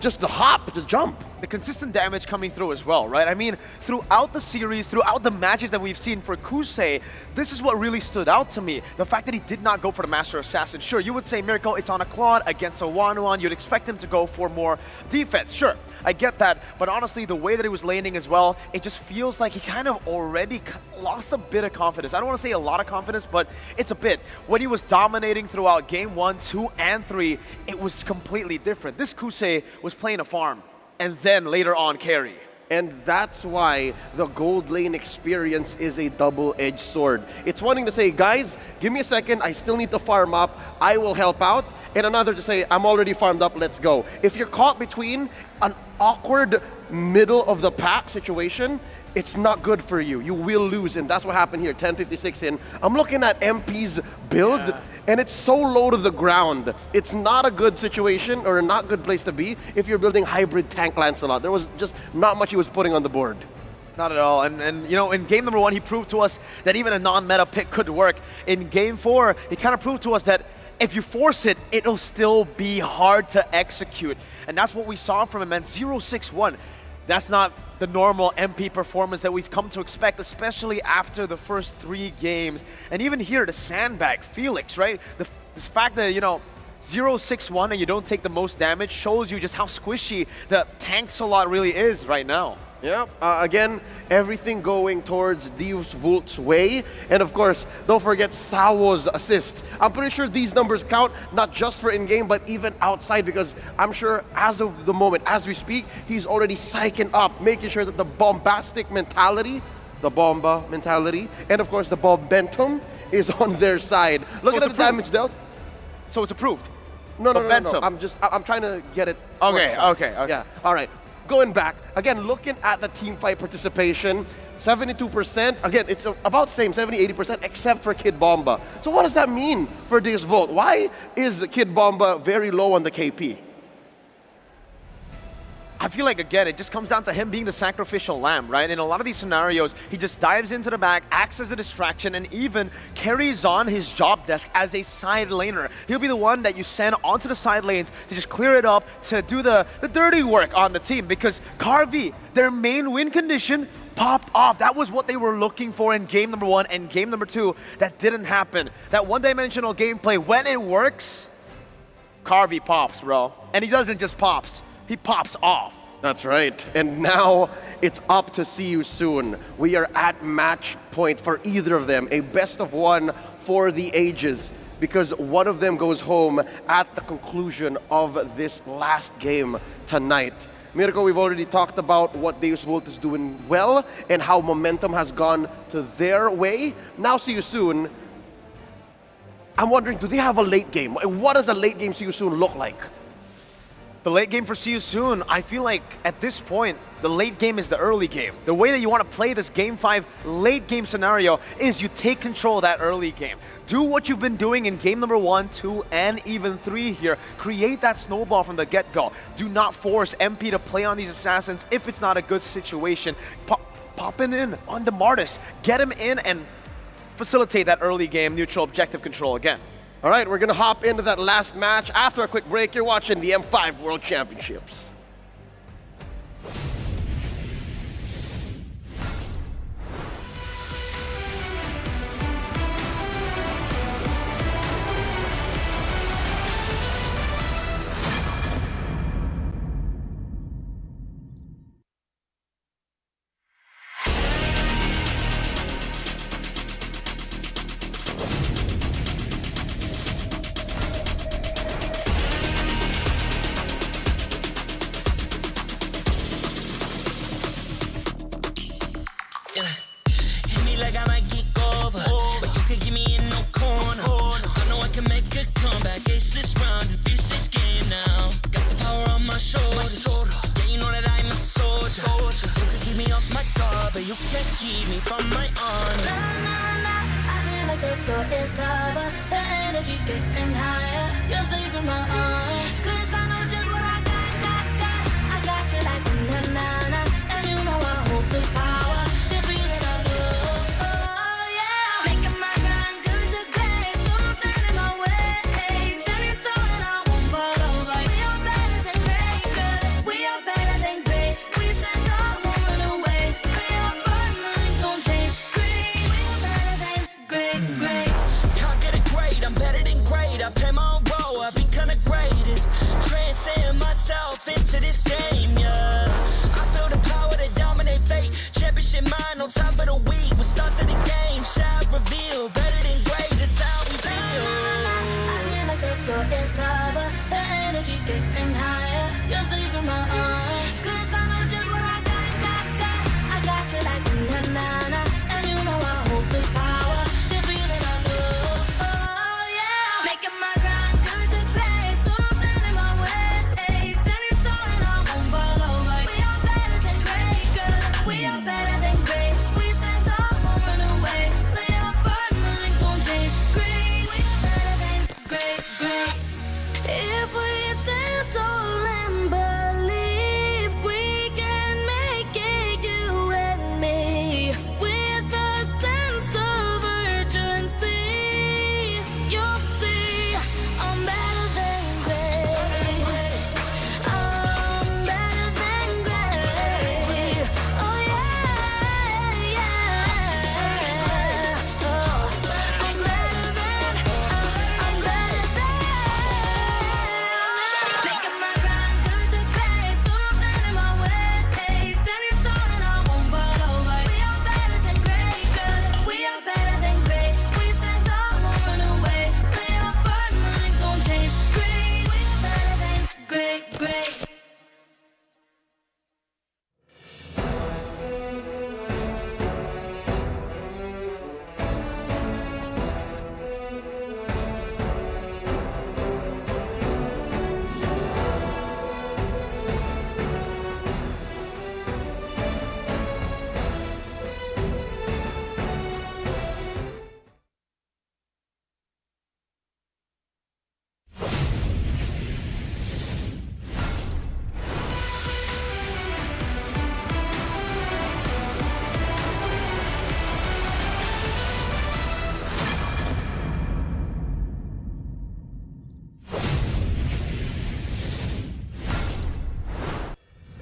the hop, the jump. The consistent damage coming through as well, right? I mean, throughout the series, throughout the matches that we've seen for Kusei, this is what really stood out to me. The fact that he did not go for the Master Assassin. Sure, you would say, Miracle, it's on a Claude against a 1-1. You'd expect him to go for more defense. Sure, I get that. But honestly, the way that he was laning as well, it just feels like he kind of already lost a bit of confidence. I don't want to say a lot of confidence, but it's a bit. When he was dominating throughout game 1, 2, and 3, it was completely different. This Kusei was playing a farm, and then later on carry. And that's why the gold lane experience is a double-edged sword. It's wanting to say, guys, give me a second, I still need to farm up, I will help out. And another to say, I'm already farmed up, let's go. If you're caught between an awkward middle of the pack situation, it's not good for you. You will lose, and that's what happened here, 10:56 in. I'm looking at MP's build, and it's so low to the ground. It's not a good situation, or not a good place to be if you're building hybrid tank Lancelot. There was just not much he was putting on the board. Not at all. And you know, in game number 1, he proved to us that even a non-meta pick could work. In game 4, he kind of proved to us that if you force it, it'll still be hard to execute. And that's what we saw from him, man. 0-6-1. That's not the normal MP performance that we've come to expect, especially after the first 3 games. And even here, the sandbag, Felix, right? This fact that, you know, 0-6-1 and you don't take the most damage shows you just how squishy the tank slot really is right now. Yeah, again, everything going towards Deus Vult's way. And of course, don't forget Sawo's assists. I'm pretty sure these numbers count not just for in-game, but even outside, because I'm sure as of the moment, as we speak, he's already psyching up, making sure that the bombastic mentality, the Bomba mentality, and of course the Bombentum is on their side. Look at the damage dealt. So it's approved? No. I'm trying to get it. Okay. Yeah, all right. Going back, again, looking at the team fight participation, 72%, again, it's about the same, 70-80%, except for Kid Bomba. So what does that mean for Deus Vult? Why is Kid Bomba very low on the KP? I feel like, again, it just comes down to him being the sacrificial lamb, right? In a lot of these scenarios, he just dives into the back, acts as a distraction, and even carries on his job desk as a side laner. He'll be the one that you send onto the side lanes to just clear it up, to do the dirty work on the team, because Carvey, their main win condition popped off. That was what they were looking for in game number 1 and game number 2. That didn't happen. That one-dimensional gameplay, when it works, Carvey pops, bro. And he doesn't just pops, he pops off. That's right. And now it's up to see you soon. We are at match point for either of them. A best of one for the ages, because one of them goes home at the conclusion of this last game tonight. Mirko, we've already talked about what Deus Vult is doing well and how momentum has gone to their way. Now see you soon. I'm wondering, do they have a late game? What does a late game see you soon look like? The late game for See You Soon, I feel like at this point, the late game is the early game. The way that you want to play this Game 5 late game scenario is you take control of that early game. Do what you've been doing in game number 1, 2, and even 3 here. Create that snowball from the get-go. Do not force MP to play on these assassins if it's not a good situation. Popping in on the Martis. Get him in and facilitate that early game neutral objective control again. All right, we're going to hop into that last match. After a quick break, you're watching the M5 World Championships.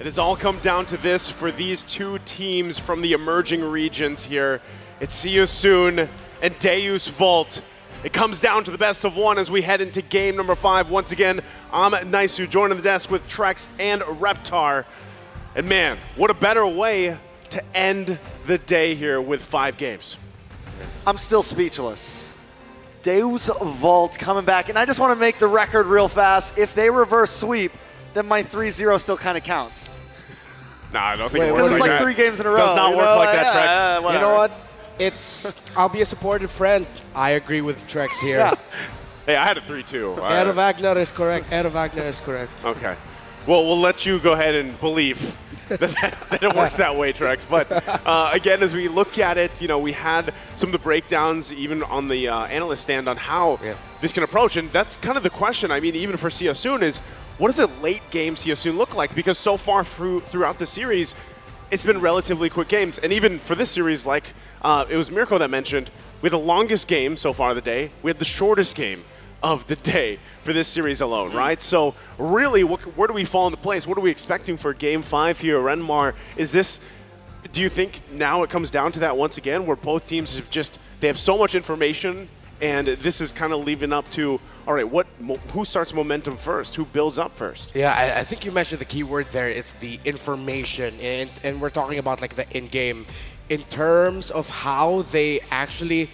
It has all come down to this for these two teams from the emerging regions here. It's See You Soon and Deus Vult. It comes down to the best of one as we head into game number 5. Once again, I'm Naisu, joining the desk with Trex and Reptar. And man, what a better way to end the day here with 5 games. I'm still speechless. Deus Vult coming back, and I just want to make the record real fast. If they reverse sweep, then my 3-0 still kind of counts. No, I don't think it works Because it's like like that. 3 games in a row. Does not work like that, Trex. You know what? I'll be a supportive friend. I agree with Trex here. Yeah. Hey, I had a 3-2. Ed Wagner is correct. Ed Wagner is correct. Okay. Well, we'll let you go ahead and believe that it works that way, Trex. But again, as we look at it, we had some of the breakdowns even on the analyst stand on how this can approach. And that's kind of the question. I mean, even for See You Soon is, what does a late game See You Soon look like? Because so far throughout the series, it's been relatively quick games. And even for this series, like it was Mirko that mentioned, we had the longest game so far of the day. We had the shortest game of the day for this series alone, right? So really, where do we fall into place? What are we expecting for Game 5 here, Renmar? Do you think now it comes down to that once again, where both teams they have so much information, and this is kind of leaving up to, all right, who starts momentum first? Who builds up first? Yeah, I think you mentioned the key word there. It's the information, and we're talking about like the in-game in terms of how they actually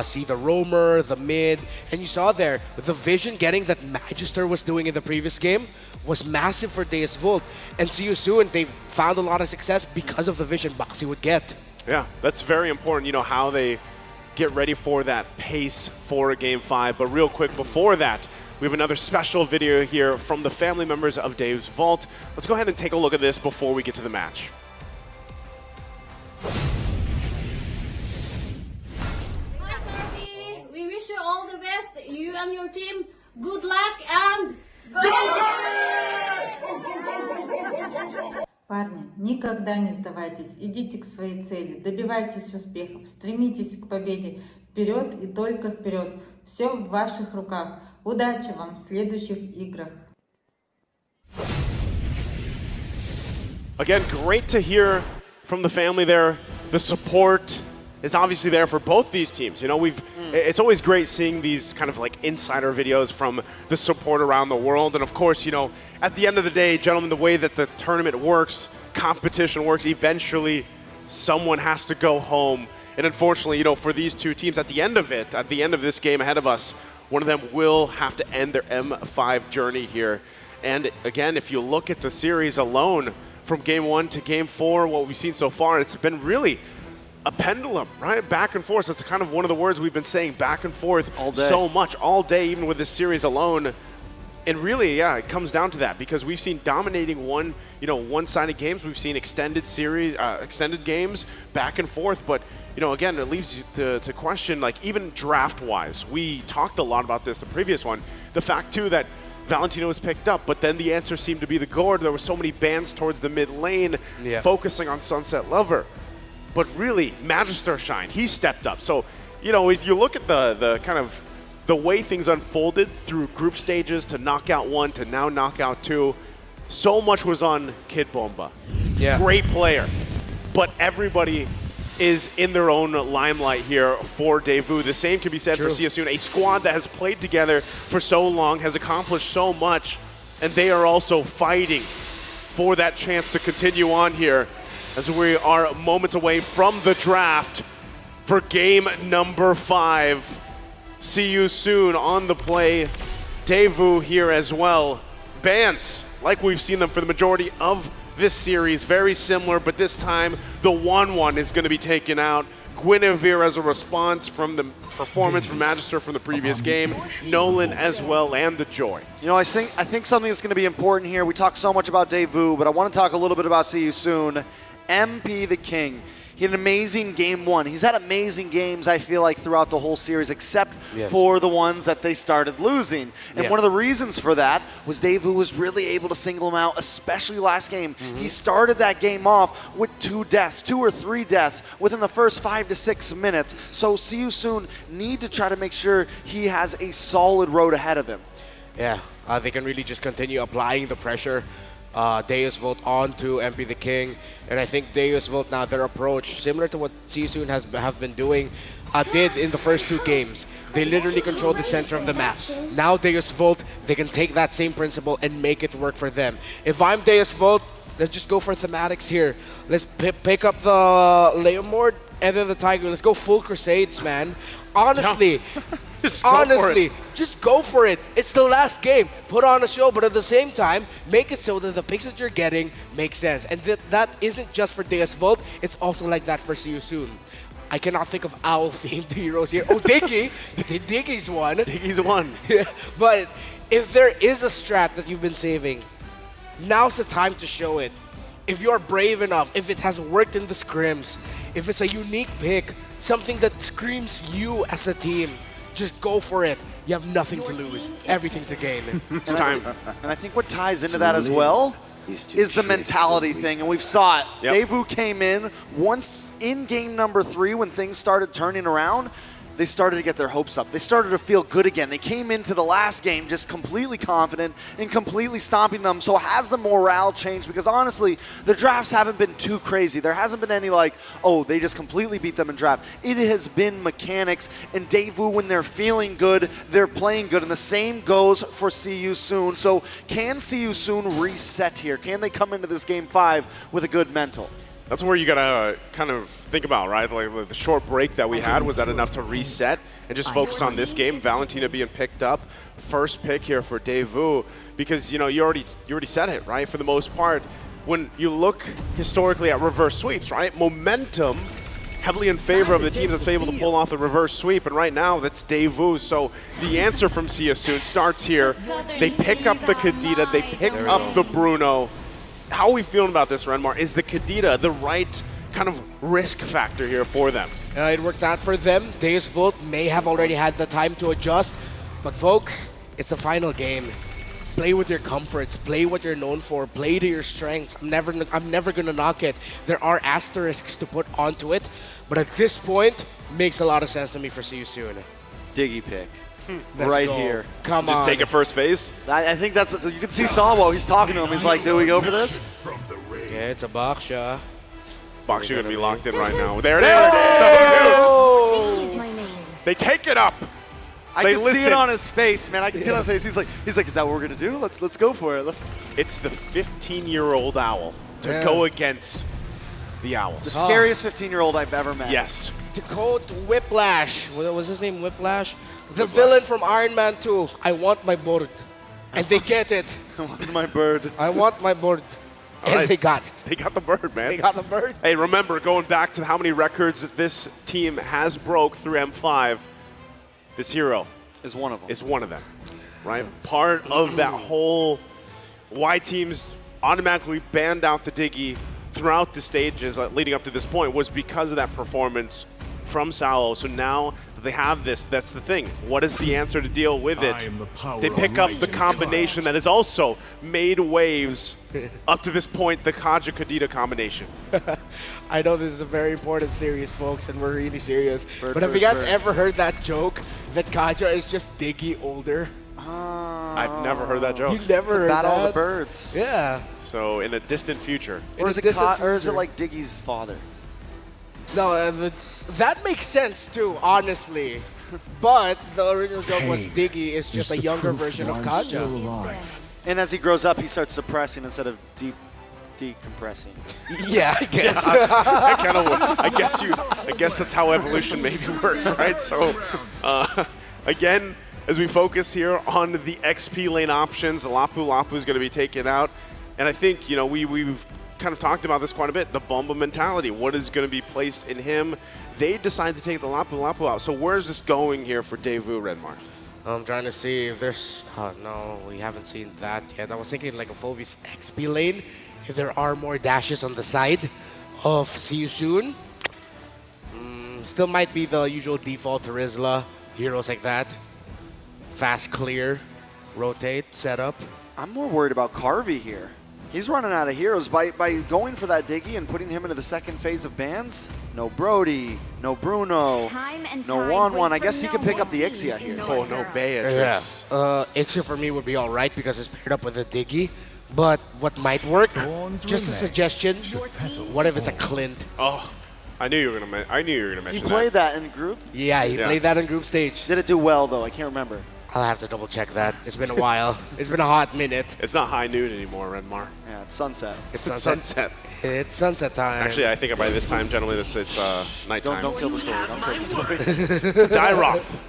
see the roamer, the mid, and you saw there the vision getting that Magister was doing in the previous game was massive for Deus Vult. And See You Soon, they've found a lot of success because of the vision Boxy would get. Yeah, that's very important, how they get ready for that pace for Game 5. But real quick before that, we have another special video here from the family members of Deus Vult. Let's go ahead and take a look at this before we get to the match. We wish you all the best, you and your team. Good luck and Парни, никогда не сдавайтесь, идите к своей цели, добивайтесь успехов, стремитесь к победе, вперед и только вперед. Все в ваших руках. Удачи вам в следующих играх. Again, great to hear from the family there. The support is obviously there for both these teams. It's always great seeing these kind of like insider videos from the support around the world. And of course, at the end of the day, gentlemen, the way that the tournament works, competition works, eventually someone has to go home. And unfortunately, for these two teams, at the end of this game ahead of us, one of them will have to end their M5 journey here. And again, if you look at the series alone, from Game 1 to Game 4, what we've seen so far, it's been really a pendulum, right? Back and forth. That's kind of one of the words we've been saying, back and forth all day. So much, all day, even with this series alone. And really, yeah, it comes down to that because we've seen dominating one-sided games. We've seen extended games, back and forth. But, again, it leaves you to question, like, even draft-wise. We talked a lot about this, the previous one. The fact, too, that Valentino was picked up, but then the answer seemed to be the Gord. There were so many bans towards the mid lane, focusing on Sunset Lover. But really, Magister Shine, he stepped up. So, if you look at the kind of the way things unfolded through group stages to knockout 1 to now knockout 2, so much was on Kid Bomba. Yeah. Great player. But everybody is in their own limelight here for Daewoo. The same can be said for See You Soon, a squad that has played together for so long, has accomplished so much, and they are also fighting for that chance to continue on here as we are moments away from the draft for game number 5. See You Soon on the play. Daewoo here as well. Bans, like we've seen them for the majority of this series, very similar, but this time the 1-1 is going to be taken out. Guinevere as a response from the performance from Magister from the previous game. Nolan as well, and the Joy. I think something that's going to be important here. We talk so much about Daewoo, but I want to talk a little bit about See You Soon. MP the King. He had an amazing Game 1. He's had amazing games, I feel like, throughout the whole series, except for the ones that they started losing. And one of the reasons for that was Daewoo was really able to single him out, especially last game. He started that game off with 2 or 3 deaths within the first 5 to 6 minutes. So See You Soon need to try to make sure he has a solid road ahead of him. Yeah, they can really just continue applying the pressure Deus Vult onto MP the King, and I think Deus Vult now, their approach, similar to what Sisun have been doing, did in the first 2 games. They literally control the center of the map. Now Deus Vult, they can take that same principle and make it work for them. If I'm Deus Vult, let's just go for thematics here. Let's pick up the Leomord and then the Tiger. Let's go full Crusades, man. Honestly, just go for it. It's the last game. Put on a show, but at the same time, make it so that the picks that you're getting make sense. And that isn't just for Deus Vult, it's also like that for See You Soon. I cannot think of owl-themed heroes here. Oh, Diggy! Diggy's one. Diggy's one. But if there is a strat that you've been saving, now's the time to show it. If you're brave enough, if it has worked in the scrims, if it's a unique pick, something that screams you as a team, just go for it. You have nothing to lose, everything to gain. It's time. And I think what ties into that as well is the mentality thing, and we've saw it. Yep. Daewoo came in once in game number 3 when things started turning around. They started to get their hopes up. They started to feel good again. They came into the last game just completely confident and completely stomping them. So has the morale changed? Because honestly, the drafts haven't been too crazy. There hasn't been any like, oh, they just completely beat them in draft. It has been mechanics, and Daewoo, when they're feeling good, they're playing good. And the same goes for See You Soon. So can See You Soon reset here? Can they come into this game 5 with a good mental? That's where you gotta kind of think about, right? Like the short break that we had, was that enough to reset and just focus on this game? Valentina being picked up, first pick here for Daewoo, because you already said it, right? For the most part, when you look historically at reverse sweeps, right? Momentum heavily in favor of the teams that's able to pull off the reverse sweep, and right now that's Daewoo. So the answer from See You Soon starts here. They pick up the Kadita, they pick up the Bruno. How are we feeling about this, Renmar? Is the Kadita the right kind of risk factor here for them? It worked out for them. Deus Vult may have already had the time to adjust, but folks, it's a final game. Play with your comforts, play what you're known for, play to your strengths. I'm never gonna knock it. There are asterisks to put onto it, but at this point, makes a lot of sense to me for See You Soon. Diggy pick. Let's right go. here. Come Just on. take it first phase? I think that's, you can see Sawo, he's talking to him. He's like, do we go for this? Yeah, it's a Baksha. Baksha gonna be locked in right now. There it is. Oh! They take it up. I They can see it listen. on his face, man. I can see it on his face. He's like, is that what we're gonna do? Let's go for it. It's the 15-year-old owl to go against the owls. The scariest 15-year-old I've ever met. Yes. To quote Whiplash, what was his name, Whiplash? The villain from Iron Man 2, I want my board. And they get it. I want my bird. I want my board. And right. they got it. They got the bird, man. They got the bird. Hey, remember, going back to how many records that this team has broke through M5, this hero is one of them. Is one of them, right? Part of that whole why teams automatically banned out the Diggy throughout the stages leading up to this point was because of that performance from Salo. So now that they have this, that's the thing. What is the answer to deal with it? They pick up the combination that has also made waves up to this point, the Kaja Kadita combination. I know this is a very important series, folks, and we're really serious. Bird but have you first guys bird. ever heard that joke that Kaja is just Diggy older? I've never heard that joke. You never heard Battle that? of the Birds. Yeah. So in a distant future. Or is it like Diggy's father? No, that makes sense too, honestly. But the original joke was Diggy is just a younger version of Kaja. And as he grows up, he starts suppressing instead of decompressing. Yeah, I guess. I guess that's how evolution maybe works, right? So, again, as we focus here on the XP lane options, the Lapu Lapu is going to be taken out. And I think, we've kind of talked about this quite a bit, the Bomba mentality. What is going to be placed in him? They decide to take the Lapu Lapu out. So where's this going here for Daewoo, Renmar? I'm trying to see if there's... Oh, no, we haven't seen that yet. I was thinking like a Fovi's XP lane, if there are more dashes on the side of See You Soon. Still might be the usual default to Rizla, heroes like that. Fast clear, rotate, setup. I'm more worried about Carvey here. He's running out of heroes. By going for that Diggy and putting him into the second phase of bans, no Brody, no Bruno, no Wanwan. I guess he can pick up the Ixia here. Oh, no Beatrix. Yeah. Ixia for me would be all right because it's paired up with a Diggy. But what might work, just a suggestion, what if it's a Clint? Oh, I knew you were gonna. I knew you were gonna mention He played that in group? Yeah, he played that in group stage. Did it do well, though? I can't remember. I'll have to double check that. It's been a while. It's been a hot minute. It's not high noon anymore, Renmar. Yeah, it's sunset. It's sunset. It's sunset time. Actually, I think by this time, gentlemen, it's nighttime. Don't kill the story. Don't kill the story. Dyroth.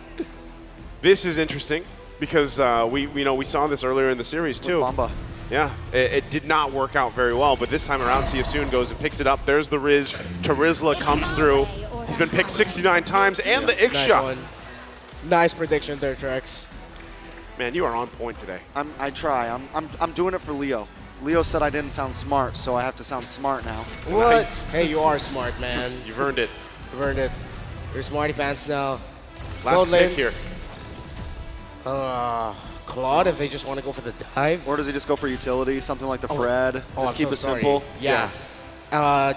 This is interesting because we saw this earlier in the series too. Bomba. Yeah, it did not work out very well, but this time around, Siasoon goes and picks it up. There's the Riz. Tarizla comes through. He's been picked 69 times, and the Iksha. Nice prediction there, Trex. Man, you are on point today. I try. I'm doing it for Leo. Leo said I didn't sound smart, so I have to sound smart now. What? Hey, you are smart, man. You've earned it. You've earned it. You're smarty pants now. Last pick here. Claude, if they just want to go for the dive. Or does he just go for utility, something like the Fred? Just keep it simple. Yeah.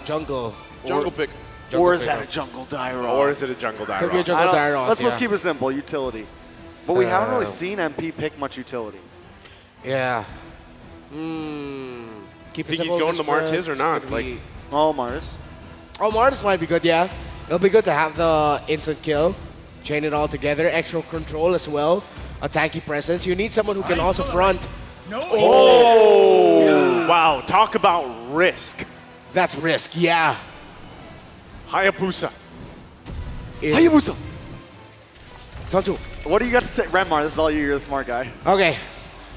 Jungle. Jungle pick. Or is that a jungle Dyroth? Or is it a jungle Dyroth? Could be a jungle Dyroth. Let's keep it simple. Utility. But we haven't really seen MP pick much utility. Yeah. Keep think he's going to Martiz or not? Oh, Martiz. Oh, Martiz might be good, yeah. It'll be good to have the instant kill, chain it all together, extra control as well, a tanky presence. You need someone who can also front. Oh! Wow, talk about risk. That's risk, yeah. Hayabusa. Hayabusa! Santu. What do you got to say? Renmar, this is all you. You're the smart guy. Okay.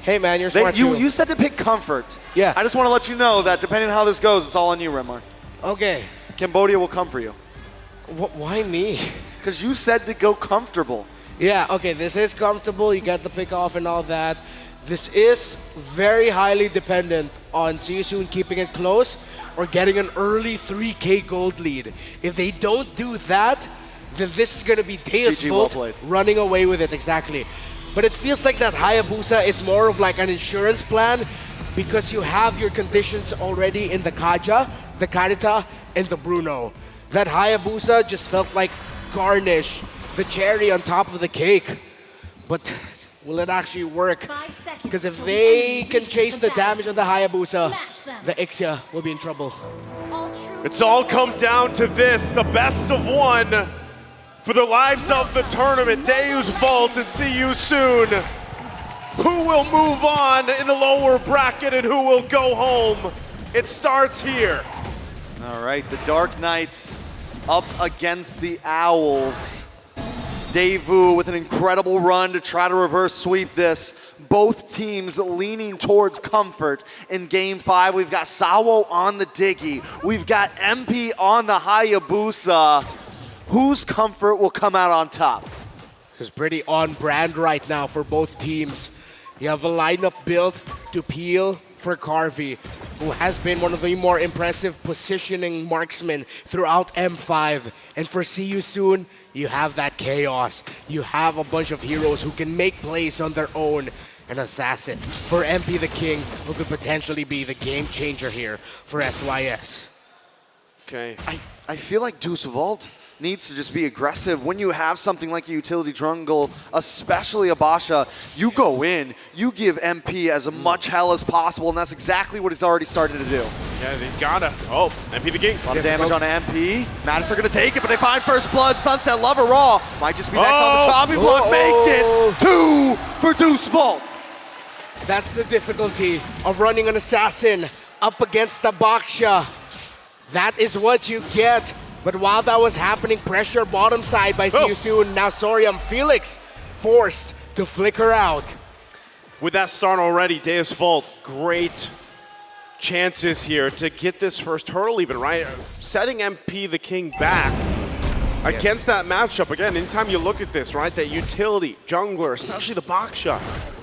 Hey, man, you're smart too. You said to pick comfort. Yeah. I just want to let you know that depending on how this goes, it's all on you, Renmar. Okay. Cambodia will come for you. Why me? Because you said to go comfortable. Yeah, okay, this is comfortable. You get the pick off and all that. This is very highly dependent on Siasoon keeping it close or getting an early 3K gold lead. If they don't do that, then this is going to be Deus Vult running away with it, exactly. But it feels like that Hayabusa is more of like an insurance plan because you have your conditions already in the Kaja, the Karita, and the Bruno. That Hayabusa just felt like garnish, the cherry on top of the cake. But will it actually work? Because if they can chase the damage on the Hayabusa, the Ixia will be in trouble. It's all come down to this, the best of one. For the lives of the tournament, Deus Vult and see you soon. Who will move on in the lower bracket and who will go home? It starts here. All right, the Dark Knights up against the Owls. Daewoo with an incredible run to try to reverse sweep this. Both teams leaning towards comfort in Game 5. We've got Sawo on the Diggy. We've got MP on the Hayabusa. Whose comfort will come out on top? It's pretty on brand right now for both teams. You have a lineup built to peel for Carvey, who has been one of the more impressive positioning marksmen throughout M5. And for See You Soon, you have that chaos. You have a bunch of heroes who can make plays on their own. An assassin for MP the King, who could potentially be the game changer here for SYS. Okay. I feel like Deus Vult needs to just be aggressive. When you have something like a utility jungle, especially a Basha, you go in, you give MP as much hell as possible, and that's exactly what he's already started to do. Yeah, he's gotta. Oh, MP the King. A lot of damage on MP. Madison are gonna take it, but they find first blood. Sunset Lover Raw might just be next on the chopping block. Make it 2 for Deus Vult. That's the difficulty of running an assassin up against the Baksha. That is what you get. But while that was happening, pressure bottom side by See You Soon. Now Sorium Felix forced to flicker out. With that start already, Deus Vult, great chances here to get this first hurdle even, right? Setting MP the King back against that matchup. Again, anytime you look at this, right, that utility, jungler, especially the Baksha,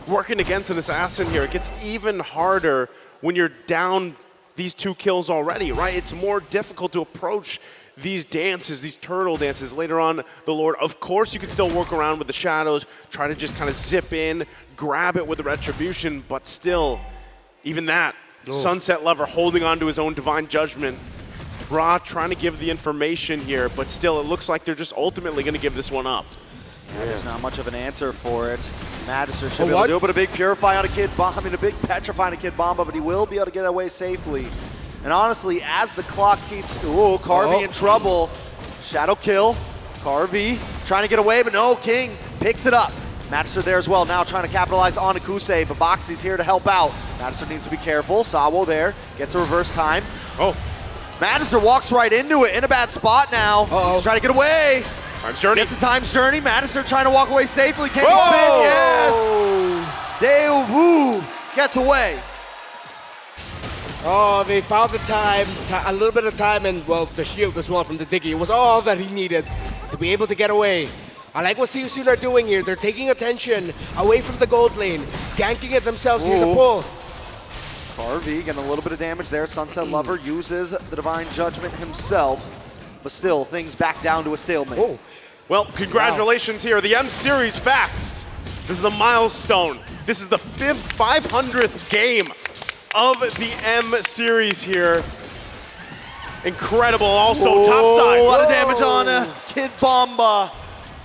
working against an assassin here, it gets even harder when you're down these 2 kills already, right? It's more difficult to approach these dances, these turtle dances later on the Lord. Of course, you can still work around with the shadows, try to just kind of zip in, grab it with the retribution, but still, even that, Sunset Lover holding on to his own divine judgment. Ra trying to give the information here, but still, it looks like they're just ultimately going to give this one up. Yeah, there's not much of an answer for it. Madison should be able to do it, but a big purify on a Kid Bomb. I mean, a big petrify on a Kid Bomba, but he will be able to get away safely. And honestly, as the clock keeps... Ooh, Carvey in trouble. Shadow kill. Carvey trying to get away, but no, King picks it up. Madison there as well, now trying to capitalize on Akuse, but Boxy's here to help out. Madison needs to be careful. Sawo there, gets a reverse time. Oh. Madison walks right into it, in a bad spot now. He's trying to get away. Time's Journey. Gets the Time's Journey. Madison trying to walk away safely. Can he spin? Yes! Daewoo gets away. Oh, they found the time, a little bit of time, and, well, the shield as well from the Diggy. It was all that he needed to be able to get away. I like what CUSUN are doing here. They're taking attention away from the gold lane, ganking it themselves. Here's a pull. Carvey getting a little bit of damage there. Sunset Lover uses the Divine Judgment himself, but still, things back down to a stalemate. Well, congratulations here. The M Series Facts. This is a milestone. This is the 500th game of the M Series here. Incredible, also top side. A lot of damage on Kid Bomba.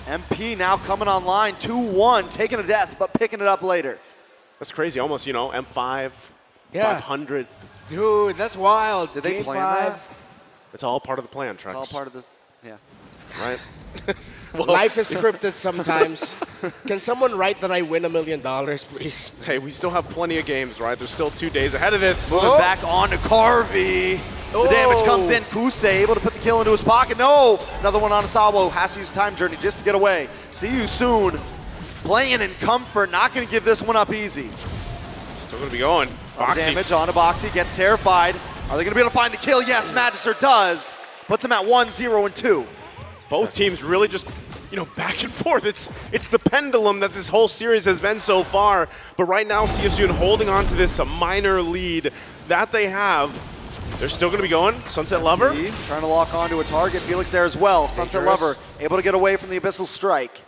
MP now coming online, 2-1, taking a death, but picking it up later. That's crazy, almost, M5, 500. Dude, that's wild. Did they Game plan 5. that? It's all part of the plan, Trex. It's all part of this, yeah. Right? Life is scripted sometimes. Can someone write that I win $1 million, please? Hey, we still have plenty of games, right? There's still 2 days ahead of this. Moving back on to Carvey. The damage comes in. Kuse able to put the kill into his pocket. No! Another one on Asawa. Has to use Time Journey just to get away. See you soon. Playing in comfort. Not going to give this one up easy. Still going to be going. Damage on to Boxy. Gets terrified. Are they going to be able to find the kill? Yes, Magister does. Puts him at 1, 0, and 2. Both teams really just, back and forth. It's the pendulum that this whole series has been so far. But right now, CSUN holding on to this minor lead that they have. They're still going to be going. Sunset Lover. Trying to lock onto a target. Felix there as well. Sunset Lover able to get away from the Abyssal Strike.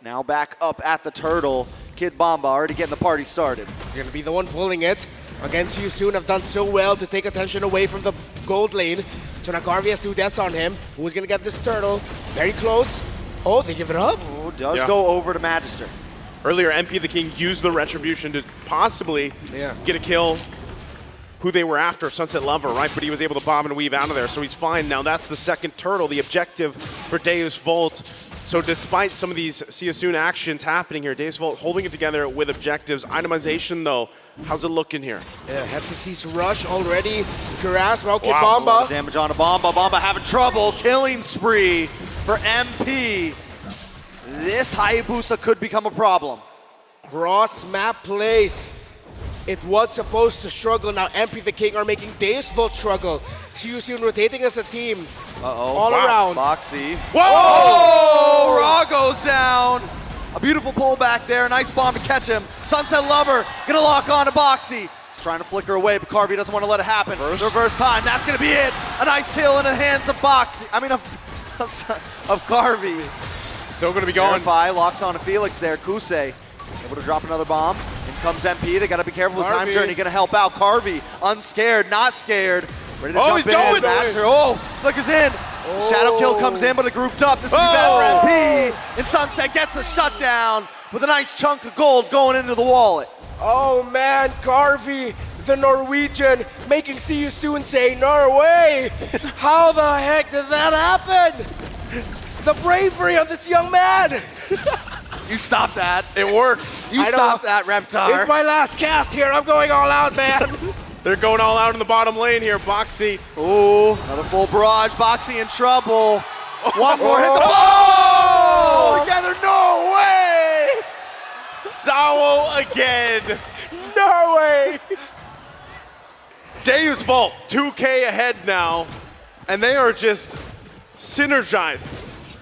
Now back up at the Turtle. Kid Bomba already getting the party started. You're going to be the one pulling it. Again, CSUN have done so well to take attention away from the gold lane. So now Garvey has 2 deaths on him. Who's going to get this Turtle? Very close. Oh, they give it up. Oh, does go over to Magister. Earlier, MP the King used the Retribution to possibly get a kill. Who they were after, Sunset Lover, right? But he was able to bomb and weave out of there, so he's fine. Now that's the second Turtle, the objective for Deus Volt. So despite some of these CSUN actions happening here, Deus Volt holding it together with objectives. Itemization, though, how's it looking here? Yeah, Hephaestus Rush already. Kuras, well, Kid A Bomba. lot of damage on to Bomba. Bomba having trouble. Killing spree for MP. This Hayabusa could become a problem. Cross map plays. It was supposed to struggle. Now MP the King are making Deus Volt struggle. CUSUN rotating as a team. All around. Boxy. Whoa! Raw goes down. A beautiful pull back there. Nice bomb to catch him. Sunset Lover gonna lock on to Boxy. He's trying to flicker away, but Carvey doesn't want to let it happen. Reverse time. That's gonna be it. A nice kill in the hands of Boxy. I mean, of Carvey. Still gonna be going. Verify locks on to Felix there. Kuse able to drop another bomb. In comes MP. They got to be careful with Time Journey. Going to help out. Carvey, unscared, not scared. Ready to jump in. Flickers in. Shadow kill comes in, but it grouped up. This will be bad for MP. And Sunset gets the shutdown with a nice chunk of gold going into the wallet. Oh man, Carvey, the Norwegian, making CUSUN say Norway. How the heck did that happen? The bravery of this young man. You stop that. It works. You stop that, Reptar. It's my last cast here. I'm going all out, man. They're going all out in the bottom lane here. Boxy. Ooh, another full barrage. Boxy in trouble. One more hit the ball. Together, no way. Sawo again. No way. Deus Volt, 2K ahead now. And they are just synergized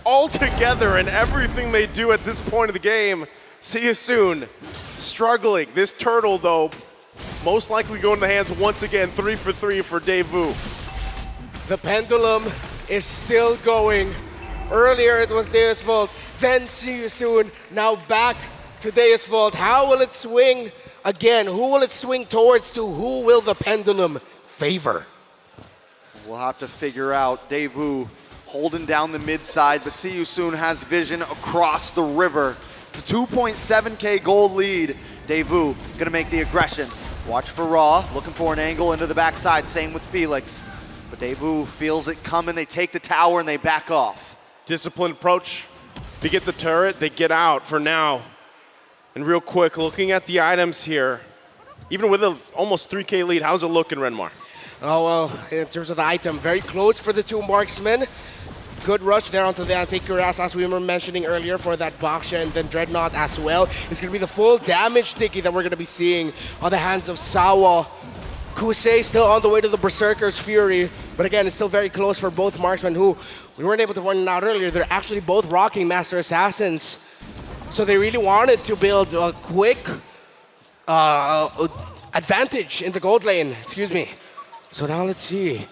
all together in everything they do at this point of the game. See you soon. Struggling. This Turtle, though, most likely going to the hands once again. 3 for 3 for Daewoo. The pendulum is still going. Earlier it was Deus Volt, then CUSUN, now back to Deus Volt. How will it swing again? Who will it swing towards to? Who will the pendulum favor? We'll have to figure out. Daewoo holding down the mid side, but CUSUN has vision across the river. It's a 2.7K gold lead. Daewoo gonna make the aggression. Watch for Raw, looking for an angle into the backside, same with Felix. But Daewoo feels it coming, they take the tower and they back off. Disciplined approach. They get the turret, they get out for now. And real quick, looking at the items here, even with an almost 3K lead, how's it looking, Renmar? Oh, well, in terms of the item, very close for the two marksmen. Good rush there onto the anti-cuirass, as we were mentioning earlier, for that Baksha and then Dreadnought as well. It's going to be the full damage Dicky that we're going to be seeing on the hands of Sawa. Kusei still on the way to the Berserker's Fury, but again, it's still very close for both marksmen who, we weren't able to point out earlier, they're actually both rocking Master Assassins. So they really wanted to build a quick advantage in the gold lane, excuse me. So now let's see.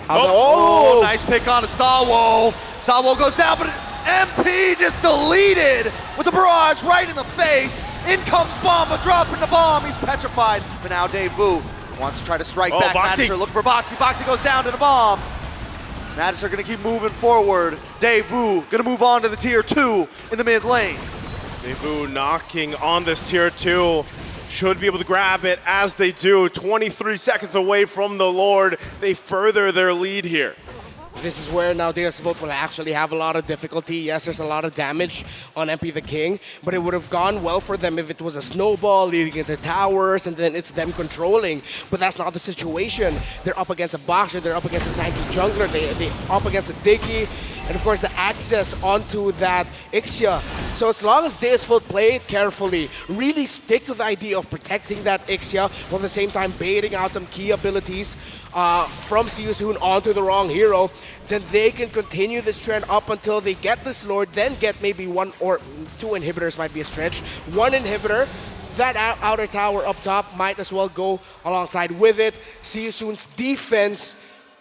Oh, nice pick on Sawo. Sawo goes down, but MP just deleted with the barrage right in the face. In comes Bomba, dropping the bomb. He's petrified, but now Daewoo wants to try to strike back. Boxy. Madison looking for Boxy. Boxy goes down to the bomb. Madison gonna keep moving forward. Daewoo gonna move on to the tier 2 in the mid lane. Daewoo knocking on this tier 2. Should be able to grab it as they do. 23 seconds away from the Lord. They further their lead here. This is where now Deus Vult will actually have a lot of difficulty. Yes, there's a lot of damage on MP the King, but it would have gone well for them if it was a snowball leading into towers and then it's them controlling. But that's not the situation. They're up against a Boxer, they're up against a tanky jungler, they're up against a Dicky, and of course the access onto that Ixia. So as long as Deus Vult play it carefully, really stick to the idea of protecting that Ixia while at the same time baiting out some key abilities from Seiyusun onto the wrong hero, then they can continue this trend up until they get this Lord, then get maybe 1 or 2 inhibitors might be a stretch. 1 inhibitor, that outer tower up top might as well go alongside with it. Seiyusun's defense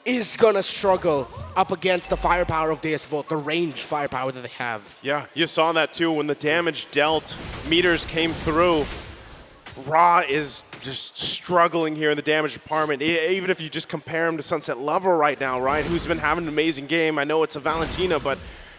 is gonna struggle up against the firepower of Deus Vult, the range firepower that they have. Yeah, you saw that too when the damage dealt meters came through. Ra is just struggling here in the damage department. Even if you just compare him to Sunset Lover right now, right, who's been having an amazing game. I know it's a Valentina, but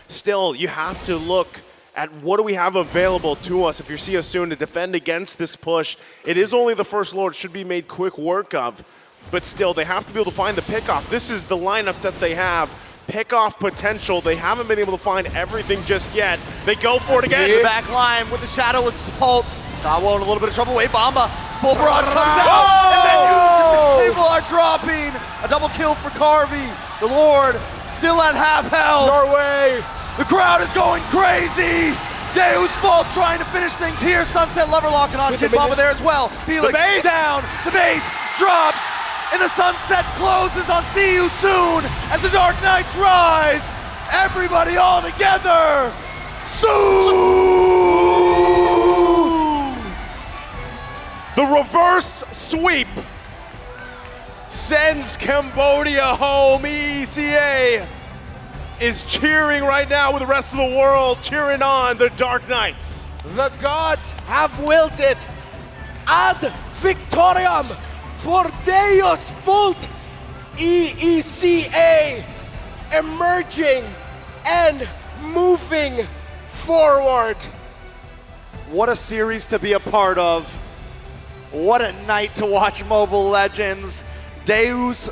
still, you have to look at what do we have available to us if you're Seiyusun to defend against this push. It is only the first Lord, should be made quick work of, but still, they have to be able to find the pickoff. This is the lineup that they have. Pickoff potential. They haven't been able to find everything just yet. They go for it again. The back line with the Shadow Assault. Sawo in a little bit of trouble. Wait, Bomba. Full barrage comes out. And then people are dropping. A double kill for Carvey. The Lord still at half health. Norway. The crowd is going crazy. Deus Vult trying to finish things here. Sunset Lover locking on Kid Bomba there as well. Felix down. The base drops. And the sunset closes on See You Soon as the Dark Knights rise. Everybody all together. Soon! The reverse sweep sends Cambodia home. ECA is cheering right now with the rest of the world, cheering on the Dark Knights. The gods have willed it. Ad victoriam for Deus Vult. EECA emerging and moving forward. What a series to be a part of. What a night to watch Mobile Legends. Deus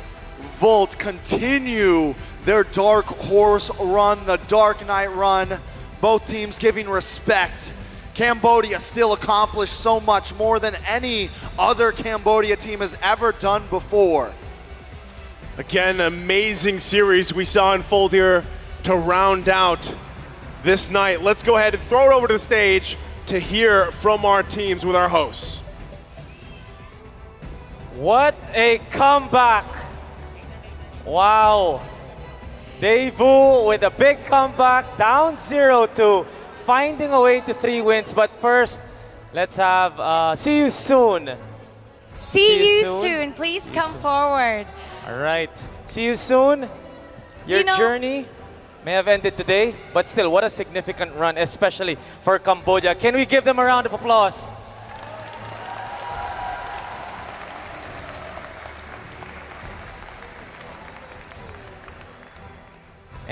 Vult continue their Dark Horse run, the Dark Knight run. Both teams giving respect. Cambodia still accomplished so much more than any other Cambodia team has ever done before. Again, amazing series we saw unfold here to round out this night. Let's go ahead and throw it over to the stage to hear from our teams with our hosts. What a comeback! Wow. Daewoo with a big comeback, down 0-2, finding a way to 3 wins. But first, let's have See You Soon. See you soon. Please come forward. All right. See you soon. Your journey may have ended today, but still, what a significant run, especially for Cambodia. Can we give them a round of applause?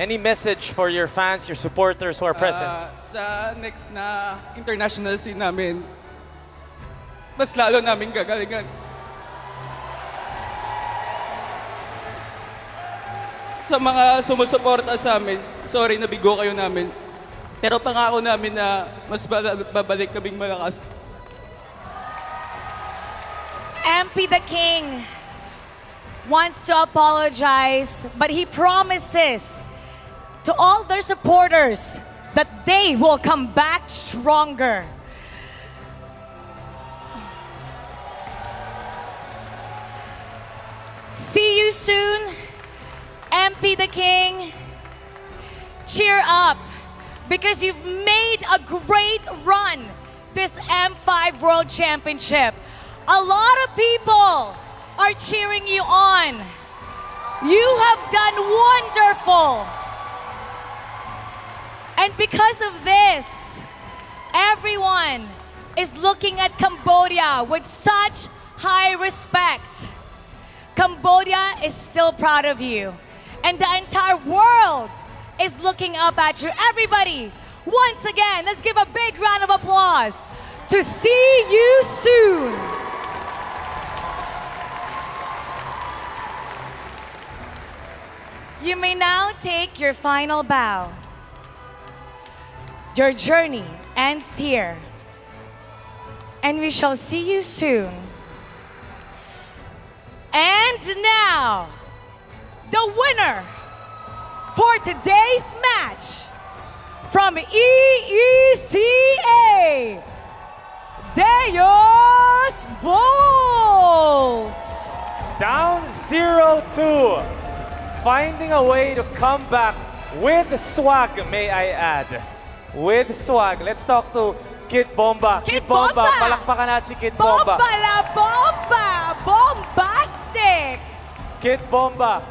Any message for your fans, your supporters who are present? Sa next na international scene namin, mas lalo namin gagalingan. Sa mga sumusuporta sa amin, sorry nabigo kayo namin. Pero pangako namin na mas babalik kaming malakas. MP the King wants to apologize, but he promises to all their supporters that they will come back stronger. See you soon, MP the King. Cheer up, because you've made a great run this M5 World Championship. A lot of people are cheering you on. You have done wonderful. And because of this, everyone is looking at Cambodia with such high respect. Cambodia is still proud of you. And the entire world is looking up at you. Everybody, once again, let's give a big round of applause to see you soon. You may now take your final bow. Your journey ends here, and we shall see you soon. And now, the winner for today's match from EECA, Deus Volt. Down 0-2. Finding a way to come back with swag, may I add. With swag. Let's talk to Kid Bomba. Kid Bomba! Palakpakan natin si Kid Bomba. Bomba la bomba! Bombastic! Kid Bomba,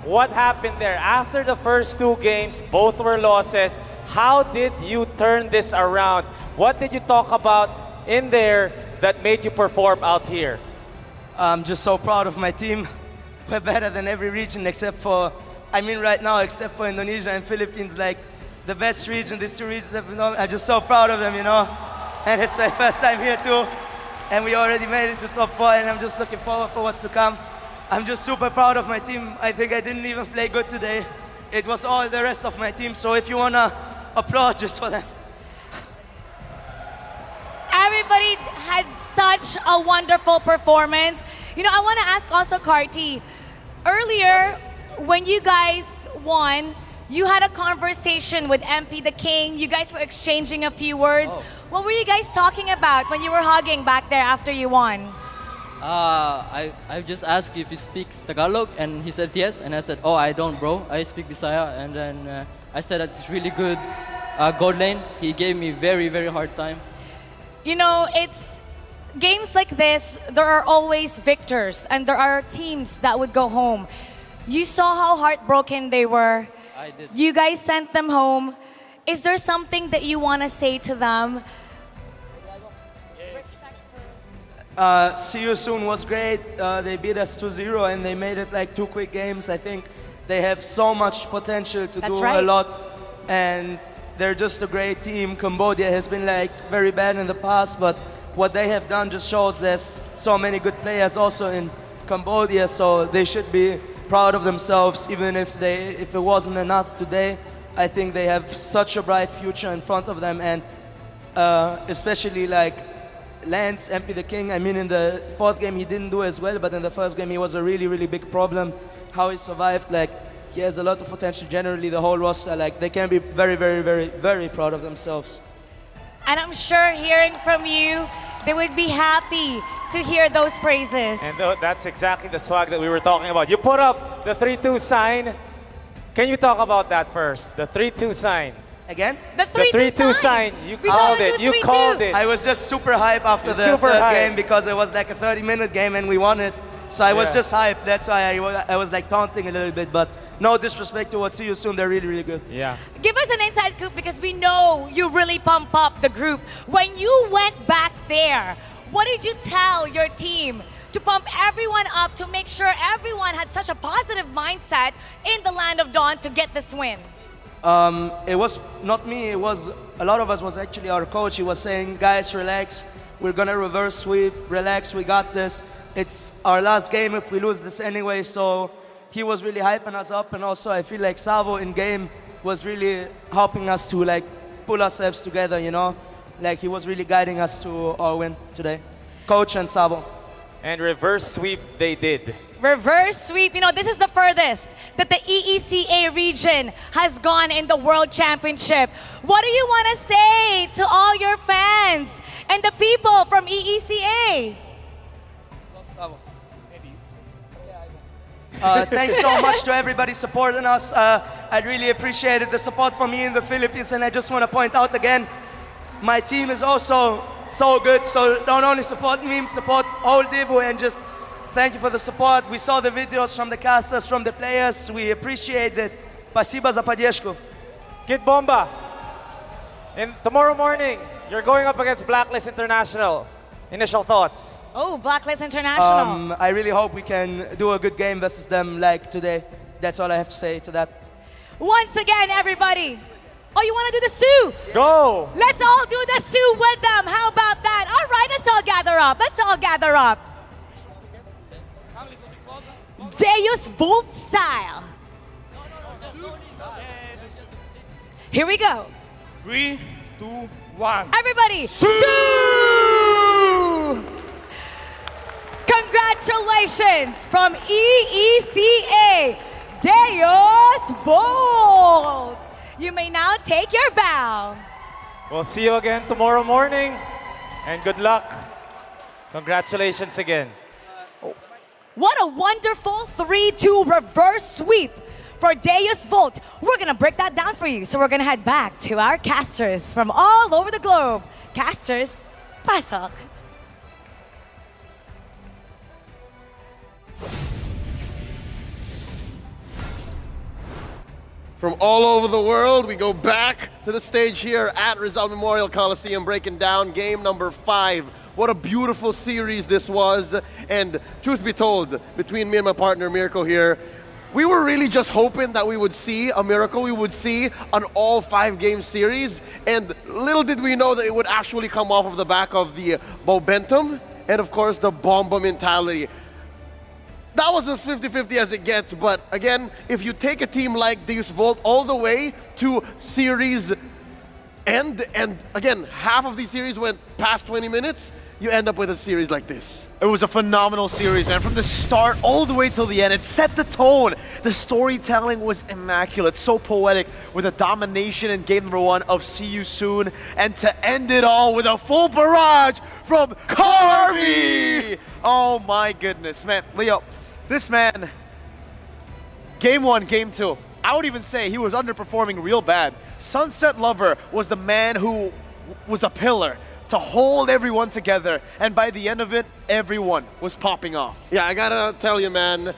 what happened there? After the first two games, both were losses. How did you turn this around? What did you talk about in there that made you perform out here? I'm just so proud of my team. We're better than every region except for, right now, except for Indonesia and Philippines, like the best region, these two regions have been, I'm just so proud of them, And it's my first time here too. And we already made it to top 4, and I'm just looking forward for what's to come. I'm just super proud of my team. I think I didn't even play good today. It was all the rest of my team, so if you wanna applaud just for them. Everybody had such a wonderful performance. I want to ask also Carty, earlier when you guys won, you had a conversation with MP the King. You guys were exchanging a few words. Oh. What were you guys talking about when you were hugging back there after you won? I just asked if he speaks Tagalog, and he says yes. And I said, oh, I don't, bro. I speak Bisaya. And then I said that it's really good gold lane. He gave me very, very hard time. It's games like this, there are always victors, and there are teams that would go home. You saw how heartbroken they were. I did. You guys sent them home. Is there something that you want to say to them? See you soon was great. They beat us 2-0, and they made it like 2 quick games. I think they have so much potential to That's do right. a lot, and they're just a great team. Cambodia has been like very bad in the past, but what they have done just shows there's so many good players also in Cambodia, so they should be proud of themselves, even if it wasn't enough today. I think they have such a bright future in front of them, and especially like Lance, MP the King. In the 4th game he didn't do as well, but in the 1st game he was a really, really big problem. How he survived, he has a lot of potential. Generally, the whole roster, they can be very, very, very, very proud of themselves. And I'm sure hearing from you, they would be happy to hear those praises. And that's exactly the swag that we were talking about. You put up the 3-2 sign. Can you talk about that first? The 3-2 sign. Again? The 3-2 sign. You called it. You called it. I was just super hyped after the third game because it was like a 30-minute game and we won it. So I was just hyped. That's why I was taunting a little bit. But no disrespect to what See You Soon. They're really, really good. Yeah. Give us an inside scoop, because we know you really pump up the group. When you went back there, what did you tell your team to pump everyone up, to make sure everyone had such a positive mindset in the Land of Dawn to get this win? It was not me, it was a lot of us was actually our coach. He was saying, guys, relax. We're gonna reverse sweep, relax, we got this. It's our last game if we lose this anyway, so he was really hyping us up, and also I feel like Savo in game was really helping us to like pull ourselves together, you know? Like he was really guiding us to our win today. Coach and Savo. And reverse sweep they did. Reverse sweep, you know, this is the furthest that the EECA region has gone in the World Championship. What do you want to say to all your fans and the people from EECA? Thanks so much to everybody supporting us. I really appreciated the support from me in the Philippines, and I just want to point out again, my team is also so good, so don't only support me, support all Devu, and just thank you for the support. We saw the videos from the casters, from the players. We appreciate it. Спасибо за поддержку. Kid Bomba, and tomorrow morning, you're going up against Blacklist International. Initial thoughts? Oh, Blacklist International. I really hope we can do a good game versus them like today. That's all I have to say to that. Once again, everybody. Oh, you want to do the Sioux? Go! Let's all do the Sioux with them. How about that? All right, let's all gather up. Let's all gather up. Deus Vult style. Here we go. 3, 2, 1. Everybody, Sioux! Congratulations from EECA, Deus Vult. You may now take your bow. We'll see you again tomorrow morning, and good luck. Congratulations again. What a wonderful 3-2 reverse sweep for Deus Vult. We're gonna break that down for you, so we're gonna head back to our casters from all over the globe. Casters, pasok. From all over the world, we go back to the stage here at Rizal Memorial Coliseum, breaking down game number 5. What a beautiful series this was. And truth be told, between me and my partner Mirko here, we were really just hoping that we would see a miracle. We would see an all 5-game series. And little did we know that it would actually come off of the back of the momentum and, of course, the Bomba mentality. That was as 50-50 as it gets, but again, if you take a team like Deus Vult all the way to series end, and again, half of the series went past 20 minutes, you end up with a series like this. It was a phenomenal series, man. From the start all the way till the end, it set the tone. The storytelling was immaculate, so poetic, with a domination in game number 1 of See You Soon, and to end it all with a full barrage from Carvey! Oh my goodness, man. Leo, this man, game 1, game 2, I would even say he was underperforming real bad. Sunset Lover was the man who was a pillar to hold everyone together, and by the end of it, everyone was popping off. Yeah, I gotta tell you, man,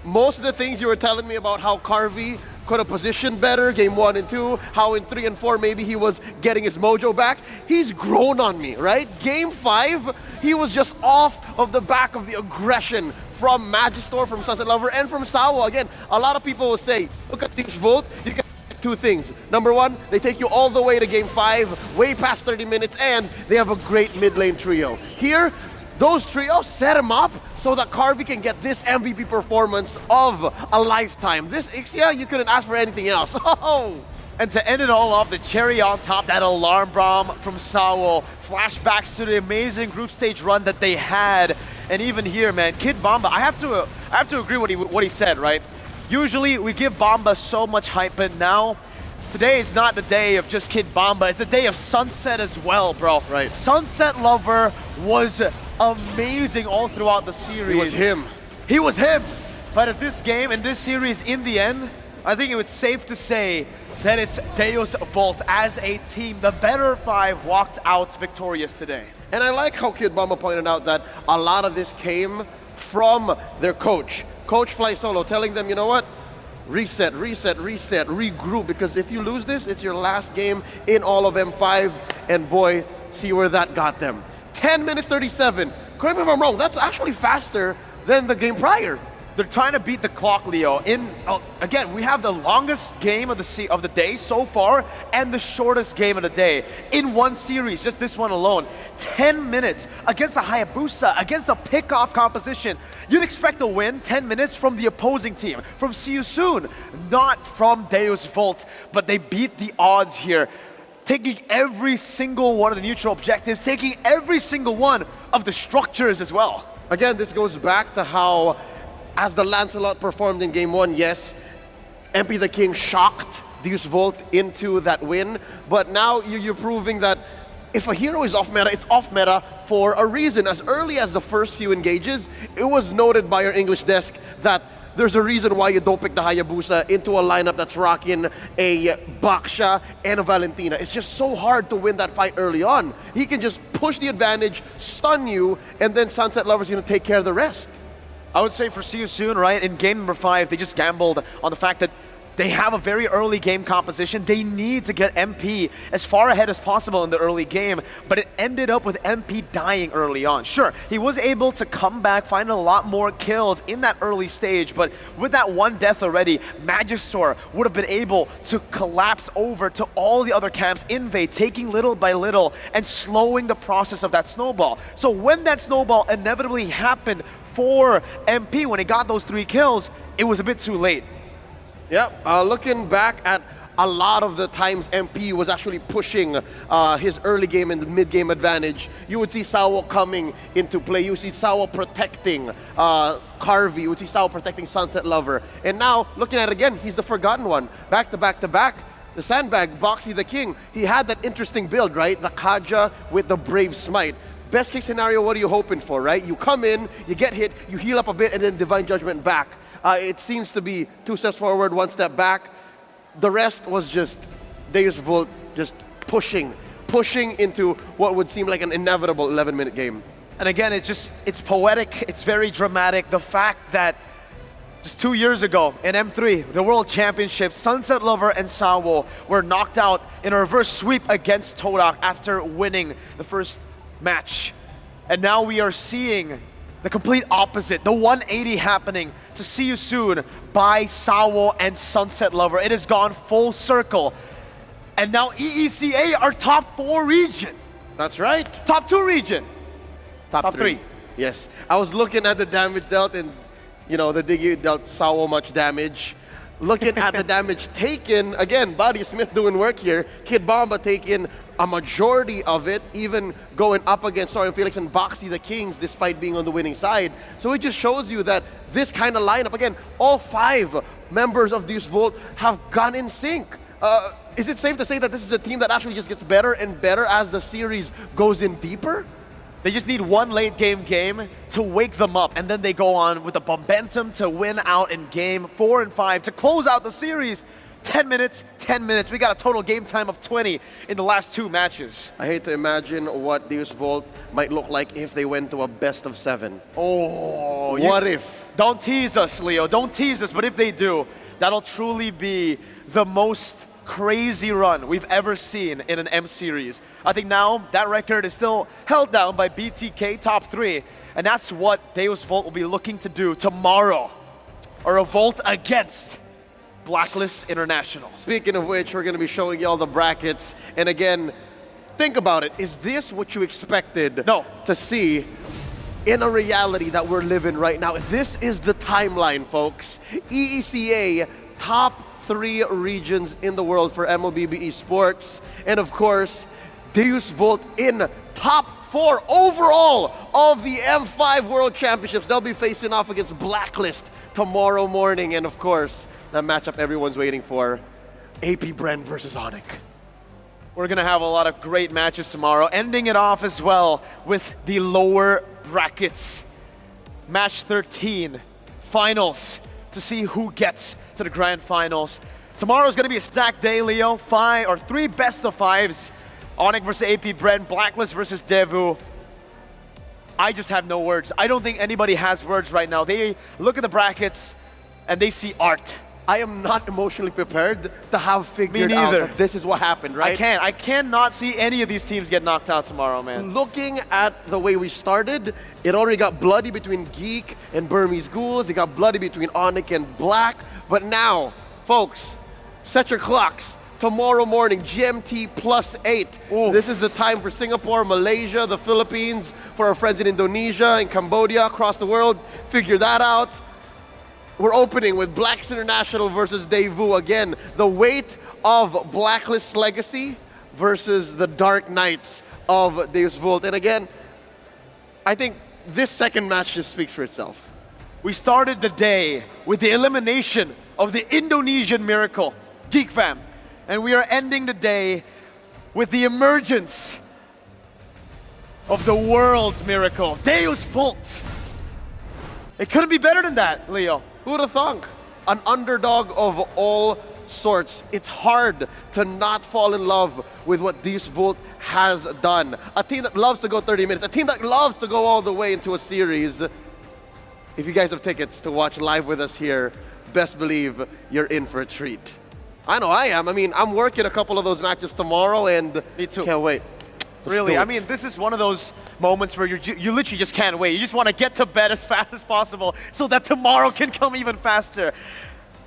most of the things you were telling me about how Carvey could have positioned better, game 1 and 2, how in 3 and 4 maybe he was getting his mojo back, he's grown on me, right? Game 5, he was just off of the back of the aggression from Magister, from Sunset Lover, and from Sawa. Again, a lot of people will say, look at Deus Vult, you can 2 things. Number 1, they take you all the way to game 5, way past 30 minutes, and they have a great mid lane trio. Here, those trios set him up so that Carvey can get this MVP performance of a lifetime. This Ixia, you couldn't ask for anything else. Oh! And to end it all off, the cherry on top, that alarm bomb from Sawo. Flashbacks to the amazing group stage run that they had. And even here, man, Kid Bomba, I have to agree what he said, right? Usually we give Bomba so much hype, but now today is not the day of just Kid Bomba. It's the day of Sunset as well, bro. Right. Sunset Lover was amazing all throughout the series. He was him. He was him. But at this game, in this series, in the end, I think it's safe to say that it's Deus Vult as a team. The better 5 walked out victorious today. And I like how Kid Bomba pointed out that a lot of this came from their coach. Coach Fly Solo telling them, you know what? Reset, reset, reset, regroup, because if you lose this, it's your last game in all of M5, and boy, see where that got them. 10 minutes 37. Correct me if I'm wrong, that's actually faster than the game prior. They're trying to beat the clock, Leo. Again, we have the longest game of the day so far and the shortest game of the day in one series, just this one alone. 10 minutes against a Hayabusa, against a pick-off composition. You'd expect a win 10 minutes from the opposing team, from See You Soon, not from Deus Vult, but they beat the odds here, taking every single one of the neutral objectives, taking every single one of the structures as well. Again, this goes back to how, as the Lancelot performed in Game 1, yes, MP the King shocked Deus Vult into that win, but now you're proving that if a hero is off meta, it's off meta for a reason. As early as the first few engages, it was noted by our English desk that there's a reason why you don't pick the Hayabusa into a lineup that's rocking a Baksha and a Valentina. It's just so hard to win that fight early on. He can just push the advantage, stun you, and then Sunset Lover's gonna take care of the rest. I would say for See You Soon, right, in game number 5, they just gambled on the fact that they have a very early game composition. They need to get MP as far ahead as possible in the early game, but it ended up with MP dying early on. Sure, he was able to come back, find a lot more kills in that early stage, but with that one death already, Magister would have been able to collapse over to all the other camps, invade, taking little by little and slowing the process of that snowball. So when that snowball inevitably happened for MP, when he got those 3 kills, it was a bit too late. Yep, looking back at a lot of the times MP was actually pushing his early game and the mid-game advantage, you would see Sawo coming into play. You would see Sawo protecting Carvey. You would see Sawo protecting Sunset Lover. And now, looking at it again, he's the forgotten one. Back to back to back. The Sandbag, Boxy the King, he had that interesting build, right? The Kaja with the Brave Smite. Best case scenario, what are you hoping for, right? You come in, you get hit, you heal up a bit, and then Divine Judgment back. It seems to be 2 steps forward, 1 step back. The rest was just Deus Vult just pushing into what would seem like an inevitable 11-minute game. And again, it's poetic, it's very dramatic. The fact that just 2 years ago in M3, the World Championship, Sunset Lover and Sawo were knocked out in a reverse sweep against Todak after winning the first match. And now we are seeing the complete opposite, the 180 happening to See You Soon by Sawo and Sunset Lover. It has gone full circle. And now EECA are top 4 region. That's right. Top 2 region. Top 3. Yes. I was looking at the damage dealt, and the Diggy dealt Sawo much damage. Looking at the damage taken, again, Buddy Smith doing work here. Kid Bomba taking a majority of it, even going up against Sorian Felix and Boxy the Kings despite being on the winning side. So it just shows you that this kind of lineup, again, all 5 members of Deus Vult have gone in sync. Is it safe to say that this is a team that actually just gets better and better as the series goes in deeper? They just need one late game to wake them up, and then they go on with the momentum to win out in game 4 and 5 to close out the series. 10 minutes, 10 minutes. We got a total game time of 20 in the last 2 matches. I hate to imagine what Deus Vult might look like if they went to a best of 7. Oh, what if? Don't tease us, Leo. Don't tease us. But if they do, that'll truly be the most crazy run we've ever seen in an M series. I think now that record is still held down by BTK top 3, and that's what Deus Vult will be looking to do tomorrow, or revolt against Blacklist International. Speaking of which, we're going to be showing you all the brackets, and again, think about it. Is this what you expected to see in a reality that we're living right now? This is the timeline, folks. EECA, top 3 regions in the world for MLBB Esports. And of course, Deus Vult in top 4 overall of the M5 World Championships. They'll be facing off against Blacklist tomorrow morning. And of course, that matchup everyone's waiting for, AP Bren versus Onyx. We're going to have a lot of great matches tomorrow, ending it off as well with the lower brackets. Match 13, finals, to see who gets to the grand finals. Tomorrow's going to be a stacked day, Leo. 3 best of 5s. Onyx versus AP Bren, Blacklist versus Devu. I just have no words. I don't think anybody has words right now. They look at the brackets and they see art. I am not emotionally prepared to have figured Me out neither. that this is what happened, right? I cannot see any of these teams get knocked out tomorrow, man. Looking at the way we started, it already got bloody between Geek and Burmese Ghouls. It got bloody between Onyx and Black. But now, folks, set your clocks. Tomorrow morning, GMT +8. This is the time for Singapore, Malaysia, the Philippines, for our friends in Indonesia and Cambodia, across the world. Figure that out. We're opening with Blacks International versus Daewoo. Again, the weight of Blacklist's legacy versus the Dark Knights of Deus Vult. And again, I think this second match just speaks for itself. We started the day with the elimination of the Indonesian Miracle, Geek Fam. And we are ending the day with the emergence of the world's miracle, Deus Vult. It couldn't be better than that, Leo. Who would have thunk? An underdog of all sorts. It's hard to not fall in love with what Deus Vult has done. A team that loves to go 30 minutes, a team that loves to go all the way into a series. If you guys have tickets to watch live with us here, best believe you're in for a treat. I know I am. I mean, I'm working a couple of those matches tomorrow, and me too. Can't wait. Really, I mean, this is one of those moments where you literally just can't wait. You just want to get to bed as fast as possible so that tomorrow can come even faster.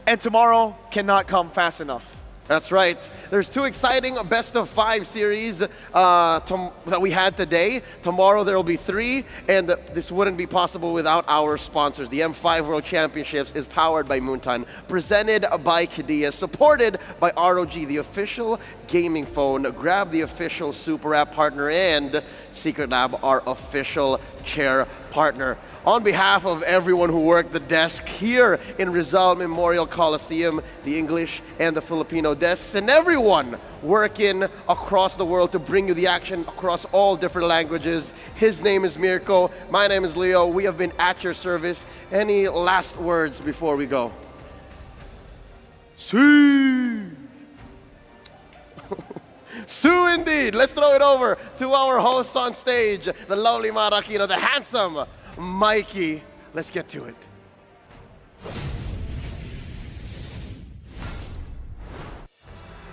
And tomorrow cannot come fast enough. That's right. There's two exciting best-of-5 series that we had today. Tomorrow there will be 3, and this wouldn't be possible without our sponsors. The M5 World Championships is powered by Moonton, presented by Qiddiya, supported by ROG, the official gaming phone. Grab the official Super App partner, and Secret Lab, our official chair partner. On behalf of everyone who worked the desk here in Rizal Memorial Coliseum, the English and the Filipino desks, and everyone working across the world to bring you the action across all different languages. His name is Mirko. My name is Leo. We have been at your service. Any last words before we go? See. Sue indeed. Let's throw it over to our hosts on stage, the lovely Marakino, the handsome Mikey. Let's get to it.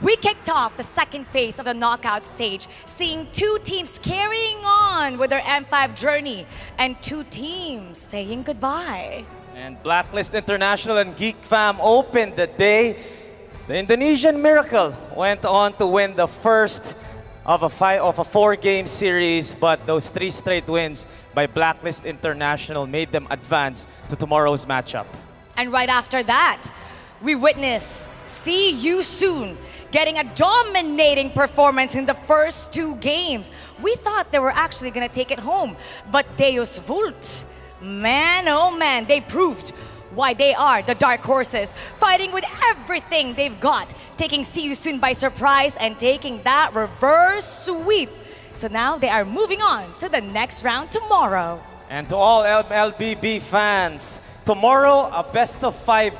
We kicked off the second phase of the knockout stage, seeing 2 teams carrying on with their M5 journey and 2 teams saying goodbye. And Blacklist International and Geek Fam opened the day. The Indonesian Miracle went on to win the first of a 4-game series, but those 3 straight wins by Blacklist International made them advance to tomorrow's matchup. And right after that, we witnessed See You Soon getting a dominating performance in the first 2 games. We thought they were actually going to take it home, but Deus Vult, man oh man, they proved why they are the dark horses, fighting with everything they've got, taking See You Soon by surprise and taking that reverse sweep. So now they are moving on to the next round tomorrow. And to all LBB fans, tomorrow a best-of-5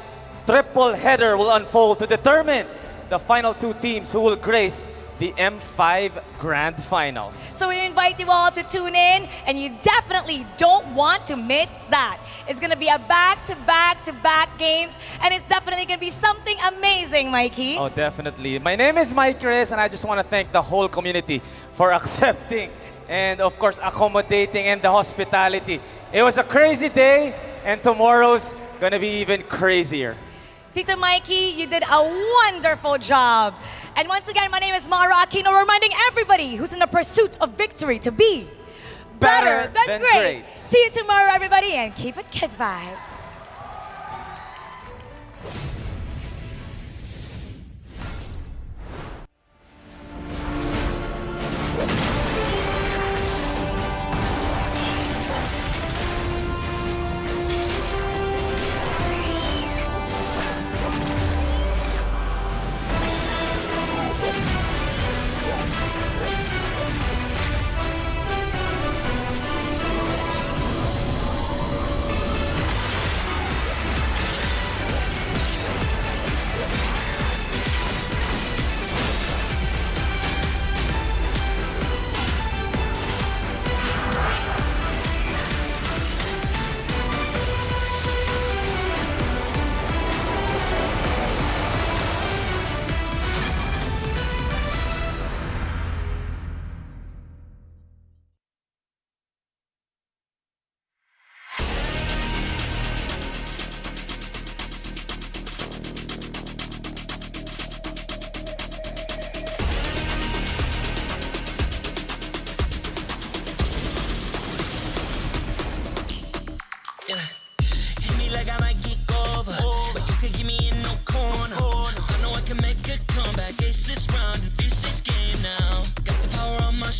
triple header will unfold to determine the final 2 teams who will grace the M5 Grand Finals. So we invite you all to tune in, and you definitely don't want to miss that. It's going to be a back-to-back-to-back games, and it's definitely going to be something amazing, Mikey. Oh, definitely. My name is Mike Reyes, and I just want to thank the whole community for accepting and, of course, accommodating and the hospitality. It was a crazy day, and tomorrow's going to be even crazier. Tito Mikey, you did a wonderful job. And once again, my name is Mara Aquino, reminding everybody who's in the pursuit of victory to be better than great. See you tomorrow, everybody, and keep it kid vibes.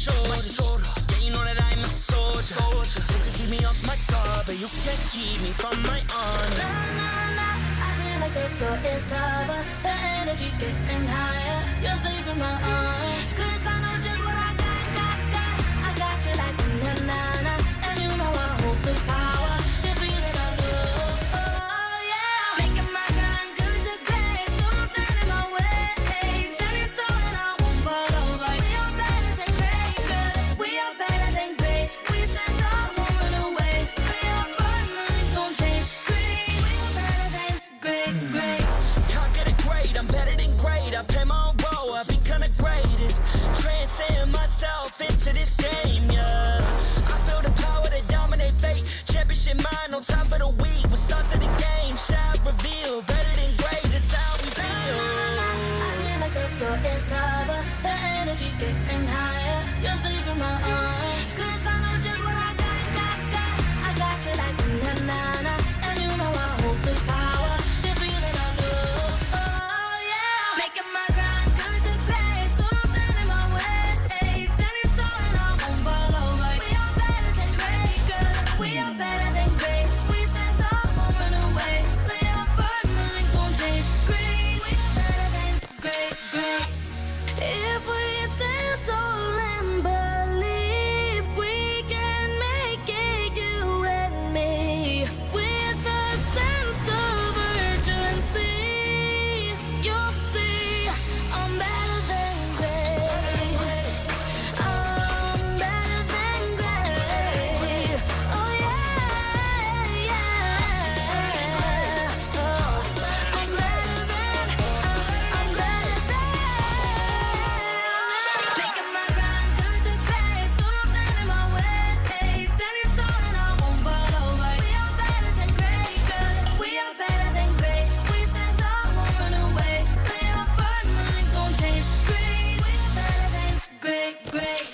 shoulders. Yeah, you know that I'm a soldier. You can keep me off my guard, but you can't keep me from my honor. Nah, nah, nah, I feel like the floor is lava. The energy's getting higher. You're saving my arms. 'Cause I know just what I got. I got you like na-na-na. And you know I hold the power. It's real that I love. Oh, yeah. Making my grind good to great. So don't stand in my way. Standing tall and I won't fall over. We are better than great, good. We are better than great. We stand tall, won't run away. We are fun, nothing gon' change. Great, we are better than great. Can't get it great, I'm better than great. I play my own role, I become the greatest. Transcend myself into this game, yeah. I build a power to dominate fate. Championship mind on top of the week. We start to the game, shot reveal. Better than great, that's how we feel. I feel like the floor is lava. The energy's getting higher. You're saving my arms. 'Cause I know just what I got. I got you like na-na-na. And you know I hold the power. It's real that I love. Oh, yeah. Making my grind good to great. So don't stand in my way. Standing tall and I won't fall over. We are better than great, good. We are better than great. We stand tall, won't run away. Play our part, nothing gon' change. Great, we are better than great. If we stand tall and believe, we can make it, you and me. With a sense of urgency, you'll see I'm better than great. I'm better than great. Oh yeah, yeah. Oh, I'm better than. Making my grind good to great. So don't stand in my way. Standing tall and I won't fall over. We are better than great, good. We are better than great. We stand tall, won't run away. Play our part, nothing gon' change. Great, we are better than great.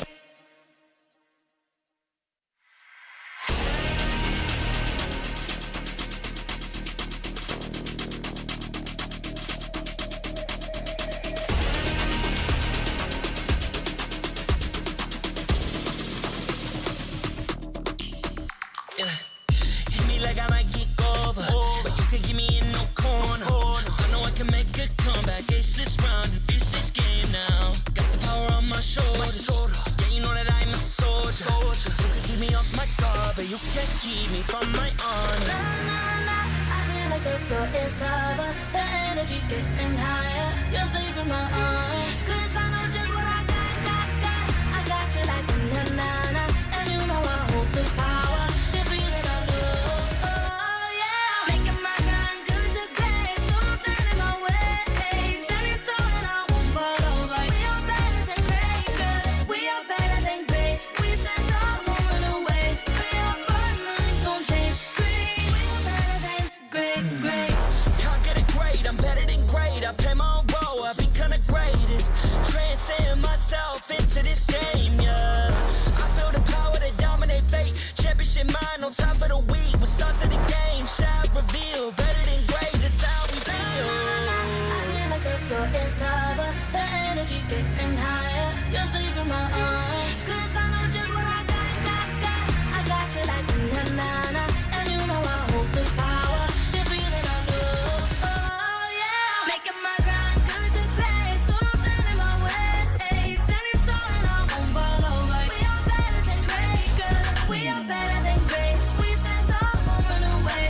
Yeah. Hit me like I might get over, but you can get me in no corner. I know I can make a comeback, ace this round and finish this game now. Got the power on my shoulders. Yeah, you know that I'm a soldier. You can keep me off my guard, but you can't keep me from my honor. Nah, I feel like the floor is lava. The energy's getting higher. You're saving my arms. 'Cause I know just what I got. I got you like na-na-na. And you know I hold the power. It's real that I love. Oh, yeah. Making my grind good to great. So don't stand in my way. Standing tall and I won't fall over. We are better than great, good. We are better than great. We stand tall, won't run away. Play our part, nothing gon' change. Great, we are better than great. Can't get it great, I'm better than great. I play my own role, I become the greatest. Transcend myself into this game, yeah. I build a power to dominate fate. Championship mind on top of the week. We start to the game, shot reveal. Better than great, that's how we feel. I feel like the floor is lava. The energy's getting higher. You're saving my arms. 'Cause I know just what I got. I got you like na-na-na. And you know I hold the power. It's real that I love. Oh, yeah. Making my grind good to great. So don't stand in my way. Standing tall and I won't fall over. We are better than great, good. We are better than great. We stand tall, won't run away.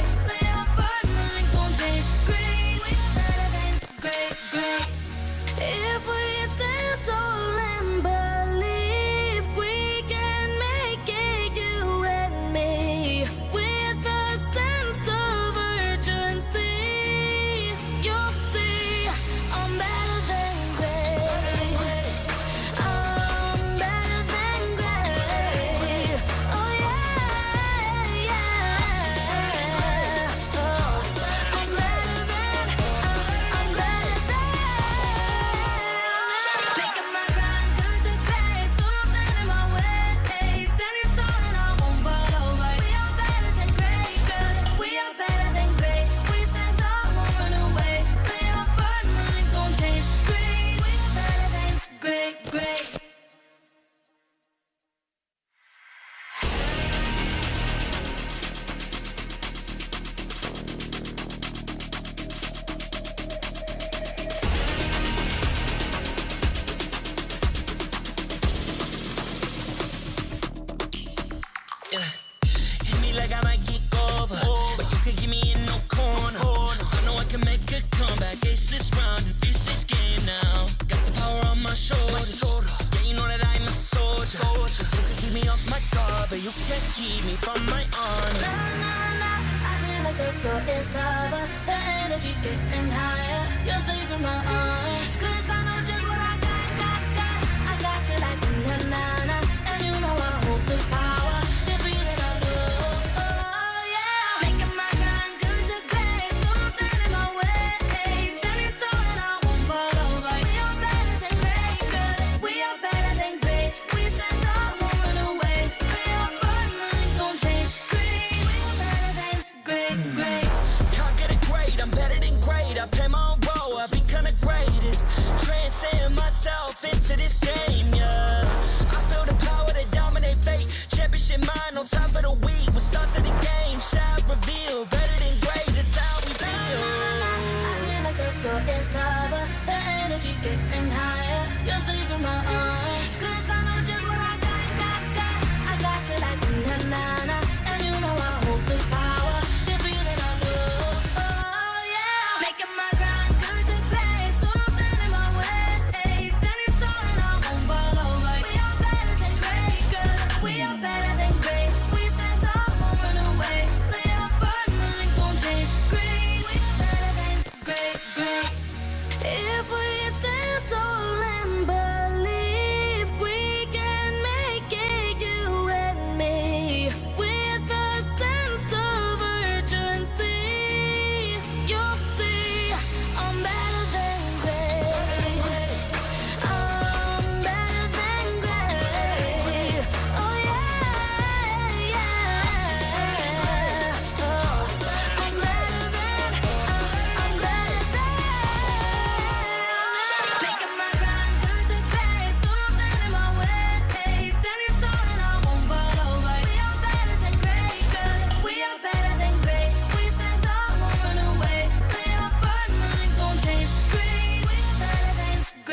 Yeah. Hit me like I might get over, but you could give me in no corner. I know I can make a comeback, ace this round and finish this game now. Got the power on my shoulders. Yeah, you know that I'm a soldier. You can keep me off my guard, but you can't keep me from my honor. Nah, nah, nah. I feel like the floor is lava. The energy's getting higher. You're saving my arms. 'Cause I know just what I got. I got you like na na na, and you know I hold the power. This feeling I love. Oh yeah, making my grind good to great. So don't stand in my way. Standing tall and I won't fall over. We are better than great, good. We are better than great. We stand tall, won't run away. We are born, nothing gon' change. Great, we are better than great. Can't get it great, I'm better than great. I play my own role, I become the greatest. Transcend myself into this game, yeah. I build a power to dominate fate. Championship mind, no time for the weak. We're start to the game, shall reveal. Better than great, that's how we feel. I feel like the floor is lava. The energy's getting higher. You're saving my arms.